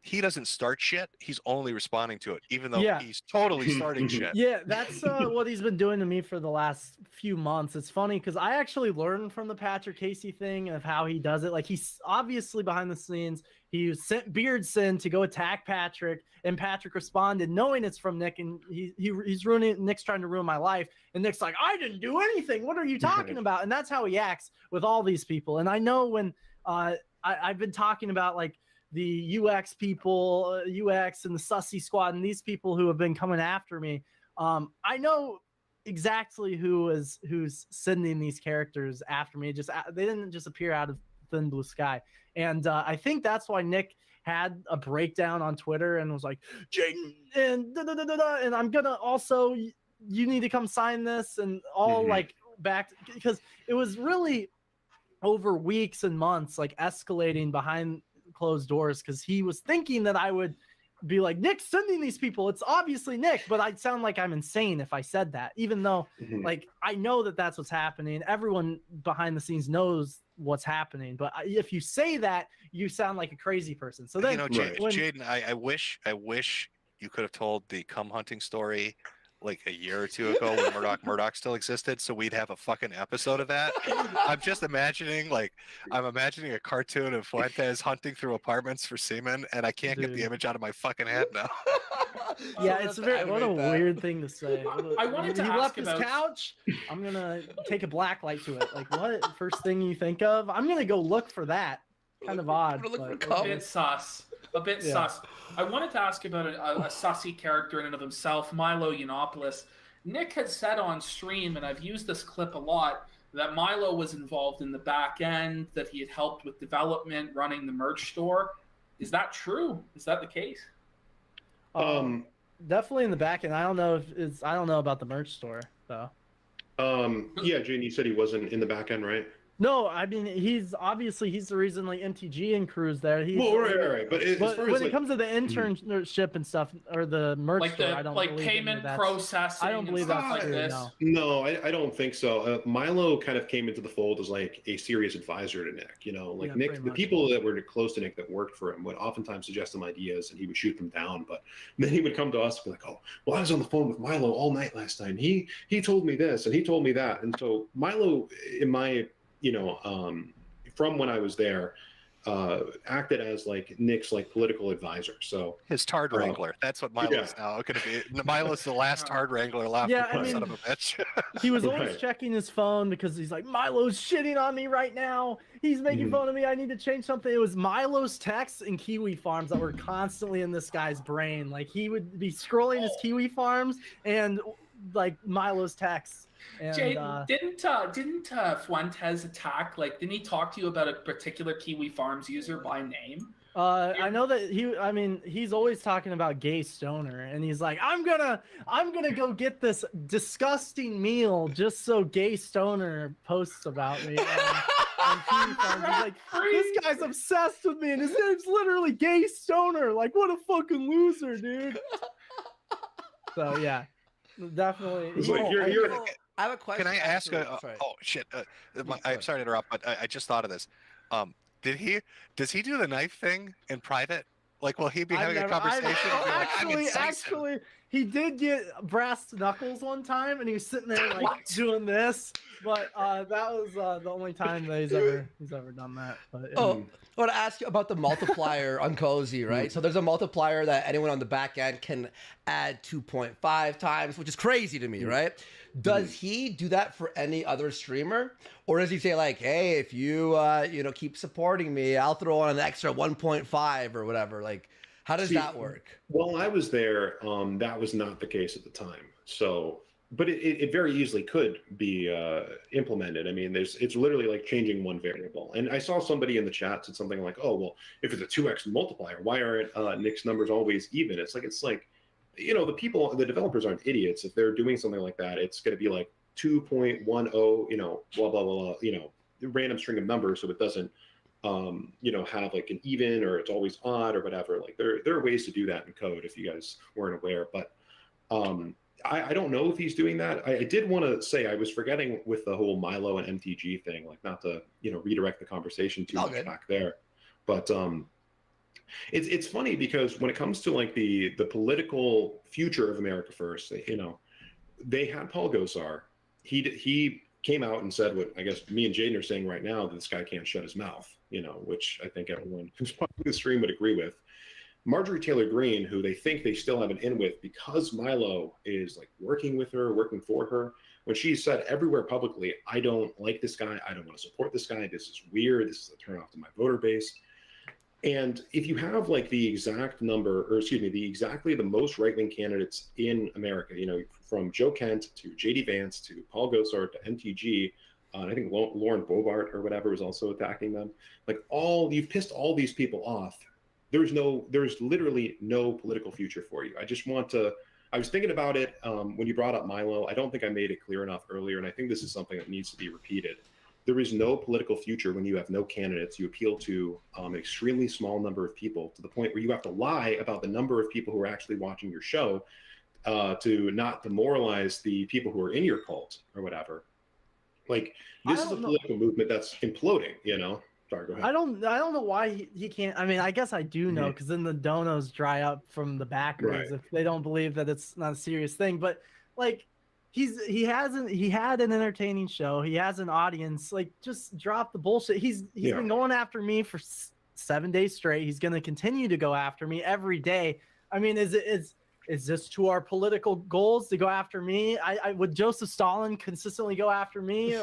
he doesn't start shit. He's only responding to it, even though he's totally starting shit. Yeah, that's what he's been doing to me for the last few months. It's funny because I actually learned from the Patrick Casey thing of how he does it. Like he's obviously behind the scenes. He sent Beardson to go attack Patrick, and Patrick responded knowing it's from Nick, and he's ruining. Nick's trying to ruin my life, and Nick's like, I didn't do anything. What are you talking about? And that's how he acts with all these people. And I know when I've been talking about like the UX people, UX and the Sussy Squad, and these people who have been coming after me. I know exactly who's sending these characters after me. They didn't just appear out of thin blue sky, and I think that's why Nick had a breakdown on Twitter and was like, Jaden and and I'm gonna also, you need to come sign this, and all like back because it was really over weeks and months like escalating behind closed doors because he was thinking that I would be like, Nick's sending these people, it's obviously Nick, but I'd sound like I'm insane if I said that, even though like I know that that's what's happening. Everyone behind the scenes knows what's happening, but if you say that, you sound like a crazy person. So then, you know, Jaden, I wish you could have told the cum hunting story like a year or two ago when Murdoch still existed, so we'd have a fucking episode of that. I'm just imagining a cartoon of Fuentes hunting through apartments for semen, and I can't get the image out of my fucking head now. Yeah, it's what a weird thing to say. I wanted to he ask left his about- couch. I'm gonna take a black light to it. Like, what first thing you think of? I'm gonna go look for that. Kind of odd. A bit sus. I wanted to ask about a sussy character in and of himself, Milo Yiannopoulos. Nick had said on stream, and I've used this clip a lot, that Milo was involved in the back end, that he had helped with development, running the merch store. Is that true? Is that the case? Definitely in the back end. I don't know about the merch store though. Yeah, Jane, you said he wasn't in the back end, right? No, I mean he's the reason like MTG and Crew's there. Right. But when it comes to the internship and stuff or the merch Like store, I don't like believe payment processing. I don't believe and stuff that's like true, this. no. No, I don't think so. Milo kind of came into the fold as like a serious advisor to Nick. You know, like Nick, the people that were close to Nick that worked for him would oftentimes suggest him ideas, and he would shoot them down. But then he would come to us and be like, "Oh, well, I was on the phone with Milo all night last time. He told me this and he told me that." And so Milo, in my from when I was there, acted as like Nick's like political advisor. So his tard wrangler. That's what Milo's now going to be. Milo's the last tard wrangler left. Yeah, I mean, son of a bitch. He was always checking his phone because he's like, Milo's shitting on me right now. He's making fun of me. I need to change something. It was Milo's texts and Kiwi Farms that were constantly in this guy's brain. Like he would be scrolling his Kiwi Farms and like Milo's texts. And, Jay, didn't Fuentes attack? Like, didn't he talk to you about a particular Kiwi Farms user by name? I know that he's always talking about Gay Stoner, and he's like, I'm gonna go get this disgusting meal just so Gay Stoner posts about me. On Kiwi Farms. He's like, this guy's obsessed with me, and his name's literally Gay Stoner. Like, what a fucking loser, dude. So yeah, definitely. It's like you're I have a question. Can I ask? Sorry. Oh shit! I'm sorry to interrupt, but I just thought of this. Does he do the knife thing in private? Like, will he be having a conversation? And be like, "I'm incisive." Actually, he did get brass knuckles one time, and he was sitting there like doing this. But that was the only time that he's ever done that. But, yeah. Oh, I want to ask you about the multiplier on Cozy, right? So there's a multiplier that anyone on the back end can add 2.5 times, which is crazy to me, right? Does he do that for any other streamer, or does he say like, "Hey, if you keep supporting me, I'll throw on an extra 1.5 or whatever"? Like, how does that work? While I was there, that was not the case at the time. So, but it very easily could be implemented. I mean, it's literally like changing one variable. And I saw somebody in the chat said something like, "Oh, well, if it's a 2x multiplier, why aren't Nick's numbers always even?" It's like the developers aren't idiots. If they're doing something like that, it's going to be like 2.10, blah, blah, blah, random string of numbers. So it doesn't, have like an even, or it's always odd or whatever. Like there are ways to do that in code if you guys weren't aware, but I don't know if he's doing that. I did want to say, I was forgetting with the whole Milo and MTG thing, like not to, redirect the conversation too much back there, but it's funny because when it comes to like the political future of America First, they had Paul Gosar. He came out and said what I guess me and Jaden are saying right now, that this guy can't shut his mouth, which I think everyone who's watching the stream would agree with. Marjorie Taylor Greene, who they think they still have an in with because Milo is like working for her, when she said everywhere publicly, "I don't like this guy, I don't want to support this guy, this is weird, this is a turnoff to my voter base." And if you have like exactly the most right-wing candidates in America, from Joe Kent to JD Vance to Paul Gosar to MTG, I think Lauren Bobart or whatever was also attacking them. Like you've pissed all these people off. There's literally no political future for you. I was thinking about it when you brought up Milo. I don't think I made it clear enough earlier, and I think this is something that needs to be repeated. There is no political future when you have no candidates. You appeal to an extremely small number of people, to the point where you have to lie about the number of people who are actually watching your show to not demoralize the people who are in your cult or whatever. Like, this is a political movement that's imploding, Sorry, go ahead. I don't know why he can't. I mean, I guess I do know, because then the donos dry up from the backers if they don't believe that it's not a serious thing. But like, he had an entertaining show. He has an audience. Like, just drop the bullshit. He's been going after me for 7 days straight. He's going to continue to go after me every day. I mean, is this to our political goals to go after me? Would Joseph Stalin consistently go after me?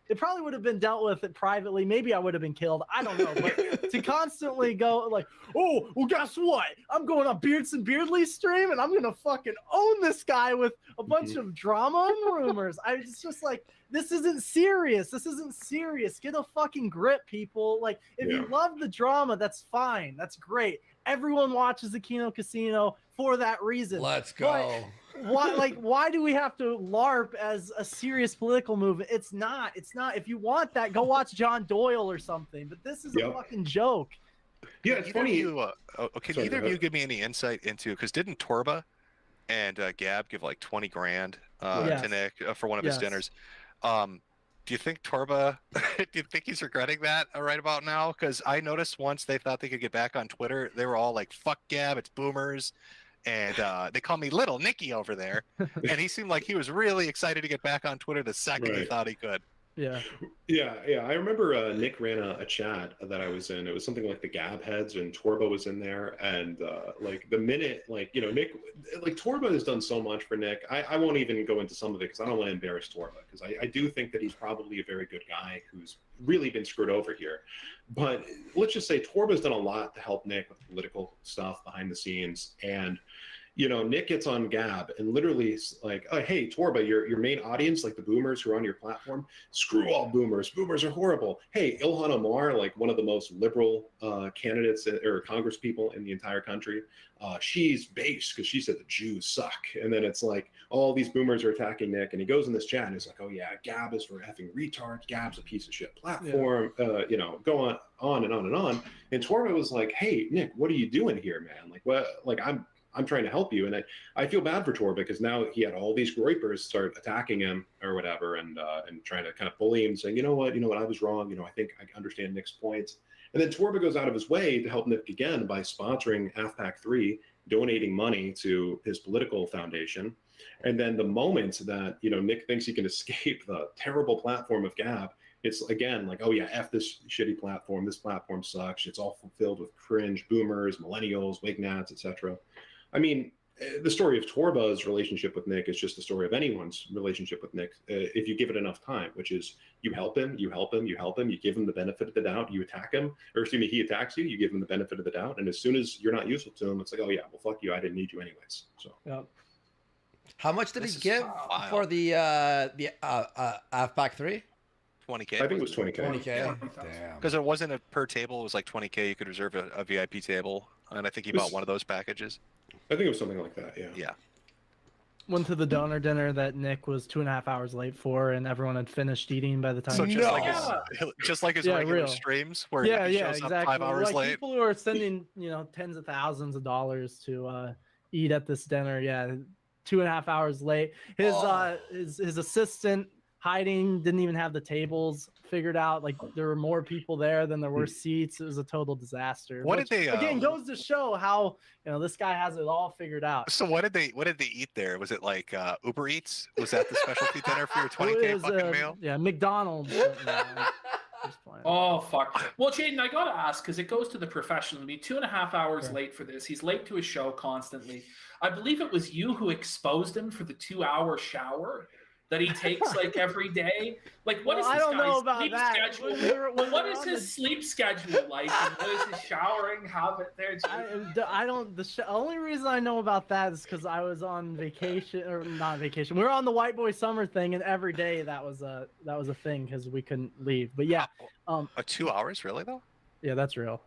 It probably would have been dealt with it privately. Maybe I would have been killed. I don't know. But to constantly go like, "Oh, well, guess what? I'm going on Beards and Beardley's stream, and I'm going to fucking own this guy with a bunch of drama and rumors." It's just like, this isn't serious. This isn't serious. Get a fucking grip, people. Like, if you love the drama, that's fine. That's great. Everyone watches the Kino Casino for that reason. Let's go. But why do we have to LARP as a serious political movement? It's not. If you want that, go watch John Doyle or something. But this is a fucking joke. Yeah, it's funny. Can either of you give me any insight into, because didn't Torba and Gab give like 20 grand to Nick for one of his dinners? Do you think Torba, do you think he's regretting that right about now? Because I noticed once they thought they could get back on Twitter, they were all like, "Fuck Gab, it's boomers." And they call me Little Nicky over there. And he seemed like he was really excited to get back on Twitter the second he thought he could. Yeah. I remember Nick ran a chat that I was in. It was something like the Gab heads, and Torba was in there. And the minute, Nick, Torba has done so much for Nick. I won't even go into some of it because I don't want to embarrass Torba, because I do think that he's probably a very good guy who's really been screwed over here. But let's just say Torba's done a lot to help Nick with political stuff behind the scenes. And Nick gets on Gab and literally is like, "Oh, hey, Torba, your main audience, like the boomers who are on your platform, screw all boomers. Boomers are horrible. Hey, Ilhan Omar, like one of the most liberal candidates or Congress people in the entire country, she's base because she said the Jews suck." And then it's like all these boomers are attacking Nick, and he goes in this chat and he's like, "Oh yeah, Gab is for effing retards. Gab's a piece of shit platform." Go on and on and on. And Torba was like, "Hey, Nick, what are you doing here, man? Like, what? Like, I'm trying to help you. And I feel bad for Torba because now he had all these groypers start attacking him or whatever, and trying to kind of bully him, saying, you know what, I was wrong. I think I understand Nick's points. And then Torba goes out of his way to help Nick again by sponsoring AFPAC 3, donating money to his political foundation. And then the moment that, Nick thinks he can escape the terrible platform of Gab, it's again like, oh yeah, F this shitty platform. This platform sucks. It's all filled with cringe boomers, millennials, wignats, etc. I mean, the story of Torba's relationship with Nick is just the story of anyone's relationship with Nick. If you give it enough time, which is you help him, you give him the benefit of the doubt, you attack him, or excuse me, he attacks you, you give him the benefit of the doubt. And as soon as you're not useful to him, it's like, oh yeah, well, fuck you. I didn't need you anyways. So. Yeah. How much did he give for the AFPAC 3? 20K. I think it was 20K. 20K. Damn. Because it wasn't a per table; it was like 20K. You could reserve a VIP table, and I think he bought one of those packages. I think it was something like that. Yeah. Yeah. Went to the donor dinner that Nick was 2.5 hours late for, and everyone had finished eating by the time. So just like his regular streams, where he shows up exactly. 5 hours late. People who are sending tens of thousands of dollars to eat at this dinner, 2.5 hours late. His assistant hiding, didn't even have the tables figured out. Like there were more people there than there were seats. It was a total disaster. What did they again goes to show how this guy has it all figured out. So what did they eat there? Was it like Uber Eats? Was that the specialty dinner for your 20K fucking meal? Yeah, McDonald's. Oh fuck. Well, Jaden, I gotta ask because it goes to the professional. I mean, 2.5 hours late for this. He's late to his show constantly. I believe it was you who exposed him for the 2-hour shower that he takes like every day. Like, what is this guy's sleep schedule? What is his sleep schedule like? And what is his showering habit there? The only reason I know about that is because I was on vacation, or not vacation. We were on the White Boy Summer thing, and every day that was a thing because we couldn't leave. But yeah, 2 hours, really though? Yeah, that's real.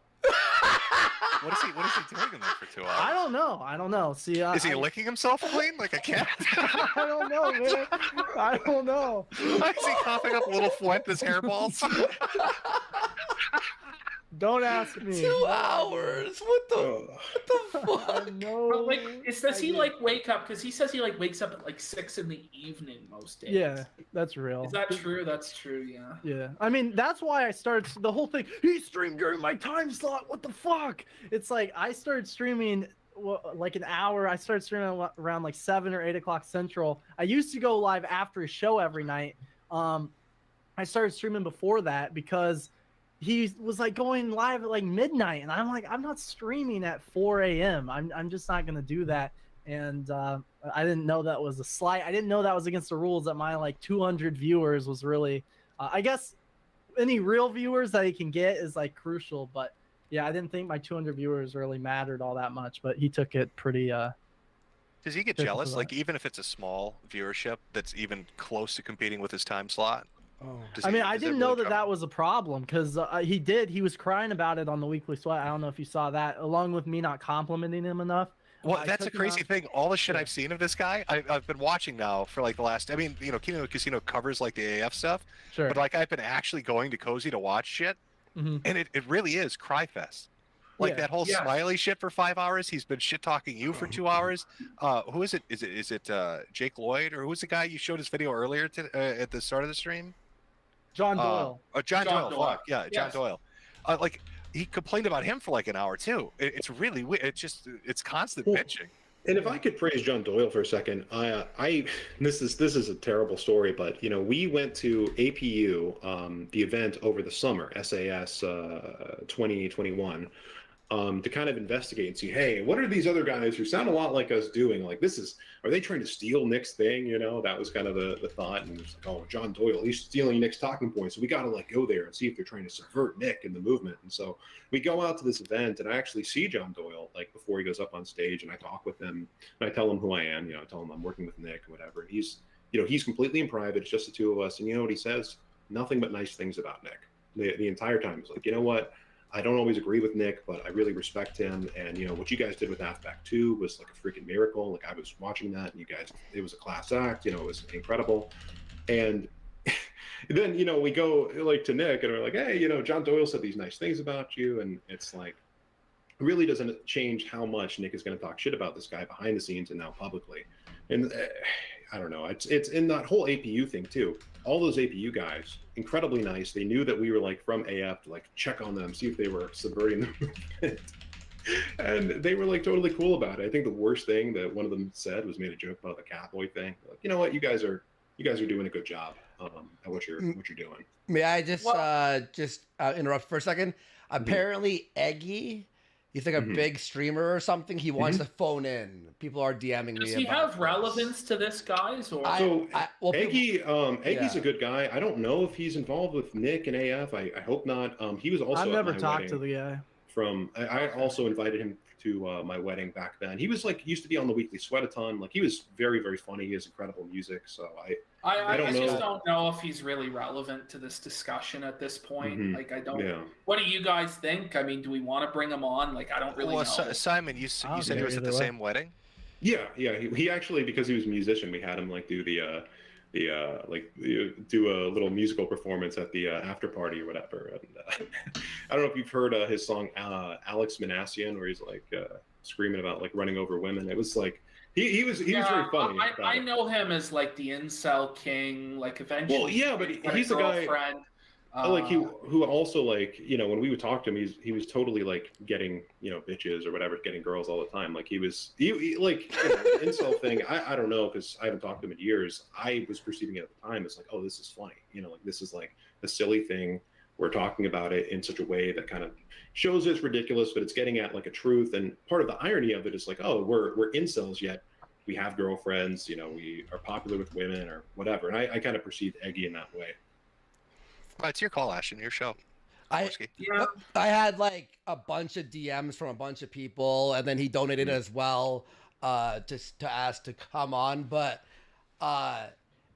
What is he doing in there for 2 hours? I don't know. See, is he licking himself clean like a cat? I don't know, man. I don't know. Why is he coughing up little Fuentes hairballs? Don't ask me. 2 hours. What the fuck? No. Like, does he like wake up? Because he says he like wakes up at like 6 in the evening most days. Yeah, that's real. Is that true? That's true. Yeah. Yeah. I mean, that's why I started the whole thing. He streamed during my time slot. What the fuck? It's like I started streaming like an hour. I started streaming around like 7 or 8 o'clock Central. I used to go live after a show every night. I started streaming before that because he was like going live at like midnight, and I'm like, I'm not streaming at 4 a.m. I'm just not gonna do that. And I didn't know that was a slight. I didn't know that was against the rules. That my like 200 viewers was really, I guess, any real viewers that he can get is like crucial. But yeah, I didn't think my 200 viewers really mattered all that much. But he took it pretty. Does he get jealous? Like even if it's a small viewership that's even close to competing with his time slot? I mean, I didn't know that was a problem because he was crying about it on the Weekly Sweat. I don't know if you saw that, along with me not complimenting him enough. Well, that's a crazy thing. All the shit I've seen of this guy, I've been watching now for like the last. I mean, Kino Casino covers like the AF stuff, sure. But like I've been actually going to Cozy to watch shit, and it really is cry fest. Like that whole Smiley shit for 5 hours. He's been shit talking you for 2 hours. Who is it? Is it Jake Lloyd, or who's the guy you showed his video earlier at the start of the stream? John Doyle. John Doyle. Fuck yeah, John Doyle. Like he complained about him for like an hour too. It's really weird. It's constant bitching. And if I could praise John Doyle for a second, this is a terrible story, but we went to APU, the event over the summer, SAS 2021. To kind of investigate and see, hey, what are these other guys who sound a lot like us doing? Like, are they trying to steal Nick's thing? That was kind of the thought. And it's like, oh, John Doyle, he's stealing Nick's talking points. So we got to like go there and see if they're trying to subvert Nick and the movement. And so we go out to this event, and I actually see John Doyle like before he goes up on stage, and I talk with him, and I tell him who I am. I tell him I'm working with Nick and whatever. And he's completely in private. It's just the two of us. And you know what he says? Nothing but nice things about Nick. The entire time. He's like, you know what? I don't always agree with Nick, but I really respect him. And, what you guys did with AFPAC 2 was like a freaking miracle. Like I was watching that, and you guys, it was a class act, it was incredible. And then, we go like to Nick and we're like, hey, John Doyle said these nice things about you. And it's like, really doesn't change how much Nick is going to talk shit about this guy behind the scenes and now publicly. And I don't know. It's in that whole APU thing too. All those APU guys, incredibly nice. They knew that we were like from AF to like check on them, see if they were subverting the movement. And they were like totally cool about it. I think the worst thing that one of them said was made a joke about the Catboy thing. Like, you know what, you guys are doing a good job at what you're doing. May I just interrupt for a second? Apparently, Eggy, he's like a big streamer or something. He wants to phone in. People are DMing me. Does he have relevance to this, guys? Or Eggy's a good guy. I don't know if he's involved with Nick and AF. I hope not. He was also. I've never at my talked wedding to the guy. I also invited him to my wedding back then. He was like used to be on the Weekly Sweat-a-thon. Like he was very, very funny. He has incredible music. So I don't know. just don't know if he's really relevant to this discussion at this point. Like I don't. Yeah. What do you guys think? I mean, do we want to bring him on? Like I don't really know. Simon, you said he was at the same wedding. Yeah. He actually, because he was a musician, we had him like do do a little musical performance at the after party or whatever. And I don't know if you've heard his song Alex Manassian, where he's like screaming about like running over women. It was like he was very funny. I know him as like the incel king. Like eventually. Well, yeah, but he's the guy. Like who also like, you know, when we would talk to him, he was totally like getting, you know, bitches or whatever, getting girls all the time. Like he like, you know, the incel thing. I don't know, because I haven't talked to him in years. I was perceiving it at the time as like, oh, this is funny, you know, like this is like a silly thing. We're talking about it in such a way that kind of shows it's ridiculous, but it's getting at like a truth. And part of the irony of it is like, oh, we're incels, yet we have girlfriends, you know, we are popular with women or whatever. And I kind of perceived Eggy in that way. Well, it's your call, Ashton. Your show. I had like a bunch of DMs from a bunch of people, and then he donated as well, just to ask to come on. But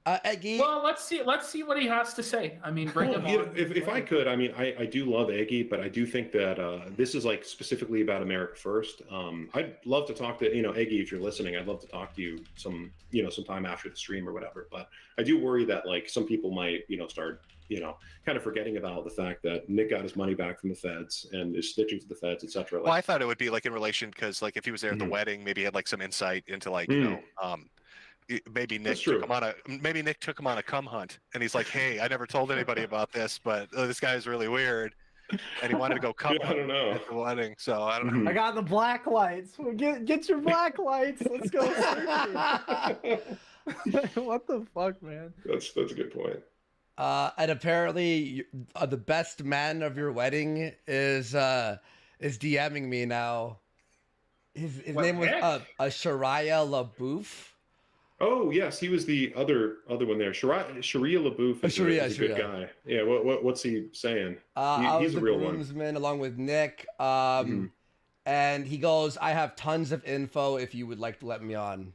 Eggy. Well, let's see what he has to say. I mean, bring him on. If I could, I mean, I do love Eggy, but I do think that this is like specifically about America First. I'd love to talk to, you know, Eggy, if you're listening. I'd love to talk to you sometime after the stream or whatever. But I do worry that like some people might, you know, start, you know, kind of forgetting about the fact that Nick got his money back from the feds and is snitching to the feds, etc. Like, well, I thought it would be like in relation, because like if he was there at the wedding, maybe he had like some insight into like, you know, maybe Nick took him on a cum hunt, and he's like, hey, I never told anybody about this, but this guy's really weird, and he wanted to go cum I don't know. at the wedding. So I don't know. I got the black lights. Get your black lights. Let's go. What the fuck, man? That's a good point. And apparently, the best man of your wedding is DMing me now. His name was Sharia LaBouffe. Oh yes, he was the other one there. Sharia LaBouffe is a good guy. Yeah, what's he saying? He's a real one. Groomsman along with Nick. And he goes, I have tons of info if you would like to let me on.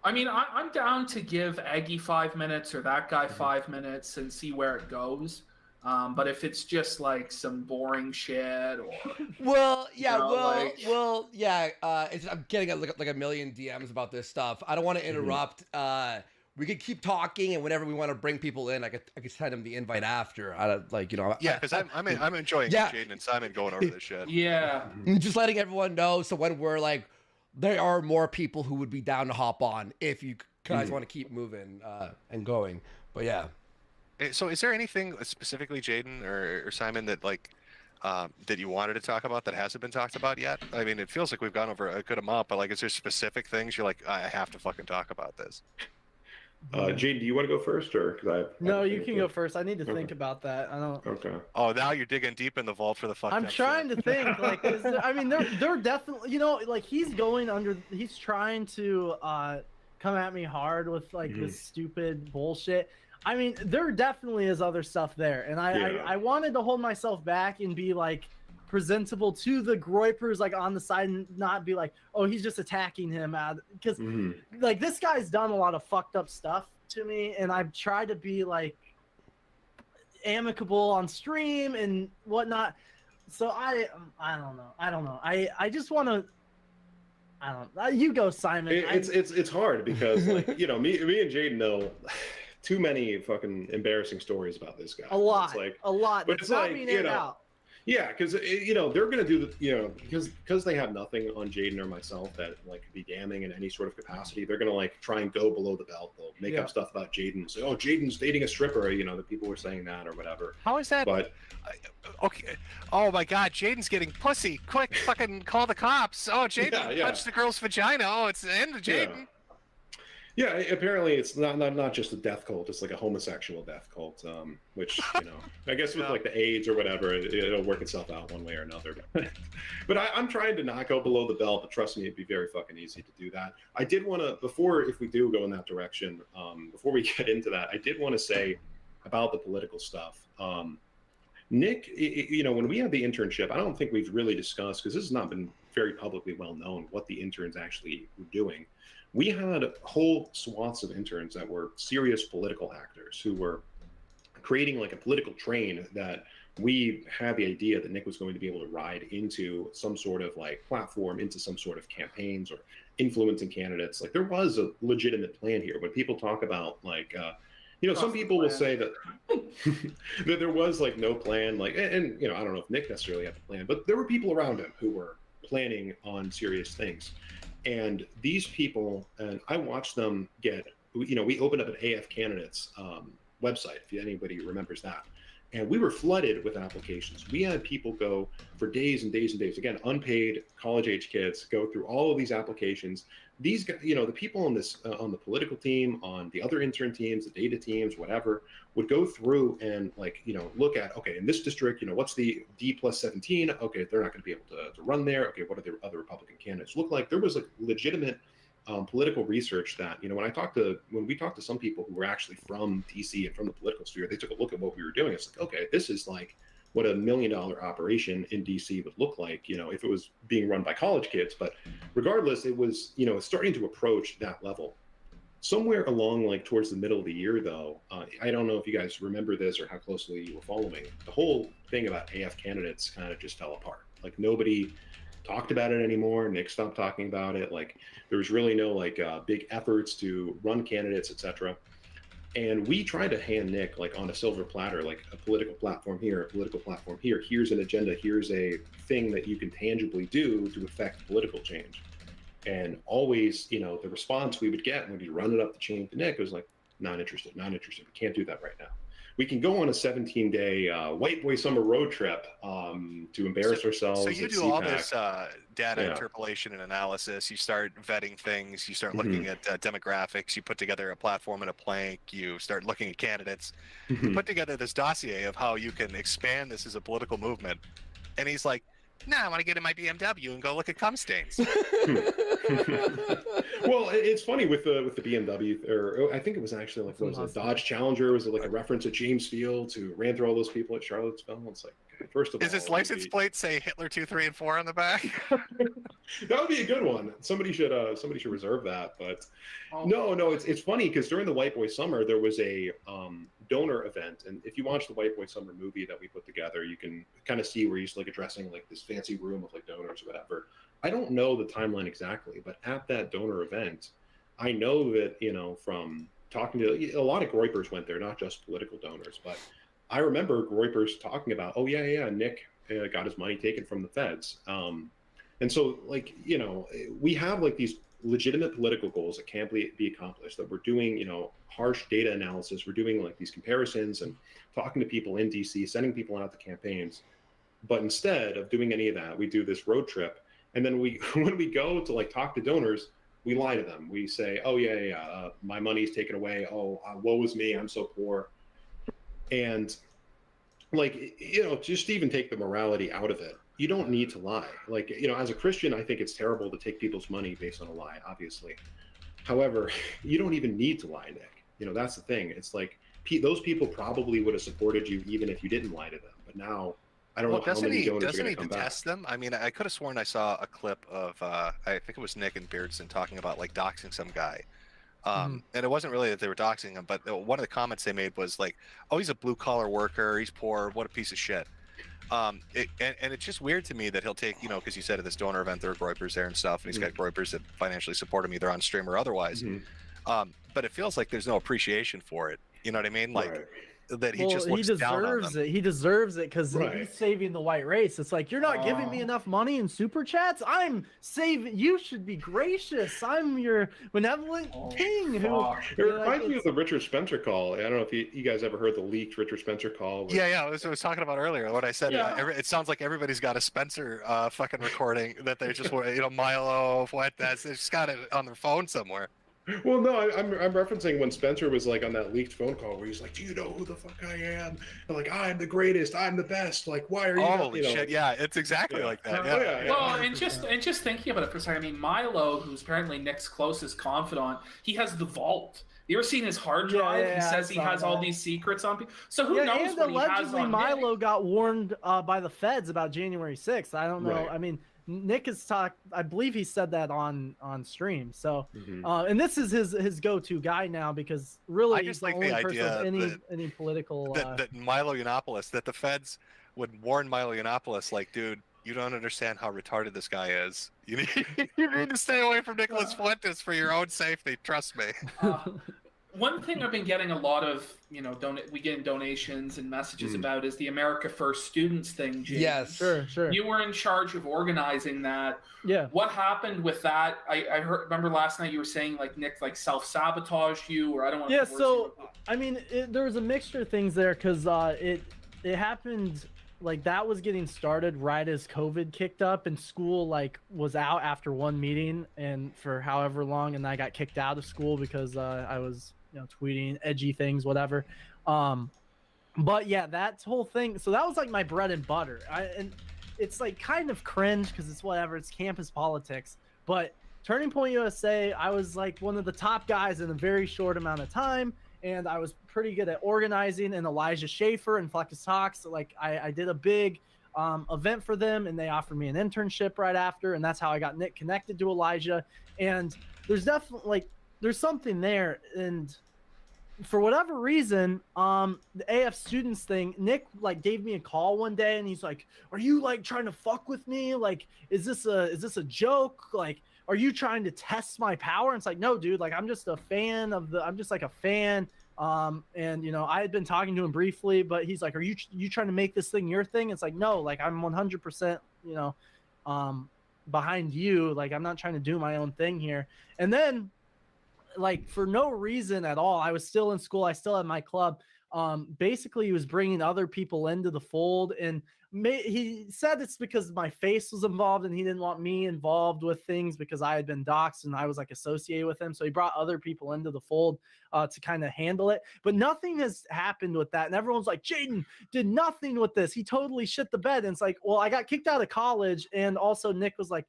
I mean, I'm down to give Eggy 5 minutes or that guy 5 minutes and see where it goes. But if it's just like some boring shit or I'm getting like a million DMs about this stuff. I don't want to interrupt. We could keep talking, and whenever we want to bring people in, I could send them the invite after. Because I'm enjoying Jaden and Simon going over this shit. Yeah, just letting everyone know. So when we're like, there are more people who would be down to hop on if you guys want to keep moving and going. But yeah. So is there anything specifically, Jaden or Simon, that like that you wanted to talk about that hasn't been talked about yet? I mean, it feels like we've gone over a good amount, but like, is there specific things you're like, I have to fucking talk about this? Jaden, do you want to go first, or No, you can go first. I need to think about that. I don't. Okay. Oh, now you're digging deep in the vault for the fuck. I'm trying to think. Like, I mean, they're definitely, you know, like he's trying to come at me hard with like this stupid bullshit. I mean, there definitely is other stuff there, and I wanted to hold myself back and be like presentable to the Groypers, like on the side, and not be like, oh, he's just attacking him, because like this guy's done a lot of fucked up stuff to me, and I've tried to be like amicable on stream and whatnot. So I don't know. I just want to. I don't. You go, Simon. It's hard because like, you know, me and Jaden know too many fucking embarrassing stories about this guy. A lot. It's like, a lot. But it's like, you know, Yeah, because they're going to do the because they have nothing on Jaden or myself that like could be damning in any sort of capacity. They're going to like try and go below the belt. They'll make up stuff about Jaden. Say, oh, Jaden's dating a stripper. The people were saying that or whatever. How is that? But okay. Oh my God, Jaden's getting pussy. Quick, fucking call the cops. Oh, Jaden punched the girl's vagina. Oh, it's the end of Jaden. Yeah, apparently it's not just a death cult. It's like a homosexual death cult, which I guess with like the AIDS or whatever, it'll work itself out one way or another. But I'm trying to not go below the belt. But trust me, it'd be very fucking easy to do that. I did want to if we do go in that direction, before we get into that, I did want to say about the political stuff. Nick, when we had the internship, I don't think we've really discussed because this has not been very publicly well known what the interns actually were doing. We had whole swaths of interns that were serious political actors who were creating like a political train that we had the idea that Nick was going to be able to ride into some sort of like platform, into some sort of campaigns or influencing candidates. Like there was a legitimate plan here. When people talk about like, some people will say that that there was like no plan, like, and I don't know if Nick necessarily had a plan, but there were people around him who were planning on serious things. And these people, and I watched them get, we opened up an AF Candidates website, if anybody remembers that. And we were flooded with applications. We had people go for days and days and days, again, unpaid college-age kids, go through all of these applications. These, the people on this, on the political team, on the other intern teams, the data teams, whatever, would go through and like, look at, okay, in this district, what's the D+17? Okay, they're not going to be able to run there. Okay, what are the other Republican candidates look like? There was like legitimate political research that, when we talked to some people who were actually from DC and from the political sphere, they took a look at what we were doing. It's like, okay, this is like what $1 million operation in DC would look like, if it was being run by college kids. But regardless, it was, starting to approach that level. Somewhere along, like towards the middle of the year, though, I don't know if you guys remember this or how closely you were following. The whole thing about AF candidates kind of just fell apart. Like nobody talked about it anymore. Nick stopped talking about it. Like there was really no like big efforts to run candidates, etc. And we tried to hand Nick like on a silver platter, like a political platform here, a political platform here. Here's an agenda. Here's a thing that you can tangibly do to affect political change. And always, the response we would get when we run it up the chain to Nick was like, not interested. We can't do that right now. We can go on a 17-day white boy summer road trip to embarrass ourselves. So you do all this data interpolation and analysis. You start vetting things. You start looking at demographics. You put together a platform and a plank. You start looking at candidates. You put together this dossier of how you can expand this as a political movement. And he's like, "No, I want to get in my BMW and go look at cum stains." Well, it's funny with the BMW, or I think it was actually like, what was it, Dodge Challenger? Was it like a reference to James Fields who ran through all those people at Charlottesville? It's like, first of all, is his license plate say Hitler 2, 3, and 4 on the back? That would be a good one. Somebody should reserve that. But no, it's funny because during the White Boy Summer there was a donor event, and if you watch the White Boy Summer movie that we put together, you can kind of see where he's like addressing like this fancy room of like donors or whatever. I don't know the timeline exactly, but at that donor event, I know that from talking to a lot of Groypers went there, not just political donors, but I remember Groypers talking about, oh yeah, Nick got his money taken from the feds, and so like we have like these legitimate political goals that can't be accomplished, that we're doing harsh data analysis, we're doing like these comparisons and talking to people in DC, sending people out to campaigns, but instead of doing any of that, we do this road trip, and then when we go to like talk to donors, we lie to them. We say, oh yeah, my money's taken away, woe is me, I'm so poor. And like just even take the morality out of it, you don't need to lie. Like as a Christian, I think it's terrible to take people's money based on a lie, obviously. However, you don't even need to lie, Nick. That's the thing. It's like those people probably would have supported you even if you didn't lie to them. But now I don't know how many donors are going to come back. Doesn't he detest them? I mean, I could have sworn I saw a clip of I think it was Nick and Beardson talking about like doxing some guy. And it wasn't really that they were doxing him, but one of the comments they made was like, "Oh, he's a blue collar worker. He's poor. What a piece of shit." And it's just weird to me that he'll take, because you said at this donor event there are Groypers there and stuff, and he's got Groypers that financially support him either on stream or otherwise. But it feels like there's no appreciation for it. You know what I mean? Like, that he just looks down on them. He deserves it because Right. he's saving the white race. It's like, you're not giving me enough money in super chats. I'm saving. You should be gracious. I'm your benevolent king. It reminds me of the Richard Spencer call. I don't know if you guys ever heard the leaked Richard Spencer call. Yeah, I was talking about earlier when I said it sounds like everybody's got a Spencer fucking recording that they just Milo Fuentes, they just got it on their phone somewhere. Well, no, I'm referencing when Spencer was like on that leaked phone call where he's like, "Do you know who the fuck I am?" And like, "I'm the greatest. I'm the best. Like, why are you?" Holy shit! Yeah, it's exactly like that. Yeah. Well, and just thinking about it for a second, I mean, Milo, who's apparently Nick's closest confidant, he has the vault. You ever seen his hard drive? He says he has all these secrets on people. So who knows and what he has allegedly on Milo Nick? got warned by the feds about January 6th. I don't know. Right. I mean, Nick has talked. I believe he said that on stream. So, Mm-hmm. and this is his go-to guy now because really I he's just the like only the person idea with any political. that Milo Yiannopoulos, that the feds would warn Milo Yiannopoulos, like, dude, you don't understand how retarded this guy is. You need to stay away from Nicholas Fuentes for your own safety. Trust me. One thing I've been getting a lot of, we get donations and messages about is the America First Students thing, James. Yes. Sure. You were in charge of organizing that. Yeah. What happened with that? I remember last night you were saying like Nick self-sabotaged you, or I don't want to. Yeah. So I mean, there was a mixture of things there because it happened. Like that was getting started right as COVID kicked up and school was out after one meeting and for however long, and I got kicked out of school because I was tweeting edgy things, whatever. But yeah, that whole thing. So that was like my bread and butter. And it's like kind of cringe because it's whatever. It's campus politics. But Turning Point USA, I was like one of the top guys in a very short amount of time. And I was pretty good at organizing, and Elijah Schaefer and Fleckus Talks. Like I did a big event for them, and they offered me an internship right after, and that's how I got Nick connected to Elijah. And there's definitely there's something there, and for whatever reason, the AF students thing, Nick gave me a call one day, and he's like, "Are you trying to fuck with me? Like, is this a joke? Like, are you trying to test my power?" And it's like, "No, dude. I'm just a fan I'm just a fan." And I had been talking to him briefly, but he's like, "Are you trying to make this thing your thing?" It's like, "No, I'm 100%, behind you. I'm not trying to do my own thing here." And then, for no reason at all, I was still in school. I still had my club. Basically, he was bringing other people into the fold, and he said it's because my face was involved and he didn't want me involved with things because I had been doxxed and I was associated with him. So he brought other people into the fold to kind of handle it. But nothing has happened with that. And everyone's like, "Jaden did nothing with this. He totally shit the bed." And it's like, well, I got kicked out of college. And also Nick was like,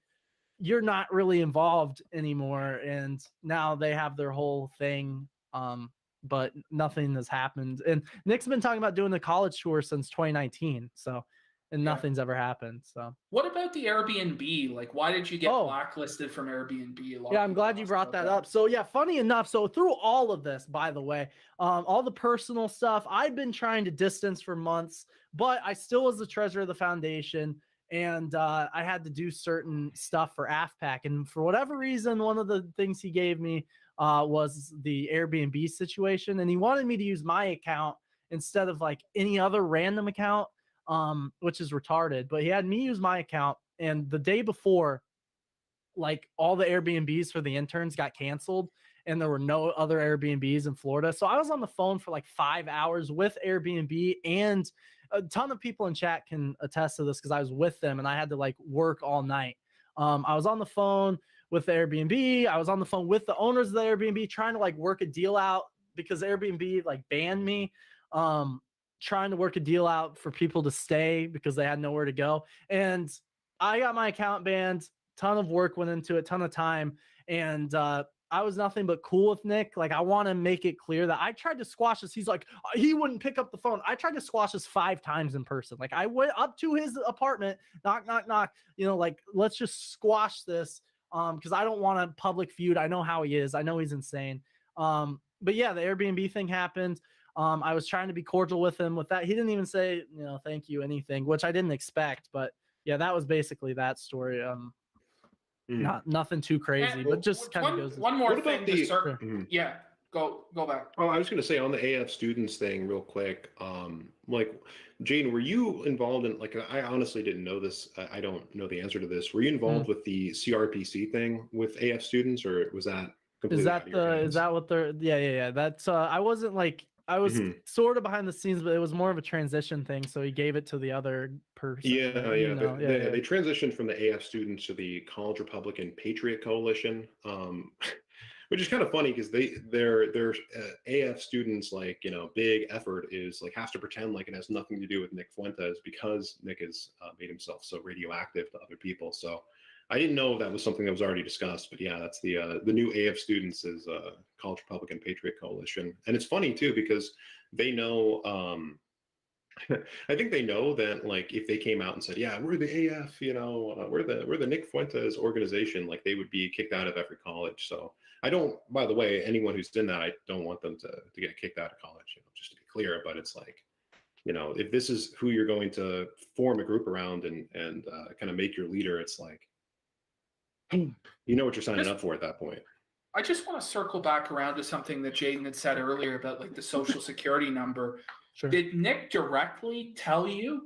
"You're not really involved anymore." And now they have their whole thing. But nothing has happened. And Nick's been talking about doing the college tour since 2019. And nothing's ever happened. So what about the Airbnb? Why did you get blacklisted from Airbnb? Yeah, I'm glad you brought that up. So yeah, funny enough, so through all of this, by the way, all the personal stuff, I've been trying to distance for months, but I still was the treasurer of the foundation. And I had to do certain stuff for AFPAC. And for whatever reason, one of the things he gave me was the Airbnb situation. And he wanted me to use my account instead of any other random account, which is retarded. But he had me use my account. And the day before, all the Airbnbs for the interns got canceled. And there were no other Airbnbs in Florida. So I was on the phone for 5 hours with Airbnb, and a ton of people in chat can attest to this because I was with them and I had to work all night. I was on the phone with the Airbnb. I was on the phone with the owners of the Airbnb trying to work a deal out because Airbnb banned me. Trying to work a deal out for people to stay because they had nowhere to go. And I got my account banned. Ton of work went into it, ton of time. And I was nothing but cool with Nick. I want to make it clear that I tried to squash this. He's like, he wouldn't pick up the phone. I tried to squash this 5 times in person. I went up to his apartment, knock, knock, knock, let's just squash this. Because I don't want a public feud. I know how he is. I know he's insane. But yeah, the Airbnb thing happened. I was trying to be cordial with him with that. He didn't even say, thank you, anything, which I didn't expect. But yeah, that was basically that story. Nothing too crazy, but just kind of goes. One more thing. Yeah, Go back. Oh, I was going to say on the AF students thing, real quick. Like, Jane, were you involved in? Like, I honestly didn't know this. I don't know the answer to this. Were you involved with the CRPC thing with AF students, or was that completely Is out that of your hands? is that what they're? Yeah. That's I wasn't like I was sort of behind the scenes, but it was more of a transition thing. So he gave it to the other person. Yeah. Yeah. They transitioned from the AF students to the College Republican Patriot Coalition, which is kind of funny because their AF students, like, big effort is like has to pretend like it has nothing to do with Nick Fuentes because Nick has made himself so radioactive to other people. So I didn't know if that was something that was already discussed, but yeah, that's the new AF students is College Republican Patriot Coalition, and it's funny too because they know. I think they know that, like, if they came out and said, "Yeah, we're the AF," we're the Nick Fuentes organization, like, they would be kicked out of every college. So I don't. By the way, anyone who's in that, I don't want them to get kicked out of college. Just to be clear, but it's like, if this is who you're going to form a group around and kind of make your leader, it's like, you know what you're signing up for at that point. I just want to circle back around to something that Jaden had said earlier about like the social security number. Sure. Did Nick directly tell you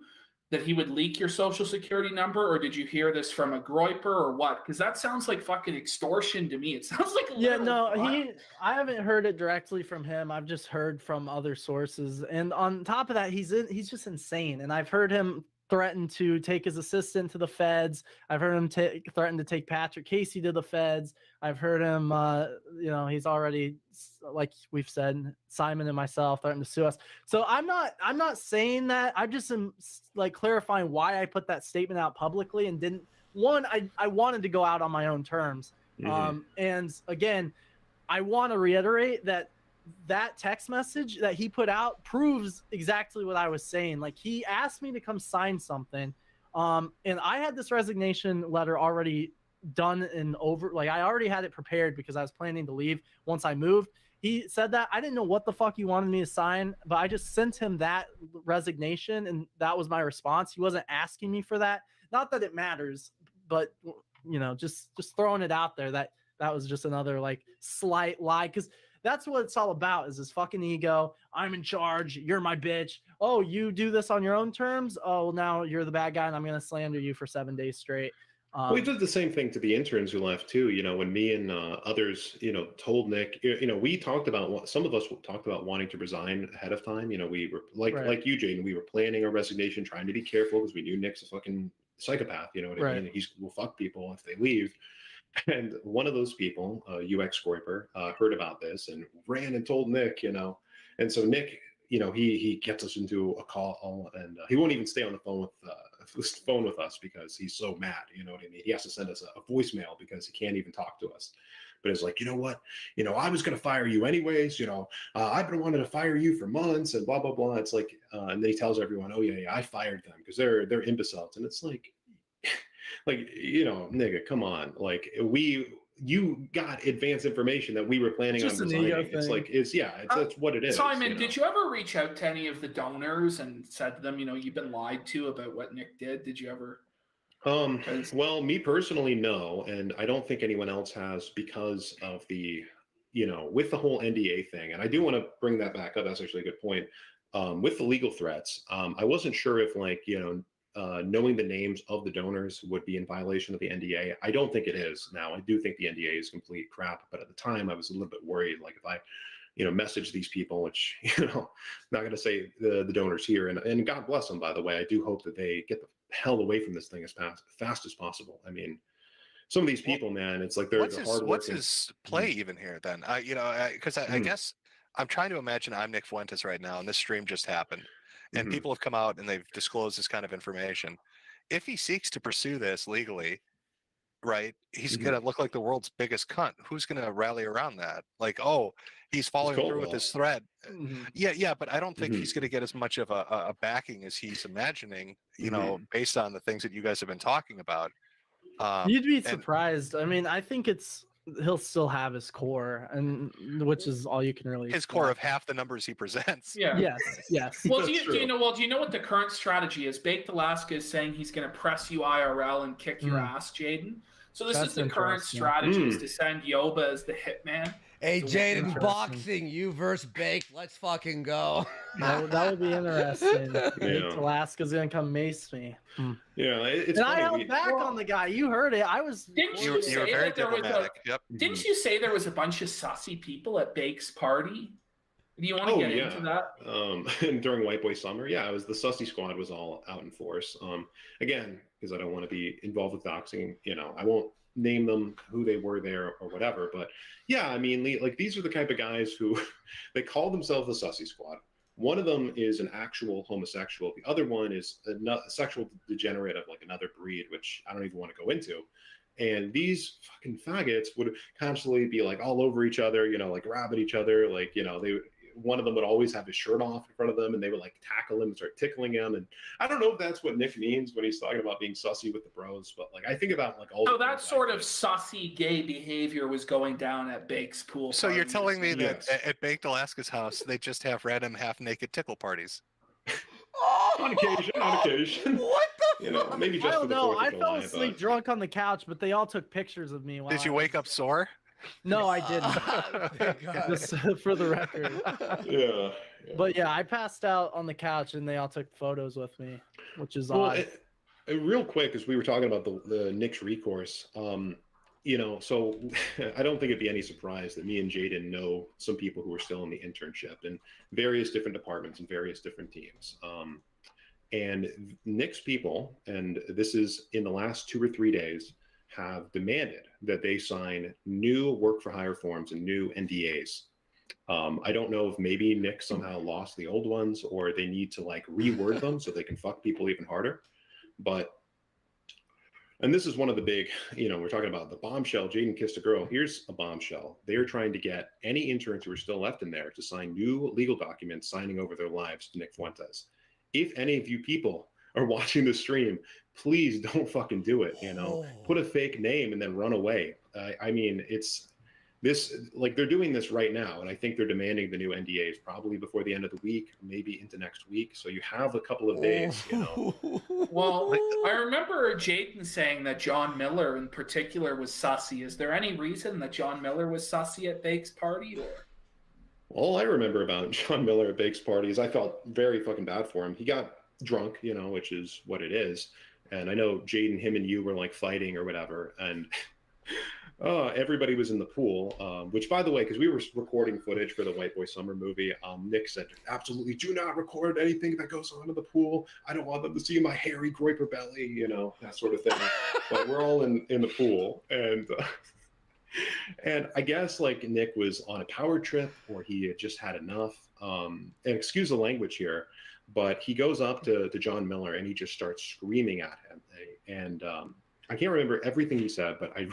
that he would leak your social security number, or did you hear this from a groiper or what? Because that sounds like fucking extortion to me. It sounds like I haven't heard it directly from him. I've just heard from other sources. And on top of that, he's just insane. And I've heard him threaten to take his assistant to the feds. I've heard him threaten to take Patrick Casey to the feds. I've heard him, he's already, like we've said, Simon and myself threatened to sue us. So I'm not saying that. I just am like clarifying why I put that statement out publicly and didn't. One, I wanted to go out on my own terms. And again, I want to reiterate that text message that he put out proves exactly what I was saying. Like, he asked me to come sign something. And I had this resignation letter already done and over. Like, I already had it prepared because I was planning to leave once I moved. He said that. I didn't know what the fuck he wanted me to sign, but I just sent him that resignation, and that was my response. He wasn't asking me for that. Not that it matters, but just throwing it out there that was just another like slight lie, because that's what it's all about, is this fucking ego. I'm in charge. You're my bitch. Oh, you do this on your own terms? Oh, now you're the bad guy and I'm going to slander you for 7 days straight. We did the same thing to the interns who left too. When me and others, told Nick, we talked about, some of us talked about wanting to resign ahead of time. We were like you, Jaden, we were planning our resignation, trying to be careful because we knew Nick's a fucking psychopath. You know what I mean? He will fuck people if they leave. And one of those people, UX Groiper, heard about this and ran and told Nick, and so Nick, he gets us into a call, and he won't even stay on the phone with us because he's so mad. You know what I mean? He has to send us a voicemail because he can't even talk to us. But it's like, you know what? I was going to fire you anyways. I've been wanting to fire you for months and blah, blah, blah. It's like, and then he tells everyone, oh yeah, I fired them because they're imbeciles. And it's like, nigga, come on. Like, you got advanced information that we were planning on resigning. It's like, that's what it is. Simon, did you ever reach out to any of the donors and said to them, you've been lied to about what Nick did? Did you ever? Well, me personally, no. And I don't think anyone else has, because of the, with the whole NDA thing. And I do want to bring that back up. That's actually a good point. With the legal threats, I wasn't sure if knowing the names of the donors would be in violation of the NDA. I don't think it is now. I do think the NDA is complete crap, but at the time I was a little bit worried. Like, if I, message these people, which, not going to say the donors here, and God bless them, by the way. I do hope that they get the hell away from this thing as fast as possible. I mean, some of these people, man, it's like they're hard. What's his play even here then? Because I guess I'm trying to imagine I'm Nick Fuentes right now, and this stream just happened. And people have come out and they've disclosed this kind of information. If he seeks to pursue this legally, right, he's going to look like the world's biggest cunt. Who's going to rally around that? Like, oh, he's following through with this threat. Yeah, but I don't think he's going to get as much of a backing as he's imagining, based on the things that you guys have been talking about. You'd be surprised. I mean, I think he'll still have his core, and which is all you can really his expect. Core of half the numbers he presents. Yes. Well, do you know what the current strategy is? Baked Alaska is saying he's going to press you IRL and kick your ass, Jaden. So this is the current strategy, is to send Yoba as the hitman. Hey, It's Jaden, interesting. boxing, you versus Bake. Let's fucking go. That would be interesting. Yeah. Alaska's gonna come mace me. Yeah, it's And funny. I held back on the guy. You heard it. I was. Didn't You you were say very that there was a? diplomatic. Yep. Didn't you say there was a bunch of sussy people at Bake's party? Do you want to get into that? And during White Boy Summer, yeah, it was the Sussy Squad was all out in force. Again, because I don't want to be involved with doxing, I won't name them who they were there or whatever. But yeah, I mean, like these are the type of guys who they call themselves the Sussy Squad. One of them is an actual homosexual. The other one is a sexual degenerate of like another breed, which I don't even want to go into. And these fucking faggots would constantly be like all over each other, like grab at each other. Like, one of them would always have his shirt off in front of them and they would like tackle him and start tickling him. And I don't know if that's what Nick means when he's talking about being sussy with the bros, but like I think about like all. So that sort of sussy gay behavior was going down at Bake's pool. So you're telling me that Yes. at Baked Alaska's house, they just have random half-naked tickle parties? On occasion. What the fuck? Maybe just I for don't the know. 4th of I July, fell asleep but- drunk on the couch, but they all took pictures of me. While Did you I wake was- up sore? No, I didn't. Thank God. Just for the record. Yeah. But yeah, I passed out on the couch and they all took photos with me, which is Well, odd. real quick, as we were talking about the Nick's recourse, so I don't think it'd be any surprise that me and Jaden know some people who are still in the internship in various different departments and various different teams. And Nick's people, and this is in the last 2 or 3 days, have demanded that they sign new work for hire forms and new NDAs. I don't know if maybe Nick somehow lost the old ones or they need to like reword them so they can fuck people even harder. And this is one of the big, we're talking about the bombshell. Jaden kissed a girl. Here's a bombshell. They're trying to get any interns who are still left in there to sign new legal documents signing over their lives to Nick Fuentes. If any of you people are watching the stream, please don't fucking do it. Put a fake name and then run away. I mean, it's this, like they're doing this right now. And I think they're demanding the new NDAs probably before the end of the week, maybe into next week. So you have a couple of days, Well, I remember Jaden saying that John Miller in particular was sussy. Is there any reason that John Miller was sussy at Bake's party? Or? All I remember about John Miller at Bake's party is I felt very fucking bad for him. He got drunk, which is what it is. And I know Jaden, him and you were like fighting or whatever. And everybody was in the pool, which by the way, because we were recording footage for the White Boy Summer movie, Nick said, absolutely do not record anything that goes on in the pool. I don't want them to see my hairy groiper belly, that sort of thing. But we're all in the pool. And I guess like Nick was on a power trip or he had just had enough. And excuse the language here, but he goes up to John Miller and he just starts screaming at him. And I can't remember everything he said, but I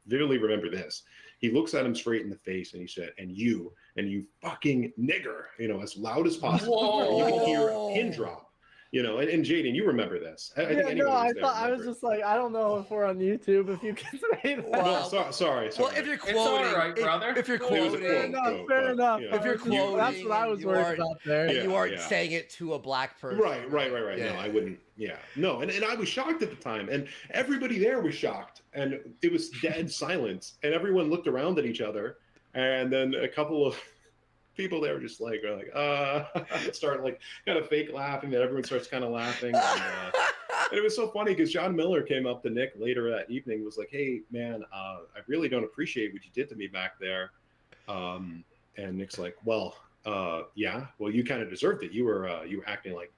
vividly remember this. He looks at him straight in the face and he said, and you fucking nigger, as loud as possible. Whoa. You can hear a pin drop. And Jaden, you remember this. I think anyone I who's there thought I was remembers. just like, I don't know if we're on YouTube. If you can say that. Well, sorry. Well, if you're quoting, all right, brother. if you're It was a quoting, quote, Fair but, enough. yeah. if you're quoting, That's what I was you worried aren't- about there. and you aren't Yeah. saying it to a black person. Right. Yeah. No, I wouldn't. Yeah. No, and I was shocked at the time. And everybody there was shocked. And it was dead silence. And everyone looked around at each other. And then a couple of people there were just like, start like kind of fake laughing. That everyone starts kind of laughing. And it was so funny because John Miller came up to Nick later that evening, was like, hey, man, I really don't appreciate what you did to me back there. And Nick's like, well, yeah, well, you kind of deserved it. You were acting like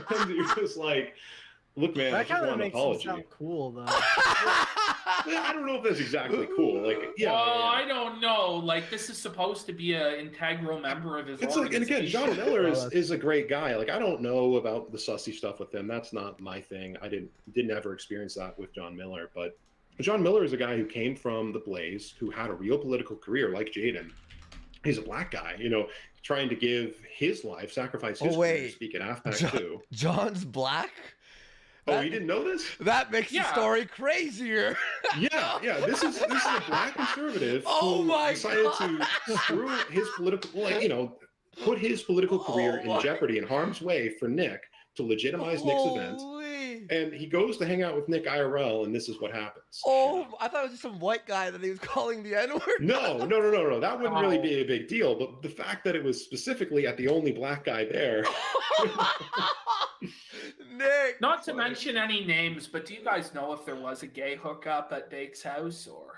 and you're just like, look, man, I That just kind of want an makes him apology. sound cool, though. I don't know if that's exactly cool. Like, yeah. I don't know. Like, this is supposed to be an integral member of his It's like, and again, John Miller Oh, is a great guy. Like, I don't know about the sussy stuff with him. That's not my thing. I didn't ever experience that with John Miller. But John Miller is a guy who came from the Blaze, who had a real political career, like Jaden. He's a black guy, trying to give his life, sacrifice his career to speak at AFPAC too. John's black? Oh, you didn't know this? That makes the story crazier. Yeah. This is a black conservative Oh who my decided God. to screw his political, put his political career in jeopardy, in harm's way for Nick, to legitimize Nick's event. And he goes to hang out with Nick IRL, and this is what happens. Oh, I thought it was just some white guy that he was calling the N-word. No. That wouldn't really be a big deal. But the fact that it was specifically at the only black guy there. Nick. Not to mention any names, but do you guys know if there was a gay hookup at Bake's house or?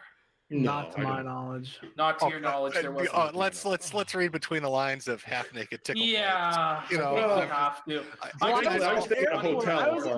Not to my knowledge. Not to your knowledge, there wasn't. Let's read between the lines of half-naked tickle. Yeah, you know, you have to. I was at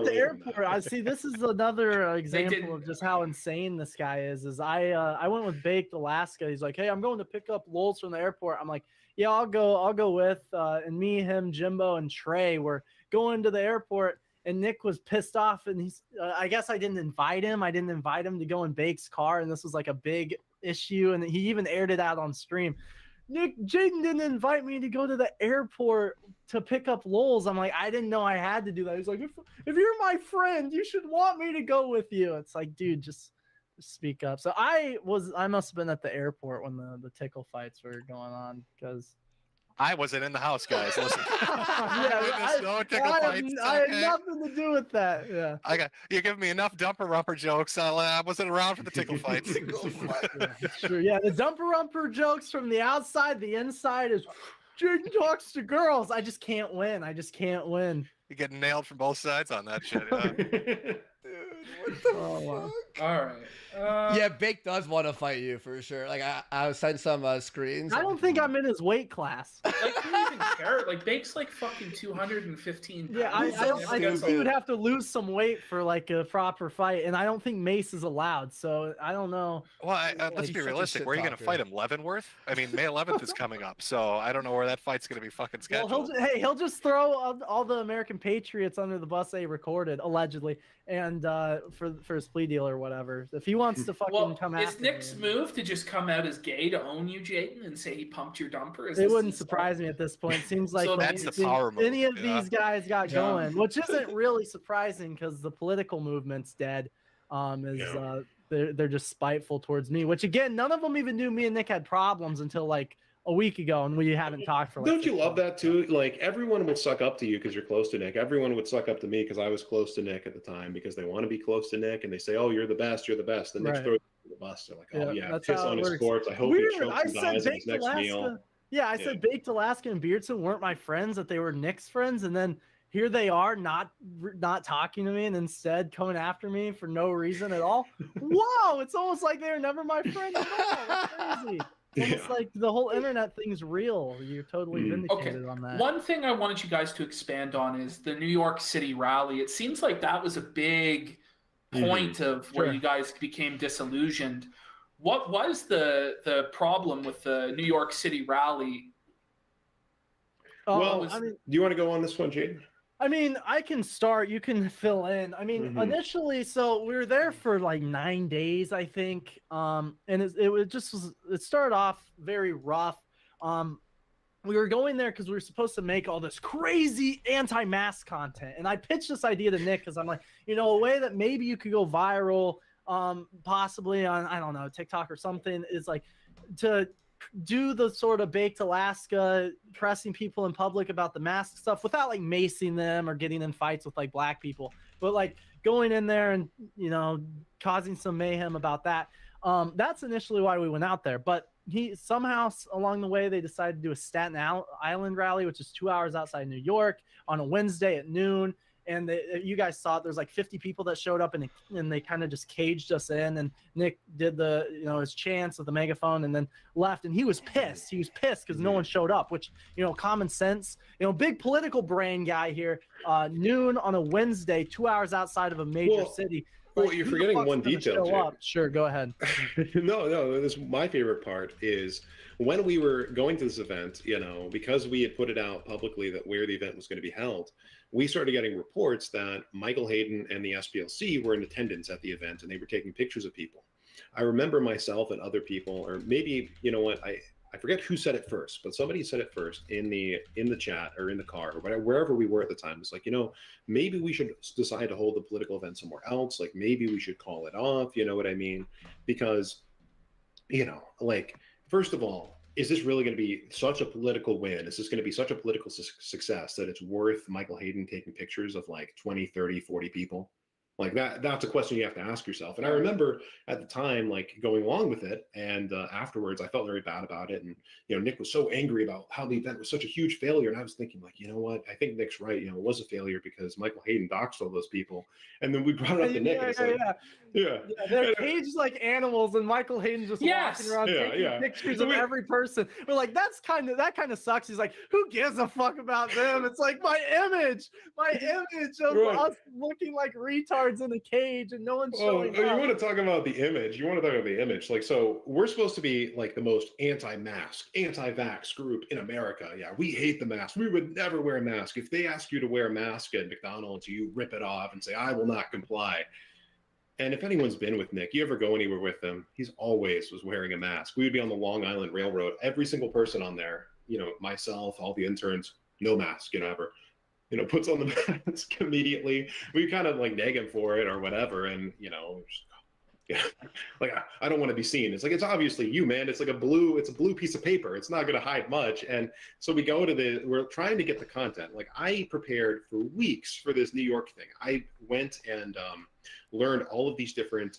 the airport. I see. This is another example of just how insane this guy is. I went with Baked Alaska. He's like, hey, I'm going to pick up Lowell's from the airport. I'm like, yeah, I'll go with. And me, him, Jimbo, and Trey were going to the airport. And Nick was pissed off, and he's. I guess I didn't invite him. I didn't invite him to go in Bake's car, and this was like a big issue. And he even aired it out on stream. Nick, Jaden didn't invite me to go to the airport to pick up Lowell's. I'm like, I didn't know I had to do that. He's like, if you're my friend, you should want me to go with you. It's like, dude, just speak up. So I must have been at the airport when the tickle fights were going on because. I wasn't in the house, guys. Listen. I had nothing to do with that. Yeah. You give me enough dumper rumper jokes. I wasn't around for the tickle fights. Sure. Yeah, the dumper rumper jokes from the outside, the inside is Jaden talks to girls. I just can't win. You get nailed from both sides on that shit. Dude, what the fuck? All right. Yeah, Bake does want to fight you for sure. Like I sent some screens. I don't think I'm in his weight class. Like, who even care? Like, Bake's like fucking 215 pounds. Yeah, I guess he would have to lose some weight for like a proper fight, and I don't think Mace is allowed. So I don't know. Well, let's be realistic. Where are you going to fight him? Leavenworth? I mean, May 11th is coming up, so I don't know where that fight's going to be fucking scheduled. Well, he'll just throw all the American Patriots under the bus they recorded allegedly, and for his plea deal or whatever. If he wants to fucking come after is Nick's move to just come out as gay to own you, Jaden, and say he pumped your dumper? It wouldn't surprise me at this point. Seems like so that's the power move. Any of these guys got going, which isn't really surprising because the political movement's dead. They're just spiteful towards me, which again, none of them even knew me and Nick had problems until like a week ago, and we haven't talked for. Don't you love that too? Like everyone would suck up to you because you're close to Nick. Everyone would suck up to me because I was close to Nick at the time because they want to be close to Nick and they say, "Oh, you're the best, you're the best." Then Nick throws the bus. They're like, "Oh yeah, piss on his corpse. I hope he chokes and dies in his next meal." Yeah, I said Baked Alaska and Beardson weren't my friends; that they were Nick's friends, and then here they are, not talking to me, and instead coming after me for no reason at all. Whoa! It's almost like they were never my friend at all. That's crazy. It's like the whole internet thing's real. You're totally vindicated on that. One thing I wanted you guys to expand on is the New York City rally. It seems like that was a big point of where you guys became disillusioned. What was the problem with the New York City rally? Well, do you want to go on this one, Jaden? I mean, I can start. You can fill in. I mean, initially, so we were there for like 9 days, I think. And it started off very rough. We were going there because we were supposed to make all this crazy anti-mask content. And I pitched this idea to Nick because I'm like, a way that maybe you could go viral, possibly on, I don't know, TikTok or something, is like to do the sort of Baked Alaska pressing people in public about the mask stuff without like macing them or getting in fights with like black people, but like going in there and causing some mayhem about that. That's initially why we went out there, but somehow along the way they decided to do a Staten Island rally, which is 2 hours outside New York on a Wednesday at noon. And you guys saw it. There's like 50 people that showed up, and they kind of just caged us in. And Nick did his chants with the megaphone, and then left. And he was pissed. He was pissed because no one showed up. Which common sense. Big political brain guy here. Noon on a Wednesday, 2 hours outside of a major city. Well, you're forgetting one detail, Jay. Sure, go ahead. No. My favorite part is when we were going to this event. Because we had put it out publicly that where the event was going to be held. We started getting reports that Michael Hayden and the SPLC were in attendance at the event and they were taking pictures of people. I remember myself and other people, or maybe, I forget who said it first, but somebody said it first in the chat or in the car or whatever, wherever we were at the time. It's like, maybe we should decide to hold the political event somewhere else. Like maybe we should call it off. You know what I mean? Because, like, first of all, is this really going to be such a political win? Is this going to be such a political success that it's worth Michael Hayden taking pictures of like 20, 30, 40 people? Like that's a question you have to ask yourself. And I remember at the time, like going along with it, and afterwards, I felt very bad about it. And Nick was so angry about how the event was such a huge failure. And I was thinking, like, you know what? I think Nick's right. It was a failure because Michael Hayden doxed all those people. And then we brought it up to Nick. They're caged like animals, and Michael Hayden's just walking around taking pictures of every person. We're like, that kind of sucks. He's like, who gives a fuck about them? It's like my image of us looking like retards in a cage and no one's showing up. You want to talk about the image? Like, so we're supposed to be like the most anti-mask, anti-vax group in America. Yeah, we hate the mask. We would never wear a mask. If they ask you to wear a mask at McDonald's, you rip it off and say, I will not comply. And if anyone's been with Nick, you ever go anywhere with him, he's always was wearing a mask. We would be on the Long Island Railroad. Every single person on there, myself, all the interns, no mask, ever. Puts on the mask immediately. We kind of like nag him for it or whatever. And, like, I don't want to be seen. It's like, it's obviously you, man. It's like it's a blue piece of paper. It's not going to hide much. And so we're trying to get the content. Like, I prepared for weeks for this New York thing. I went and learned all of these different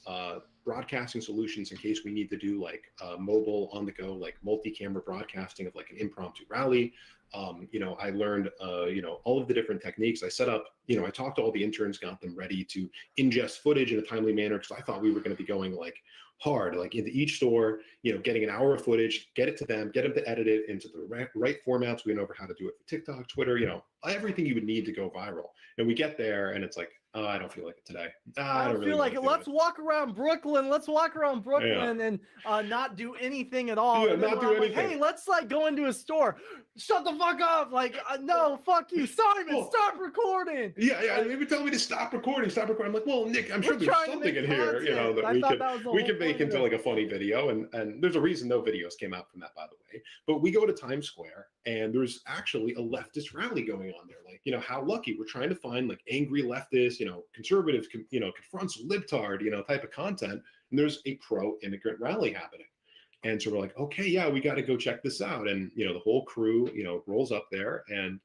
broadcasting solutions in case we need to do like mobile on the go, like multi-camera broadcasting of like an impromptu rally. I learned, all of the different techniques. I set up, I talked to all the interns, got them ready to ingest footage in a timely manner because I thought we were going to be going like hard, like into each store, getting an hour of footage, get it to them, get them to edit it into the right formats. We went over how to do it for TikTok, Twitter, everything you would need to go viral. And we get there and it's like, oh, I don't feel like it today. I don't feel like it. Let's walk around Brooklyn. And not do anything at all. Yeah, not do anything. Like, hey, let's like go into a store. Shut the fuck up. Like, no, fuck you. Simon, stop recording. Yeah. They were telling me to stop recording. I'm like, well, Nick, I'm sure there's something in here, that we can make into like a funny video. And there's a reason no videos came out from that, by the way. But we go to Times Square and there's actually a leftist rally going on there. Like, how lucky. We're trying to find like angry leftists, conservative, confronts libtard, type of content. And there's a pro-immigrant rally happening. And so we're like, okay, yeah, we got to go check this out. And, the whole crew, rolls up there and,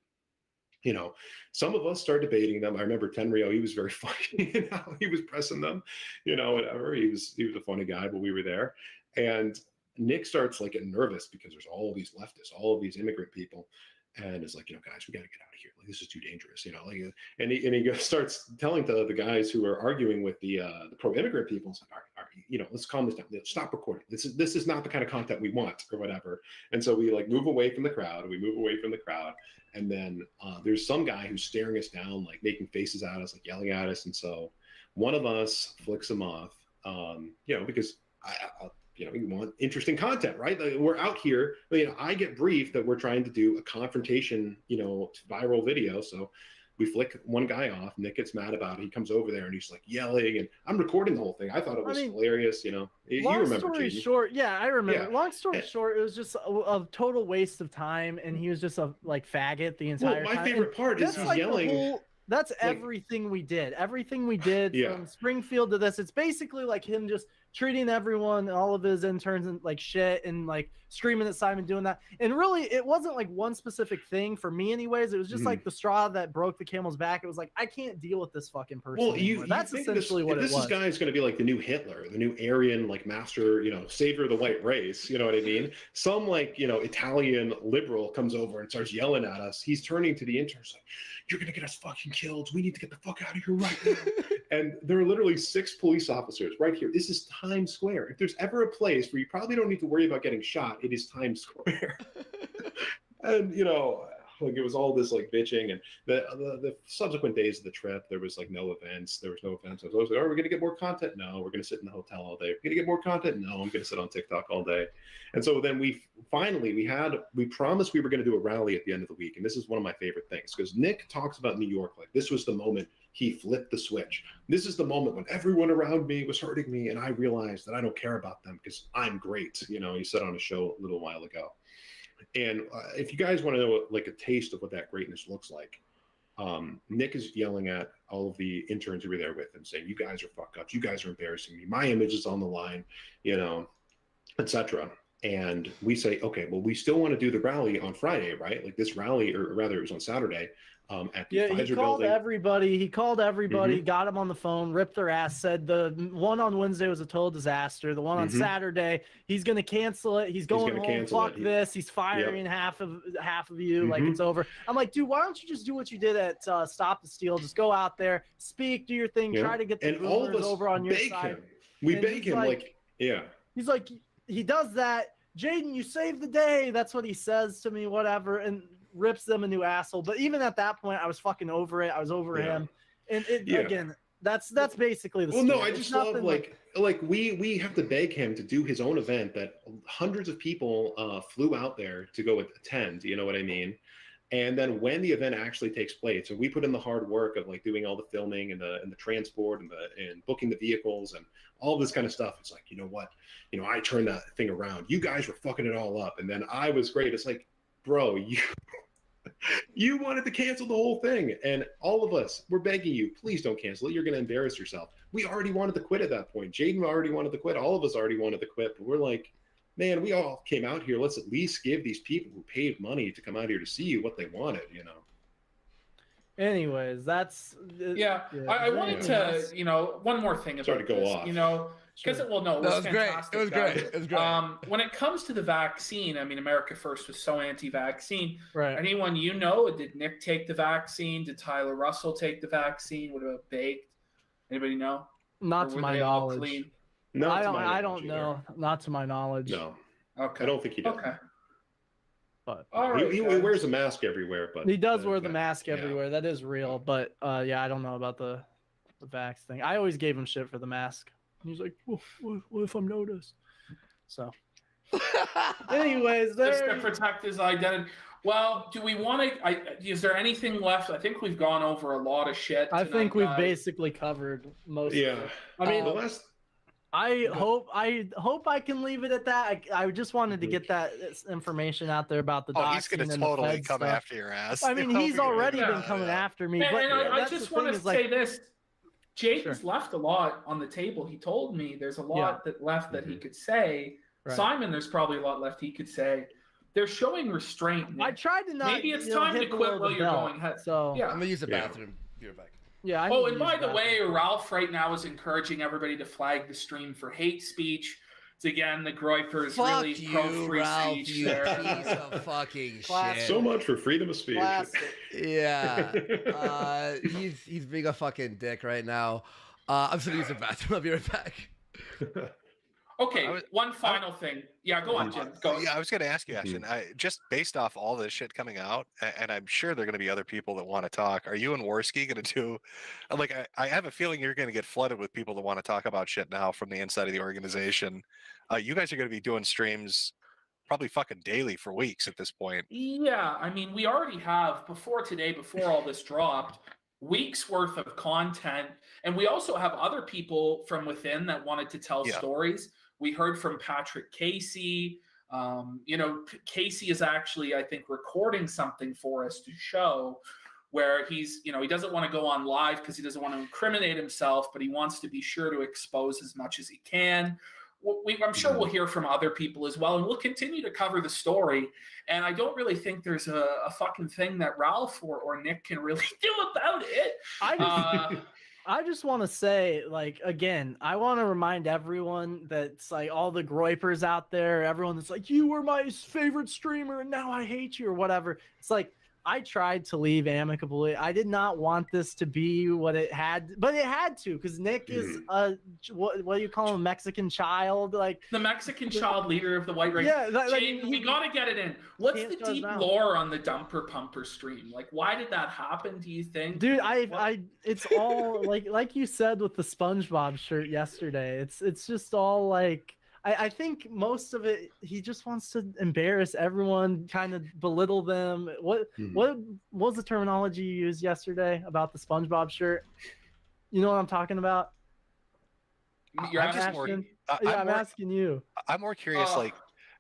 some of us start debating them. I remember Tenrio, he was very funny, he was pressing them, whatever. He was a funny guy, but we were there. And Nick starts like getting nervous because there's all these leftists, all of these immigrant people. And it's like, guys, we got to get out of here. Like, this is too dangerous, and he starts telling to the guys who are arguing with the pro-immigrant people, it's like, all right, let's calm this down. Stop recording. This is not the kind of content we want or whatever. And so we like move away from the crowd. And then there's some guy who's staring us down, like making faces at us, like yelling at us. And so one of us flicks him off, because we want interesting content, right? Like, we're out here, I get briefed that we're trying to do a confrontation, viral video. So we flick one guy off. Nick gets mad about it. He comes over there and he's like yelling, and I'm recording the whole thing. I thought it was hilarious. You remember, story short, yeah, I remember. Yeah. Long story short, it was just a total waste of time, and he was just a like faggot the entire time. My favorite part is he's yelling. That's everything we did. Everything we did from Springfield to this. It's basically like him just treating everyone, all of his interns, and like shit, and like screaming at Simon doing that. And really, it wasn't like one specific thing for me, anyways. It was just like the straw that broke the camel's back. It was like, I can't deal with this fucking person. Well, that's essentially what it was. This guy is going to be like the new Hitler, the new Aryan, like master, savior of the white race. You know what I mean? Some like Italian liberal comes over and starts yelling at us. He's turning to the interns like, "You're going to get us fucking killed. We need to get the fuck out of here right now." And there are literally 6 police officers right here. This is Times Square. If there's ever a place where you probably don't need to worry about getting shot, it is Times Square. And like, it was all this like bitching. And the subsequent days of the trip, there was like no events. I was always like, "Oh, we're gonna get more content." No, we're gonna sit in the hotel all day. We're gonna get more content. No, I'm gonna sit on TikTok all day. And so then we promised we were gonna do a rally at the end of the week. And this is one of my favorite things because Nick talks about New York like this was the moment he flipped the switch. This is the moment when everyone around me was hurting me, and I realized that I don't care about them because I'm great. He said on a show a little while ago. And if you guys want to know like a taste of what that greatness looks like, Nick is yelling at all of the interns who were there with him, saying, "You guys are fuck ups. You guys are embarrassing me. My image is on the line," etc. and we say, okay, well, we still want to do the rally on Friday, right? Like this rally, or rather, it was on Saturday. At the Pfizer he called building. everybody. He called everybody, Mhm. got him on the phone, ripped their ass, said the one on Wednesday was a total disaster. The one on Mhm. Saturday, he's going to cancel it. He's going gonna home. cancel Fuck it. this. He's firing half of you. Like, Mhm. it's over. I'm like, dude, why don't you just do what you did at Stop the Steal? Just go out there, speak, do your thing, Yeah. try to get the And all of boomers us over on your beg side. him. We And beg he's him, like, yeah. He's like, he does that. Jaden, you saved the day. That's what he says to me, whatever, and rips them a new asshole. But even at that point, I was fucking over it. I was over him. And again, that's basically the Well, no, story. I It's just love nothing like we have to beg him to do his own event that hundreds of people flew out there to go attend. You know what I mean? And then when the event actually takes place, and we put in the hard work of like doing all the filming and the transport and booking the vehicles and all this kind of stuff, it's like, you know what, I turned that thing around. You guys were fucking it all up, and then I was great. It's like, bro, you wanted to cancel the whole thing, and all of us were begging you, please don't cancel it. You're going to embarrass yourself. We already wanted to quit at that point. Jaden already wanted to quit. All of us already wanted to quit, but we're like, man, we all came out here. Let's at least give these people who paid money to come out here to see you what they wanted, Anyways, that's I wanted to, one more thing about Sorry to go this, off. because it was was great. fantastic. It was guys. great. It was great. When it comes to the vaccine, I mean, America First was so anti-vaccine. Right. Anyone did Nick take the vaccine? Did Tyler Russell take the vaccine? What about Baked? Anybody know? Not Or to were my they all knowledge. clean? I don't know. Not to my knowledge. No. Okay. I don't think he does. Okay. But All right, he guys. wears a mask everywhere, but he does wear the mask everywhere. That is real. But I don't know about the vax thing. I always gave him shit for the mask. He's like, what if I'm noticed? So, anyways, Just to protect his identity. Well, do we want to? Is there anything left? I think we've gone over a lot of shit. I think tonight, we've guys. basically covered most. Yeah. Of it. I mean, the last. I hope I can leave it at that. I just wanted to get that information out there about the. He's gonna totally come after your ass. I mean, he's already been coming after me. But And I that's just the want thing to is, like, say this. Jaden's left a lot on the table. He told me there's a lot that left that he could say. Right. Simon, there's probably a lot left he could say. They're showing restraint. Nick. I tried to not. Maybe it's you know, time to hit quit below while the you're belt, going ahead. So Yeah. I'm gonna use the bathroom. Be right back. Yeah. Oh, and by the way, Ralph right now is encouraging everybody to flag the stream for hate speech. It's again the Groypers Fuck really you, pro free Ralph, speech you there. piece of fucking Classic. shit. So much for freedom of speech. Yeah. He's being a fucking dick right now. I'm just gonna use the bathroom. I'll be right back. Okay, one final thing. Yeah, go on, Jim. Go. Yeah, I was going to ask you, Ashton. Just based off all this shit coming out, and I'm sure there are going to be other people that want to talk. Are you and Worski going to do? Like, I have a feeling you're going to get flooded with people that want to talk about shit now from the inside of the organization. You guys are going to be doing streams probably fucking daily for weeks at this point. Yeah, I mean, we already have before all this dropped, weeks worth of content, and we also have other people from within that wanted to tell stories. We heard from Patrick Casey. Casey is actually, I think, recording something for us to show where he's, he doesn't want to go on live because he doesn't want to incriminate himself, but he wants to be sure to expose as much as he can. I'm sure we'll hear from other people as well, and we'll continue to cover the story. And I don't really think there's a fucking thing that Ralph or Nick can really do about it. I just want to say, like, again, I want to remind everyone that's like all the Groypers out there, everyone that's like, you were my favorite streamer and now I hate you or whatever. It's like, I tried to leave amicably. I did not want this to be what it had, but it had to, because Nick is a what do you call him, Mexican child, like the Mexican child leader of the white race. Yeah, Jane, we gotta get it in. What's the deep lore on the Dumper Pumper stream? Like, why did that happen? Do you think, dude? It's all like you said with the SpongeBob shirt yesterday. It's just all like. I think most of it, he just wants to embarrass everyone, kind of belittle them. What was the terminology you used yesterday about the SpongeBob shirt? You know what I'm talking about? I'm asking you. I'm more curious, like,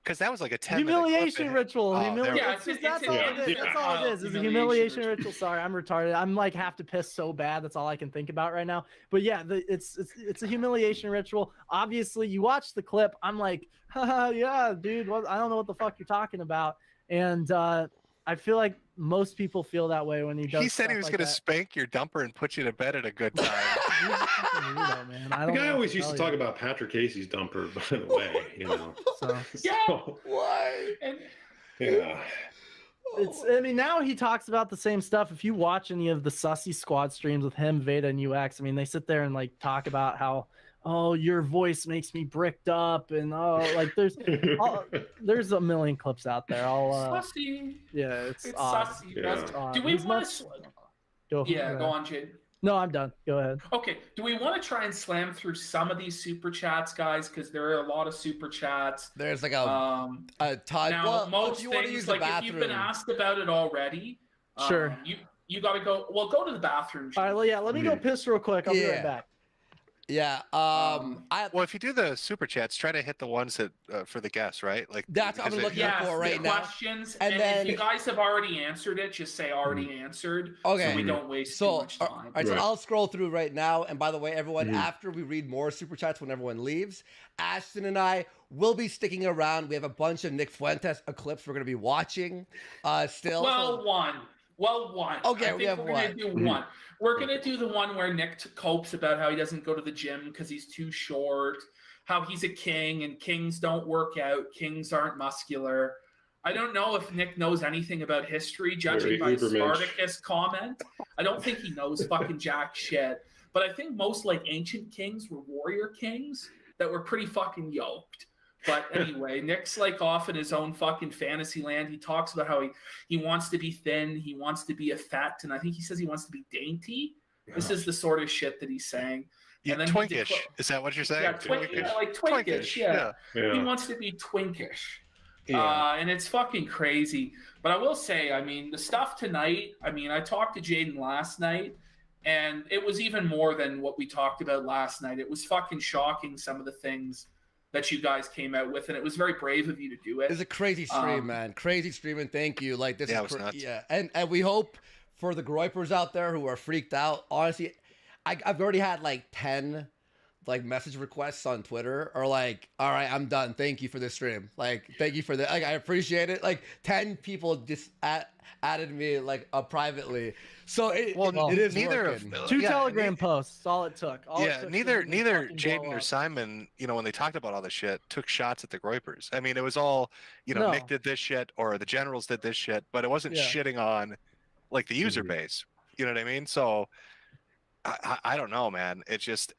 Because that was like a 10 humiliation ritual. Yeah, That's all it is. That's all it is. It's a humiliation ritual. Sorry, I'm retarded. I'm like have to piss so bad. That's all I can think about right now. But yeah, it's a humiliation ritual. Obviously, you watch the clip. I'm like, haha, yeah, dude. I don't know what the fuck you're talking about. And I feel like most people feel that way when he does. He said he was going to spank your dumper and put you to bed at a good time. Weirdo, man. The guy always used to talk about Patrick Casey's dumper, by the way, you know. Why? Yeah. I mean, now he talks about the same stuff. If you watch any of the Sussy Squad streams with him, Veda, and UX, I mean, they sit there and like talk about how, oh, your voice makes me bricked up, and like there's a million clips out there. Sussy. Yeah, it's Sussy. Yeah. Do we want to? Go on, Jade. No, I'm done. Go ahead. Okay. Do we want to try and slam through some of these super chats, guys? Because there are a lot of super chats. There's like a time. Now, Well, most if you want to things, use the like bathroom, if you've been asked about it already, sure. You got to go. Well, go to the bathroom. All right. Well, yeah. Let me go piss real quick. I'll be right back. Yeah. Well, if you do the super chats, try to hit the ones that for the guests, right? Like that's what I'm looking for right now. Questions, and then if you guys have already answered it, just say already answered. Okay. So we don't waste too much time. All right, so I'll scroll through right now. And by the way, everyone, after we read more super chats, when everyone leaves, Ashton and I will be sticking around. We have a bunch of Nick Fuentes clips we're going to be watching. Still. One. Okay, I think we're gonna do one. We're gonna do the one where Nick copes about how he doesn't go to the gym because he's too short, how he's a king and kings don't work out, kings aren't muscular. I don't know if Nick knows anything about history, judging by his Spartacus comment. I don't think he knows fucking jack shit. But I think most like ancient kings were warrior kings that were pretty fucking yoked. But anyway, Nick's like off in his own fucking fantasy land. He talks about how he wants to be thin, he wants to be a fat, and I think he says he wants to be dainty. This is the sort of shit that he's saying. Yeah, and then twinkish. Is that what you're saying? Yeah, twinkish. Yeah. He wants to be twinkish. Yeah. And it's fucking crazy. But I will say, I mean, the stuff tonight, I mean, I talked to Jaden last night, and it was even more than what we talked about last night. It was fucking shocking, some of the things that you guys came out with, and it was very brave of you to do it. It's a crazy stream, man. Crazy stream, and thank you. Like this it is was nuts. Yeah, and we hope for the groypers out there who are freaked out. Honestly, I've already had like 10 like message requests on Twitter, or like, all right, I'm done. Thank you for this stream. Like, thank you for that. Like, I appreciate it. Like, 10 people just added me like privately. So it is working. Two Telegram posts. That's all it took. Neither Jaden or Simon, you know, when they talked about all this shit, took shots at the groypers. I mean, it was all, you know, Nick did this shit or the generals did this shit, but it wasn't shitting on like the user base. You know what I mean? So I don't know, man. It's just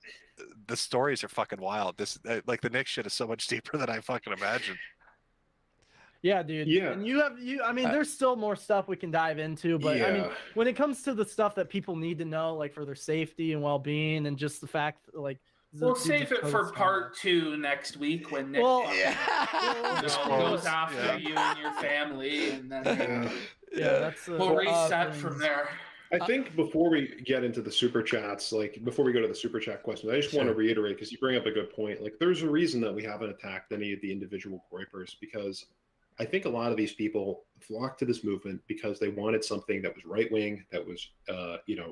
the stories are fucking wild. This like the Nick shit is so much deeper than I fucking imagined. Yeah, dude. Yeah. And I mean, there's still more stuff we can dive into, but I mean, when it comes to the stuff that people need to know, like for their safety and well-being, and just the fact, like, we'll save it for part 2 next week when Nick goes after you and your family, and then we'll reset from there. I think before we get into the super chats, like before we go to the super chat questions, I just want to reiterate, because you bring up a good point. Like, there's a reason that we haven't attacked any of the individual groypers, because I think a lot of these people flocked to this movement because they wanted something that was right wing, that was,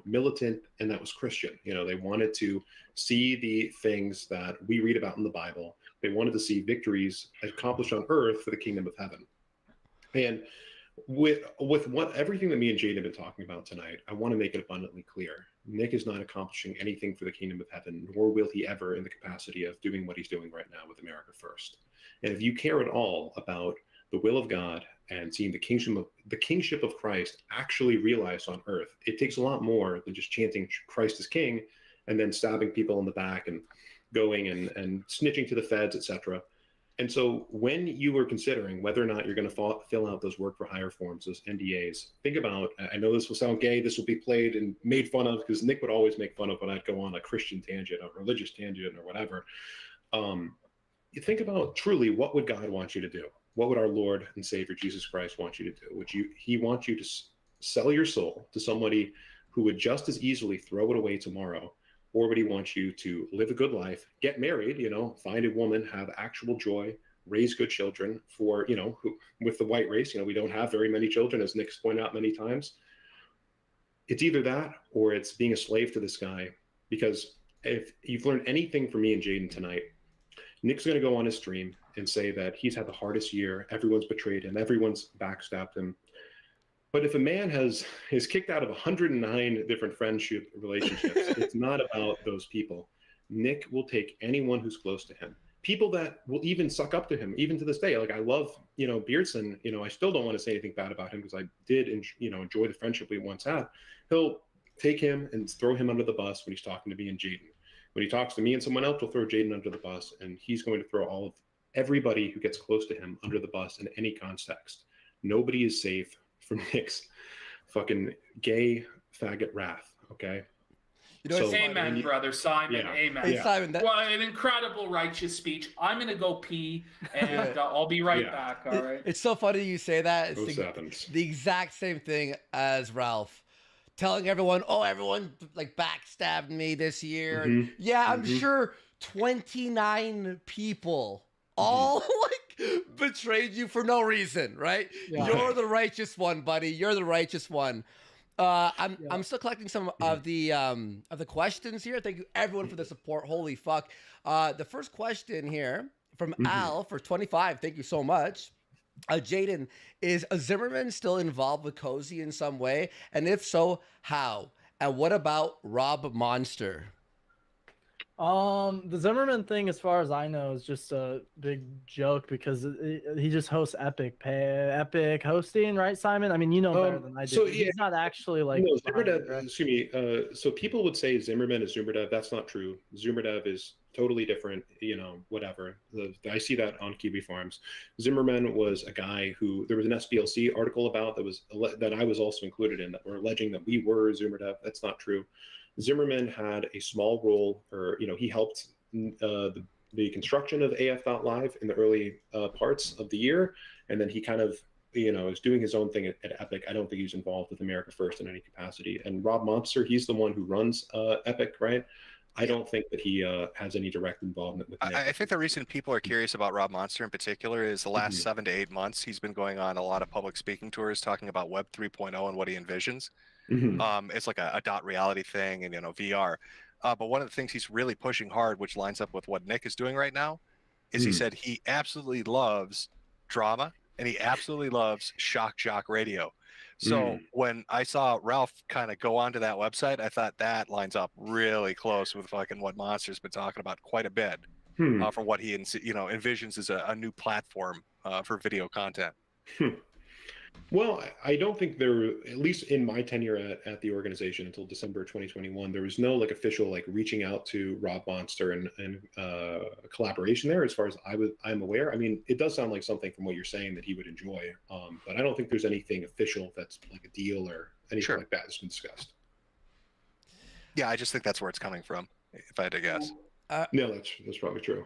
militant, and that was Christian. You know, they wanted to see the things that we read about in the Bible. They wanted to see victories accomplished on earth for the kingdom of heaven. And with what everything that me and Jade have been talking about tonight, I want to make it abundantly clear. Nick is not accomplishing anything for the kingdom of heaven, nor will he ever in the capacity of doing what he's doing right now with America First. And if you care at all about the will of God and seeing the kingship of Christ actually realized on earth, it takes a lot more than just chanting Christ is king and then stabbing people in the back and going and snitching to the feds, etc. And so when you were considering whether or not you're going to fill out those work for hire forms, those NDAs, think about, I know this will sound gay, this will be played and made fun of, because Nick would always make fun of when I'd go on a Christian tangent, a religious tangent, or whatever. You think about truly, what would God want you to do? What would our Lord and Savior Jesus Christ want you to do? He wants you to sell your soul to somebody who would just as easily throw it away tomorrow? Or would he want you to live a good life, get married, find a woman, have actual joy, raise good children for, who, with the white race, we don't have very many children, as Nick's pointed out many times. It's either that or it's being a slave to this guy. Because if you've learned anything from me and Jaden tonight, Nick's going to go on his stream and say that he's had the hardest year. Everyone's betrayed him. Everyone's backstabbed him. But if a man is kicked out of 109 different friendship relationships, it's not about those people. Nick will take anyone who's close to him. People that will even suck up to him, even to this day. Like I love, Beardson. I still don't want to say anything bad about him because I did, enjoy the friendship we once had. He'll take him and throw him under the bus when he's talking to me and Jaden. When he talks to me and someone else, he'll throw Jaden under the bus, and he's going to throw everybody who gets close to him under the bus in any context. Nobody is safe from Nick's fucking gay faggot wrath. Okay. Amen, brother Simon. Yeah. Amen. Hey, Simon, well, an incredible righteous speech. I'm gonna go pee, and I'll be right back. All right. It's so funny you say that. It's happens. The exact same thing as Ralph, telling everyone, "Oh, everyone like backstabbed me this year." And yeah, I'm sure 29 people all like betrayed you for no reason, right? Yeah. You're the righteous one, buddy. You're the righteous one. I'm still collecting some of the questions here. Thank you everyone for the support. Holy fuck. The first question here from Al for 25. Thank you so much. Jaden, is Zimmerman still involved with Cozy in some way? And if so, how? And what about Rob Monster? The Zimmerman thing, as far as I know, is just a big joke because he just hosts Epic hosting, right, Simon? I mean, you know better than I do. So, he's not actually like. No, Zimmerdev, excuse me. So people would say Zimmerman is Zoomerdev. That's not true. Zoomerdev is totally different. Whatever. I see that on Kiwi Farms. Zimmerman was a guy who there was an SBLC article about that I was also included in that were alleging that we were Zoomerdev. That's not true. Zimmerman had a small role, or he helped the construction of AF.Live in the early parts of the year, and then he kind of is doing his own thing at Epic. I don't think he's involved with America First in any capacity. And Rob Monster, he's the one who runs Epic, right? I don't think that he has any direct involvement with Nick. I think the reason people are curious about Rob Monster in particular is the last 7 to 8 months he's been going on a lot of public speaking tours talking about Web 3.0 and what he envisions. It's like a dot reality thing and VR. But one of the things he's really pushing hard, which lines up with what Nick is doing right now, is he said he absolutely loves drama and he absolutely loves shock jock radio. So when I saw Ralph kind of go onto that website, I thought that lines up really close with fucking what Monster's been talking about quite a bit for what he envisions as a new platform for video content. Well, I don't think there, at least in my tenure at the organization until December 2021, there was no official reaching out to Rob Monster and collaboration there. As far as I'm aware, I mean, it does sound like something from what you're saying that he would enjoy, but I don't think there's anything official that's like a deal or anything like that that's been discussed. Yeah, I just think that's where it's coming from, if I had to guess. No, that's probably true.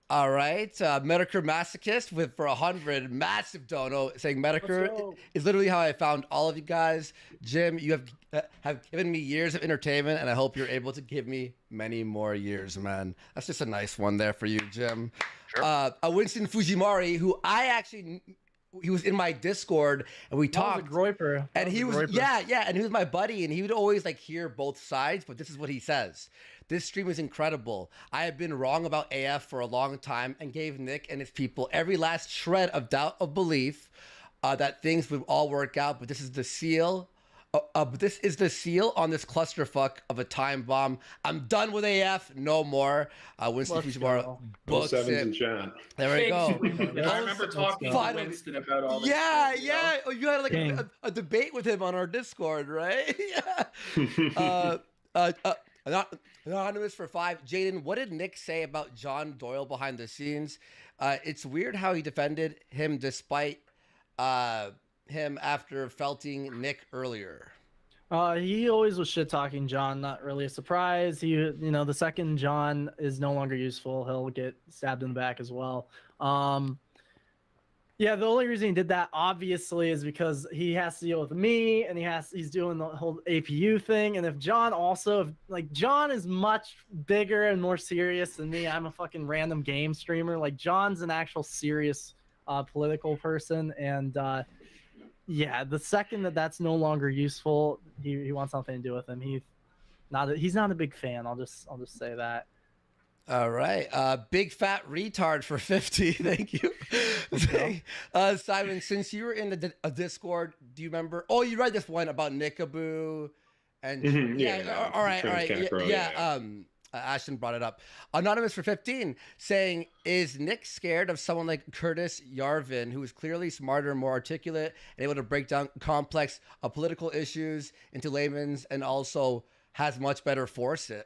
All right, Metokur Masochist for 100 massive dono saying Metokur is literally how I found all of you guys. Jim, you have given me years of entertainment, and I hope you're able to give me many more years, man. That's just a nice one there for you, Jim. Sure. Winston Fujimori, who he was in my Discord and we talked. Groiper. And he was and he was my buddy, and he would always hear both sides, but this is what he says. This stream is incredible. I have been wrong about AF for a long time and gave Nick and his people every last shred of doubt of belief that things would all work out, but this is the seal. This is the seal on this clusterfuck of a time bomb. I'm done with AF. No more. Winston Fujimori books it. In chat. There we go. I remember talking to Winston about all this. Yeah. Oh, you had a debate with him on our Discord, right? Anonymous for 5. Jaden, what did Nick say about John Doyle behind the scenes? It's weird how he defended him despite him after felting Nick earlier. He always was shit talking John. Not really a surprise. The second John is no longer useful, he'll get stabbed in the back as well. Yeah, the only reason he did that obviously is because he has to deal with me, and he's doing the whole APU thing. And if John John is much bigger and more serious than me. I'm a fucking random game streamer. Like John's an actual serious political person, and yeah, the second that's no longer useful, he wants nothing to do with him. He's not a big fan. I'll just say that. All right. Big fat retard for 50. Thank you. Simon, since you were in the Discord, do you remember? Oh, you read this one about Nickaboo. And all right. Ashton brought it up. Anonymous for 15 saying, is Nick scared of someone like Curtis Yarvin, who is clearly smarter, more articulate, and able to break down complex political issues into layman's, and also has much better foresight?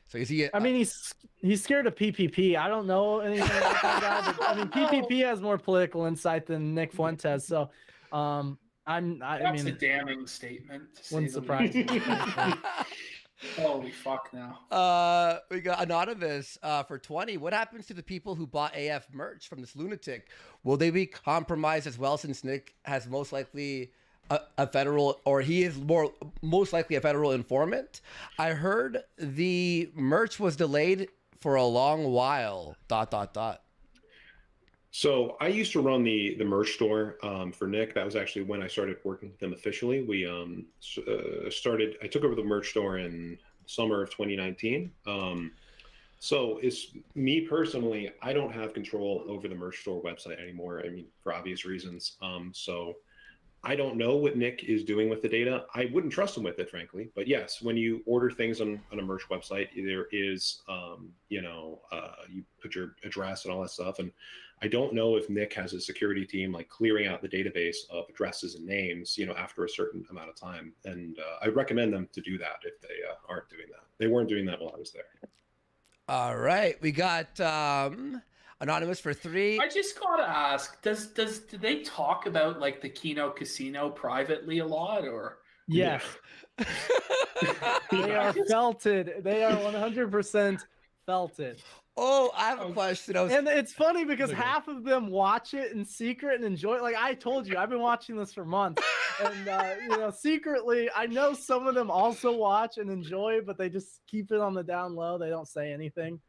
So is he? I mean, he's scared of PPP. I don't know anything about that guy, but I mean, PPP has more political insight than Nick Fuentes. So, that's a damning statement. Wouldn't surprise me. Holy fuck now. We got Anonymous for 20. What happens to the people who bought AF merch from this lunatic? Will they be compromised as well, since Nick has most likely a federal, or he is most likely a federal informant? I heard the merch was delayed for a long while. ... So I used to run the merch store for Nick. That was actually when I started working with him officially. We I took over the merch store in summer of 2019. So it's me personally, I don't have control over the merch store website anymore. I mean, for obvious reasons. So I don't know what Nick is doing with the data. I wouldn't trust him with it, frankly. But yes, when you order things on a merch website, there is, you put your address and all that stuff. And I don't know if Nick has a security team like clearing out the database of addresses and names, after a certain amount of time. And I recommend them to do that if they aren't doing that. They weren't doing that while I was there. All right, we got Anonymous for 3. I just gotta ask, do they talk about like the Kino Casino privately a lot, or? Yes. They are felted. They are 100% felted. Oh, I have a question. And it's funny because half of them watch it in secret and enjoy it. Like I told you, I've been watching this for months. And, secretly, I know some of them also watch and enjoy, but they just keep it on the down low. They don't say anything.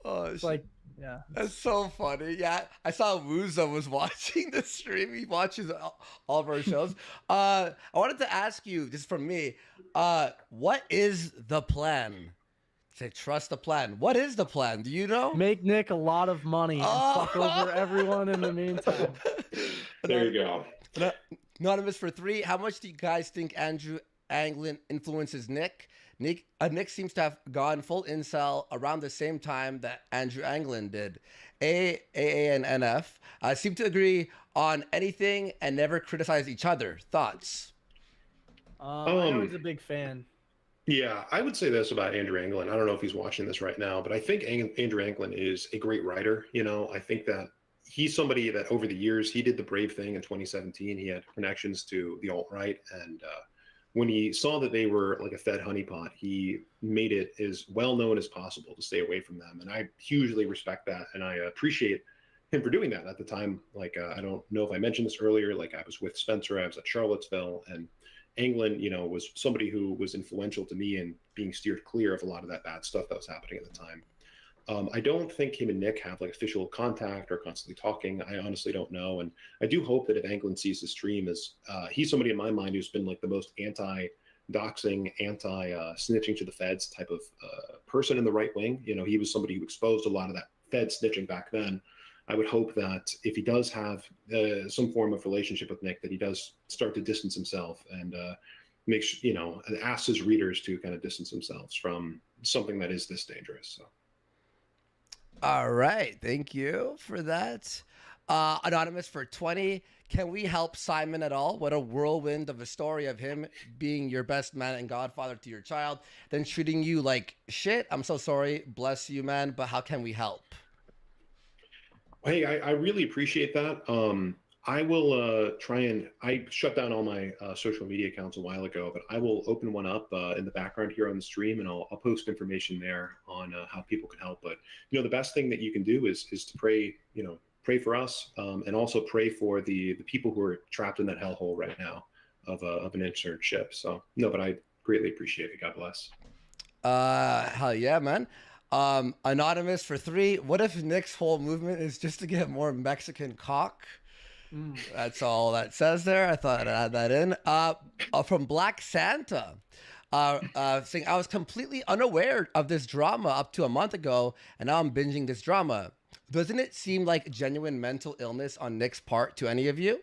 Oh, it's like, yeah. That's so funny. Yeah, I saw Wuza was watching the stream. He watches all of our shows. I wanted to ask you, just from me, what is the plan? Say, trust the plan. What is the plan? Do you know? Make Nick a lot of money and fuck over everyone in the meantime. There you go. Anonymous for 3. How much do you guys think Andrew Anglin influences Nick? Nick seems to have gone full incel around the same time that Andrew Anglin did. AA and NF seem to agree on anything and never criticize each other. Thoughts? I know he's a big fan. Yeah, I would say this about Andrew Anglin. I don't know if he's watching this right now, but I think Andrew Anglin is a great writer. I think that he's somebody that over the years, he did the brave thing in 2017. He had connections to the alt-right, and when he saw that they were like a fed honeypot, he made it as well known as possible to stay away from them. And I hugely respect that, and I appreciate him for doing that at the time. Like, I don't know if I mentioned this earlier, like I was with Spencer, I was at Charlottesville, and Anglin, was somebody who was influential to me in being steered clear of a lot of that bad stuff that was happening at the time. I don't think him and Nick have like official contact or constantly talking. I honestly don't know. And I do hope that if Anglin sees the stream, he's somebody in my mind who's been like the most anti-doxing, anti-snitching to the feds type of person in the right wing. He was somebody who exposed a lot of that Fed snitching back then. I would hope that if he does have some form of relationship with Nick, that he does start to distance himself and asks his readers to kind of distance themselves from something that is this dangerous. So. All right. Thank you for that. Anonymous for 20. Can we help Simon at all? What a whirlwind of a story of him being your best man and godfather to your child, then treating you like shit. I'm so sorry. Bless you, man. But how can we help? Hey, I really appreciate that. I will I shut down all my social media accounts a while ago, but I will open one up in the background here on the stream, and I'll post information there on how people can help. But, the best thing that you can do is to pray pray for us, and also pray for the people who are trapped in that hellhole right now of an internship. So no, but I greatly appreciate it. God bless. Hell yeah, man. Anonymous for 3. What if Nick's whole movement is just to get more Mexican cock? That's all that says there. I thought I'd add that in. From Black Santa, saying, I was completely unaware of this drama up to a month ago, and now I'm binging this drama. Doesn't it seem like genuine mental illness on Nick's part to any of you?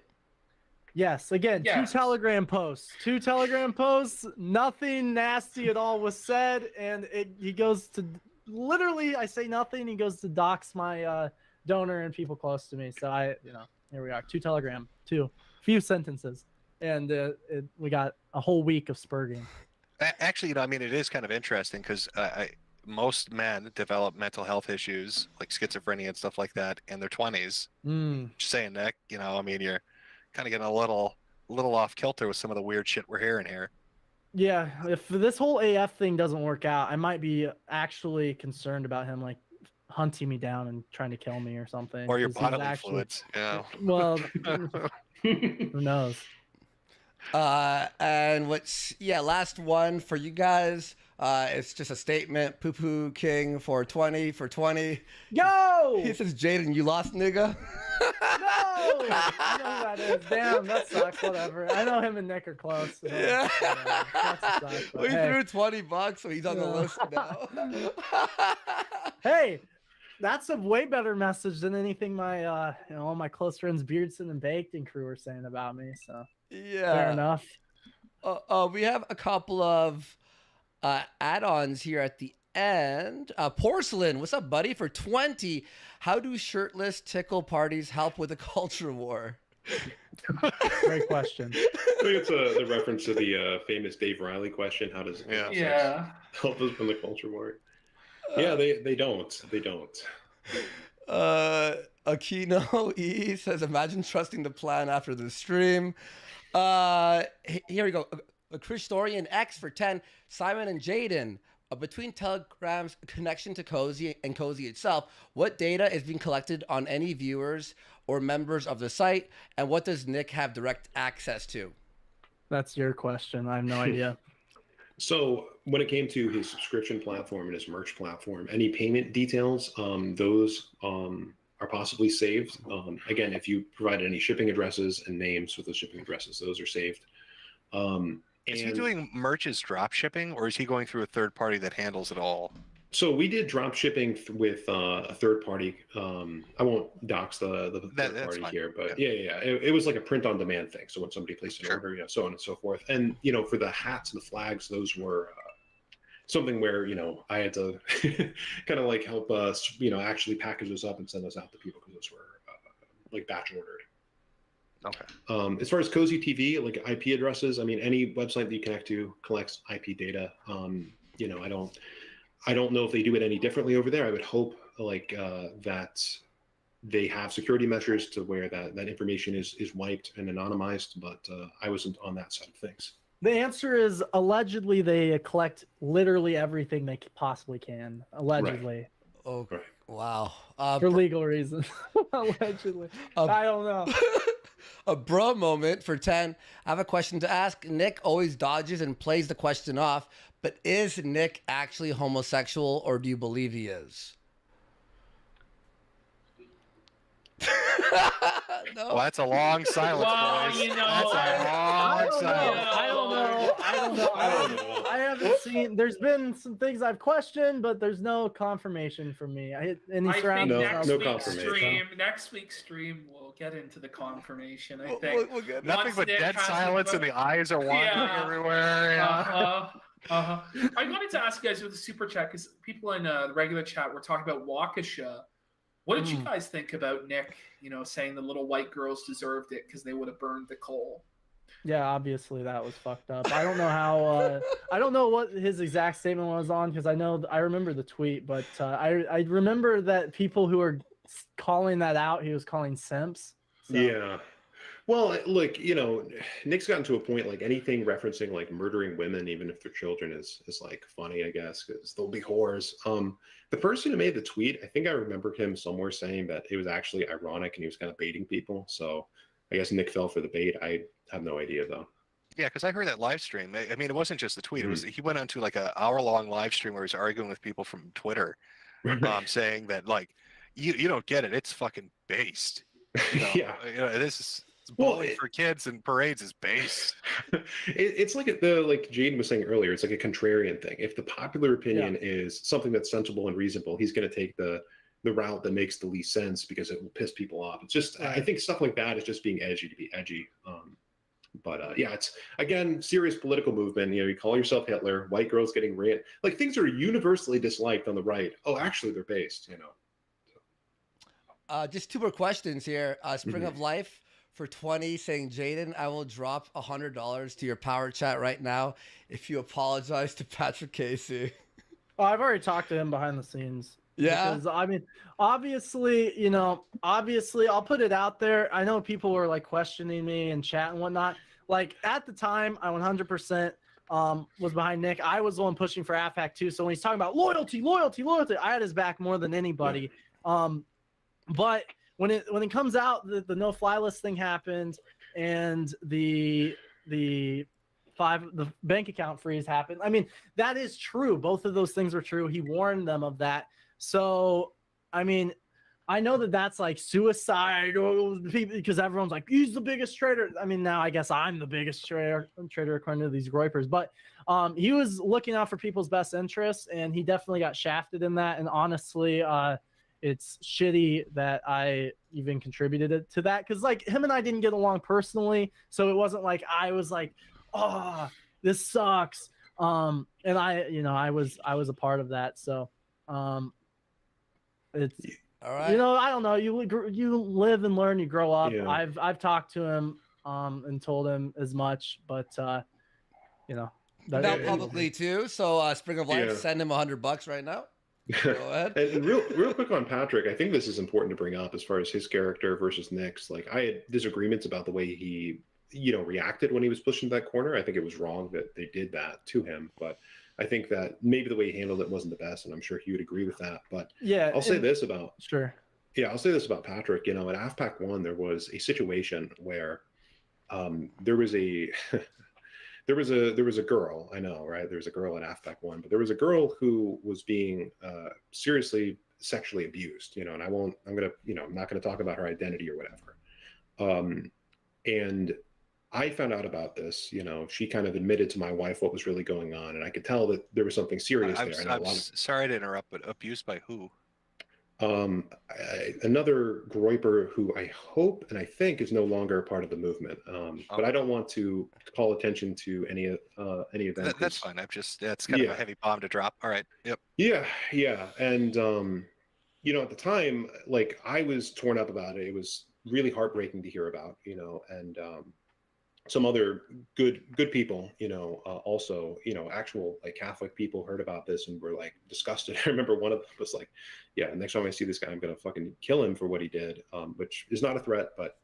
Yes. Again, Yes. 2 Telegram posts. 2 Telegram posts. Nothing nasty at all was said, and he goes to literally. I say nothing. He goes to dox my donor and people close to me. So here we are. 2 Telegram. 2 few sentences, and we got a whole week of spurging. Actually, I mean, it is kind of interesting because most men develop mental health issues like schizophrenia and stuff like that in their 20s. Just saying, Nick, I mean, you're kind of getting a little off kilter with some of the weird shit we're hearing here. Yeah, if this whole AF thing doesn't work out, I might be actually concerned about him like hunting me down and trying to kill me or something. Or your 'cause he's bodily fluids. Well, who knows? And last one for you guys. It's just a statement. Poo Poo King for 20 for 20. Yo! He says, Jaden, you lost, nigga. No! I know who that is. Damn, that sucks. Whatever. I know him and Nick are close. So Yeah. that sucks, but We hey. threw $20, so he's on the list now. Hey, that's a way better message than anything my all my close friends Beardson and Baked and crew were saying about me. So Yeah. fair enough. We have a couple of add-ons here at the end. Porcelain, what's up, buddy? For 20, how do shirtless tickle parties help with the culture war? Great question. I think it's the reference to the famous Dave Riley question. How does sex help us from the culture war? Yeah, they don't. They don't. Kino E says, imagine trusting the plan after the stream. Here we go. Christorian X for 10. Simon and Jaden, between Telegram's connection to Cozy and Cozy itself, what data is being collected on any viewers or members of the site, and what does Nick have direct access to? That's your question. I have no idea. So when it came to his subscription platform and his merch platform, any payment details, those are possibly saved. Again, if you provided any shipping addresses and names with those shipping addresses, those are saved. Is he doing merch's drop shipping, or is he going through a third party that handles it all? So we did drop shipping with a third party. I won't dox the third party here, but yeah. It was like a print on demand thing. So when somebody placed an order, so on and so forth. And for the hats and the flags, those were something where I had to kind of like help us, actually package those up and send those out to people because those were like batch ordered. Okay. As far as Cozy TV, like IP addresses, I mean, any website that you connect to collects IP data. I don't know if they do it any differently over there. I would hope that they have security measures to where that information is wiped and anonymized, but I wasn't on that side of things. The answer is allegedly they collect literally everything they possibly can. Allegedly. Right. Oh, wow. For legal reasons. Allegedly. I don't know. A bro moment for 10. I have a question to ask. Nick always dodges and plays the question off, but is Nick actually homosexual, or do you believe he is? No. Well, that's a long silence, boys. That's a long silence. I don't know. I haven't seen. There's been some things I've questioned, but there's no confirmation from me. I think next week's stream we'll get into the confirmation. I think we'll get nothing but dead silence, and the eyes are wandering everywhere. Yeah. I wanted to ask you guys with the super chat, because people in the regular chat were talking about Waukesha. What did you guys think about Nick, saying the little white girls deserved it because they would have burned the coal? Yeah, obviously that was fucked up. I don't know how. I don't know what his exact statement was on, because I remember the tweet, but I remember that people who were calling that out, he was calling simps. So. Yeah. Well, look, you know, Nick's gotten to a point like anything referencing like murdering women, even if they're children, is like funny, I guess, because they'll be whores. The person who made the tweet, I think I remember him somewhere saying that it was actually ironic and he was kind of baiting people. So I guess Nick fell for the bait. I have no idea though. Yeah, because I heard that live stream. I mean, it wasn't just the tweet. It was he went on to like an hour-long live stream where he was arguing with people from Twitter, saying that like you don't get it. It's fucking based. Yeah. This is bowling for kids and parades is based. It's like like Jaden was saying earlier. It's like a contrarian thing. If the popular opinion is something that's sensible and reasonable, he's going to take the route that makes the least sense because it will piss people off. It's just I think stuff like that is just being edgy to be edgy. But yeah, it's again serious political movement. You know, you call yourself Hitler, white girls getting like things are universally disliked on the right. Oh, actually, they're based. You know. Just 2 more questions here. Spring of Life for 20 saying, Jaden, I will drop $100 to your power chat right now if you apologize to Patrick Casey. Oh, I've already talked to him behind the scenes. Yeah. Because, I mean, obviously, I'll put it out there. I know people were like questioning me in chat and whatnot. Like at the time, I 100% was behind Nick. I was the one pushing for AFAC too. So when he's talking about loyalty, I had his back more than anybody. But when it comes out, the no fly list thing happened, and the bank account freeze happened. I mean, that is true. Both of those things were true. He warned them of that. So, I mean, I know that that's like suicide because everyone's like, he's the biggest traitor. I mean, now I guess I'm the biggest traitor according to these groypers. But he was looking out for people's best interests, and he definitely got shafted in that. And honestly, it's shitty that I even contributed to that because like him and I didn't get along personally. So it wasn't like I was like, oh, this sucks. And I was a part of that. So it's all right. I don't know. You live and learn. You grow up. Yeah. I've talked to him and told him as much, but now publicly too. So Spring of Life, send him $100 right now. Go ahead. And real quick on Patrick, I think this is important to bring up as far as his character versus Nick's. Like I had disagreements about the way he, reacted when he was pushed into that corner. I think it was wrong that they did that to him, but I think that maybe the way he handled it wasn't the best, and I'm sure he would agree with that. But I'll say this about Patrick. At AFPAC 1, there was a situation where there was a there was a girl. I know, right? There was a girl at AFPAC 1, but there was a girl who was being seriously sexually abused. And I'm not gonna talk about her identity or whatever. And I found out about this, she kind of admitted to my wife what was really going on, and I could tell that there was something serious there. I'm sorry to interrupt, but abused by who? Another groyper who I hope and I think is no longer a part of the movement. But I don't want to call attention to any event. That's fine. That's kind of a heavy bomb to drop. All right. Yep. Yeah. And at the time, like I was torn up about it. It was really heartbreaking to hear about, and some other good people, also, actual like Catholic people heard about this and were like disgusted. I remember one of them was like, yeah, next time I see this guy, I'm going to fucking kill him for what he did, which is not a threat, but,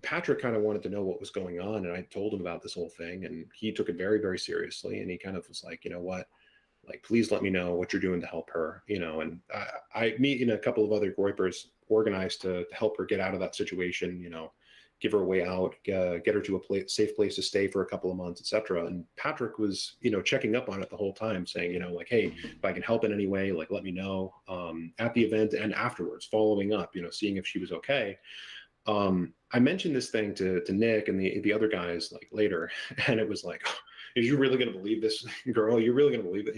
Patrick kind of wanted to know what was going on. And I told him about this whole thing, and he took it very, very seriously. And he kind of was like, you know what, like, please let me know what you're doing to help her, and me and a couple of other groypers organized to help her get out of that situation, give her a way out, get her to a safe place to stay for a couple of months, etc. And Patrick was, checking up on it the whole time, saying, like, hey, if I can help in any way, like, let me know, at the event and afterwards, following up, seeing if she was okay. I mentioned this thing to Nick and the other guys like later, and it was like, are you really going to believe this girl? You're really going to believe it?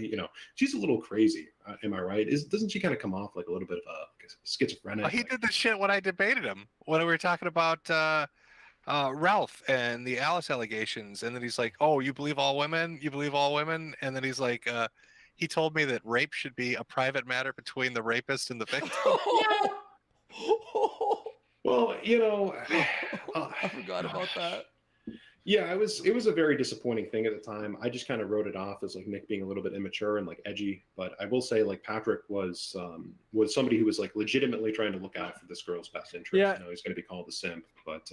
She's a little crazy. Am I right? Doesn't she kind of come off like a little bit of a schizophrenic? He did the shit when I debated him, when we were talking about Ralph and the Alice allegations. And then he's like, oh, you believe all women? You believe all women? And then he's like, he told me that rape should be a private matter between the rapist and the victim. Well, I forgot about that. Yeah, it was a very disappointing thing at the time. I just kind of wrote it off as like Nick being a little bit immature and like edgy. But I will say like Patrick was somebody who was like legitimately trying to look out for this girl's best interest. Yeah. I know he's going to be called a simp, but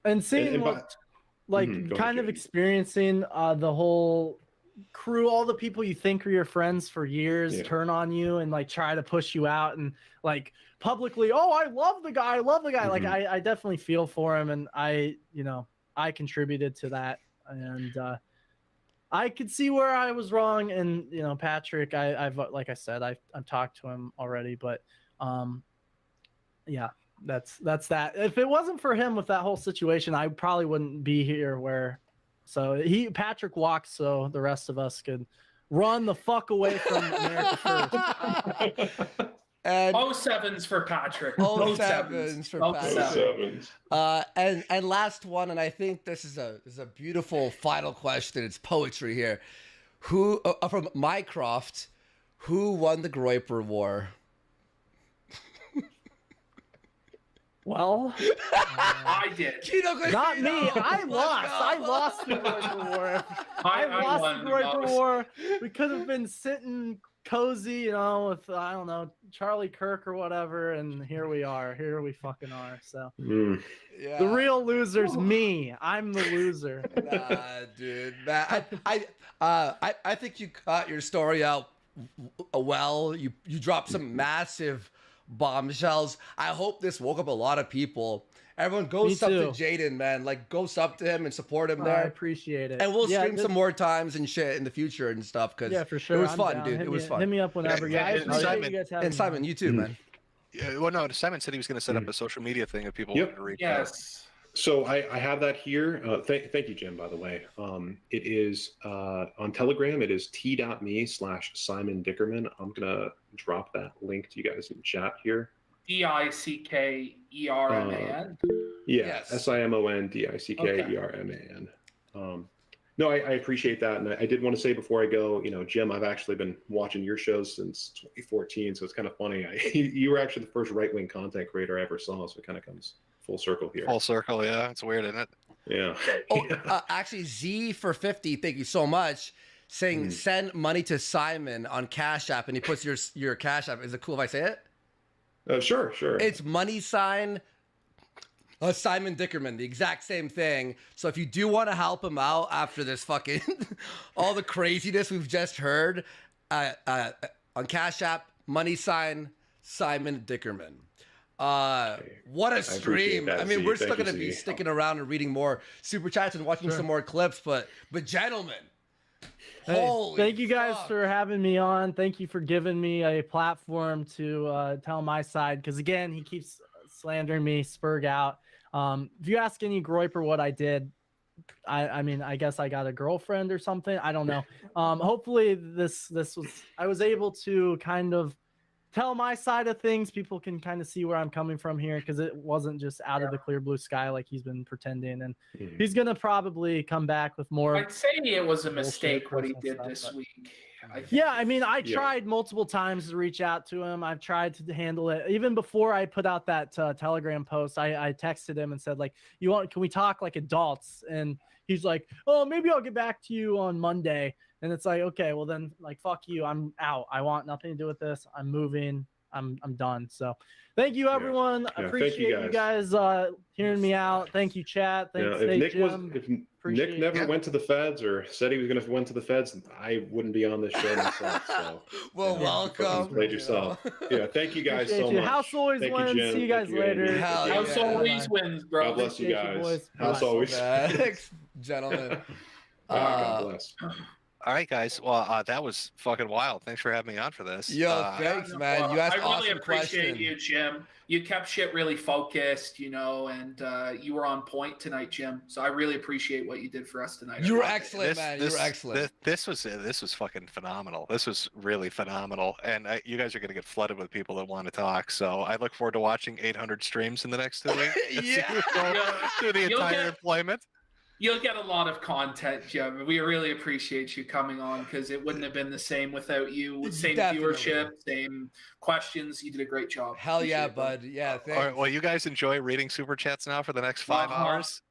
and seeing like Go kind ahead, of experiencing the whole crew, all the people you think are your friends for years turn on you and like try to push you out and like publicly, oh, I love the guy. Like I definitely feel for him, and I contributed to that, and I could see where I was wrong. And Patrick, I've like I said, I've talked to him already, but yeah, that's that. If it wasn't for him with that whole situation, I probably wouldn't be here. Patrick walked so the rest of us could run the fuck away from America first. And 07s for Patrick. 07s for Patrick. 07s. And last one, and I think this is a beautiful final question. It's poetry here. Who from Mycroft? Who won the Groiper War? Well, I did. Not me. I lost the Groiper War. I lost the Groiper War. We could have been sitting cozy, with I don't know, Charlie Kirk or whatever, and here we are. Here we fucking are. So Yeah. the real loser's me. I'm the loser. Nah, dude. I think you cut your story out well. You dropped some massive bombshells. I hope this woke up a lot of people. Everyone go sub to Jaden, man. Like, go sub to him and support him there. I appreciate it. And we'll stream some more times and shit in the future and stuff. Cause for sure. It was fun, dude. It was fun. Hit me up whenever. Yeah, I appreciate you guys having and Simon, you too, man. Yeah, well, no, Simon said he was going to set up a social media thing if people wanted to reach out. So I have that here. Thank you, Jim, by the way. It is on Telegram. It is t.me/Simon Dickerman. I'm going to drop that link to you guys in chat here. DICKERMAN. Yeah, SIMONDICKERMAN. No, I appreciate that. And I did want to say before I go, Jim, I've actually been watching your shows since 2014. So it's kind of funny. You were actually the first right-wing content creator I ever saw. So it kind of comes full circle here. Full circle, yeah. It's weird, isn't it? Yeah. Actually, Z for 50, thank you so much, saying send money to Simon on Cash App, and he puts your Cash App. Is it cool if I say it? Sure. It's money sign Simon Dickerman, the exact same thing. So if you do want to help him out after this fucking all the craziness we've just heard, on Cash App, money sign Simon Dickerman. What a stream! I mean, we're still gonna be sticking around and reading more super chats and watching some more clips, but gentlemen, thank you guys for having me on. Thank you for giving me a platform to tell my side, because again, he keeps slandering me, Spurg out. If you ask any Groiper what I did, I mean, I guess I got a girlfriend or something. I don't know. Hopefully I was able to kind of tell my side of things. People can kind of see where I'm coming from here, because it wasn't just out of the clear blue sky like he's been pretending. And he's gonna probably come back with more. I'd say it was a mistake what he did this week. I mean, I tried multiple times to reach out to him. I've tried to handle it. Even before I put out that Telegram post, I texted him and said, like, can we talk like adults? And he's like, oh, maybe I'll get back to you on Monday. And it's like, okay, well then, like, fuck you. I'm out. I want nothing to do with this. I'm moving. I'm done. So thank you, everyone. Appreciate you guys hearing me out. Thank you, chat. Thanks, if Nick never went to the feds or said he was going to went to the feds, I wouldn't be on this show myself. So, well, welcome. Played yourself. Yeah, thank you guys so much. House always wins. See you guys later. House always wins, bro. God bless you guys. House always wins. Gentlemen. God bless. All right, guys. Well, that was fucking wild. Thanks for having me on for this. Yo, thanks, man. You asked I really awesome appreciate question. you, Jim. You kept shit really focused, and you were on point tonight, Jim. So I really appreciate what you did for us tonight. You were excellent, man. You were excellent. This was fucking phenomenal. This was really phenomenal, and you guys are gonna get flooded with people that want to talk. So I look forward to watching 800 streams in the next 2 weeks. Through the entire employment. You'll get a lot of content, Jim. We really appreciate you coming on, because it wouldn't have been the same without you. Same viewership, same questions. You did a great job. Hell yeah, bud. Yeah, thanks. All right, well, you guys enjoy reading super chats now for the next 5 hours.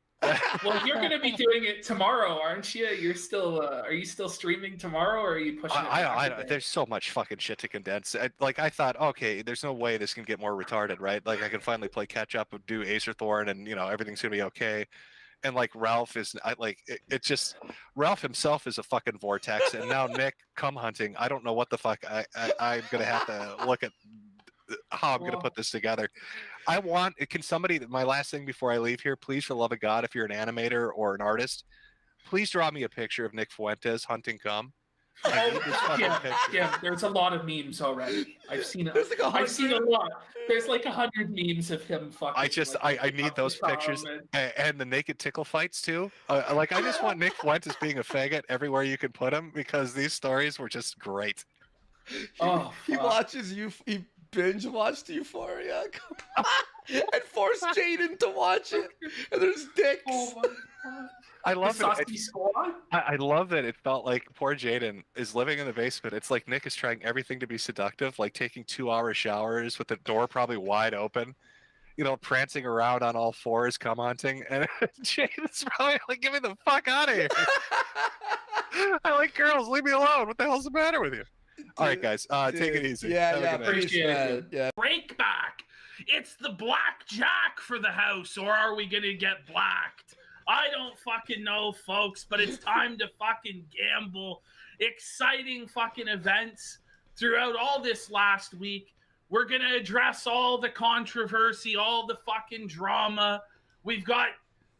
Well, you're going to be doing it tomorrow, aren't you? You're still. Are you still streaming tomorrow, or are you pushing it back a day? There's so much fucking shit to condense. I thought, okay, there's no way this can get more retarded, right? Like I can finally play catch up and do Acer Thorn, and everything's gonna be okay. And like Ralph is, it's just Ralph himself is a fucking vortex, and now Nick come hunting. I don't know what the fuck I'm gonna have to look at how I'm gonna put this together. Can somebody, my last thing before I leave here, please, for the love of God, if you're an animator or an artist, please draw me a picture of Nick Fuentes hunting cum. Yeah, there's a lot of memes already. I've seen it. I've seen a lot. There's like 100 memes of him fucking. I need those pictures and the naked tickle fights too. I just want Nick Fuentes being a faggot everywhere you can put him, because these stories were just great. He watches you. He binge watched Euphoria and forced Jaden to watch it. And there's dicks. Oh my God. I love it. I love that it felt like poor Jaden is living in the basement. It's like Nick is trying everything to be seductive, like taking 2-hour showers with the door probably wide open, prancing around on all fours, cum hunting. And Jaden's probably like, get me the fuck out of here. I like girls. Leave me alone. What the hell's the matter with you? All right, guys. Take it easy. Appreciate it. Yeah. Break back. It's the blackjack for the house, or are we going to get blacked? I don't fucking know, folks, but it's time to fucking gamble. Exciting fucking events throughout all this last week. We're going to address all the controversy, all the fucking drama. We've got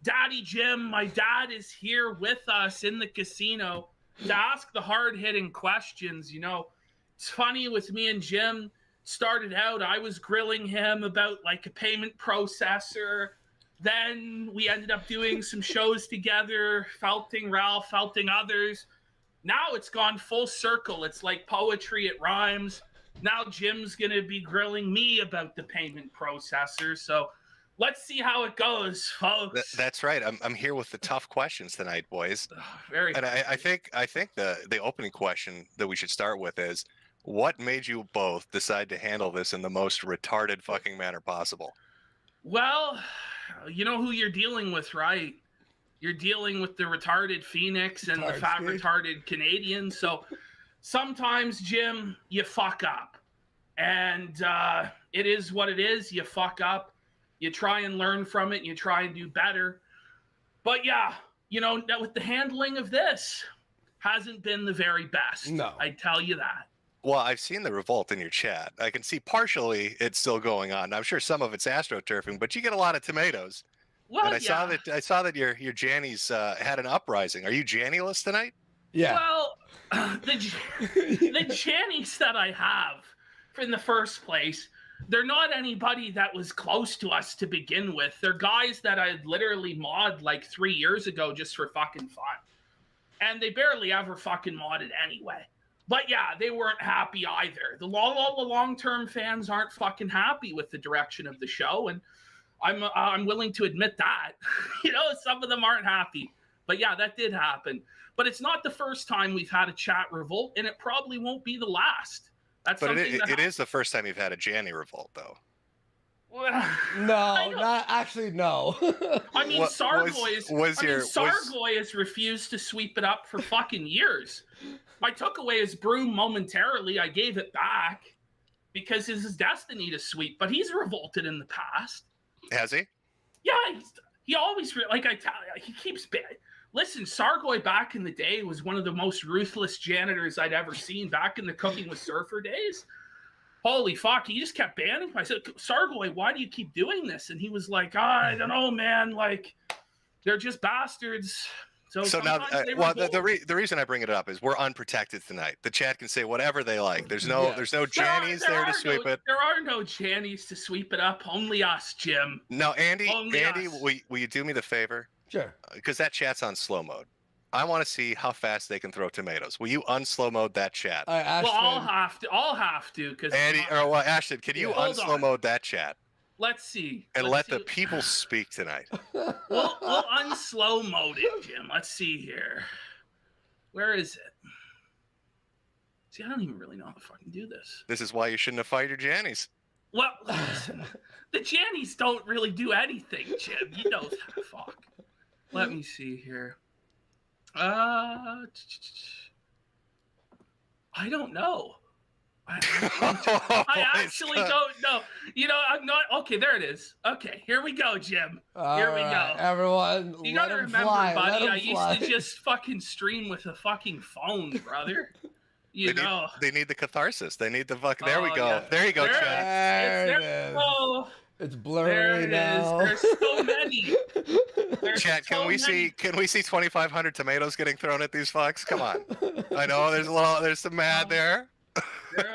Daddy Jim. My dad is here with us in the casino to ask the hard-hitting questions. It's funny with me and Jim. Started out, I was grilling him about like a payment processor. Then we ended up doing some shows together, felting Ralph, felting others. Now it's gone full circle. It's like poetry, it rhymes. Now Jim's going to be grilling me about the payment processor. So let's see how it goes, folks. That's right. I'm here with the tough questions tonight, boys. Very. And I think the opening question that we should start with is, what made you both decide to handle this in the most retarded fucking manner possible? Well, you know who you're dealing with, right? You're dealing with the retarded Phoenix and the fat retarded Canadian. So sometimes, Jim, you fuck up. And it is what it is. You fuck up. You try and learn from it. You try and do better. But yeah, with the handling of this, hasn't been the very best. No. I tell you that. Well, I've seen the revolt in your chat. I can see partially it's still going on. I'm sure some of it's astroturfing, but you get a lot of tomatoes. Well, and I saw that your Jannies had an uprising. Are you Jannyless tonight? Yeah. Well, the Jannies that I have in the first place, they're not anybody that was close to us to begin with. They're guys that I literally modded like 3 years ago just for fucking fun. And they barely ever fucking modded anyway. But yeah, they weren't happy either. The long-term fans aren't fucking happy with the direction of the show, and I'm willing to admit that. Some of them aren't happy. But yeah, that did happen. But it's not the first time we've had a chat revolt, and it probably won't be the last. But it is the first time you've had a Janny revolt, though. Well, no. I mean, Sargoy has refused to sweep it up for fucking years. I took away his broom momentarily. I gave it back because it's his destiny to sweep. But he's revolted in the past. Has he? Yeah, he always like I tell you, he keeps. Listen, Sargoy back in the day was one of the most ruthless janitors I'd ever seen. Back in the Cooking with Surfer days. Holy fuck, he just kept banning me. I said, Sargoy, why do you keep doing this? And he was like, I don't know, man. Like, they're just bastards. So now, the reason I bring it up is we're unprotected tonight. The chat can say whatever they like. There's no Jannies there to sweep it. There are no Jannies to sweep it up. Only us, Jim. No, Andy, will you do me the favor? Sure. Because that chat's on slow mode. I want to see how fast they can throw tomatoes. Will you unslow mode that chat? Well, I'll have to. Because Ashton, can you unslow mode that chat? Let's see. And let the people speak tonight. We'll unslow mode it, Jim. Let's see here. Where is it? See, I don't even really know how to fucking do this. This is why you shouldn't have fired your Jannies. Well, listen, the Jannies don't really do anything, Jim. You know that. Fuck. Let me see here. I don't know. I actually don't know. You know, I'm not. Okay, there it is. Okay, here we go, Jim. Here we go. Everyone, You let gotta him remember, fly. buddy, Let I him used fly. to just fucking stream with a fucking phone, brother. You know. They need the catharsis. They need the fuck. There we Oh, go. yeah. There you go, There Chad. it's there. Oh, It's there blurry it now. is. There's so many. There's Chad, so can we many. see 2,500 tomatoes getting thrown at these fucks? Come on. I know there's some mad there.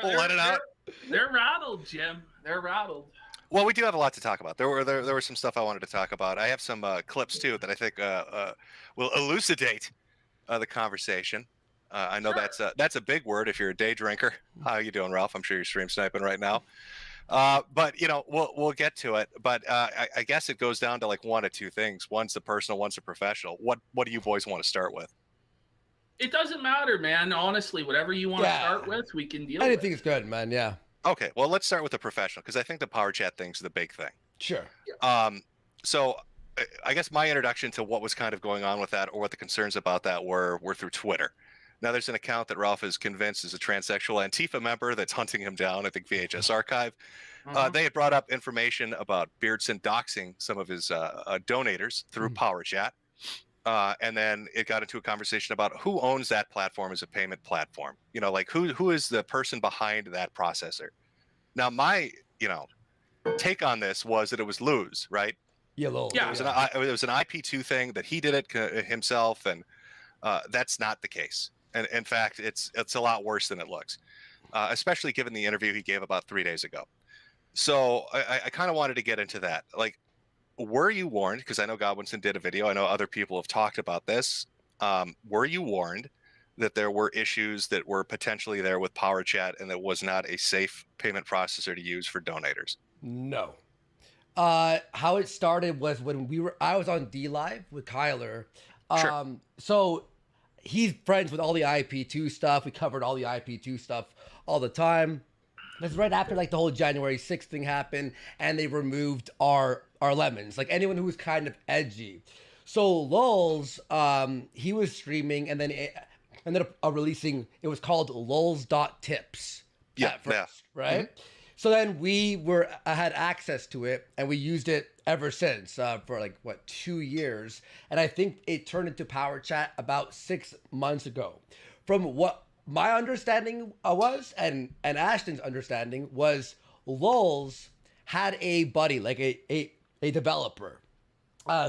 Let it out. They're rattled, Jim. They're rattled. Well, we do have a lot to talk about. There were some stuff I wanted to talk about. I have some clips too that I think will elucidate the conversation. I know that's a big word if you're a day drinker. How you doing, Ralph? I'm sure you're stream sniping right now. But you know, we'll get to it. But I guess it goes down to like one of two things. One's the personal, one's the professional. What do you boys want to start with? It doesn't matter, man. Honestly, whatever you want to start with, we can deal with. Anything's good, man. Yeah. Okay, well, let's start with the professional because I think the power chat thing's the big thing. Sure. So I guess my introduction to what was kind of going on with that, or what the concerns about that were through Twitter. Now, there's an account that Ralph is convinced is a transsexual Antifa member that's hunting him down. I think VHS Archive. They had brought up information about Beardson doxing some of his donators through power chat. And then it got into a conversation about who owns that platform as a payment platform. You know, like who is the person behind that processor? Now, my take on this was that it was Luz, right? Yeah, Luz. Yeah, it was an IP2 thing that he did it himself, and that's not the case. And in fact, it's a lot worse than it looks, especially given the interview he gave about 3 days ago. So I kind of wanted to get into that, like. Were you warned? Because I know Godwinson did a video. I know other people have talked about this. Were you warned that there were issues that were potentially there with Power Chat and that was not a safe payment processor to use for donators? No. How it started was when I was on D Live with Kyler. Sure. So he's friends with all the IP2 stuff. We covered all the IP2 stuff all the time. That's right after like the whole January 6th thing happened, and they removed our lemons, like anyone who was kind of edgy. So Lulz, he was streaming, and then it ended up releasing. It was called Lulz.tips. Yeah, first, right? Mm-hmm. So then we had access to it, and we used it ever since for like 2 years, and I think it turned into Power Chat about 6 months ago. From what my understanding was, and Ashton's understanding was, Lulz had a buddy, like a developer,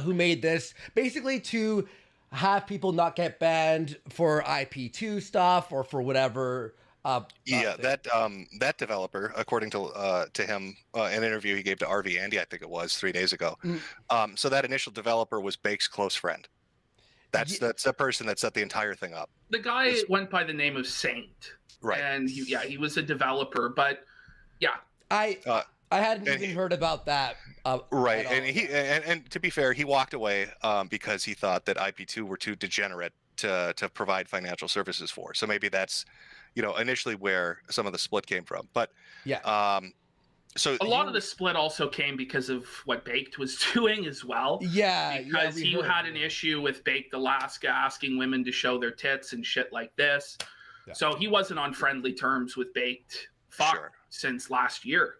who made this basically to have people not get banned for IP2 stuff or for whatever. That developer, according to him, an interview he gave to RV Andy, I think it was 3 days ago. So that initial developer was Bake's close friend. That's the person that set the entire thing up. The guy went by the name of Saint, right? And he was a developer, but yeah, I hadn't even heard about that. Right, and to be fair, he walked away because he thought that IP2 were too degenerate to provide financial services for. So maybe that's initially where some of the split came from. But yeah. So a lot of the split also came because of what Baked was doing as well. Yeah, because he had an issue with Baked Alaska asking women to show their tits and shit like this. Yeah. So he wasn't on friendly terms with Baked since last year.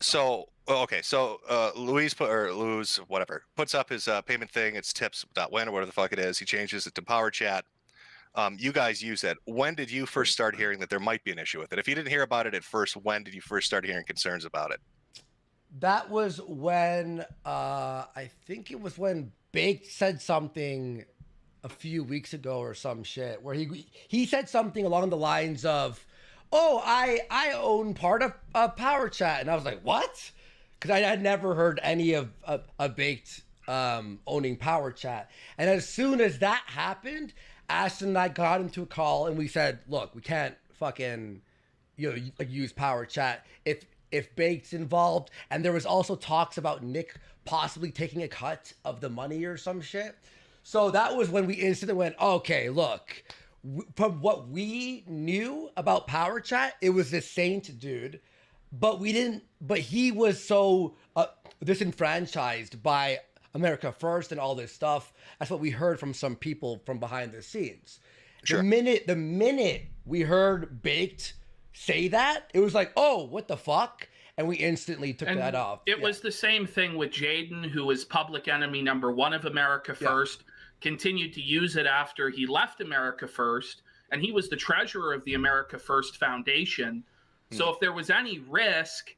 So okay, so Luz puts up his payment thing. It's tips.when or whatever the fuck it is. He changes it to Power Chat. You guys use it. When did you first start hearing that there might be an issue with it? If you didn't hear about it at first, when did you first start hearing concerns about it? That was when I think it was when Baked said something a few weeks ago or some shit, where he said something along the lines of, "Oh, I own part of Power Chat," and I was like, "What?" Because I had never heard any of Baked owning Power Chat, and as soon as that happened, Ashton and I got into a call and we said, look, we can't fucking use Power Chat if Baked's involved. And there was also talks about Nick possibly taking a cut of the money or some shit. So that was when we instantly went, okay, look, from what we knew about Power Chat, it was this Saint dude, but he was so disenfranchised by America First and all this stuff. That's what we heard from some people from behind the scenes. Sure. The minute we heard Baked say that, it was like, oh, what the fuck? And we instantly took that off. It was the same thing with Jaden, who was public enemy number one of America First, continued to use it after he left America First, and he was the treasurer of the America First Foundation. So if there was any risk,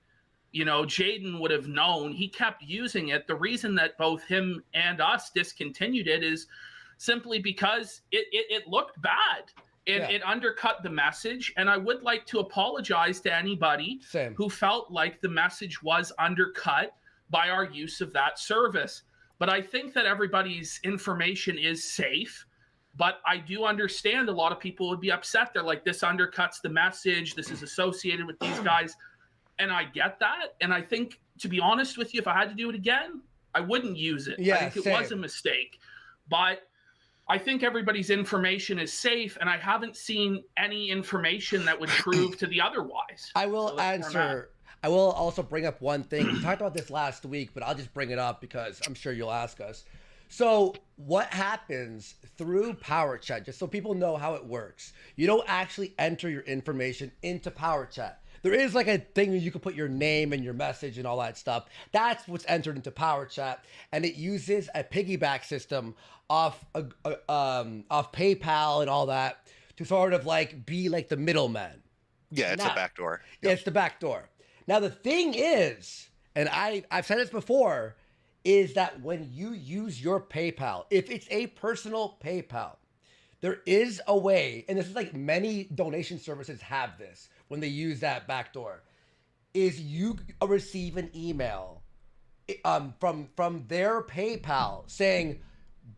you know, Jaden would have known. He kept using it. The reason that both him and us discontinued it is simply because it looked bad. It undercut the message. And I would like to apologize to anybody who felt like the message was undercut by our use of that service. But I think that everybody's information is safe. But I do understand a lot of people would be upset. They're like, this undercuts the message. This is associated with these guys. And I get that. And I think, to be honest with you, if I had to do it again, I wouldn't use it. Yeah, I think it was a mistake. But I think everybody's information is safe. And I haven't seen any information that would prove to the otherwise. I will answer. I will also bring up one thing. We talked about this last week, but I'll just bring it up because I'm sure you'll ask us. So what happens through Power Chat, just so people know how it works, you don't actually enter your information into Power Chat. There is like a thing where you can put your name and your message and all that stuff. That's what's entered into Power Chat, and it uses a piggyback system off PayPal and all that to sort of like be like the middleman. Yeah, it's a backdoor. Yeah, it's the backdoor. Now the thing is, and I've said this before, is that when you use your PayPal, if it's a personal PayPal, there is a way, and this is like many donation services have this when they use that backdoor, is you receive an email from their PayPal saying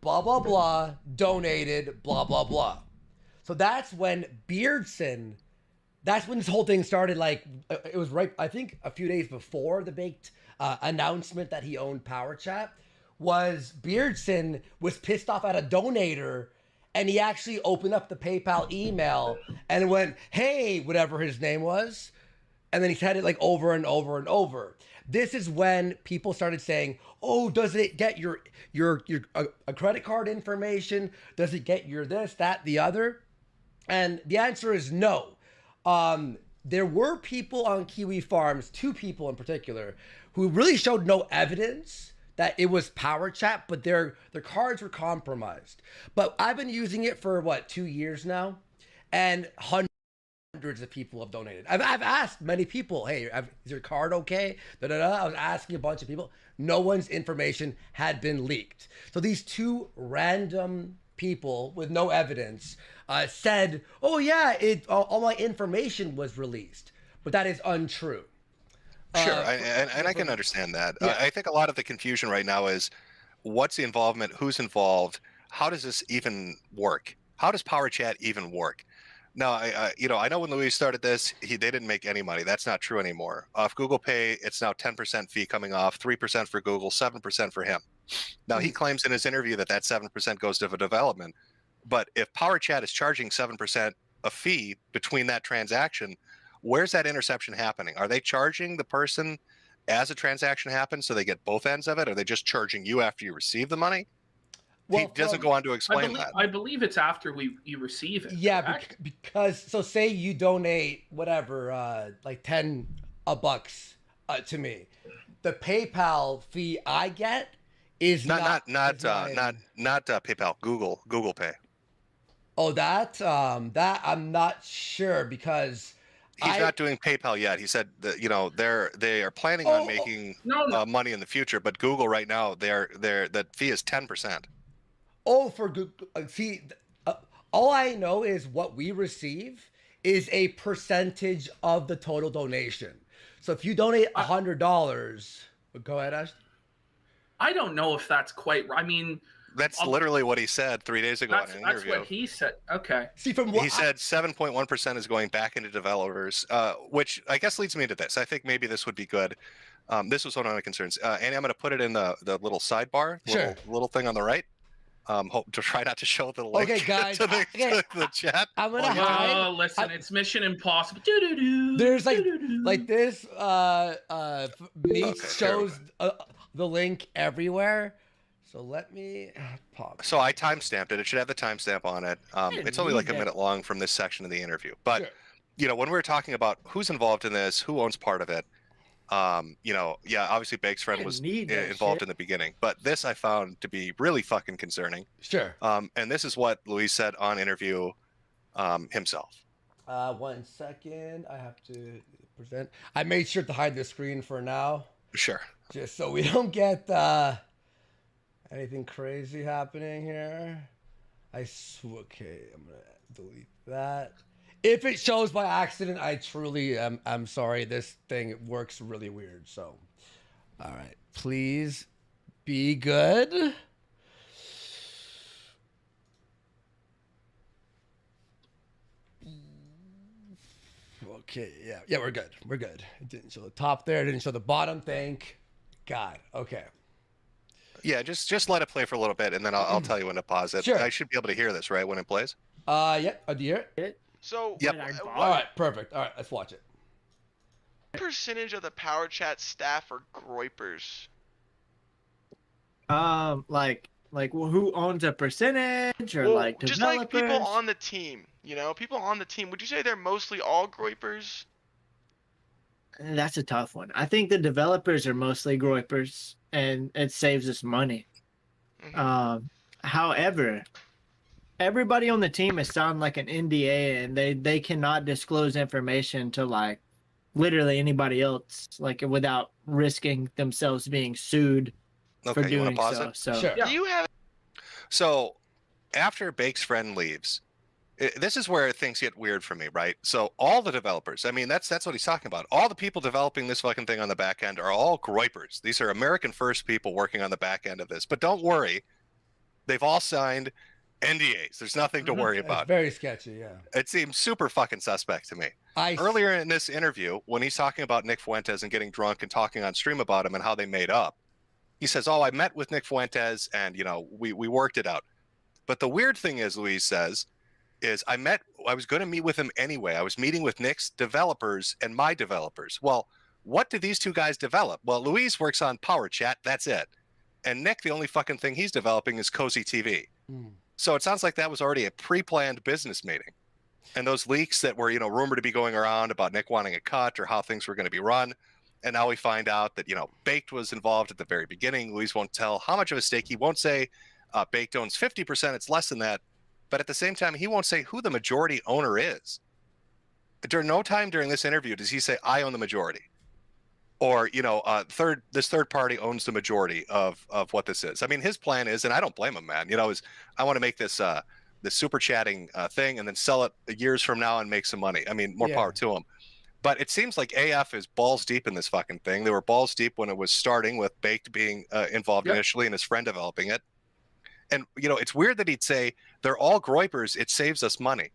blah, blah, blah, donated, blah, blah, blah. So that's when Beardson, that's when this whole thing started. Like, it was right, I think a few days before the Baked announcement that he owned Power Chat, was Beardson was pissed off at a donator, and he actually opened up the PayPal email and went, hey, whatever his name was, and then he said it like over and over and over. This is when people started saying, oh, does it get your a credit card information? Does it get your this, that, the other? And the answer is no. There were people on Kiwi Farms, 2 people in particular, who really showed no evidence that it was Power Chat, but their cards were compromised. But I've been using it for, 2 years now, and hundreds of people have donated. I've asked many people, hey, is your card okay? I was asking a bunch of people. No one's information had been leaked. So these 2 random people with no evidence said, oh yeah, all my information was released. But that is untrue. Sure, and I can understand that. Yeah. I think a lot of the confusion right now is what's the involvement, who's involved, how does this even work? How does Power Chat even work? Now, I know when Louis started this, they didn't make any money. That's not true anymore. Off Google Pay, it's now 10% fee coming off, 3% for Google, 7% for him. Now, he claims in his interview that 7% goes to development. But if Power Chat is charging 7% a fee between that transaction, where's that interception happening? Are they charging the person as a transaction happens so they get both ends of it? Or are they just charging you after you receive the money? Well, he doesn't go on to explain that. I believe it's after you receive it. Yeah, because so say you donate whatever, like $10 to me, the PayPal fee I get is not PayPal, Google Pay. Oh, that I'm not sure because he's not doing PayPal yet. He said that they are planning on making money in the future, but Google right now that fee is 10%. Oh, for Google, see, all I know is what we receive is a percentage of the total donation. So if you donate $100, go ahead, Ash. I don't know if that's quite right. I mean, that's literally what he said 3 days ago in an interview. That's what he said. Okay. See, from what he said, 7.1% is going back into developers, which I guess leads me to this. I think maybe this would be good. This was one of my concerns. Andy, I'm going to put it in the little sidebar, little thing on the right. Hope to try not to show the link guys, to the chat. I'm gonna hide. Oh, listen, it's Mission Impossible. There's like this. Meat shows the link everywhere. So let me pop. So I timestamped it. It should have the timestamp on it. It's only like a need minute long from this section of the interview. But, Sure. you know, when we were talking about who's involved in this, who owns part of it, you know, yeah, obviously Bake's friend was involved in the beginning. But this I found to be really fucking concerning. Sure. And this is what Luis said on interview himself. 1 second. I have to present. I made sure to hide the screen for now. Sure. Just so we don't get anything crazy happening here. Okay, I'm gonna delete that. If it shows by accident, I truly I'm sorry. This thing works really weird. So, all right, please be good. Okay, yeah, we're good. We're good. It didn't show the top there. It didn't show the bottom. Thank God. Okay. Yeah, just let it play for a little bit, and then I'll tell you when to pause it. Sure. I should be able to hear this, right, when it plays? Yeah. Do you hear it? So, Yep. All right. Perfect. All right. Let's watch it. what percentage of the Power Chat staff are groypers? Like who owns a percentage, or Well, like just developers? like people on the team, you know, people on the team. Would you say they're mostly all groypers? That's a tough one. I think the developers are mostly groypers, and it saves us money. However, everybody on the team is signed like an NDA, and they cannot disclose information to like literally anybody else, like without risking themselves being sued for Okay, you want doing to pause so. it? So Sure. Do you have? So, after Bake's friend leaves, this is where things get weird for me, right? So all the developers, I mean, that's what he's talking about. All the people developing this fucking thing on the back end are all groypers. These are American first people working on the back end of this. But don't worry, they've all signed NDAs. There's nothing to worry It's about. very sketchy. Yeah. It seems super fucking suspect to me. Earlier in this interview, when he's talking about Nick Fuentes and getting drunk and talking on stream about him and how they made up, he says, "Oh, I met with Nick Fuentes and, you know, we worked it out." But the weird thing is, Luis says, is I was going to meet with him anyway. I was meeting with Nick's developers and my developers. Well, what do these two guys develop? Well, Luis works on Power Chat. That's it. And Nick, the only fucking thing he's developing is Cozy TV. So it sounds like that was already a pre-planned business meeting. And those leaks that were, you know, rumored to be going around about Nick wanting a cut or how things were going to be run. And now we find out that, you know, Baked was involved at the very beginning. Luis won't tell how much of a stake. He won't say Baked owns 50%. It's less than that. But at the same time, he won't say who the majority owner is. During no time during this interview does he say, I own the majority. Or, you know, this third party owns the majority of what this is. I mean, his plan is, and I don't blame him, man, you know, is I want to make this super chatting thing and then sell it years from now and make some money. I mean, more power to him. But it seems like AF is balls deep in this fucking thing. They were balls deep when it was starting with Baked being involved initially and his friend developing it. And, you know, it's weird that he'd say they're all groypers. It saves us money.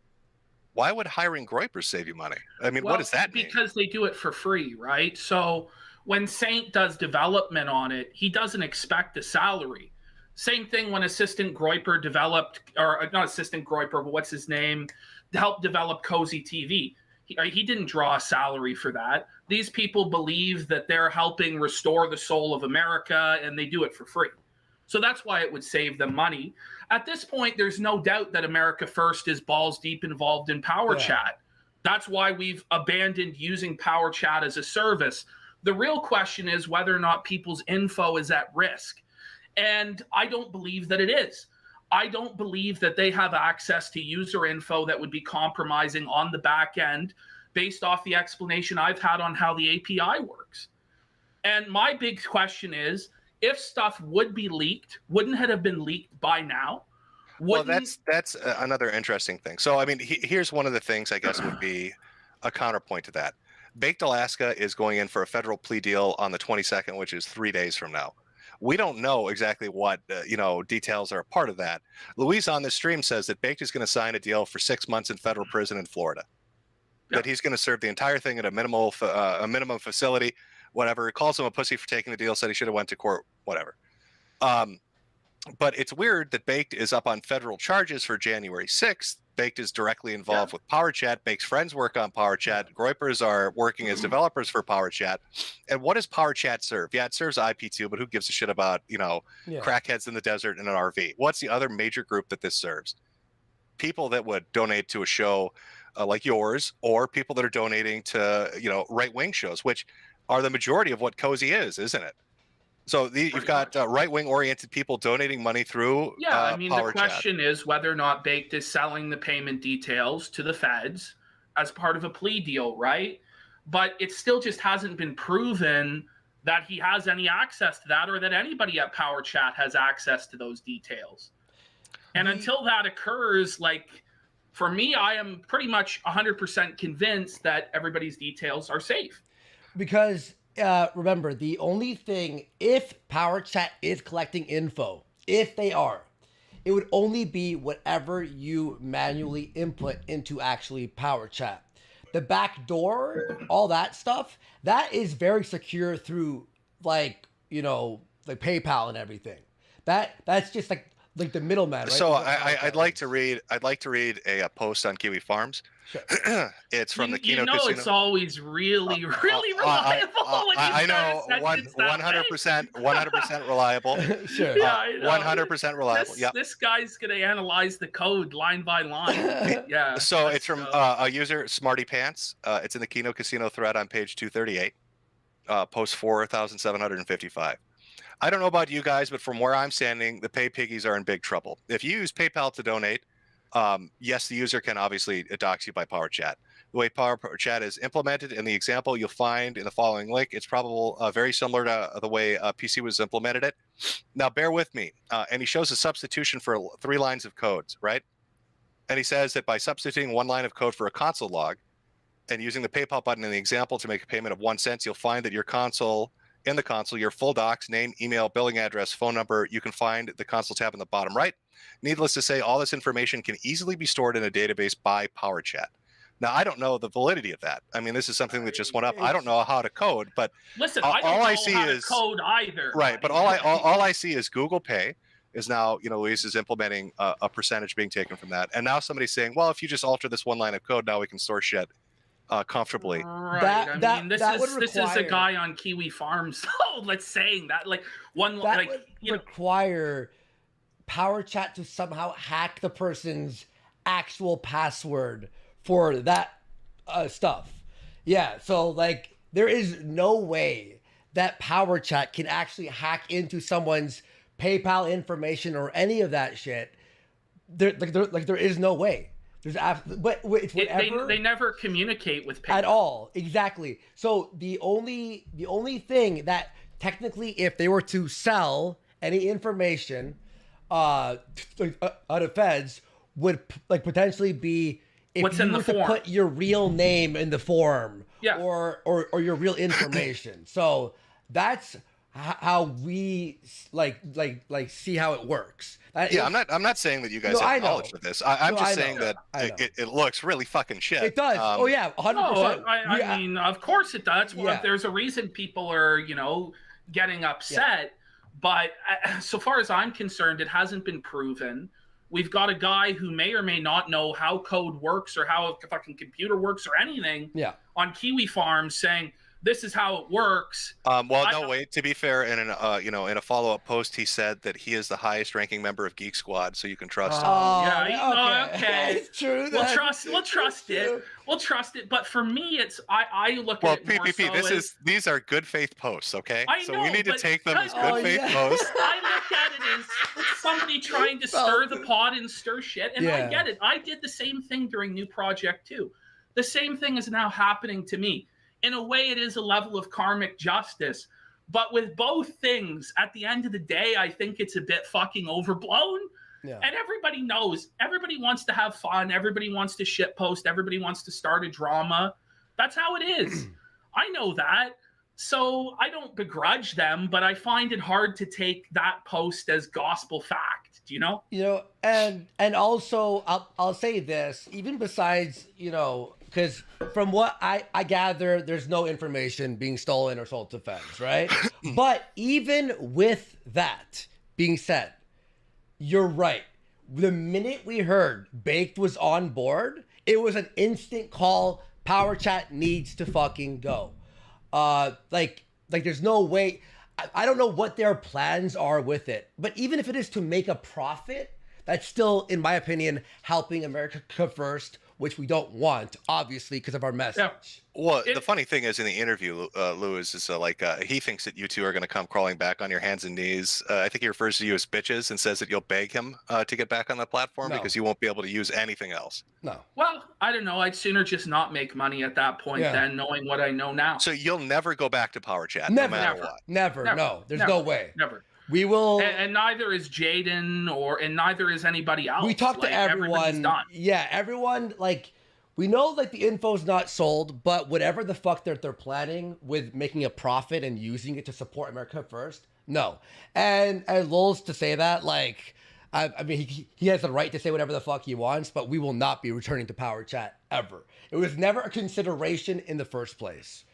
Why would hiring groypers save you money? I mean, what does that mean? Because they do it for free, right? So when Saint does development on it, he doesn't expect a salary. Same thing when Assistant Groyper developed, or not Assistant Groyper, but what's his name, helped develop Cozy TV. He didn't draw a salary for that. These people believe that they're helping restore the soul of America, and they do it for free. So that's why it would save them money. At this point, there's no doubt that America First is balls deep involved in Power Chat. That's why we've abandoned using Power Chat as a service. The real question is whether or not people's info is at risk. And I don't believe that it is. I don't believe that they have access to user info that would be compromising on the back end based off the explanation I've had on how the API works. And my big question is, if stuff would be leaked, wouldn't it have been leaked by now? Well, that's another interesting thing. So, I mean, here's one of the things I guess would be a counterpoint to that. Baked Alaska is going in for a federal plea deal on the 22nd, which is 3 days from now. We don't know exactly what, details are a part of that. Luis on this stream says that Baked is going to sign a deal for 6 months in federal prison in Florida. Yep. That he's going to serve the entire thing at a minimum facility, whatever. He calls him a pussy for taking the deal, said he should have went to court, whatever. But it's weird that Baked is up on federal charges for January 6th, Baked is directly involved with PowerChat. Bake's friends work on PowerChat. Groypers are working as developers for PowerChat. And what does PowerChat serve? Yeah, it serves IP2, but who gives a shit about, crackheads in the desert in an RV? What's the other major group that this serves? People that would donate to a show like yours, or people that are donating to, right-wing shows, which are the majority of what Cozy is, isn't it? So you've got right-wing oriented people donating money through Yeah, I mean, the PowerChat. question is whether or not Baked is selling the payment details to the feds as part of a plea deal, right? But it still just hasn't been proven that he has any access to that, or that anybody at PowerChat has access to those details. And until that occurs, for me, I am pretty much 100% convinced that everybody's details are safe. Because remember, the only thing, if PowerChat is collecting info, if they are, it would only be whatever you manually input into actually PowerChat. The back door, all that stuff, that is very secure through PayPal and everything. That's just like the middleman, right? So I'd like to read a post on Kiwi Farms. Sure. It's from the Kino Casino. It's always really reliable. I know 100% reliable. Sure. Yeah, I know. 100% reliable. This guy's gonna analyze the code line by line. Yeah. So it's from a user, Smarty Pants. It's in the Kino Casino thread on page 238. Post 4,755. I don't know about you guys, but from where I'm standing, the pay piggies are in big trouble. If you use PayPal to donate, yes, the user can obviously dox you by PowerChat. The way PowerChat is implemented in the example you'll find in the following link, it's probably very similar to the way PC was implemented it. Now, bear with me. And he shows a substitution for 3 lines of codes, right? And he says that by substituting 1 line of code for a console log and using the PayPal button in the example to make a payment of 1 cent, you'll find that your full docs, name, email, billing address, phone number, you can find the console tab in the bottom right. Needless to say, all this information can easily be stored in a database by PowerChat. Now, I don't know the validity of that. I mean, this is something that just went up. I don't know how to code, but listen, I don't know how to code either. Right, but all I see is Google Pay is now, Luis is implementing a percentage being taken from that. And now somebody's saying, well, if you just alter this 1 line of code, now we can store shit comfortably. Right. This is a guy on Kiwi Farms. So let's saying that require PowerChat to somehow hack the person's actual password for that stuff. Yeah. So there is no way that PowerChat can actually hack into someone's PayPal information or any of that shit. There is no way. But it's whatever. They never communicate with PayPal at all. Exactly. So the only thing that technically, if they were to sell any information out of feds, would potentially be if you were to put your real name in the form, or your real information. So that's how we see how it works. I'm not saying that you guys have knowledge of this. I'm just saying that it looks really fucking shit. It does. 100%. No, I mean, of course it does. Well, there's a reason people are, getting upset. Yeah. But so far as I'm concerned, it hasn't been proven. We've got a guy who may or may not know how code works or how a fucking computer works or anything. Yeah. On Kiwi Farms saying, this is how it works. Wait. To be fair, in a follow-up post, he said that he is the highest-ranking member of Geek Squad, so you can trust him. Okay. It's true. We'll trust it. We'll trust it. But for me, it's I look at it more PPP. These are good faith posts, okay? So we need to take them as good faith posts. I look at it as somebody trying to stir the pot and stir shit, and I get it. I did the same thing during New Project 2. The same thing is now happening to me. In a way, it is a level of karmic justice. But with both things, at the end of the day, I think it's a bit fucking overblown. Yeah. And everybody knows. Everybody wants to have fun. Everybody wants to shitpost. Everybody wants to start a drama. That's how it is. I know that. So I don't begrudge them, but I find it hard to take that post as gospel fact. Do you know? And also, I'll say this, even besides, because from what I gather, there's no information being stolen or sold to feds, right? But even with that being said, you're right. the minute we heard Baked was on board, it was an instant call. Power Chat needs to fucking go. Like there's no way. I don't know what their plans are with it, but even if it is to make a profit, that's still, in my opinion, helping America First, which we don't want, obviously, because of our message. Yeah. Well, the funny thing is in the interview, Lewis is he thinks that you two are going to come crawling back on your hands and knees. I think he refers to you as bitches and says that you'll beg him to get back on the platform because you won't be able to use anything else. No. Well, I don't know. I'd sooner just not make money at that point than knowing what I know now. So you'll never go back to Power Chat, Never, no matter what. Never. No, there's no way. Never. We will, and neither is Jaden, and neither is anybody else. We talked to everyone. Yeah, everyone. Like, we know like the info's not sold, but whatever the fuck they're planning with making a profit and using it to support America First, no. And Lulz to say that, like, I mean, he has the right to say whatever the fuck he wants, but we will not be returning to Power Chat ever. It was never a consideration in the first place.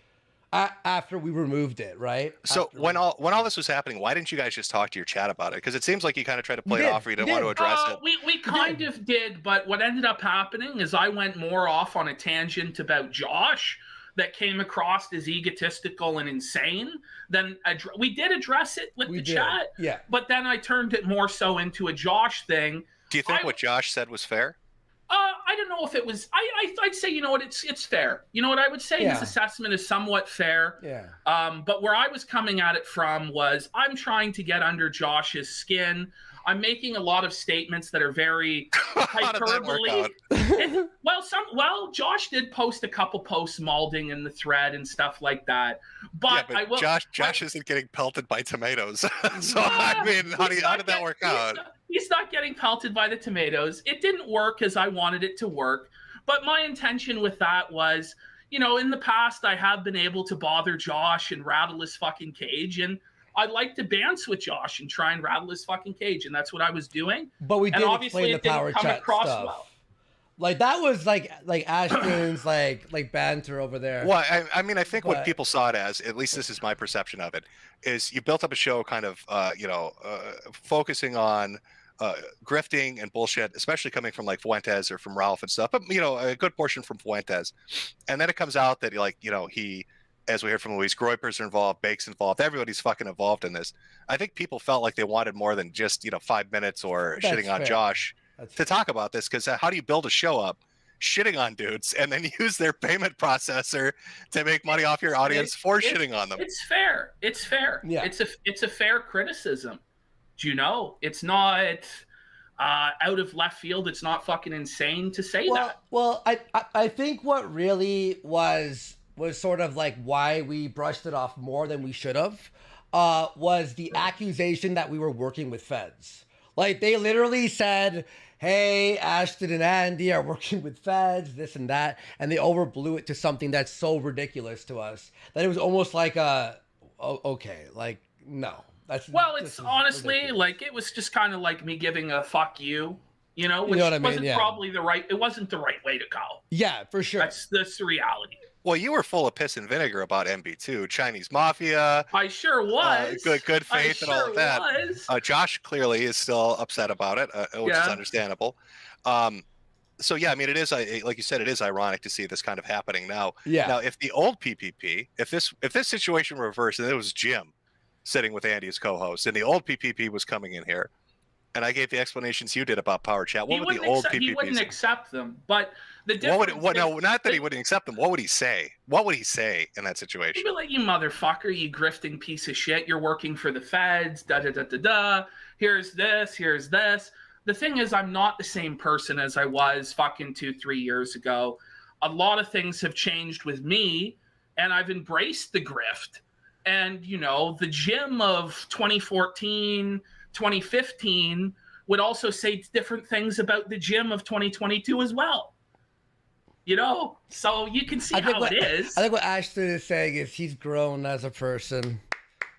After we removed it, right? So when all this was happening, why didn't you guys just talk to your chat about it? Because it seems like you kind of tried to play it off, or you didn't want to address it. We kind of did, but what ended up happening is I went more off on a tangent about Josh that came across as egotistical and insane. Then we did address it with the chat, but then I turned it more so into a Josh thing. Do you think what Josh said was fair? I don't know if it was. I'd say, you know what, it's fair. You know what I would say? His assessment is somewhat fair. Yeah. But where I was coming at it from was I'm trying to get under Josh's skin. I'm making a lot of statements that are very hyperbole. Josh did post a couple posts malding in the thread and stuff like that. But Josh isn't getting pelted by tomatoes. So I mean, how did that work out? He's not getting pelted by the tomatoes. It didn't work as I wanted it to work. But my intention with that was, you know, in the past I have been able to bother Josh and rattle his fucking cage, and I'd like to dance with Josh and try and rattle his fucking cage, and that's what I was doing. But we did explain the Power Chat stuff. Well. Like that was like Ashton's like banter over there. Well, I mean, I think what people saw it as, at least this is my perception of it, is you built up a show kind of, focusing on grifting and bullshit, especially coming from like Fuentes or from Ralph and stuff, but you know, a good portion from Fuentes. And then it comes out that he, as we heard from Luis, Groypers are involved, Bake's involved, everybody's fucking involved in this. I think people felt like they wanted more than just, 5 minutes or shitting on Josh to talk about this, because how do you build a show up shitting on dudes and then use their payment processor to make money off your audience for shitting on them? It's fair. Yeah. It's a fair criticism. You know, it's not out of left field. It's not fucking insane to say that. Well, I think what really was sort of like why we brushed it off more than we should have was the accusation that we were working with feds. Like, they literally said, hey, Ashton and Andy are working with feds, this and that, and they overblew it to something that's so ridiculous to us that it was almost like okay, like, no. It's honestly ridiculous. Like, it was just kind of like me giving a fuck you, which wasn't probably it wasn't the right way to go. Yeah, for sure. That's the reality. Well, you were full of piss and vinegar about MB2, Chinese Mafia. I sure was. Good faith and all of that. Josh clearly is still upset about it, which is understandable. So yeah, I mean, it is like you said, it is ironic to see this kind of happening now. Yeah. Now, if the old PPP, if this situation were reversed and it was Jim sitting with Andy as co-host, and the old PPP was coming in here, and I gave the explanations you did about Power Chat, what would the old PPP say? He wouldn't accept them, but the difference... No, not that he wouldn't accept them. What would he say? What would he say in that situation? He'd be like, you motherfucker, you grifting piece of shit, you're working for the feds, da-da-da-da-da, here's this. The thing is, I'm not the same person as I was fucking 2-3 years ago. A lot of things have changed with me, and I've embraced the grift. And, the Jim of 2014, 2015 would also say different things about the Jim of 2022 as well. So you can see how it is. I think what Ashton is saying is he's grown as a person.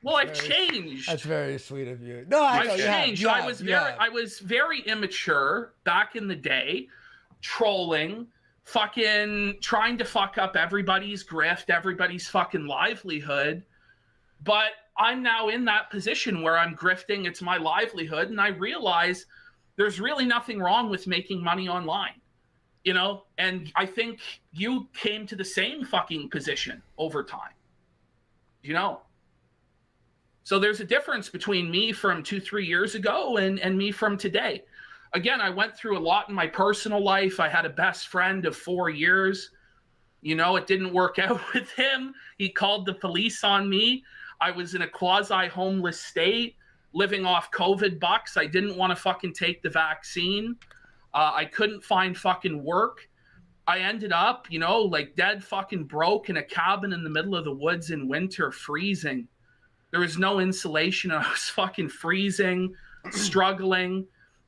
Well, I've changed. That's very sweet of you. No, I've changed. I was very immature back in the day, trolling, fucking trying to fuck up everybody's grift, everybody's fucking livelihood. But I'm now in that position where I'm grifting. It's my livelihood. And I realize there's really nothing wrong with making money online, you know? And I think you came to the same fucking position over time, you know? So there's a difference between me from 2-3 years ago and me from today. Again, I went through a lot in my personal life. I had a best friend of 4 years. You know, it didn't work out with him. He called the police on me. I was in a quasi-homeless state, living off COVID bucks. I didn't want to fucking take the vaccine. I couldn't find fucking work. I ended up, you know, like dead fucking broke in a cabin in the middle of the woods in winter, freezing. There was no insulation. I was fucking freezing, struggling.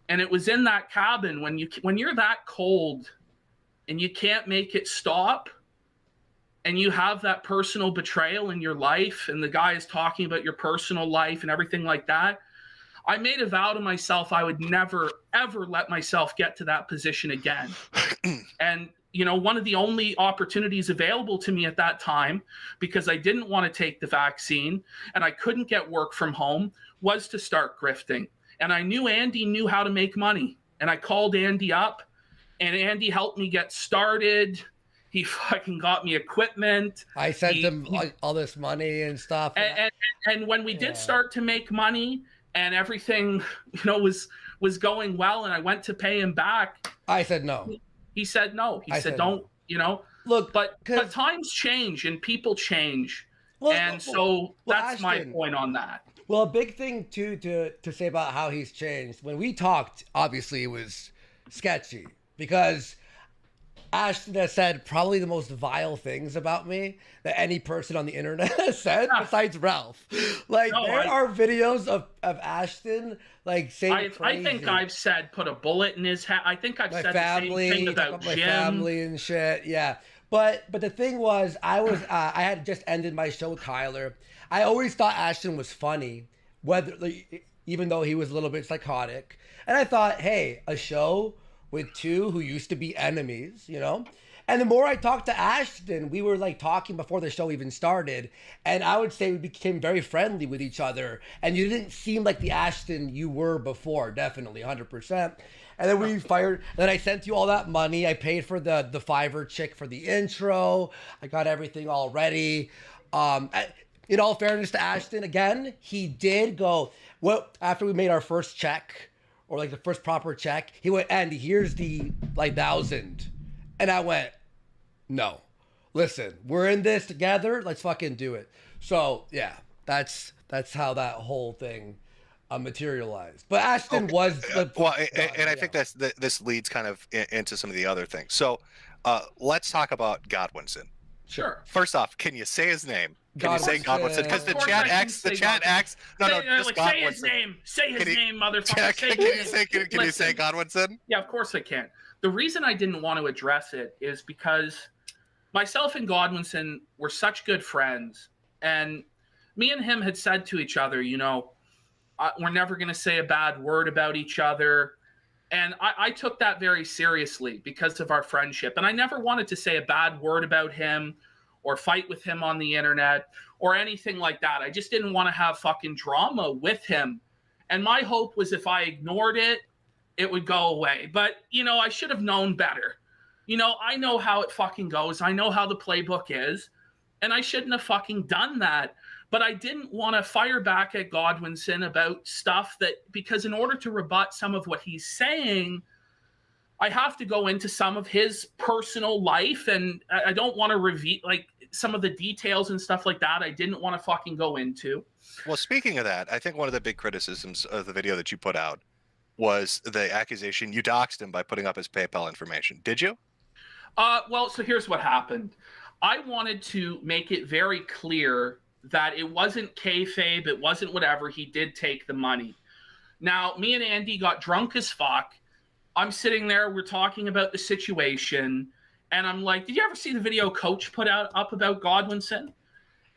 And it was in that cabin when you're that cold and you can't make it stop, and you have that personal betrayal in your life, and the guy is talking about your personal life and everything like that. I made a vow to myself I would never, ever let myself get to that position again. And, you know, one of the only opportunities available to me at that time, because I didn't want to take the vaccine and I couldn't get work from home, was to start grifting. And I knew Andy knew how to make money. And I called Andy up, and Andy helped me get started. He fucking got me equipment. I sent him like all this money and stuff. And when we did start to make money and everything, you know, was going well, and I went to pay him back, I said no. He said no. He said don't, no. You know. Look, but times change and people change. That's my point on that. Well, a big thing too to say about how he's changed. When we talked, obviously it was sketchy because Ashton has said probably the most vile things about me that any person on the internet has said besides Ralph. Like there are videos of Ashton like saying I think I've said put a bullet in his head. I think I've said family, the same thing about Jim. My family and shit. Yeah. But the thing was, I had just ended my show with Kyler. I always thought Ashton was funny, even though he was a little bit psychotic. And I thought, hey, a show with two who used to be enemies, you know? And the more I talked to Ashton, we were like talking before the show even started, and I would say we became very friendly with each other, and you didn't seem like the Ashton you were before, definitely, 100%. And then we fired, then I sent you all that money. I paid for the Fiverr chick for the intro. I got everything all ready. In all fairness to Ashton, again, he did go, well, after we made our first check, or like the first proper check, he went, Andy, here's the like 1,000. And I went, no, listen, we're in this together. Let's fucking do it. So yeah, that's how that whole thing materialized. But Ashton was and I think this leads kind of into some of the other things. So let's talk about Godwinson. Sure. First off, can you say his name? Can you say Godwinson? Because the chat X. No, just like, Godwinson. say his name. Say his name, motherfucker. Can you say Godwinson? Yeah, of course I can. The reason I didn't want to address it is because myself and Godwinson were such good friends, and me and him had said to each other, you know, we're never going to say a bad word about each other. And I took that very seriously because of our friendship. And I never wanted to say a bad word about him or fight with him on the internet or anything like that. I just didn't want to have fucking drama with him. And my hope was if I ignored it, it would go away. But, you know, I should have known better. You know, I know how it fucking goes. I know how the playbook is. And I shouldn't have fucking done that. But I didn't want to fire back at Godwinson about stuff because in order to rebut some of what he's saying, I have to go into some of his personal life, and I don't want to reveal like some of the details and stuff like that. I didn't want to fucking go into. Well, speaking of that, I think one of the big criticisms of the video that you put out was the accusation you doxed him by putting up his PayPal information. Did you? Well, so here's what happened. I wanted to make it very clear that it wasn't kayfabe, it wasn't whatever. He did take the money. Now, me and Andy got drunk as fuck. I'm sitting there, we're talking about the situation, and I'm like, did you ever see the video Coach put up about Godwinson?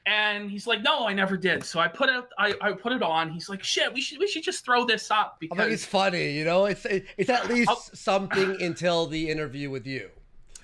And he's like, no, I never did. So I put it on. He's like, shit, we should just throw this up because I think it's funny, you know. It's at least something until the interview with you.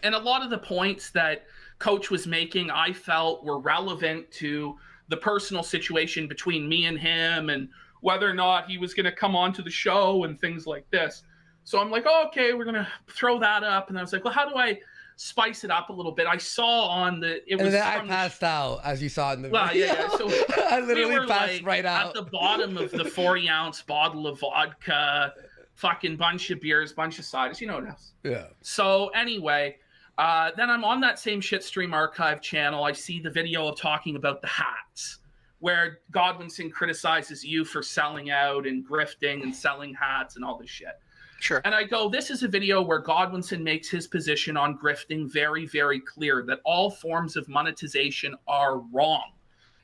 And a lot of the points that Coach was making, I felt were relevant to the personal situation between me and him and whether or not he was going to come onto the show and things like this. So I'm like, oh, okay, we're gonna throw that up, and I was like, well, how do I spice it up a little bit? I saw on the and then I passed out, as you saw in the video. Well, yeah. So I literally we were passed like right out at the bottom of the 40-ounce bottle of vodka, fucking bunch of beers, bunch of ciders. You know what else? Yeah. So anyway, then I'm on that same Shitstream Archive channel. I see the video of talking about the hats, where Godwinson criticizes you for selling out and grifting and selling hats and all this shit. Sure. And I go, this is a video where Godwinson makes his position on grifting very, very clear, that all forms of monetization are wrong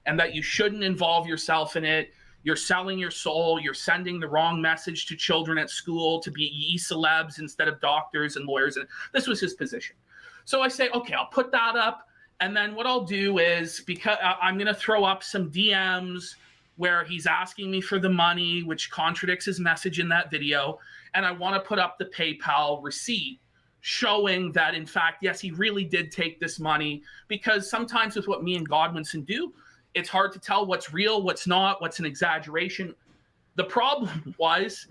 and that you shouldn't involve yourself in it. You're selling your soul. You're sending the wrong message to children at school to be e-celebs instead of doctors and lawyers. And this was his position. So I say, okay, I'll put that up. And then what I'll do is, because I'm going to throw up some DMs where he's asking me for the money, which contradicts his message in that video. And I want to put up the PayPal receipt showing that, in fact, yes, he really did take this money, because sometimes with what me and Godwinson do, it's hard to tell what's real, what's not, what's an exaggeration. The problem was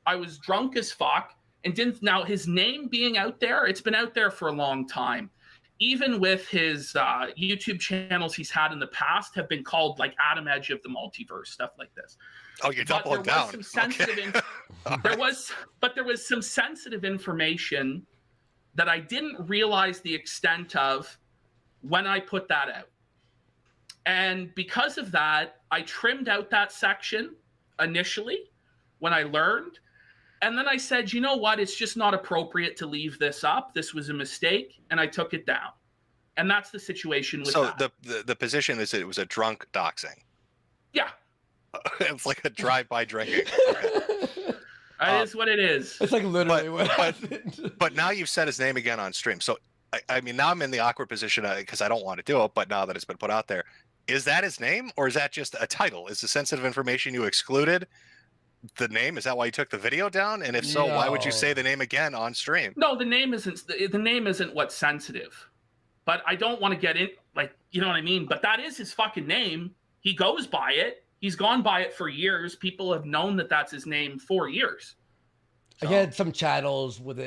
I was drunk as fuck and didn't. Now, his name being out there, it's been out there for a long time. Even with his YouTube channels he's had in the past have been called like Adam Edge of the Multiverse, stuff like this. Oh, you're doubling down. Some sensitive there was some sensitive information that I didn't realize the extent of when I put that out. And because of that, I trimmed out that section initially when I learned. And then I said, you know what? It's just not appropriate to leave this up. This was a mistake, and I took it down. And that's the situation with that. So the position is that it was a drunk doxing. Yeah. It's like a drive-by drinking. Okay. That is what it is. It's like literally what but now you've said his name again on stream. So, I mean, now I'm in the awkward position because I don't want to do it, but now that it's been put out there, is that his name or is that just a title? Is the sensitive information you excluded the name? Is that why you took the video down? And if so, why would you say the name again on stream? No, the name isn't what's sensitive. But I don't want to get in, like, you know what I mean? But that is his fucking name. He goes by it. He's gone by it for years. People have known that that's his name for years. So. I had some channels with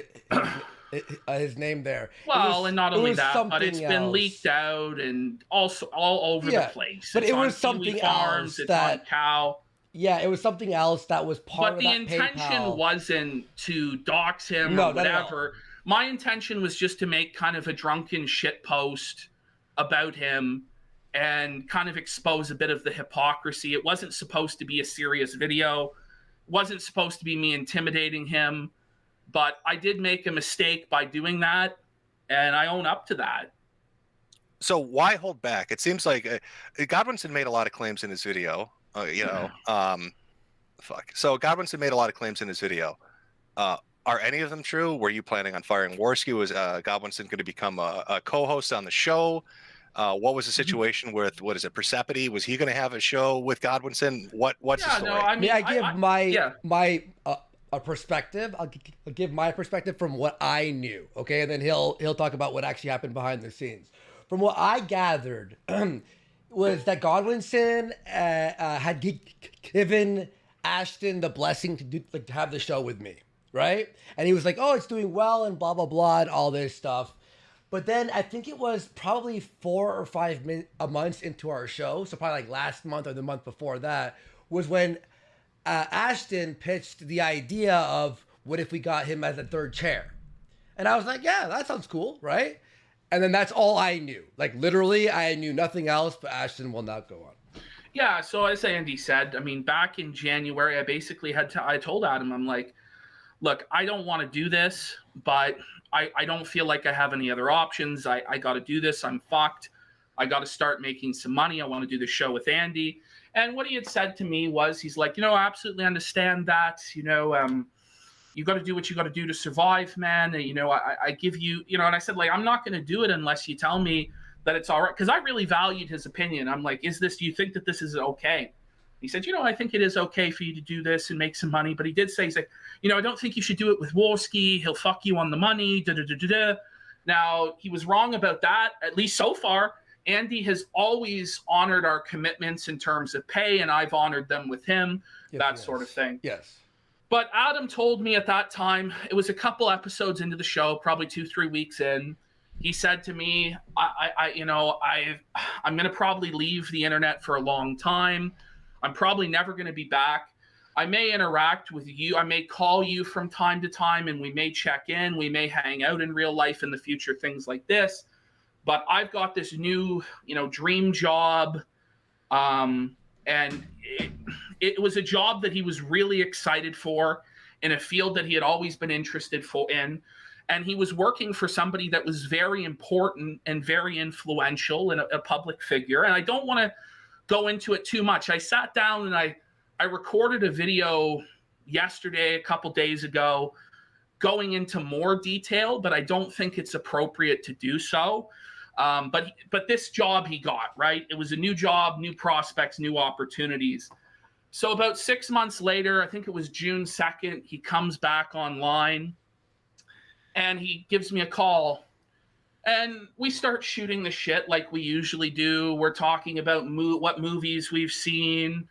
his name there. Well, and not only that, but it's been leaked out and also all over the place. But it's it was something Farms, else it's on Cow. Yeah, it was something else that was part of that But the intention PayPal. wasn't to dox him or whatever. My intention was just to make kind of a drunken shit post about him and kind of expose a bit of the hypocrisy. It wasn't supposed to be a serious video. It wasn't supposed to be me intimidating him. But I did make a mistake by doing that, and I own up to that. So why hold back? It seems like Godwinson made a lot of claims in his video. So Godwinson made a lot of claims in his video. Are any of them true? Were you planning on firing Worski? Was Godwinson going to become a co-host on the show? What was the situation with, what is it, Persephone? Was he going to have a show with Godwinson? What's the story? No, I mean, I give my perspective. I'll give my perspective from what I knew, okay? And then he'll talk about what actually happened behind the scenes. From what I gathered, was that Godwinson had given Ashton the blessing to have the show with me, right? And he was like, oh, it's doing well and blah, blah, blah, and all this stuff. But then I think it was probably 4 or 5 months into our show, so probably like last month or the month before that, was when Ashton pitched the idea of what if we got him as a third chair. And I was like, yeah, that sounds cool, right? And then that's all I knew. Like, literally, I knew nothing else, but Ashton will not go on. Yeah, so as Andy said, I mean, back in January, I basically I told Adam, I'm like, look, I don't want to do this, but I don't feel like I have any other options. I got to do this. I'm fucked. I got to start making some money. I want to do the show with Andy. And what he had said to me was, he's like, I absolutely understand that, you got to do what you got to do to survive, man. And, I give you, and I said, like, I'm not going to do it unless you tell me that it's all right. Because I really valued his opinion. I'm like, do you think that this is okay? He said, I think it is okay for you to do this and make some money. But he did say, he's like, I don't think you should do it with Worski. He'll fuck you on the money. Now, he was wrong about that, at least so far. Andy has always honored our commitments in terms of pay, and I've honored them with him, sort of thing. Yes. But Adam told me at that time, it was a couple episodes into the show, probably 2-3 weeks in. He said to me, I'm going to probably leave the internet for a long time. I'm probably never going to be back. I may interact with you. I may call you from time to time, and we may check in. We may hang out in real life in the future, things like this. But I've got this new, dream job. And it was a job that he was really excited for in a field that he had always been interested in. And he was working for somebody that was very important and very influential and a public figure. And I don't want to go into it too much. I sat down and I recorded a video yesterday, a couple days ago, going into more detail, but I don't think it's appropriate to do so. But this job he got, right? It was a new job, new prospects, new opportunities. So about 6 months later, I think it was June 2nd, he comes back online and he gives me a call. And we start shooting the shit like we usually do. We're talking about what movies we've seen,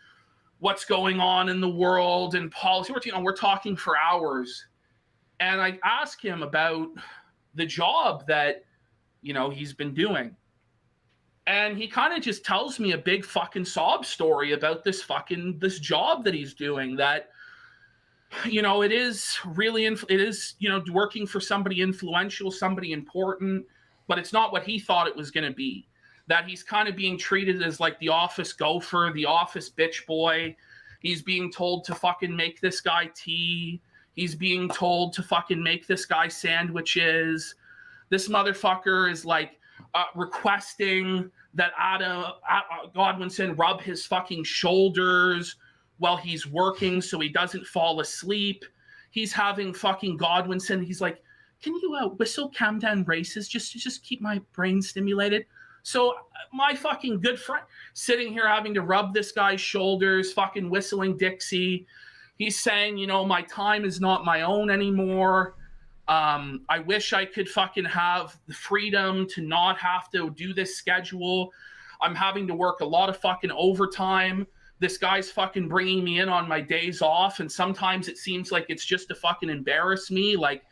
what's going on in the world and policy. We're talking for hours. And I ask him about the job that, he's been doing. And he kind of just tells me a big fucking sob story about this job that he's doing that, it is really, working for somebody influential, somebody important, but it's not what he thought it was going to be. That he's kind of being treated as like the office gopher, the office bitch boy. He's being told to fucking make this guy tea. He's being told to fucking make this guy sandwiches. This motherfucker is like requesting that Godwinson rub his fucking shoulders while he's working so he doesn't fall asleep. He's having fucking Godwinson. He's like, can you whistle calm down races just keep my brain stimulated? So my fucking good friend sitting here having to rub this guy's shoulders, fucking whistling Dixie. He's saying, my time is not my own anymore. I wish I could fucking have the freedom to not have to do this schedule. I'm having to work a lot of fucking overtime. This guy's fucking bringing me in on my days off. And sometimes it seems like it's just to fucking embarrass me. Like,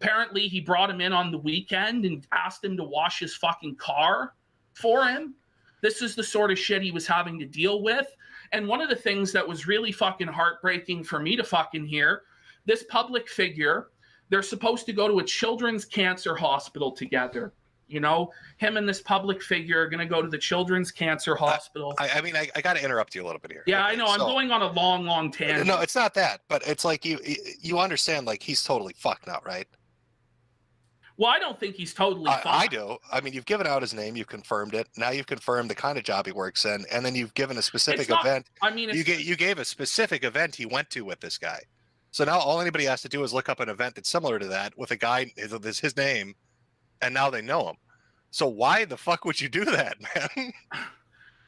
apparently he brought him in on the weekend and asked him to wash his fucking car for him. This is the sort of shit he was having to deal with. And one of the things that was really fucking heartbreaking for me to fucking hear, this public figure, they're supposed to go to a children's cancer hospital together. Him and this public figure are going to go to the children's cancer hospital. I got to interrupt you a little bit here. Yeah, okay, I know. I'm going on a long tangent. No, it's not that. But it's like you understand, like, he's totally fucked now, right? Well, I don't think he's totally fucked. I do. I mean, you've given out his name. You've confirmed it. Now you've confirmed the kind of job he works in. And then you've given a specific event. You gave a specific event he went to with this guy. So now all anybody has to do is look up an event that's similar to that with a guy, his name, and now they know him. So why the fuck would you do that, man?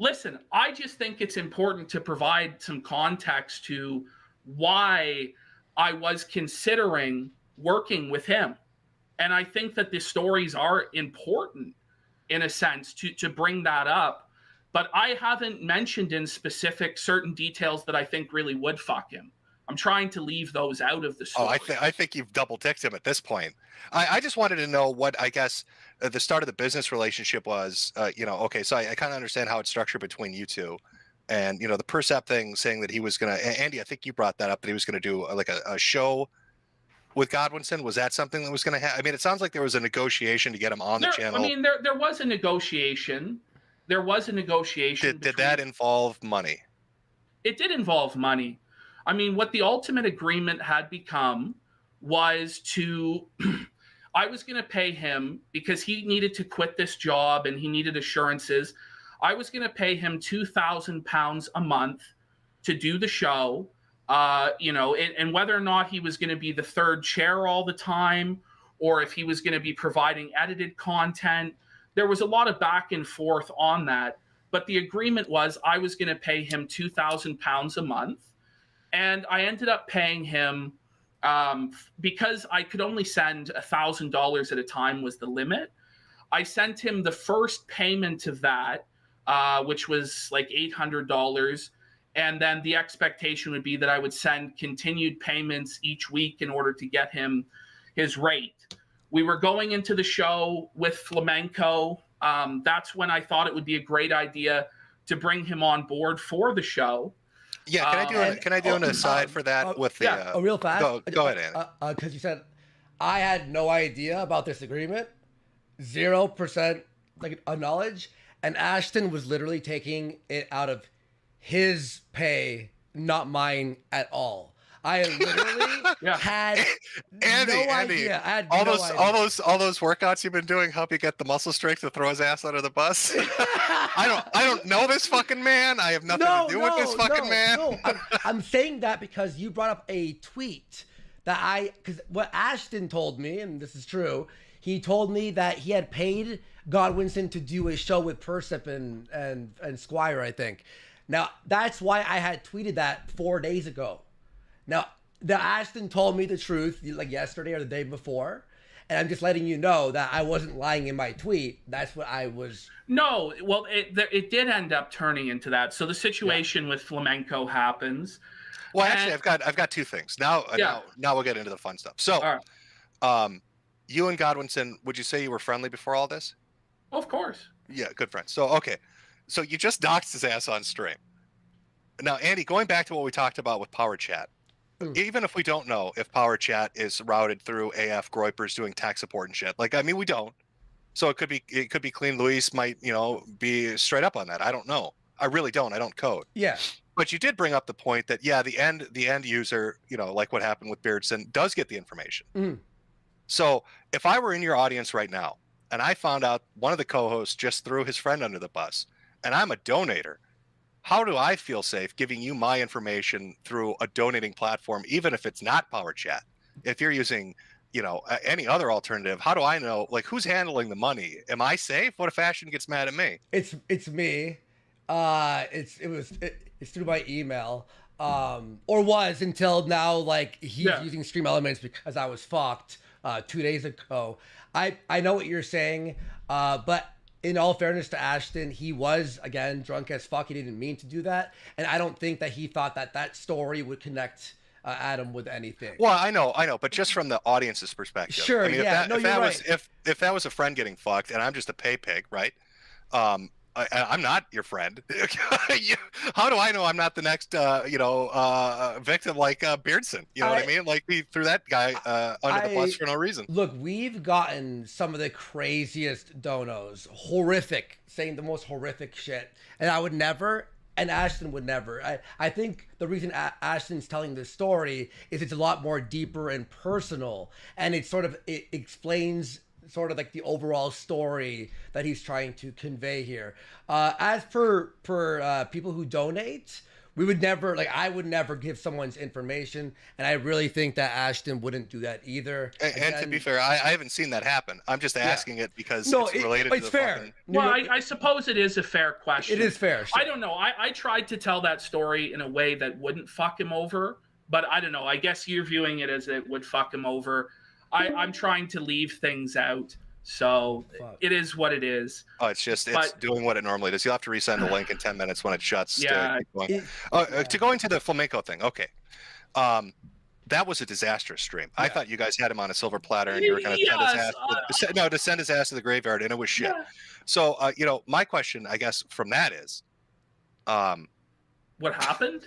Listen, I just think it's important to provide some context to why I was considering working with him. And I think that the stories are important in a sense to bring that up. But I haven't mentioned in specific certain details that I think really would fuck him. I'm trying to leave those out of the story. Oh, I think you've double ticked him at this point. I just wanted to know what, I guess, the start of the business relationship was. Okay, so I kind of understand how it's structured between you two. And, the Percept thing saying that he was going to, Andy, I think you brought that up, that he was going to do like a show with Godwinson. Was that something that was going to happen? I mean, it sounds like there was a negotiation to get him on the channel. I mean, there was a negotiation. There was a negotiation. Did that involve money? It did involve money. I mean, what the ultimate agreement had become was I was going to pay him because he needed to quit this job and he needed assurances. I was going to pay him £2,000 a month to do the show, and whether or not he was going to be the third chair all the time or if he was going to be providing edited content. There was a lot of back and forth on that. But the agreement was I was going to pay him £2,000 a month. And I ended up paying him because I could only send $1,000 at a time was the limit. I sent him the first payment of that, which was like $800. And then the expectation would be that I would send continued payments each week in order to get him his rate. We were going into the show with Flamenco. That's when I thought it would be a great idea to bring him on board for the show. Yeah, can I do an aside for that with the real fast? Go ahead, Andy. Because you said I had no idea about this agreement, 0% like knowledge, and Ashton was literally taking it out of his pay, not mine at all. I literally had no idea. I had all no those idea. all those workouts you've been doing help you get the muscle strength to throw his ass under the bus. I don't know this fucking man. I have nothing to do with this fucking man. No, I'm saying that because you brought up a tweet that because what Ashton told me, and this is true, he told me that he had paid Godwinson to do a show with Persip and Squire, I think. Now that's why I had tweeted that 4 days ago. Now, the Ashton told me the truth like yesterday or the day before, and I'm just letting you know that I wasn't lying in my tweet. That's what I was. No, well, it did end up turning into that. So the situation with Flamenco happens. Well, actually, I've got two things. Now we'll get into the fun stuff. So, you and Godwinson, would you say you were friendly before all this? Of course. Yeah, good friends. So, okay. So you just doxed his ass on stream. Now, Andy, going back to what we talked about with Power Chat, even if we don't know if Power Chat is routed through AF Groypers doing tech support and shit, like, I mean, we don't. So it could be clean. Luis might, be straight up on that. I don't know. I really don't. I don't code. Yeah. But you did bring up the point that, yeah, the end user, like what happened with Beardson, does get the information. Mm. So if I were in your audience right now and I found out one of the co-hosts just threw his friend under the bus and I'm a donator, how do I feel safe giving you my information through a donating platform, even if it's not Power Chat? If you're using, any other alternative, how do I know, like, who's handling the money? Am I safe? What if Ashton gets mad at me? It's me. It's through my email, or was until now. Like he's using Stream Elements because I was fucked 2 days ago. I know what you're saying, but in all fairness to Ashton, he was, again, drunk as fuck. He didn't mean to do that. And I don't think that he thought that story would connect Adam with anything. Well, I know. But just from the audience's perspective. Sure, I mean, yeah. if that was a friend getting fucked and I'm just a pay pig, right? I'm not your friend. How do I know I'm not the next, victim like Beardson? You know what I mean? Like he threw that guy under the bus for no reason. Look, we've gotten some of the craziest donos, horrific, saying the most horrific shit, and I would never. And Ashton would never. I think the reason Ashton's telling this story is it's a lot more deeper and personal, and it explains sort of like the overall story that he's trying to convey here. As for people who donate, we would never, I would never give someone's information, and I really think that Ashton wouldn't do that either. And to be fair, I haven't seen that happen. I'm just asking it because it's related to the fair. Fucking... Well, I suppose it is a fair question. It is fair. Sure. I don't know. I tried to tell that story in a way that wouldn't fuck him over, but I don't know. I guess you're viewing it as it would fuck him over. I'm trying to leave things out. So it is what it is. Oh, it's doing what it normally does. You'll have to resend the link in 10 minutes when it shuts. Yeah. To go into the flamenco thing. Okay. That was a disastrous stream. Yeah. I thought you guys had him on a silver platter and you were going to send his ass to the graveyard, and it was shit. Yeah. So, my question, I guess, from that is, what happened?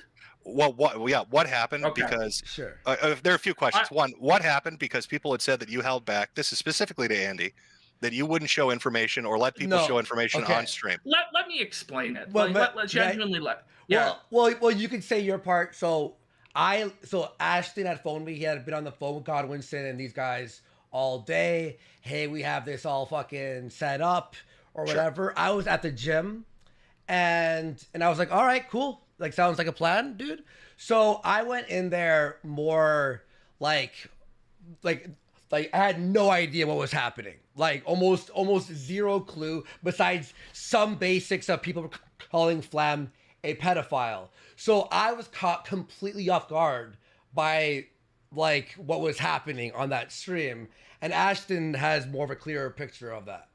Well, what happened? Okay. Because sure. There are a few questions. One, what happened? Because people had said that you held back. This is specifically to Andy, that you wouldn't show information or let people show information on stream. Let me explain it. Well, Well, you can say your part. So Ashton had phoned me. He had been on the phone with Godwinson and these guys all day. Hey, we have this all fucking set up or whatever. Sure. I was at the gym, and I was like, all right, cool. Like, sounds like a plan, dude. So I went in there more like I had no idea what was happening. Like almost zero clue besides some basics of people calling Flam a pedophile. So I was caught completely off guard by like what was happening on that stream. And Ashton has more of a clearer picture of that.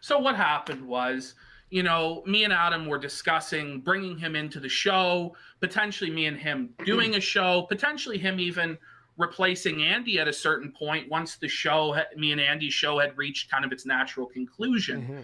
So what happened was, me and Adam were discussing bringing him into the show, potentially me and him doing a show, potentially him even replacing Andy at a certain point once the show, me and Andy's show had reached kind of its natural conclusion.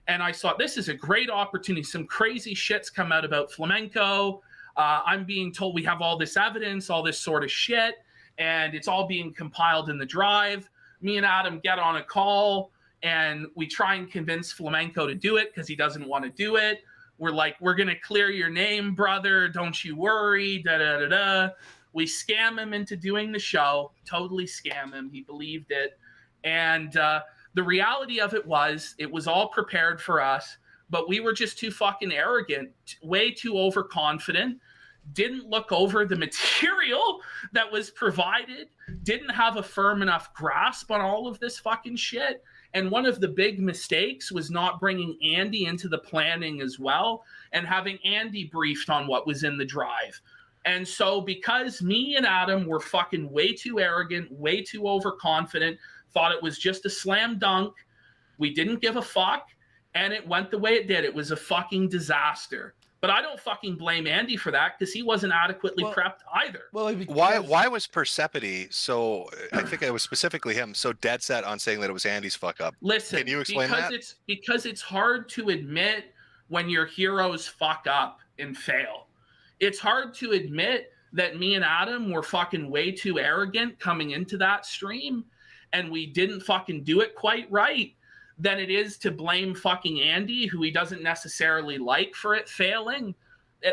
And I thought, this is a great opportunity. Some crazy shit's come out about flamenco. I'm being told we have all this evidence, all this sort of shit, and it's all being compiled in the drive. Me and Adam get on a call, and we try and convince flamenco to do it because he doesn't want to do it. We're like, we're going to clear your name, brother. Don't you worry. Da-da-da-da. We scam him into doing the show, totally scam him. He believed it. And the reality of it was all prepared for us, but we were just too fucking arrogant, way too overconfident, didn't look over the material that was provided, didn't have a firm enough grasp on all of this fucking shit. And one of the big mistakes was not bringing Andy into the planning as well and having Andy briefed on what was in the drive. And so because me and Adam were fucking way too arrogant, way too overconfident, thought it was just a slam dunk, we didn't give a fuck, and it went the way it did. It was a fucking disaster. But I don't fucking blame Andy for that because he wasn't adequately prepped either. Why was Persephone so, I think it was specifically him, so dead set on saying that it was Andy's fuck up? Listen, can you explain that? Because it's hard to admit when your heroes fuck up and fail. It's hard to admit that me and Adam were fucking way too arrogant coming into that stream and we didn't fucking do it quite right than it is to blame fucking Andy, who he doesn't necessarily like, for it failing.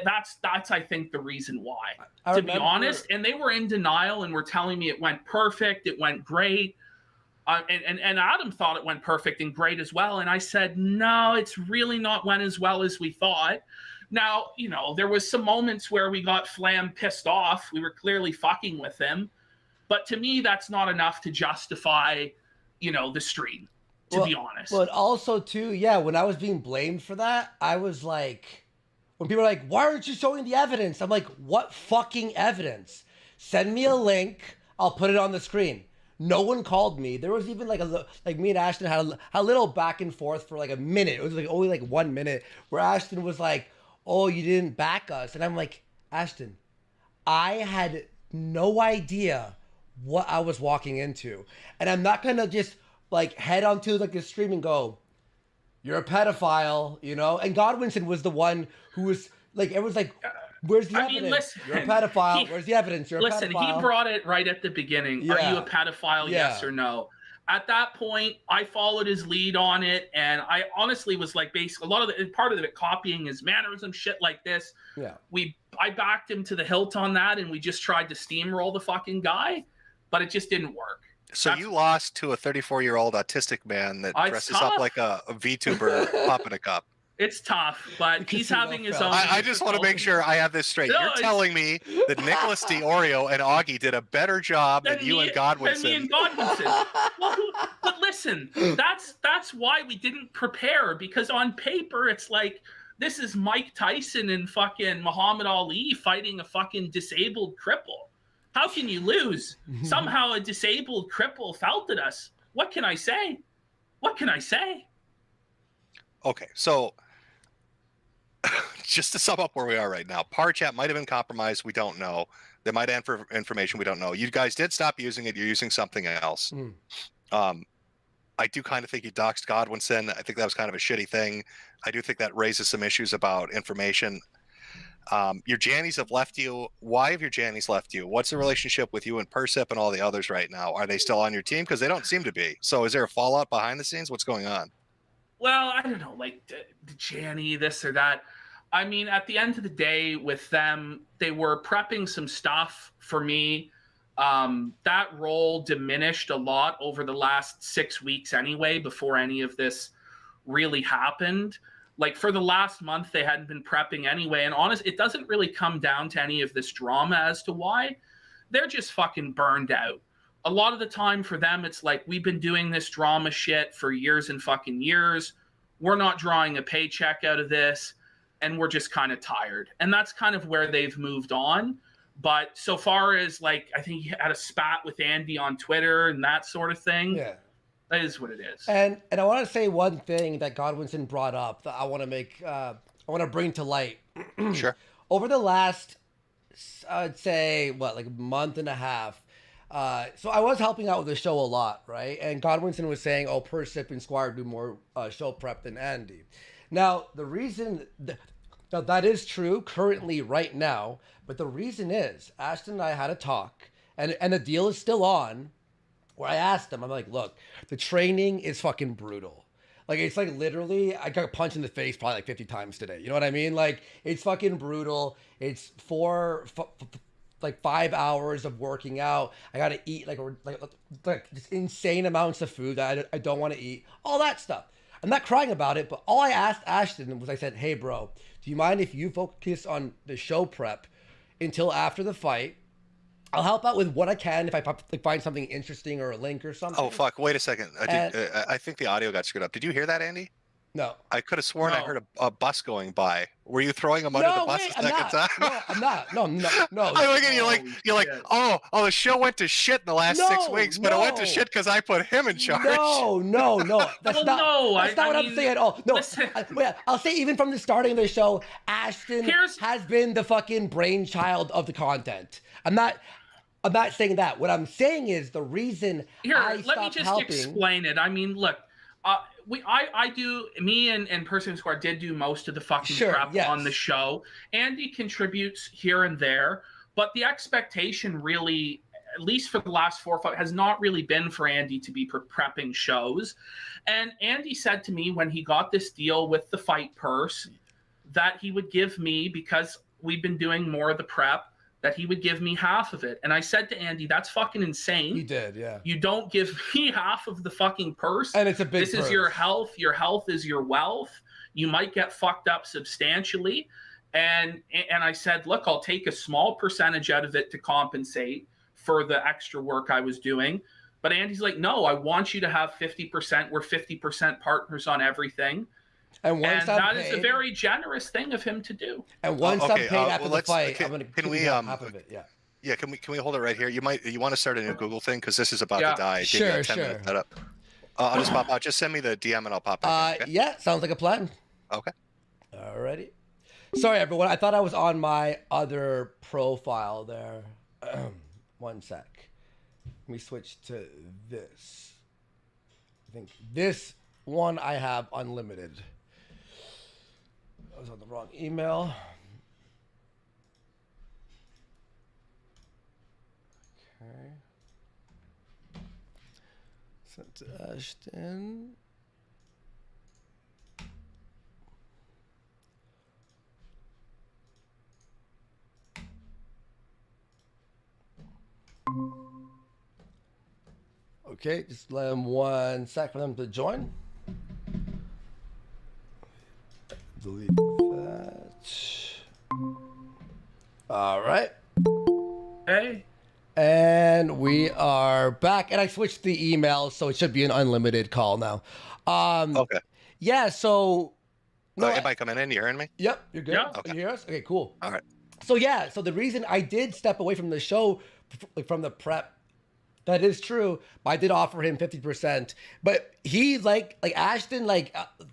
That's I think the reason why, to be honest. And they were in denial and were telling me it went perfect, it went great. And Adam thought it went perfect and great as well. And I said, no, it's really not went as well as we thought. Now, there was some moments where we got Flam pissed off. We were clearly fucking with him. But to me, that's not enough to justify, the stream, to be honest. But also, too, when I was being blamed for that, I was like, when people are like, why aren't you showing the evidence? I'm like, what fucking evidence? Send me a link. I'll put it on the screen. No one called me. There was even like me and Ashton had a little back and forth for like a minute. It was like only like 1 minute where Ashton was like, oh, you didn't back us. And I'm like, Ashton, I had no idea what I was walking into. And I'm not going to just like head onto like the stream and go, you're a pedophile, And Godwinson was the one who was like, everyone's like, where's the evidence? Listen, you're a pedophile. Where's the evidence? You're a pedophile. Listen, he brought it right at the beginning. Yeah. Are you a pedophile? Yeah. Yes or no? At that point, I followed his lead on it, and I honestly was like, basically, part of it copying his mannerism, shit like this. Yeah. I backed him to the hilt on that, and we just tried to steamroll the fucking guy, but it just didn't work. So you lost to a 34-year-old autistic man that dresses up like a VTuber popping a cup. It's tough, but he's having his own. I just want to make sure I have this straight. No, You're telling me that Nicholas DiOrio and Augie did a better job than you and Godwinson. Than me and Godwinson. But listen, that's why we didn't prepare, because on paper it's like this is Mike Tyson and fucking Muhammad Ali fighting a fucking disabled cripple. How can you lose? Somehow a disabled cripple felted us. What can I say? Okay, so just to sum up where we are right now, Parchat might have been compromised. We don't know. They might have information we don't know. You guys did stop using it. You're using something else. I do kind of think you doxed Godwinson. I think that was kind of a shitty thing. I do think that raises some issues about information. Your Jannies have left you. Why have your Jannies left you? What's the relationship with you and Persip and all the others right now? Are they still on your team? Because they don't seem to be. So is there a fallout behind the scenes? What's going on? Well, I don't know, like the Janny, this or that. I mean, at the end of the day, with them, they were prepping some stuff for me. That role diminished a lot over the last 6 weeks anyway, before any of this really happened. Like for the last month, they hadn't been prepping anyway. And honest, it doesn't really come down to any of this drama as to why. They're just fucking burned out. A lot of the time for them, it's like, we've been doing this drama shit for years and fucking years. We're not drawing a paycheck out of this, and we're just kind of tired. And that's kind of where they've moved on. But so far as like, I think he had a spat with Andy on Twitter and that sort of thing. Yeah. That is what it is. And I want to say one thing that Godwinson brought up that I want to make, I want to bring to light. Sure. Over the last, I'd say, like a month and a half, so I was helping out with the show a lot, right? And Godwinson was saying, oh, Persip and Squire do more show prep than Andy. Now, the reason, now that is true currently right now, but the reason is, Ashton and I had a talk, and the deal is still on, where I asked him, I'm like, look, the training is fucking brutal. Like, it's like literally, I got punched in the face probably like 50 times today. You know what I mean? Like, it's fucking brutal. It's 5 hours of working out. I got to eat like just insane amounts of food that I don't want to eat. All that stuff. I'm not crying about it, but all I asked Ashton was, I said, hey, bro, do you mind if you focus on the show prep until after the fight? I'll help out with what I can if I find something interesting or a link or something. Oh, fuck. Wait a second. I think the audio got screwed up. Did you hear that, Andy? No. I could have sworn I heard a bus going by. Were you throwing him under the bus a second time? No, I'm not. No. I look at you like, oh, the show went to shit in the last 6 weeks, but it went to shit because I put him in charge. No. That's not what I'm saying at all. No, I'll say even from the starting of the show, Ashton has been the fucking brainchild of the content. I'm not saying that. What I'm saying is the reason I stopped helping. Explain it. I mean, look, me and Person Squad did do most of the fucking prep on the show. Andy contributes here and there, but the expectation really, at least for the last 4 or 5, has not really been for Andy to be prepping shows. And Andy said to me when he got this deal with the fight purse that he would give me, because we've been doing more of the prep, that he would give me half of it. And I said to Andy, that's fucking insane. He did, yeah. You don't give me half of the fucking purse. And it's a big purse. This is your health. Your health is your wealth. You might get fucked up substantially. And I said, look, I'll take a small percentage out of it to compensate for the extra work I was doing. But Andy's like, no, I want you to have 50%. We're 50% partners on everything. And that is a very generous thing of him to do. And once I'm paid after the fight, I'm going to half of it. Yeah. Yeah. Can we hold it right here? You want to start a new Google thing because this is about to die. Sure. 10-minute setup. I'll just pop out. Just send me the DM and I'll pop back. Okay? Yeah. Sounds like a plan. Okay. Alrighty. Sorry, everyone. I thought I was on my other profile there. One sec. Let me switch to this. I think this one I have unlimited. I was on the wrong email. Okay. Sent to Ashton. Okay, just let them 1 sec for them to join. Delete that. All right. Hey. And we are back. And I switched the email, so it should be an unlimited call now. Okay. Yeah, so... am I coming in? You hearing me? Yep, you're good. Yeah. Okay. You hear us? Okay, cool. All right. So yeah, so the reason I did step away from the show, from the prep, that is true. I did offer him 50%, but he like Ashton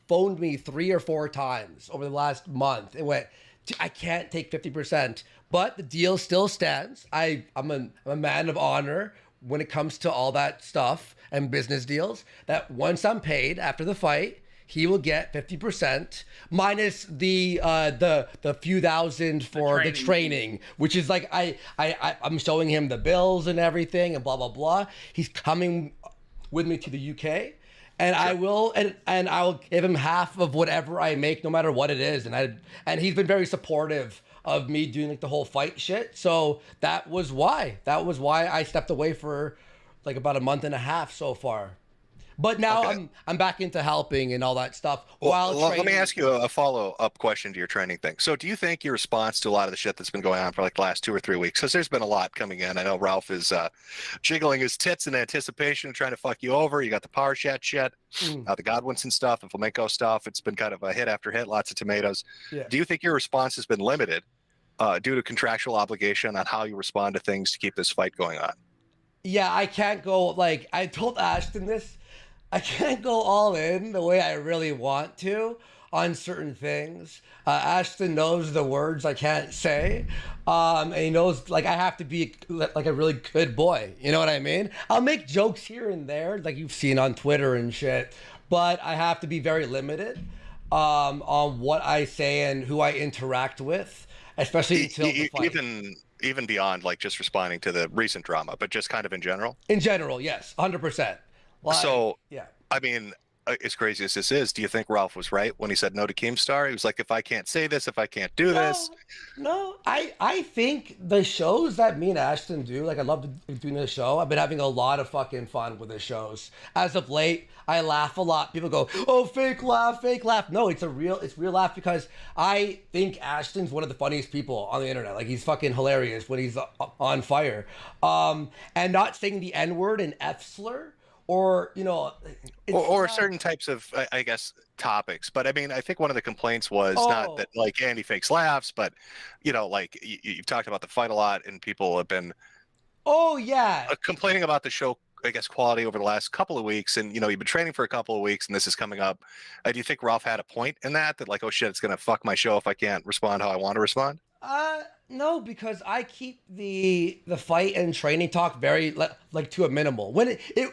phoned me 3 or 4 times over the last month and went, I can't take 50%, but the deal still stands. I'm a man of honor when it comes to all that stuff and business deals. That once I'm paid after the fight, he will get 50% minus the few thousand for the training, which is like I'm showing him the bills and everything and blah blah blah. He's coming with me to the UK, and I will and I'll give him half of whatever I make, no matter what it is. And he's been very supportive of me doing like the whole fight shit. So that was why I stepped away for like about a month and a half so far. But now I'm back into helping and all that stuff while training. Let me ask you a follow-up question to your training thing. So do you think your response to a lot of the shit that's been going on for like the last 2 or 3 weeks, because there's been a lot coming in. I know Ralph is jiggling his tits in anticipation, trying to fuck you over. You got the power chat shit, the Godwinson stuff, the flamenco stuff. It's been kind of a hit after hit, lots of tomatoes. Yeah. Do you think your response has been limited due to contractual obligation on how you respond to things to keep this fight going on? Yeah, I can't go, like, I told Ashton this. I can't go all in the way I really want to on certain things. Ashton knows the words I can't say, and he knows like I have to be like a really good boy. You know what I mean? I'll make jokes here and there, like you've seen on Twitter and shit, but I have to be very limited on what I say and who I interact with, especially until the fight. Even beyond like just responding to the recent drama, but just kind of in general. In general, yes, 100%. So yeah, I mean, as crazy as this is, do you think Ralph was right when he said no to Keemstar? He was like, if I can't say this, if I can't do this. No, I think the shows that me and Ashton do, like I love doing the show. I've been having a lot of fucking fun with the shows. As of late, I laugh a lot. People go, "Oh, fake laugh, fake laugh." No, it's real laugh because I think Ashton's one of the funniest people on the internet. Like he's fucking hilarious when he's on fire. And not saying the N-word and F slur. Or, you know, or certain types of, I guess, topics. But I mean, I think one of the complaints was not that like Andy fakes laughs, but, you know, like you've talked about the fight a lot and people have been complaining about the show, I guess, quality over the last couple of weeks. And, you know, you've been training for a couple of weeks and this is coming up. Do you think Ralph had a point in that like, oh shit, it's going to fuck my show if I can't respond how I want to respond? No, because I keep the fight and training talk very like to a minimal. When it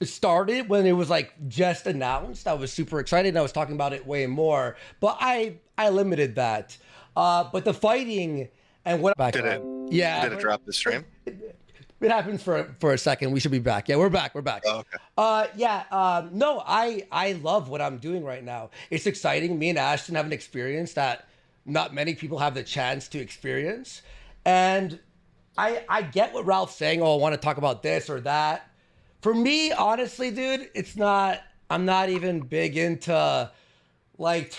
started, when it was like just announced, I was super excited and I was talking about it way more. But I limited that. But the fighting and what did it drop the stream? It happens for a second. We should be back. Yeah, we're back. Oh, okay. No, I love what I'm doing right now. It's exciting. Me and Ashton have an experience that not many people have the chance to experience. And I get what Ralph's saying. Oh, I want to talk about this or that. For me, honestly, dude, I'm not even big into like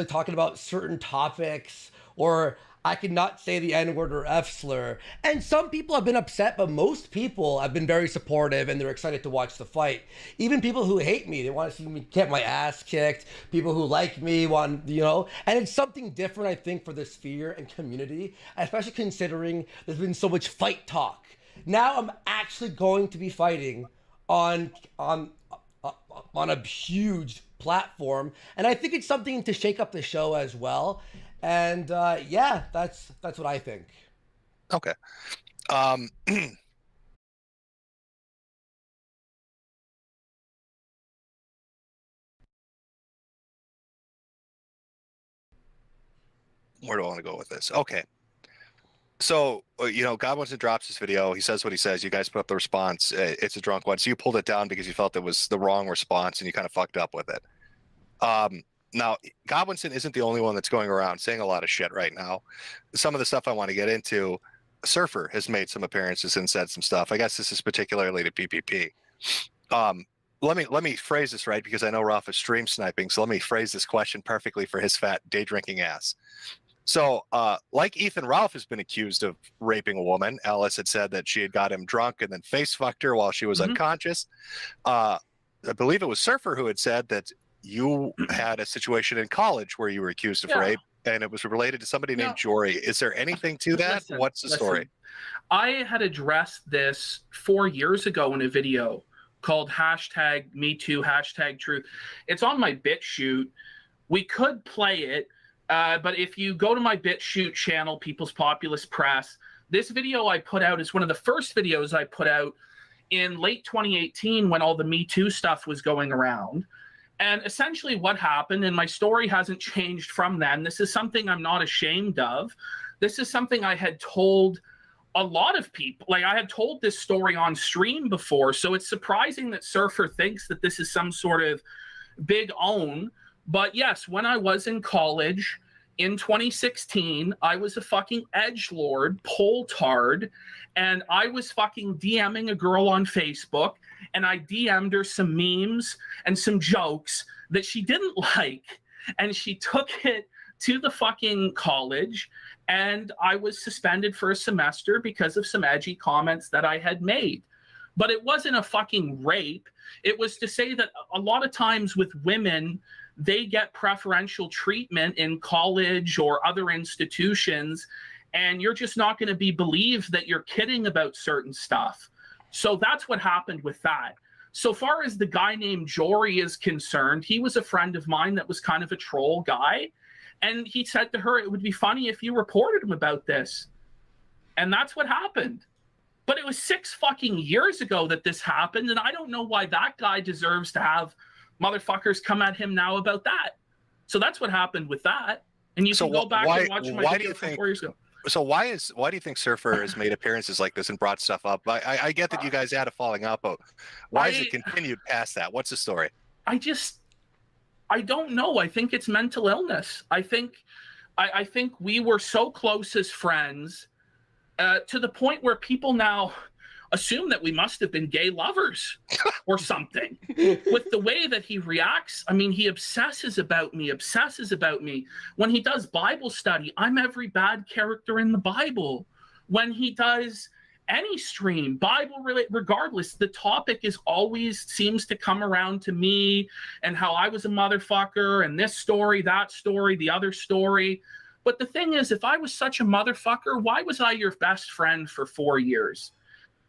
talking about certain topics, or I cannot say the N-word or F slur. And some people have been upset, but most people have been very supportive and they're excited to watch the fight. Even people who hate me, they want to see me get my ass kicked. People who like me want, you know, and it's something different, I think, for the sphere and community, especially considering there's been so much fight talk. Now I'm actually going to be fighting on a huge platform, and I think it's something to shake up the show as well. And yeah, that's what I think. Okay. Where do I want to go with this? Okay. So, you know, Godwinson drops this video. He says what he says. You guys put up the response. It's a drunk one. So you pulled it down because you felt it was the wrong response and you kind of fucked up with it. Now, Godwinson isn't the only one that's going around saying a lot of shit right now. Some of the stuff I want to get into, Surfer has made some appearances and said some stuff. I guess this is particularly to PPP. Let me phrase this right because I know Ralph is stream sniping. So let me phrase this question perfectly for his fat day drinking ass. So, like Ethan, Ralph has been accused of raping a woman. Alice had said that she had got him drunk and then face fucked her while she was unconscious. I believe it was Surfer who had said that you had a situation in college where you were accused of rape, and it was related to somebody named Jory. Is there anything to that? What's the story? I had addressed this 4 years ago in a video called #MeToo, #Truth. It's on my BitChute. We could play it, but if you go to my BitChute channel, People's Populist Press, this video I put out is one of the first videos I put out in late 2018 when all the Me Too stuff was going around. And essentially what happened, and my story hasn't changed from then, this is something I'm not ashamed of. This is something I had told a lot of people. Like, I had told this story on stream before, so it's surprising that Surfer thinks that this is some sort of big own. But yes, when I was in college in 2016, I was a fucking edgelord, pole-tard, and I was fucking DMing a girl on Facebook, and I DM'd her some memes and some jokes that she didn't like, and she took it to the fucking college, and I was suspended for a semester because of some edgy comments that I had made. But it wasn't a fucking rape. It was to say that a lot of times with women, they get preferential treatment in college or other institutions, and you're just not going to be believed that you're kidding about certain stuff. So that's what happened with that. so far as the guy named Jory is concerned, he was a friend of mine that was kind of a troll guy. And he said to her, it would be funny if you reported him about this. And that's what happened. But it was 6 fucking years ago that this happened. And I don't know why that guy deserves to have motherfuckers come at him now about that. So that's what happened with that. And you can go back and watch my video from 4 years ago. So why do you think Surfer has made appearances like this and brought stuff up? I get that you guys had a falling out, but why has it continued past that? What's the story? I don't know. I think it's mental illness. I think we were so close as friends to the point where people now assume that we must have been gay lovers or something with the way that he reacts. I mean, he obsesses about me. When he does Bible study, I'm every bad character in the Bible. When he does any stream, Bible related, regardless, the topic is always seems to come around to me and how I was a motherfucker and this story, that story, the other story. But the thing is, if I was such a motherfucker, why was I your best friend for 4 years?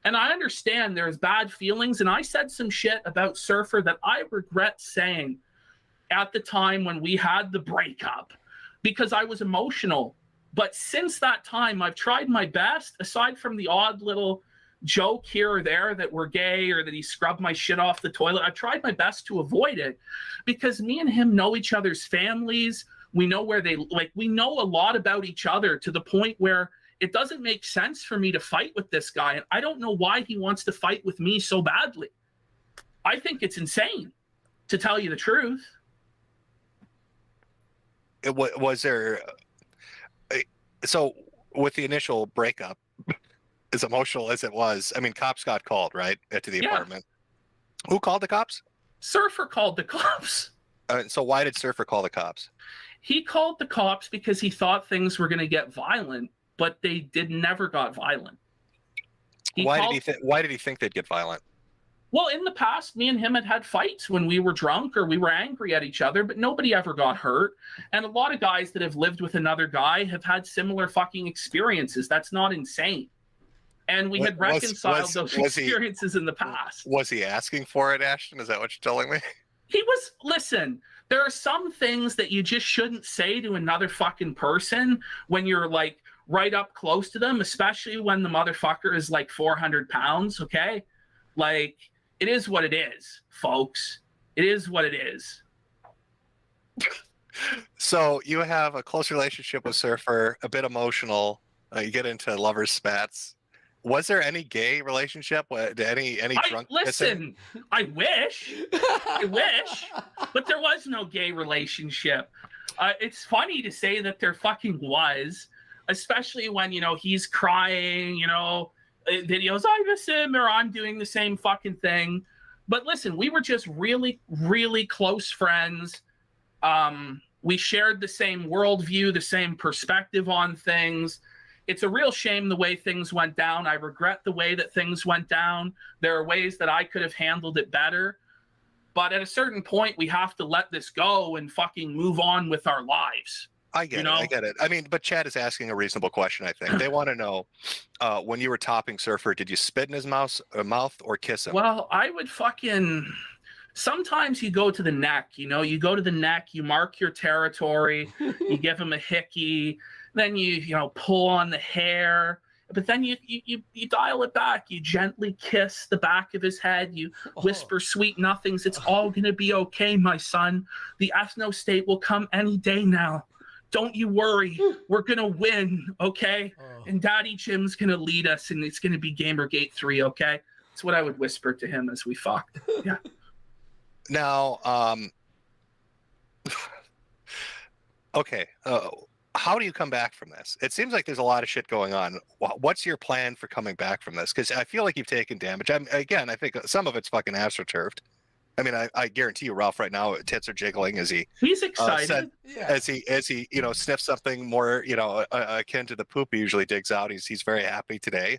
And I understand there's bad feelings, and I said some shit about Surfer that I regret saying at the time when we had the breakup because I was emotional. But since that time, I've tried my best, aside from the odd little joke here or there that we're gay or that he scrubbed my shit off the toilet. I've tried my best to avoid it because me and him know each other's families. We know where we know a lot about each other to the point where it doesn't make sense for me to fight with this guy. And I don't know why he wants to fight with me so badly. I think it's insane, to tell you the truth. Was there... So with the initial breakup, as emotional as it was, I mean, cops got called, right, to the apartment. Who called the cops? Surfer called the cops. So why did Surfer call the cops? He called the cops because he thought things were going to get violent, but they never got violent. Why did he think they'd get violent? Well, in the past, me and him had fights when we were drunk or we were angry at each other, but nobody ever got hurt. And a lot of guys that have lived with another guy have had similar fucking experiences. That's not insane. And we had reconciled those experiences in the past. Was he asking for it, Ashton? Is that what you're telling me? Listen, there are some things that you just shouldn't say to another fucking person when you're like right up close to them, especially when the motherfucker is like 400 pounds, okay? Like, it is what it is, folks. It is what it is. So you have a close relationship with Surfer, a bit emotional. You get into lovers' spats. Was there any gay relationship? Any drunk? Listen, I wish, but there was no gay relationship. It's funny to say that there fucking was, especially when he's crying, videos, I miss him, or I'm doing the same fucking thing. But listen, we were just really, really close friends. We shared the same worldview, the same perspective on things. It's a real shame the way things went down. I regret the way that things went down. There are ways that I could have handled it better. But at a certain point, we have to let this go and fucking move on with our lives. I get it. I mean, but Chad is asking a reasonable question, I think. They want to know, when you were topping Surfer, did you spit in his mouth or kiss him? Well, I would fucking... Sometimes you go to the neck, you go to the neck, you mark your territory, you give him a hickey, then you pull on the hair, but then you dial it back. You gently kiss the back of his head. You whisper sweet nothings. It's all going to be okay, my son. The ethno state will come any day now. Don't you worry. We're going to win, okay? And Daddy Jim's going to lead us, and it's going to be Gamergate 3, okay? That's what I would whisper to him as we fucked. Yeah. Now, okay. How do you come back from this? It seems like there's a lot of shit going on. What's your plan for coming back from this? Because I feel like you've taken damage. I think some of it's fucking astroturfed. I mean, I guarantee you, Ralph, right now, tits are jiggling as he's excited. As he sniffs something more, akin to the poop he usually digs out. He's very happy today.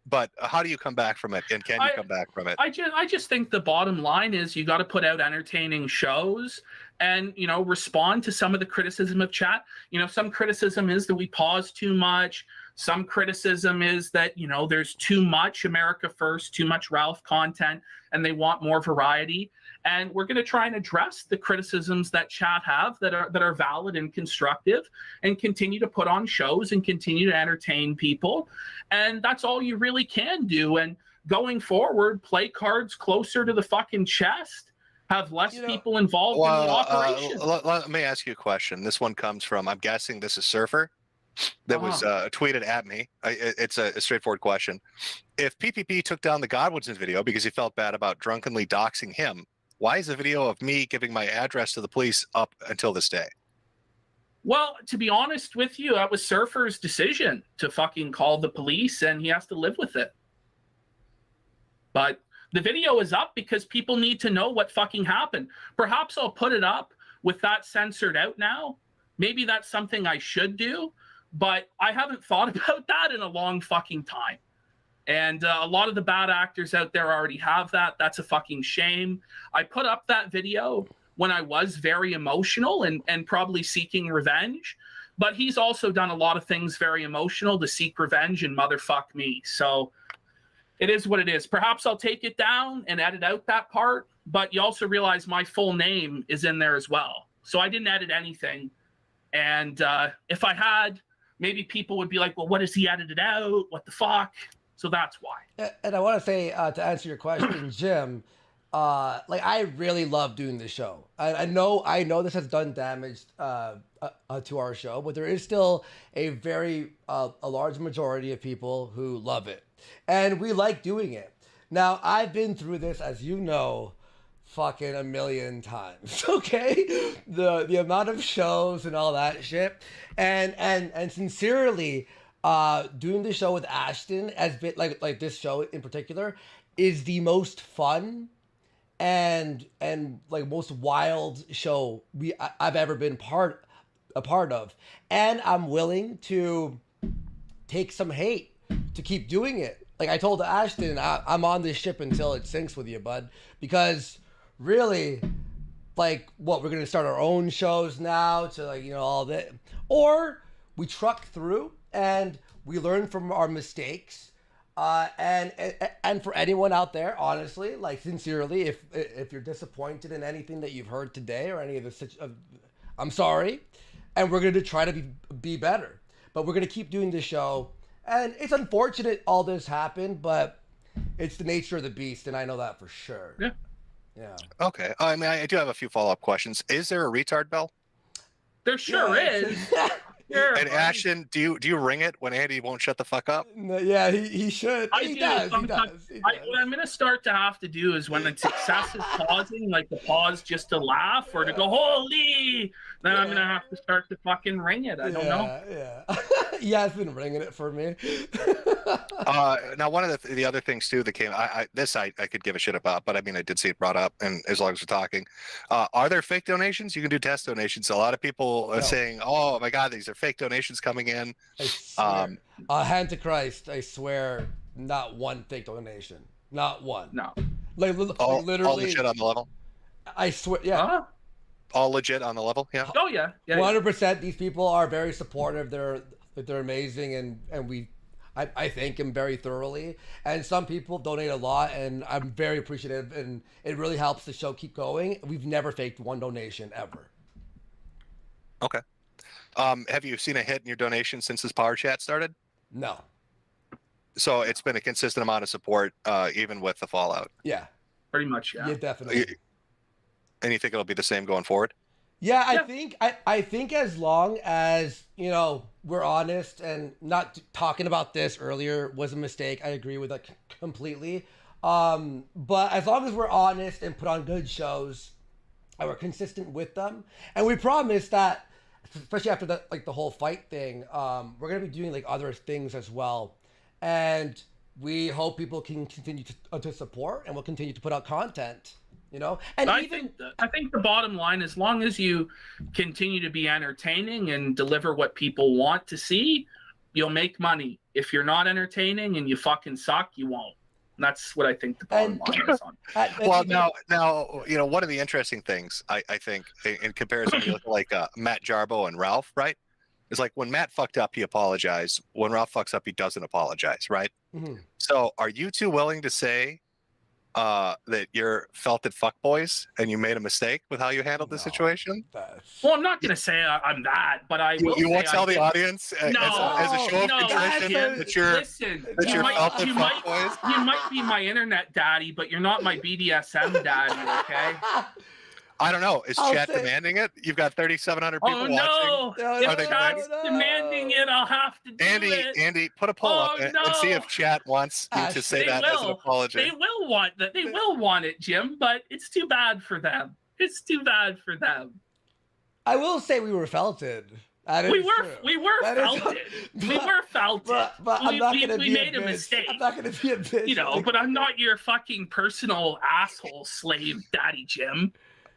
But how do you come back from it? And can you come back from it? I just think the bottom line is you got to put out entertaining shows and, respond to some of the criticism of chat. Some criticism is that we pause too much. Some criticism is that, you know, there's too much America First, too much Ralph content, and they want more variety. And we're going to try and address the criticisms that chat have that are valid and constructive, and continue to put on shows and continue to entertain people. And that's all you really can do. And going forward, play cards closer to the fucking chest, have less people involved in the operation. Let me ask you a question. This one comes from, I'm guessing this is Surfer, that was tweeted at me. It's a straightforward question. If PPP took down the Godwinsons video because he felt bad about drunkenly doxing him, why is the video of me giving my address to the police up until this day? Well, to be honest with you, that was Surfer's decision to fucking call the police, and he has to live with it. But the video is up because people need to know what fucking happened. Perhaps I'll put it up with that censored out now. Maybe that's something I should do, but I haven't thought about that in a long fucking time. And a lot of the bad actors out there already have that. That's a fucking shame. I put up that video when I was very emotional and probably seeking revenge. But he's also done a lot of things very emotional to seek revenge and motherfuck me. So it is what it is. Perhaps I'll take it down and edit out that part. But you also realize my full name is in there as well. So I didn't edit anything. And if I had, maybe people would be like, well, what has he edited out? What the fuck? So that's why. And I want to say, to answer your question, Jim, like I really love doing this show. I know this has done damage to our show, but there is still a very a large majority of people who love it, and we like doing it. Now I've been through this, as you know, fucking a million times. Okay, the amount of shows and all that shit, and sincerely. Doing the show with Ashton has been like this show in particular is the most fun and like most wild show I've ever been a part of, and I'm willing to take some hate to keep doing it. Like I told Ashton, I'm on this ship until it sinks with you, bud, because really, like, what, we're gonna start our own shows now to, like, you know, all that, or we truck through and we learn from our mistakes. And for anyone out there, honestly, like sincerely, if you're disappointed in anything that you've heard today or any of the, I'm sorry, and we're gonna try to be better. But we're gonna keep doing this show, and it's unfortunate all this happened, but it's the nature of the beast, and I know that for sure. Yeah. Yeah. Okay. I mean, I do have a few follow-up questions. Is there a retard bell? There sure is. Sure, and Ashton, do you ring it when Andy won't shut the fuck up? No, yeah, he should. He does. What I'm gonna start to have to do is when the success is pausing, like the pause just to laugh or to go holy, then I'm gonna have to start to fucking ring it. I don't know. Yeah. Yeah, it's been ringing it for me. Now, one of the other things too that came, I could give a shit about, but I mean, I did see it brought up, and as long as we're talking, are there fake donations? You can do test donations. A lot of people are saying, "Oh my God, these are fake donations coming in." Hand to Christ, I swear, not one fake donation, not one. No, like literally, all legit on the level. I swear, yeah. All legit on the level, yeah. Oh yeah, 100%. These people are very supportive. They're amazing, and I thank them very thoroughly. And some people donate a lot, and I'm very appreciative, and it really helps the show keep going. We've never faked one donation ever. Okay. Have you seen a hit in your donation since this Power Chat started? No. So it's been a consistent amount of support, even with the fallout. Yeah. Pretty much, yeah. Yeah, definitely. And you think it'll be the same going forward? Yeah, I think as long as, you know, we're honest, and not talking about this earlier was a mistake. I agree with that completely. But as long as we're honest and put on good shows and we're consistent with them, and we promise that, especially after the whole fight thing, we're gonna be doing like other things as well, and we hope people can continue to support, and we'll continue to put out content. You know, and I think the bottom line, as long as you continue to be entertaining and deliver what people want to see, you'll make money. If you're not entertaining and you fucking suck, you won't. And that's what I think the bottom line is on. Well, now, you know, one of the interesting things I think in comparison, you look like Matt Jarbo and Ralph, right? is like when Matt fucked up, he apologized. When Ralph fucks up, he doesn't apologize, right? Mhm. So are you two willing to say that you're felted fuckboys and you made a mistake with how you handled the situation? Well, I'm not gonna say I'm that, but I will. You won't say tell I the did- audience as a show of contrition that you're Listen, that you're felted you might be my internet daddy, but you're not my BDSM daddy, okay? I don't know. Is I'll chat say- demanding it? You've got 3,700 people Oh no! watching. Are If they chat's demanding it, I'll have to do it. Andy, put a poll up and see if chat wants you to say They that as an will. apology. They will want that. They will want it, Jim. But it's too bad for them. It's too bad for them. I will say we were felted. That is We were true. That is- felted. We were felted. but I'm not gonna we be made a bitch. mistake. I'm not gonna be a bitch. You know, but I'm not your fucking personal asshole slave, Daddy Jim.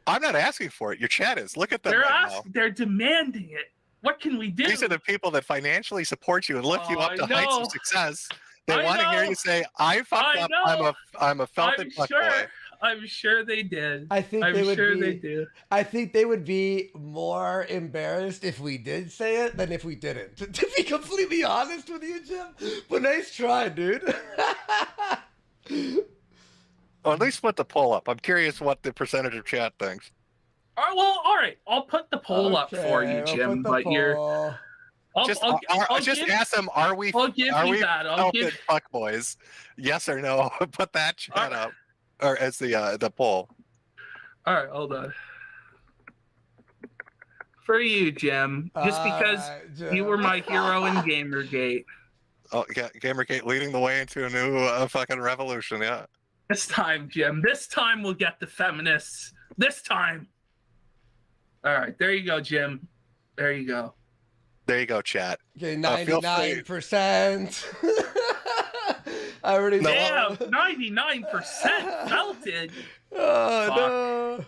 I'm not asking for it. Your chat is. Look at them right now. They're demanding it. What can we do? These are the people that financially support you and lift you up to heights know. of success. They I want to hear know. you say, "I fucked I up. know. I'm a felted fuckboy." I'm sure they did. I think I'm they would sure be, they did. I think they would be more embarrassed if we did say it than if we didn't. To be completely honest with you, Jim. But nice try, dude. Or at least put the poll up. I'm curious what the percentage of chat thinks. All right. I'll put the poll up for you, Okay, Jim. we'll put the But you're. poll. Just ask them, are we I'll give are you we that. I'll felted give. fuckboys? Yes or no? Put that chat up. Or as the poll. All right, hold on. For you, Jim, just because you were my hero in Gamergate. Oh, yeah, Gamergate leading the way into a new fucking revolution, yeah. This time, Jim. This time we'll get the feminists. This time. All right, there you go, Jim. There you go. There you go, chat. Okay, Feel free. 99%. I already know. Damn, 99% felted. Oh, Fuck. no.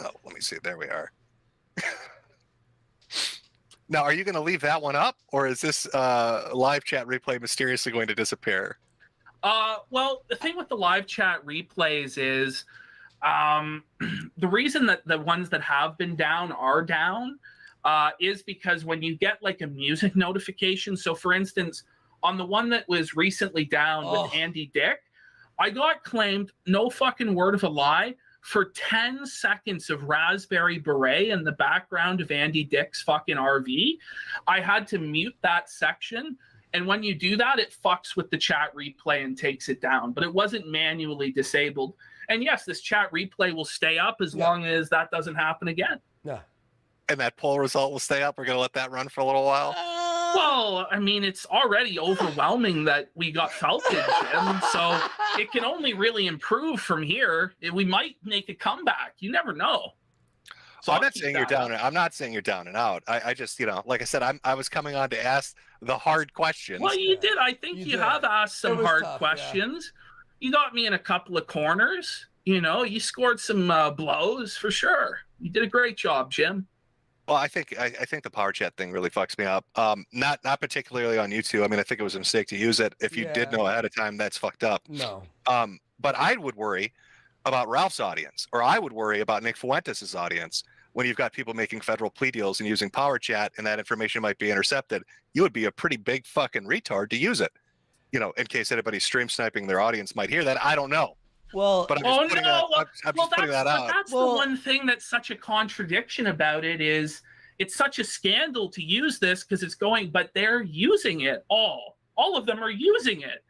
Oh, let me see. There we are. Now, are you going to leave that one up, or is this live chat replay mysteriously going to disappear? Well, the thing with the live chat replays is the reason that the ones that have been down are down is because when you get like a music notification, so for instance, on the one that was recently down with Andy Dick, I got claimed, no fucking word of a lie, for 10 seconds of Raspberry Beret in the background of Andy Dick's fucking RV. I had to mute that section. And when you do that, it fucks with the chat replay and takes it down. But it wasn't manually disabled. And yes, this chat replay will stay up as long as that doesn't happen again. Yeah. And that poll result will stay up? We're going to let that run for a little while? Well, I mean, it's already overwhelming that we got felted, Jim. So it can only really improve from here. We might make a comeback. You never know. So I'm I'll not keep saying you're that down. I'm not saying you're down and out. I just, like I said, I was coming on to ask the hard questions. Well, you did. I think you have asked some was hard tough, questions. You got me in a couple of corners. You scored some blows for sure. You did a great job, Jim. Well, I think the power chat thing really fucks me up. Not particularly on YouTube. I mean, I think it was a mistake to use it. If you did know ahead of time, that's fucked up. No. But I would worry about Ralph's audience, or I would worry about Nick Fuentes' audience. When you've got people making federal plea deals and using power chat, and that information might be intercepted, you would be a pretty big fucking retard to use it. In case anybody's stream sniping their audience might hear that. I don't know. Well, but I'm just putting that out. That's the one thing that's such a contradiction about it is it's such a scandal to use this because it's going, but they're using it all. All of them are using it.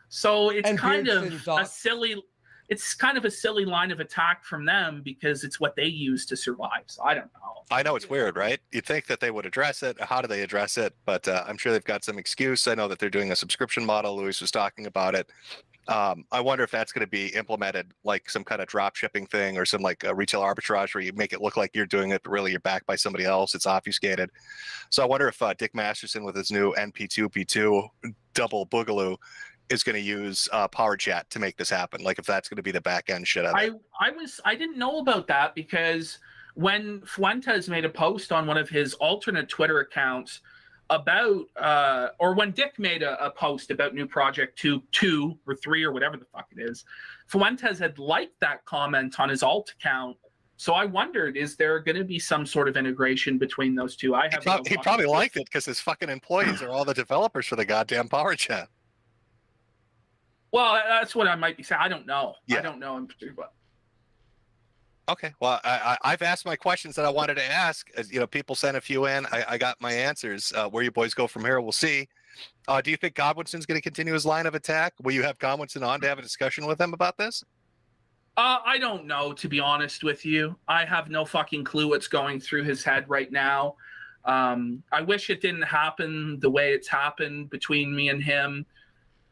So it's kind of a silly. It's kind of a silly line of attack from them because it's what they use to survive. So I don't know. I know it's weird, right? You'd think that they would address it. How do they address it? But I'm sure they've got some excuse. I know that they're doing a subscription model. Luis was talking about it. I wonder if that's going to be implemented like some kind of drop shipping thing or some like retail arbitrage where you make it look like you're doing it, but really you're backed by somebody else. It's obfuscated. So I wonder if Dick Masterson with his new NP2P2 double boogaloo is going to use power chat to make this happen. Like if that's going to be the back end shit of it. I didn't know about that because when Fuentes made a post on one of his alternate Twitter accounts about or when Dick made a post about new project 2 or 3 or whatever the fuck it is, Fuentes had liked that comment on his alt account So I wondered, is there going to be some sort of integration between those two? I have He probably liked it because his fucking employees are all the developers for the goddamn Power Chat. Well, that's what I might be saying. I don't know. Yeah. I don't know in particular. Okay. Well, I've asked my questions that I wanted to ask. You know, people sent a few in. I got my answers. Where you boys go from here, we'll see. Do you think Godwinson's going to continue his line of attack? Will you have Godwinson on to have a discussion with him about this? I don't know, to be honest with you. I have no fucking clue what's going through his head right now. I wish it didn't happen the way it's happened between me and him.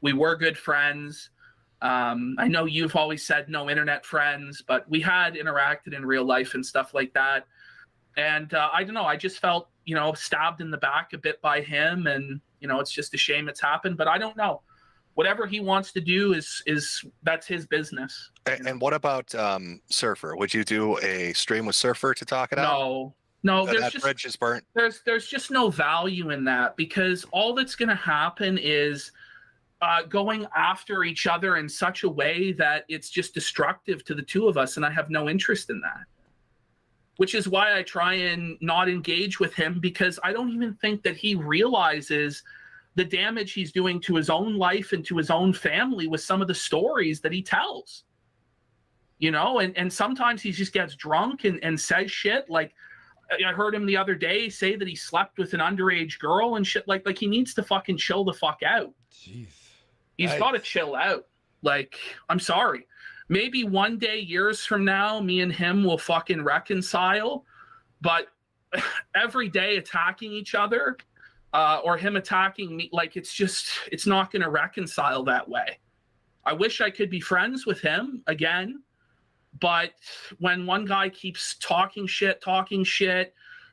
We were good friends. I know you've always said no internet friends, but we had interacted in real life and stuff like that. And I don't know, I just felt, you know, stabbed in the back a bit by him. And, you know, it's just a shame it's happened, but I don't know. Whatever he wants to do is that's his business. And what about Surfer? Would you do a stream with Surfer to talk it out? No, That bridge is burnt. There's just no value in that, because all that's going to happen is going after each other in such a way that it's just destructive to the two of us, and I have no interest in that. Which is why I try and not engage with him, because I don't even think that he realizes the damage he's doing to his own life and to his own family with some of the stories that he tells. You know, and sometimes he just gets drunk and says shit. Like, I heard him the other day say that he slept with an underage girl and shit. Like he needs to fucking chill the fuck out. Jeez. He's got to chill out. Like, I'm sorry. Maybe one day, years from now, me and him will fucking reconcile. But every day attacking each other, or him attacking me, like, it's not going to reconcile that way. I wish I could be friends with him again. But when one guy keeps talking shit,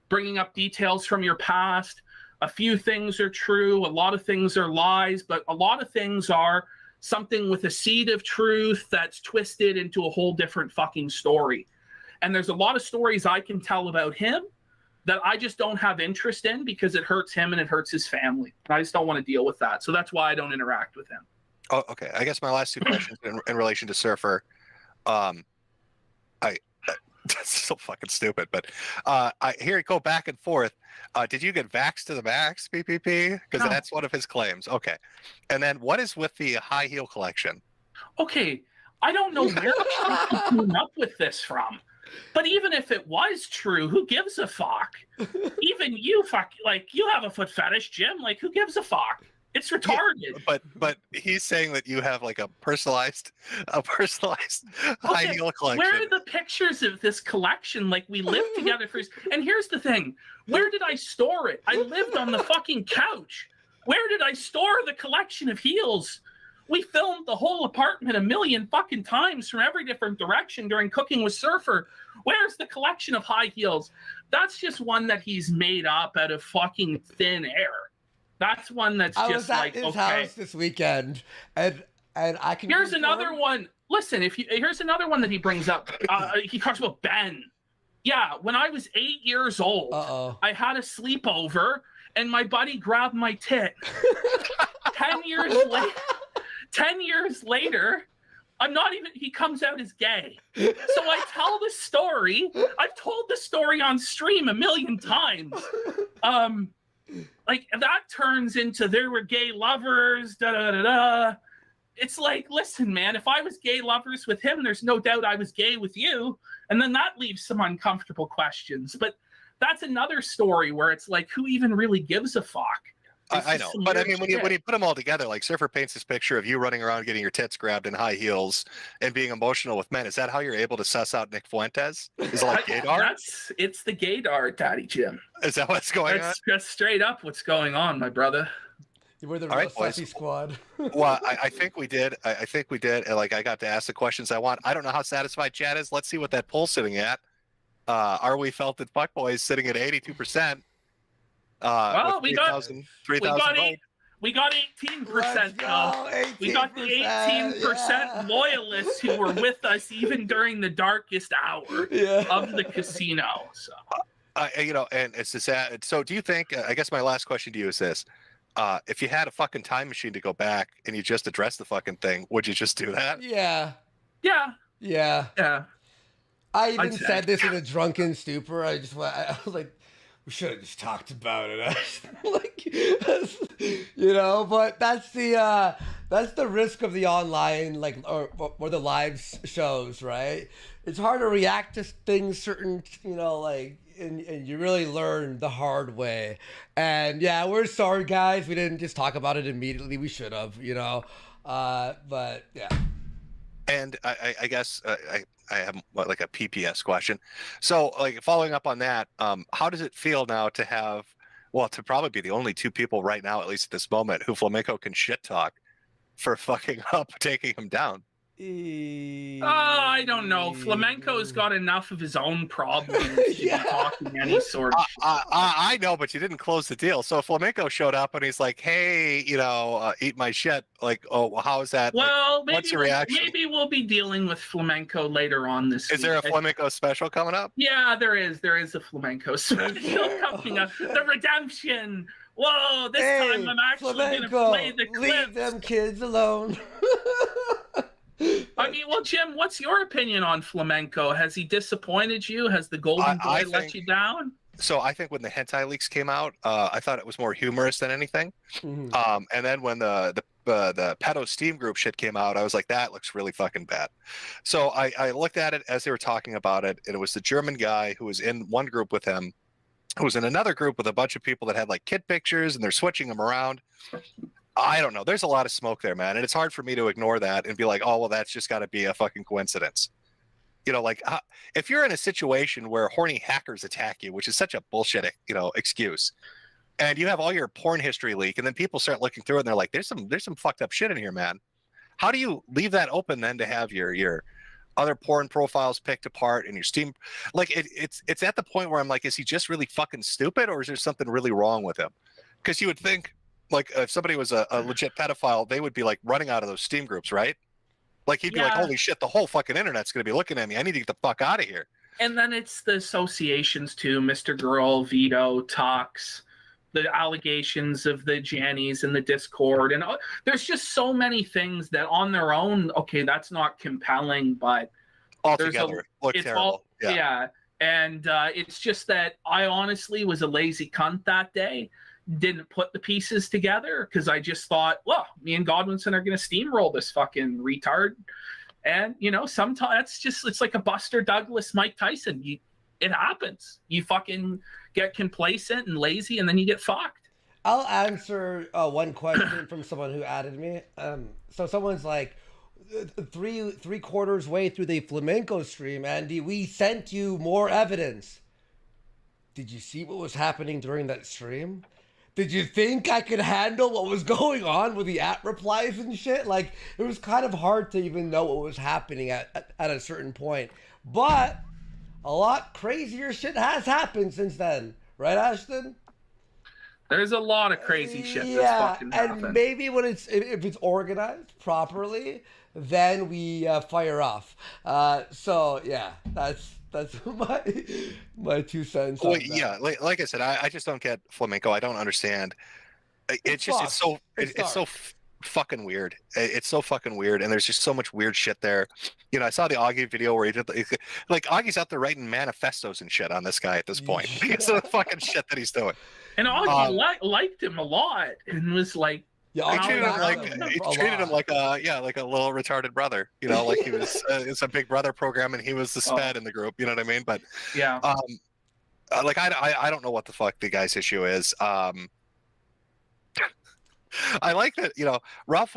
bringing up details from your past, a few things are true, a lot of things are lies, but a lot of things are something with a seed of truth that's twisted into a whole different fucking story. And there's a lot of stories I can tell about him that I just don't have interest in, because it hurts him and it hurts his family. And I just don't want to deal with that. So that's why I don't interact with him. Oh, okay. I guess my last two questions in relation to Surfer. That's so fucking stupid, but I hear it go back and forth. Did you get vaxxed to the max, PPP? Because that's one of his claims. Okay. And then what is with the high heel collection? Okay. I don't know where he came up with this from. But even if it was true, who gives a fuck? Even you you have a foot fetish, Jim. Like, who gives a fuck? It's retarded. Yeah, but he's saying that you have like a personalized high heel collection. Where are the pictures of this collection? Like, we lived together for. And here's the thing: where did I store it? I lived on the fucking couch. Where did I store the collection of heels? We filmed the whole apartment a million fucking times from every different direction during Cooking with Surfer. Where's the collection of high heels? That's just one that he's made up out of fucking thin air. That's one that's I just was at his house this weekend, and I can. Here's another one. Listen, here's another one that he brings up. He talks about Ben. Yeah, when I was 8 years old, I had a sleepover, and my buddy grabbed my tit. 10 years later, I'm not even. He comes out as gay. So I tell the story. I've told the story on stream a million times. Like, that turns into there were gay lovers, da-da-da-da. It's like, listen, man, if I was gay lovers with him, there's no doubt I was gay with you. And then that leaves some uncomfortable questions. But that's another story where it's like, who even really gives a fuck? I know, but I mean, when you put them all together, like Surfer paints this picture of you running around getting your tits grabbed in high heels and being emotional with men. Is that how you're able to suss out Nick Fuentes? Is it like gaydar? It's the gaydar, Daddy Jim. Is that what's going on? That's straight up what's going on, my brother. We're the real sussy squad. Well, I think we did. I think we did. And like, I got to ask the questions I want. I don't know how satisfied Chad is. Let's see what that poll's sitting at. Are we felted fuckboys sitting at 82%? Well, we got 3,000 we got 18% though. We got the 18% loyalists who were with us even during the darkest hour of the casino. So, you know, and it's just sad. So, do you think? I guess my last question to you is this: if you had a fucking time machine to go back and you just address the fucking thing, would you just do that? Yeah. Yeah. Yeah. Yeah. I even I'd say. said this in a drunken stupor. I was like, we should have just talked about it. Like, you know, but that's the risk of the online, like, or the live shows, right? It's hard to react to things, certain, you know, like, and you really learn the hard way. And yeah, we're sorry, guys. We didn't just talk about it immediately. We should have, you know. But yeah. And I guess I have like a PPS question. So, like, following up on that, how does it feel now to have, well, to probably be the only two people right now, at least at this moment, who Flamenco can shit talk for fucking up, taking him down? I don't know. Flamenco's got enough of his own problems to be talking any sort of. I know, but you didn't close the deal. So Flamenco showed up and he's like, "Hey, you know, eat my shit." Like, oh, how is that? Well, like, what's your reaction? Maybe we'll be dealing with Flamenco later on this week. Is there a Flamenco special coming up? Yeah, there is. There is a Flamenco special coming up. The redemption. Whoa! This time I'm actually going to play the clips. Leave them kids alone. I mean, well, Jim, what's your opinion on Flamenco? Has he disappointed you? Has the Golden Boy let you down? So I think when the hentai leaks came out, I thought it was more humorous than anything. And then when the pedo Steam group shit came out, I was like, that looks really fucking bad. So I looked at it as they were talking about it, and it was the German guy who was in one group with him, who was in another group with a bunch of people that had like kid pictures, and they're switching them around. I don't know. There's a lot of smoke there, man. And it's hard for me to ignore that and be like, oh, well, that's just got to be a fucking coincidence. You know, like if you're in a situation where horny hackers attack you, which is such a bullshit, you know, excuse, and you have all your porn history leak, and then people start looking through it and they're like, there's some fucked up shit in here, man. How do you leave that open then to have your other porn profiles picked apart and your Steam? Like it's at the point where I'm like, is he just really fucking stupid, or is there something really wrong with him? Because you would think, like, if somebody was a legit pedophile, they would be like running out of those Steam groups, right? Like he'd be like, holy shit, the whole fucking internet's going to be looking at me. I need to get the fuck out of here. And then it's the associations too, Mr. Girl, Vito, Tox, the allegations of the Jannies and the Discord. And there's just so many things that on their own, okay, that's not compelling, but altogether look terrible. Yeah. And it's just that I honestly was a lazy cunt that day. Didn't put the pieces together because I just thought, well, me and Godwinson are going to steamroll this fucking retard. And, you know, sometimes it's like a Buster Douglas, Mike Tyson. It happens. You fucking get complacent and lazy, and then you get fucked. I'll answer one question from someone who added me. So someone's like, three quarters way through the Flamenco stream, Andy, we sent you more evidence. Did you see what was happening during that stream? Did you think I could handle what was going on with the app replies and shit? Like, it was kind of hard to even know what was happening at a certain point. But a lot crazier shit has happened since then. Right, Ashton? There's a lot of crazy shit that's fucking happened. And maybe when if it's organized properly, then we fire off. So, yeah, that's my 2 cents. Well, yeah, like I said, I just don't get Flamenco. I don't understand. It's so fucking weird. It's so fucking weird, and there's just so much weird shit there. You know, I saw the Augie video where he did like Augie's out there writing manifestos and shit on this guy at this point. It's the fucking shit that he's doing. And Augie liked him a lot and was like, he treated him like a little retarded brother, you know, like he was it's a Big Brother program and he was the sped in the group, you know what I mean? But yeah, like I don't know what the fuck the guy's issue is. I like that, you know, Ralph.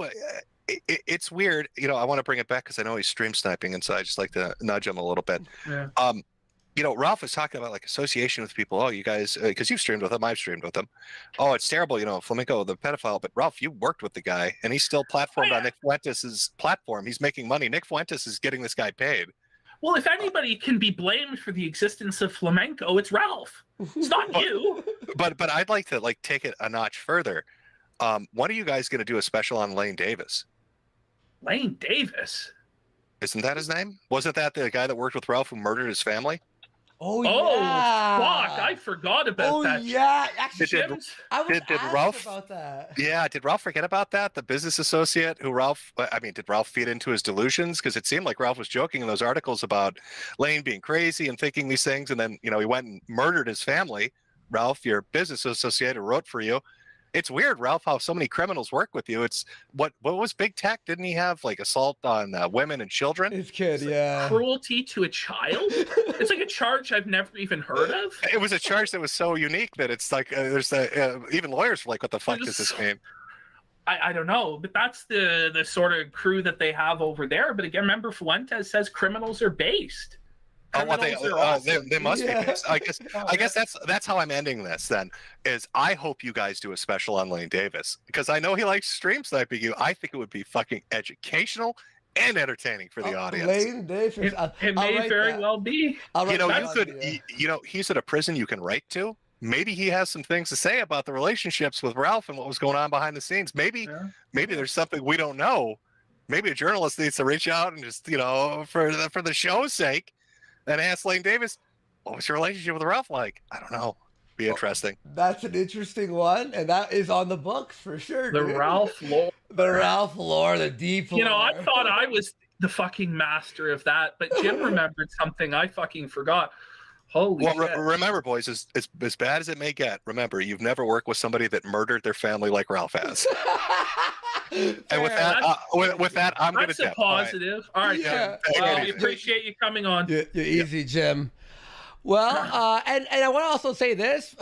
It's weird, you know. I want to bring it back because I know he's stream sniping, and so I just like to nudge him a little bit. Yeah. You know, Ralph was talking about like association with people. Oh, you guys, because you've streamed with him, I've streamed with him. Oh, it's terrible, you know, Flamenco, the pedophile. But Ralph, you worked with the guy, and he's still platformed on Nick Fuentes' platform. He's making money. Nick Fuentes is getting this guy paid. Well, if anybody can be blamed for the existence of Flamenco, it's Ralph. It's not you. But I'd like to like take it a notch further. When are you guys going to do a special on Lane Davis? Lane Davis? Isn't that his name? Wasn't that the guy that worked with Ralph who murdered his family? Oh, Oh, yeah. fuck! I forgot about that. Oh, yeah. Actually, Did- I was did asked Ralph- about that. Yeah, did Ralph forget about that? The business associate who did Ralph feed into his delusions? Because it seemed like Ralph was joking in those articles about Lane being crazy and thinking these things. And then, he went and murdered his family. Ralph, your business associate who wrote for you. It's weird, Ralph, how so many criminals work with you. It's what was big tech? Didn't he have like assault on women and children? His kid, yeah. Cruelty to a child? It's like a charge I've never even heard of. It was a charge that was so unique that it's like there's even lawyers were like, what the fuck does this mean? I don't know, but that's the sort of crew that they have over there. But again, remember Fuentes says criminals are based. Oh, well, they must be. Yeah. Based. I guess that's how I'm ending this. Then is I hope you guys do a special on Lane Davis because I know he likes stream sniping you. I think it would be fucking educational and entertaining for the audience. Lane Davis. It may very well be. He's at a prison you can write to. Maybe he has some things to say about the relationships with Ralph and what was going on behind the scenes. Maybe there's something we don't know. Maybe a journalist needs to reach out and just for the show's sake. And ask Lane Davis, what was your relationship with Ralph like? I don't know. Be interesting. That's an interesting one, and that is on the books for sure. The dude. Ralph lore. The Ralph lore, the deep lore. I thought I was the fucking master of that, but Jim remembered something I fucking forgot. Holy shit. Remember, boys, as bad as it may get, remember, you've never worked with somebody that murdered their family like Ralph has. And with that, I'm going to That's a positive. All right, Yeah. Jim. We appreciate you coming on. You're easy, Jim. Well, and I want to also say this.